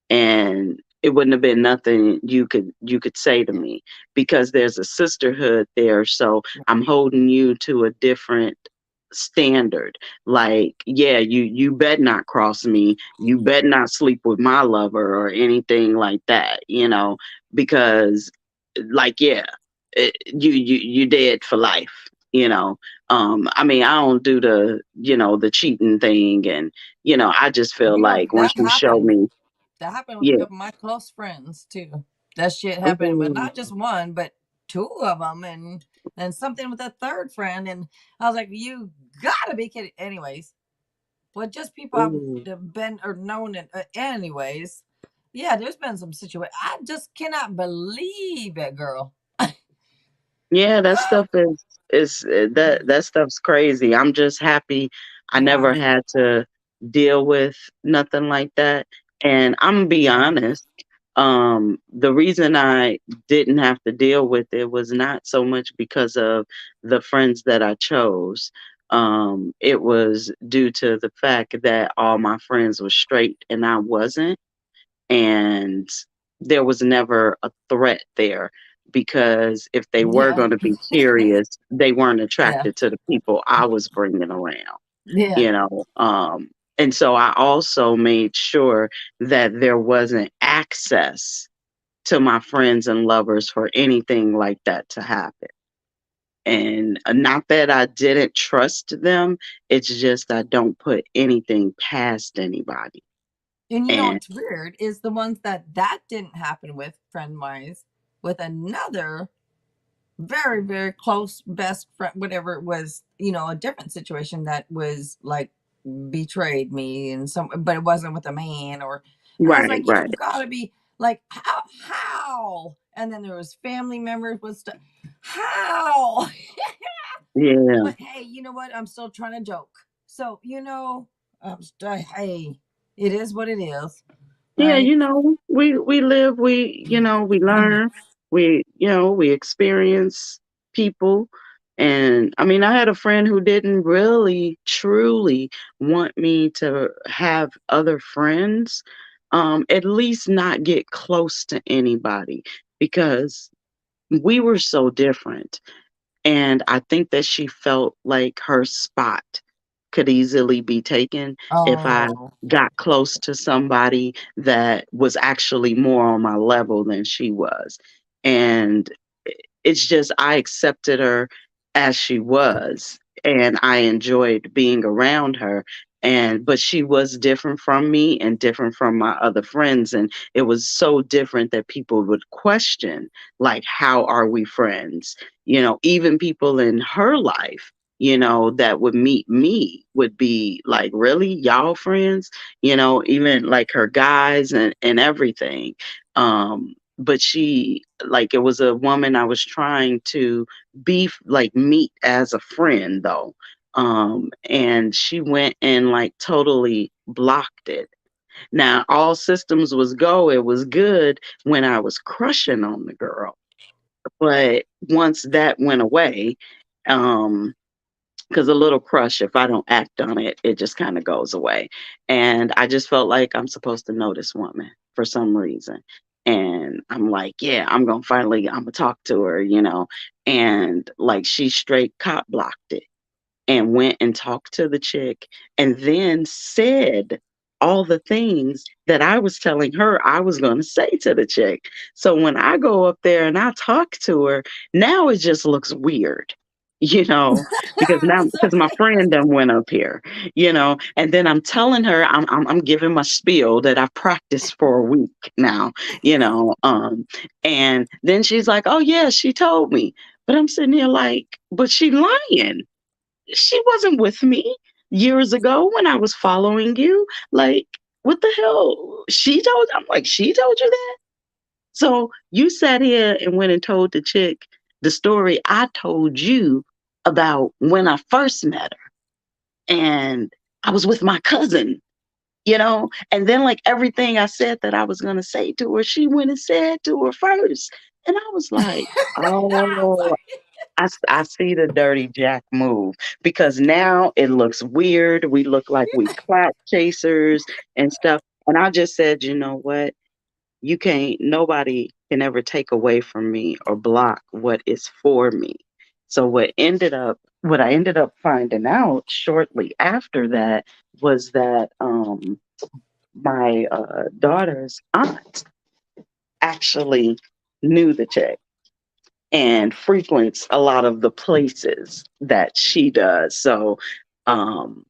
and it wouldn't have been nothing you could say to me, because there's a sisterhood there. So I'm holding you to a different standard. Like, yeah, you bet not cross me. You bet not sleep with my lover or anything like that, because like, yeah, you dead for life, I mean, I don't do the cheating thing, and I just feel like once That you show happened. me, That happened with a yeah. couple of my close friends too. That shit happened, but Ooh, not just one, but two of them, and something with a third friend. And I was like, "You gotta be kidding!" Anyways, well, just people ooh. I've been or known. Anyways, yeah, there's been some situation. I just cannot believe it, girl. Yeah, that stuff that stuff's crazy. I'm just happy I Yeah, never had to deal with nothing like that. And I'm gonna be yeah. honest, the reason I didn't have to deal with it was not so much because of the friends that I chose. It was due to the fact that all my friends were straight and I wasn't, and there was never a threat there, because if they were Yeah. going to be serious, they weren't Yeah. attracted to the people I was bringing around, Yeah. you know. And so I also made sure that there wasn't access to my friends and lovers for anything like that to happen. And not that I didn't trust them, it's just I don't put anything past anybody. And you know And what's weird is the ones that didn't happen with, friend wise, with another very very close best friend, whatever it was, a different situation that was like betrayed me and some, but it wasn't with a man. Or and I was right, like, right. you gotta be like, how. And then there was family members with stuff. How. Yeah. But hey, you know what, I'm still trying to joke. So hey, it is what it is, Yeah, right? we live, we learn, we experience people. And I mean, I had a friend who didn't really truly want me to have other friends, at least not get close to anybody, because we were so different. And I think that she felt like her spot could easily be taken if I Oh. got close to somebody that was actually more on my level than she was. And it's just, I accepted her as she was, and I enjoyed being around her. But she was different from me and different from my other friends, and it was so different that people would question, like, how are we friends? Even people in her life, that would meet me would be like, really, y'all friends? Even like her guys and everything. But she, like, it was a woman I was trying to like, meet as a friend though. And she went and like totally blocked it. Now all systems was go, it was good when I was crushing on the girl. But once that went away, um, because a little crush, if I don't act on it, it just kind of goes away. And I just felt like I'm supposed to know this woman for some reason. And I'm like, yeah, I'm gonna talk to her. And like, she straight cop blocked it and went and talked to the chick, and then said all the things that I was telling her I was going to say to the chick. So when I go up there and I talk to her, now it just looks weird. You know, because my friend done went up here, and then I'm telling her, I'm giving my spiel that I've practiced for a week now, and then she's like, "Oh yeah, she told me," but I'm sitting here like, "But she lying. She wasn't with me years ago when I was following you. Like, what the hell? I'm like, she told you that? So you sat here and went and told the chick the story I told you about when I first met her. And I was with my cousin. And then, like, everything I said that I was going to say to her, she went and said to her first. And I was like, oh, I see the dirty Jack move, because now it looks weird. We look like we clout chasers and stuff. And I just said, you know what? Nobody can ever take away from me or block what is for me. So what ended up what I ended up finding out shortly after that was that my daughter's aunt actually knew the chick and frequents a lot of the places that she does. Um,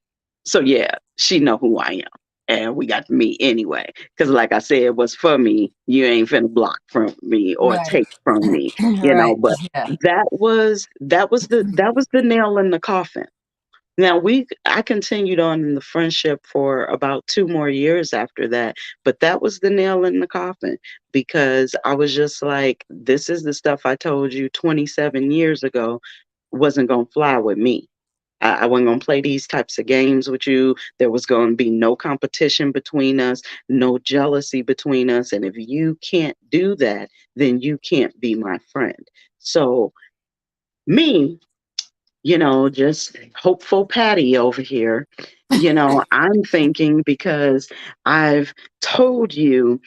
so yeah, she know who I am, and we got to meet anyway. Because like I said, what's for me, you ain't finna block from me or Right. take from me, Right. But Yeah. that was the nail in the coffin. Now I continued on in the friendship for about 2 more years after that, but that was the nail in the coffin because I was just like, this is the stuff I told you 27 years ago wasn't going to fly with me. I wasn't going to play these types of games with you. There was going to be no competition between us, no jealousy between us. And if you can't do that, then you can't be my friend. So, me, just hopeful Patty over here. I'm thinking because I've told you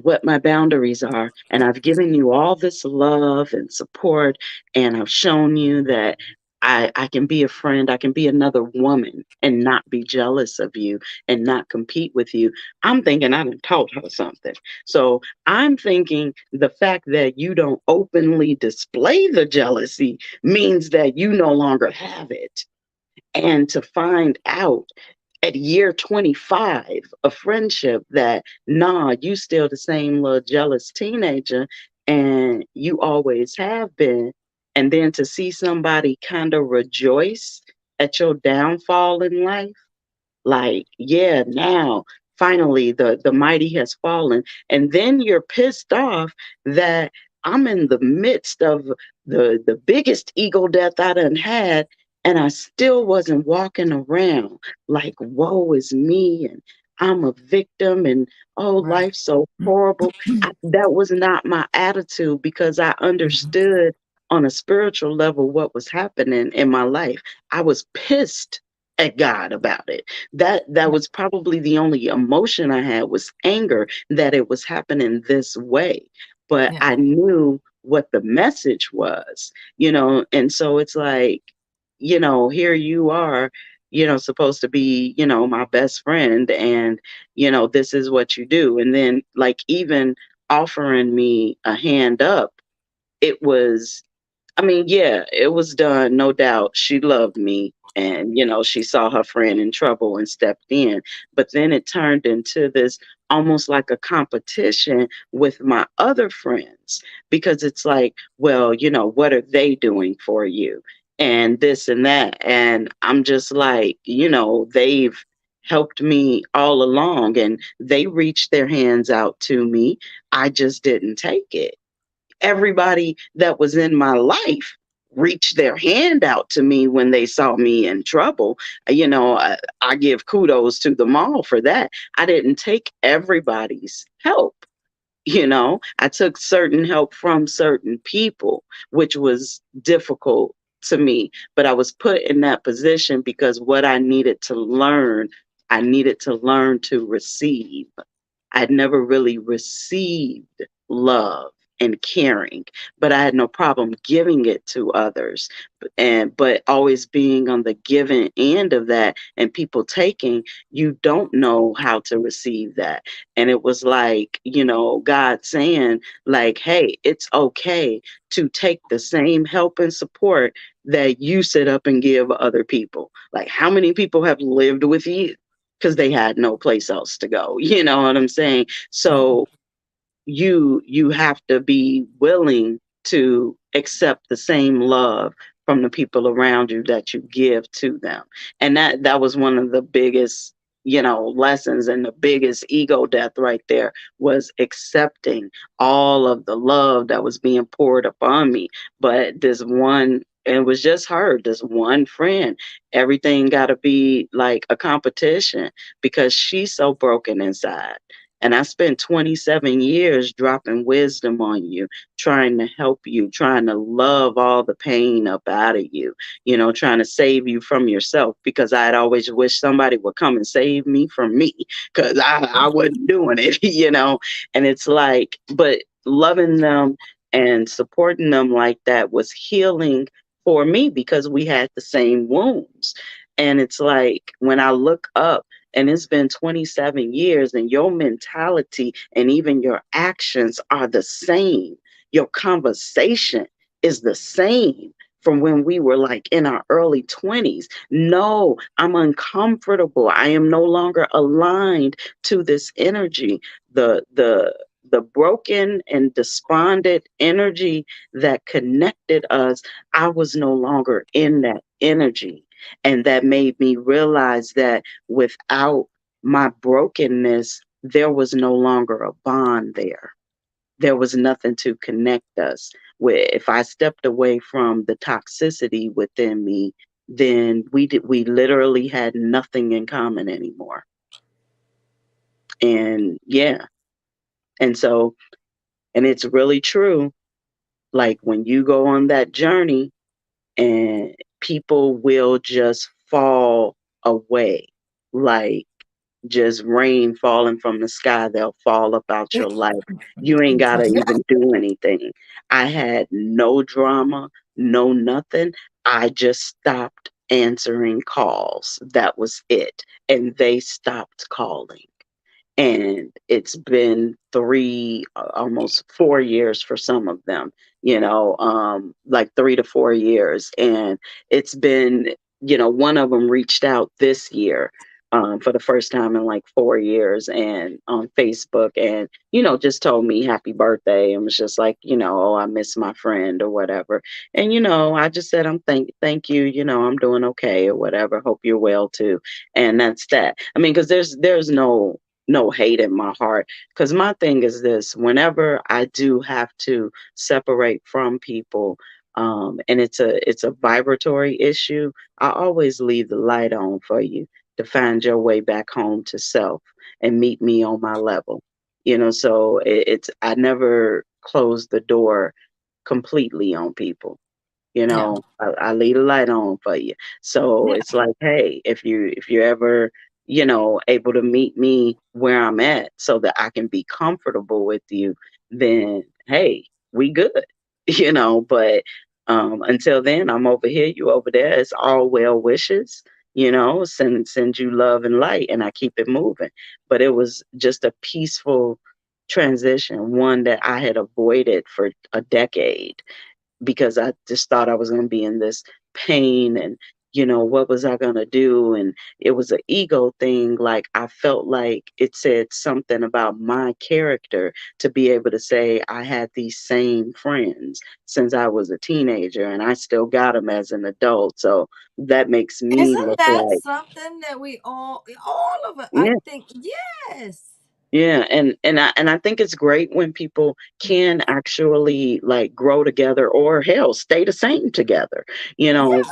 what my boundaries are, and I've given you all this love and support, and I've shown you that I can be a friend, I can be another woman and not be jealous of you and not compete with you. I'm thinking I done told her something. So I'm thinking the fact that you don't openly display the jealousy means that you no longer have it. And to find out at year 25 of friendship that, nah, you still the same little jealous teenager and you always have been. And then to see somebody kind of rejoice at your downfall in life, like, yeah, now finally the mighty has fallen. And then you're pissed off that I'm in the midst of the biggest ego death I done had, and I still wasn't walking around like, woe is me, and I'm a victim, and oh, Right. life's so horrible. That was not my attitude because I Mhm. understood on a spiritual level what was happening in my life. I was pissed at God about it. That Yeah. was probably the only emotion I had was anger that it was happening this way. But Yeah. I knew what the message was, and so it's like, here you are, supposed to be, my best friend, and this is what you do. And then like even offering me a hand up, it was, I mean, yeah, it was done, no doubt. She loved me and, she saw her friend in trouble and stepped in. But then it turned into this almost like a competition with my other friends because it's like, well, what are they doing for you? And this and that. And I'm just like, they've helped me all along and they reached their hands out to me. I just didn't take it. Everybody that was in my life reached their hand out to me when they saw me in trouble. I give kudos to them all for that. I didn't take everybody's help. I took certain help from certain people, which was difficult to me, but I was put in that position because what I needed to learn to receive. I'd never really received love and caring, but I had no problem giving it to others. But always being on the giving end of that and people taking, you don't know how to receive that. And it was like, God saying, like, hey, it's okay to take the same help and support that you sit up and give other people. Like, how many people have lived with you? Because they had no place else to go. You know what I'm saying? Yeah. So you have to be willing to accept the same love from the people around you that you give to them. And that was one of the biggest, lessons, and the biggest ego death right there was accepting all of the love that was being poured upon me. But this one, and it was just her, this one friend, everything got to be like a competition because she's so broken inside. And I spent 27 years dropping wisdom on you, trying to help you, trying to love all the pain up out of you, trying to save you from yourself because I had always wished somebody would come and save me from me because I wasn't doing it, And it's like, but loving them and supporting them like that was healing for me because we had the same wounds. And it's like when I look up and it's been 27 years and your mentality and even your actions are the same, your conversation is the same from when we were like in our early 20s. No, I'm uncomfortable. I am no longer aligned to this energy. The broken and despondent energy that connected us, I was no longer in that energy. And that made me realize that without my brokenness, there was no longer a bond there. There was nothing to connect us. Where if I stepped away from the toxicity within me, then we literally had nothing in common anymore. And yeah. And so, and it's really true. Like when you go on that journey and people will just fall away, like just rain falling from the sky, they'll fall about your life. You ain't got to Yeah. even do anything. I had no drama, no nothing. I just stopped answering calls. That was it. And they stopped calling. And it's been almost 4 years for some of them, like 3 to 4 years. And it's been, one of them reached out this year, for the first time in like 4 years, and on Facebook, and just told me happy birthday and was just like, oh, I miss my friend or whatever. And I just said, thank you, I'm doing okay or whatever, hope you're well too. And that's that. I mean, because there's no hate in my heart, because my thing is this: whenever I do have to separate from people, and it's a vibratory issue, I always leave the light on for you to find your way back home to self and meet me on my level. So it's I never close the door completely on people. Yeah. I leave a light on for you. So Yeah. it's like, hey, if you're ever, able to meet me where I'm at so that I can be comfortable with you, then hey, we good. But until then, I'm over here, you over there. It's all well wishes, send you love and light, and I keep it moving. But it was just a peaceful transition, one that I had avoided for a decade because I just thought I was going to be in this pain, and what was I going to do? And it was an ego thing. Like I felt like it said something about my character to be able to say I had these same friends since I was a teenager, and I still got them as an adult. So that makes me Isn't look that like, something that we all of it, I yeah. think, yes. Yeah, and I think it's great when people can actually like grow together, or hell, stay the same together, Yeah.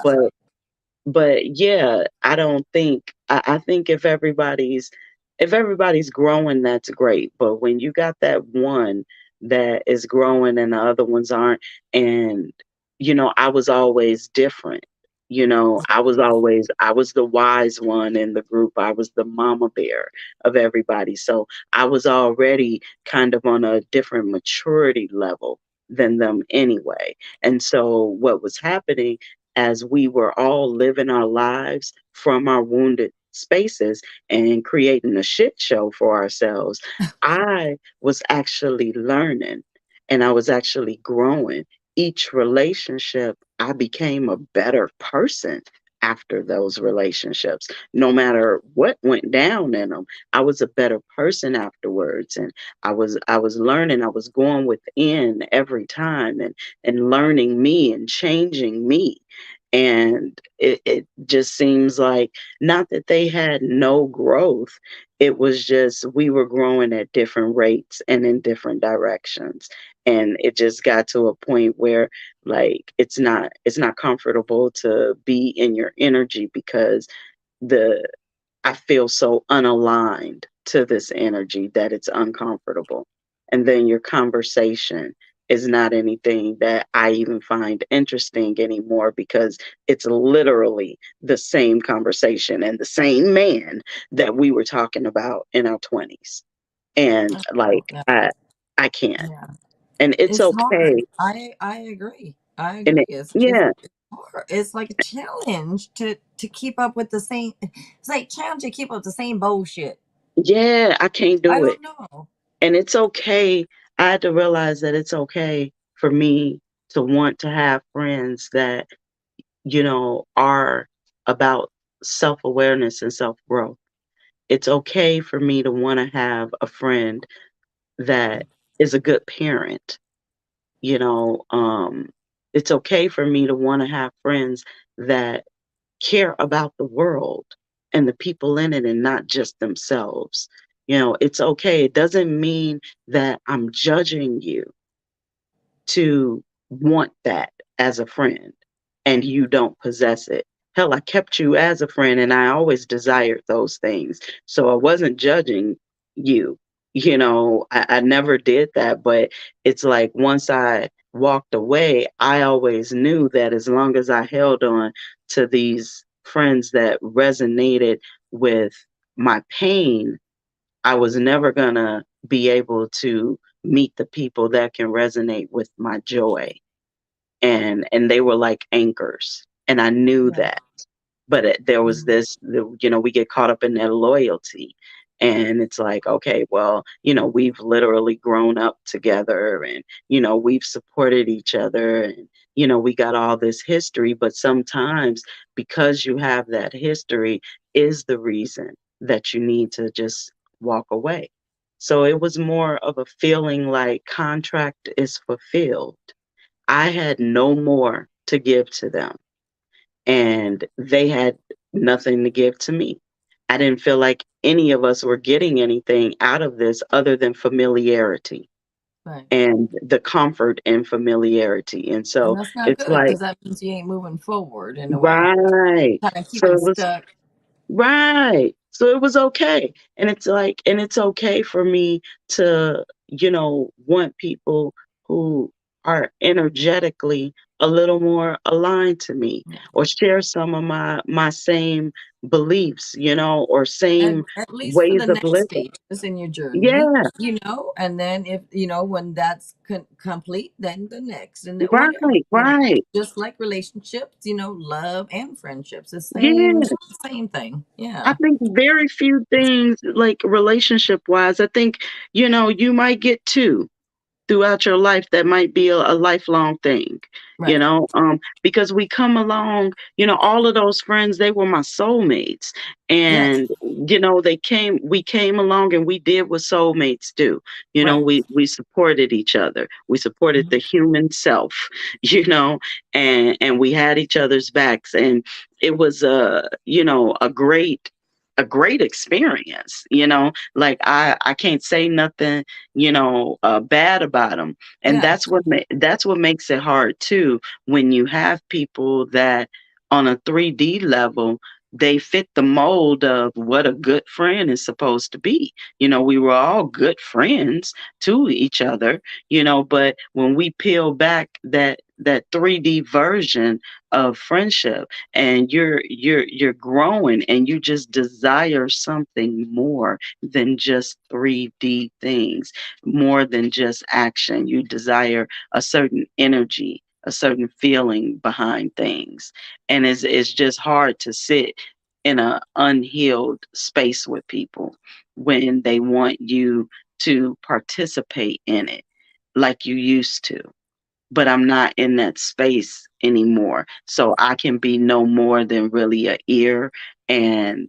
but yeah, I don't think I think if everybody's growing, that's great. But when you got that one that is growing and the other ones aren't, and I was always different. I was the wise one in the group. I was the mama bear of everybody. So I was already kind of on a different maturity level than them anyway. And so what was happening as we were all living our lives from our wounded spaces and creating a shit show for ourselves, I was actually learning and I was actually growing. Each relationship, I became a better person after those relationships. No matter what went down in them, I was a better person afterwards. And I was learning, I was going within every time, and learning me and changing me. And it just seems like, not that they had no growth, it was just we were growing at different rates and in different directions. And it just got to a point where like it's not comfortable to be in your energy because the I feel so unaligned to this energy that it's uncomfortable. And then your conversation is not anything that I even find interesting anymore because it's literally the same conversation and the same man that we were talking about in our 20s. And Oh, like yeah. I can't. Yeah. And it's It's okay. hard. I agree. I And agree. it, It's yeah, it's like a challenge to keep up with the same. It's like challenge to keep up with the same bullshit. Yeah, I can't I do it. don't know. And it's okay. I had to realize that it's okay for me to want to have friends that, are about self-awareness and self-growth. It's okay for me to want to have a friend that is a good parent. You know, it's okay for me to want to have friends that care about the world and the people in it and not just themselves. It's okay. It doesn't mean that I'm judging you to want that as a friend and you don't possess it. Hell, I kept you as a friend and I always desired those things. So I wasn't judging you. I never did that. But it's like once I walked away, I always knew that as long as I held on to these friends that resonated with my pain, I was never going to be able to meet the people that can resonate with my joy. And they were like anchors. And I knew Yeah. that. But there was Mhm. this, we get caught up in their loyalty. And it's like, okay, well, we've literally grown up together and, we've supported each other and, we got all this history. But sometimes because you have that history is the reason that you need to just walk away. So it was more of a feeling like contract is fulfilled. I had no more to give to them and they had nothing to give to me. I didn't feel like any of us were getting anything out of this other than familiarity Right. and the comfort and familiarity. And And so that's not it's good like, because that means you ain't moving forward in a way. right. Kind of So keeping it was stuck. right. So it was okay. And it's okay for me to, want people who are energetically a little more aligned to me Yeah. or share some of my same beliefs, or same At least for ways the of next living. stages in your journey, Yeah, and then if when that's complete, then the next, and then whatever, right, right. just like relationships, love and friendships, the Yeah. same thing. I Yeah. think very few things like relationship wise. I think, you might get two throughout your life that might be a lifelong thing, Right. because we come along, all of those friends, they were my soulmates. Yes. And, we came along and we did what soulmates do. Right. We supported each other. We supported Mhm. the human self, you know, and we had each other's backs. And it was a great experience, like I can't say nothing bad about them. And Yeah. that's what makes it hard too when you have people that on a 3D level they fit the mold of what a good friend is supposed to be. We were all good friends to each other, but when we peel back that 3D version of friendship and you're growing and you just desire something more than just 3D things, more than just action. You desire a certain energy, a certain feeling behind things. And it's just hard to sit in a unhealed space with people when they want you to participate in it like you used to. But I'm not in that space anymore. So I can be no more than really a ear and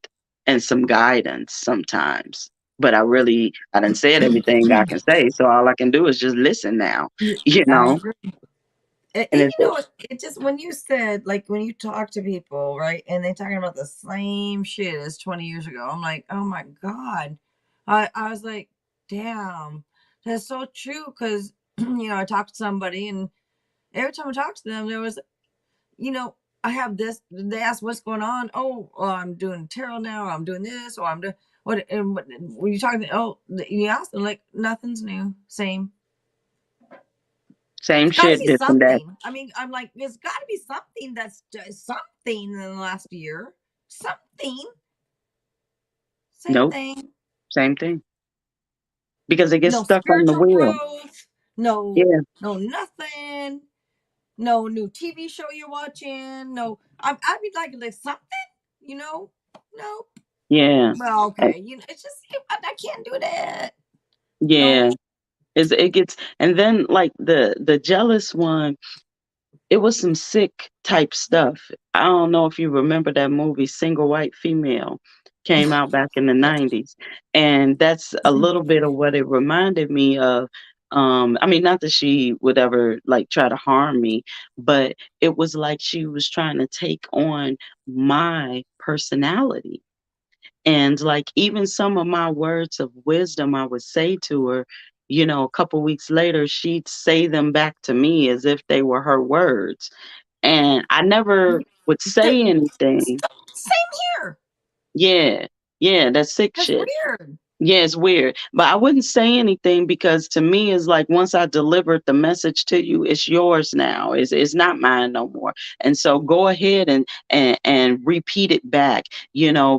some guidance sometimes. But I didn't say everything I can say. So all I can do is just listen now, you I know? agree. And, And it's it just when you said like when you talk to people, right, and they're talking about the same shit as 20 years ago, I'm like, oh my god, I was like, damn, that's so true. Because I talked to somebody, and every time I talked to them, there was, you know, I have this. They ask what's going on. Oh, well, I'm doing tarot now. Or I'm doing this, or I'm doing what? And when you talking, oh, you ask them like nothing's new, same. same It's got to shit, be different day. something. I mean, I'm like, there's got to be something that's just something in the last year. Something. Same Nope, thing. same thing. Because it gets No stuck on the spiritual wheel. growth. No, Yeah, no nothing. no new TV show you're watching. No, I'd be like something, you know. No, Yeah. well, Uh, okay, it's just I can't do that. No, Yeah. It gets, and then like the jealous one, it was some sick type stuff. I don't know if you remember that movie Single White Female, came out back in the yes. 90s. And that's a little bit of what it reminded me of. I mean, not that she would ever like try to harm me, but it was like she was trying to take on my personality. And like even some of my words of wisdom I would say to her, a couple weeks later, she'd say them back to me as if they were her words. And I never would Th- say anything. Same here. Yeah, yeah, that's sick That's shit. weird. Yeah, it's weird. But I wouldn't say anything because to me it's like once I delivered the message to you, it's yours now. It's not mine no more. And so go ahead and repeat it back,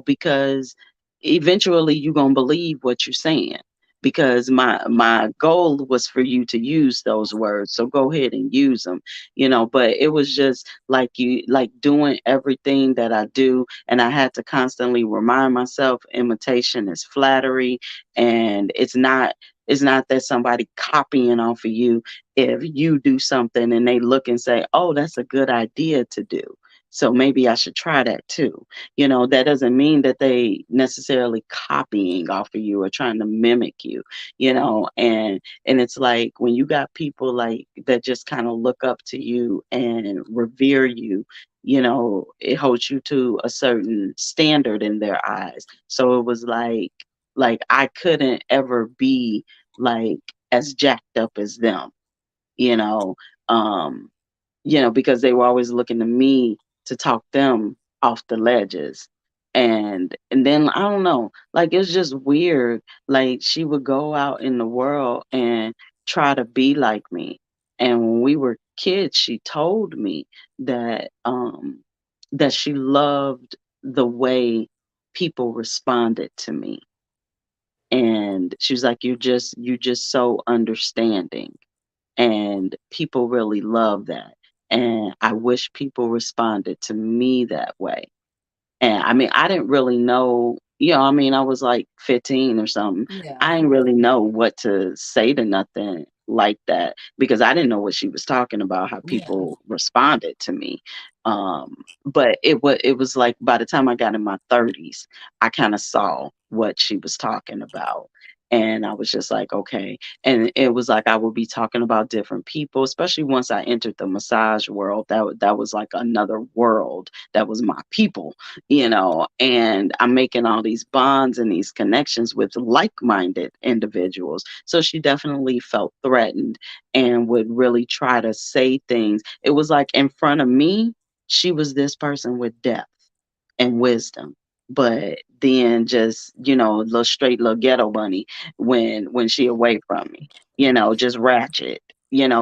because eventually you're gonna believe what you're saying. Because my goal was for you to use those words. So go ahead and use them, but it was just like you like doing everything that I do, and I had to constantly remind myself imitation is flattery, and it's not that somebody copying off of you if you do something and they look and say, oh, that's a good idea to do, so maybe I should try that too. That doesn't mean that they necessarily copying off of you or trying to mimic you. And it's like when you got people like that just kind of look up to you and revere you, it holds you to a certain standard in their eyes. So it was like I couldn't ever be like as jacked up as them, you know, um, because they were always looking to me to talk them off the ledges. And then I don't know, like it's just weird. Like she would go out in the world and try to be like me. And when we were kids, she told me that she loved the way people responded to me. And she was like, you just so understanding, and people really love that. And I wish people responded to me that way. And I mean, I didn't really know, I mean, I was like 15 or something. Yeah. I didn't really know what to say to nothing like that because I didn't know what she was talking about, how Yeah. people responded to me. But it was like by the time I got in my 30s, I kind of saw what she was talking about. And I was just like, okay. And it was like I would be talking about different people, especially once I entered the massage world. That was like another world. That was my people, and I'm making all these bonds and these connections with like-minded individuals. So she definitely felt threatened and would really try to say things. It was like in front of me, she was this person with depth and wisdom. But then just, little straight little ghetto bunny when she away from me, just ratchet,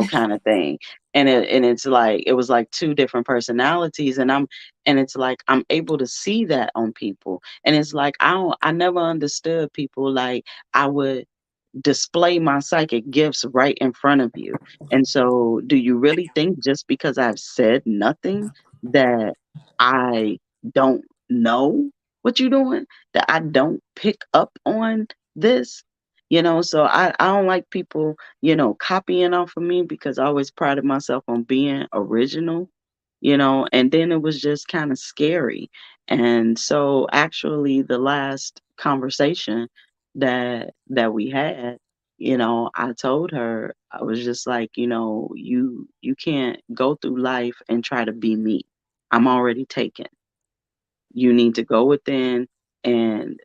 kind of thing. And it's like it was like two different personalities, and it's like I'm able to see that on people. And it's like I never understood people like I would display my psychic gifts right in front of you. And so, do you really think just because I've said nothing that I don't know what you're doing, that I don't pick up on this? So I don't like people, copying off of me because I always prided myself on being original, and then it was just kind of scary. And so actually the last conversation that we had, I told her, I was just like, you can't go through life and try to be me. I'm already taken. You need to go within and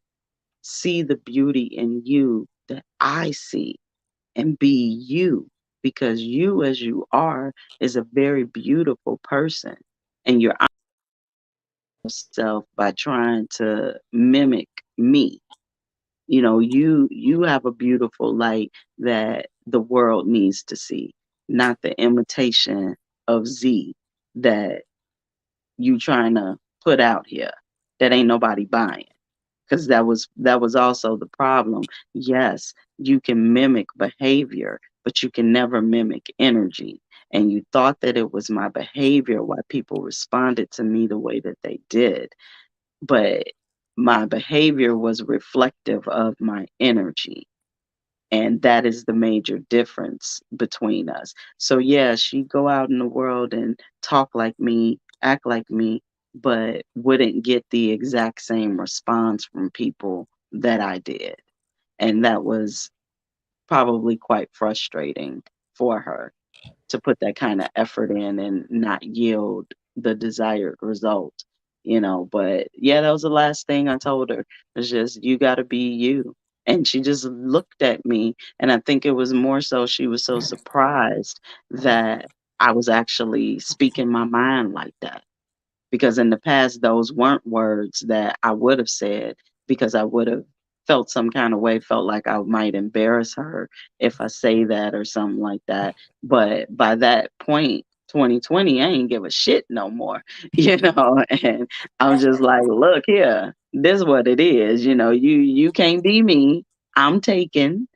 see the beauty in you that I see and be you, because you as you are is a very beautiful person, and you're yourself by trying to mimic me. You have a beautiful light that the world needs to see, not the imitation of Z that you trying to put out here that ain't nobody buying. Because that was also the problem. Yes, you can mimic behavior, but you can never mimic energy. and you thought that it was my behavior why people responded to me the way that they did. But my behavior was reflective of my energy. And that is the major difference between us. So yeah, she'd go out in the world and talk like me, act like me, but wouldn't get the exact same response from people that I did. And that was probably quite frustrating for her to put that kind of effort in and not yield the desired result, But yeah, that was the last thing I told her. It's just, you got to be you. And she just looked at me. And I think it was more so she was so surprised that I was actually speaking my mind like that, because in the past those weren't words that I would have said, because I would have felt some kind of way, felt like I might embarrass her if I say that or something like that. But by that point, 2020, I ain't give a shit no more, and I'm just like, look here, this is what it is, you can't be me. I'm taken,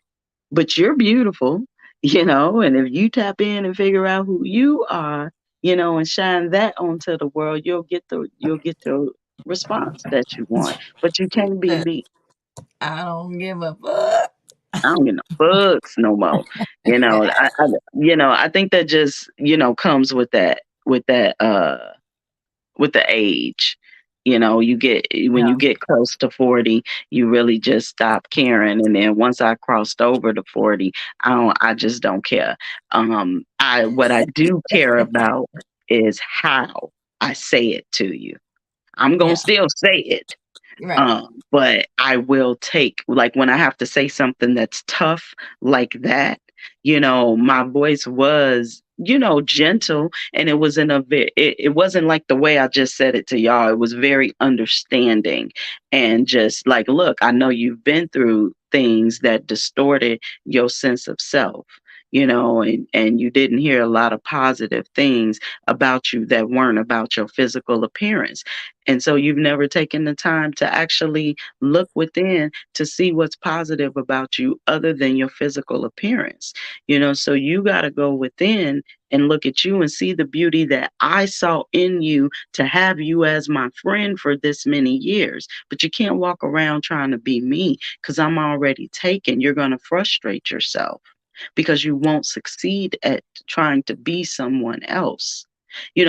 but you're beautiful, and if you tap in and figure out who you are, and shine that onto the world, you'll get your response that you want. But you can't be me. I don't give a fuck. I don't get no books no more. I think that just, comes with the age. You get, when Yeah. you get close to 40, you really just stop caring. And then once I crossed over to 40, I just don't care. What I do care about is how I say it to you. I'm gonna Yeah. still say it. Right. But I will take, like, when I have to say something that's tough like that, my voice was, gentle, and it was it wasn't like the way I just said it to y'all. It was very understanding, and just like, look, I know you've been through things that distorted your sense of self. And you didn't hear a lot of positive things about you that weren't about your physical appearance. And so you've never taken the time to actually look within to see what's positive about you other than your physical appearance. So you got to go within and look at you and see the beauty that I saw in you to have you as my friend for this many years. But you can't walk around trying to be me, because I'm already taken. You're going to frustrate yourself because you won't succeed at trying to be someone else.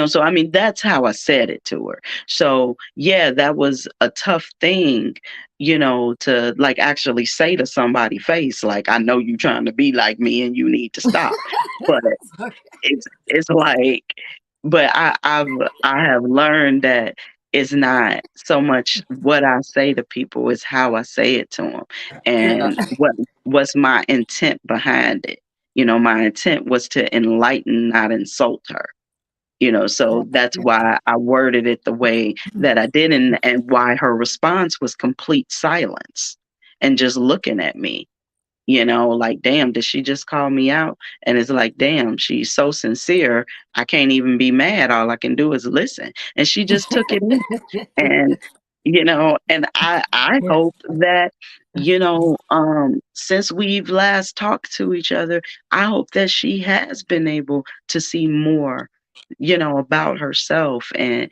So I mean, that's how I said it to her. So yeah, that was a tough thing, to like actually say to somebody face, like, I know you trying to be like me and you need to stop. But it's like, but I have learned that it's not so much what I say to people, it's how I say it to them, Yeah. and what's my intent behind it. My intent was to enlighten, not insult her. So that's why I worded it the way that I did, and why her response was complete silence and just looking at me. Like, damn, did she just call me out? And it's like, damn, she's so sincere. I can't even be mad. All I can do is listen. And she just took it in. And, and I hope that, since we've last talked to each other, I hope that she has been able to see more, about herself, and,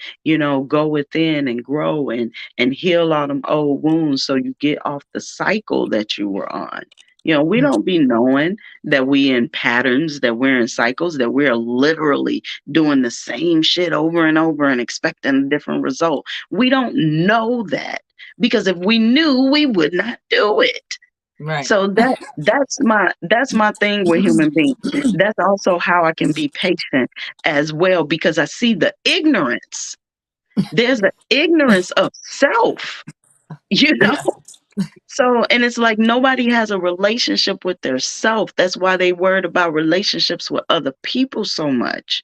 go within and grow and heal all them old wounds, so you get off the cycle that you were on. We don't be knowing that we in patterns, that we're in cycles, that we're literally doing the same shit over and over and expecting a different result. We don't know that, because if we knew, we would not do it. Right. So that's my thing with human beings. That's also how I can be patient as well, because I see the ignorance. There's the ignorance of self, you know. Yeah. So, and it's like nobody has a relationship with their self. That's why they worried about relationships with other people so much.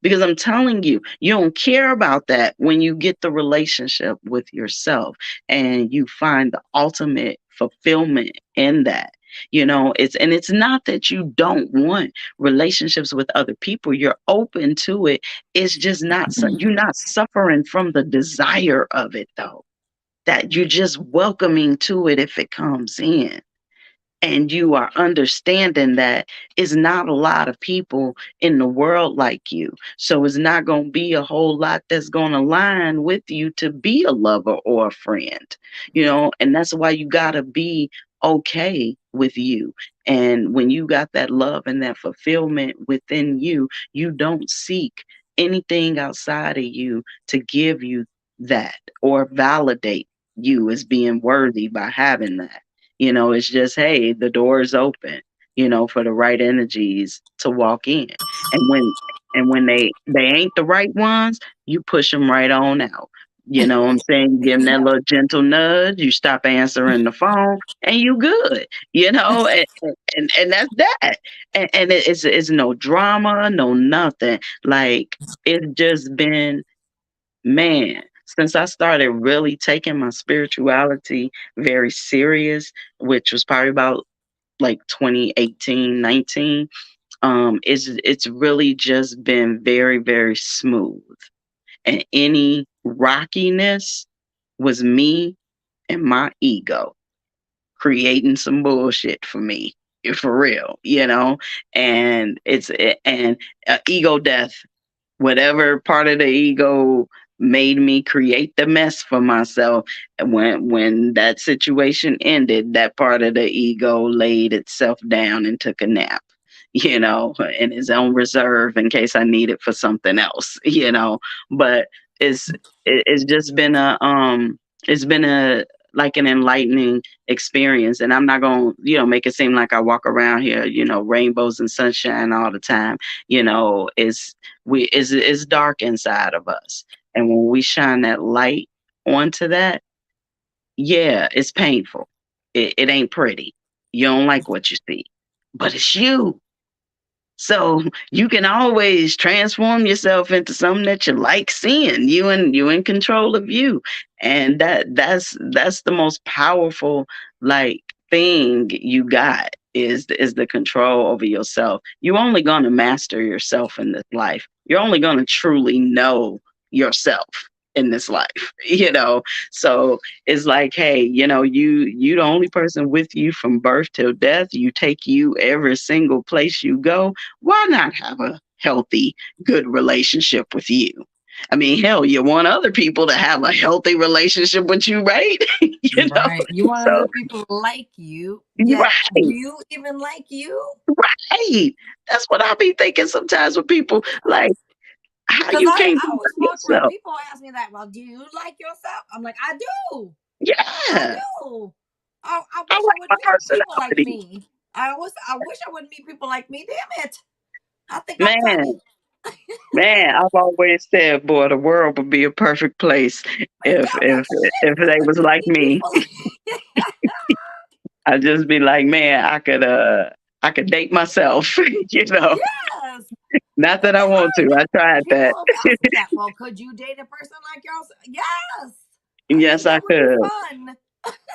Because I'm telling you, you don't care about that when you get the relationship with yourself and you find the ultimate fulfillment in that. It's not that you don't want relationships with other people. You're open to it. It's just not, you're not suffering from the desire of it though. That you're just welcoming to it if it comes in. and you are understanding that it's not a lot of people in the world like you. So it's not going to be a whole lot that's going to align with you to be a lover or a friend, and that's why you got to be okay with you. And when you got that love and that fulfillment within you, you don't seek anything outside of you to give you that or validate you as being worthy by having that. It's just, hey, the door is open, for the right energies to walk in. And when they ain't the right ones, you push them right on out. You know what I'm saying? Give them that little gentle nudge, you stop answering the phone, and you good, and that's that. And it's no drama, no nothing. Like, it's just been, man, since I started really taking my spirituality very serious, which was probably about like 2018, 19, it's really just been very, very smooth. And any rockiness was me and my ego creating some bullshit for me, for real, and and ego death, whatever part of the ego made me create the mess for myself. And when that situation ended, that part of the ego laid itself down and took a nap, in his own reserve in case I need it for something else, but it's it's just been a like an enlightening experience. And I'm not gonna, make it seem like I walk around here, rainbows and sunshine all the time. It's dark inside of us. And when we shine that light onto that, yeah, it's painful. It ain't pretty. You don't like what you see, but it's you. So you can always transform yourself into something that you like seeing. You in control of you. And that's the most powerful, like, thing you got is the control over yourself. You're only gonna master yourself in this life. You're only gonna truly know yourself in this life, So it's like, hey, you the only person with you from birth till death. You take you every single place you go. Why not have a healthy, good relationship with you? I mean, hell, you want other people to have a healthy relationship with you, right? Right. You want So, other people to like you, yet do right, you even like you? right. That's what I be thinking sometimes with people. Like, how Because you I can't be always walk around, yourself? people ask me that, well, do you like yourself? I'm like, I do. I Yeah, do. I I wish I like would my meet people like personality, me. I wish I would meet people like me. Damn it. I think I'm man. funny. Man, I've always said, boy, the world would be a perfect place But if damn if that shit. if they was like Meet me. people like I'd just be like, man, I could date myself, yes. Not And that I want to. I tried people that. have asked me that. Well, could you date a person like yours? Yes. I think Yes, I that would be could. fun.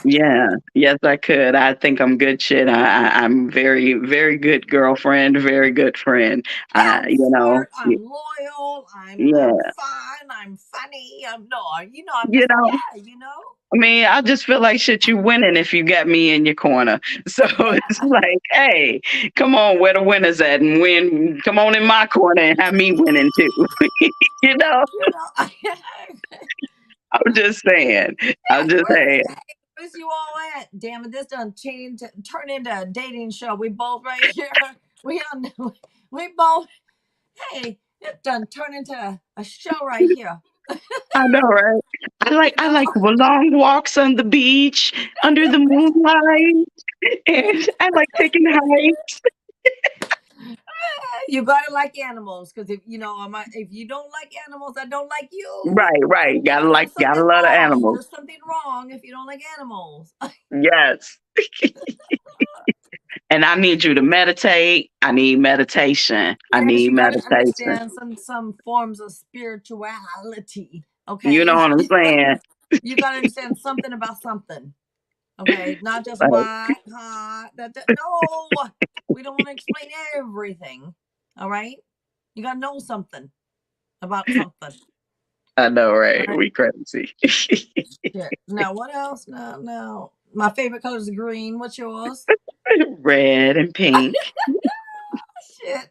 Yeah, yes, I could. I think I'm good shit. I'm very, very good girlfriend, very good friend. Yeah, I'm smart. Y- I'm loyal. I'm yeah, fun. I'm funny. I'm no, I'm you just know. yeah. I mean, I just feel like shit. You winning if you got me in your corner. So it's like, hey, come on, where the winners at, and win. Come on in my corner and have me winning too. you know, You know. I'm just saying. I'm just saying. Where's you all at? Damn it, this done turn into a dating show. We both right here. We on we both hey, it done turn into a show right here. I know, right? I like You I know? like long walks on the beach under the moonlight, and I like taking hikes. You gotta like animals, because if you don't like animals, I don't like you. Right, right. There's Got a something lot of wrong. animals. There's something wrong if you don't like animals. Yes. And I need you to meditate. I need meditation. I Yes, need you got to meditation. understand some forms of spirituality. You know Okay, what I'm saying? you got to understand something about something. Okay, not just Like, what, no, we don't want to explain everything. All right, you got to know something about something. I know, All right? right. We crazy. Shit. Now what else? No. My favorite color is green. What's yours? Red and pink. Shit.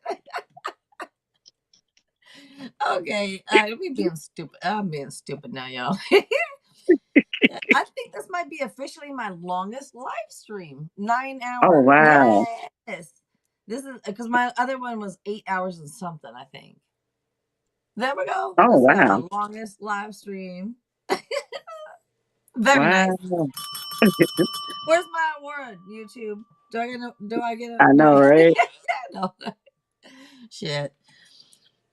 Okay, we being stupid. I'm being stupid now, y'all. I think this might be officially my longest live stream. 9 hours. Oh wow. Yes. This is because my other one was 8 hours and something, I think. There we go. Oh This is wow. my longest live stream. Very nice. Wow. Where's my award, YouTube? I know, right? No. Shit.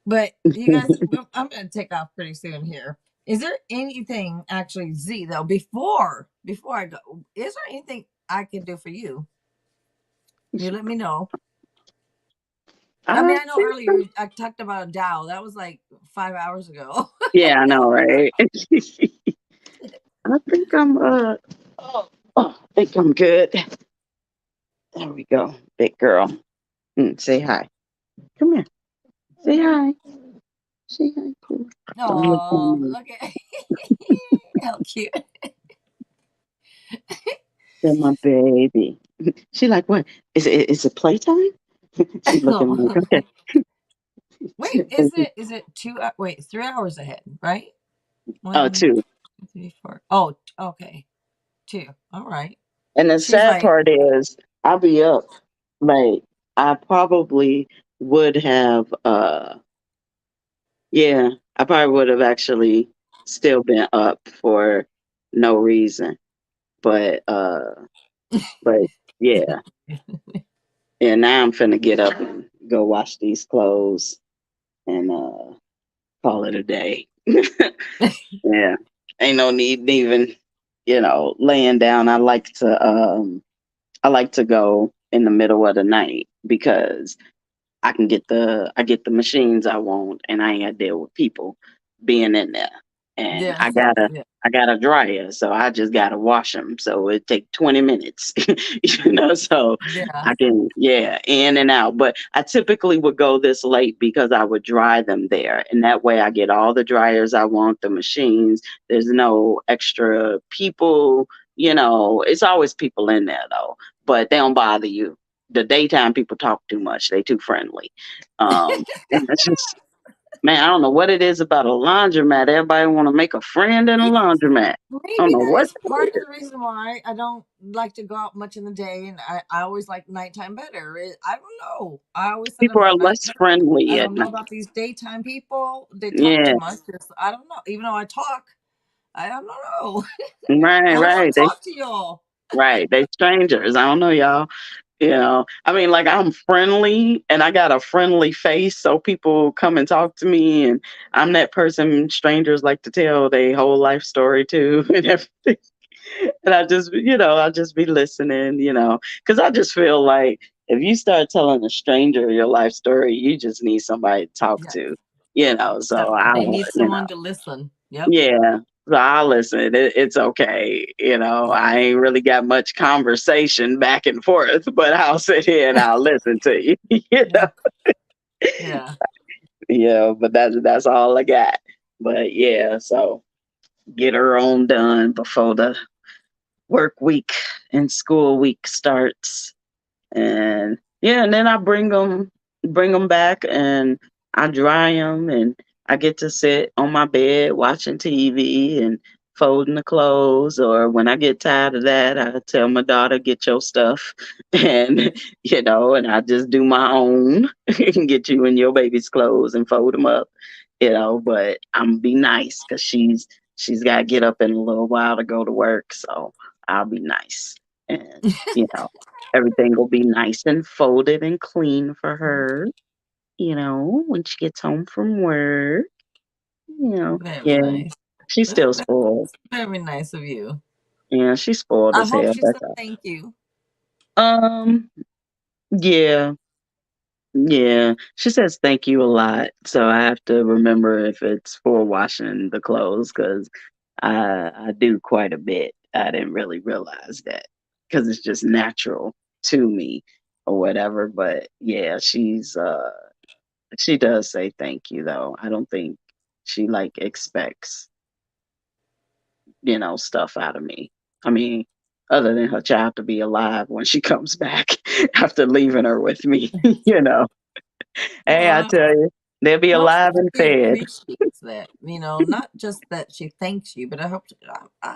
But you guys, I'm gonna take off pretty soon here. Is there anything actually, Z, though, before I go, is there anything I can do for you? You let me know. I I mean, I know think earlier I talked about a Dow. That was like 5 hours ago. yeah, I know, right? I think I'm I think I'm good. There we go. Big girl. Say hi. Come here. Say hi. Say hi, cool. Don't look at Oh, me. look at how cute. They're my baby. She like, what? Is it playtime? She looking like, okay. Wait, is it wait, 3 hours ahead, right? Oh, 1, two. 2, 3, 4. Oh, okay. 2. All right. And the She's sad like, part is I'll be up. Like I probably would have yeah, I probably would have actually still been up for no reason. But but yeah. And now I'm finna get up and go wash these clothes and call it a day. Yeah. Ain't no need even, laying down. I like to go in the middle of the night because I get the machines I want and I ain't gotta deal with people being in there. And yes, yeah, I got a dryer, so I just gotta wash them. So it take 20 minutes, so yeah, I can, yeah, in and out. But I typically would go this late because I would dry them there. And that way I get all the dryers I want, the machines. There's no extra people, it's always people in there though, but they don't bother you. The daytime people talk too much. They too friendly. And it's just, man, I don't know what it is about a laundromat. Everybody want to make a friend in a yeah. laundromat. I don't Maybe know that what is that part of is. the reason why I don't like to go out much in the day, and I always like nighttime better. I don't know. I always said People are about less nighttime. I friendly at don't know night. about these daytime people. They talk too Yeah, much. I don't know. Even though I talk, I don't know. right, I don't want right. to talk to y'all. They strangers. I don't know, y'all. I mean, like I'm friendly and I got a friendly face, so people come and talk to me, and I'm that person strangers like to tell their whole life story to, and everything. And I just be listening, because I just feel like if you start telling a stranger your life story, you just need somebody to talk Yeah. to, Yep. So I, They need someone to listen. Yep. yeah. So I'll listen. It's okay. I ain't really got much conversation back and forth, but I'll sit here and I'll listen to you. you know? Yeah. Yeah. But that's all I got. But yeah, so get her on done before the work week and school week starts. And yeah, and then I bring them back, and I dry them, and I get to sit on my bed watching TV and folding the clothes. Or when I get tired of that, I tell my daughter, get your stuff, and and I just do my own and get you in your baby's clothes and fold them up. But I'm be nice because she's got to get up in a little while to go to work, so I'll be nice. And you know everything will be nice and folded and clean for her, when she gets home from work. Very Yeah, nice. she's That's still spoiled. very nice of you. Yeah, she's spoiled I as hope hell. she That's said thank you. all. Yeah, yeah. She says thank you a lot, so I have to remember if it's for washing the clothes because I do quite a bit. I didn't really realize that because it's just natural to me or whatever. But yeah, she does say thank you though. I don't think she like expects, stuff out of me. I mean, other than her child to be alive when she comes back after leaving her with me. You know, hey, I Well, tell you, they'll be I hope alive and she fed. appreciates that. Not just that she thanks you, but I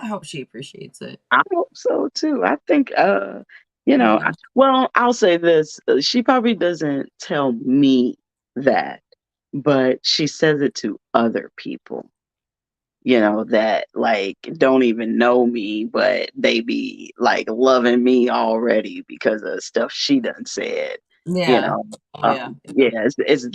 hope she appreciates it. I hope so too. I think, you You know, know. well, I'll say this: she probably doesn't tell me that, but she says it to other people. That like don't even know me, but they be like loving me already because of stuff she done said. You Yeah. know, Oh yeah. Yeah. yeah, it's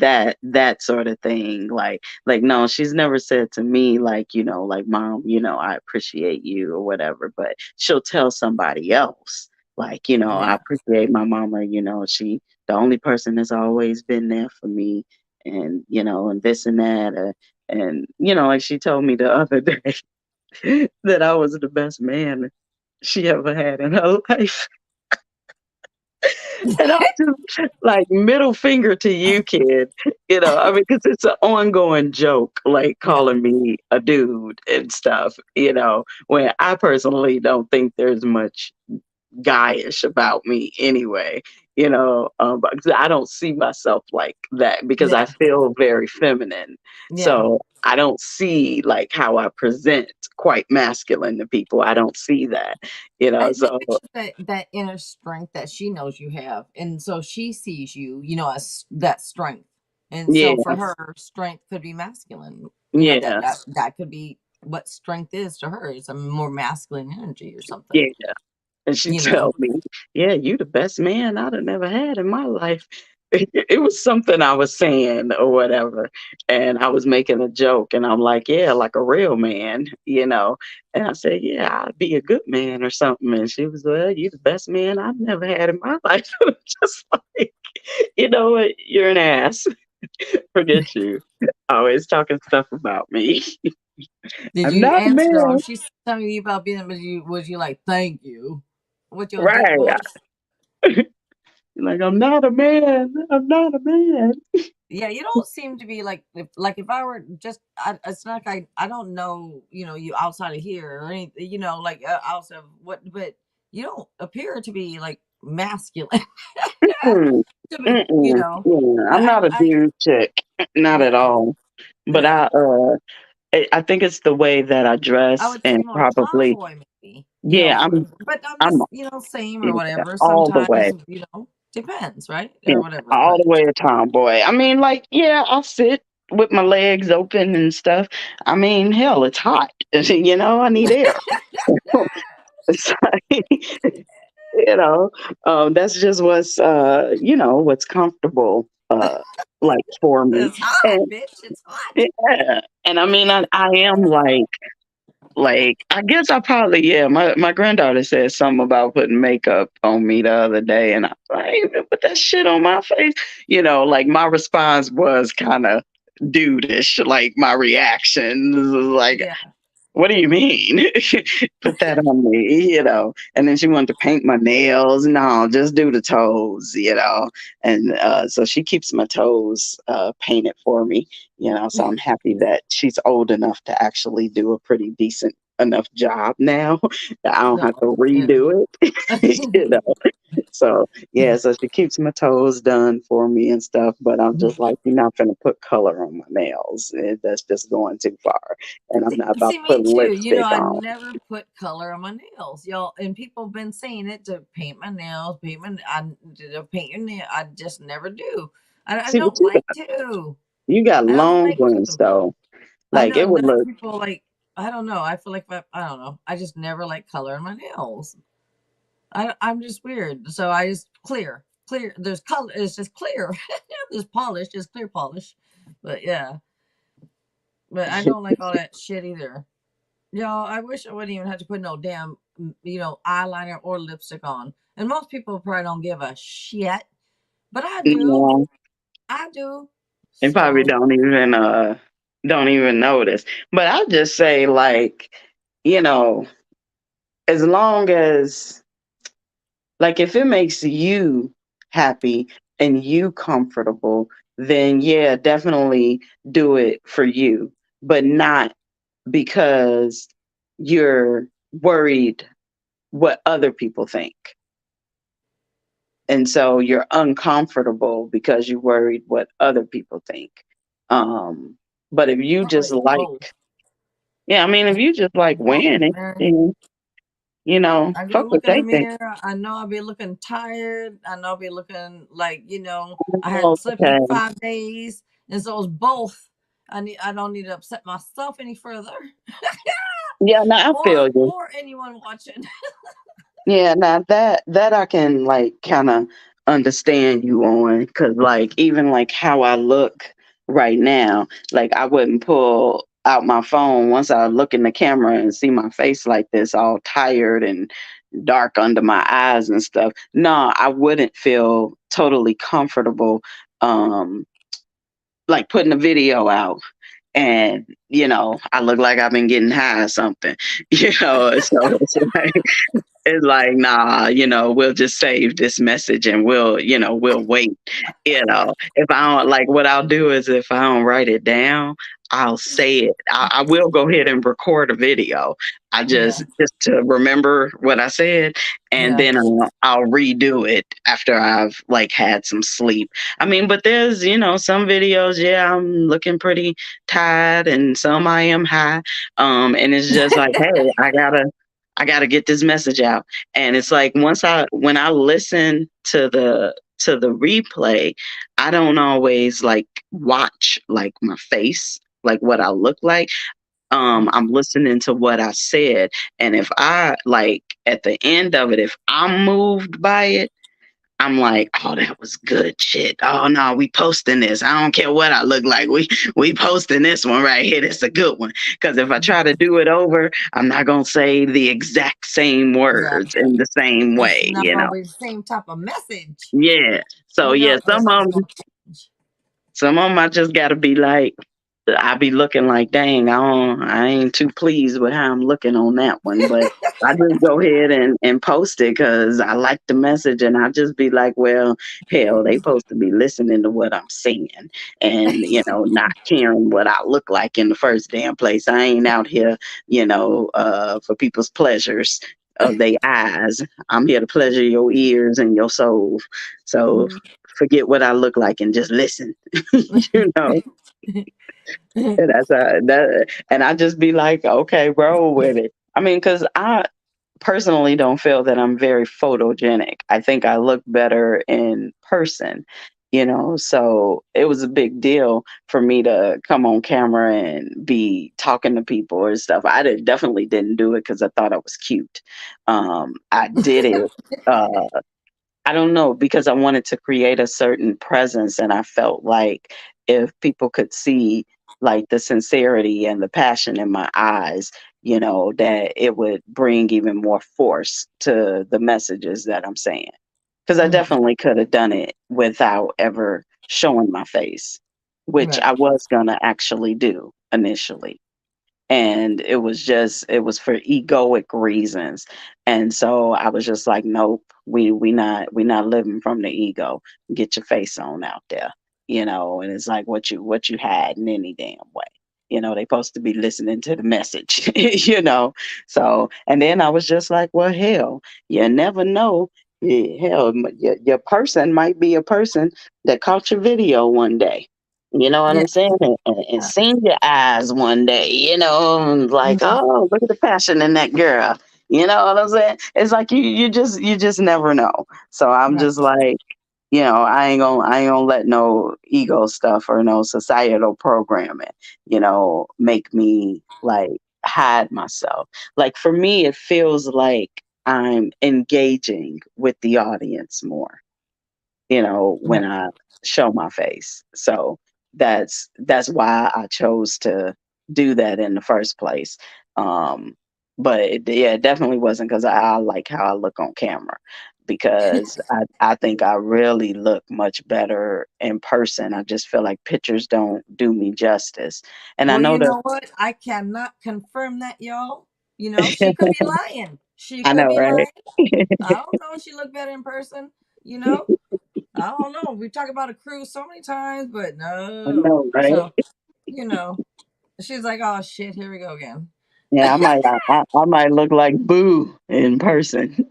that sort of thing. Like no, she's never said to me like like mom, I appreciate you or whatever, but she'll tell somebody else like I Yeah. appreciate my mama. She the only person that's always been there for me, and and this and that. And like she told me the other day that I was the best man she ever had in her life. And I'm just like middle finger to you, kid. I mean, because it's an ongoing joke, like Yeah. calling me a dude and stuff. When I personally don't think there's much guyish about me anyway, because I don't see myself like that because I Yeah. feel very feminine. Yeah. So I don't see like how I present quite masculine to people. I don't see that, I think so it's just that inner strength that she knows you have, and so she sees you, as that strength, and so yeah, for her, strength could be masculine. yeah, That could be what strength is to her. It's a more masculine energy or something. yeah. And she You know. tell me, "Yeah, you the best man I'd have never had in my life." It was something I was saying or whatever, and I was making a joke, and I'm like, "Yeah, like a real man." And I said, "Yeah, I'd be a good man or something." And she was, "Well, you the best man I've never had in my life." Just like, you know what? You're an ass. Forget you. Always talking stuff about me. Did I'm you not a answer though? man. If she's telling you about being, was you like, thank you, with your deep Right. voice? Like, I'm not a man. I'm not a man. Yeah, you don't seem to be if I were just, it's not like I don't know, you outside of here or anything, outside of what, but you don't appear to be like masculine Mm, to me, mm-mm. Yeah, but I'm not a dude chick, not at yeah, all. But yeah, I think it's the way that I I dress would say and more probably, tomboy maybe, yeah, but I'm I'm, just, same or yeah, whatever. all the Sometimes, way, depends, right? yeah, Or whatever, all but the way a tomboy. I mean, like, yeah, I'll sit with my legs open and stuff. I mean, hell, it's hot. I need air. It's like, you know, that's just what's comfortable, like for me. it's hot, And bitch. It's hot. yeah, and I mean, I am like I guess I probably yeah. My granddaughter said something about putting makeup on me the other day, and I ain't even put that shit on my face. Like my response was kind of dudeish. Like my reaction was like, Yeah. what do you mean? Put that on me. And then she wanted to paint my nails. No, just do the toes. And so she keeps my toes painted for me. So I'm happy that she's old enough to actually do a pretty decent enough job now that I don't have No. to Yeah. redo it. So yeah, so she keeps my toes done for me and stuff, but I'm just like, you're not gonna put color on my nails. That's just going too far. And I'm not about See, to me put too. lipstick I on. never put color on my nails, y'all. And people have been saying it to paint my nails, to paint your nail. I just never do. I See, but don't like to. you got I don't long like ones to. though. I Like know, it would but look. people I don't know. I feel like I don't know. I just never like color in my nails. I'm just weird. So I just clear. There's color. It's just clear. There's polish, just clear polish. But yeah, but I don't like all that shit either. Y'all, I wish I wouldn't even have to put no damn, eyeliner or lipstick on. And most people probably don't give a shit, but I do. No, I do. they probably So, don't even notice. But I just say like, you know, as long as like if it makes you happy and you comfortable, then yeah, definitely do it for you, but not because you're worried what other people think. And so you're uncomfortable because you're worried what other people think. Um, but if you just Probably both. like, yeah, I mean, if you just like Both, wearing it, man. then, I go fuck what look in the they think. mirror. I know I'll be looking tired. I know I'll be looking like, I Oh, hadn't slept in okay. 5 days. And so it's both. I don't need to upset myself any further. Yeah, no, I feel you. or anyone watching. Yeah, now that I can like kind of understand you on, because like even like how I look right now, like I wouldn't pull out my phone once I look in the camera and see my face like this, all tired and dark under my eyes and stuff. No, I wouldn't feel totally comfortable, um, like putting a video out and I look like I've been getting high or something. So it's like, nah, we'll just save this message and we'll wait. If I don't like, what I'll do is if I don't write it down, I'll say it. I will go ahead and record a video. I Yeah. just to remember what I said, and Yeah. then I'll redo it after I've like had some sleep. I mean, but there's some videos, yeah, I'm looking pretty tired, and some I am high. And it's just like, hey, I gotta get this message out. And it's like when I listen to the replay, I don't always like watch like my face, like what I look like. I'm listening to what I said. And if I like at the end of it, if I'm moved by it, I'm like, oh, that was good shit. Oh no, we posting this. I don't care what I look like. We posting this one right here. It's a good one. Because if I try to do it over, I'm not gonna say the exact same words Exactly. in the same It's way. not going to be the same type of message. Yeah. So yeah, some of Everything's going them, to change. I just gotta be like, I be looking like, dang, I ain't too pleased with how I'm looking on that one, but I just go ahead and post it because I like the message, and I just be like, well, hell, they supposed to be listening to what I'm saying, and not caring what I look like in the first damn place. I ain't out here, for people's pleasures of their eyes. I'm here to pleasure your ears and your soul. So forget what I look like and just listen. you know. And and I just be like, okay, roll with it. I mean, because I personally don't feel that I'm very photogenic. I think I look better in person, So it was a big deal for me to come on camera and be talking to people or stuff. Definitely didn't do it because I thought I was cute. I did it. Uh, I don't know, because I wanted to create a certain presence, and I felt like if people could see like the sincerity and the passion in my eyes, that it would bring even more force to the messages that I'm saying. Because I definitely could have done it without ever showing my face, which Right. I was gonna actually do initially, and it was for egoic reasons. And so I was just like, nope, we not living from the ego. Get your face on out there. And it's like what you had in any damn way. They supposed to be listening to the message. So, and then I was just like, well, hell, you never know. Hell, your person might be a person that caught your video one day. You know what Yeah. I'm saying? And seen your eyes one day, and like, Mhm. oh, look at the passion in that girl. You know what I'm saying? It's like you just never know. So I'm Right. just like, I ain't gonna let no ego stuff or no societal programming, make me like hide myself. Like for me, it feels like I'm engaging with the audience more, when Right. I show my face. So that's why I chose to do that in the first place. Um, but yeah, it definitely wasn't because I like how I look on camera, because I think I really look much better in person. I just feel like pictures don't do me justice. And I Well, know you that know what? I cannot confirm that, y'all. She could be lying. She I could know, be right? lying. I don't know if she looked better in person. You know, I don't know. We talk about a cruise so many times, but I no. know, right? So, you know, she's like, oh shit, here we go again. Yeah, I might look like Boo in person.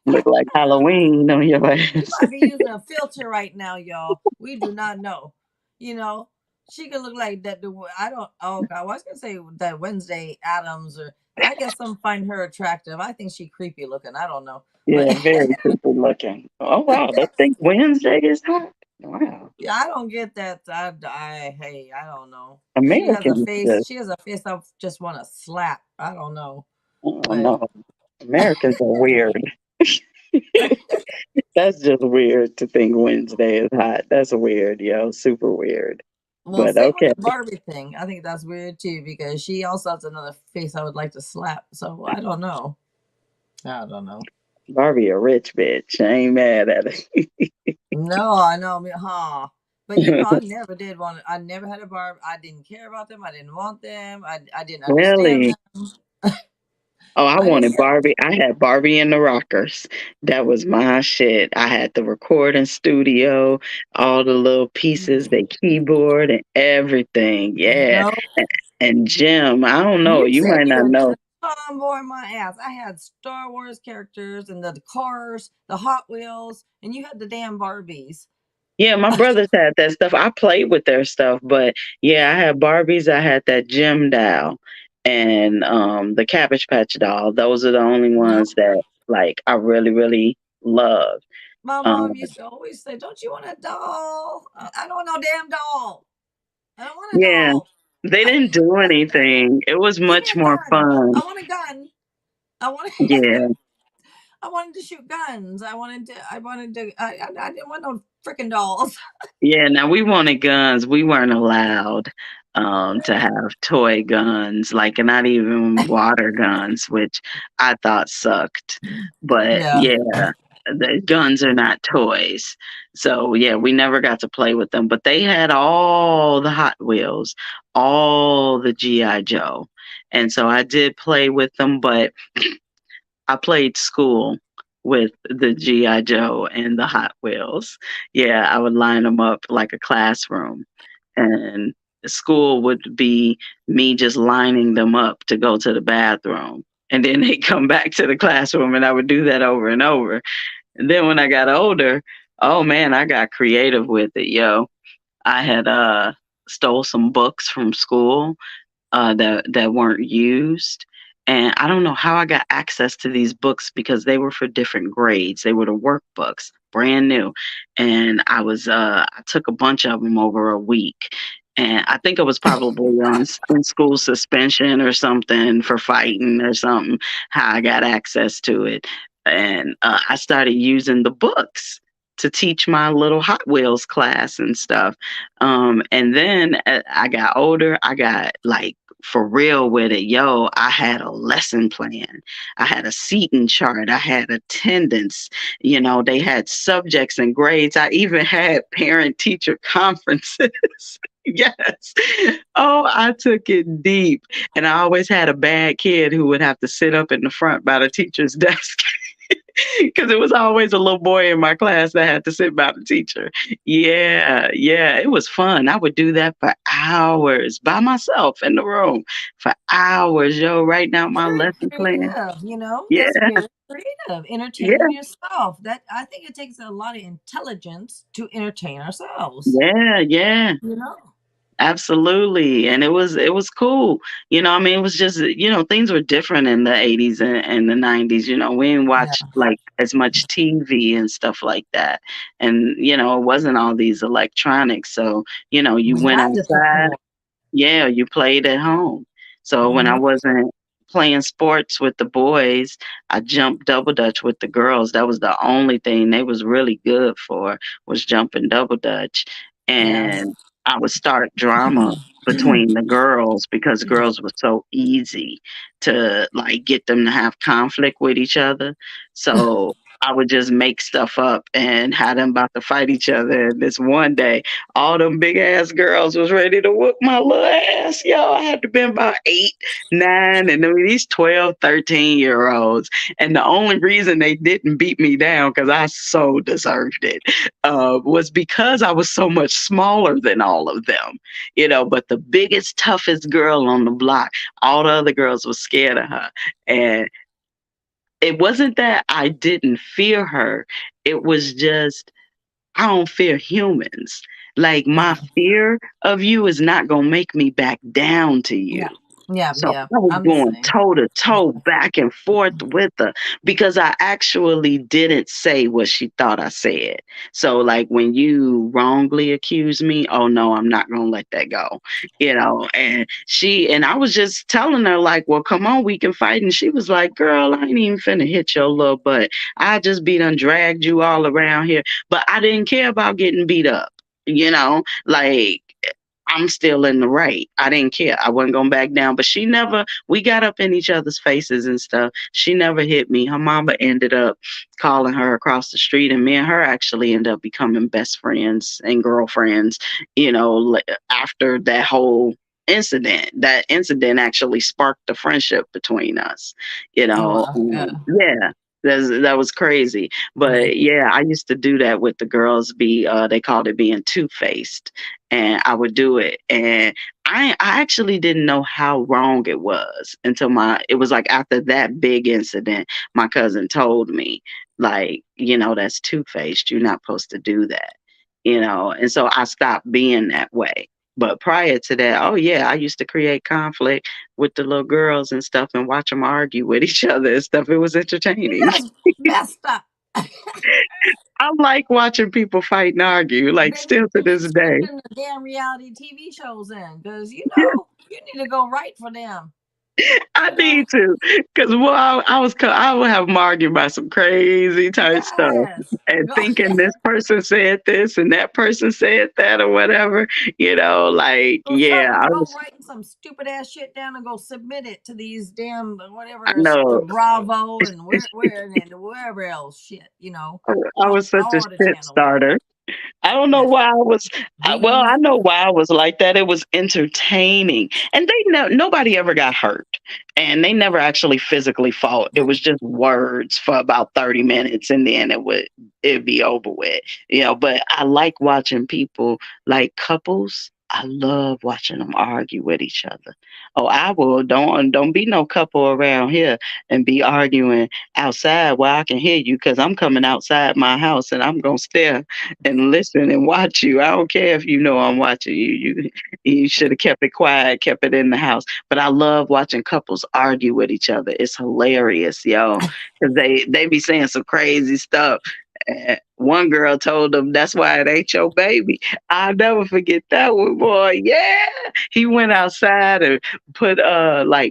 Look like Halloween on your She ass. might be using a filter right now, y'all. We do not know. You know, she could look like that. I don't. Oh God, I was gonna say that Wednesday Adams, or I guess some find her attractive. I think she creepy looking. I don't know, but Yeah, very creepy looking. Oh wow, they think Wednesday is hot. Wow, yeah, I don't get that. Hey, I don't know. She has a Americans face. just She has a face I just want to slap. I don't know, I don't but know. Americans are weird. That's just weird to think Wednesday is hot. That's weird, yo. Super weird. well, But same with okay, the Barbie thing. I think that's weird too because she also has another face I would like to slap. So I don't know. I don't know. Barbie a rich bitch. I ain't mad at it. No, I know. I mean, huh? But you know, I never did want. I never had a Barbie. I didn't care about them. I didn't want them. I didn't understand Really? them. Oh, I I just wanted Barbie. I had Barbie and the Rockers. That was my shit. I had the recording studio, all the little pieces, the keyboard and everything. Yeah. no. And Jim, I don't know. You You said might you not were know. tomboy my ass. I had Star Wars characters and the cars, the Hot Wheels, and you had the damn Barbies. Yeah, my brothers had that stuff. I played with their stuff, but yeah, I had Barbies. I had that Jim doll and the Cabbage Patch doll. Those are the only No, ones that like I really, really love. my Um, mom used to always say, "Don't you want a doll? I don't want no damn doll. I don't want a yeah, doll. they didn't do anything. It was Give me much a more gun. fun. I want a gun. I want. Yeah. I wanted to shoot guns. I wanted to. I didn't want no freaking dolls. Yeah, now we wanted guns. We weren't allowed to have toy guns, like not even water guns, which I thought sucked. But Yeah. yeah, the guns are not toys. So yeah, we never got to play with them. But they had all the Hot Wheels, all the G.I. Joe. And so I did play with them, but I played school with the G.I. Joe and the Hot Wheels. Yeah, I would line them up like a classroom. And school would be me just lining them up to go to the bathroom. And then they come back to the classroom, and I would do that over and over. And then when I got older, oh man, I got creative with it, yo. I had stole some books from school that weren't used. And I don't know how I got access to these books because they were for different grades. They were the workbooks, brand new. And I took a bunch of them over a week. And I think I was probably on in school suspension or something for fighting or something. How I got access to it, and I started using the books to teach my little Hot Wheels class and stuff. And then I got older. I got like for real with it. Yo, I had a lesson plan. I had a seating chart. I had attendance. You know, they had subjects and grades. I even had parent teacher conferences. Yes. Oh, I took it deep. And I always had a bad kid who would have to sit up in the front by the teacher's desk. Because it was always a little boy in my class that had to sit by the teacher. Yeah, yeah, it was fun. I would do that for hours by myself in the room for hours. Yo, writing out my Very lesson plan. creative, you know. Yeah, That's very creative. Entertaining yeah, yourself. That I think it takes a lot of intelligence to entertain ourselves. yeah, yeah. You know. Absolutely. And it was cool. I mean, it was just, things were different in the 80s and the 90s. We didn't Yeah. watch like as much TV and stuff like that. And, it wasn't all these electronics. So, you We went had to outside. support. Yeah, you played at home. So when I Mhm. wasn't playing sports with the boys, I jumped double dutch with the girls. That was the only thing they was really good for was jumping double dutch. Yes. And I would start drama between the girls because girls were so easy to like get them to have conflict with each other. So I would just make stuff up and had them about to fight each other. And this one day, all them big ass girls was ready to whoop my little ass. Yo, I had to be about 8, 9, and I mean, these 12, 13-year olds. And the only reason they didn't beat me down, because I so deserved it, was because I was so much smaller than all of them. But the biggest, toughest girl on the block, all the other girls were scared of her. And it wasn't that I didn't fear her. It was just I don't fear humans. Like my Mm. fear of you is not gonna make me back down to you. Yeah. Yeah. So Yeah. I was I'm the going same. toe to Yeah. toe, back and forth with her because I actually didn't say what she thought I said. So, like, when you wrongly accuse me, oh no, I'm not gonna let that go. And I was just telling her, like, well, come on, we can fight. And she was like, girl, I ain't even finna hit your little butt. I just be done dragged you all around here. But I didn't care about getting beat up, like I'm still in the right. I didn't care. I wasn't going back down. But we got up in each other's faces and stuff. She never hit me. Her mama ended up calling her across the street, and me and her actually ended up becoming best friends and girlfriends, after that whole incident. That incident actually sparked a friendship between us, Oh, wow. Yeah. yeah. That was crazy. Yeah. But yeah, I used to do that with the girls. They called it being two-faced, and I would do it. And I actually didn't know how wrong it was until it was like after that big incident, my cousin told me, like, that's two-faced. You're not supposed to do that. And so I stopped being that way. But prior to that, oh yeah, I used to create conflict with the little girls and stuff and watch them argue with each other and stuff. It was entertaining. That's messed up. I like watching people fight and argue, like, Then still to you need this to day. start getting the damn reality TV shows in, because you need to go right for them. I need to, because well, I would have them arguing about some crazy type stuff Yes. and Go. thinking this person said this and that person said that or whatever. Like, Go yeah, start I go was. writing some stupid ass shit down and go submit it to these damn I whatever know. Bravo and where and wherever else shit, I was such a all the shit channels. starter. I don't know Yeah. why well, BB. I know why I was like that. It was entertaining. And nobody ever got hurt. And they never actually physically fought. It was just words for about 30 minutes and then it'd be over with. But I like watching people, like couples. I love watching them argue with each other. Oh, I will. Don't be no couple around here and be arguing outside where I can hear you, because I'm coming outside my house and I'm gonna stare and listen and watch you. I don't care if you know I'm watching you. You should have kept it quiet, kept it in the house. But I love watching couples argue with each other. It's hilarious, yo, because they be saying some crazy stuff. One girl told them that's why it ain't your baby. I'll never forget that one, boy. Yeah, he went outside and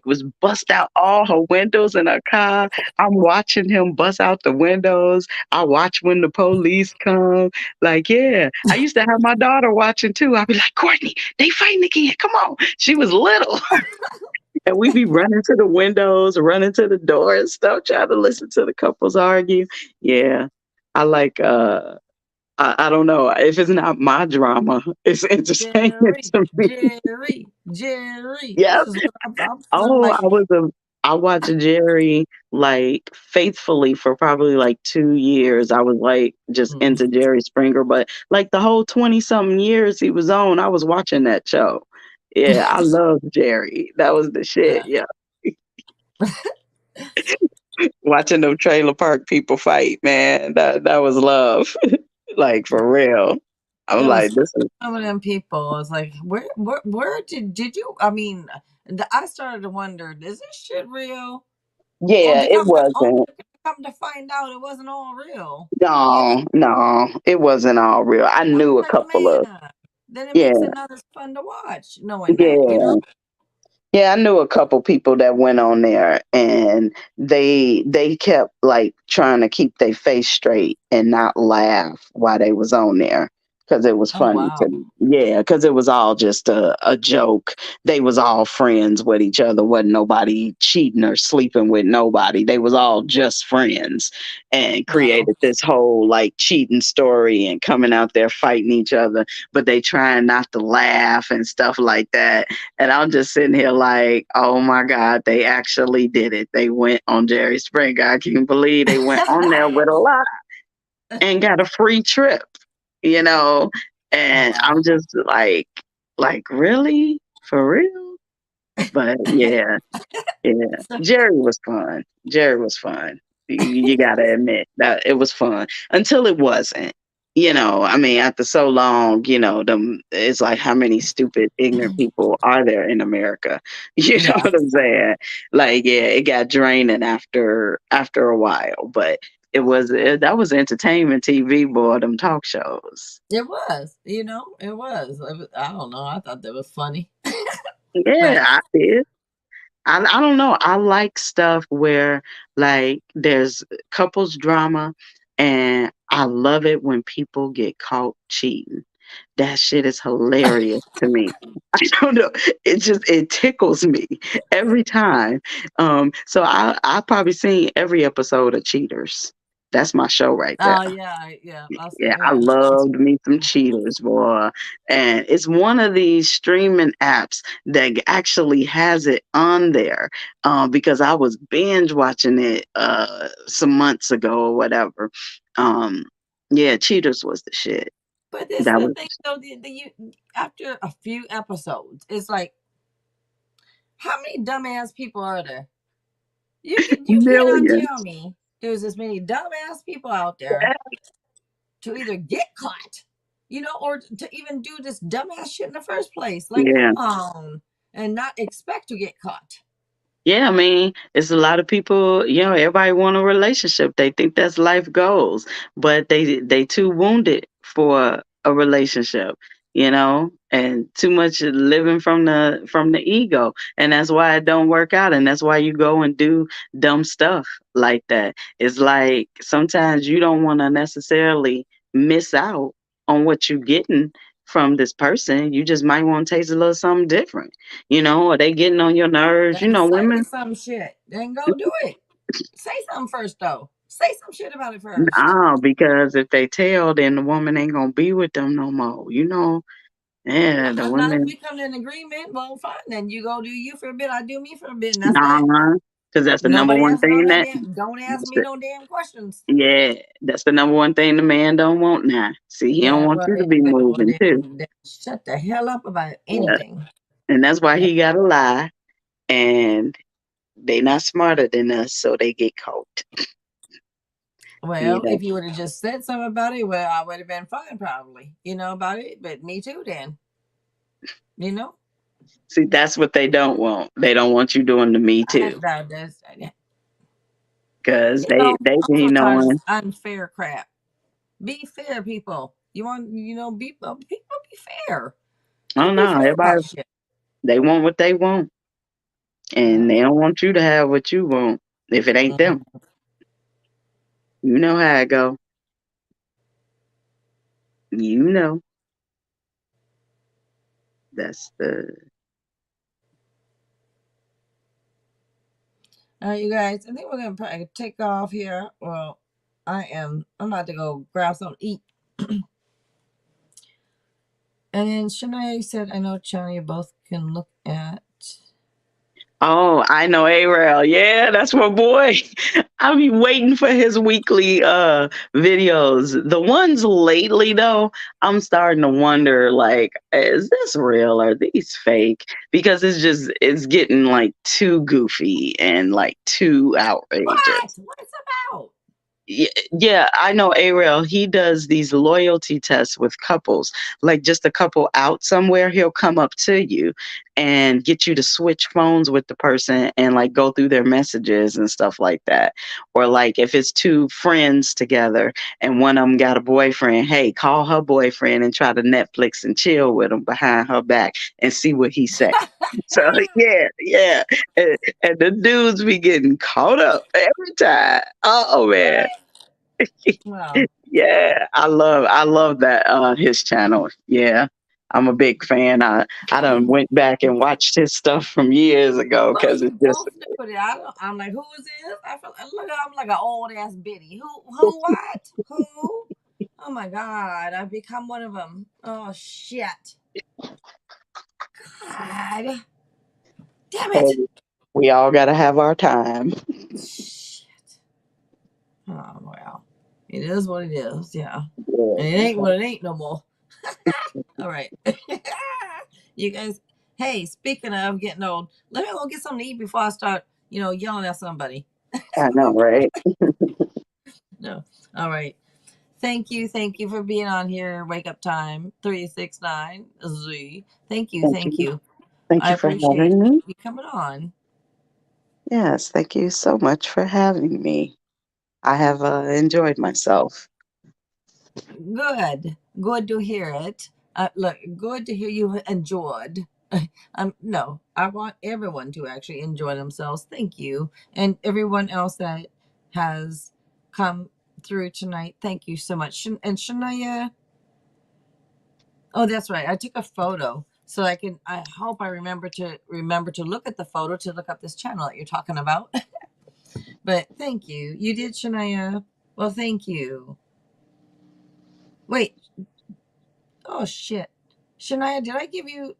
was bust out all her windows in her car. I'm watching him bust out the windows. I watch when the police come. Like, yeah, I used to have my daughter watching too. I'd be like, Courtney, they fighting again. Come on. She was little. And we be running to the windows, running to the door and stuff, trying to listen to the couples argue. Yeah. I like I don't know. If it's not my drama, it's entertaining to me. Jerry. Yeah. This is what I'm feeling Oh, like. I watched Jerry like faithfully for probably like 2 years. I was like just Mm. into Jerry Springer, but like the whole 20 something years he was on, I was watching that show. Yeah, I love Jerry. That was the shit. Yeah. Yeah. Watching them trailer park people fight, man. That was love. Like for real. I'm It was like, this is some of them people. It's like, where did you? I mean, I started to wonder, is this shit real? yeah, it Only wasn't. to come to find out it wasn't all real. You know, No, no, it wasn't all real. I I was knew a like, couple of man, then it yeah, makes it not as fun to watch, knowing that. yeah. Yeah, I knew a couple people that went on there and they kept like trying to keep their face straight and not laugh while they was on there. because it was Oh funny to wow. me. Yeah, because it was all just a joke. They was all friends with each other. Wasn't nobody cheating or sleeping with nobody. They was all just friends and Wow. created this whole like cheating story and coming out there fighting each other, but they trying not to laugh and stuff like that. And I'm just sitting here like, oh my God, they actually did it. They went on Jerry Springer. I can't believe they went on there with a lie and got a free trip, you know? And Wow. I'm just like really? For real? But yeah, yeah. So, Jerry was fun. Jerry was fun. You gotta admit that it was fun until it wasn't. I mean, after so long, them it's like how many stupid, ignorant people are there in America? You know yeah, what I'm saying? Like, yeah, it got draining after a while, but that was entertainment TV, boy, them talk shows. it was. I don't know. I thought that was funny, but Yeah, I did. I don't know. I like stuff where like there's couples drama, and I love it when people get caught cheating. That shit is hilarious to me. I don't know. It tickles me every time. So I probably seen every episode of Cheaters. That's my show right there. oh yeah, yeah. Yeah, I Yeah. loved me some Cheaters, boy. And it's one of these streaming apps that actually has it on there, because I was binge watching it some months ago or whatever. Um, yeah, Cheaters was the shit. But this is That the was thing, though. After a few episodes, it's like, how many dumbass people are there? You cannot tell millions. me there's as many dumbass people out there to either get caught, or to even do this dumbass shit in the first place. Like, come Yeah. on, and not expect to get caught. Yeah, I mean, it's a lot of people, everybody want a relationship. They think that's life goals, but they too wounded for a relationship, and too much living from the ego. And that's why it don't work out. And that's why you go and do dumb stuff like that. It's like sometimes you don't want to necessarily miss out on what you're getting from this person. You just might want to taste a little something different, or they getting on your nerves. Then say Women, some shit. Then go do it. Say something first, though. Say some shit about it first. nah, because if they tell, then the woman ain't gonna be with them no more. Yeah, the Not if women, we come to an agreement. Well, fine. Then you go do you for a bit. I do me for a bit, and that's that. nah, because that's the number Nobody one asking no thing that that, damn. Don't ask that's me the, no damn questions. yeah, that's the number one thing the man don't want now. See, he don't Yeah, want well, you to be moving too. then shut the hell up about Yeah, anything. and that's why Yeah. he gotta lie, and they not smarter than us, so they get caught. You Well, know, if you would have just said something about it, well, I would have been fine, probably. About it. But me too. Then, you know, see, that's what they don't want. They don't want you doing the me I, too, that, that's, because they most be of the times it's knowing. unfair crap. Be fair, people. You want, people be fair. Oh Just be no, fair everybody, about shit. they want what they want, and Yeah. they don't want you to have what you want if it ain't them. Mhm. You know how it go. You know that's the. All right, you guys. I think we're gonna probably take off here. Well, I am. I'm about to go grab something to eat. And then Shania said, "I know, China, you both can look at." Oh, I know Ariel. Yeah, that's my boy. I be waiting for his weekly videos. The ones lately though, I'm starting to wonder like, is this real or are these fake? Because it's getting like too goofy and like too outrageous. What's about? Yeah, yeah, I know Ariel. He does these loyalty tests with couples. Like just a couple out somewhere, he'll come up to you and get you to switch phones with the person and like go through their messages and stuff like that. Or like if it's two friends together and one of them got a boyfriend, hey, call her boyfriend and try to Netflix and chill with him behind her back and see what he say. So yeah, yeah, and the dudes be getting caught up every time. Oh man. Wow. Yeah, I love that his channel. Yeah. I'm a big fan. I done went back and watched his stuff from years ago Well, because you it's just both knew it. I'm like, who is this? I feel look, I'm like an old ass biddy. Who, what? Who? Oh my God, I've become one of them. Oh shit. God. Damn it. hey, we all gotta have our time. Shit. Oh well. It is what it is, yeah. And it Yeah. ain't what it ain't no more. All right. You guys, hey, speaking of getting old, let me go get something to eat before I start, yelling at somebody. I know, right? No. All right. Thank you. Thank you for being on here. Wake up time 369 Z. Thank you. Thank Thank you. you. Thank I you for appreciate having me. you coming on. Yes, thank you so much for having me. I have enjoyed myself. Good. Good to hear it. Look, good to hear you enjoyed. No, I want everyone to actually enjoy themselves. Thank you. And everyone else that has come through tonight, thank you so much. And Shania, oh, that's right. I took a photo so I hope I remember to look at the photo to look up this channel that you're talking about. But thank you. You did, Shania. Well, thank you. Wait. Oh shit. Shania, did I give you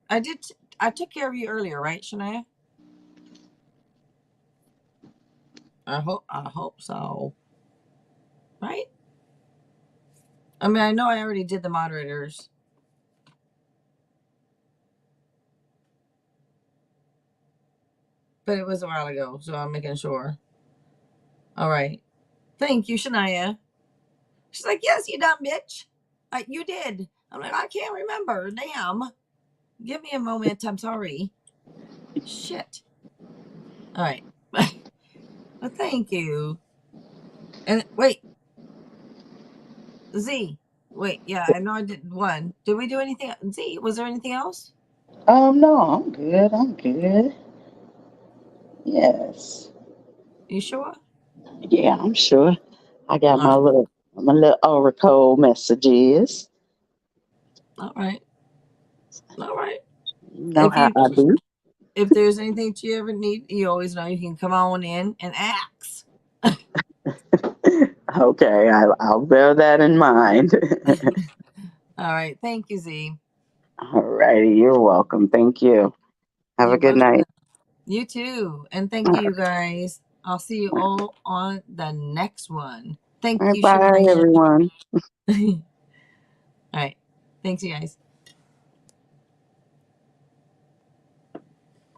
I did I took care of you earlier, right, Shania? I hope so. Right? I mean, I know I already did the moderators, but it was a while ago, so I'm making sure. All right. Thank you, Shania. She's like, yes, you dumb bitch. You did. I'm like, I can't remember. Damn. Give me a moment. I'm sorry. Shit. All right. Well, thank you. And wait, Z. Wait, yeah, I know I did one. Did we do anything? Z, was there anything else? No, I'm good. I'm good. Yes. You sure? Yeah, I'm sure. I got All right. my little oracle messages. All right. All right. You know If how you I do. if there's anything that you ever need, you always know you can come on in and ask. Okay, I'll bear that in mind. All right. Thank you, Z. All righty, you're welcome. Thank you. Have a You're good welcome. night. You too. And thank All you, you guys. I'll see you all on the next one. Thank right, you, bye, Shania. everyone. All right. Thanks, you guys.